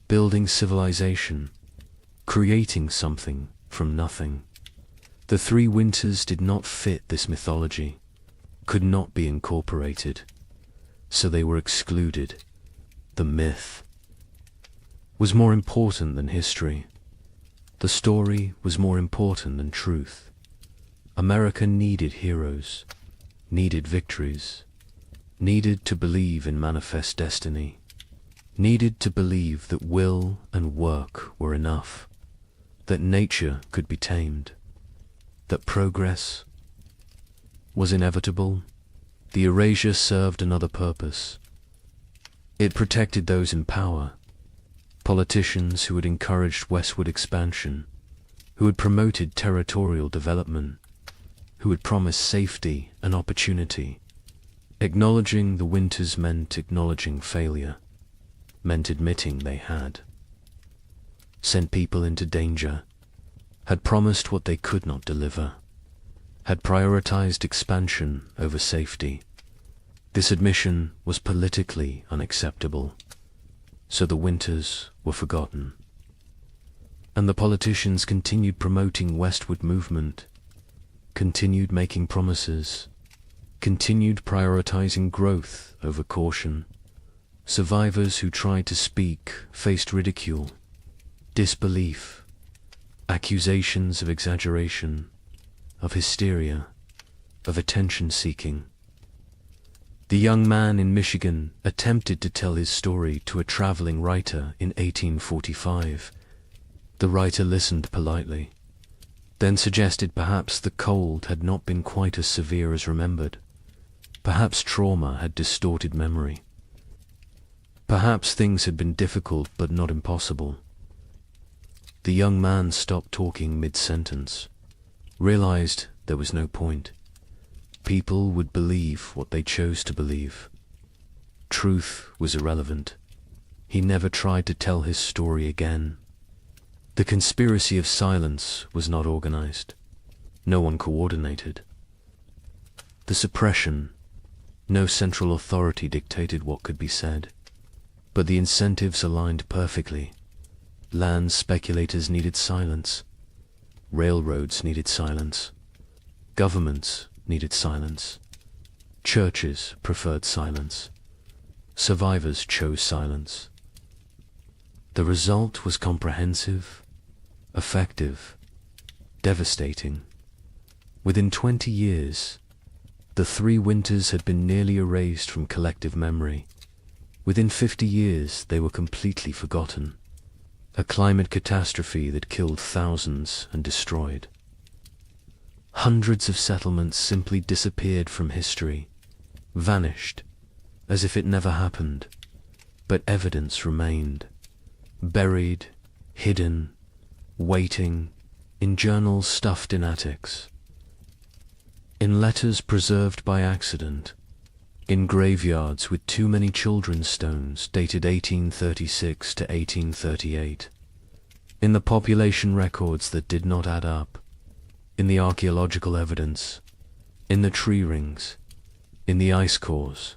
building civilization, creating something from nothing. The three winters did not fit this mythology, could not be incorporated, so they were excluded. The myth was more important than history. The story was more important than truth. America needed heroes, needed victories, needed to believe in manifest destiny, needed to believe that will and work were enough, that nature could be tamed, that progress was inevitable. The erasure served another purpose. It protected those in power, politicians who had encouraged westward expansion, who had promoted territorial development, who had promised safety and opportunity. Acknowledging the winters meant acknowledging failure, meant admitting they had. Sent people into danger, had promised what they could not deliver, had prioritized expansion over safety. This admission was politically unacceptable, so the winters were forgotten. And the politicians continued promoting westward movement, continued making promises, continued prioritizing growth over caution. Survivors who tried to speak faced ridicule, disbelief, accusations of exaggeration, of hysteria, of attention-seeking. The young man in Michigan attempted to tell his story to a traveling writer in 1845. The writer listened politely, then suggested perhaps the cold had not been quite as severe as remembered. Perhaps trauma had distorted memory. Perhaps things had been difficult but not impossible. The young man stopped talking mid-sentence, realized there was no point. People would believe what they chose to believe. Truth was irrelevant. He never tried to tell his story again. The conspiracy of silence was not organized. No one coordinated. The suppression, no central authority dictated what could be said, but the incentives aligned perfectly. Land speculators needed silence. Railroads needed silence. Governments needed silence. Churches preferred silence. Survivors chose silence. The result was comprehensive, effective, devastating. Within 20 years, the three winters had been nearly erased from collective memory. Within 50 years, they were completely forgotten. A climate catastrophe that killed thousands and destroyed. Hundreds of settlements simply disappeared from history, vanished, as if it never happened, but evidence remained, buried, hidden, waiting, in journals stuffed in attics, in letters preserved by accident, in graveyards with too many children's stones dated 1836 to 1838, in the population records that did not add up, in the archaeological evidence, in the tree rings, in the ice cores,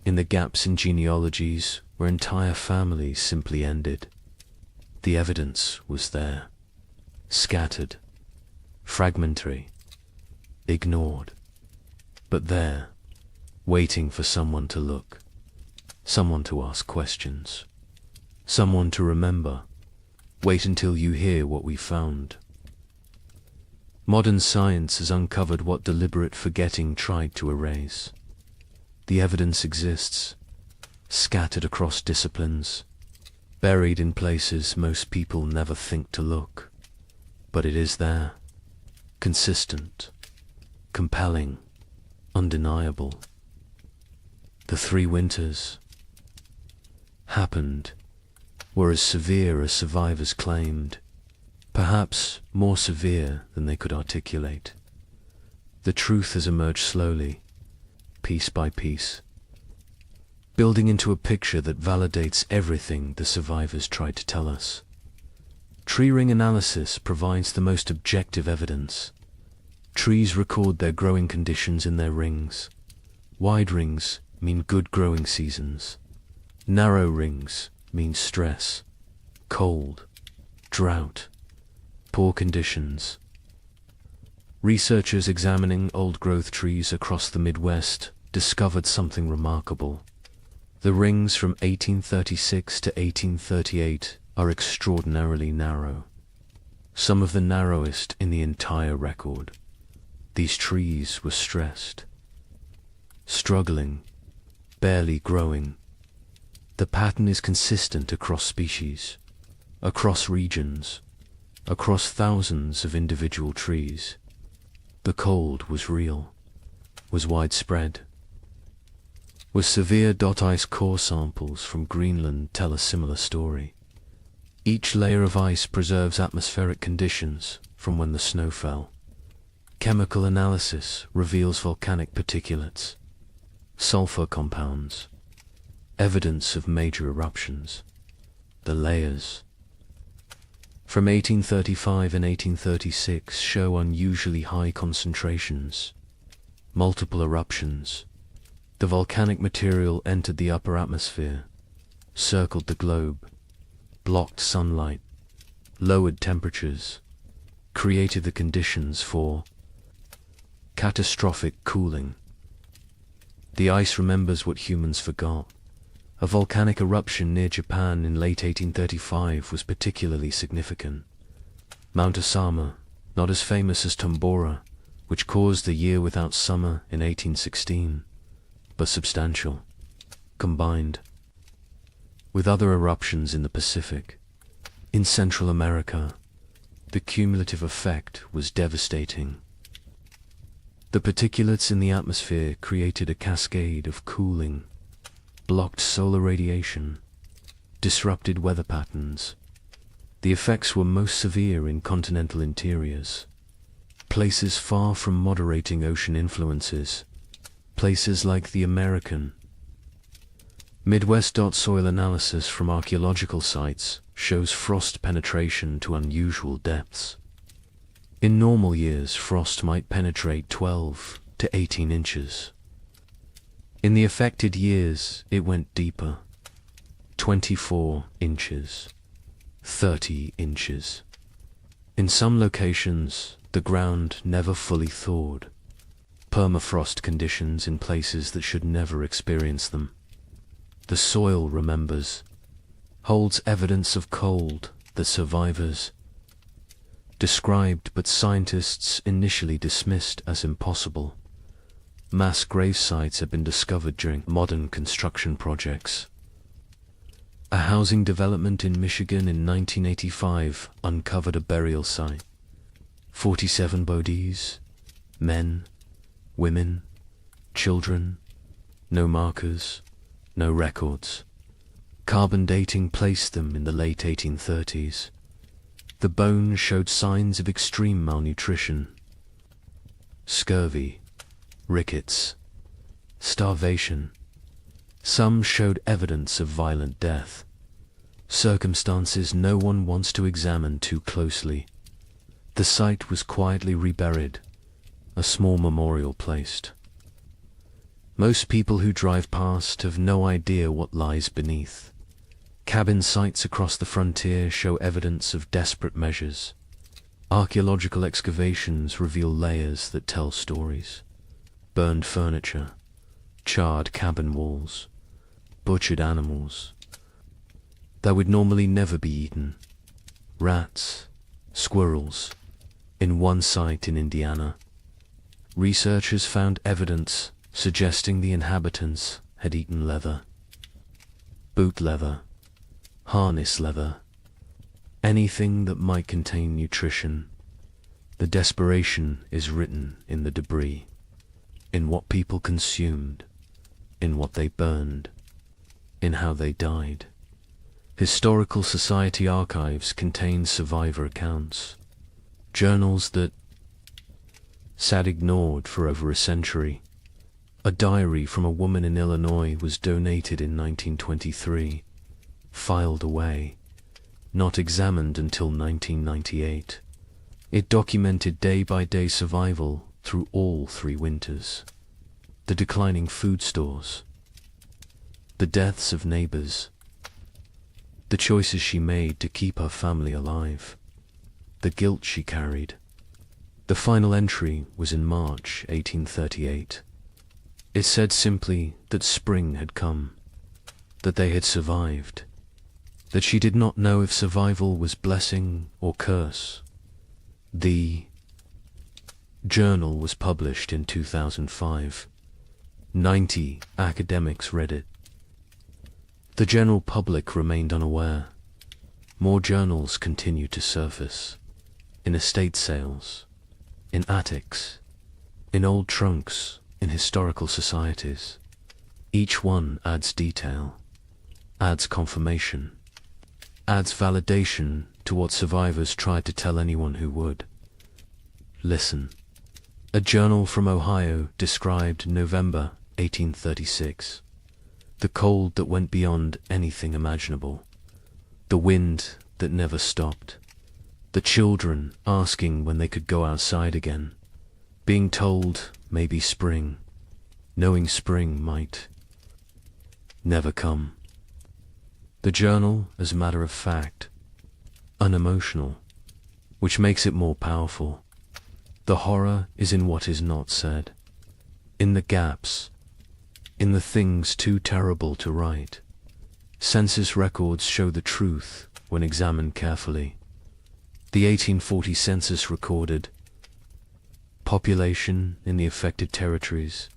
in the gaps in genealogies where entire families simply ended. The evidence was there, scattered, fragmentary, ignored, but there, waiting for someone to look, someone to ask questions, someone to remember. Wait until you hear what we found. Modern science has uncovered what deliberate forgetting tried to erase. The evidence exists, scattered across disciplines, buried in places most people never think to look. But it is there, consistent, compelling, undeniable. The 3 winters happened, were as severe as survivors claimed, perhaps more severe than they could articulate. The truth has emerged slowly, piece by piece, building into a picture that validates everything the survivors tried to tell us. Tree ring analysis provides the most objective evidence. Trees record their growing conditions in their rings. Wide rings mean good growing seasons. Narrow rings mean stress, cold, drought, poor conditions. Researchers examining old-growth trees across the Midwest discovered something remarkable. The rings from 1836 to 1838 are extraordinarily narrow, some of the narrowest in the entire record. These trees were stressed, struggling, barely growing. The pattern is consistent across species, across regions, across thousands of individual trees. The cold was real, was widespread. Was severe ice core samples from Greenland tell a similar story. Each layer of ice preserves atmospheric conditions from when the snow fell. Chemical analysis reveals volcanic particulates, sulfur compounds, evidence of major eruptions. The layers from 1835 and 1836 show unusually high concentrations, multiple eruptions. The volcanic material entered the upper atmosphere, circled the globe, blocked sunlight, lowered temperatures, created the conditions for catastrophic cooling. The ice remembers what humans forgot. A volcanic eruption near Japan in late 1835 was particularly significant. Mount Osama, not as famous as Tombora, which caused the year without summer in 1816, but substantial, combined with other eruptions in the Pacific. In Central America, the cumulative effect was devastating. The particulates in the atmosphere created a cascade of cooling, blocked solar radiation, disrupted weather patterns. The effects were most severe in continental interiors, places far from moderating ocean influences, places like the American Midwest. Soil analysis from archaeological sites shows frost penetration to unusual depths. In normal years, frost might penetrate 12 to 18 inches. In the affected years, it went deeper, 24 inches, 30 inches. In some locations, the ground never fully thawed. Permafrost conditions in places that should never experience them. The soil remembers, holds evidence of cold that survivors described but scientists initially dismissed as impossible. Mass grave sites have been discovered during modern construction projects. A housing development in Michigan in 1985 uncovered a burial site. 47 bodies, men, women, children, no markers, no records. Carbon dating placed them in the late 1830s. The bones showed signs of extreme malnutrition, scurvy, rickets, starvation. Some showed evidence of violent death, circumstances no one wants to examine too closely. The site was quietly reburied, a small memorial placed. Most people who drive past have no idea what lies beneath. Cabin sites across the frontier show evidence of desperate measures. Archaeological excavations reveal layers that tell stories. Burned furniture, charred cabin walls, butchered animals that would normally never be eaten. Rats, squirrels. In one site in Indiana, researchers found evidence suggesting the inhabitants had eaten leather. Boot leather, harness leather, anything that might contain nutrition. The desperation is written in the debris, in what people consumed, in what they burned, in how they died. Historical Society archives contain survivor accounts, journals that sat ignored for over a century. A diary from a woman in Illinois was donated in 1923, filed away, not examined until 1998. It documented day-by-day survival through all 3 winters. The declining food stores, the deaths of neighbors, the choices she made to keep her family alive, the guilt she carried. The final entry was in March 1838. It said simply that spring had come, that they had survived, that she did not know if survival was blessing or curse. The journal was published in 2005. 90 academics read it. The general public remained unaware. More journals continued to surface, in estate sales, in attics, in old trunks, in historical societies. Each one adds detail, adds confirmation, adds validation to what survivors tried to tell anyone who would. Listen. A journal from Ohio described November 1836. The cold that went beyond anything imaginable. The wind that never stopped. The children asking when they could go outside again. Being told maybe spring. Knowing spring might never come. The journal, as a matter of fact, unemotional, which makes it more powerful. The horror is in what is not said, in the gaps, in the things too terrible to write. Census records show the truth when examined carefully. The 1840 census recorded population in the affected territories.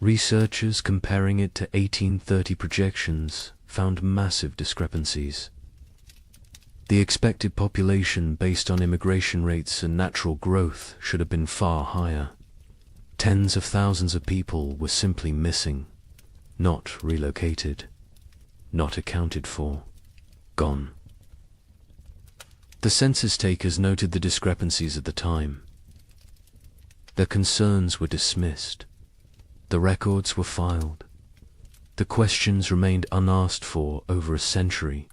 Researchers comparing it to 1830 projections found massive discrepancies. The expected population based on immigration rates and natural growth should have been far higher. Tens of thousands of people were simply missing, not relocated, not accounted for, gone. The census takers noted the discrepancies at the time. Their concerns were dismissed. The records were filed. The questions remained unasked for over a century.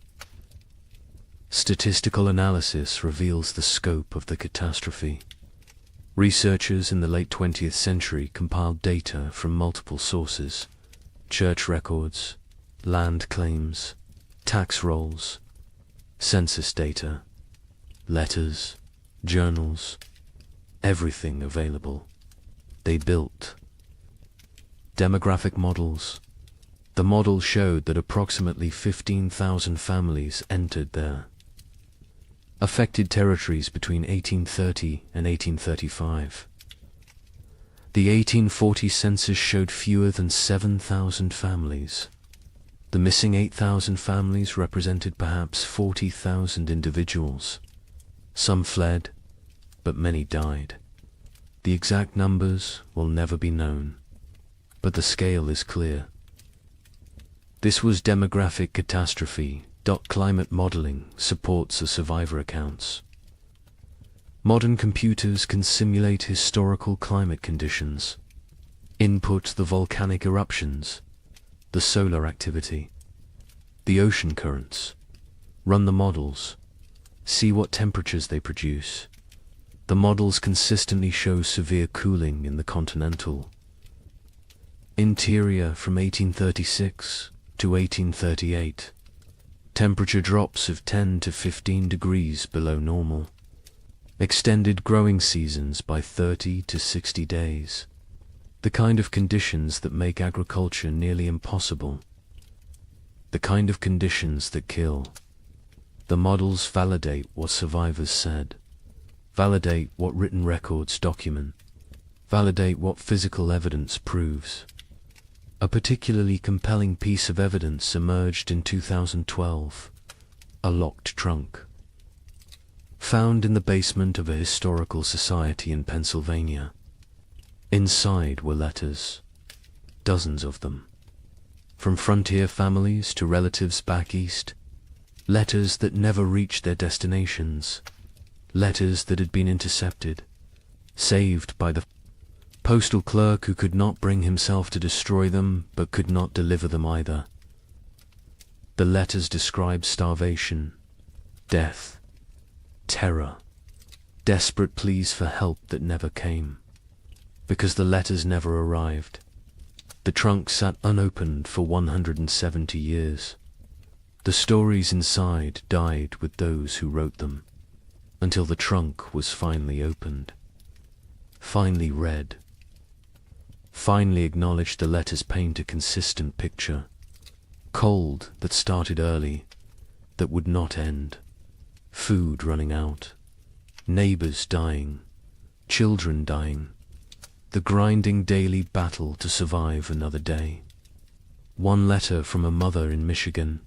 Statistical analysis reveals the scope of the catastrophe. Researchers in the late 20th century compiled data from multiple sources: church records, land claims, tax rolls, census data, letters, journals, everything available. They built demographic models. The model showed that approximately 15,000 families entered their affected territories between 1830 and 1835. The 1840 census showed fewer than 7,000 families. The missing 8,000 families represented perhaps 40,000 individuals. Some fled, but many died. The exact numbers will never be known, but the scale is clear. This was demographic catastrophe. Climate modeling supports the survivor accounts. Modern computers can simulate historical climate conditions, input the volcanic eruptions, the solar activity, the ocean currents, run the models, see what temperatures they produce, The models consistently show severe cooling in the continental interior from 1836 to 1838. Temperature drops of 10 to 15 degrees below normal. Extended growing seasons by 30 to 60 days. The kind of conditions that make agriculture nearly impossible. The kind of conditions that kill. The models validate what survivors said. Validate what written records document. Validate what physical evidence proves. A particularly compelling piece of evidence emerged in 2012. A locked trunk. Found in the basement of a historical society in Pennsylvania. Inside were letters. Dozens of them. From frontier families to relatives back east. Letters that never reached their destinations. Letters that had been intercepted. Saved by the postal clerk who could not bring himself to destroy them, but could not deliver them either. The letters describe starvation, death, terror, desperate pleas for help that never came. Because the letters never arrived. The trunk sat unopened for 170 years. The stories inside died with those who wrote them, until the trunk was finally opened, finally read, finally acknowledged. The letters paint a consistent picture. Cold that started early, that would not end. Food running out. Neighbors dying. Children dying. The grinding daily battle to survive another day. One letter from a mother in Michigan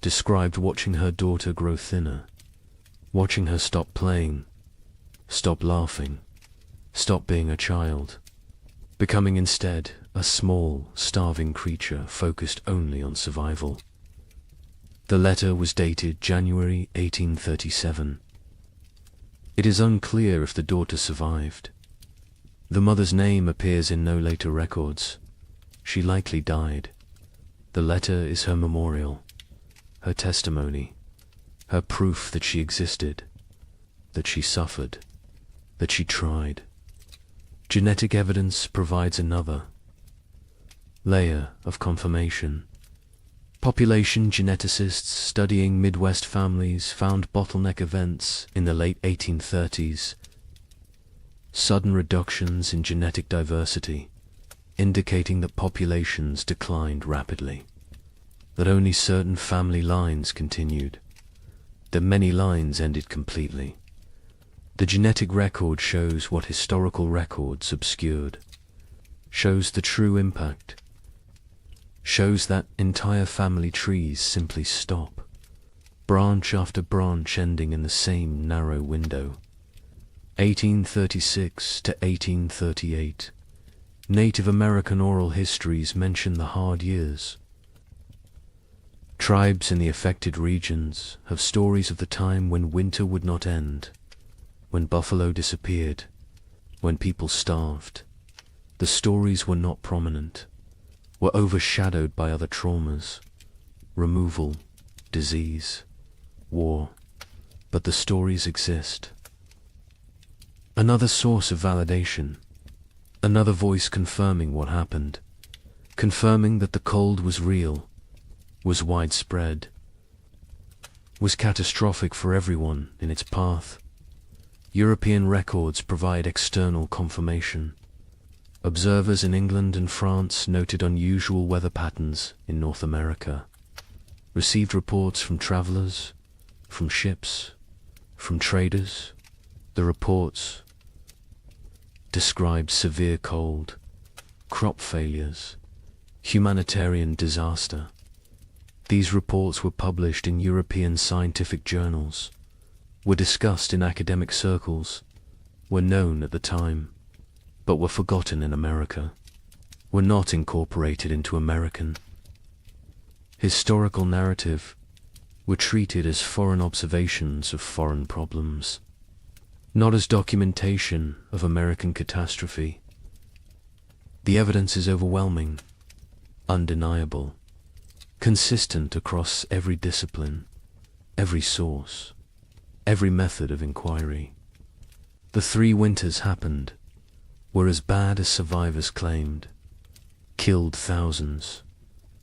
described watching her daughter grow thinner, watching her stop playing, stop laughing, stop being a child, becoming instead a small, starving creature focused only on survival. The letter was dated January 1837. It is unclear if the daughter survived. The mother's name appears in no later records. She likely died. The letter is her memorial, her testimony, her proof that she existed, that she suffered, that she tried. Genetic evidence provides another layer of confirmation. Population geneticists studying Midwest families found bottleneck events in the late 1830s. Sudden reductions in genetic diversity, indicating that populations declined rapidly, that only certain family lines continued, that many lines ended completely. The genetic record shows what historical records obscured, shows the true impact, shows that entire family trees simply stop, branch after branch ending in the same narrow window. 1836 to 1838. Native American oral histories mention the hard years. Tribes in the affected regions have stories of the time when winter would not end, when buffalo disappeared, when people starved. The stories were not prominent, were overshadowed by other traumas, removal, disease, war, but the stories exist. Another source of validation, another voice confirming what happened, confirming that the cold was real, was widespread, was catastrophic for everyone in its path. European records provide external confirmation. Observers in England and France noted unusual weather patterns in North America, received reports from travelers, from ships, from traders. The reports described severe cold, crop failures, humanitarian disaster. These reports were published in European scientific journals, were discussed in academic circles, were known at the time, but were forgotten in America, were not incorporated into American historical narrative, were treated as foreign observations of foreign problems, not as documentation of American catastrophe. The evidence is overwhelming, undeniable, consistent across every discipline, every source, every method of inquiry. The 3 winters happened, were as bad as survivors claimed, killed thousands,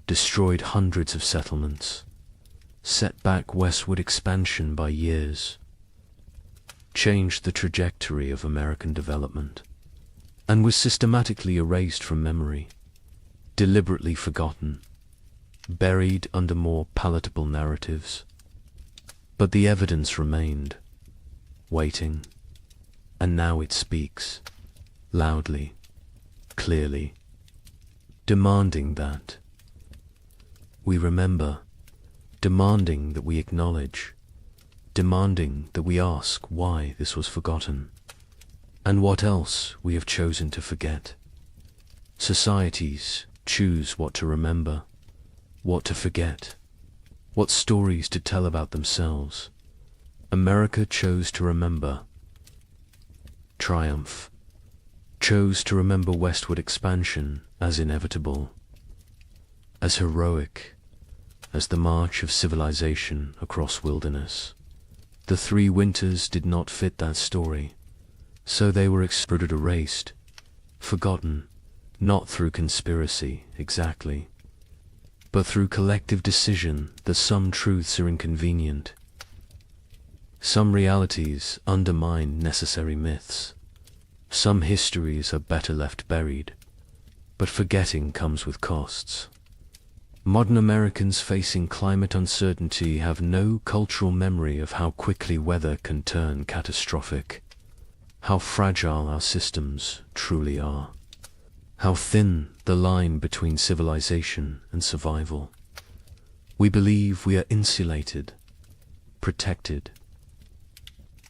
destroyed hundreds of settlements, set back westward expansion by years, changed the trajectory of American development, and was systematically erased from memory, deliberately forgotten, buried under more palatable narratives. But the evidence remained, waiting, and now it speaks, loudly, clearly, demanding that we remember, demanding that we acknowledge, demanding that we ask why this was forgotten, and what else we have chosen to forget. Societies choose what to remember, what to forget, what stories to tell about themselves. America chose to remember triumph, chose to remember westward expansion as inevitable, as heroic as the march of civilization across wilderness. The 3 winters did not fit that story, so they were exploded, erased, forgotten, not through conspiracy exactly, but through collective decision that some truths are inconvenient. Some realities undermine necessary myths. Some histories are better left buried, but forgetting comes with costs. Modern Americans facing climate uncertainty have no cultural memory of how quickly weather can turn catastrophic, how fragile our systems truly are, how thin the line between civilization and survival. We believe we are insulated, protected,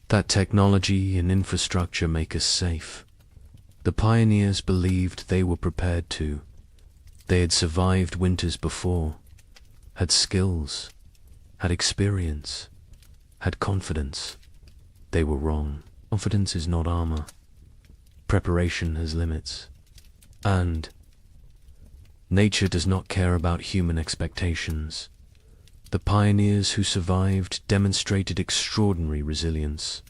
that technology and infrastructure make us safe. The pioneers believed they were prepared to. They had survived winters before, had skills, had experience, had confidence. They were wrong. Confidence is not armor. Preparation has limits. And nature does not care about human expectations. The pioneers who survived demonstrated extraordinary resilience.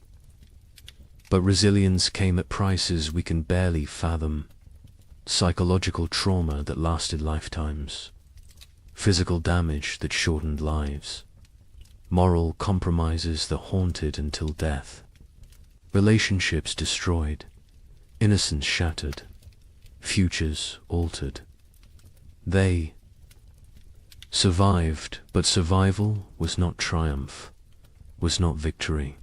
But resilience came at prices we can barely fathom. Psychological trauma that lasted lifetimes, physical damage that shortened lives, moral compromises that haunted until death, relationships destroyed, innocence shattered, futures altered. They survived, but survival was not triumph, was not victory,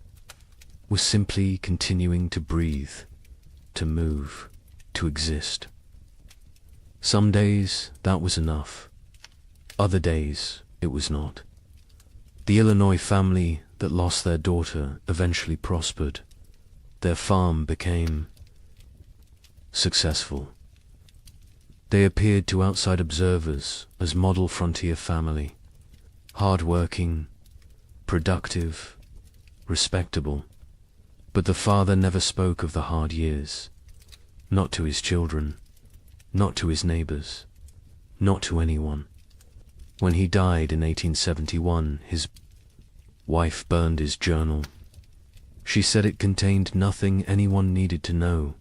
was simply continuing to breathe, to move, to exist. Some days that was enough. Other days it was not. The Illinois family that lost their daughter eventually prospered. Their farm became successful. They appeared to outside observers as model frontier family, hard-working, productive, respectable. But the father never spoke of the hard years, not to his children, not to his neighbors, not to anyone. When he died in 1871, his wife burned his journal. She said it contained nothing anyone needed to know.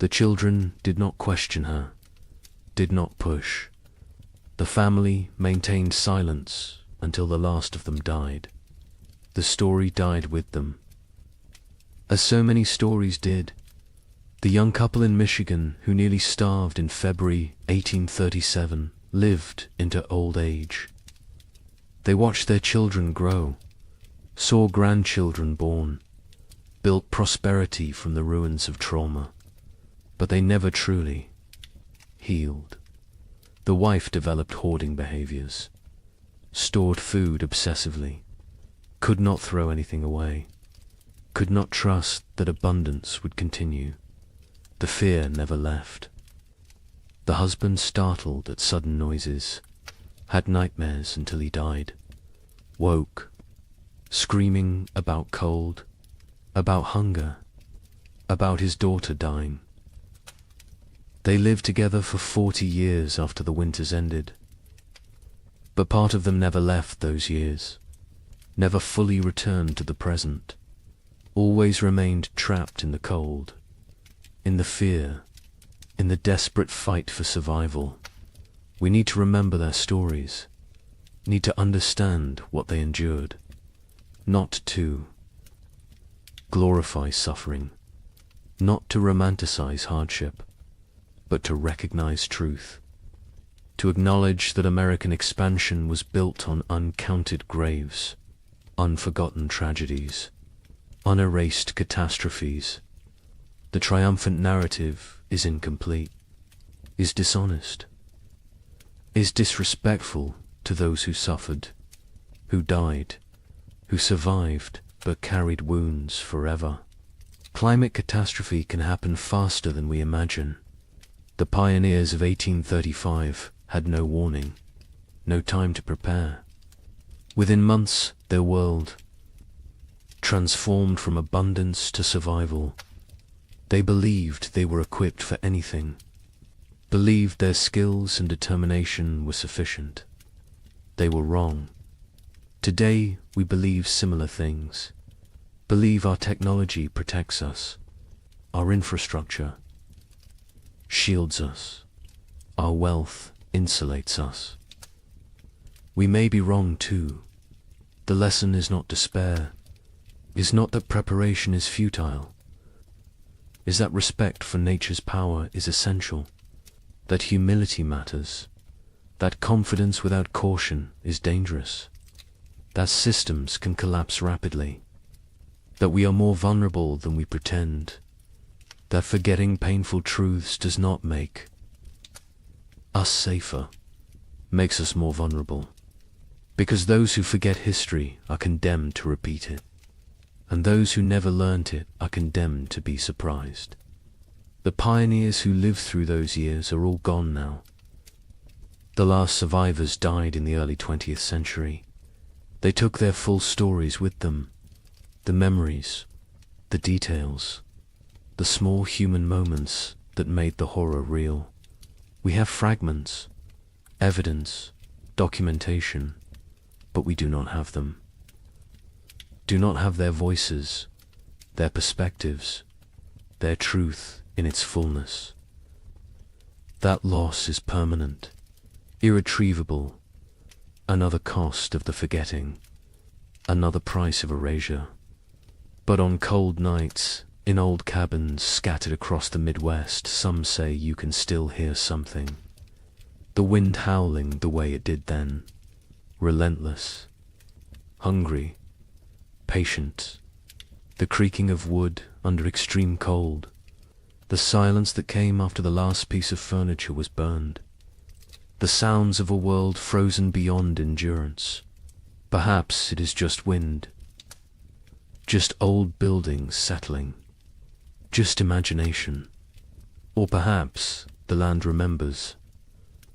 The children did not question her, did not push. The family maintained silence until the last of them died. The story died with them. As so many stories did, the young couple in Michigan who nearly starved in February 1837 lived into old age. They watched their children grow, saw grandchildren born, built prosperity from the ruins of trauma, but they never truly healed. The wife developed hoarding behaviors, stored food obsessively, could not throw anything away, could not trust that abundance would continue. The fear never left. The husband, startled at sudden noises, had nightmares until he died, woke, screaming about cold, about hunger, about his daughter dying. They lived together for 40 years after the winters ended, but part of them never left those years, never fully returned to the present. always remained trapped in the cold, in the fear, in the desperate fight for survival. We need to remember their stories, need to understand what they endured, not to glorify suffering, not to romanticize hardship, but to recognize truth, to acknowledge that American expansion was built on uncounted graves, unforgotten tragedies, unerased catastrophes. The triumphant narrative is incomplete, is dishonest, is disrespectful to those who suffered, who died, who survived but carried wounds forever. Climate catastrophe can happen faster than we imagine. The pioneers of 1835 had no warning, no time to prepare. Within months, their world transformed from abundance to survival. They believed they were equipped for anything, believed their skills and determination were sufficient. They were wrong. Today, we believe similar things, believe our technology protects us, our infrastructure shields us, our wealth insulates us. We may be wrong too. The lesson is not despair, is not that preparation is futile, is that respect for nature's power is essential, that humility matters, that confidence without caution is dangerous, that systems can collapse rapidly, that we are more vulnerable than we pretend, that forgetting painful truths does not make us safer, makes us more vulnerable, because those who forget history are condemned to repeat it, and those who never learnt it are condemned to be surprised. The pioneers who lived through those years are all gone now. The last survivors died in the early 20th century. They took their full stories with them, the memories, the details, the small human moments that made the horror real. We have fragments, evidence, documentation, but we do not have them. Do not have their voices, their perspectives, their truth in its fullness. That loss is permanent, irretrievable, another cost of the forgetting, another price of erasure. But on cold nights, in old cabins scattered across the Midwest, some say you can still hear something. The wind howling the way it did then, relentless, hungry, patient, the creaking of wood under extreme cold, the silence that came after the last piece of furniture was burned, the sounds of a world frozen beyond endurance. Perhaps it is just wind, just old buildings settling, just imagination. Or perhaps the land remembers,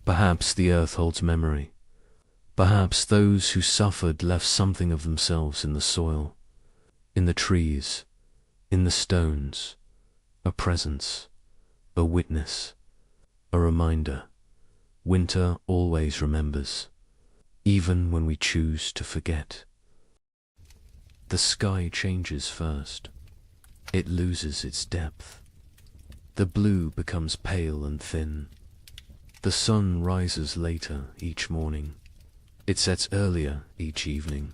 perhaps the earth holds memory, perhaps those who suffered left something of themselves in the soil, in the trees, in the stones, a presence, a witness, a reminder. Winter always remembers, even when we choose to forget. The sky changes first. It loses its depth. The blue becomes pale and thin. The sun rises later each morning. It sets earlier each evening.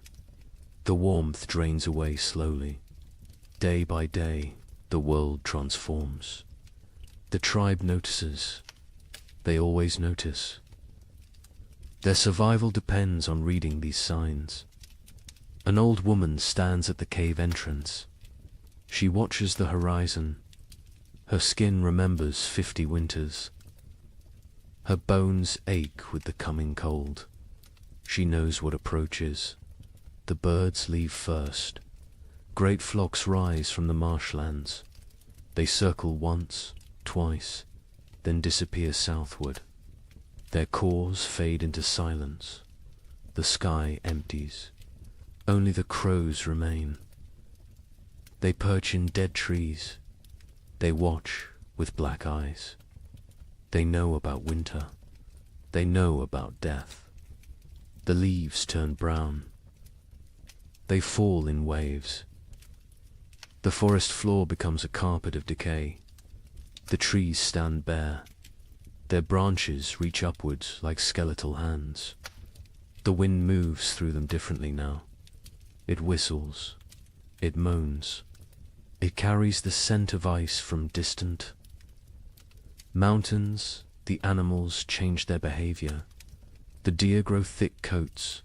The warmth drains away slowly. Day by day, the world transforms. The tribe notices. They always notice. Their survival depends on reading these signs. An old woman stands at the cave entrance. She watches the horizon. Her skin remembers 50 winters. Her bones ache with the coming cold. She knows what approaches. The birds leave first. Great flocks rise from the marshlands. They circle once, twice, then disappear southward. Their cores fade into silence. The sky empties. Only the crows remain. They perch in dead trees. They watch with black eyes. They know about winter. They know about death. The leaves turn brown. They fall in waves. The forest floor becomes a carpet of decay. The trees stand bare. Their branches reach upwards like skeletal hands. The wind moves through them differently now. It whistles. It moans. It carries the scent of ice from distant mountains. The animals change their behavior. The deer grow thick coats.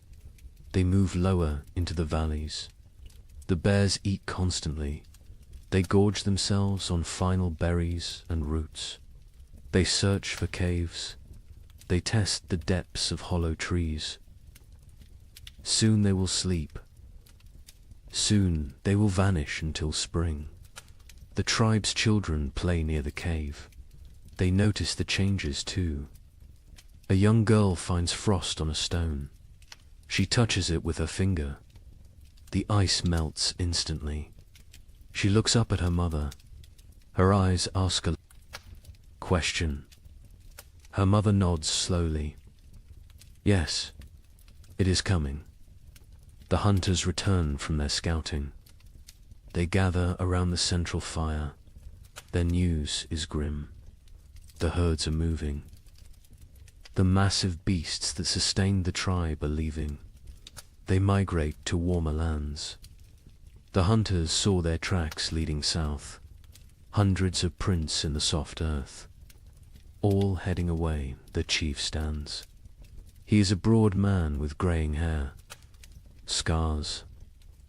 They move lower into the valleys. The bears eat constantly. They gorge themselves on final berries and roots. They search for caves. They test the depths of hollow trees. Soon they will sleep. Soon they will vanish until spring. The tribe's children play near the cave. They notice the changes too. A young girl finds frost on a stone. She touches it with her finger. The ice melts instantly. She looks up at her mother. Her eyes ask a question. Her mother nods slowly. Yes, it is coming. The hunters return from their scouting. They gather around the central fire. Their news is grim. The herds are moving. The massive beasts that sustained the tribe are leaving. They migrate to warmer lands. The hunters saw their tracks leading south. Hundreds of prints in the soft earth. All heading away, the chief stands. He is a broad man with greying hair. Scars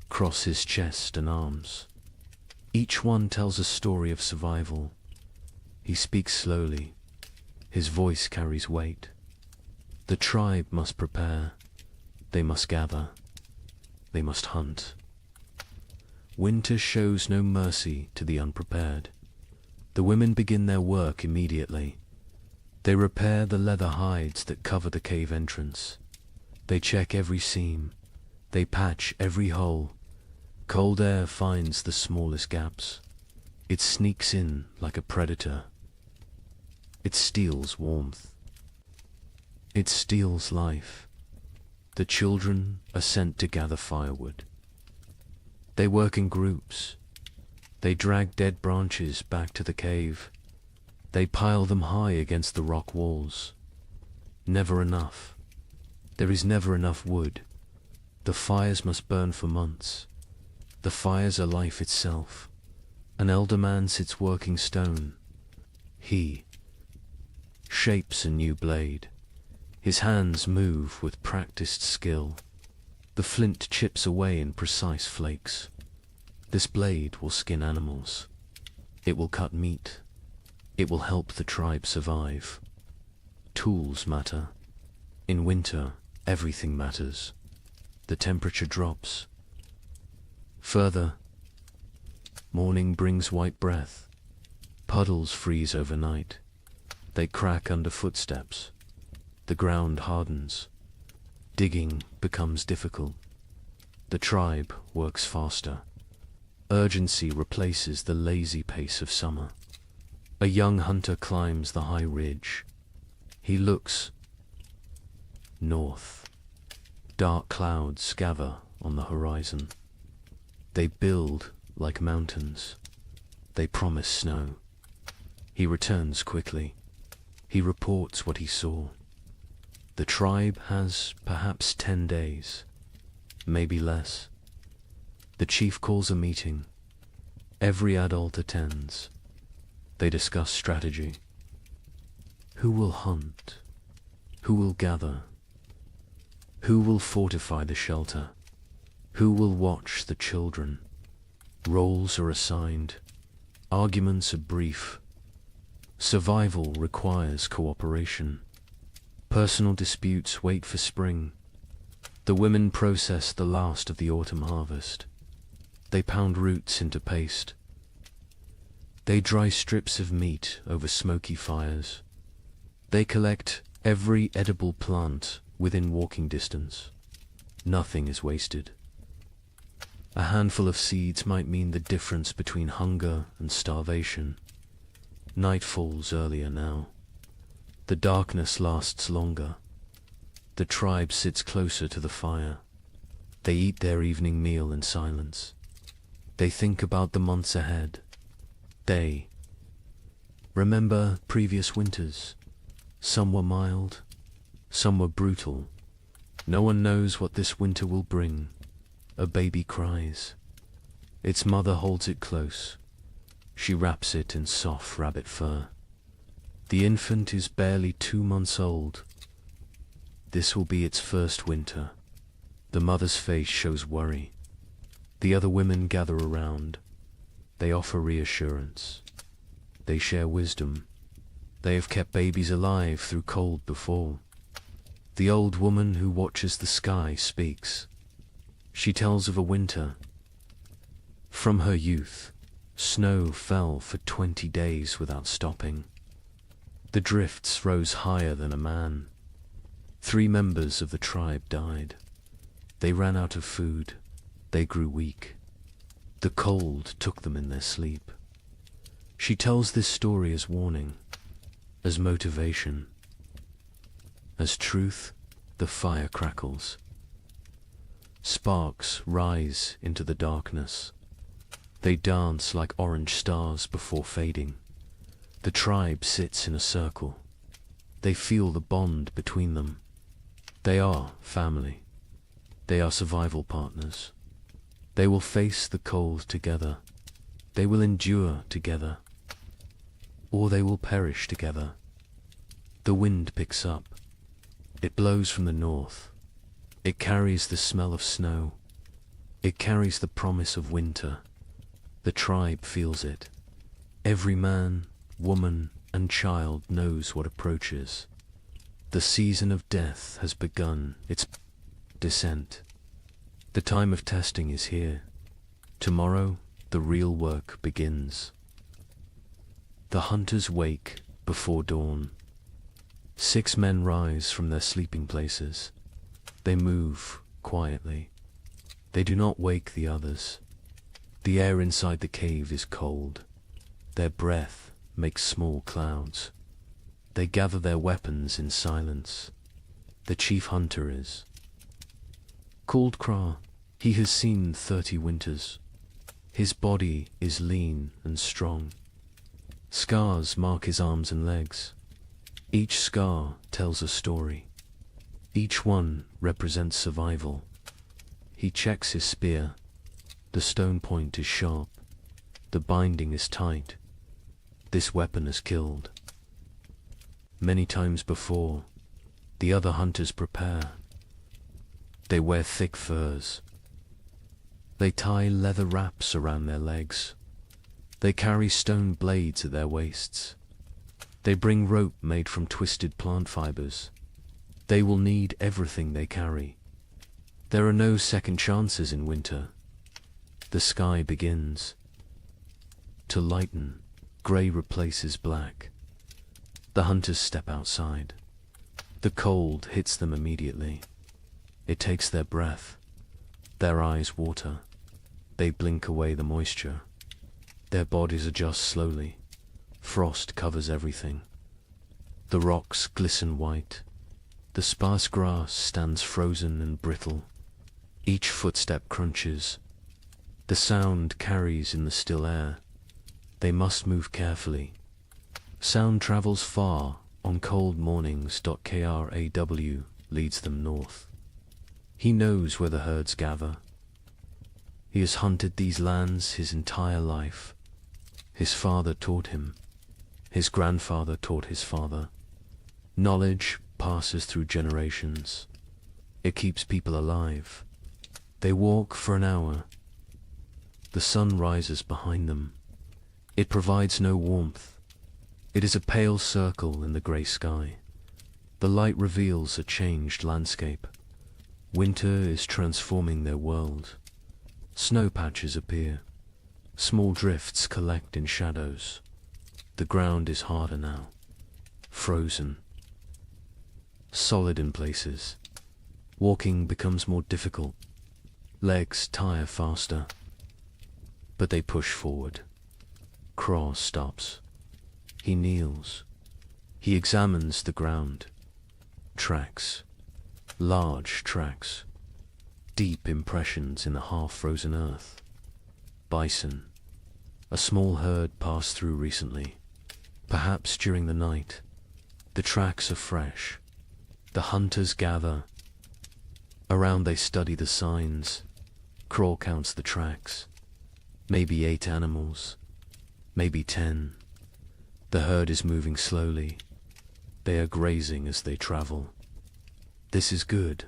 cross his chest and arms. Each one tells a story of survival. He speaks slowly. His voice carries weight. The tribe must prepare. They must gather. They must hunt. Winter shows no mercy to the unprepared. The women begin their work immediately. They repair the leather hides that cover the cave entrance. They check every seam. They patch every hole. Cold air finds the smallest gaps. It sneaks in like a predator. It steals warmth. It steals life. The children are sent to gather firewood. They work in groups. They drag dead branches back to the cave. They pile them high against the rock walls. Never enough. There is never enough wood. The fires must burn for months. The fires are life itself. An elder man sits working stone. He shapes a new blade. His hands move with practiced skill. The flint chips away in precise flakes. This blade will skin animals. It will cut meat. It will help the tribe survive. Tools matter. In winter, everything matters. The temperature drops. Further, morning brings white breath. Puddles freeze overnight. They crack under footsteps. The ground hardens. Digging becomes difficult. The tribe works faster. Urgency replaces the lazy pace of summer. A young hunter climbs the high ridge. He looks north. Dark clouds gather on the horizon. They build like mountains. They promise snow. He returns quickly. He reports what he saw. The tribe has perhaps 10 days, maybe less. The chief calls a meeting. Every adult attends. They discuss strategy. Who will hunt? Who will gather? Who will fortify the shelter? Who will watch the children? Roles are assigned. Arguments are brief. Survival requires cooperation. Personal disputes wait for spring. The women process the last of the autumn harvest. They pound roots into paste. They dry strips of meat over smoky fires. They collect every edible plant within walking distance. Nothing is wasted. A handful of seeds might mean the difference between hunger and starvation. Night falls earlier now. The darkness lasts longer. The tribe sits closer to the fire. They eat their evening meal in silence. They think about the months ahead. They remember previous winters. Some were mild, some were brutal. No one knows what this winter will bring. A baby cries. Its mother holds it close. She wraps it in soft rabbit fur. The infant is barely 2 months old. This will be its first winter. The mother's face shows worry. The other women gather around. They offer reassurance. They share wisdom. They have kept babies alive through cold before. The old woman who watches the sky speaks. She tells of a winter. From her youth, snow fell for 20 days without stopping. The drifts rose higher than a man. 3 members of the tribe died. They ran out of food. They grew weak. The cold took them in their sleep. She tells this story as warning, as motivation. As truth, the fire crackles. Sparks rise into the darkness. They dance like orange stars before fading. The tribe sits in a circle. They feel the bond between them. They are family. They are survival partners. They will face the cold together. They will endure together. Or they will perish together. The wind picks up. It blows from the north. It carries the smell of snow. It carries the promise of winter. The tribe feels it. Every man, woman, and child knows what approaches. The season of death has begun its descent. The time of testing is here. Tomorrow, the real work begins. The hunters wake before dawn. 6 men rise from their sleeping places. They move quietly. They do not wake the others. The air inside the cave is cold. Their breath makes small clouds. They gather their weapons in silence. The chief hunter is called Kra. He has seen 30 winters. His body is lean and strong. Scars mark his arms and legs. Each scar tells a story. Each one represents survival. He checks his spear. The stone point is sharp. The binding is tight. This weapon has killed. Many times before, the other hunters prepare. They wear thick furs. They tie leather wraps around their legs. They carry stone blades at their waists. They bring rope made from twisted plant fibers. They will need everything they carry. There are no second chances in winter. The sky begins to lighten. Grey replaces black. The hunters step outside. The cold hits them immediately. It takes their breath. Their eyes water. They blink away the moisture. Their bodies adjust slowly. Frost covers everything. The rocks glisten white. The sparse grass stands frozen and brittle. Each footstep crunches. The sound carries in the still air. They must move carefully. Sound travels far on cold mornings. Kraw leads them north. He knows where the herds gather. He has hunted these lands his entire life. His father taught him. His grandfather taught his father. Knowledge passes through generations. It keeps people alive. They walk for an hour. The sun rises behind them. It provides no warmth. It is a pale circle in the grey sky. The light reveals a changed landscape. Winter is transforming their world. Snow patches appear. Small drifts collect in shadows. The ground is harder now. Frozen. Solid in places. Walking becomes more difficult. Legs tire faster. But they push forward. Kraw stops. He kneels. He examines the ground. Tracks. Large tracks. Deep impressions in the half-frozen earth. Bison. A small herd passed through recently, perhaps during the night. The tracks are fresh. The hunters gather. Around they study the signs. Craw counts the tracks. Maybe 8 animals. Maybe 10. The herd is moving slowly. They are grazing as they travel. This is good.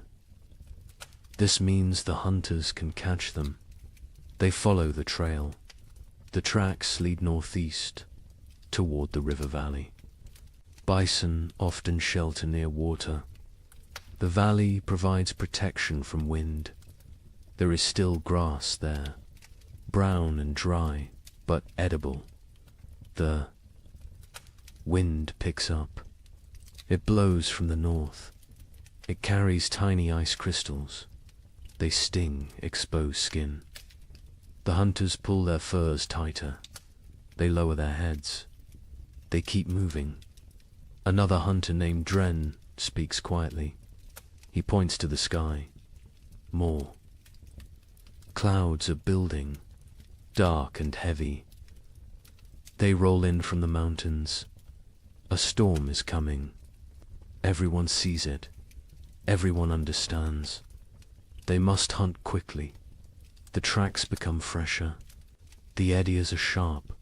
This means the hunters can catch them. They follow the trail. The tracks lead northeast, toward the river valley. Bison often shelter near water. The valley provides protection from wind. There is still grass there, brown and dry, but edible. The wind picks up. It blows from the north. It carries tiny ice crystals. They sting exposed skin. The hunters pull their furs tighter. They lower their heads. They keep moving. Another hunter named Dren speaks quietly. He points to the sky. More. Clouds are building, dark and heavy. They roll in from the mountains. A storm is coming. Everyone sees it. Everyone understands. They must hunt quickly. The tracks become fresher. The eddies are sharp.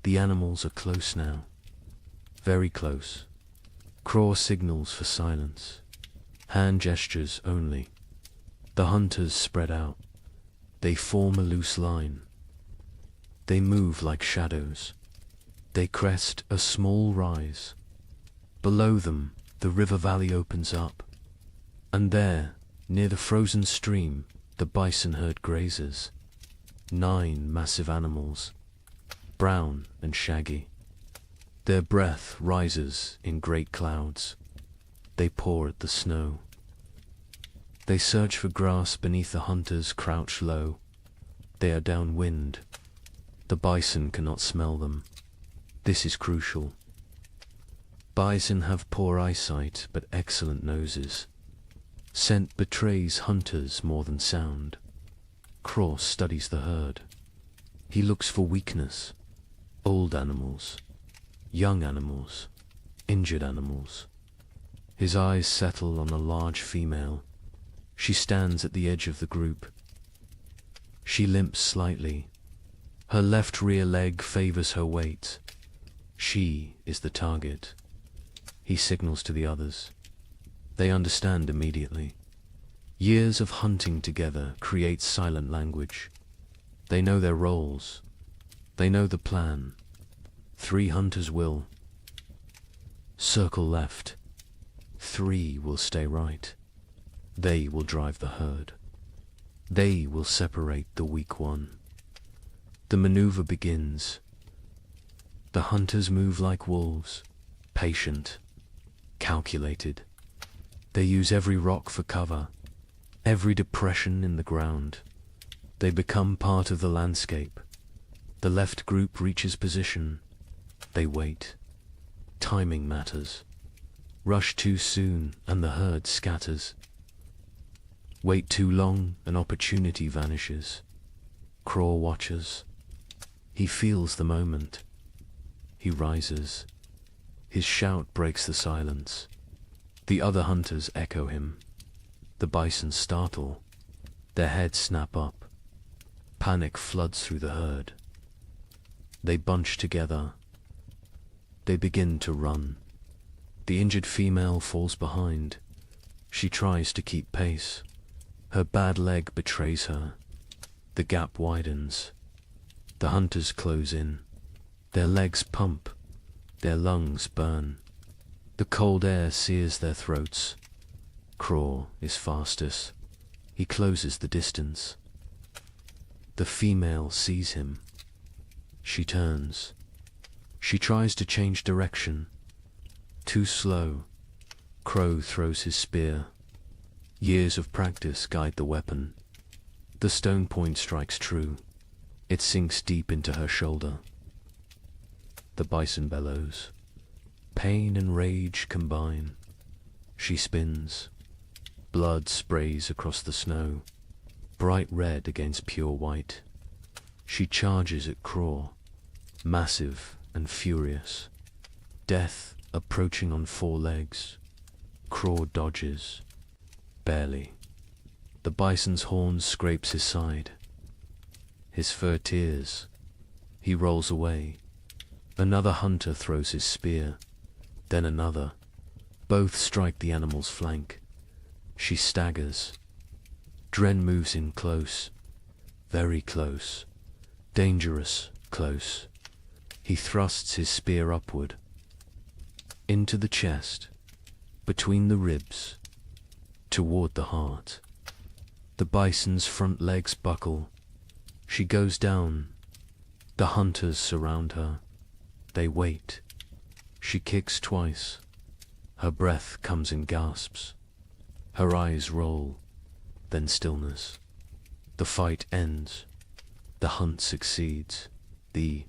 The animals are close now. Very close. Craw signals for silence. Hand gestures only. The hunters spread out. They form a loose line. They move like shadows. They crest a small rise. Below them, the river valley opens up. And there, near the frozen stream, the bison herd grazes. 9 massive animals, brown and shaggy. Their breath rises in great clouds. They paw at the snow. They search for grass beneath the hunters crouch low. They are downwind. The bison cannot smell them. This is crucial. Bison have poor eyesight but excellent noses. Scent betrays hunters more than sound. Craw studies the herd. He looks for weakness. Old animals, young animals, injured animals. His eyes settle on a large female. She stands at the edge of the group. She limps slightly. Her left rear leg favors her weight. She is the target. He signals to the others. They understand immediately. Years of hunting together create silent language. They know their roles. They know the plan. 3 hunters will circle left. 3 will stay right. They will drive the herd. They will separate the weak one. The maneuver begins. The hunters move like wolves, patient, calculated. They use every rock for cover, every depression in the ground. They become part of the landscape. The left group reaches position. They wait. Timing matters. Rush too soon and the herd scatters. Wait too long, an opportunity vanishes. Craw watches. He feels the moment. He rises. His shout breaks the silence. The other hunters echo him. The bison startle. Their heads snap up. Panic floods through the herd. They bunch together. They begin to run. The injured female falls behind. She tries to keep pace. Her bad leg betrays her. The gap widens. The hunters close in. Their legs pump. Their lungs burn. The cold air sears their throats. Craw is fastest. He closes the distance. The female sees him. She turns. She tries to change direction. Too slow. Crow throws his spear. Years of practice guide the weapon. The stone point strikes true. It sinks deep into her shoulder. The bison bellows. Pain and rage combine. She spins. Blood sprays across the snow, bright red against pure white. She charges at Craw, massive and furious. Death approaching on 4 legs. Craw dodges. Barely. The bison's horn scrapes his side. His fur tears. He rolls away. Another hunter throws his spear. Then another. Both strike the animal's flank. She staggers. Dren moves in close. Very close. Dangerous close. He thrusts his spear upward. Into the chest. Between the ribs. Toward the heart. The bison's front legs buckle. She goes down. The hunters surround her. They wait. She kicks twice. Her breath comes in gasps. Her eyes roll. Then stillness. The fight ends. The hunt succeeds. The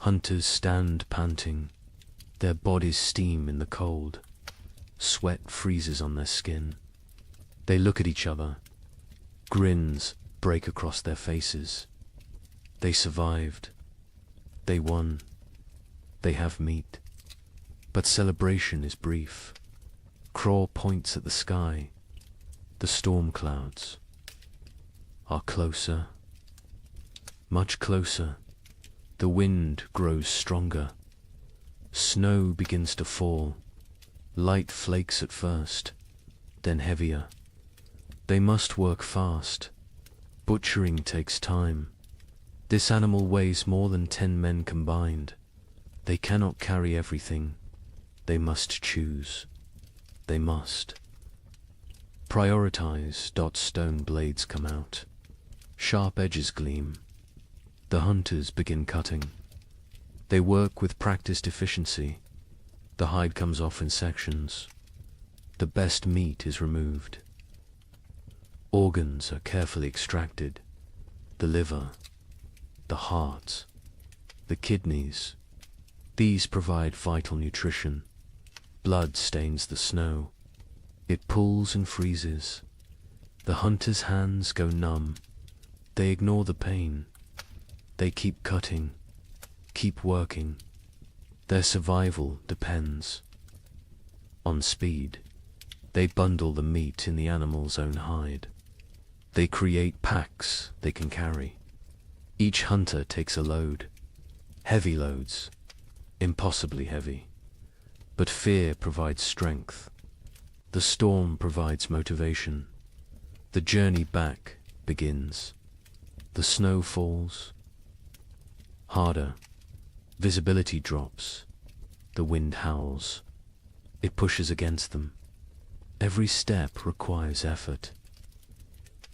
hunters stand panting. Their bodies steam in the cold. Sweat freezes on their skin. They look at each other. Grins break across their faces. They survived. They won. They have meat. But celebration is brief. Craw points at the sky. The storm clouds are closer. Much closer. The wind grows stronger. Snow begins to fall. Light flakes at first, then heavier. They must work fast. Butchering takes time. This animal weighs more than 10 men combined. They cannot carry everything. They must choose. They must. Prioritize. Stone blades come out. Sharp edges gleam. The hunters begin cutting. They work with practiced efficiency. The hide comes off in sections. The best meat is removed. Organs are carefully extracted. The liver, the heart, the kidneys. These provide vital nutrition. Blood stains the snow. It pulls and freezes. The hunter's hands go numb. They ignore the pain. They keep cutting, keep working. Their survival depends on speed. They bundle the meat in the animal's own hide. They create packs they can carry. Each hunter takes a load. Heavy loads, impossibly heavy. But fear provides strength. The storm provides motivation. The journey back begins. The snow falls. Harder. Visibility drops. The wind howls. It pushes against them. Every step requires effort.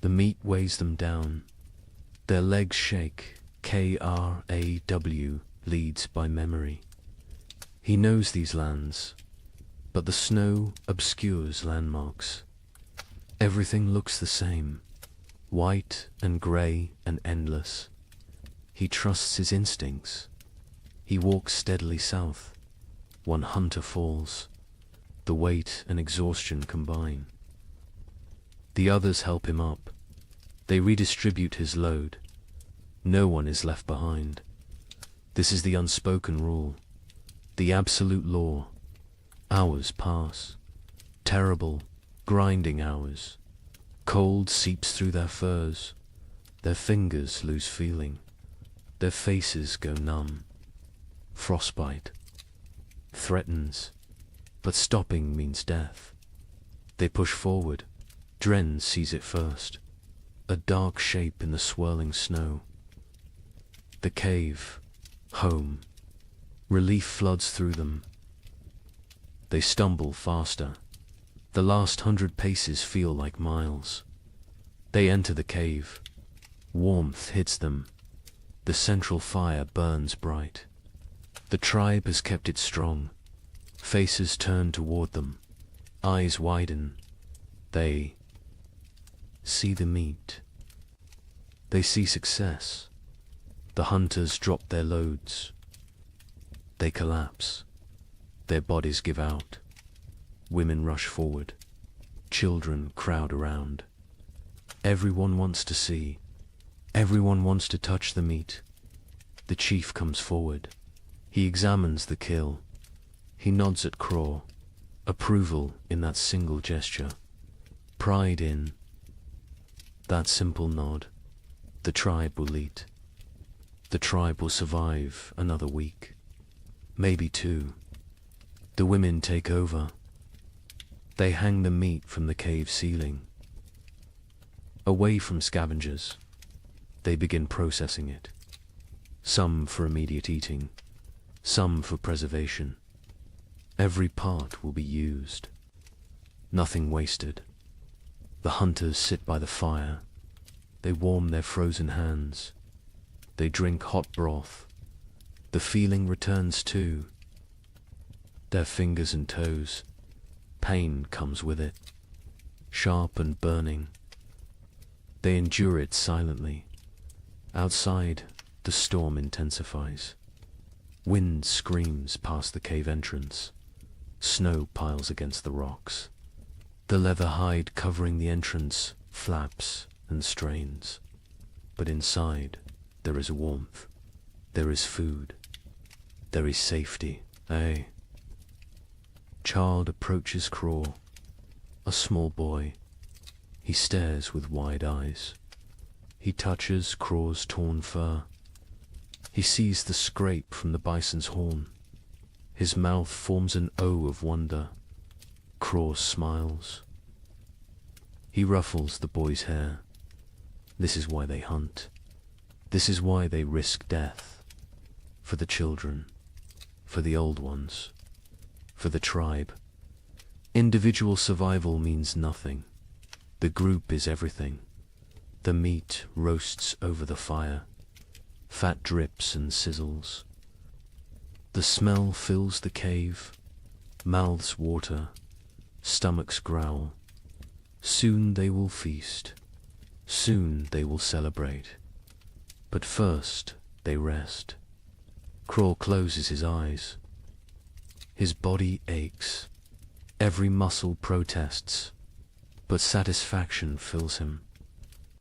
The meat weighs them down. Their legs shake. Kraw leads by memory. He knows these lands, but the snow obscures landmarks. Everything looks the same, white and grey and endless. He trusts his instincts. He walks steadily south. One hunter falls. The weight and exhaustion combine. The others help him up. They redistribute his load. No one is left behind. This is the unspoken rule, the absolute law. Hours pass. Terrible, grinding hours. Cold seeps through their furs. Their fingers lose feeling. Their faces go numb. Frostbite threatens, but stopping means death. They push forward. Dren sees it first. A dark shape in the swirling snow. The cave. Home. Relief floods through them. They stumble faster. The last 100 paces feel like miles. They enter the cave. Warmth hits them. The central fire burns bright. The tribe has kept it strong. Faces turn toward them. Eyes widen. They see the meat. They see success. The hunters drop their loads. They collapse. Their bodies give out. Women rush forward. Children crowd around. Everyone wants to see. Everyone wants to touch the meat. The chief comes forward. He examines the kill. He nods at Craw. Approval in that single gesture. Pride in that simple nod. The tribe will eat. The tribe will survive another week. Maybe two. The women take over. They hang the meat from the cave ceiling. Away from scavengers, they begin processing it. Some for immediate eating, some for preservation. Every part will be used. Nothing wasted. The hunters sit by the fire. They warm their frozen hands. They drink hot broth. The feeling returns too. Their fingers and toes. Pain comes with it. Sharp and burning. They endure it silently. Outside, the storm intensifies. Wind screams past the cave entrance. Snow piles against the rocks. The leather hide covering the entrance flaps and strains. But inside, there is warmth. There is food. There is safety. Aye. Child approaches Craw. A small boy. He stares with wide eyes. He touches Craw's torn fur. He sees the scrape from the bison's horn. His mouth forms an O of wonder. Craw smiles. He ruffles the boy's hair. This is why they hunt. This is why they risk death. For the children. For the old ones. For the tribe. Individual survival means nothing. The group is everything. The meat roasts over the fire. Fat drips and sizzles. The smell fills the cave. Mouths water. Stomachs growl. Soon they will feast. Soon they will celebrate. But first they rest. Craw closes his eyes. His body aches. Every muscle protests. But satisfaction fills him.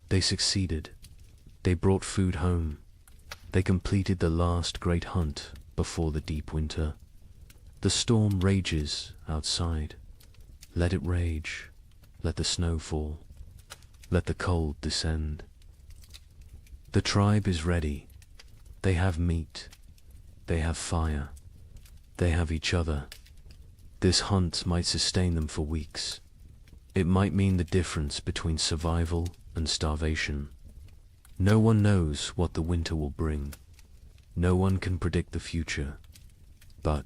They succeeded. They brought food home. They completed the last great hunt before the deep winter. The storm rages outside. Let it rage. Let the snow fall. Let the cold descend. The tribe is ready. They have meat. They have fire. They have each other. This hunt might sustain them for weeks. It might mean the difference between survival and starvation. No one knows what the winter will bring. No one can predict the future. But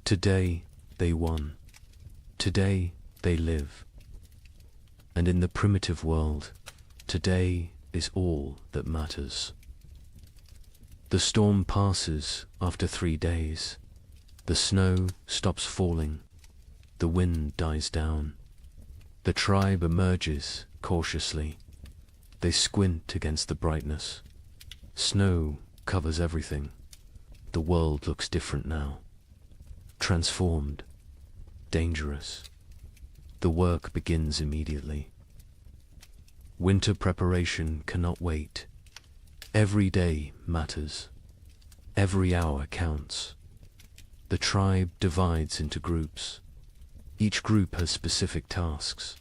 today they won. Today they live. And in the primitive world, today is all that matters. The storm passes after 3 days. The snow stops falling. The wind dies down. The tribe emerges cautiously. They squint against the brightness. Snow covers everything. The world looks different now. Transformed. Dangerous. The work begins immediately. Winter preparation cannot wait. Every day matters. Every hour counts. The tribe divides into groups. Each group has specific tasks.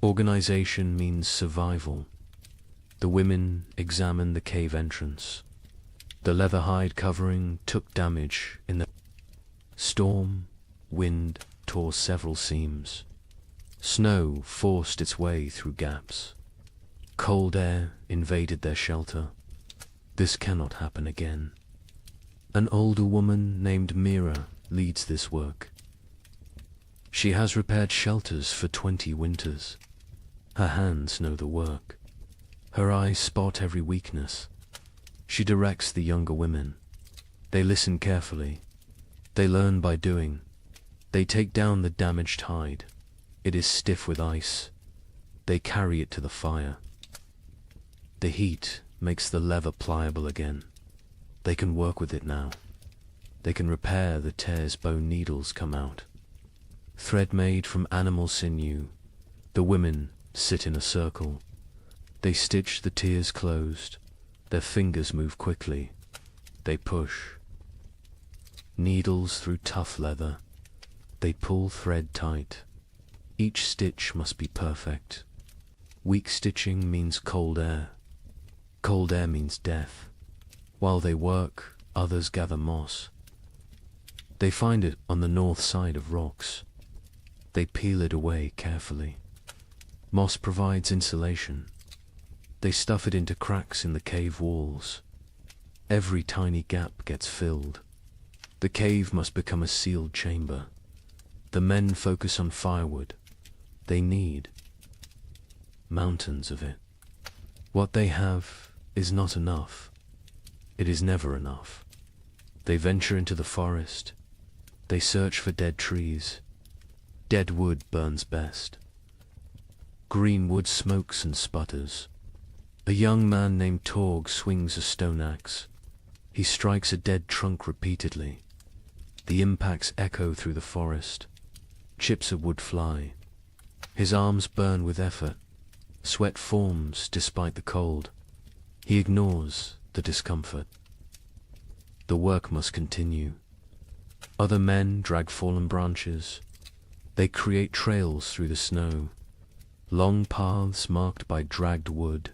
Organization means survival. The women examine the cave entrance. The leather hide covering took damage in the storm. Wind tore several seams. Snow forced its way through gaps. Cold air invaded their shelter. This cannot happen again. An older woman named Mira leads this work. She has repaired shelters for 20 winters. Her hands know the work. Her eyes spot every weakness. She directs the younger women. They listen carefully. They learn by doing. They take down the damaged hide. It is stiff with ice. They carry it to the fire. The heat makes the leather pliable again. They can work with it now. They can repair the tears bone needles come out. Thread made from animal sinew. The women sit in a circle. They stitch the tears closed. Their fingers move quickly. They push. Needles through tough leather. They pull thread tight. Each stitch must be perfect. Weak stitching means cold air. Cold air means death. While they work, others gather moss. They find it on the north side of rocks. They peel it away carefully. Moss provides insulation. They stuff it into cracks in the cave walls. Every tiny gap gets filled. The cave must become a sealed chamber. The men focus on firewood. They need mountains of it. What they have is not enough. It is never enough. They venture into the forest. They search for dead trees. Dead wood burns best. Green wood smokes and sputters. A young man named Torg swings a stone axe. He strikes a dead trunk repeatedly. The impacts echo through the forest. Chips of wood fly. His arms burn with effort. Sweat forms despite the cold. He ignores the discomfort. The work must continue. Other men drag fallen branches. They create trails through the snow. Long paths marked by dragged wood.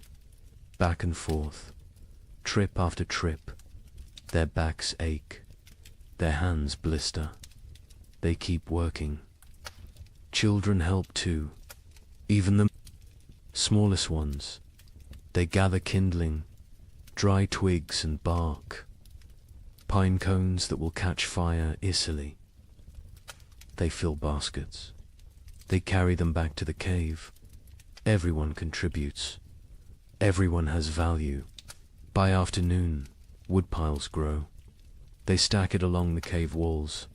Back and forth. Trip after trip. Their backs ache. Their hands blister. They keep working. Children help too. Even the smallest ones. They gather kindling, dry twigs and bark, pine cones that will catch fire easily. They fill baskets. They carry them back to the cave. Everyone contributes. Everyone has value. By afternoon, wood piles grow. They stack it along the cave walls,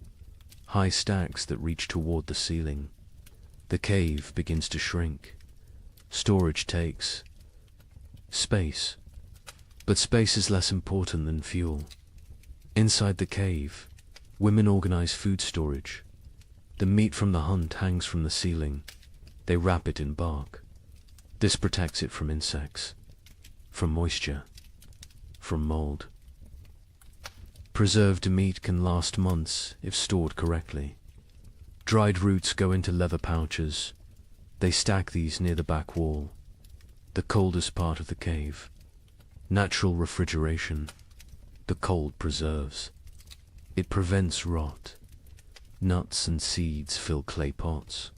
high stacks that reach toward the ceiling. The cave begins to shrink. Storage takes space. But space is less important than fuel. Inside the cave, women organize food storage. The meat from the hunt hangs from the ceiling. They wrap it in bark. This protects it from insects, from moisture, from mold. Preserved meat can last months if stored correctly. Dried roots go into leather pouches. They stack these near the back wall, the coldest part of the cave. Natural refrigeration. The cold preserves. It prevents rot. Nuts and seeds fill clay pots.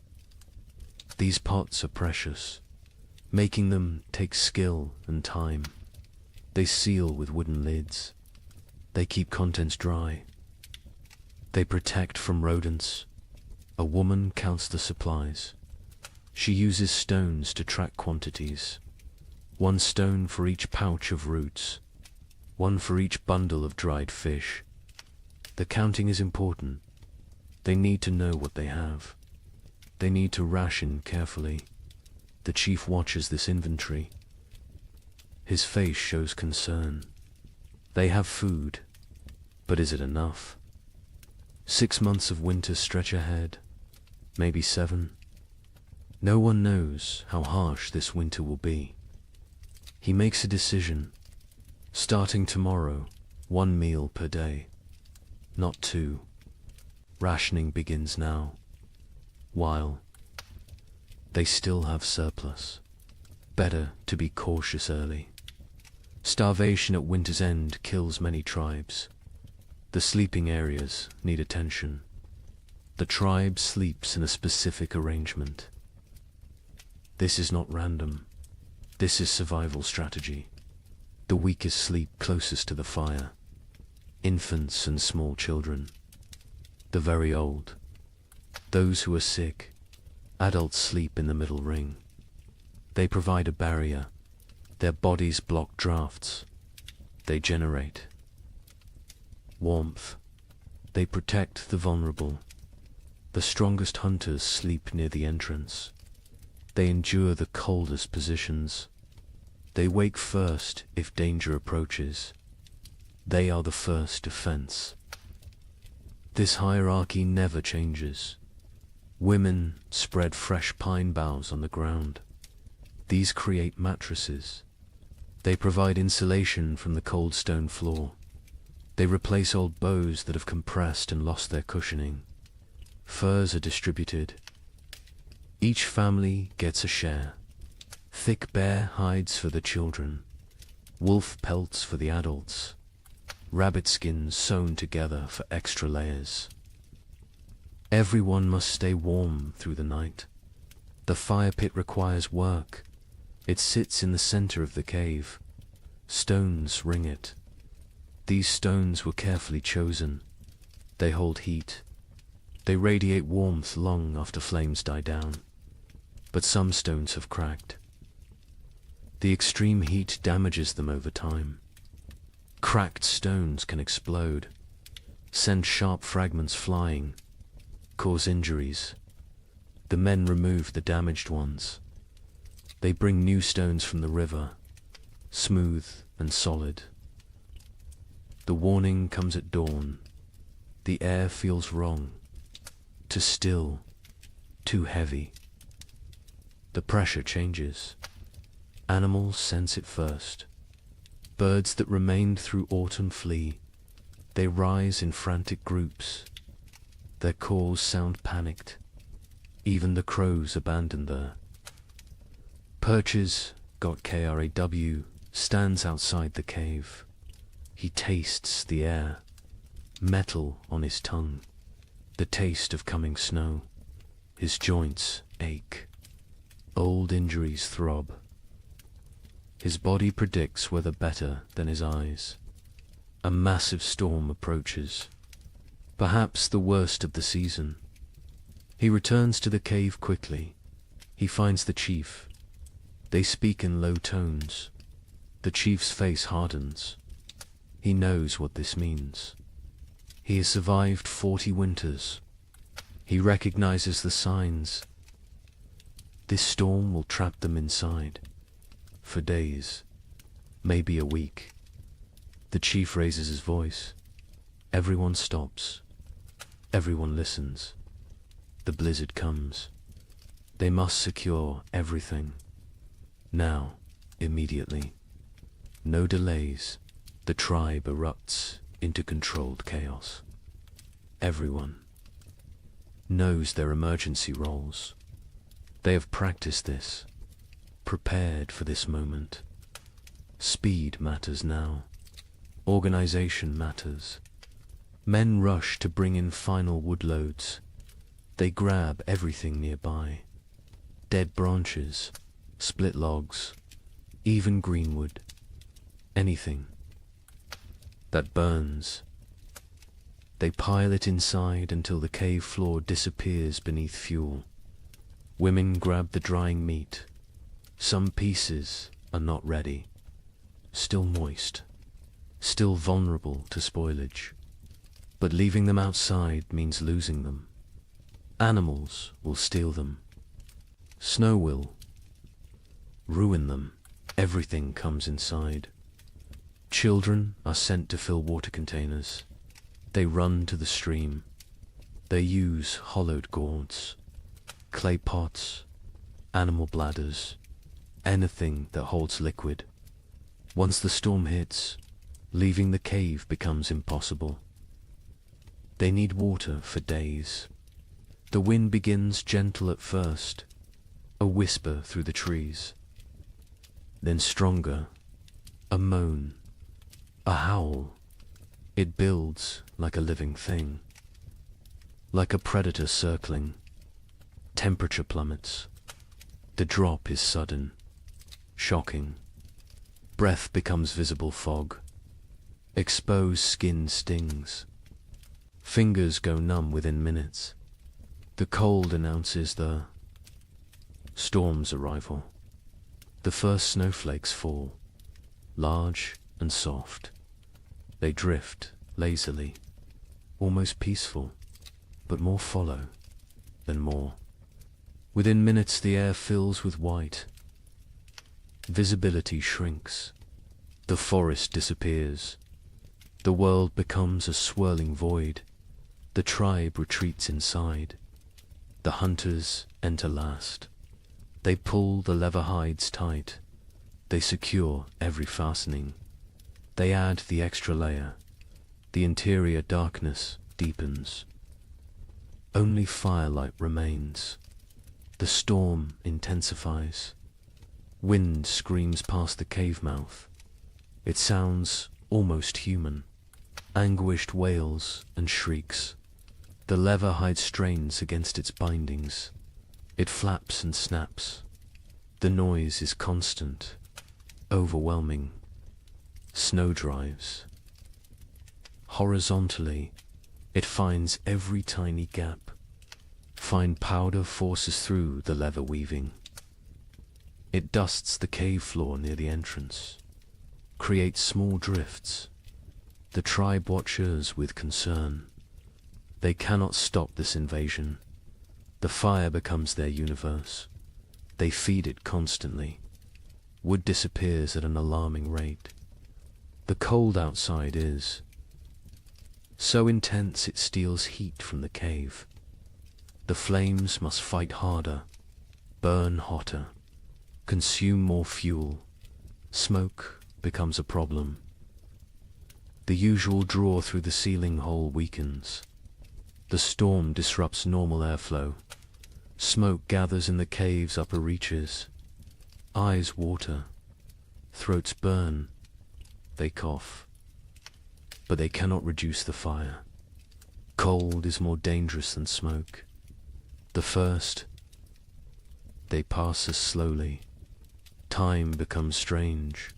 These pots are precious. Making them takes skill and time. They seal with wooden lids. They keep contents dry. They protect from rodents. A woman counts the supplies. She uses stones to track quantities. 1 stone for each pouch of roots. 1 for each bundle of dried fish. The counting is important. They need to know what they have. They need to ration carefully. The chief watches this inventory. His face shows concern. They have food, but is it enough? 6 months of winter stretch ahead, maybe 7. No one knows how harsh this winter will be. He makes a decision. Starting tomorrow, 1 meal per day, not 2. Rationing begins now, while they still have surplus. Better to be cautious early. Starvation at winter's end kills many tribes. The sleeping areas need attention. The tribe sleeps in a specific arrangement. This is not random. This is survival strategy. The weakest sleep closest to the fire. Infants and small children. The very old. Those who are sick. Adults sleep in the middle ring. They provide a barrier. Their bodies block drafts. They generate warmth. They protect the vulnerable. The strongest hunters sleep near the entrance. They endure the coldest positions. They wake first if danger approaches. They are the first defense. This hierarchy never changes. Women spread fresh pine boughs on the ground. These create mattresses. They provide insulation from the cold stone floor. They replace old bows that have compressed and lost their cushioning. Furs are distributed. Each family gets a share. Thick bear hides for the children, wolf pelts for the adults, rabbit skins sewn together for extra layers. Everyone must stay warm through the night. The fire pit requires work. It sits in the center of the cave. Stones ring it. These stones were carefully chosen. They hold heat. They radiate warmth long after flames die down. But some stones have cracked. The extreme heat damages them over time. Cracked stones can explode, send sharp fragments flying, cause injuries. The men remove the damaged ones. They bring new stones from the river, smooth and solid. The warning comes at dawn. The air feels wrong, too still, too heavy. The pressure changes. Animals sense it first. Birds that remained through autumn flee. They rise in frantic groups. Their calls sound panicked. Even the crows abandon there. Perches, got KRAW, stands outside the cave. He tastes the air, metal on his tongue, the taste of coming snow. His joints ache. Old injuries throb. His body predicts weather better than his eyes. A massive storm approaches, perhaps the worst of the season. He returns to the cave quickly. He finds the chief. They speak in low tones. The chief's face hardens. He knows what this means. He has survived 40 winters. He recognizes the signs. This storm will trap them inside. For days, maybe a week. The chief raises his voice. Everyone stops. Everyone listens. The blizzard comes. They must secure everything. Now, immediately. No delays. The tribe erupts into controlled chaos. Everyone knows their emergency roles. They have practiced this, prepared for this moment. Speed matters now. Organization matters. Men rush to bring in final wood loads. They grab everything nearby. Dead branches, split logs, even greenwood. Anything that burns. They pile it inside until the cave floor disappears beneath fuel. Women grab the drying meat. Some pieces are not ready, still moist, still vulnerable to spoilage. But leaving them outside means losing them. Animals will steal them. Snow will ruin them. Everything comes inside. Children are sent to fill water containers. They run to the stream. They use hollowed gourds, clay pots, animal bladders, anything that holds liquid. Once the storm hits, leaving the cave becomes impossible. They need water for days. The wind begins gentle at first, a whisper through the trees. Then stronger, a moan, a howl. It builds like a living thing, like a predator circling. Temperature plummets. The drop is sudden, shocking. Breath becomes visible fog. Exposed skin stings. Fingers go numb within minutes. The cold announces the storm's arrival. The first snowflakes fall, large and soft. They drift lazily, almost peaceful, but more follow than more. Within minutes the air fills with white. Visibility shrinks. The forest disappears. The world becomes a swirling void. The tribe retreats inside. The hunters enter last. They pull the leather hides tight. They secure every fastening. They add the extra layer. The interior darkness deepens. Only firelight remains. The storm intensifies. Wind screams past the cave mouth. It sounds almost human. Anguished wails and shrieks. The leather hide strains against its bindings. It flaps and snaps. The noise is constant, overwhelming. Snow drives. Horizontally, it finds every tiny gap. Fine powder forces through the leather weaving. It dusts the cave floor near the entrance, creates small drifts. The tribe watches with concern. They cannot stop this invasion. The fire becomes their universe. They feed it constantly. Wood disappears at an alarming rate. The cold outside is so intense it steals heat from the cave. The flames must fight harder, burn hotter, consume more fuel. Smoke becomes a problem. The usual draw through the ceiling hole weakens. The storm disrupts normal airflow. Smoke gathers in the cave's upper reaches. Eyes water. Throats burn. They cough. But they cannot reduce the fire. Cold is more dangerous than smoke. The first, they pass us slowly. Time becomes strange.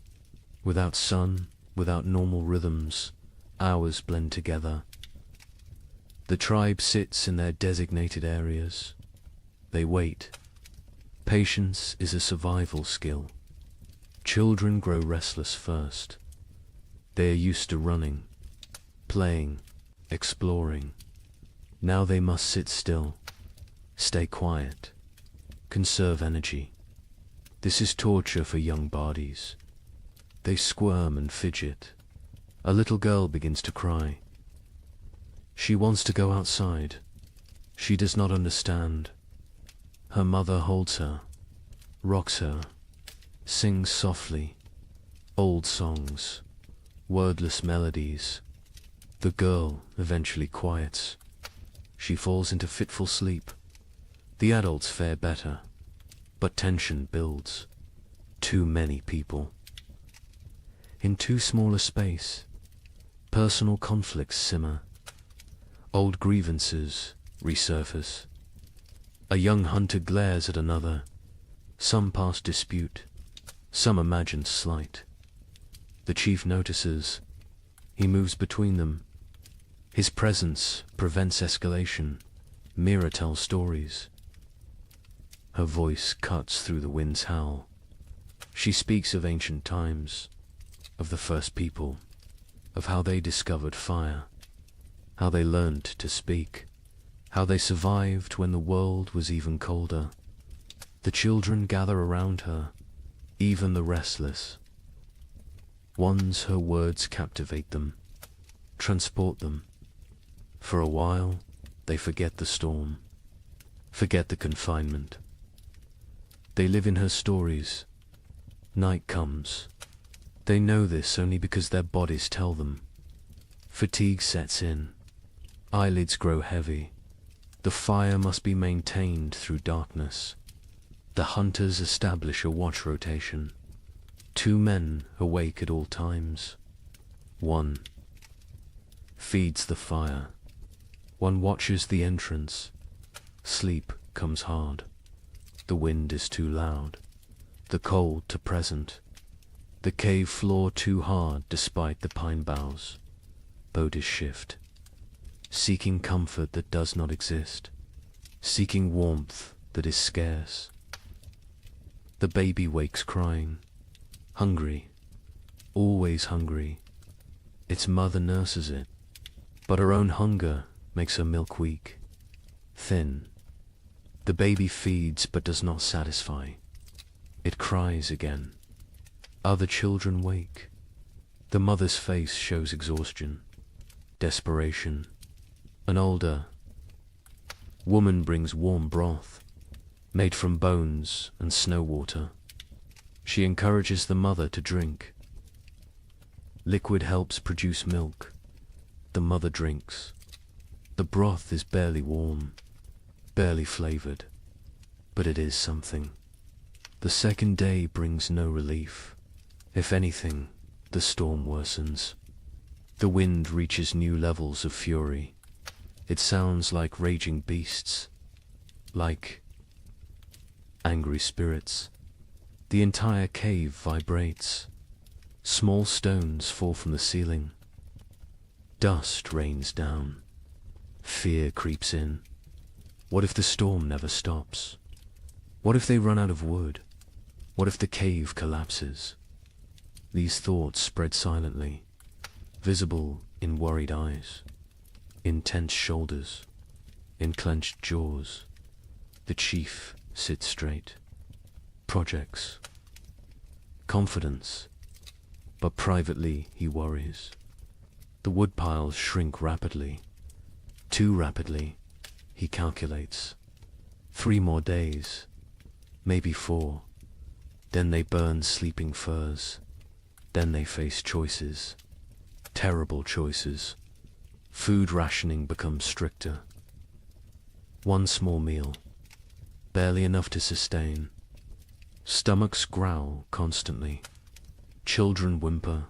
Without sun, without normal rhythms, hours blend together. The tribe sits in their designated areas. They wait. Patience is a survival skill. Children grow restless first. They are used to running, playing, exploring. Now they must sit still, stay quiet, conserve energy. This is torture for young bodies. They squirm and fidget. A little girl begins to cry. She wants to go outside. She does not understand. Her mother holds her, rocks her, sings softly, old songs, wordless melodies. The girl eventually quiets. She falls into fitful sleep. The adults fare better, but tension builds. Too many people. In too small a space, personal conflicts simmer. Old grievances resurface. A young hunter glares at another. Some past dispute, some imagined slight. The chief notices. He moves between them. His presence prevents escalation. Mira tells stories. Her voice cuts through the wind's howl. She speaks of ancient times, of the first people, of how they discovered fire, how they learned to speak, how they survived when the world was even colder. The children gather around her, even the restless. Once her words captivate them, transport them. For a while, they forget the storm, forget the confinement. They live in her stories. Night comes. They know this only because their bodies tell them. Fatigue sets in. Eyelids grow heavy. The fire must be maintained through darkness. The hunters establish a watch rotation. 2 men awake at all times. 1 feeds the fire. 1 watches the entrance. Sleep comes hard. The wind is too loud. The cold too present. The cave floor too hard despite the pine boughs. Bodies shift. Seeking comfort that does not exist. Seeking warmth that is scarce. The baby wakes crying. Hungry. Always hungry. Its mother nurses it. But her own hunger makes her milk weak. Thin. The baby feeds but does not satisfy. It cries again. Other children wake. The mother's face shows exhaustion, desperation. An older woman brings warm broth. made from bones and snow water. She encourages the mother to drink. Liquid helps produce milk. The mother drinks. The broth is barely warm, barely flavored, but it is something. The second day brings no relief. If anything, the storm worsens. The wind reaches new levels of fury. It sounds like raging beasts, like angry spirits. The entire cave vibrates. Small stones fall from the ceiling. Dust rains down. Fear creeps in. What if the storm never stops? What if they run out of wood? What if the cave collapses? These thoughts spread silently, visible in worried eyes, in tense shoulders, in clenched jaws. The chief sits straight. Projects. Confidence. But privately he worries. The woodpiles shrink rapidly. Too rapidly, he calculates. 3 more days, maybe 4. Then they burn sleeping firs. Then they face choices. Terrible choices. Food rationing becomes stricter. 1 small meal, barely enough to sustain. Stomachs growl constantly. Children whimper.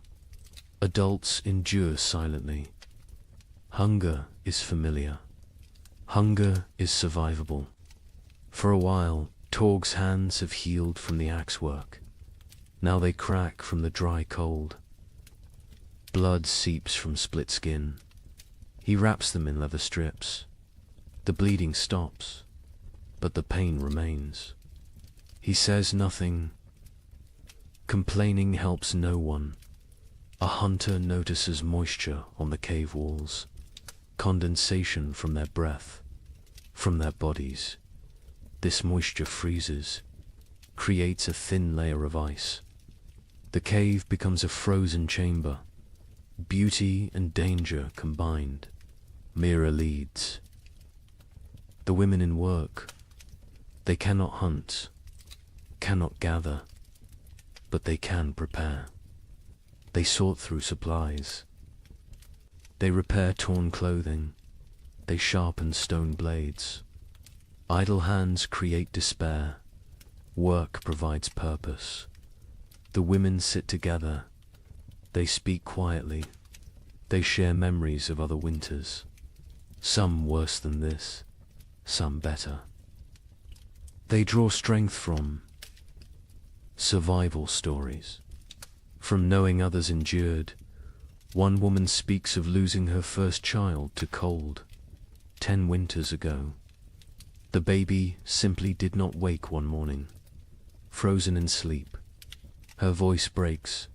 Adults endure silently. Hunger is familiar. Hunger is survivable. For a while, Torg's hands have healed from the axe work. Now they crack from the dry cold. Blood seeps from split skin. He wraps them in leather strips. The bleeding stops, but the pain remains. He says nothing. Complaining helps no one. A hunter notices moisture on the cave walls, condensation from their breath, from their bodies. This moisture freezes, creates a thin layer of ice. The cave becomes a frozen chamber. Beauty and danger combined. Mira leads. The women in work. They cannot hunt, cannot gather, but they can prepare. They sort through supplies. They repair torn clothing. They sharpen stone blades. Idle hands create despair. Work provides purpose. The women sit together. They speak quietly. They share memories of other winters. Some worse than this, some better. They draw strength from survival stories. From knowing others endured. One woman speaks of losing her first child to cold 10 winters ago. The baby simply did not wake one morning, frozen in sleep. Her voice breaks.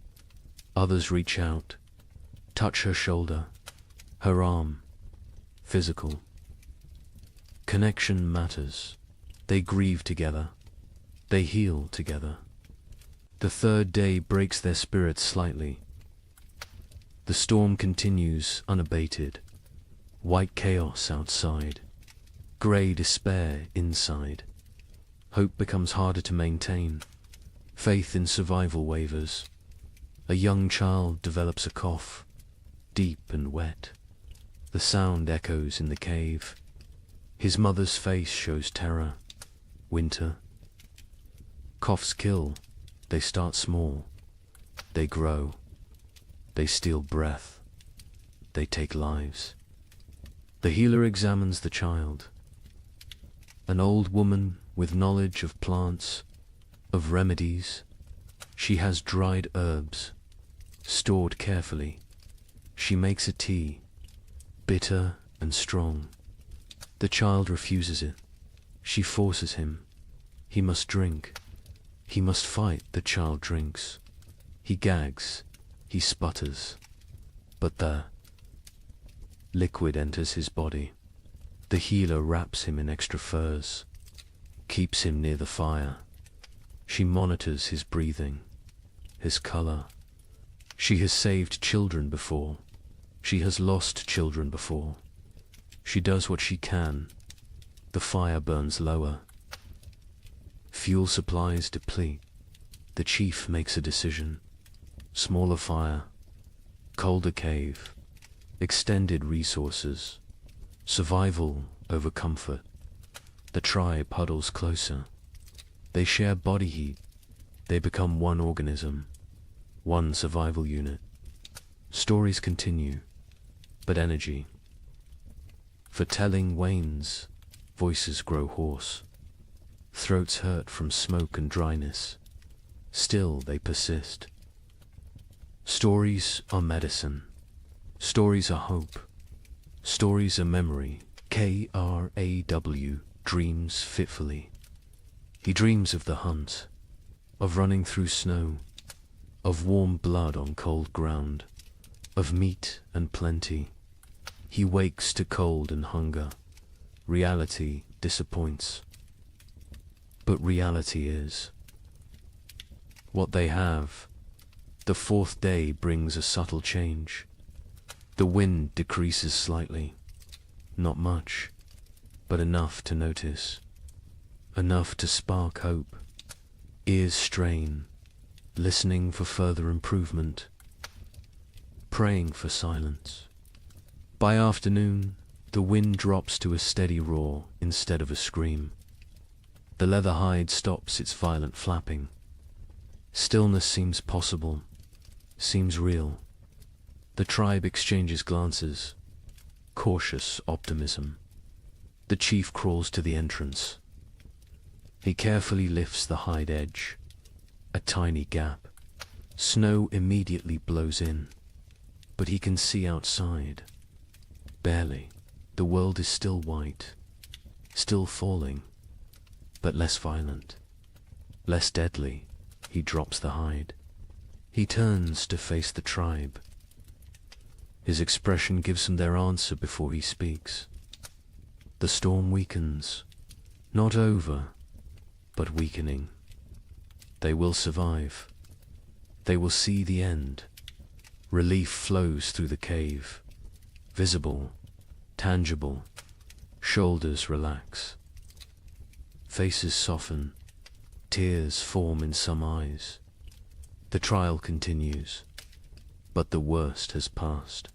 Others reach out, touch her shoulder, her arm. Physical. Connection matters. They grieve together. They heal together. The third day breaks their spirits slightly. The storm continues unabated. White chaos outside. Grey despair inside. Hope becomes harder to maintain. Faith in survival wavers. A young child develops a cough, deep and wet. The sound echoes in the cave. His mother's face shows terror. Winter. Coughs kill. They start small. They grow. They steal breath. They take lives. The healer examines the child. An old woman with knowledge of plants, of remedies. She has dried herbs, stored carefully. She makes a tea, bitter and strong. The child refuses it. She forces him. He must drink. He must fight. The child drinks. He gags. He sputters. But the liquid enters his body. The healer wraps him in extra furs, keeps him near the fire. She monitors his breathing, his color. She has saved children before. She has lost children before. She does what she can. The fire burns lower. Fuel supplies deplete. The chief makes a decision. Smaller fire, colder cave, extended resources, survival over comfort. The tribe huddles closer. They share body heat. They become one organism, one survival unit. Stories continue, but energy for telling wanes. Voices grow hoarse. Throats hurt from smoke and dryness. Still they persist. Stories are medicine. Stories are hope. Stories are memory. Kraw dreams fitfully. He dreams of the hunt, of running through snow, of warm blood on cold ground, of meat and plenty. He wakes to cold and hunger. Reality disappoints. But reality is what they have. The fourth day brings a subtle change. The wind decreases slightly. Not much, but enough to notice. Enough to spark hope. Ears strain, listening for further improvement. Praying for silence. By afternoon, the wind drops to a steady roar instead of a scream. The leather hide stops its violent flapping. Stillness seems possible, seems real. The tribe exchanges glances. Cautious optimism. The chief crawls to the entrance. He carefully lifts the hide edge. A tiny gap. Snow immediately blows in, but he can see outside. Barely. The world is still white, still falling, but less violent, less deadly. He drops the hide. He turns to face the tribe. His expression gives them their answer before he speaks. The storm weakens, not over, but weakening. They will survive. They will see the end. Relief flows through the cave, visible, tangible. Shoulders relax. Faces soften. Tears form in some eyes. The trial continues, but the worst has passed.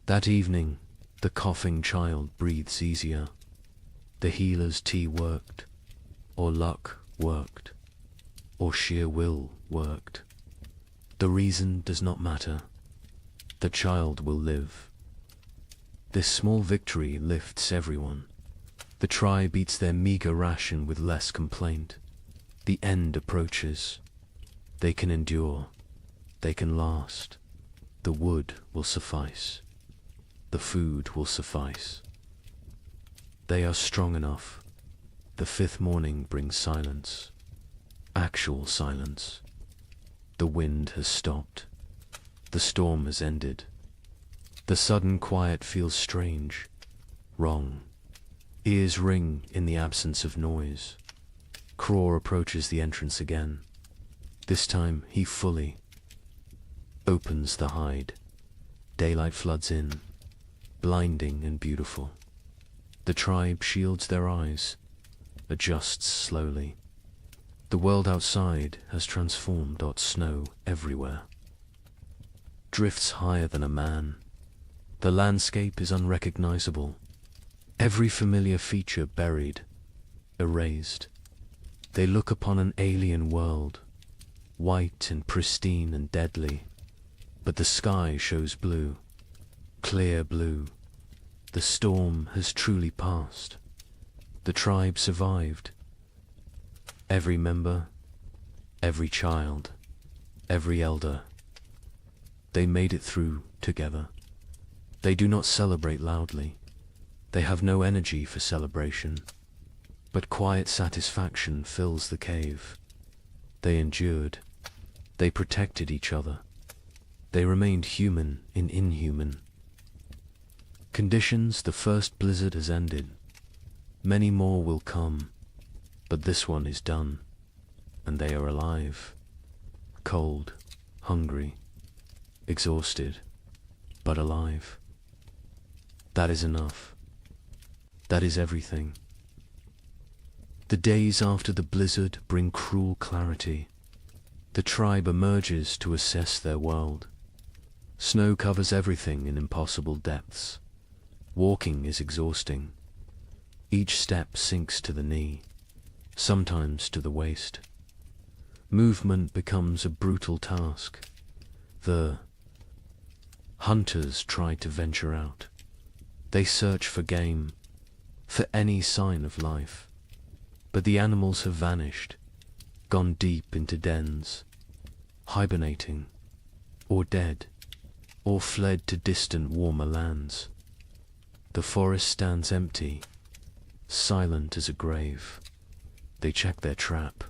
That evening, the coughing child breathes easier. The healer's tea worked, or luck worked, or sheer will worked. The reason does not matter. The child will live. This small victory lifts everyone. The tribe eats their meager ration with less complaint. The end approaches. They can endure. They can last. The wood will suffice. The food will suffice. They are strong enough. The fifth morning brings silence. Actual silence. The wind has stopped. The storm has ended. The sudden quiet feels strange, wrong. Ears ring in the absence of noise. Kraw approaches the entrance again. This time he fully opens the hide. Daylight floods in, blinding and beautiful. The tribe shields their eyes, adjusts slowly. The world outside has transformed. Snow everywhere. Drifts higher than a man. The landscape is unrecognizable. Every familiar feature buried, erased. They look upon an alien world, white and pristine and deadly. But the sky shows blue, clear blue. The storm has truly passed. The tribe survived. Every member, every child, every elder. They made it through together. They do not celebrate loudly. They have no energy for celebration. But quiet satisfaction fills the cave. They endured. They protected each other. They remained human in inhuman conditions. The first blizzard has ended. Many more will come, but this one is done, and they are alive. Cold, hungry, exhausted, but alive. That is enough. That is everything. The days after the blizzard bring cruel clarity. The tribe emerges to assess their world. Snow covers everything in impossible depths. Walking is exhausting. Each step sinks to the knee, sometimes to the waist. Movement becomes a brutal task. The hunters try to venture out. They search for game, for any sign of life. But the animals have vanished, gone deep into dens, hibernating, or dead, or fled to distant warmer lands. The forest stands empty, silent as a grave. They check their trap.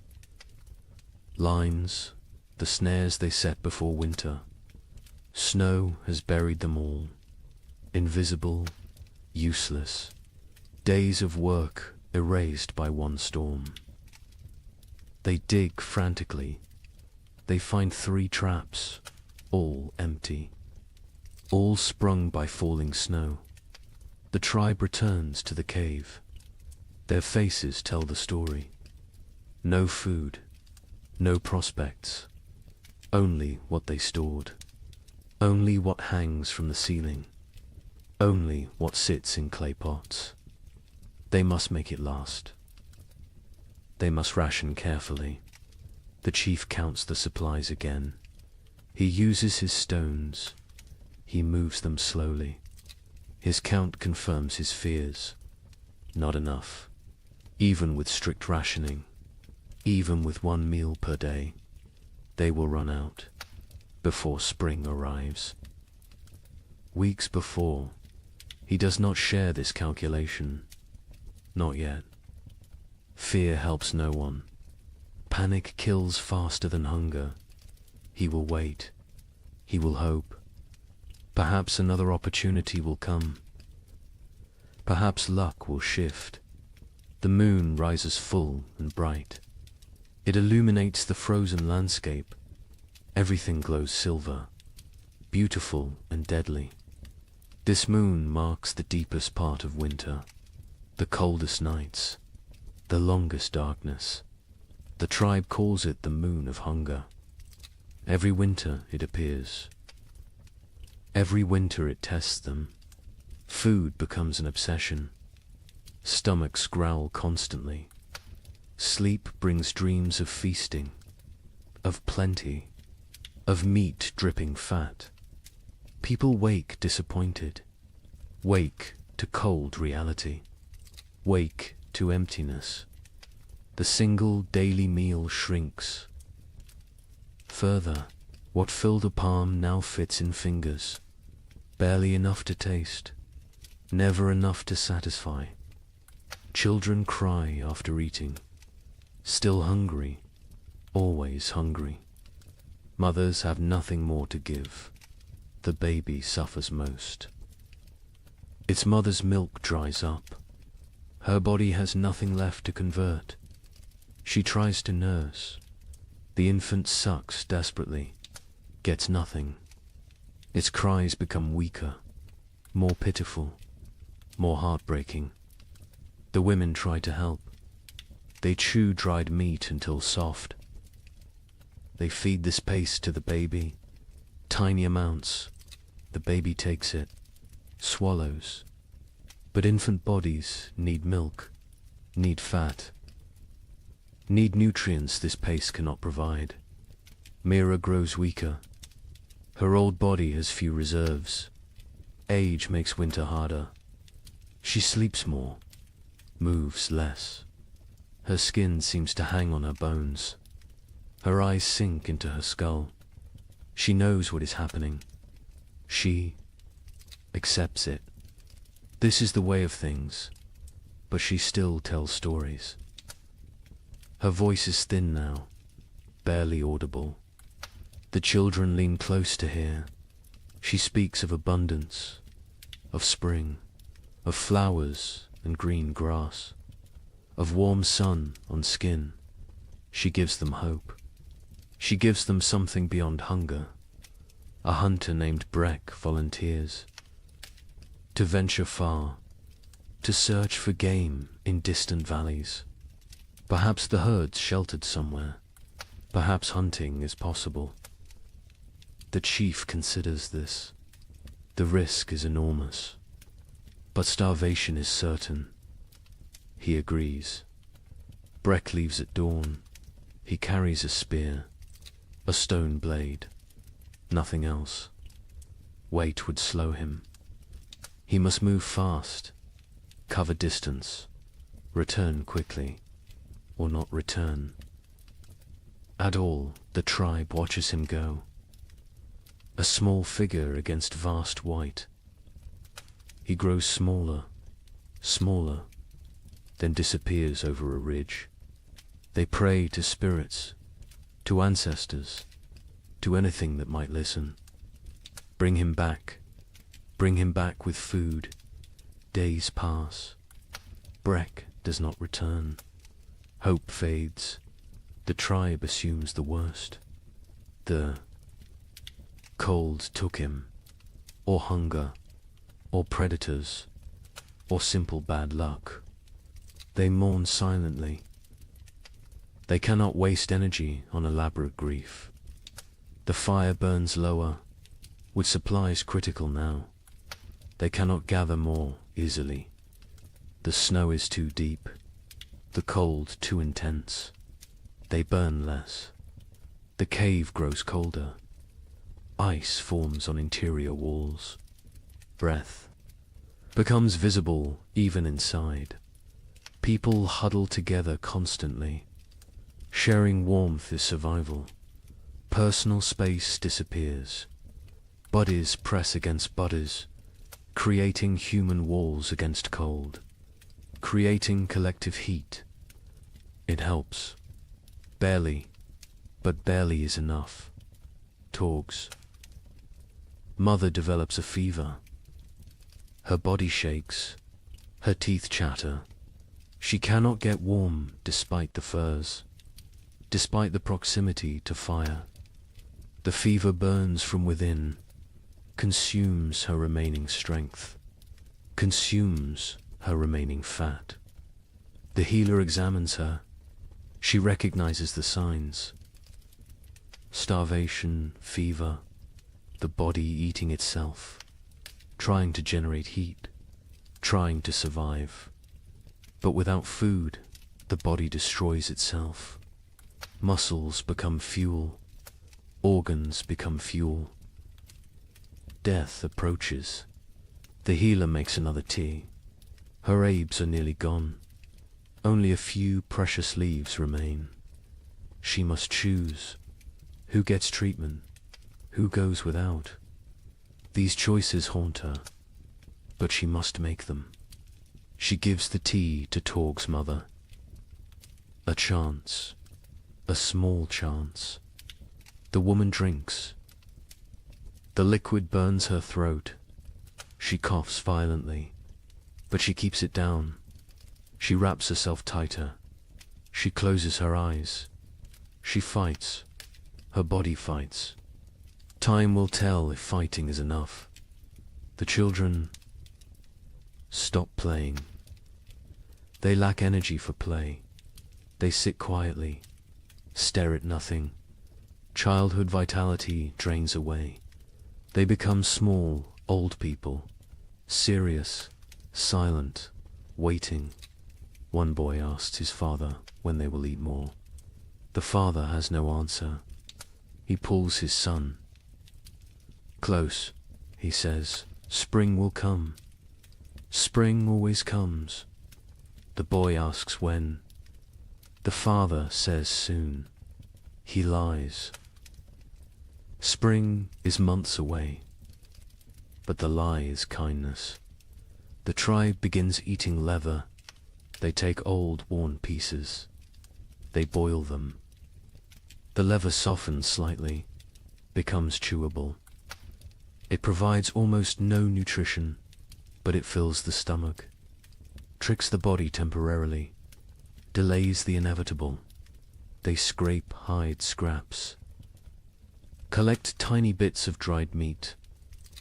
Lines, the snares they set before winter. Snow has buried them all, invisible, useless. Days of work erased by one storm. They dig frantically. They find 3 traps, all empty, all sprung by falling snow. The tribe returns to the cave. Their faces tell the story. No food, no prospects, only what they stored, only what hangs from the ceiling, only what sits in clay pots. They must make it last. They must ration carefully. The chief counts the supplies again. He uses his stones. He moves them slowly. His count confirms his fears. Not enough. Even with strict rationing, even with 1 meal per day, they will run out before spring arrives. Weeks before, he does not share this calculation. Not yet. Fear helps no one. Panic kills faster than hunger. He will wait. He will hope. Perhaps another opportunity will come. Perhaps luck will shift. The moon rises full and bright. It illuminates the frozen landscape. Everything glows silver, beautiful and deadly. This moon marks the deepest part of winter, the coldest nights, the longest darkness. The tribe calls it the moon of hunger. Every winter it appears. Every winter it tests them. Food becomes an obsession. Stomachs growl constantly. Sleep brings dreams of feasting, of plenty, of meat dripping fat. People wake disappointed, wake to cold reality, wake to emptiness. The single daily meal shrinks. Further, what filled a palm now fits in fingers, barely enough to taste, never enough to satisfy. Children cry after eating, still hungry, always hungry. Mothers have nothing more to give. The baby suffers most. Its mother's milk dries up. Her body has nothing left to convert. She tries to nurse. The infant sucks desperately, gets nothing. Its cries become weaker, more pitiful, more heartbreaking. The women try to help. They chew dried meat until soft. They feed this paste to the baby, tiny amounts. The baby takes it, swallows. But infant bodies need milk, need fat, need nutrients this paste cannot provide. Mira grows weaker. Her old body has few reserves. Age makes winter harder. She sleeps more, moves less. Her skin seems to hang on her bones. Her eyes sink into her skull. She knows what is happening. She accepts it. This is the way of things, but she still tells stories. Her voice is thin now, barely audible. The children lean close to hear. She speaks of abundance, of spring, of flowers and green grass, of warm sun on skin. She gives them hope. She gives them something beyond hunger. A hunter named Breck volunteers to venture far, to search for game in distant valleys. Perhaps the herd's sheltered somewhere. Perhaps hunting is possible. The chief considers this. The risk is enormous. But starvation is certain. He agrees. Breck leaves at dawn. He carries a spear, a stone blade, nothing else. Weight would slow him. He must move fast, cover distance, return quickly, or not return. At all, the tribe watches him go. A small figure against vast white. He grows smaller, smaller, then disappears over a ridge. They pray to spirits, to ancestors, to anything that might listen. Bring him back with food. Days pass. Breck does not return. Hope fades. The tribe assumes the worst. The cold took him, or hunger, or predators, or simple bad luck. They mourn silently. They cannot waste energy on elaborate grief. The fire burns lower, with supplies critical now. They cannot gather more easily. The snow is too deep, the cold too intense. They burn less. The cave grows colder. Ice forms on interior walls. Breath becomes visible even inside. People huddle together constantly. Sharing warmth is survival. Personal space disappears. Bodies press against bodies, creating human walls against cold, creating collective heat. It helps. Barely, but barely is enough. Torgs. Mother develops a fever. Her body shakes. Her teeth chatter. She cannot get warm despite the furs, despite the proximity to fire. The fever burns from within, consumes her remaining strength, consumes her remaining fat. The healer examines her. She recognizes the signs. Starvation, fever, the body eating itself, trying to generate heat, trying to survive. But without food, the body destroys itself. Muscles become fuel, organs become fuel. Death approaches. The healer makes another tea. Her herbs are nearly gone. Only a few precious leaves remain. She must choose. Who gets treatment? Who goes without? These choices haunt her, but she must make them. She gives the tea to Torg's mother. A chance. A small chance. The woman drinks. The liquid burns her throat. She coughs violently, but she keeps it down. She wraps herself tighter. She closes her eyes. She fights. Her body fights. Time will tell if fighting is enough. The children stop playing. They lack energy for play. They sit quietly, stare at nothing. Childhood vitality drains away. They become small, old people, serious, silent, waiting. One boy asks his father when they will eat more. The father has no answer. He pulls his son. Close, he says, spring will come. Spring always comes. The boy asks when. The father says soon. He lies. Spring is months away, but the lie is kindness. The tribe begins eating leather. They take old, worn pieces. They boil them. The leather softens slightly, becomes chewable. It provides almost no nutrition, but it fills the stomach, tricks the body temporarily, delays the inevitable. They scrape hide scraps, collect tiny bits of dried meat,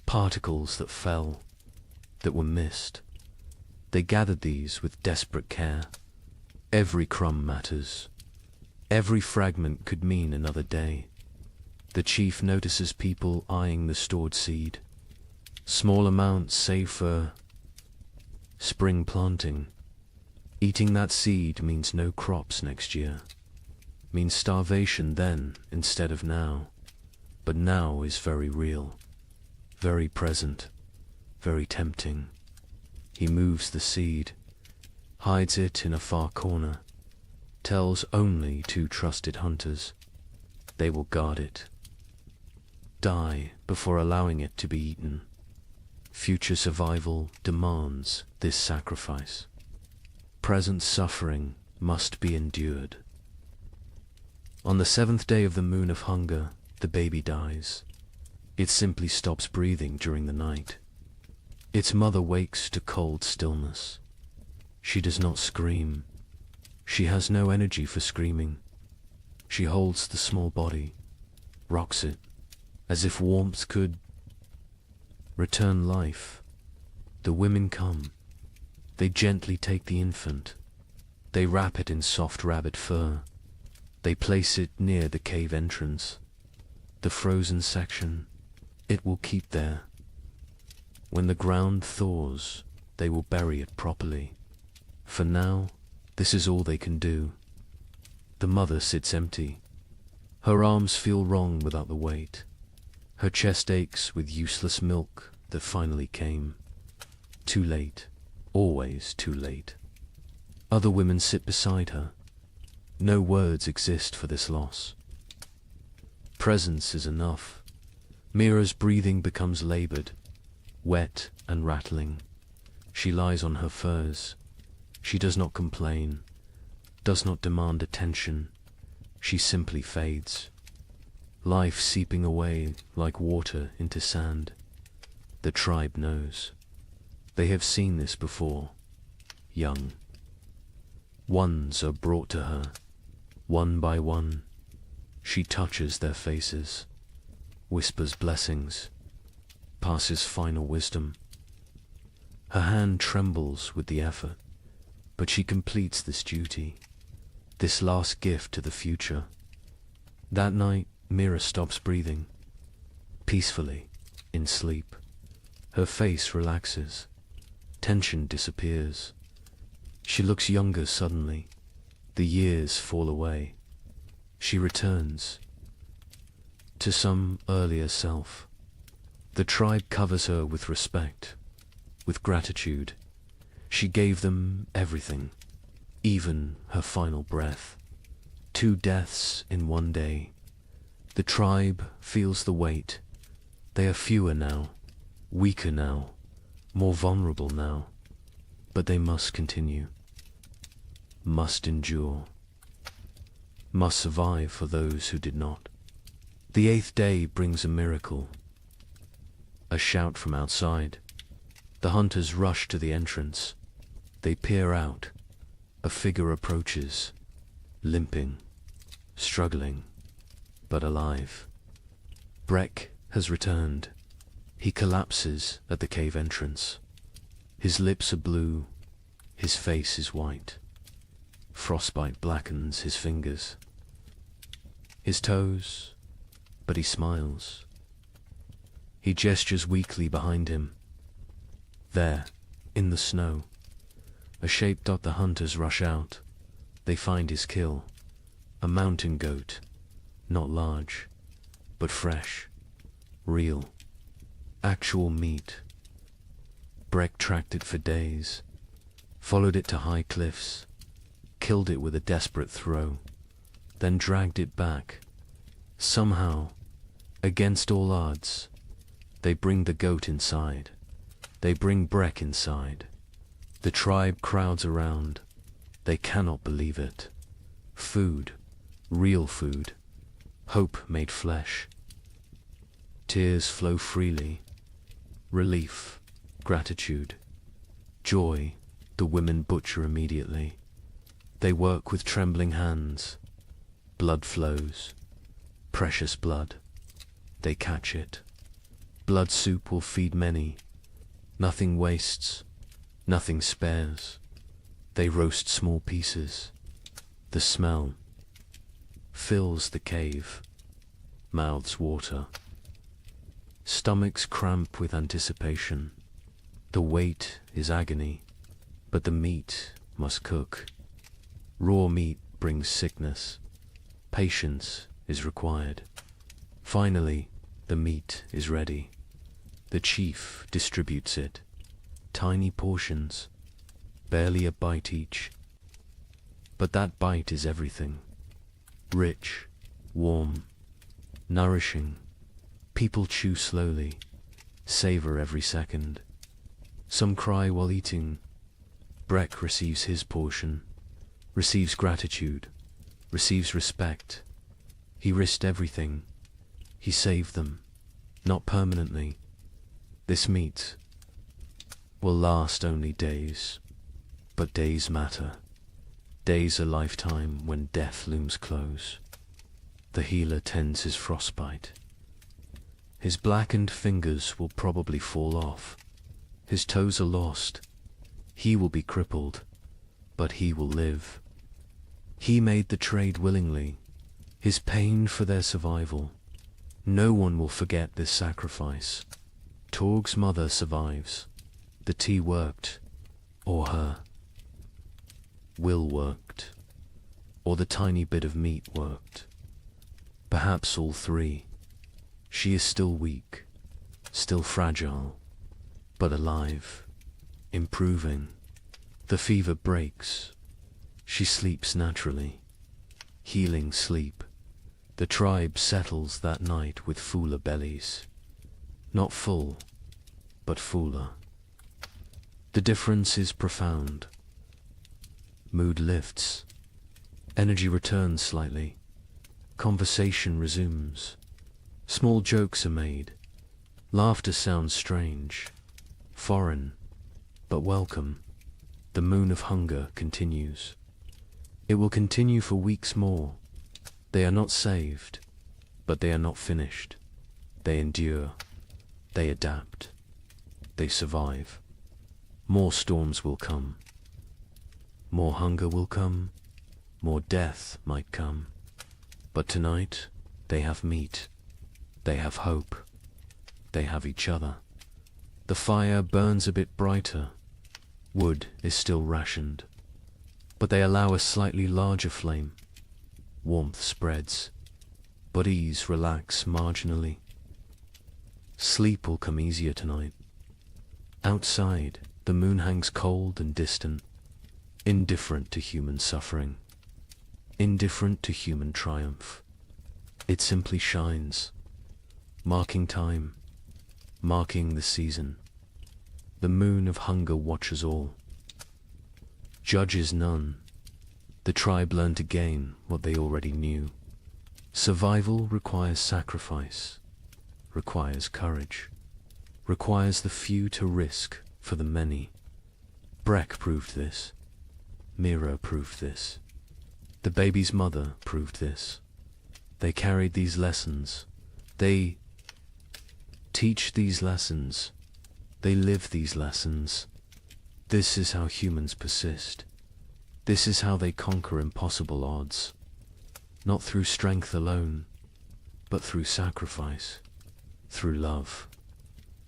particles that fell, that were missed. They gathered these with desperate care. Every crumb matters. Every fragment could mean another day. The chief notices people eyeing the stored seed. Small amounts save for spring planting. Eating that seed means no crops next year. Means starvation then instead of now. But now is very real, very present, very tempting. He moves the seed, hides it in a far corner, tells only 2 trusted hunters. They will guard it. Die before allowing it to be eaten. Future survival demands this sacrifice. Present suffering must be endured. On the 7th day of the moon of hunger, the baby dies. It simply stops breathing during the night. Its mother wakes to cold stillness. She does not scream. She has no energy for screaming. She holds the small body, rocks it, as if warmth could return life. The women come. They gently take the infant. They wrap it in soft rabbit fur. They place it near the cave entrance. The frozen section, it will keep there. When the ground thaws, they will bury it properly. For now, this is all they can do. The mother sits empty. Her arms feel wrong without the weight. Her chest aches with useless milk that finally came. Too late, always too late. Other women sit beside her. No words exist for this loss. Presence is enough. Mira's breathing becomes labored, wet and rattling. She lies on her furs. She does not complain, does not demand attention. She simply fades. Life seeping away like water into sand. The tribe knows. They have seen this before. Young. Ones are brought to her, one by one. She touches their faces, whispers blessings, passes final wisdom. Her hand trembles with the effort, but she completes this duty, this last gift to the future. That night, Mira stops breathing, peacefully, in sleep. Her face relaxes, tension disappears. She looks younger suddenly. The years fall away. She returns to some earlier self. The tribe covers her with respect, with gratitude. She gave them everything, even her final breath. 2 deaths in one day. The tribe feels the weight. They are fewer now, weaker now, more vulnerable now. But they must continue, must endure, must survive for those who did not. The 8th day brings a miracle. A shout from outside. The hunters rush to the entrance. They peer out. A figure approaches, limping, struggling, but alive. Breck has returned. He collapses at the cave entrance. His lips are blue. His face is white. Frostbite blackens his fingers, his toes, but he smiles. He gestures weakly behind him. There, in the snow, a shape. The hunters rush out. They find his kill, a mountain goat, not large, but fresh, real, actual meat. Breck tracked it for days, followed it to high cliffs, killed it with a desperate throw, then dragged it back. Somehow, against all odds, they bring the goat inside. They bring Breck inside. The tribe crowds around. They cannot believe it. Food, real food, hope made flesh. Tears flow freely. Relief, gratitude, joy. The women butcher immediately. They work with trembling hands. Blood flows. Precious blood. They catch it. Blood soup will feed many. Nothing wastes. Nothing spares. They roast small pieces. The smell fills the cave, mouths water, stomachs cramp with anticipation. The wait is agony, but the meat must cook. Raw meat brings sickness. Patience is required. Finally, the meat is ready. The chief distributes it. Tiny portions, barely a bite each. But that bite is everything. Rich, warm, nourishing. People chew slowly, savor every second. Some cry while eating. Breck receives his portion, receives gratitude, receives respect. He risked everything. He saved them, not permanently. This meat will last only days, but days matter. Days a lifetime when death looms close. The healer tends his frostbite. His blackened fingers will probably fall off. His toes are lost. He will be crippled, but he will live. He made the trade willingly, his pain for their survival. No one will forget this sacrifice. Torg's mother survives. The tea worked, or her will worked, or the tiny bit of meat worked. Perhaps all three. She is still weak, still fragile, but alive, improving. The fever breaks. She sleeps naturally. Healing sleep. The tribe settles that night with fuller bellies. Not full, but fuller. The difference is profound. Mood lifts. Energy returns slightly. Conversation resumes. Small jokes are made. Laughter sounds strange, foreign, but welcome. The moon of hunger continues. It will continue for weeks more. They are not saved, but they are not finished. They endure. They adapt. They survive. More storms will come. More hunger will come. More death might come. But tonight, they have meat. They have hope. They have each other. The fire burns a bit brighter. Wood is still rationed. But they allow a slightly larger flame. Warmth spreads. Bodies relax marginally. Sleep will come easier tonight. Outside, the moon hangs cold and distant, indifferent to human suffering, indifferent to human triumph. It simply shines, marking time, marking the season. The moon of hunger watches all, judges none. The tribe learned again what they already knew. Survival requires sacrifice, requires courage, requires the few to risk for the many. Breck proved this. Mira proved this. The baby's mother proved this. They carried these lessons. They teach these lessons. They live these lessons. This is how humans persist. This is how they conquer impossible odds. Not through strength alone, but through sacrifice, through love,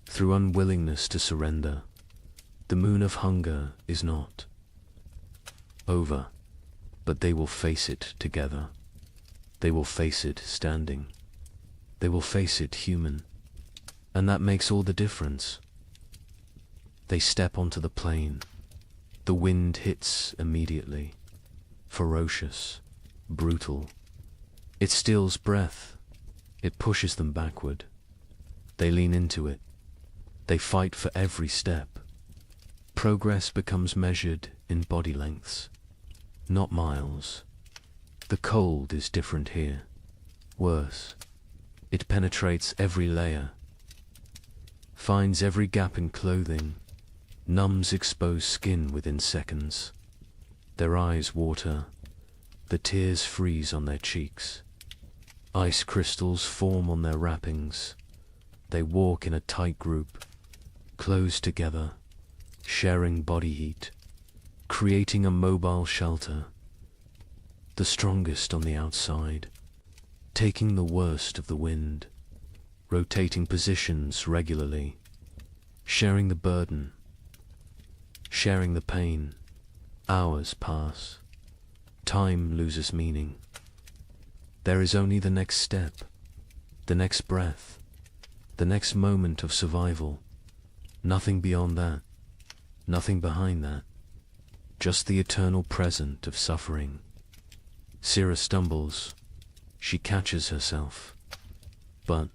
through unwillingness to surrender. The moon of hunger is not over, but they will face it together. They will face it standing. They will face it human. And that makes all the difference. They step onto the plain. The wind hits immediately. Ferocious, brutal. It steals breath. It pushes them backward. They lean into it. They fight for every step. Progress becomes measured in body lengths, not miles. The cold is different here. Worse. It penetrates every layer, finds every gap in clothing, numbs exposed skin within seconds. Their eyes water, the tears freeze on their cheeks. Ice crystals form on their wrappings. They walk in a tight group, close together, sharing body heat, creating a mobile shelter. the strongest on the outside, taking the worst of the wind, rotating positions regularly, sharing the burden, sharing the pain. Hours pass. Time loses meaning. There is only the next step, the next breath, the next moment of survival. Nothing beyond that, nothing behind that. Just the eternal present of suffering. Syrah stumbles. She catches herself. But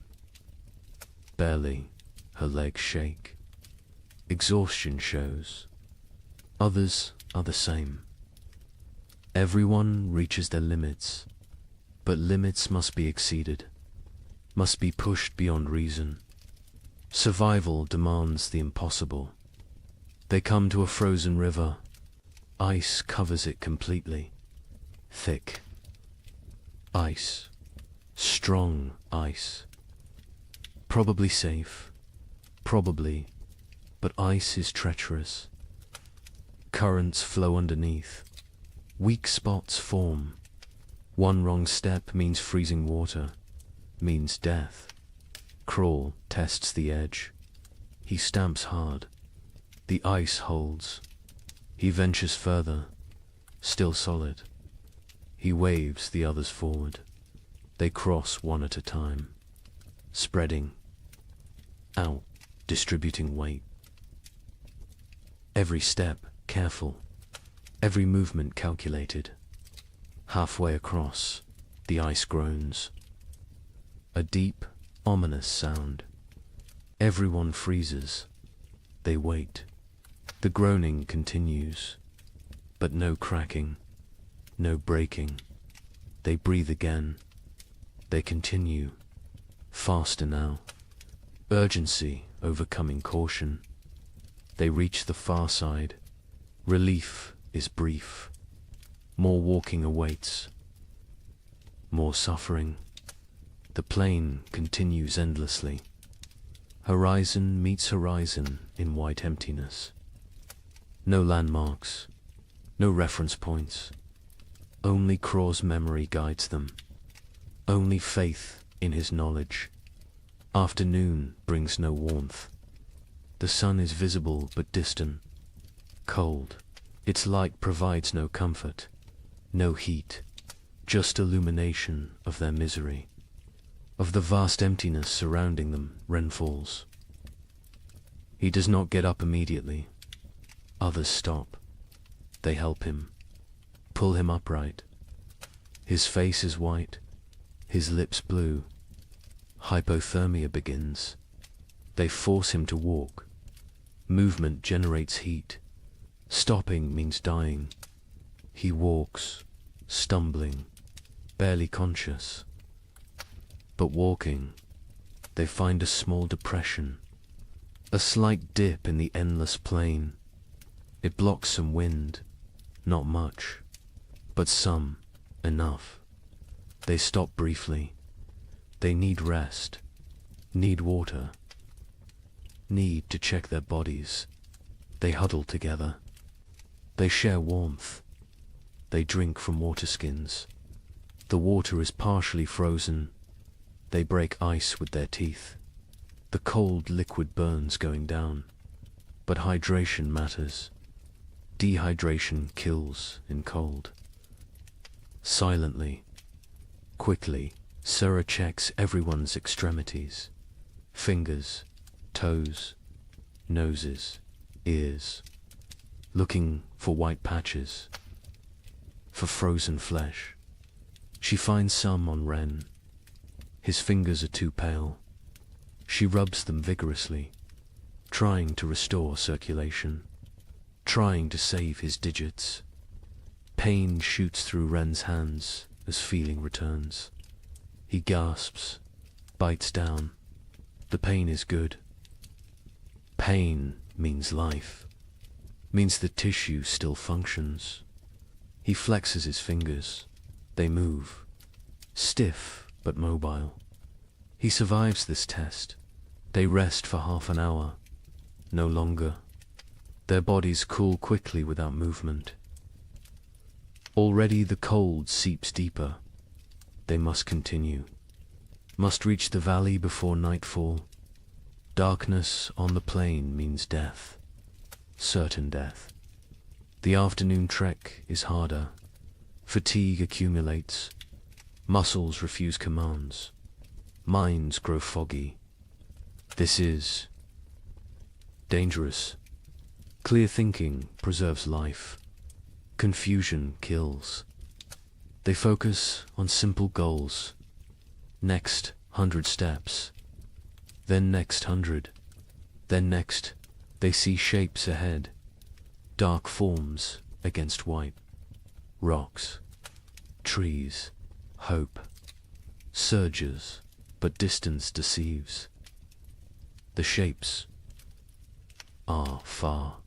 barely. Her legs shake. Exhaustion shows. Others are the same. Everyone reaches their limits, but limits must be exceeded, must be pushed beyond reason. Survival demands the impossible. They come to a frozen river. Ice covers it completely. Thick. Ice. Strong ice. Probably safe. Probably. But ice is treacherous. Currents flow underneath. Weak spots form. One wrong step means freezing water, means death. Crawl tests the edge. He stamps hard. The ice holds. He ventures further, still solid. He waves the others forward. They cross one at a time, spreading out, distributing weight. Every step careful, every movement calculated. Halfway across, the ice groans. A deep, ominous sound. Everyone freezes. They wait. The groaning continues, but no cracking, no breaking. They breathe again. They continue, faster now. Urgency overcoming caution. They reach the far side. Relief is brief. More walking awaits. More suffering. The plain continues endlessly. Horizon meets horizon in white emptiness. No landmarks, no reference points. Only Craw's memory guides them. Only faith in his knowledge. Afternoon brings no warmth. The sun is visible but distant, cold. Its light provides no comfort, no heat, just illumination of their misery. Of the vast emptiness surrounding them, Ren falls. He does not get up immediately. Others stop. They help him, pull him upright. His face is white, his lips blue. Hypothermia begins. They force him to walk. Movement generates heat. Stopping means dying. He walks, stumbling, barely conscious. But walking, they find a small depression, a slight dip in the endless plain. It blocks some wind, not much, but some, enough. They stop briefly. They need rest, need water, need to check their bodies. They huddle together. They share warmth. They drink from water skins. The water is partially frozen. They break ice with their teeth. The cold liquid burns going down, but hydration matters. Dehydration kills in cold. Silently, quickly, Syrah checks everyone's extremities. Fingers, toes, noses, ears. Looking for white patches, for frozen flesh. She finds some on Ren. His fingers are too pale. She rubs them vigorously, trying to restore circulation, trying to save his digits. Pain shoots through Ren's hands as feeling returns. He gasps, bites down. The pain is good. Pain means life, means the tissue still functions. He flexes his fingers. They move, stiff but mobile. He survives this test. They rest for half an hour, no longer. Their bodies cool quickly without movement. Already the cold seeps deeper. They must continue. Must reach the valley before nightfall. Darkness on the plain means death. Certain death. The afternoon trek is harder. Fatigue accumulates. Muscles refuse commands. Minds grow foggy. This is dangerous. Clear thinking preserves life. Confusion kills. They focus on simple goals. Next 100 steps. Then next 100. Then next, they see shapes ahead. Dark forms against white. Rocks. Trees. Hope. Surges, but distance deceives. The shapes are far.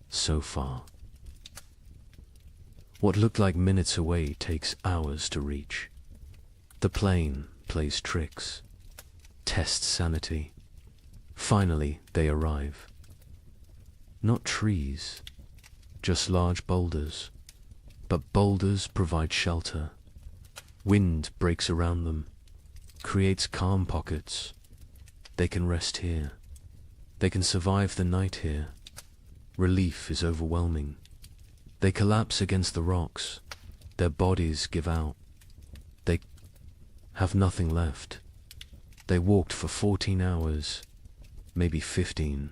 So far. What looked like minutes away takes hours to reach. The plane plays tricks, tests sanity. Finally, they arrive. Not trees, just large boulders. But boulders provide shelter. Wind breaks around them, creates calm pockets. They can rest here. They can survive the night here. Relief is overwhelming. They collapse against the rocks. Their bodies give out. They have nothing left. They walked for 14 hours, maybe 15,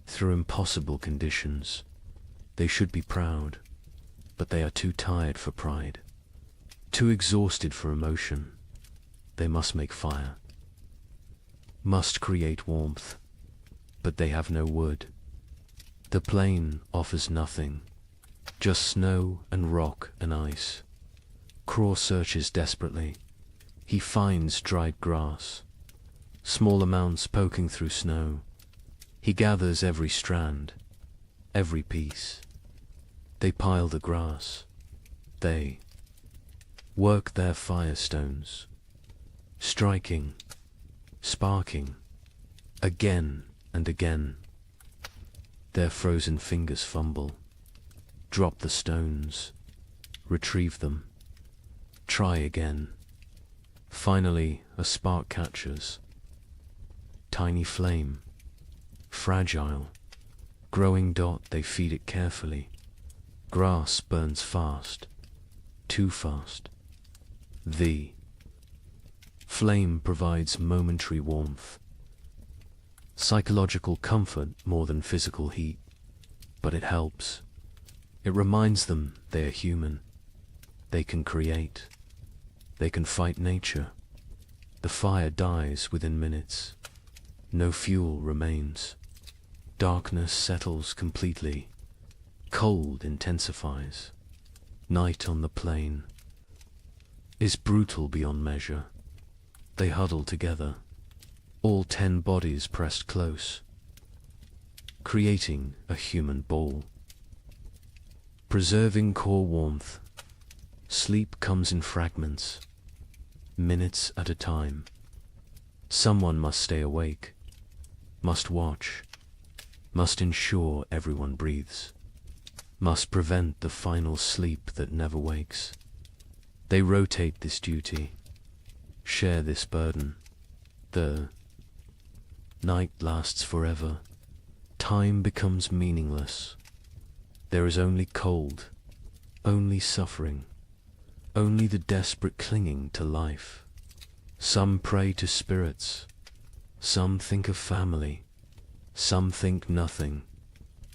through impossible conditions. They should be proud, but they are too tired for pride, too exhausted for emotion. They must make fire, must create warmth, but they have no wood. The plain offers nothing. Just snow and rock and ice. Craw searches desperately. He finds dried grass, small amounts poking through snow. He gathers every strand, every piece. They pile the grass. They work their firestones, striking, sparking, again and again. Their frozen fingers fumble. Drop the stones, retrieve them, try again. Finally, a spark catches. Tiny flame, fragile, growing dot, they feed it carefully. Grass burns fast, too fast. The flame provides momentary warmth, psychological comfort more than physical heat, but it helps. It reminds them they are human. They can create. They can fight nature. The fire dies within minutes. No fuel remains. Darkness settles completely. Cold intensifies. Night on the plain is brutal beyond measure. They huddle together, all 10 bodies pressed close, creating a human ball. Preserving core warmth. Sleep comes in fragments, minutes at a time. Someone must stay awake, must watch, must ensure everyone breathes, must prevent the final sleep that never wakes. They rotate this duty, share this burden. The night lasts forever. Time becomes meaningless. There is only cold, only suffering, only the desperate clinging to life. Some pray to spirits, some think of family, some think nothing.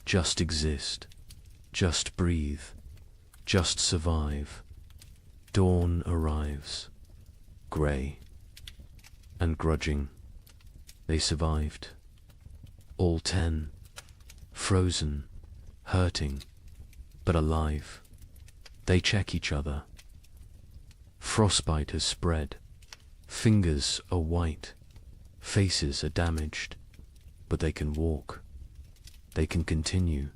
Just exist, just breathe, just survive. Dawn arrives, grey and grudging. They survived, all 10, frozen, hurting, but alive. They check each other. Frostbite has spread. Fingers are white. Faces are damaged. But they can walk. They can continue.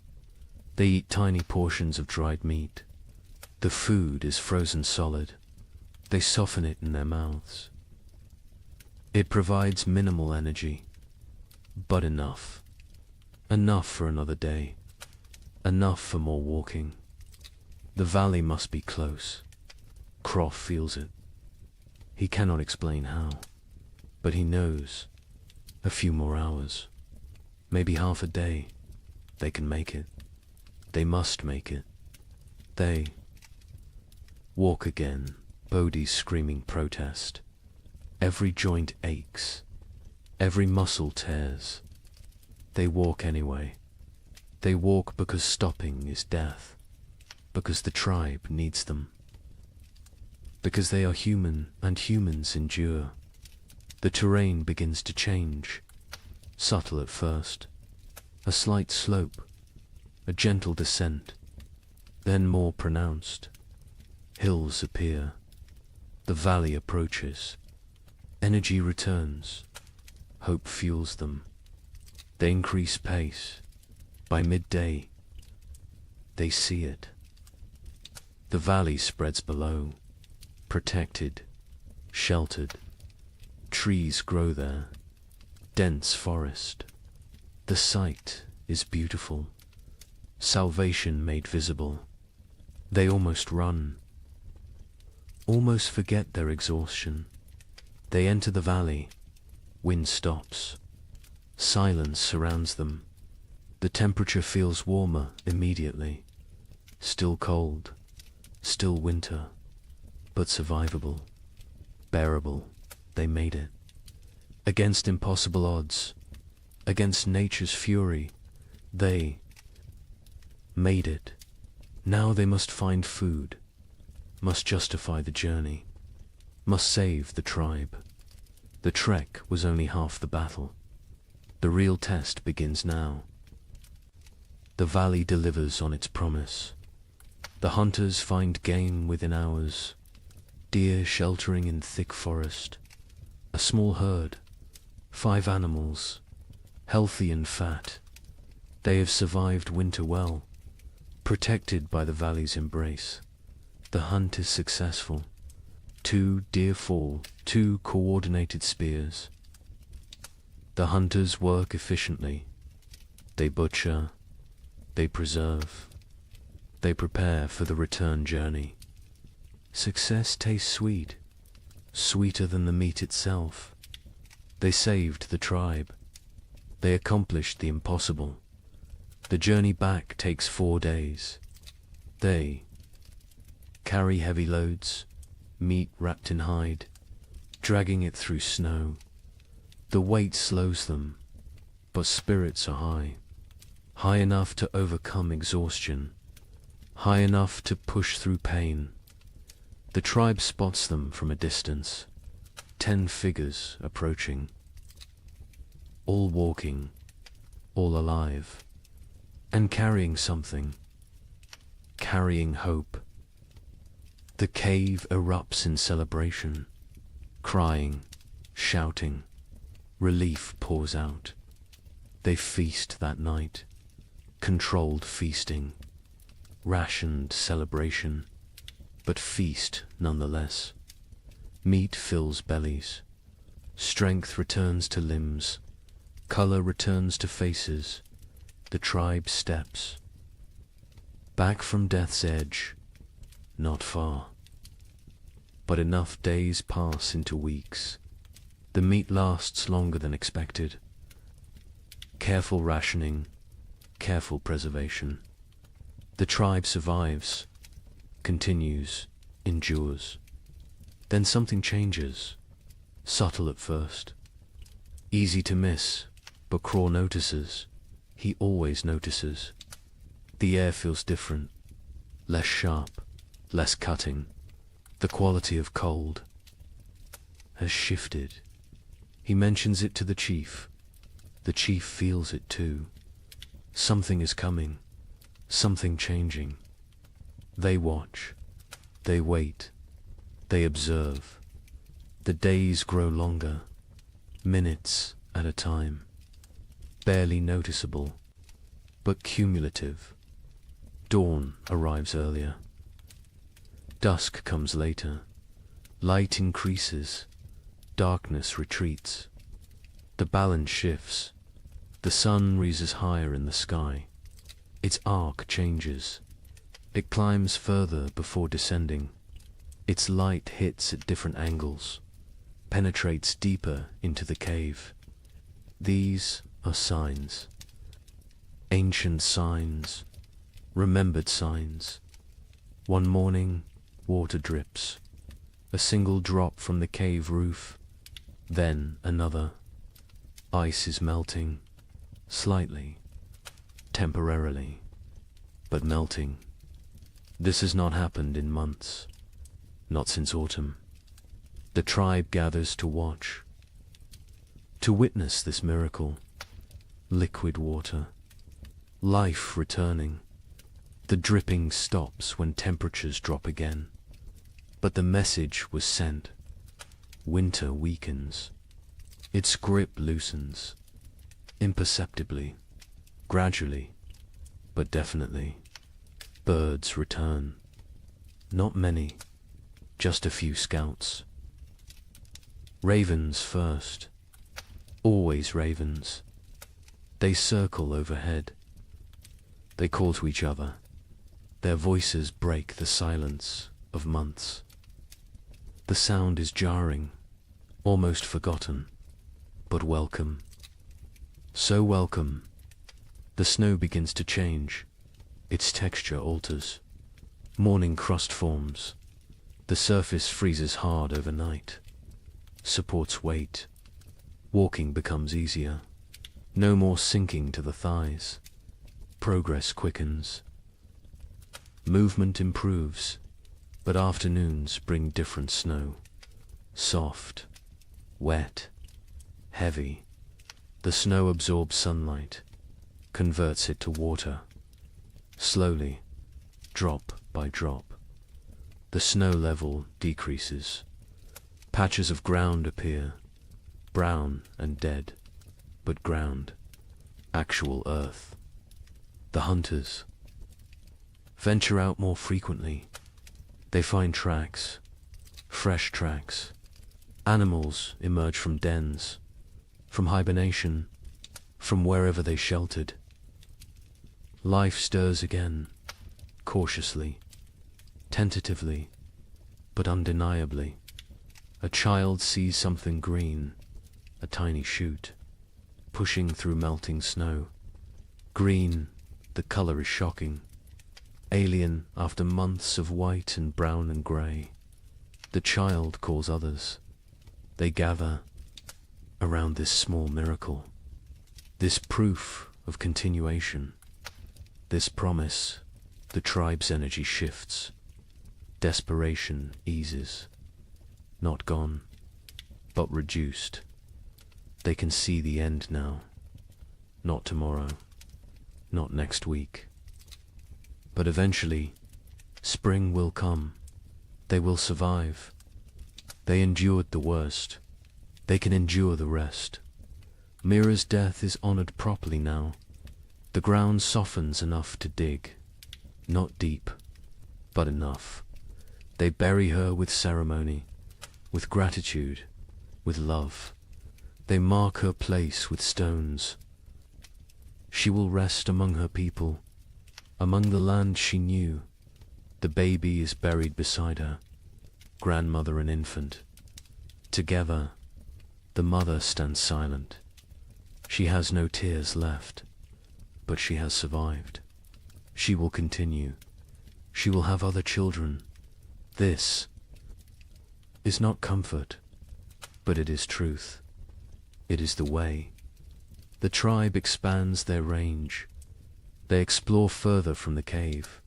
They eat tiny portions of dried meat. The food is frozen solid. They soften it in their mouths. It provides minimal energy, but enough. Enough for another day. Enough for more walking. The valley must be close. Croft feels it. He cannot explain how, but he knows. A few more hours, maybe half a day, they can make it. They must make it. They walk again, Bodhi's screaming protest. Every joint aches, every muscle tears. They walk anyway. They walk because stopping is death, because the tribe needs them, because they are human and humans endure. The terrain begins to change, subtle at first, a slight slope, a gentle descent, then more pronounced. Hills appear, the valley approaches, energy returns, hope fuels them. They increase pace. By midday, they see it. The valley spreads below, protected, sheltered. Trees grow there, dense forest. The sight is beautiful, salvation made visible. They almost run, almost forget their exhaustion. They enter the valley, wind stops, silence surrounds them. The temperature feels warmer immediately, still cold, still winter, but survivable, bearable. They made it. Against impossible odds, against nature's fury, they made it. Now they must find food, must justify the journey, must save the tribe. The trek was only half the battle. The real test begins now. The valley delivers on its promise. The hunters find game within hours, deer sheltering in thick forest. A small herd, 5 animals, healthy and fat. They have survived winter well, protected by the valley's embrace. The hunt is successful. 2 deer fall, 2 coordinated spears. The hunters work efficiently. They butcher, they preserve, they prepare for the return journey. Success tastes sweet, sweeter than the meat itself. They saved the tribe. They accomplished the impossible. The journey back takes 4 days. They carry heavy loads, meat wrapped in hide, dragging it through snow. The weight slows them, but spirits are high, high enough to overcome exhaustion, high enough to push through pain. The tribe spots them from a distance, 10 figures approaching, all walking, all alive, and carrying something, carrying hope. The cave erupts in celebration, crying, shouting, relief pours out. They feast that night, controlled feasting, rationed celebration, but feast nonetheless. Meat fills bellies, strength returns to limbs, color returns to faces. The tribe steps back from death's edge, not far, but enough days pass into weeks. The meat lasts longer than expected. Careful rationing, careful preservation. The tribe survives, continues, endures. Then something changes, subtle at first, easy to miss, but Craw notices. He always notices. The air feels different, less sharp, less cutting. The quality of cold has shifted. He mentions it to the chief. The chief feels it too. Something is coming, something changing. They watch, they wait, they observe. The days grow longer, minutes at a time, barely noticeable, but cumulative. Dawn arrives earlier. Dusk comes later. Light increases, darkness retreats. The balance shifts. The sun rises higher in the sky. Its arc changes. It climbs further before descending. Its light hits at different angles, penetrates deeper into the cave. These are signs. Ancient signs, remembered signs. One morning, water drips. A single drop from the cave roof, then another. Ice is melting, slightly, temporarily, but melting. This has not happened in months, not since autumn. The tribe gathers to watch, to witness this miracle. Liquid water, life returning. The dripping stops when temperatures drop again. But the message was sent. Winter weakens. Its grip loosens. Imperceptibly, gradually, but definitely. Birds return. Not many, just a few scouts. Ravens first. Always ravens. They circle overhead. They call to each other. Their voices break the silence of months. The sound is jarring, almost forgotten, but welcome. So welcome. The snow begins to change. Its texture alters. Morning crust forms. The surface freezes hard overnight. Supports weight. Walking becomes easier. No more sinking to the thighs. Progress quickens. Movement improves, but afternoons bring different snow. Soft, wet, heavy. The snow absorbs sunlight, converts it to water. Slowly, drop by drop, the snow level decreases. Patches of ground appear, brown and dead, but ground, actual earth. The hunters venture out more frequently. They find tracks, fresh tracks. Animals emerge from dens, from hibernation, from wherever they sheltered. Life stirs again, cautiously, tentatively, but undeniably. A child sees something green, a tiny shoot, pushing through melting snow. Green, the color is shocking. Alien after months of white and brown and grey. The child calls others. They gather around this small miracle, this proof of continuation, this promise. The tribe's energy shifts. Desperation eases. Not gone, but reduced. They can see the end now. Not tomorrow, not next week. But eventually, spring will come. They will survive. They endured the worst. They can endure the rest. Mira's death is honored properly now. The ground softens enough to dig. Not deep, but enough. They bury her with ceremony, with gratitude, with love. They mark her place with stones. She will rest among her people, among the land she knew. The baby is buried beside her, grandmother and infant. Together, the mother stands silent. She has no tears left, but she has survived. She will continue. She will have other children. This is not comfort, but it is truth. It is the way. The tribe expands their range. They explore further from the cave,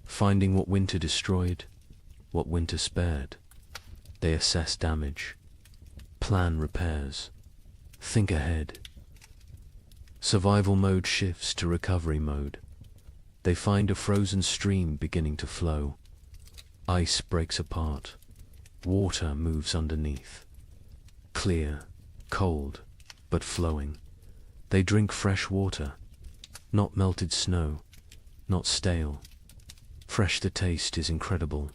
finding what winter destroyed, what winter spared. They assess damage, plan repairs, think ahead. Survival mode shifts to recovery mode. They find a frozen stream beginning to flow. Ice breaks apart. Water moves underneath. Clear, cold, but flowing. They drink fresh water, not melted snow, not stale. Fresh the taste is incredible,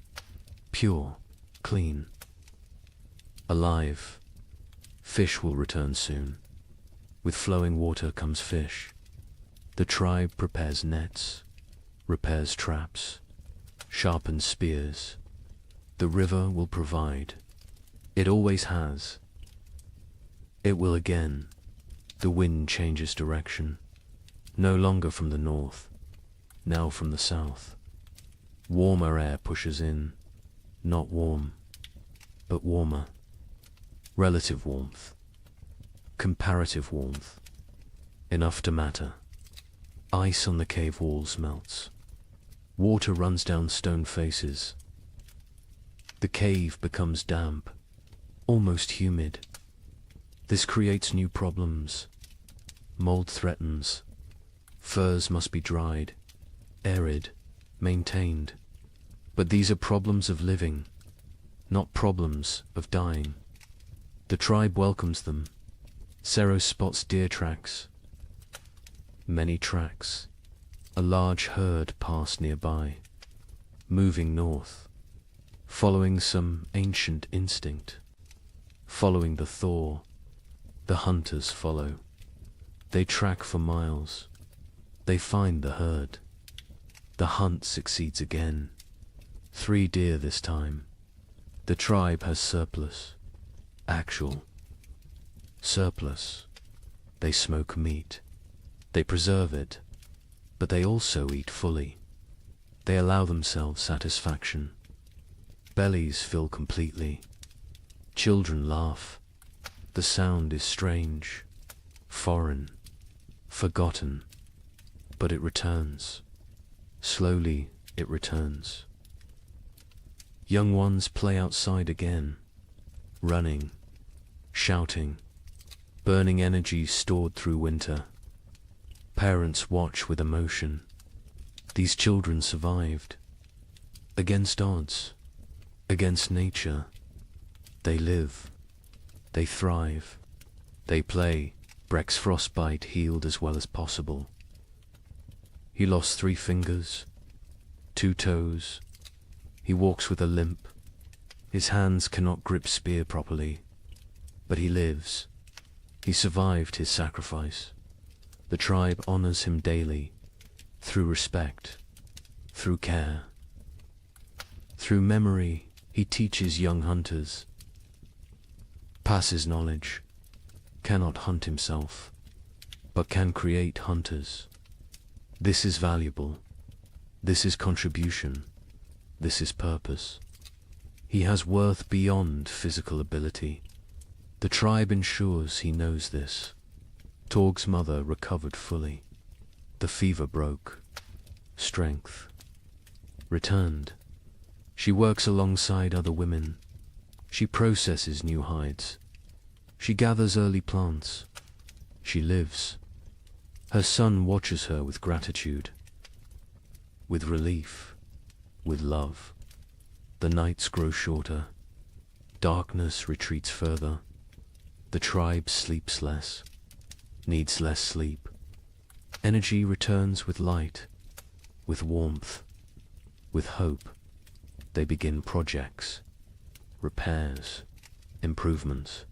pure, clean, alive. Fish will return soon. With flowing water comes fish. The tribe prepares nets, repairs traps, sharpened spears. The river will provide. It always has. It will again. The wind changes direction, no longer from the north, now from the south. Warmer air pushes in, not warm, but warmer. Relative warmth, comparative warmth, enough to matter. Ice on the cave walls melts. Water runs down stone faces. The cave becomes damp, almost humid. This creates new problems. Mold threatens. Furs must be dried, arid, maintained. But these are problems of living, not problems of dying. The tribe welcomes them. Sero spots deer tracks. Many tracks. A large herd pass nearby, moving north, following some ancient instinct. Following the thaw, the hunters follow. They track for miles. They find the herd. The hunt succeeds again. 3 deer this time. The tribe has surplus. Actual surplus. They smoke meat. They preserve it, but they also eat fully. They allow themselves satisfaction. Bellies fill completely. Children laugh. The sound is strange, foreign, forgotten, but it returns. Slowly it returns. Young ones play outside again, running, shouting, burning energy stored through winter. Parents watch with emotion. These children survived. Against odds, against nature, they live, they thrive, they play. Breck's frostbite healed as well as possible. He lost 3 fingers, 2 toes. He walks with a limp. His hands cannot grip spear properly, but he lives. He survived his sacrifice. The tribe honors him daily, through respect, through care. Through memory, he teaches young hunters. Passes knowledge, cannot hunt himself, but can create hunters. This is valuable. This is contribution. This is purpose. He has worth beyond physical ability. The tribe ensures he knows this. Torg's mother recovered fully. The fever broke. Strength returned. She works alongside other women. She processes new hides. She gathers early plants. She lives. Her son watches her with gratitude, with relief, with love. The nights grow shorter. Darkness retreats further. The tribe sleeps less, needs less sleep. Energy returns with light, with warmth, with hope. They begin projects, repairs, improvements,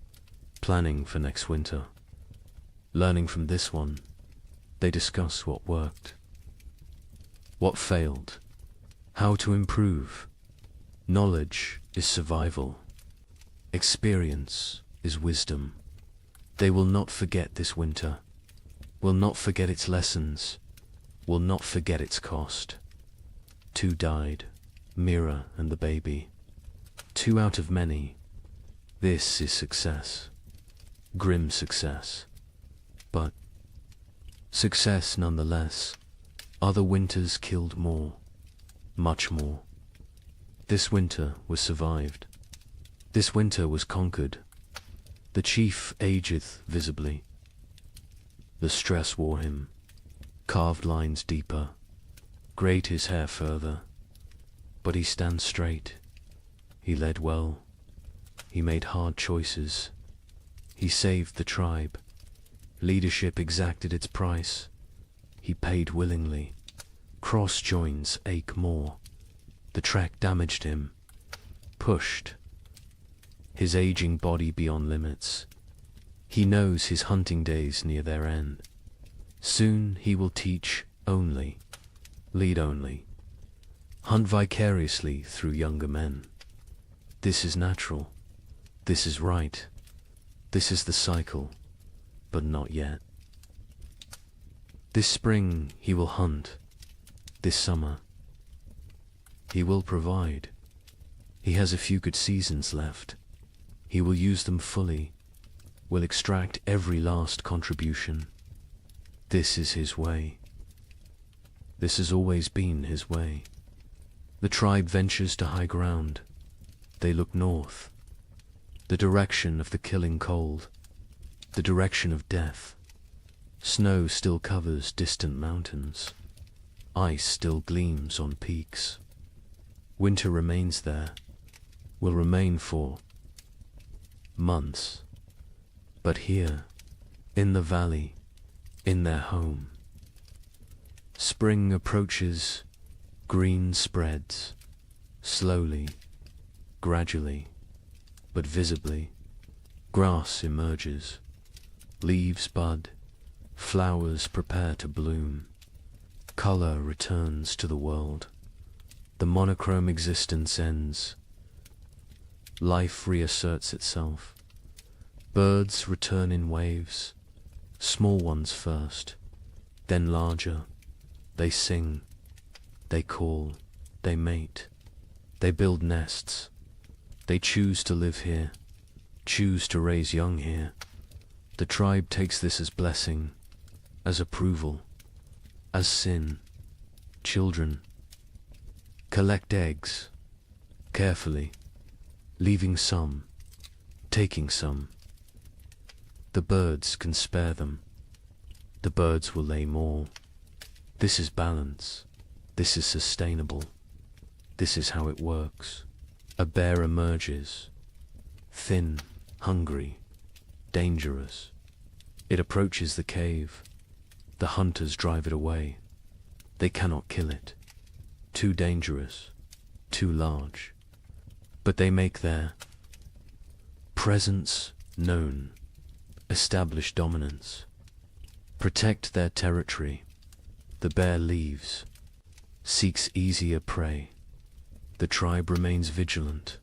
planning for next winter. Learning from this one, they discuss what worked, what failed, how to improve. Knowledge is survival. Experience is wisdom. They will not forget this winter, will not forget its lessons, will not forget its cost. 2 died, Mira and the baby. 2 out of many. This is success. Grim success. But success nonetheless. Other winters killed more, much more. This winter was survived. This winter was conquered. The chief ageth visibly. The stress wore him. Carved lines deeper. Grayed his hair further. But he stands straight. He led well. He made hard choices. He saved the tribe. Leadership exacted its price. He paid willingly. Cross joins ache more. The track damaged him. Pushed his aging body beyond limits. He knows his hunting days near their end. Soon he will teach only, lead only. hunt vicariously through younger men. This is natural. This is right. This is the cycle, but not yet. This spring he will hunt. This summer he will provide. He has a few good seasons left. He will use them fully, will extract every last contribution. This is his way. This has always been his way. The tribe ventures to high ground. They look north, the direction of the killing cold, the direction of death. Snow still covers distant mountains. Ice still gleams on peaks. Winter remains there, will remain for months. But here, in the valley, in their home, spring approaches, green spreads, slowly, gradually, but visibly. Grass emerges, leaves bud, flowers prepare to bloom. Color returns to the world. The monochrome existence ends. Life reasserts itself. Birds return in waves, small ones first, then larger. They sing, they call, they mate, they build nests. They choose to live here, choose to raise young here. The tribe takes this as blessing, as approval, as sin. Children collect eggs, carefully, leaving some, taking some. The birds can spare them. The birds will lay more. This is balance. This is sustainable. This is how it works. A bear emerges, thin, hungry, dangerous. It approaches the cave. The hunters drive it away. They cannot kill it. Too dangerous, too large. But they make their presence known, establish dominance, protect their territory. The bear leaves, seeks easier prey. The tribe remains vigilant.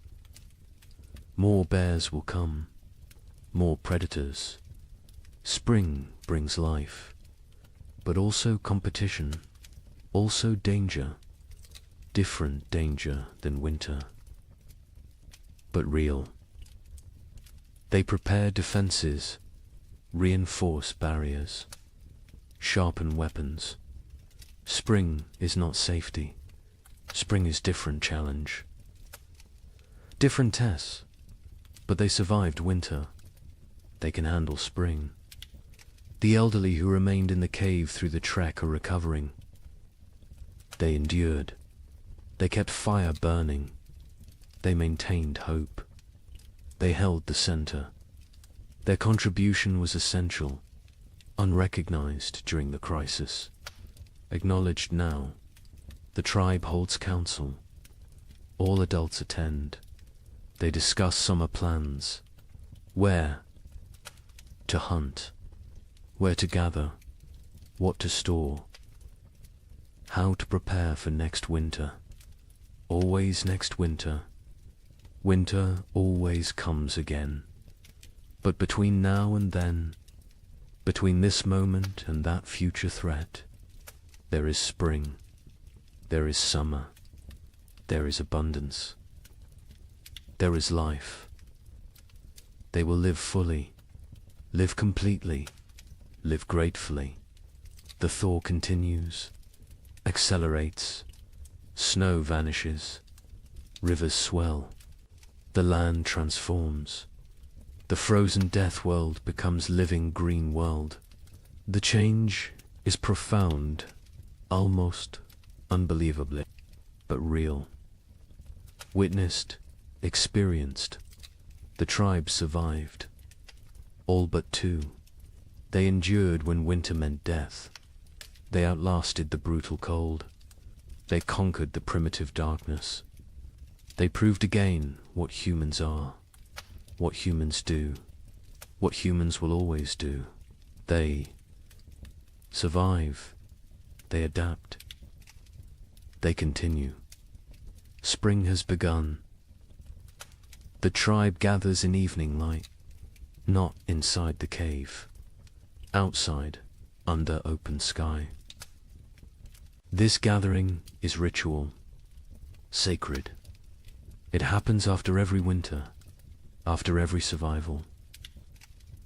More bears will come, more predators. Spring brings life, but also competition, also danger, different danger than winter, but real. They prepare defenses, reinforce barriers, sharpen weapons. Spring is not safety. Spring is different challenge. Different tests, but they survived winter. They can handle spring. The elderly who remained in the cave through the trek are recovering. They endured. They kept fire burning. They maintained hope. They held the center. Their contribution was essential, unrecognized during the crisis, acknowledged now. The tribe holds council. All adults attend. They discuss summer plans. Where to hunt, where to gather, what to store, how to prepare for next winter. Always next winter. Winter always comes again. But between now and then, between this moment and that future threat, there is spring. There is summer. There is abundance. There is life. They will live fully, live completely, live gratefully. The thaw continues, accelerates, snow vanishes, rivers swell, the land transforms. The frozen death world becomes living green world. The change is profound, almost unbelievably, but real. Witnessed, experienced. The tribe survived. All but two. They endured when winter meant death. They outlasted the brutal cold. They conquered the primitive darkness. They proved again what humans are, what humans do, what humans will always do. They survive. They adapt. They continue. Spring has begun. The tribe gathers in evening light, not inside the cave, outside, under open sky. This gathering is ritual, sacred. It happens after every winter, after every survival.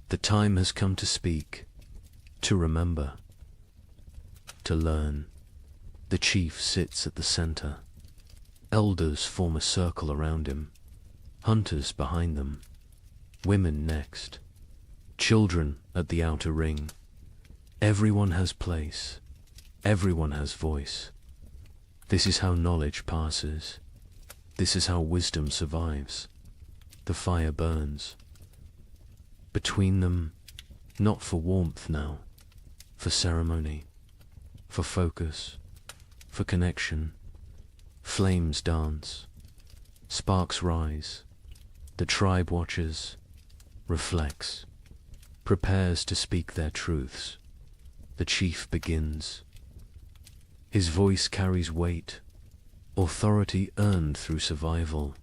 The time has come to speak, to remember, to learn. The chief sits at the center. Elders form a circle around him, hunters behind them, women next, children at the outer ring. Everyone has place, everyone has voice. This is how knowledge passes. This is how wisdom survives. The fire burns. Between them, not for warmth now, for ceremony, for focus, for connection. Flames dance, sparks rise. The tribe watches, reflects, prepares to speak their truths. The chief begins. His voice carries weight, authority earned through survival,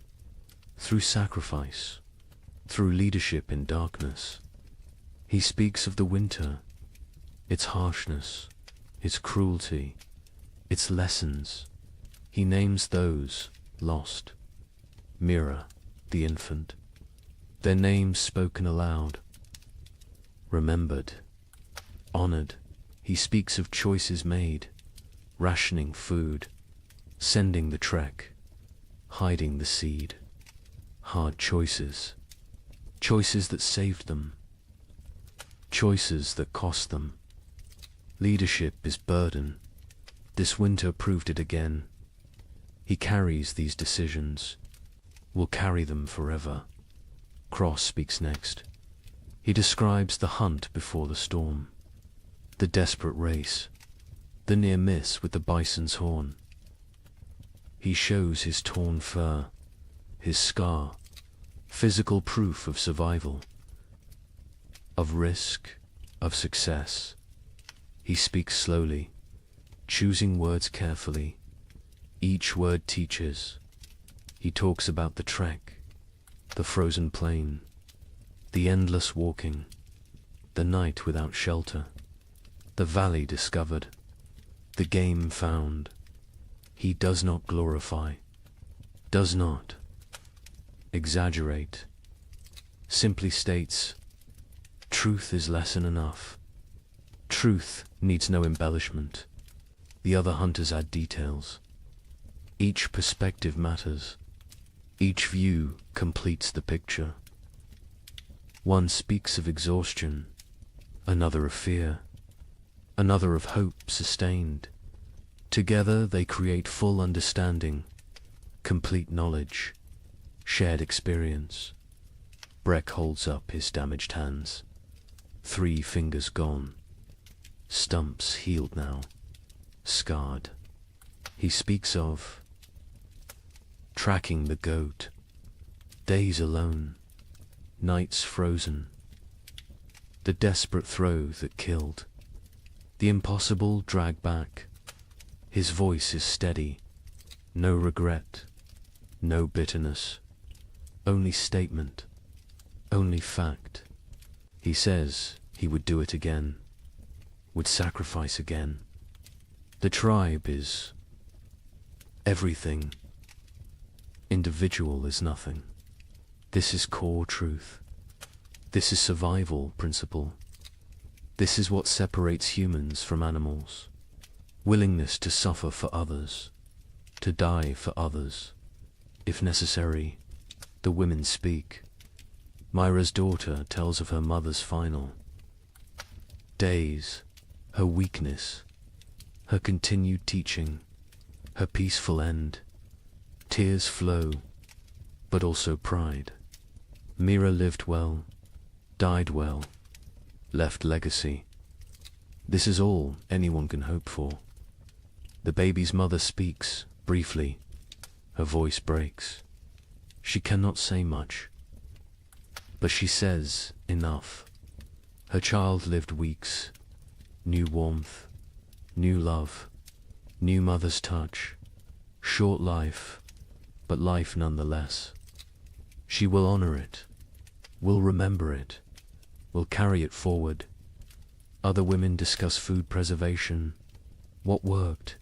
through sacrifice, through leadership in darkness. He speaks of the winter, its harshness, its cruelty, its lessons. He names those lost. Mira, the infant, their names spoken aloud, remembered, honored. He speaks of choices made, rationing food, sending the trek, hiding the seed. Hard choices, choices that saved them, choices that cost them. Leadership is burden. This winter proved it again. He carries these decisions, will carry them forever. Cross speaks next. He describes the hunt before the storm, the desperate race, the near miss with the bison's horn. He shows his torn fur, his scar, physical proof of survival, of risk, of success. He speaks slowly, choosing words carefully. Each word teaches. He talks about the trek, the frozen plain, the endless walking, the night without shelter, the valley discovered, the game found. He does not glorify, does not exaggerate, simply states, truth is lesson enough. Truth needs no embellishment. The other hunters add details. Each perspective matters. Each view completes the picture. One speaks of exhaustion, another of fear, another of hope sustained. Together they create full understanding, complete knowledge, shared experience. Breck holds up his damaged hands. 3 fingers gone. Stumps healed now, scarred. He speaks of tracking the goat, days alone, nights frozen, the desperate throw that killed, the impossible drag back. His voice is steady, no regret, no bitterness, only statement, only fact. He says he would do it again, would sacrifice again. The tribe is everything. Individual is nothing. This is core truth. This is survival principle. This is what separates humans from animals. Willingness to suffer for others, to die for others. If necessary, the women speak. Myra's daughter tells of her mother's final days, her weakness, her continued teaching, her peaceful end. Tears flow, but also pride. Mira lived well, died well, left legacy. This is all anyone can hope for. The baby's mother speaks, briefly. Her voice breaks. She cannot say much, but she says enough. Her child lived weeks, new warmth, new love, new mother's touch, short life, but life nonetheless. She will honor it, will remember it, will carry it forward. Other women discuss food preservation, what worked,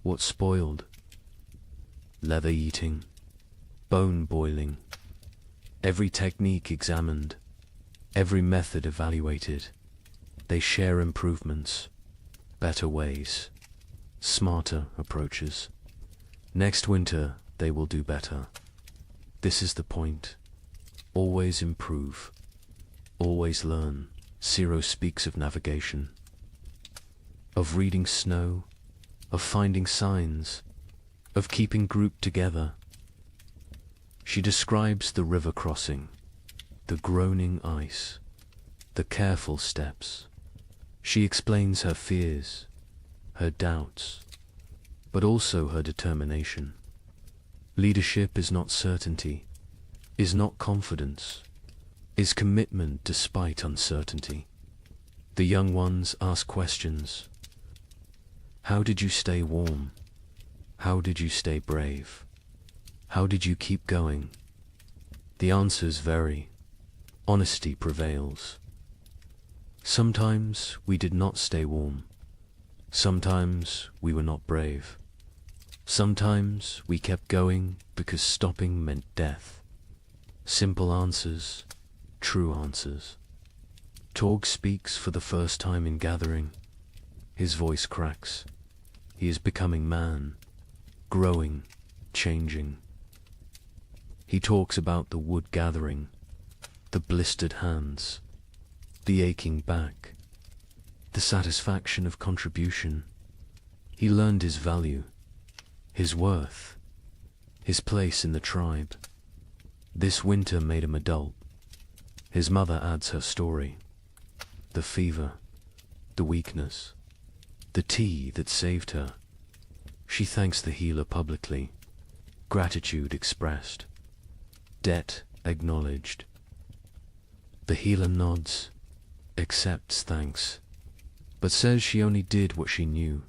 what spoiled, leather eating, bone boiling, every technique examined, every method evaluated. They share improvements, better ways, smarter approaches. Next winter, they will do better. This is the point. Always improve. Always learn. Ciro speaks of navigation, of reading snow, of finding signs, of keeping group together. She describes the river crossing, the groaning ice, the careful steps. She explains her fears, her doubts, but also her determination. Leadership is not certainty, is not confidence, is commitment despite uncertainty. The young ones ask questions. How did you stay warm? How did you stay brave? How did you keep going? The answers vary. Honesty prevails. Sometimes we did not stay warm. Sometimes we were not brave. Sometimes we kept going because stopping meant death. Simple answers, true answers. Torg speaks for the first time in gathering. His voice cracks. He is becoming man, growing, changing. He talks about the wood gathering, the blistered hands, the aching back, the satisfaction of contribution. He learned his value, his worth, his place in the tribe. This winter made him adult. His mother adds her story. The fever, the weakness, the tea that saved her. She thanks the healer publicly. Gratitude expressed. Debt acknowledged. The healer nods, accepts thanks, but says she only did what she knew,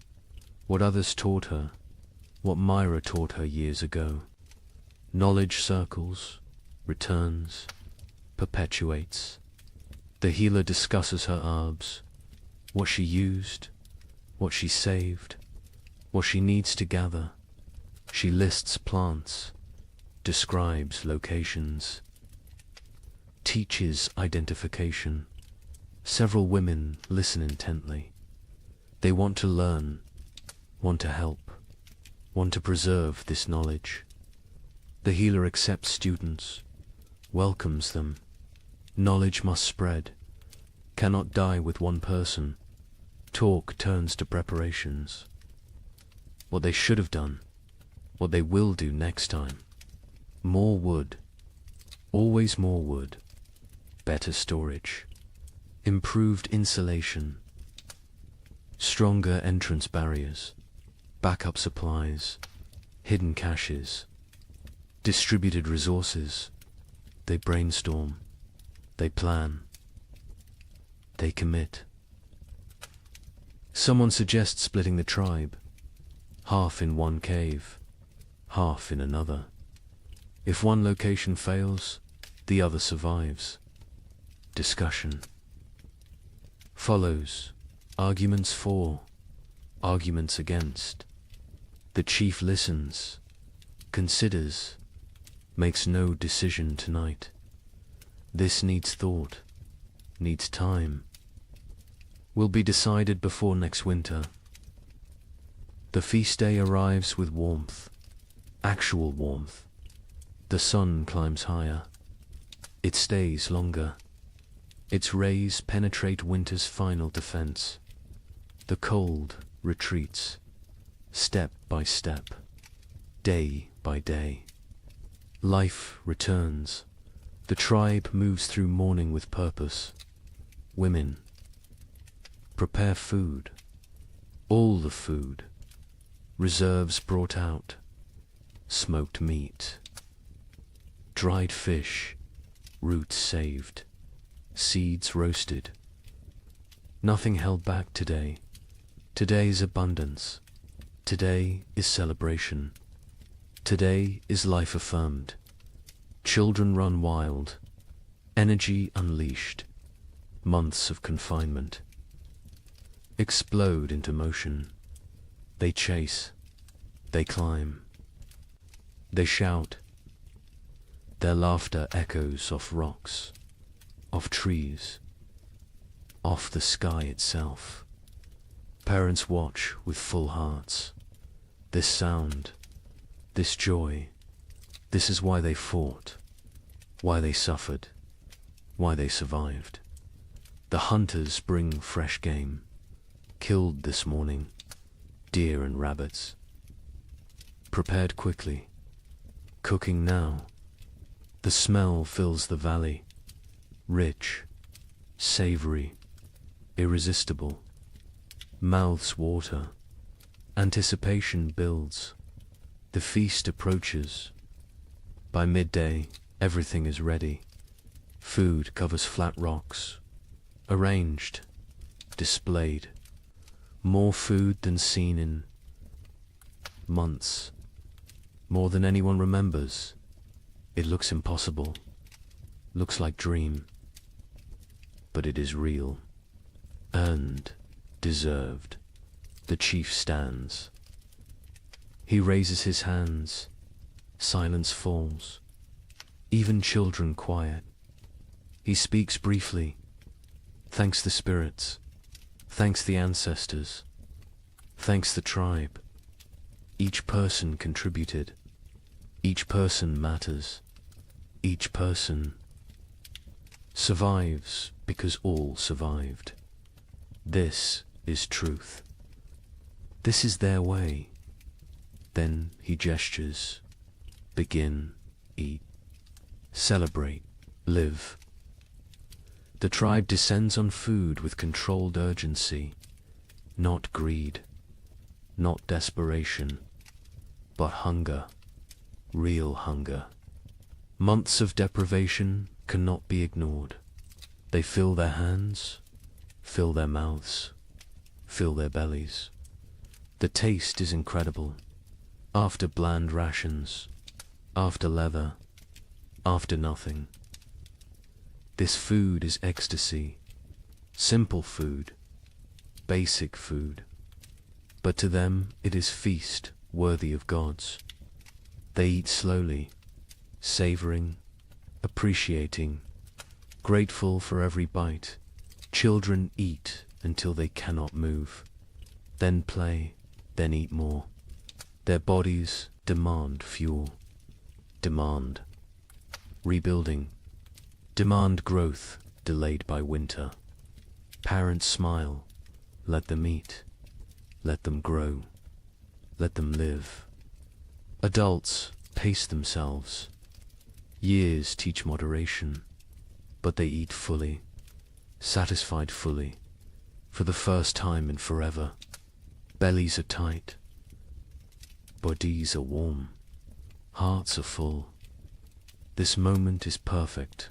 what others taught her, what Myra taught her years ago. Knowledge circles, returns, perpetuates. The healer discusses her herbs, what she used, what she saved, what she needs to gather. She lists plants, describes locations, teaches identification. Several women listen intently. They want to learn, want to help, want to preserve this knowledge. The healer accepts students, welcomes them. Knowledge must spread, cannot die with one person. Talk turns to preparations. What they should have done, what they will do next time. More wood, always more wood. Better storage, improved insulation, stronger entrance barriers, backup supplies, hidden caches, distributed resources. They brainstorm, they plan, they commit. Someone suggests splitting the tribe, half in one cave, half in another. If one location fails, the other survives. Discussion follows. Arguments for, arguments against. The chief listens, considers, makes no decision tonight. This needs thought, needs time. Will be decided before next winter. The feast day arrives with warmth, actual warmth. The sun climbs higher. It stays longer. Its rays penetrate winter's final defense. The cold retreats, step by step, day by day. Life returns. The tribe moves through mourning with purpose. Women prepare food, all the food, reserves brought out, smoked meat, dried fish, roots saved, seeds roasted. Nothing held back today. Today's abundance. Today is celebration. Today is life affirmed. Children run wild, energy unleashed. Months of confinement explode into motion. They chase, they climb, they shout. Their laughter echoes off rocks, off trees, off the sky itself. Parents watch with full hearts. This sound, this joy, this is why they fought, why they suffered, why they survived. The hunters bring fresh game, killed this morning, deer and rabbits. Prepared quickly, cooking now. The smell fills the valley, rich, savory, irresistible. Mouths water, anticipation builds. The feast approaches. By midday, everything is ready. Food covers flat rocks, arranged, displayed. More food than seen in months, more than anyone remembers. It looks impossible, looks like dream, but it is real, earned, deserved. The chief stands. He raises his hands, silence falls, even children quiet. He speaks briefly, thanks the spirits, thanks the ancestors, thanks the tribe. Each person contributed, each person matters, each person survives because all survived. This is truth. This is their way. Then he gestures. Begin, eat, celebrate, live. The tribe descends on food with controlled urgency, not greed, not desperation, but hunger, real hunger. Months of deprivation cannot be ignored. They fill their hands, fill their mouths, fill their bellies. The taste is incredible. After bland rations, after leather, after nothing. This food is ecstasy, simple food, basic food. But to them it is feast worthy of gods. They eat slowly, savoring, appreciating, grateful for every bite. Children eat until they cannot move, then play, then eat more. Their bodies demand fuel, demand rebuilding, demand growth delayed by winter. Parents smile, let them eat, let them grow, let them live. Adults pace themselves. Years teach moderation, but they eat fully, satisfied fully, for the first time in forever. Bellies are tight, bodies are warm, hearts are full. This moment is perfect.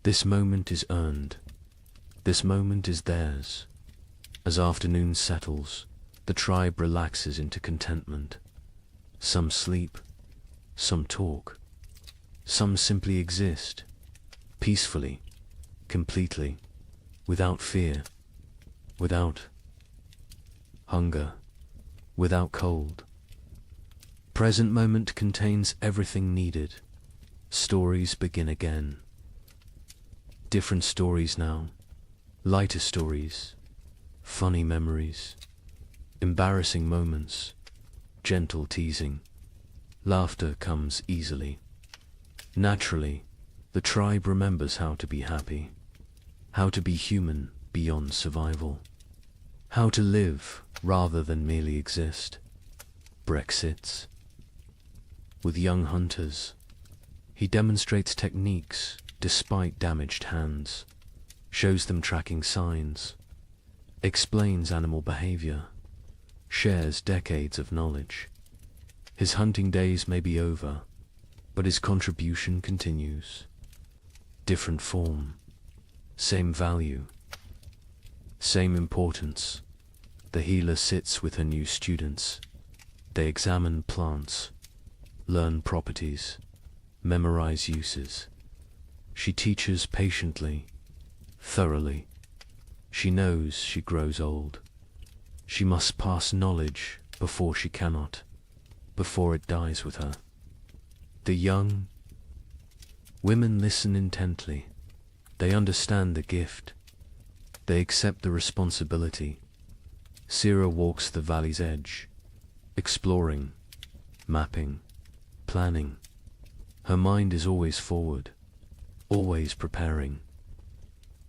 This moment is earned. This moment is theirs. As afternoon settles, the tribe relaxes into contentment. Some sleep, some talk, some simply exist, peacefully, completely, without fear, without hunger, without cold. Present moment contains everything needed. Stories begin again. Different stories now, lighter stories, funny memories, embarrassing moments, gentle teasing. Laughter comes easily. Naturally, the tribe remembers how to be happy, how to be human beyond survival, how to live rather than merely exist. Brexits. With young hunters, he demonstrates techniques despite damaged hands, shows them tracking signs, explains animal behavior, shares decades of knowledge. His hunting days may be over, but his contribution continues. Different form, same value, same importance. The healer sits with her new students. They examine plants, learn properties, memorize uses. She teaches patiently, thoroughly. She knows she grows old. She must pass knowledge before she cannot, before it dies with her. The young women listen intently. They understand the gift. They accept the responsibility. Sira walks the valley's edge, exploring, mapping, planning. Her mind is always forward, always preparing.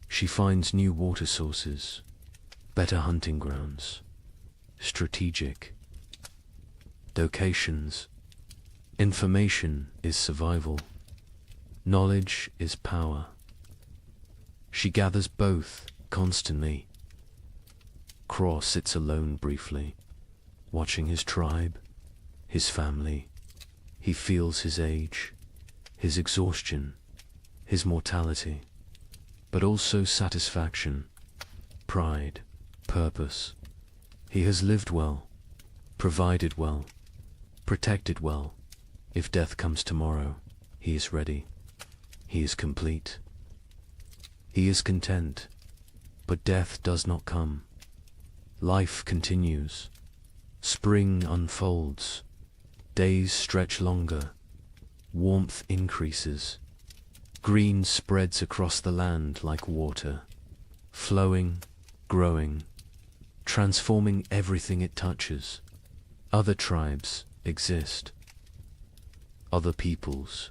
She finds new water sources, better hunting grounds, strategic locations. Information is survival. Knowledge is power. She gathers both constantly. Craw sits alone briefly, watching his tribe, his family. He feels his age, his exhaustion, his mortality, but also satisfaction, pride, purpose. He has lived well, provided well, protected well. If death comes tomorrow, he is ready. He is complete. He is content, but death does not come. Life continues. Spring unfolds. Days stretch longer. Warmth increases. Green spreads across the land like water, flowing, growing, transforming everything it touches. Other tribes exist. Other peoples,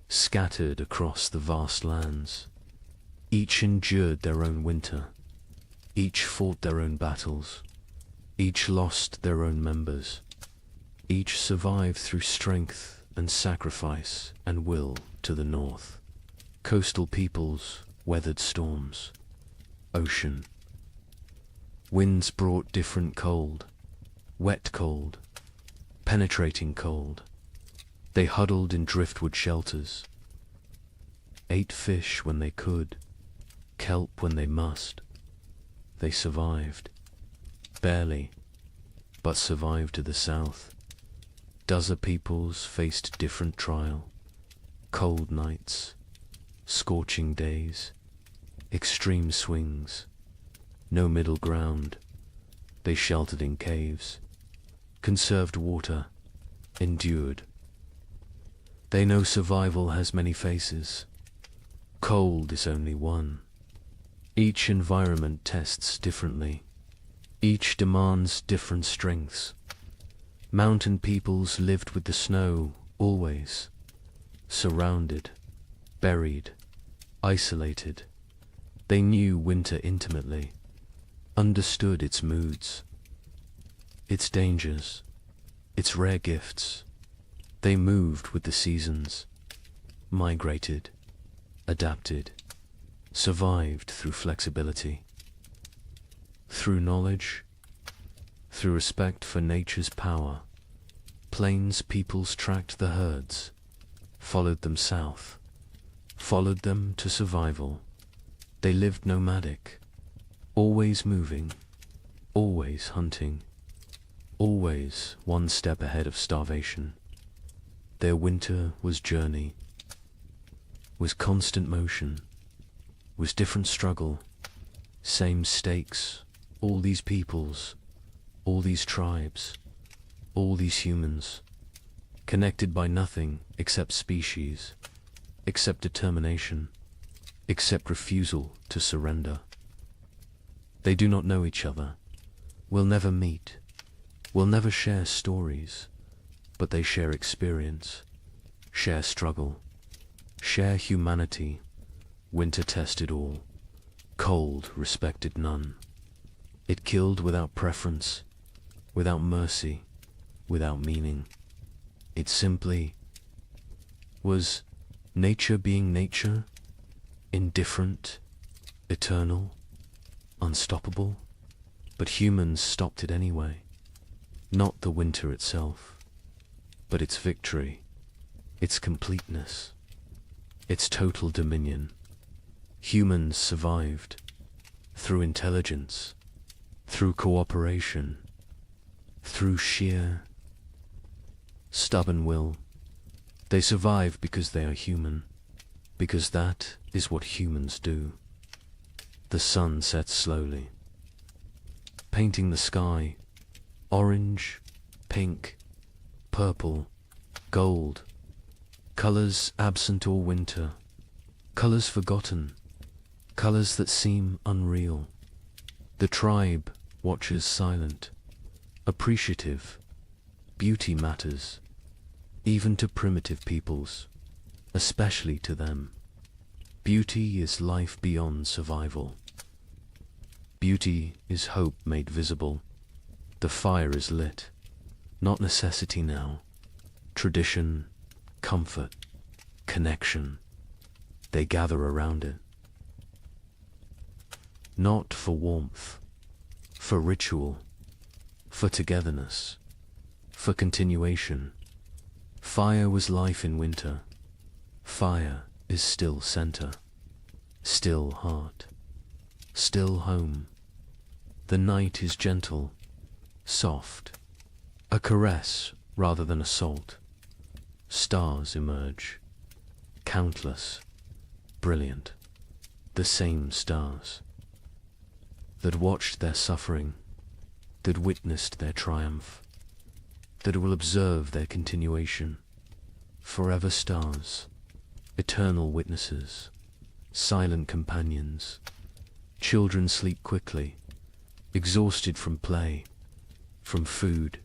scattered across the vast lands. Each endured their own winter. Each fought their own battles. Each lost their own members. Each survived through strength and sacrifice and will to the north. Coastal peoples weathered storms. Ocean. Winds brought different cold. Wet cold. Penetrating cold. They huddled in driftwood shelters. Ate fish when they could. Kelp when they must. They survived. Barely, but survived to the south. Dozen peoples faced different trial. Cold nights, scorching days, extreme swings, no middle ground. They sheltered in caves, conserved water, endured. They know survival has many faces. Cold is only one. Each environment tests differently. Each demands different strengths. Mountain peoples lived with the snow, always. Surrounded, buried, isolated. They knew winter intimately, understood its moods, its dangers, its rare gifts. They moved with the seasons, migrated, adapted, survived through flexibility. Through knowledge, through respect for nature's power, plains peoples tracked the herds, followed them south, followed them to survival. They lived nomadic, always moving, always hunting, always one step ahead of starvation. Their winter was journey, was constant motion, was different struggle, same stakes. All these peoples, all these tribes, all these humans, connected by nothing except species, except determination, except refusal to surrender. They do not know each other, will never meet, will never share stories, but they share experience, share struggle, share humanity. Winter tested all, cold respected none. It killed without preference, without mercy, without meaning. It simply was nature being nature, indifferent, eternal, unstoppable. But humans stopped it anyway. Not the winter itself, but its victory, its completeness, its total dominion. Humans survived through intelligence, through cooperation, through sheer, stubborn will, They survive because they are human, because that is what humans do. The sun sets slowly, painting the sky orange, pink, purple, gold, colors absent all winter, colors forgotten, colors that seem unreal. The tribe watches silent, appreciative. Beauty matters, even to primitive peoples, especially to them. Beauty is life beyond survival. Beauty is hope made visible. The fire is lit, not necessity now. Tradition, comfort, connection. They gather around it. Not for warmth, for ritual, for togetherness, for continuation. Fire was life in winter. Fire is still center, still heart, still home. The night is gentle, soft, a caress rather than assault. Stars emerge, countless, brilliant, the same stars that watched their suffering, that witnessed their triumph, that will observe their continuation. Forever stars, eternal witnesses, silent companions. Children sleep quickly, exhausted from play, from food,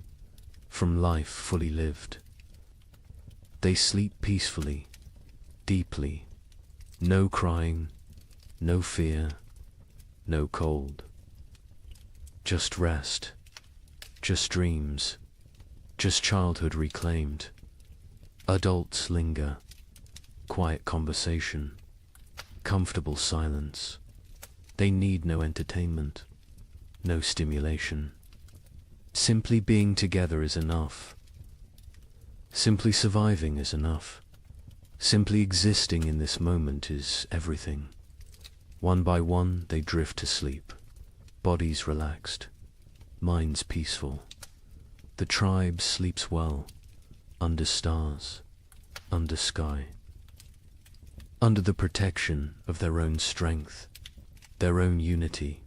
from life fully lived. They sleep peacefully, deeply, no crying, no fear, no cold. Just rest, just dreams, just childhood reclaimed. Adults linger, quiet conversation, comfortable silence. They need no entertainment, no stimulation. Simply being together is enough. Simply surviving is enough. Simply existing in this moment is everything. One by one they drift to sleep, bodies relaxed, minds peaceful. The tribe sleeps well, under stars, under sky, under the protection of their own strength, their own unity,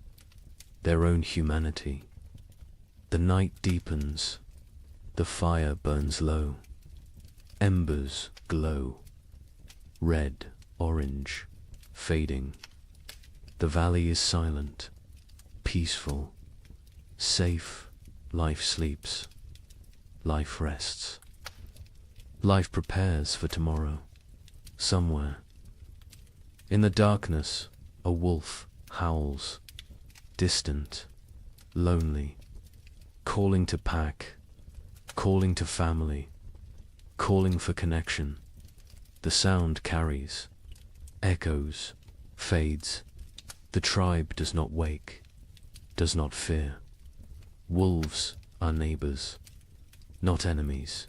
their own humanity. The night deepens, the fire burns low, embers glow, red, orange, fading. The valley is silent, peaceful, safe. Life sleeps, life rests. Life prepares for tomorrow, somewhere. In the darkness, a wolf howls, distant, lonely, calling to pack, calling to family, calling for connection. The sound carries, echoes, fades. The tribe does not wake, does not fear. Wolves are neighbors, not enemies.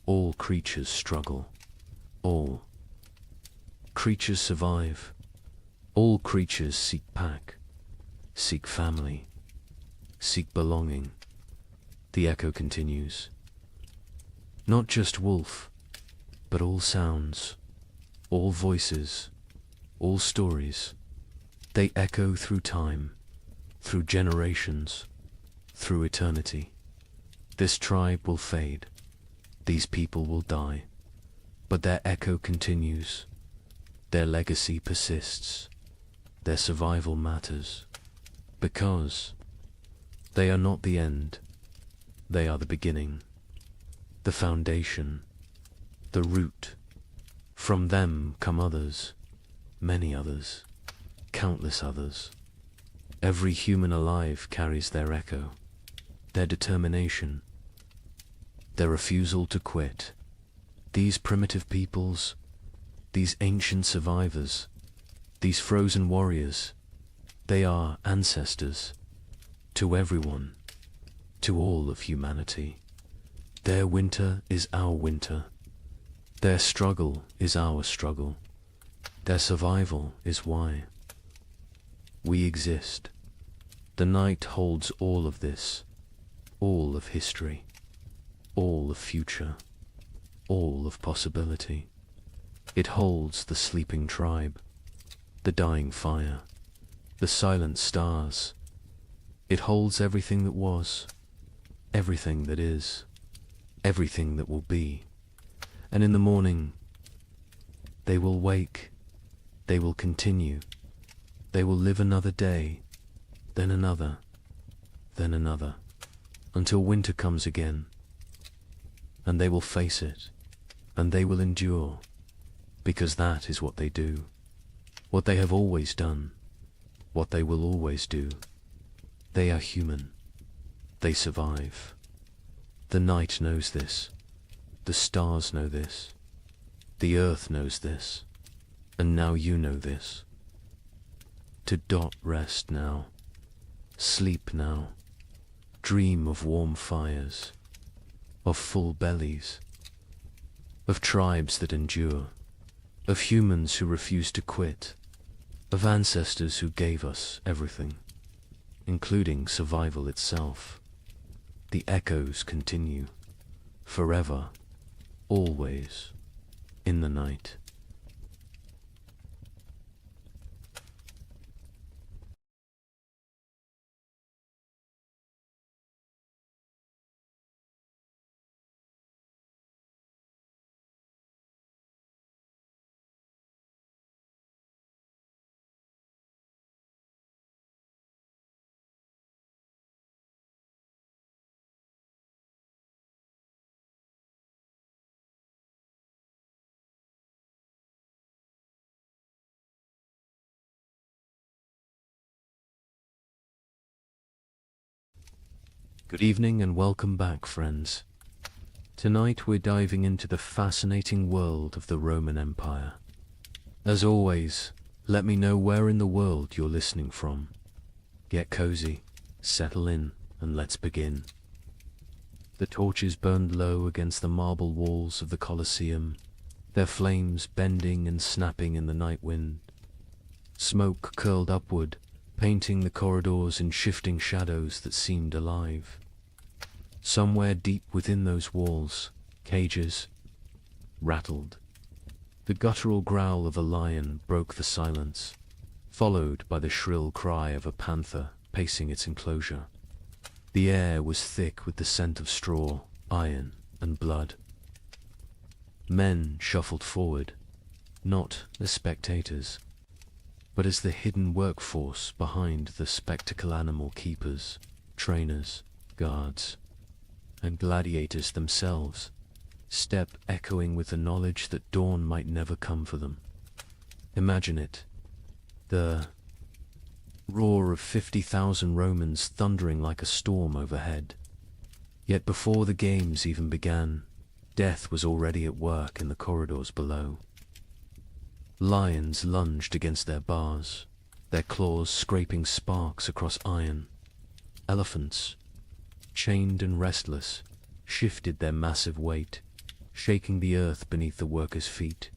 All creatures struggle. All creatures survive. All creatures seek pack, seek family, seek belonging. The echo continues. Not just wolf, but all sounds, all voices, all stories. They echo through time, through generations, through eternity. This tribe will fade. These people will die, but their echo continues, their legacy persists, their survival matters, because they are not the end, they are the beginning, the foundation, the root. From them come others, many others, countless others. Every human alive carries their echo, their determination, their refusal to quit. These primitive peoples, these ancient survivors, these frozen warriors, they are ancestors to everyone, to all of humanity. Their winter is our winter. Their struggle is our struggle. Their survival is why we exist. The night holds all of this, all of history, all of future. all of possibility. It holds the sleeping tribe, the dying fire, the silent stars. It holds everything that was, everything that is, everything that will be. And in the morning, they will wake, they will continue, they will live another day, then another, then another, until winter comes again. And they will face it, and they will endure, because that is what they do, what they have always done, what they will always do. They are human. They survive. The night knows this. The stars know this. The earth knows this. And now you know this. To dot rest now. Sleep now. Dream of warm fires. Of full bellies. Of tribes that endure. Of humans who refuse to quit. Of ancestors who gave us everything, including survival itself. The echoes continue, forever, always, in the night. Good evening and welcome back, friends. Tonight we're diving into the fascinating world of the Roman Empire. As always, let me know where in the world you're listening from. Get cozy, settle in, and let's begin. The torches burned low against the marble walls of the Colosseum, their flames bending and snapping in the night wind. Smoke curled upward, painting the corridors in shifting shadows that seemed alive. Somewhere deep within those walls, cages rattled. The guttural growl of a lion broke the silence, followed by the shrill cry of a panther pacing its enclosure. The air was thick with the scent of straw, iron, and blood. Men shuffled forward, not as spectators, but as the hidden workforce behind the spectacle animal keepers, trainers, guards, and gladiators themselves, step echoing with the knowledge that dawn might never come for them. Imagine it, the roar of 50,000 Romans thundering like a storm overhead. Yet before the games even began, death was already at work in the corridors below. Lions lunged against their bars, their claws scraping sparks across iron. Elephants, chained and restless, shifted their massive weight, shaking the earth beneath the workers' feet.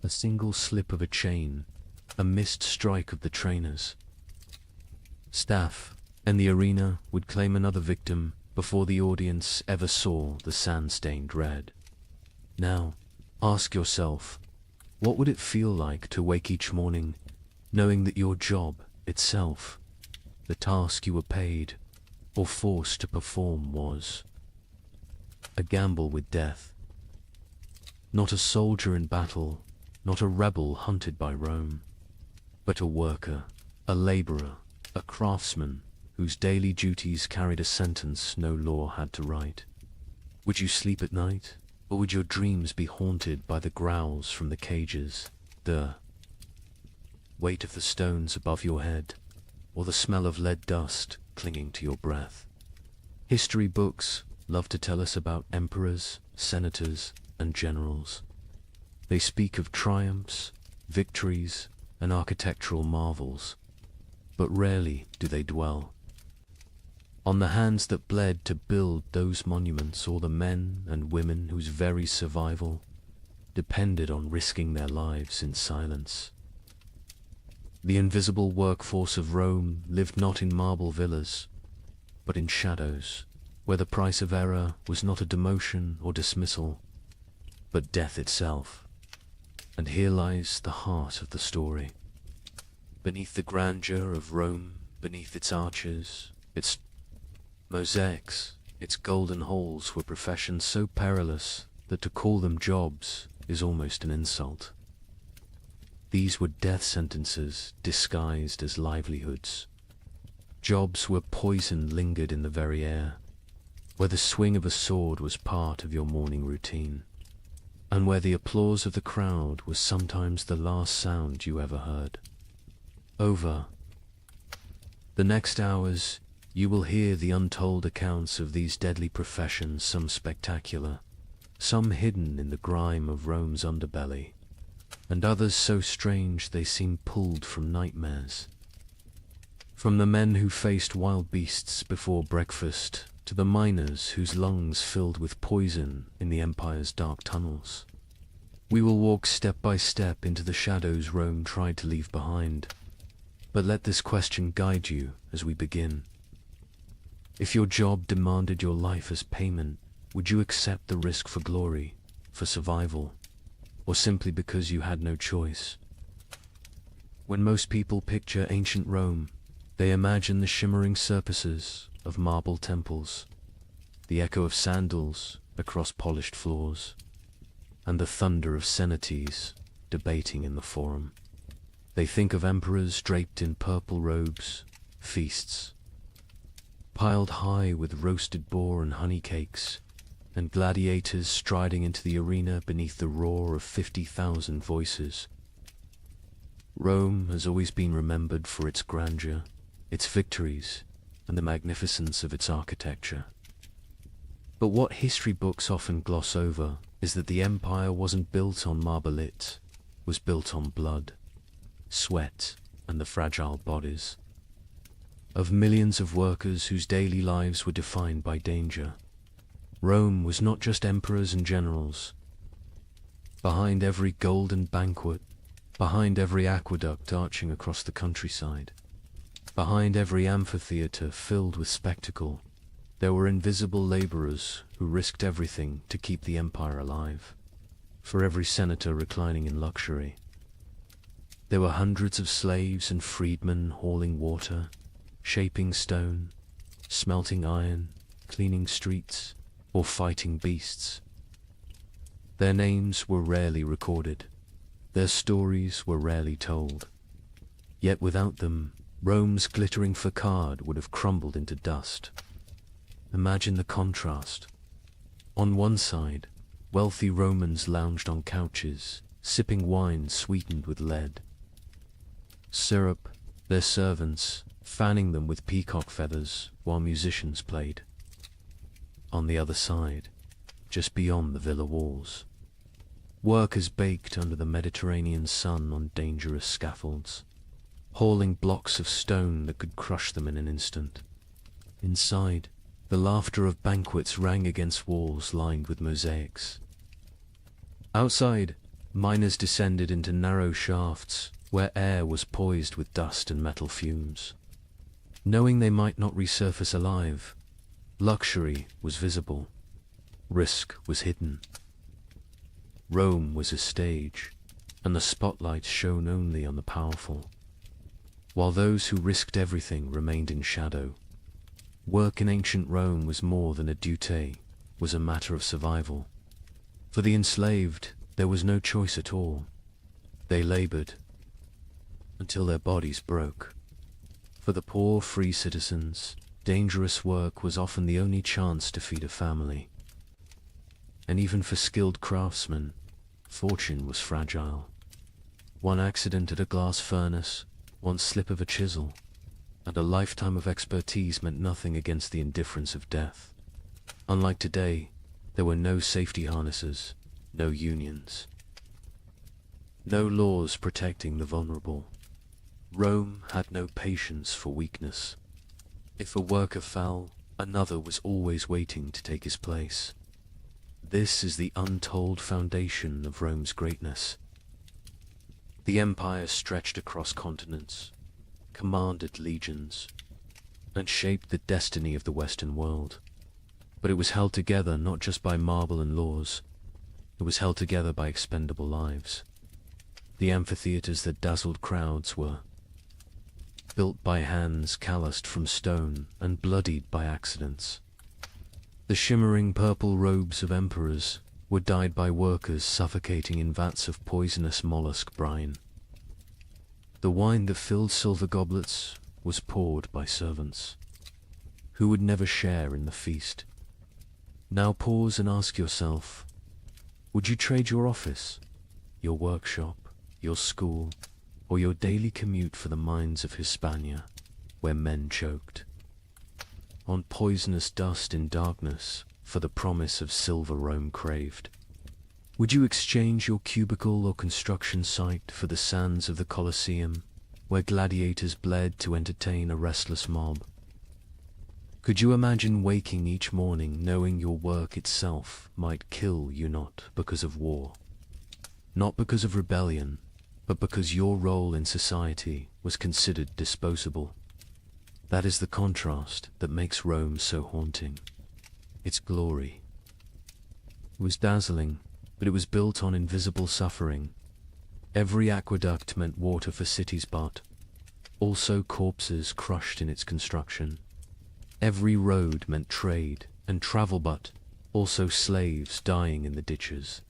A single slip of a chain, a missed strike of the trainers. Staff and the arena would claim another victim before the audience ever saw the sand-stained red. Now, ask yourself, what would it feel like to wake each morning knowing that your job itself, the task you were paid or forced to perform, was a gamble with death? Not a soldier in battle, not a rebel hunted by Rome, but a worker, a laborer, a craftsman whose daily duties carried a sentence no law had to write. Would you sleep at night? Or would your dreams be haunted by the growls from the cages, the weight of the stones above your head, or the smell of lead dust clinging to your breath? History books love to tell us about emperors, senators, and generals. They speak of triumphs, victories, and architectural marvels, but rarely do they dwell on the hands that bled to build those monuments, or the men and women whose very survival depended on risking their lives in silence. The invisible workforce of Rome lived not in marble villas, but in shadows, where the price of error was not a demotion or dismissal, but death itself. And here lies the heart of the story. Beneath the grandeur of Rome, beneath its arches, its mosaics, its golden halls were professions so perilous that to call them jobs is almost an insult. These were death sentences disguised as livelihoods. Jobs where poison lingered in the very air, where the swing of a sword was part of your morning routine, and where the applause of the crowd was sometimes the last sound you ever heard. Over the next hours, you will hear the untold accounts of these deadly professions, some spectacular, some hidden in the grime of Rome's underbelly, and others so strange they seem pulled from nightmares. From the men who faced wild beasts before breakfast, to the miners whose lungs filled with poison in the empire's dark tunnels. We will walk step by step into the shadows Rome tried to leave behind. But let this question guide you as we begin. If your job demanded your life as payment, would you accept the risk for glory, for survival, or simply because you had no choice? When most people picture ancient Rome, they imagine the shimmering surfaces of marble temples, the echo of sandals across polished floors, and the thunder of cenotes debating in the forum. They think of emperors draped in purple robes, feasts piled high with roasted boar and honey cakes, and gladiators striding into the arena beneath the roar of 50,000 voices. Rome has always been remembered for its grandeur, its victories, and the magnificence of its architecture. But what history books often gloss over is that the empire wasn't built on marble, it was built on blood, sweat, and the fragile bodies of millions of workers whose daily lives were defined by danger. Rome was not just emperors and generals. Behind every golden banquet, behind every aqueduct arching across the countryside, behind every amphitheater filled with spectacle, there were invisible laborers who risked everything to keep the empire alive. For every senator reclining in luxury, there were hundreds of slaves and freedmen hauling water, shaping stone, smelting iron, cleaning streets, or fighting beasts. Their names were rarely recorded. Their stories were rarely told. Yet without them, Rome's glittering facade would have crumbled into dust. Imagine the contrast. On one side, wealthy Romans lounged on couches, sipping wine sweetened with lead. Syrup, their servants, fanning them with peacock feathers while musicians played. On the other side, just beyond the villa walls, workers baked under the Mediterranean sun on dangerous scaffolds, hauling blocks of stone that could crush them in an instant. Inside, the laughter of banquets rang against walls lined with mosaics. Outside, miners descended into narrow shafts where air was poised with dust and metal fumes. Knowing they might not resurface alive, luxury was visible, risk was hidden. Rome was a stage, and the spotlight shone only on the powerful, while those who risked everything remained in shadow. Work in ancient Rome was more than a duty, was a matter of survival. For the enslaved, there was no choice at all. They labored until their bodies broke. For the poor free citizens, dangerous work was often the only chance to feed a family. And even for skilled craftsmen, fortune was fragile. One accident at a glass furnace, one slip of a chisel, and a lifetime of expertise meant nothing against the indifference of death. Unlike today, there were no safety harnesses, no unions, no laws protecting the vulnerable. Rome had no patience for weakness. If a worker fell, another was always waiting to take his place. This is the untold foundation of Rome's greatness. The empire stretched across continents, commanded legions, and shaped the destiny of the Western world. But it was held together not just by marble and laws. It was held together by expendable lives. The amphitheaters that dazzled crowds were built by hands calloused from stone and bloodied by accidents. The shimmering purple robes of emperors were dyed by workers suffocating in vats of poisonous mollusk brine. The wine that filled silver goblets was poured by servants who would never share in the feast. Now pause and ask yourself, would you trade your office, your workshop, your school, or your daily commute for the mines of Hispania, where men choked on poisonous dust in darkness for the promise of silver Rome craved? Would you exchange your cubicle or construction site for the sands of the Colosseum, where gladiators bled to entertain a restless mob? Could you imagine waking each morning knowing your work itself might kill you, not because of war, not because of rebellion, but because your role in society was considered disposable? That is the contrast that makes Rome so haunting. Its glory. It was dazzling, but it was built on invisible suffering. Every aqueduct meant water for cities, but also corpses crushed in its construction. Every road meant trade and travel, but also slaves dying in the ditches.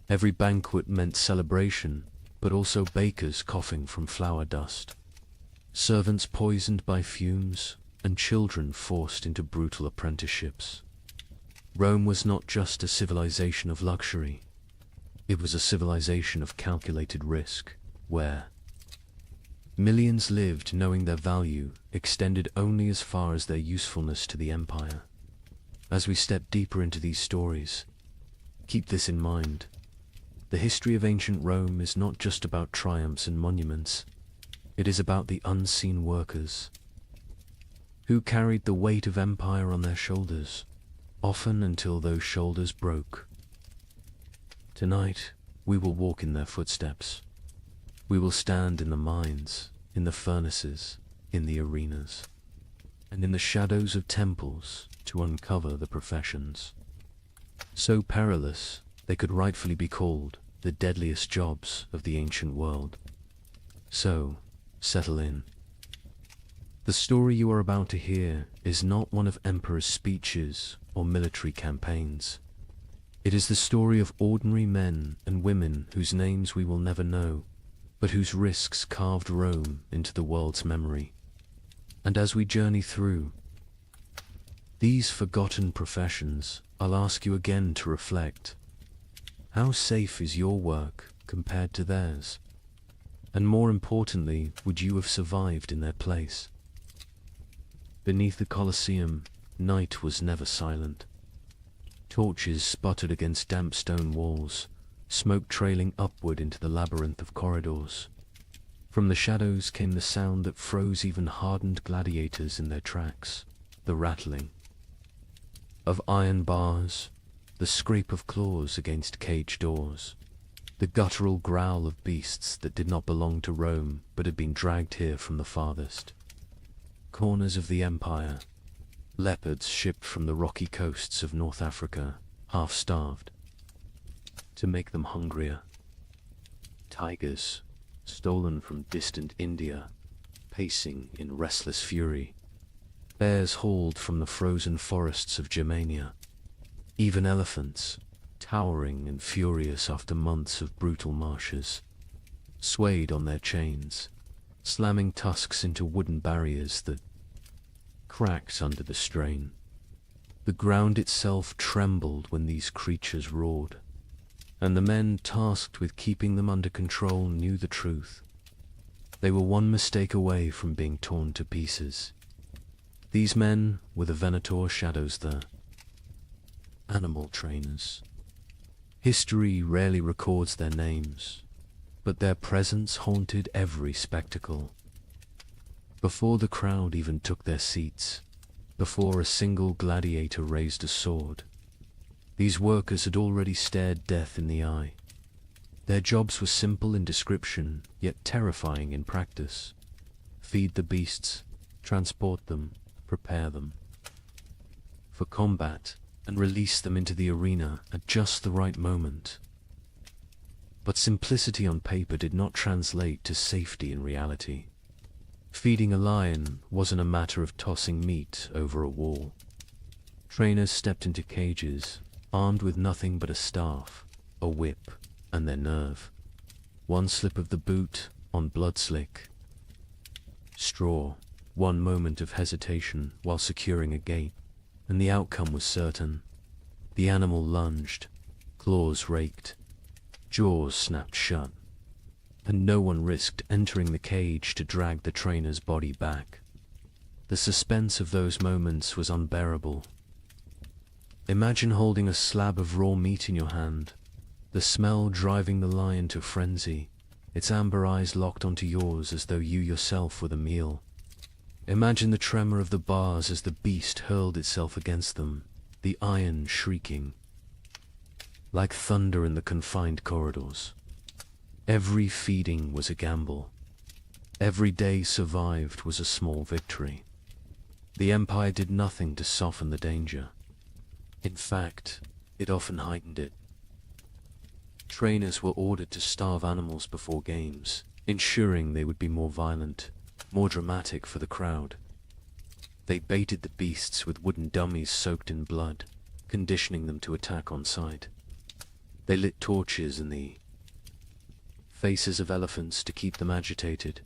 Every banquet meant celebration, but also bakers coughing from flour dust, servants poisoned by fumes, and children forced into brutal apprenticeships. Rome was not just a civilization of luxury, it was a civilization of calculated risk, where millions lived knowing their value extended only as far as their usefulness to the empire. As we step deeper into these stories, keep this in mind. The history of ancient Rome is not just about triumphs and monuments. It is about the unseen workers who carried the weight of empire on their shoulders, often until those shoulders broke. Tonight, we will walk in their footsteps. We will stand in the mines, in the furnaces, in the arenas, and in the shadows of temples to uncover the professions so perilous they could rightfully be called the deadliest jobs of the ancient world. So, settle in. The story you are about to hear is not one of emperors' speeches or military campaigns. It is the story of ordinary men and women whose names we will never know, but whose risks carved Rome into the world's memory. And as we journey through these forgotten professions, I'll ask you again to reflect. How safe is your work compared to theirs? And more importantly, would you have survived in their place? Beneath the Colosseum, night was never silent. Torches sputtered against damp stone walls, smoke trailing upward into the labyrinth of corridors. From the shadows came the sound that froze even hardened gladiators in their tracks, the rattling of iron bars, the scrape of claws against cage doors, the guttural growl of beasts that did not belong to Rome but had been dragged here from the farthest corners of the empire. Leopards shipped from the rocky coasts of North Africa, half-starved, to make them hungrier. Tigers, stolen from distant India, pacing in restless fury. Bears hauled from the frozen forests of Germania. Even elephants, towering and furious after months of brutal marshes, swayed on their chains, slamming tusks into wooden barriers that cracked under the strain. The ground itself trembled when these creatures roared, and the men tasked with keeping them under control knew the truth. They were one mistake away from being torn to pieces. These men were the Venator shadows, the animal trainers. History rarely records their names, but their presence haunted every spectacle. Before the crowd even took their seats, before a single gladiator raised a sword, these workers had already stared death in the eye. Their jobs were simple in description, yet terrifying in practice. Feed the beasts, transport them, prepare them for combat, and release them into the arena at just the right moment. But simplicity on paper did not translate to safety in reality. Feeding a lion wasn't a matter of tossing meat over a wall. Trainers stepped into cages, armed with nothing but a staff, a whip, and their nerve. One slip of the boot on blood-slick straw, one moment of hesitation while securing a gate, and the outcome was certain. The animal lunged, claws raked, jaws snapped shut, and no one risked entering the cage to drag the trainer's body back. The suspense of those moments was unbearable. Imagine holding a slab of raw meat in your hand, the smell driving the lion to frenzy, its amber eyes locked onto yours as though you yourself were the meal. Imagine the tremor of the bars as the beast hurled itself against them, the iron shrieking like thunder in the confined corridors. Every feeding was a gamble. Every day survived was a small victory. The Empire did nothing to soften the danger. In fact, it often heightened it. Trainers were ordered to starve animals before games, ensuring they would be more violent, more dramatic for the crowd. They baited the beasts with wooden dummies soaked in blood, conditioning them to attack on sight. They lit torches in the faces of elephants to keep them agitated,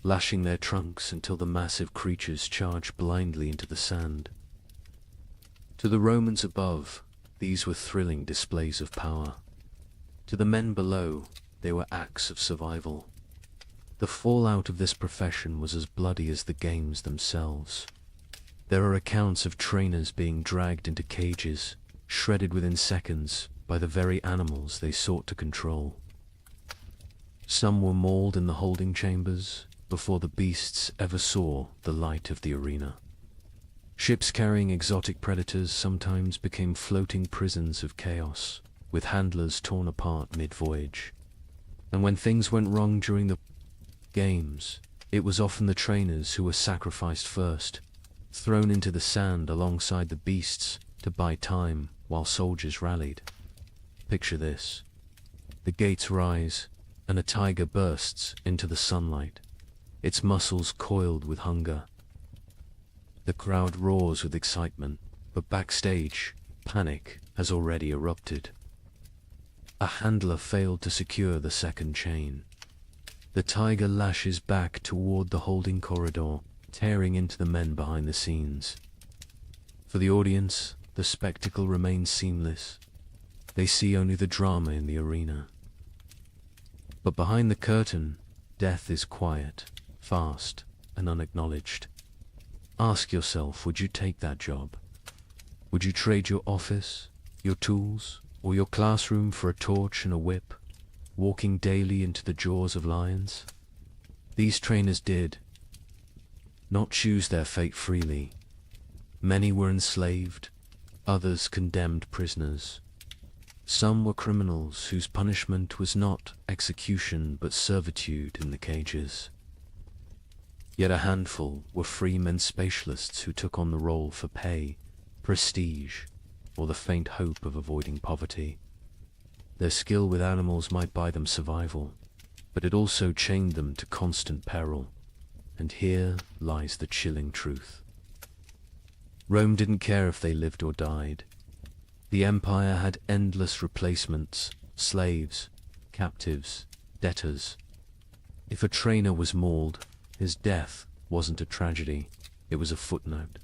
lashing their trunks until the massive creatures charged blindly into the sand. To the Romans above, these were thrilling displays of power. To the men below, they were acts of survival. The fallout of this profession was as bloody as the games themselves. There are accounts of trainers being dragged into cages, shredded within seconds by the very animals they sought to control. Some were mauled in the holding chambers before the beasts ever saw the light of the arena. Ships carrying exotic predators sometimes became floating prisons of chaos, with handlers torn apart mid-voyage. And when things went wrong during the games, it was often the trainers who were sacrificed first, thrown into the sand alongside the beasts to buy time while soldiers rallied. Picture this. The gates rise, and a tiger bursts into the sunlight, its muscles coiled with hunger. The crowd roars with excitement, but backstage, panic has already erupted. A handler failed to secure the second chain. The tiger lashes back toward the holding corridor, tearing into the men behind the scenes. For the audience, the spectacle remains seamless. They see only the drama in the arena. But behind the curtain, death is quiet, fast, and unacknowledged. Ask yourself, would you take that job? Would you trade your office, your tools, or your classroom for a torch and a whip, walking daily into the jaws of lions? These trainers did not choose their fate freely. Many were enslaved, others condemned prisoners. Some were criminals whose punishment was not execution but servitude in the cages. Yet a handful were free men spatialists who took on the role for pay, prestige, or the faint hope of avoiding poverty. Their skill with animals might buy them survival, but it also chained them to constant peril. And here lies the chilling truth. Rome didn't care if they lived or died. The empire had endless replacements, slaves, captives, debtors. If a trainer was mauled, his death wasn't a tragedy, it was a footnote.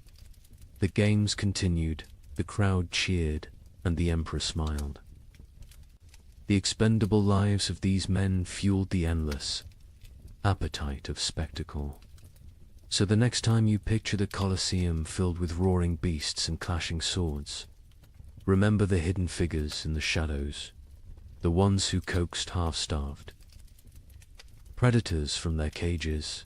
The games continued, the crowd cheered, and the emperor smiled. The expendable lives of these men fueled the endless appetite of spectacle. So the next time you picture the Colosseum filled with roaring beasts and clashing swords, remember the hidden figures in the shadows, the ones who coaxed half-starved. Predators from their cages,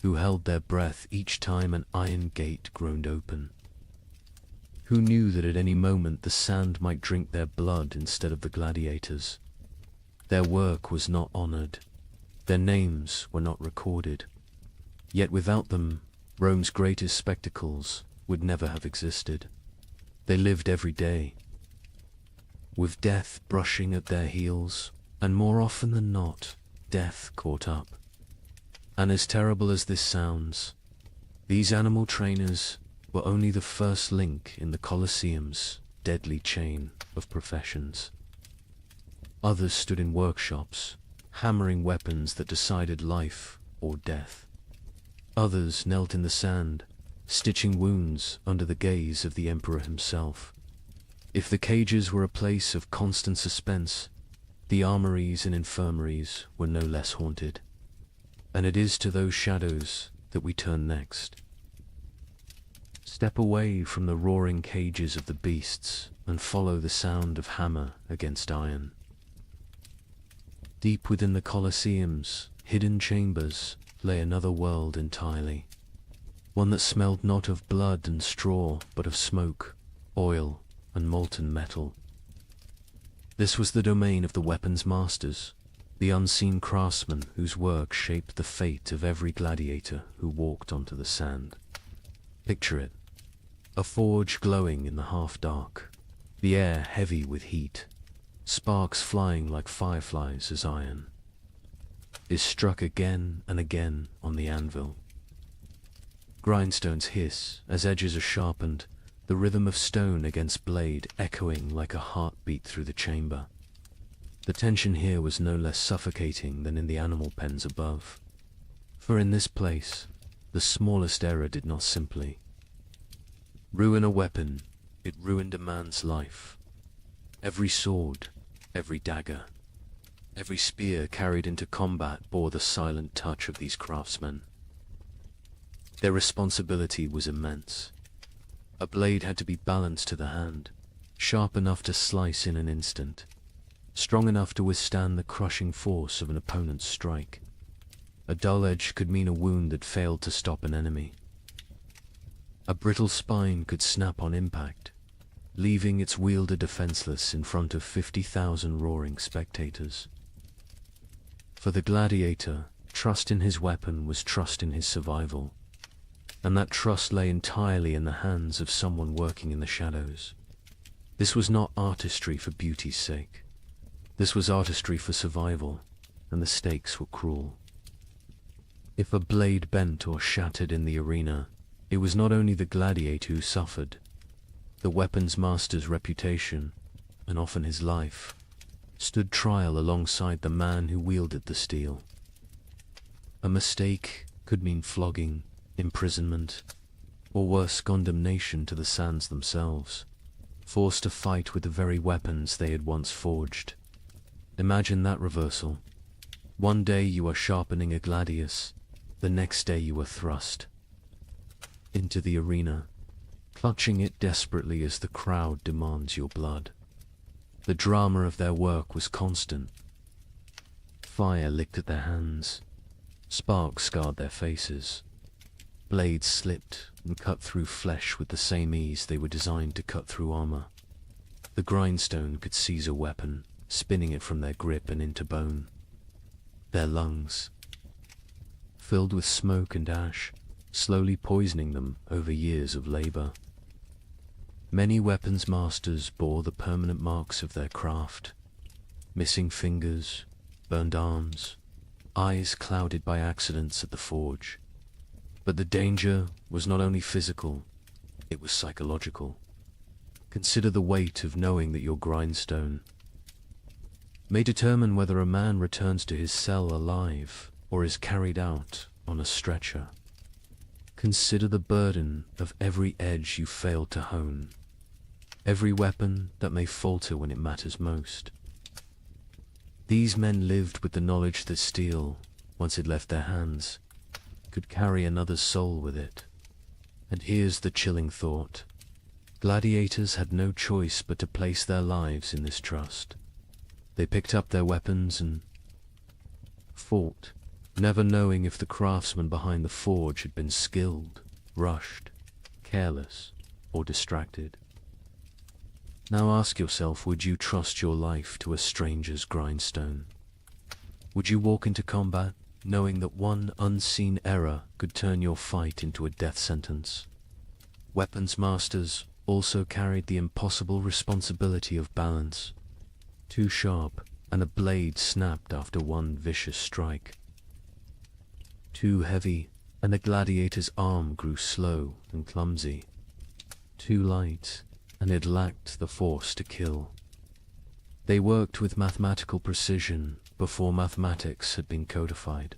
who held their breath each time an iron gate groaned open. Who knew that at any moment the sand might drink their blood instead of the gladiators. Their work was not honored. Their names were not recorded. Yet without them, Rome's greatest spectacles would never have existed. They lived every day, with death brushing at their heels, and more often than not, death caught up. And as terrible as this sounds, these animal trainers were only the first link in the Colosseum's deadly chain of professions. Others stood in workshops, hammering weapons that decided life or death. Others knelt in the sand, stitching wounds under the gaze of the emperor himself. If the cages were a place of constant suspense, the armories and infirmaries were no less haunted. And it is to those shadows that we turn next. Step away from the roaring cages of the beasts and follow the sound of hammer against iron. Deep within the Colosseum's hidden chambers lay another world entirely, one that smelled not of blood and straw, but of smoke, oil, and molten metal. This was the domain of the weapons masters, the unseen craftsmen whose work shaped the fate of every gladiator who walked onto the sand. Picture it, a forge glowing in the half-dark, the air heavy with heat, sparks flying like fireflies as iron is struck again and again on the anvil. Grindstones hiss as edges are sharpened, the rhythm of stone against blade echoing like a heartbeat through the chamber. The tension here was no less suffocating than in the animal pens above, for in this place the smallest error did not simply ruin a weapon, it ruined a man's life. Every sword, every dagger, every spear carried into combat bore the silent touch of these craftsmen. Their responsibility was immense. A blade had to be balanced to the hand, sharp enough to slice in an instant, strong enough to withstand the crushing force of an opponent's strike. A dull edge could mean a wound that failed to stop an enemy. A brittle spine could snap on impact, leaving its wielder defenseless in front of 50,000 roaring spectators. For the gladiator, trust in his weapon was trust in his survival, and that trust lay entirely in the hands of someone working in the shadows. This was not artistry for beauty's sake. This was artistry for survival, and the stakes were cruel. If a blade bent or shattered in the arena, it was not only the gladiator who suffered. The weapons master's reputation, and often his life, stood trial alongside the man who wielded the steel. A mistake could mean flogging, imprisonment, or worse, condemnation to the sands themselves, forced to fight with the very weapons they had once forged. Imagine that reversal. One day you are sharpening a gladius, the next day you are thrust into the arena, clutching it desperately as the crowd demands your blood. The drama of their work was constant. Fire licked at their hands, sparks scarred their faces, blades slipped and cut through flesh with the same ease they were designed to cut through armor. The grindstone could seize a weapon, spinning it from their grip and into bone. Their lungs, filled with smoke and ash, slowly poisoning them over years of labor. Many weapons masters bore the permanent marks of their craft, missing fingers, burned arms, eyes clouded by accidents at the forge. But the danger was not only physical, it was psychological. Consider the weight of knowing that your grindstone may determine whether a man returns to his cell alive or is carried out on a stretcher. Consider the burden of every edge you failed to hone, every weapon that may falter when it matters most. These men lived with the knowledge that steel, once it left their hands, could carry another's soul with it. And here's the chilling thought. Gladiators had no choice but to place their lives in this trust. They picked up their weapons and fought, never knowing if the craftsman behind the forge had been skilled, rushed, careless, or distracted. Now ask yourself, would you trust your life to a stranger's grindstone? Would you walk into combat knowing that one unseen error could turn your fight into a death sentence? Weapons masters also carried the impossible responsibility of balance. Too sharp, and a blade snapped after one vicious strike. Too heavy, and a gladiator's arm grew slow and clumsy. Too light, and it lacked the force to kill. They worked with mathematical precision before mathematics had been codified,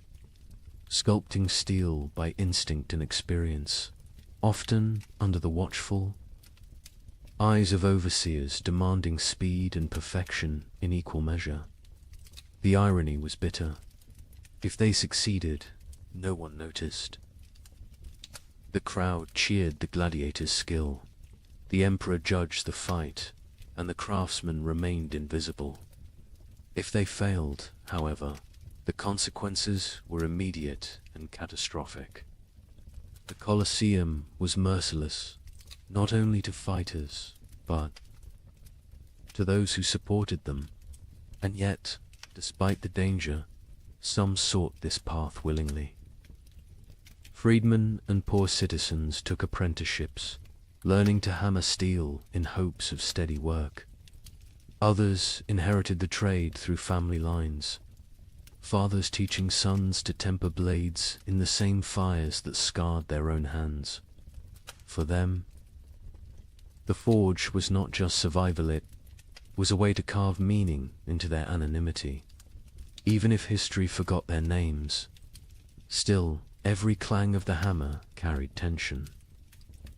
sculpting steel by instinct and experience, often under the watchful eyes of overseers demanding speed and perfection in equal measure. The irony was bitter. If they succeeded, no one noticed. The crowd cheered the gladiator's skill. The emperor judged the fight, and the craftsman remained invisible. If they failed, however, the consequences were immediate and catastrophic. The Colosseum was merciless, not only to fighters, but to those who supported them. And yet, despite the danger, some sought this path willingly. Freedmen and poor citizens took apprenticeships, learning to hammer steel in hopes of steady work. Others inherited the trade through family lines, fathers teaching sons to temper blades in the same fires that scarred their own hands. For them, the forge was not just survival, it was a way to carve meaning into their anonymity. Even if history forgot their names, still, every clang of the hammer carried tension.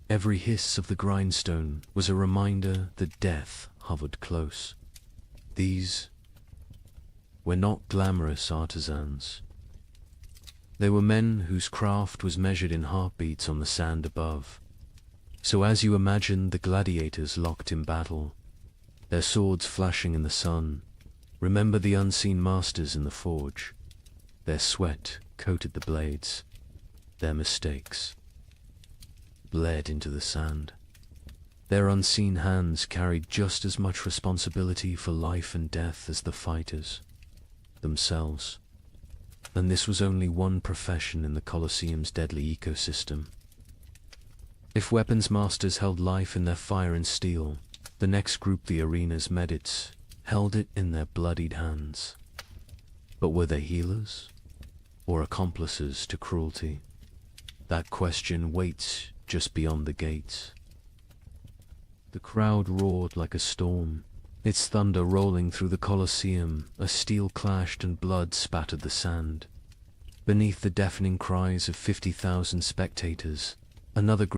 Every hiss of the grindstone was a reminder that death hovered close. These were not glamorous artisans. They were men whose craft was measured in heartbeats on the sand above. So as you imagine the gladiators locked in battle, their swords flashing in the sun, remember the unseen masters in the forge. Their sweat coated the blades. Their mistakes bled into the sand. Their unseen hands carried just as much responsibility for life and death as the fighters themselves. And this was only one profession in the Colosseum's deadly ecosystem. If weapons masters held life in their fire and steel, the next group, the arena's medics, held it in their bloodied hands. But were they healers, or accomplices to cruelty? That question waits just beyond the gates. The crowd roared like a storm, its thunder rolling through the Colosseum as steel clashed and blood spattered the sand. Beneath the deafening cries of 50,000 spectators, another group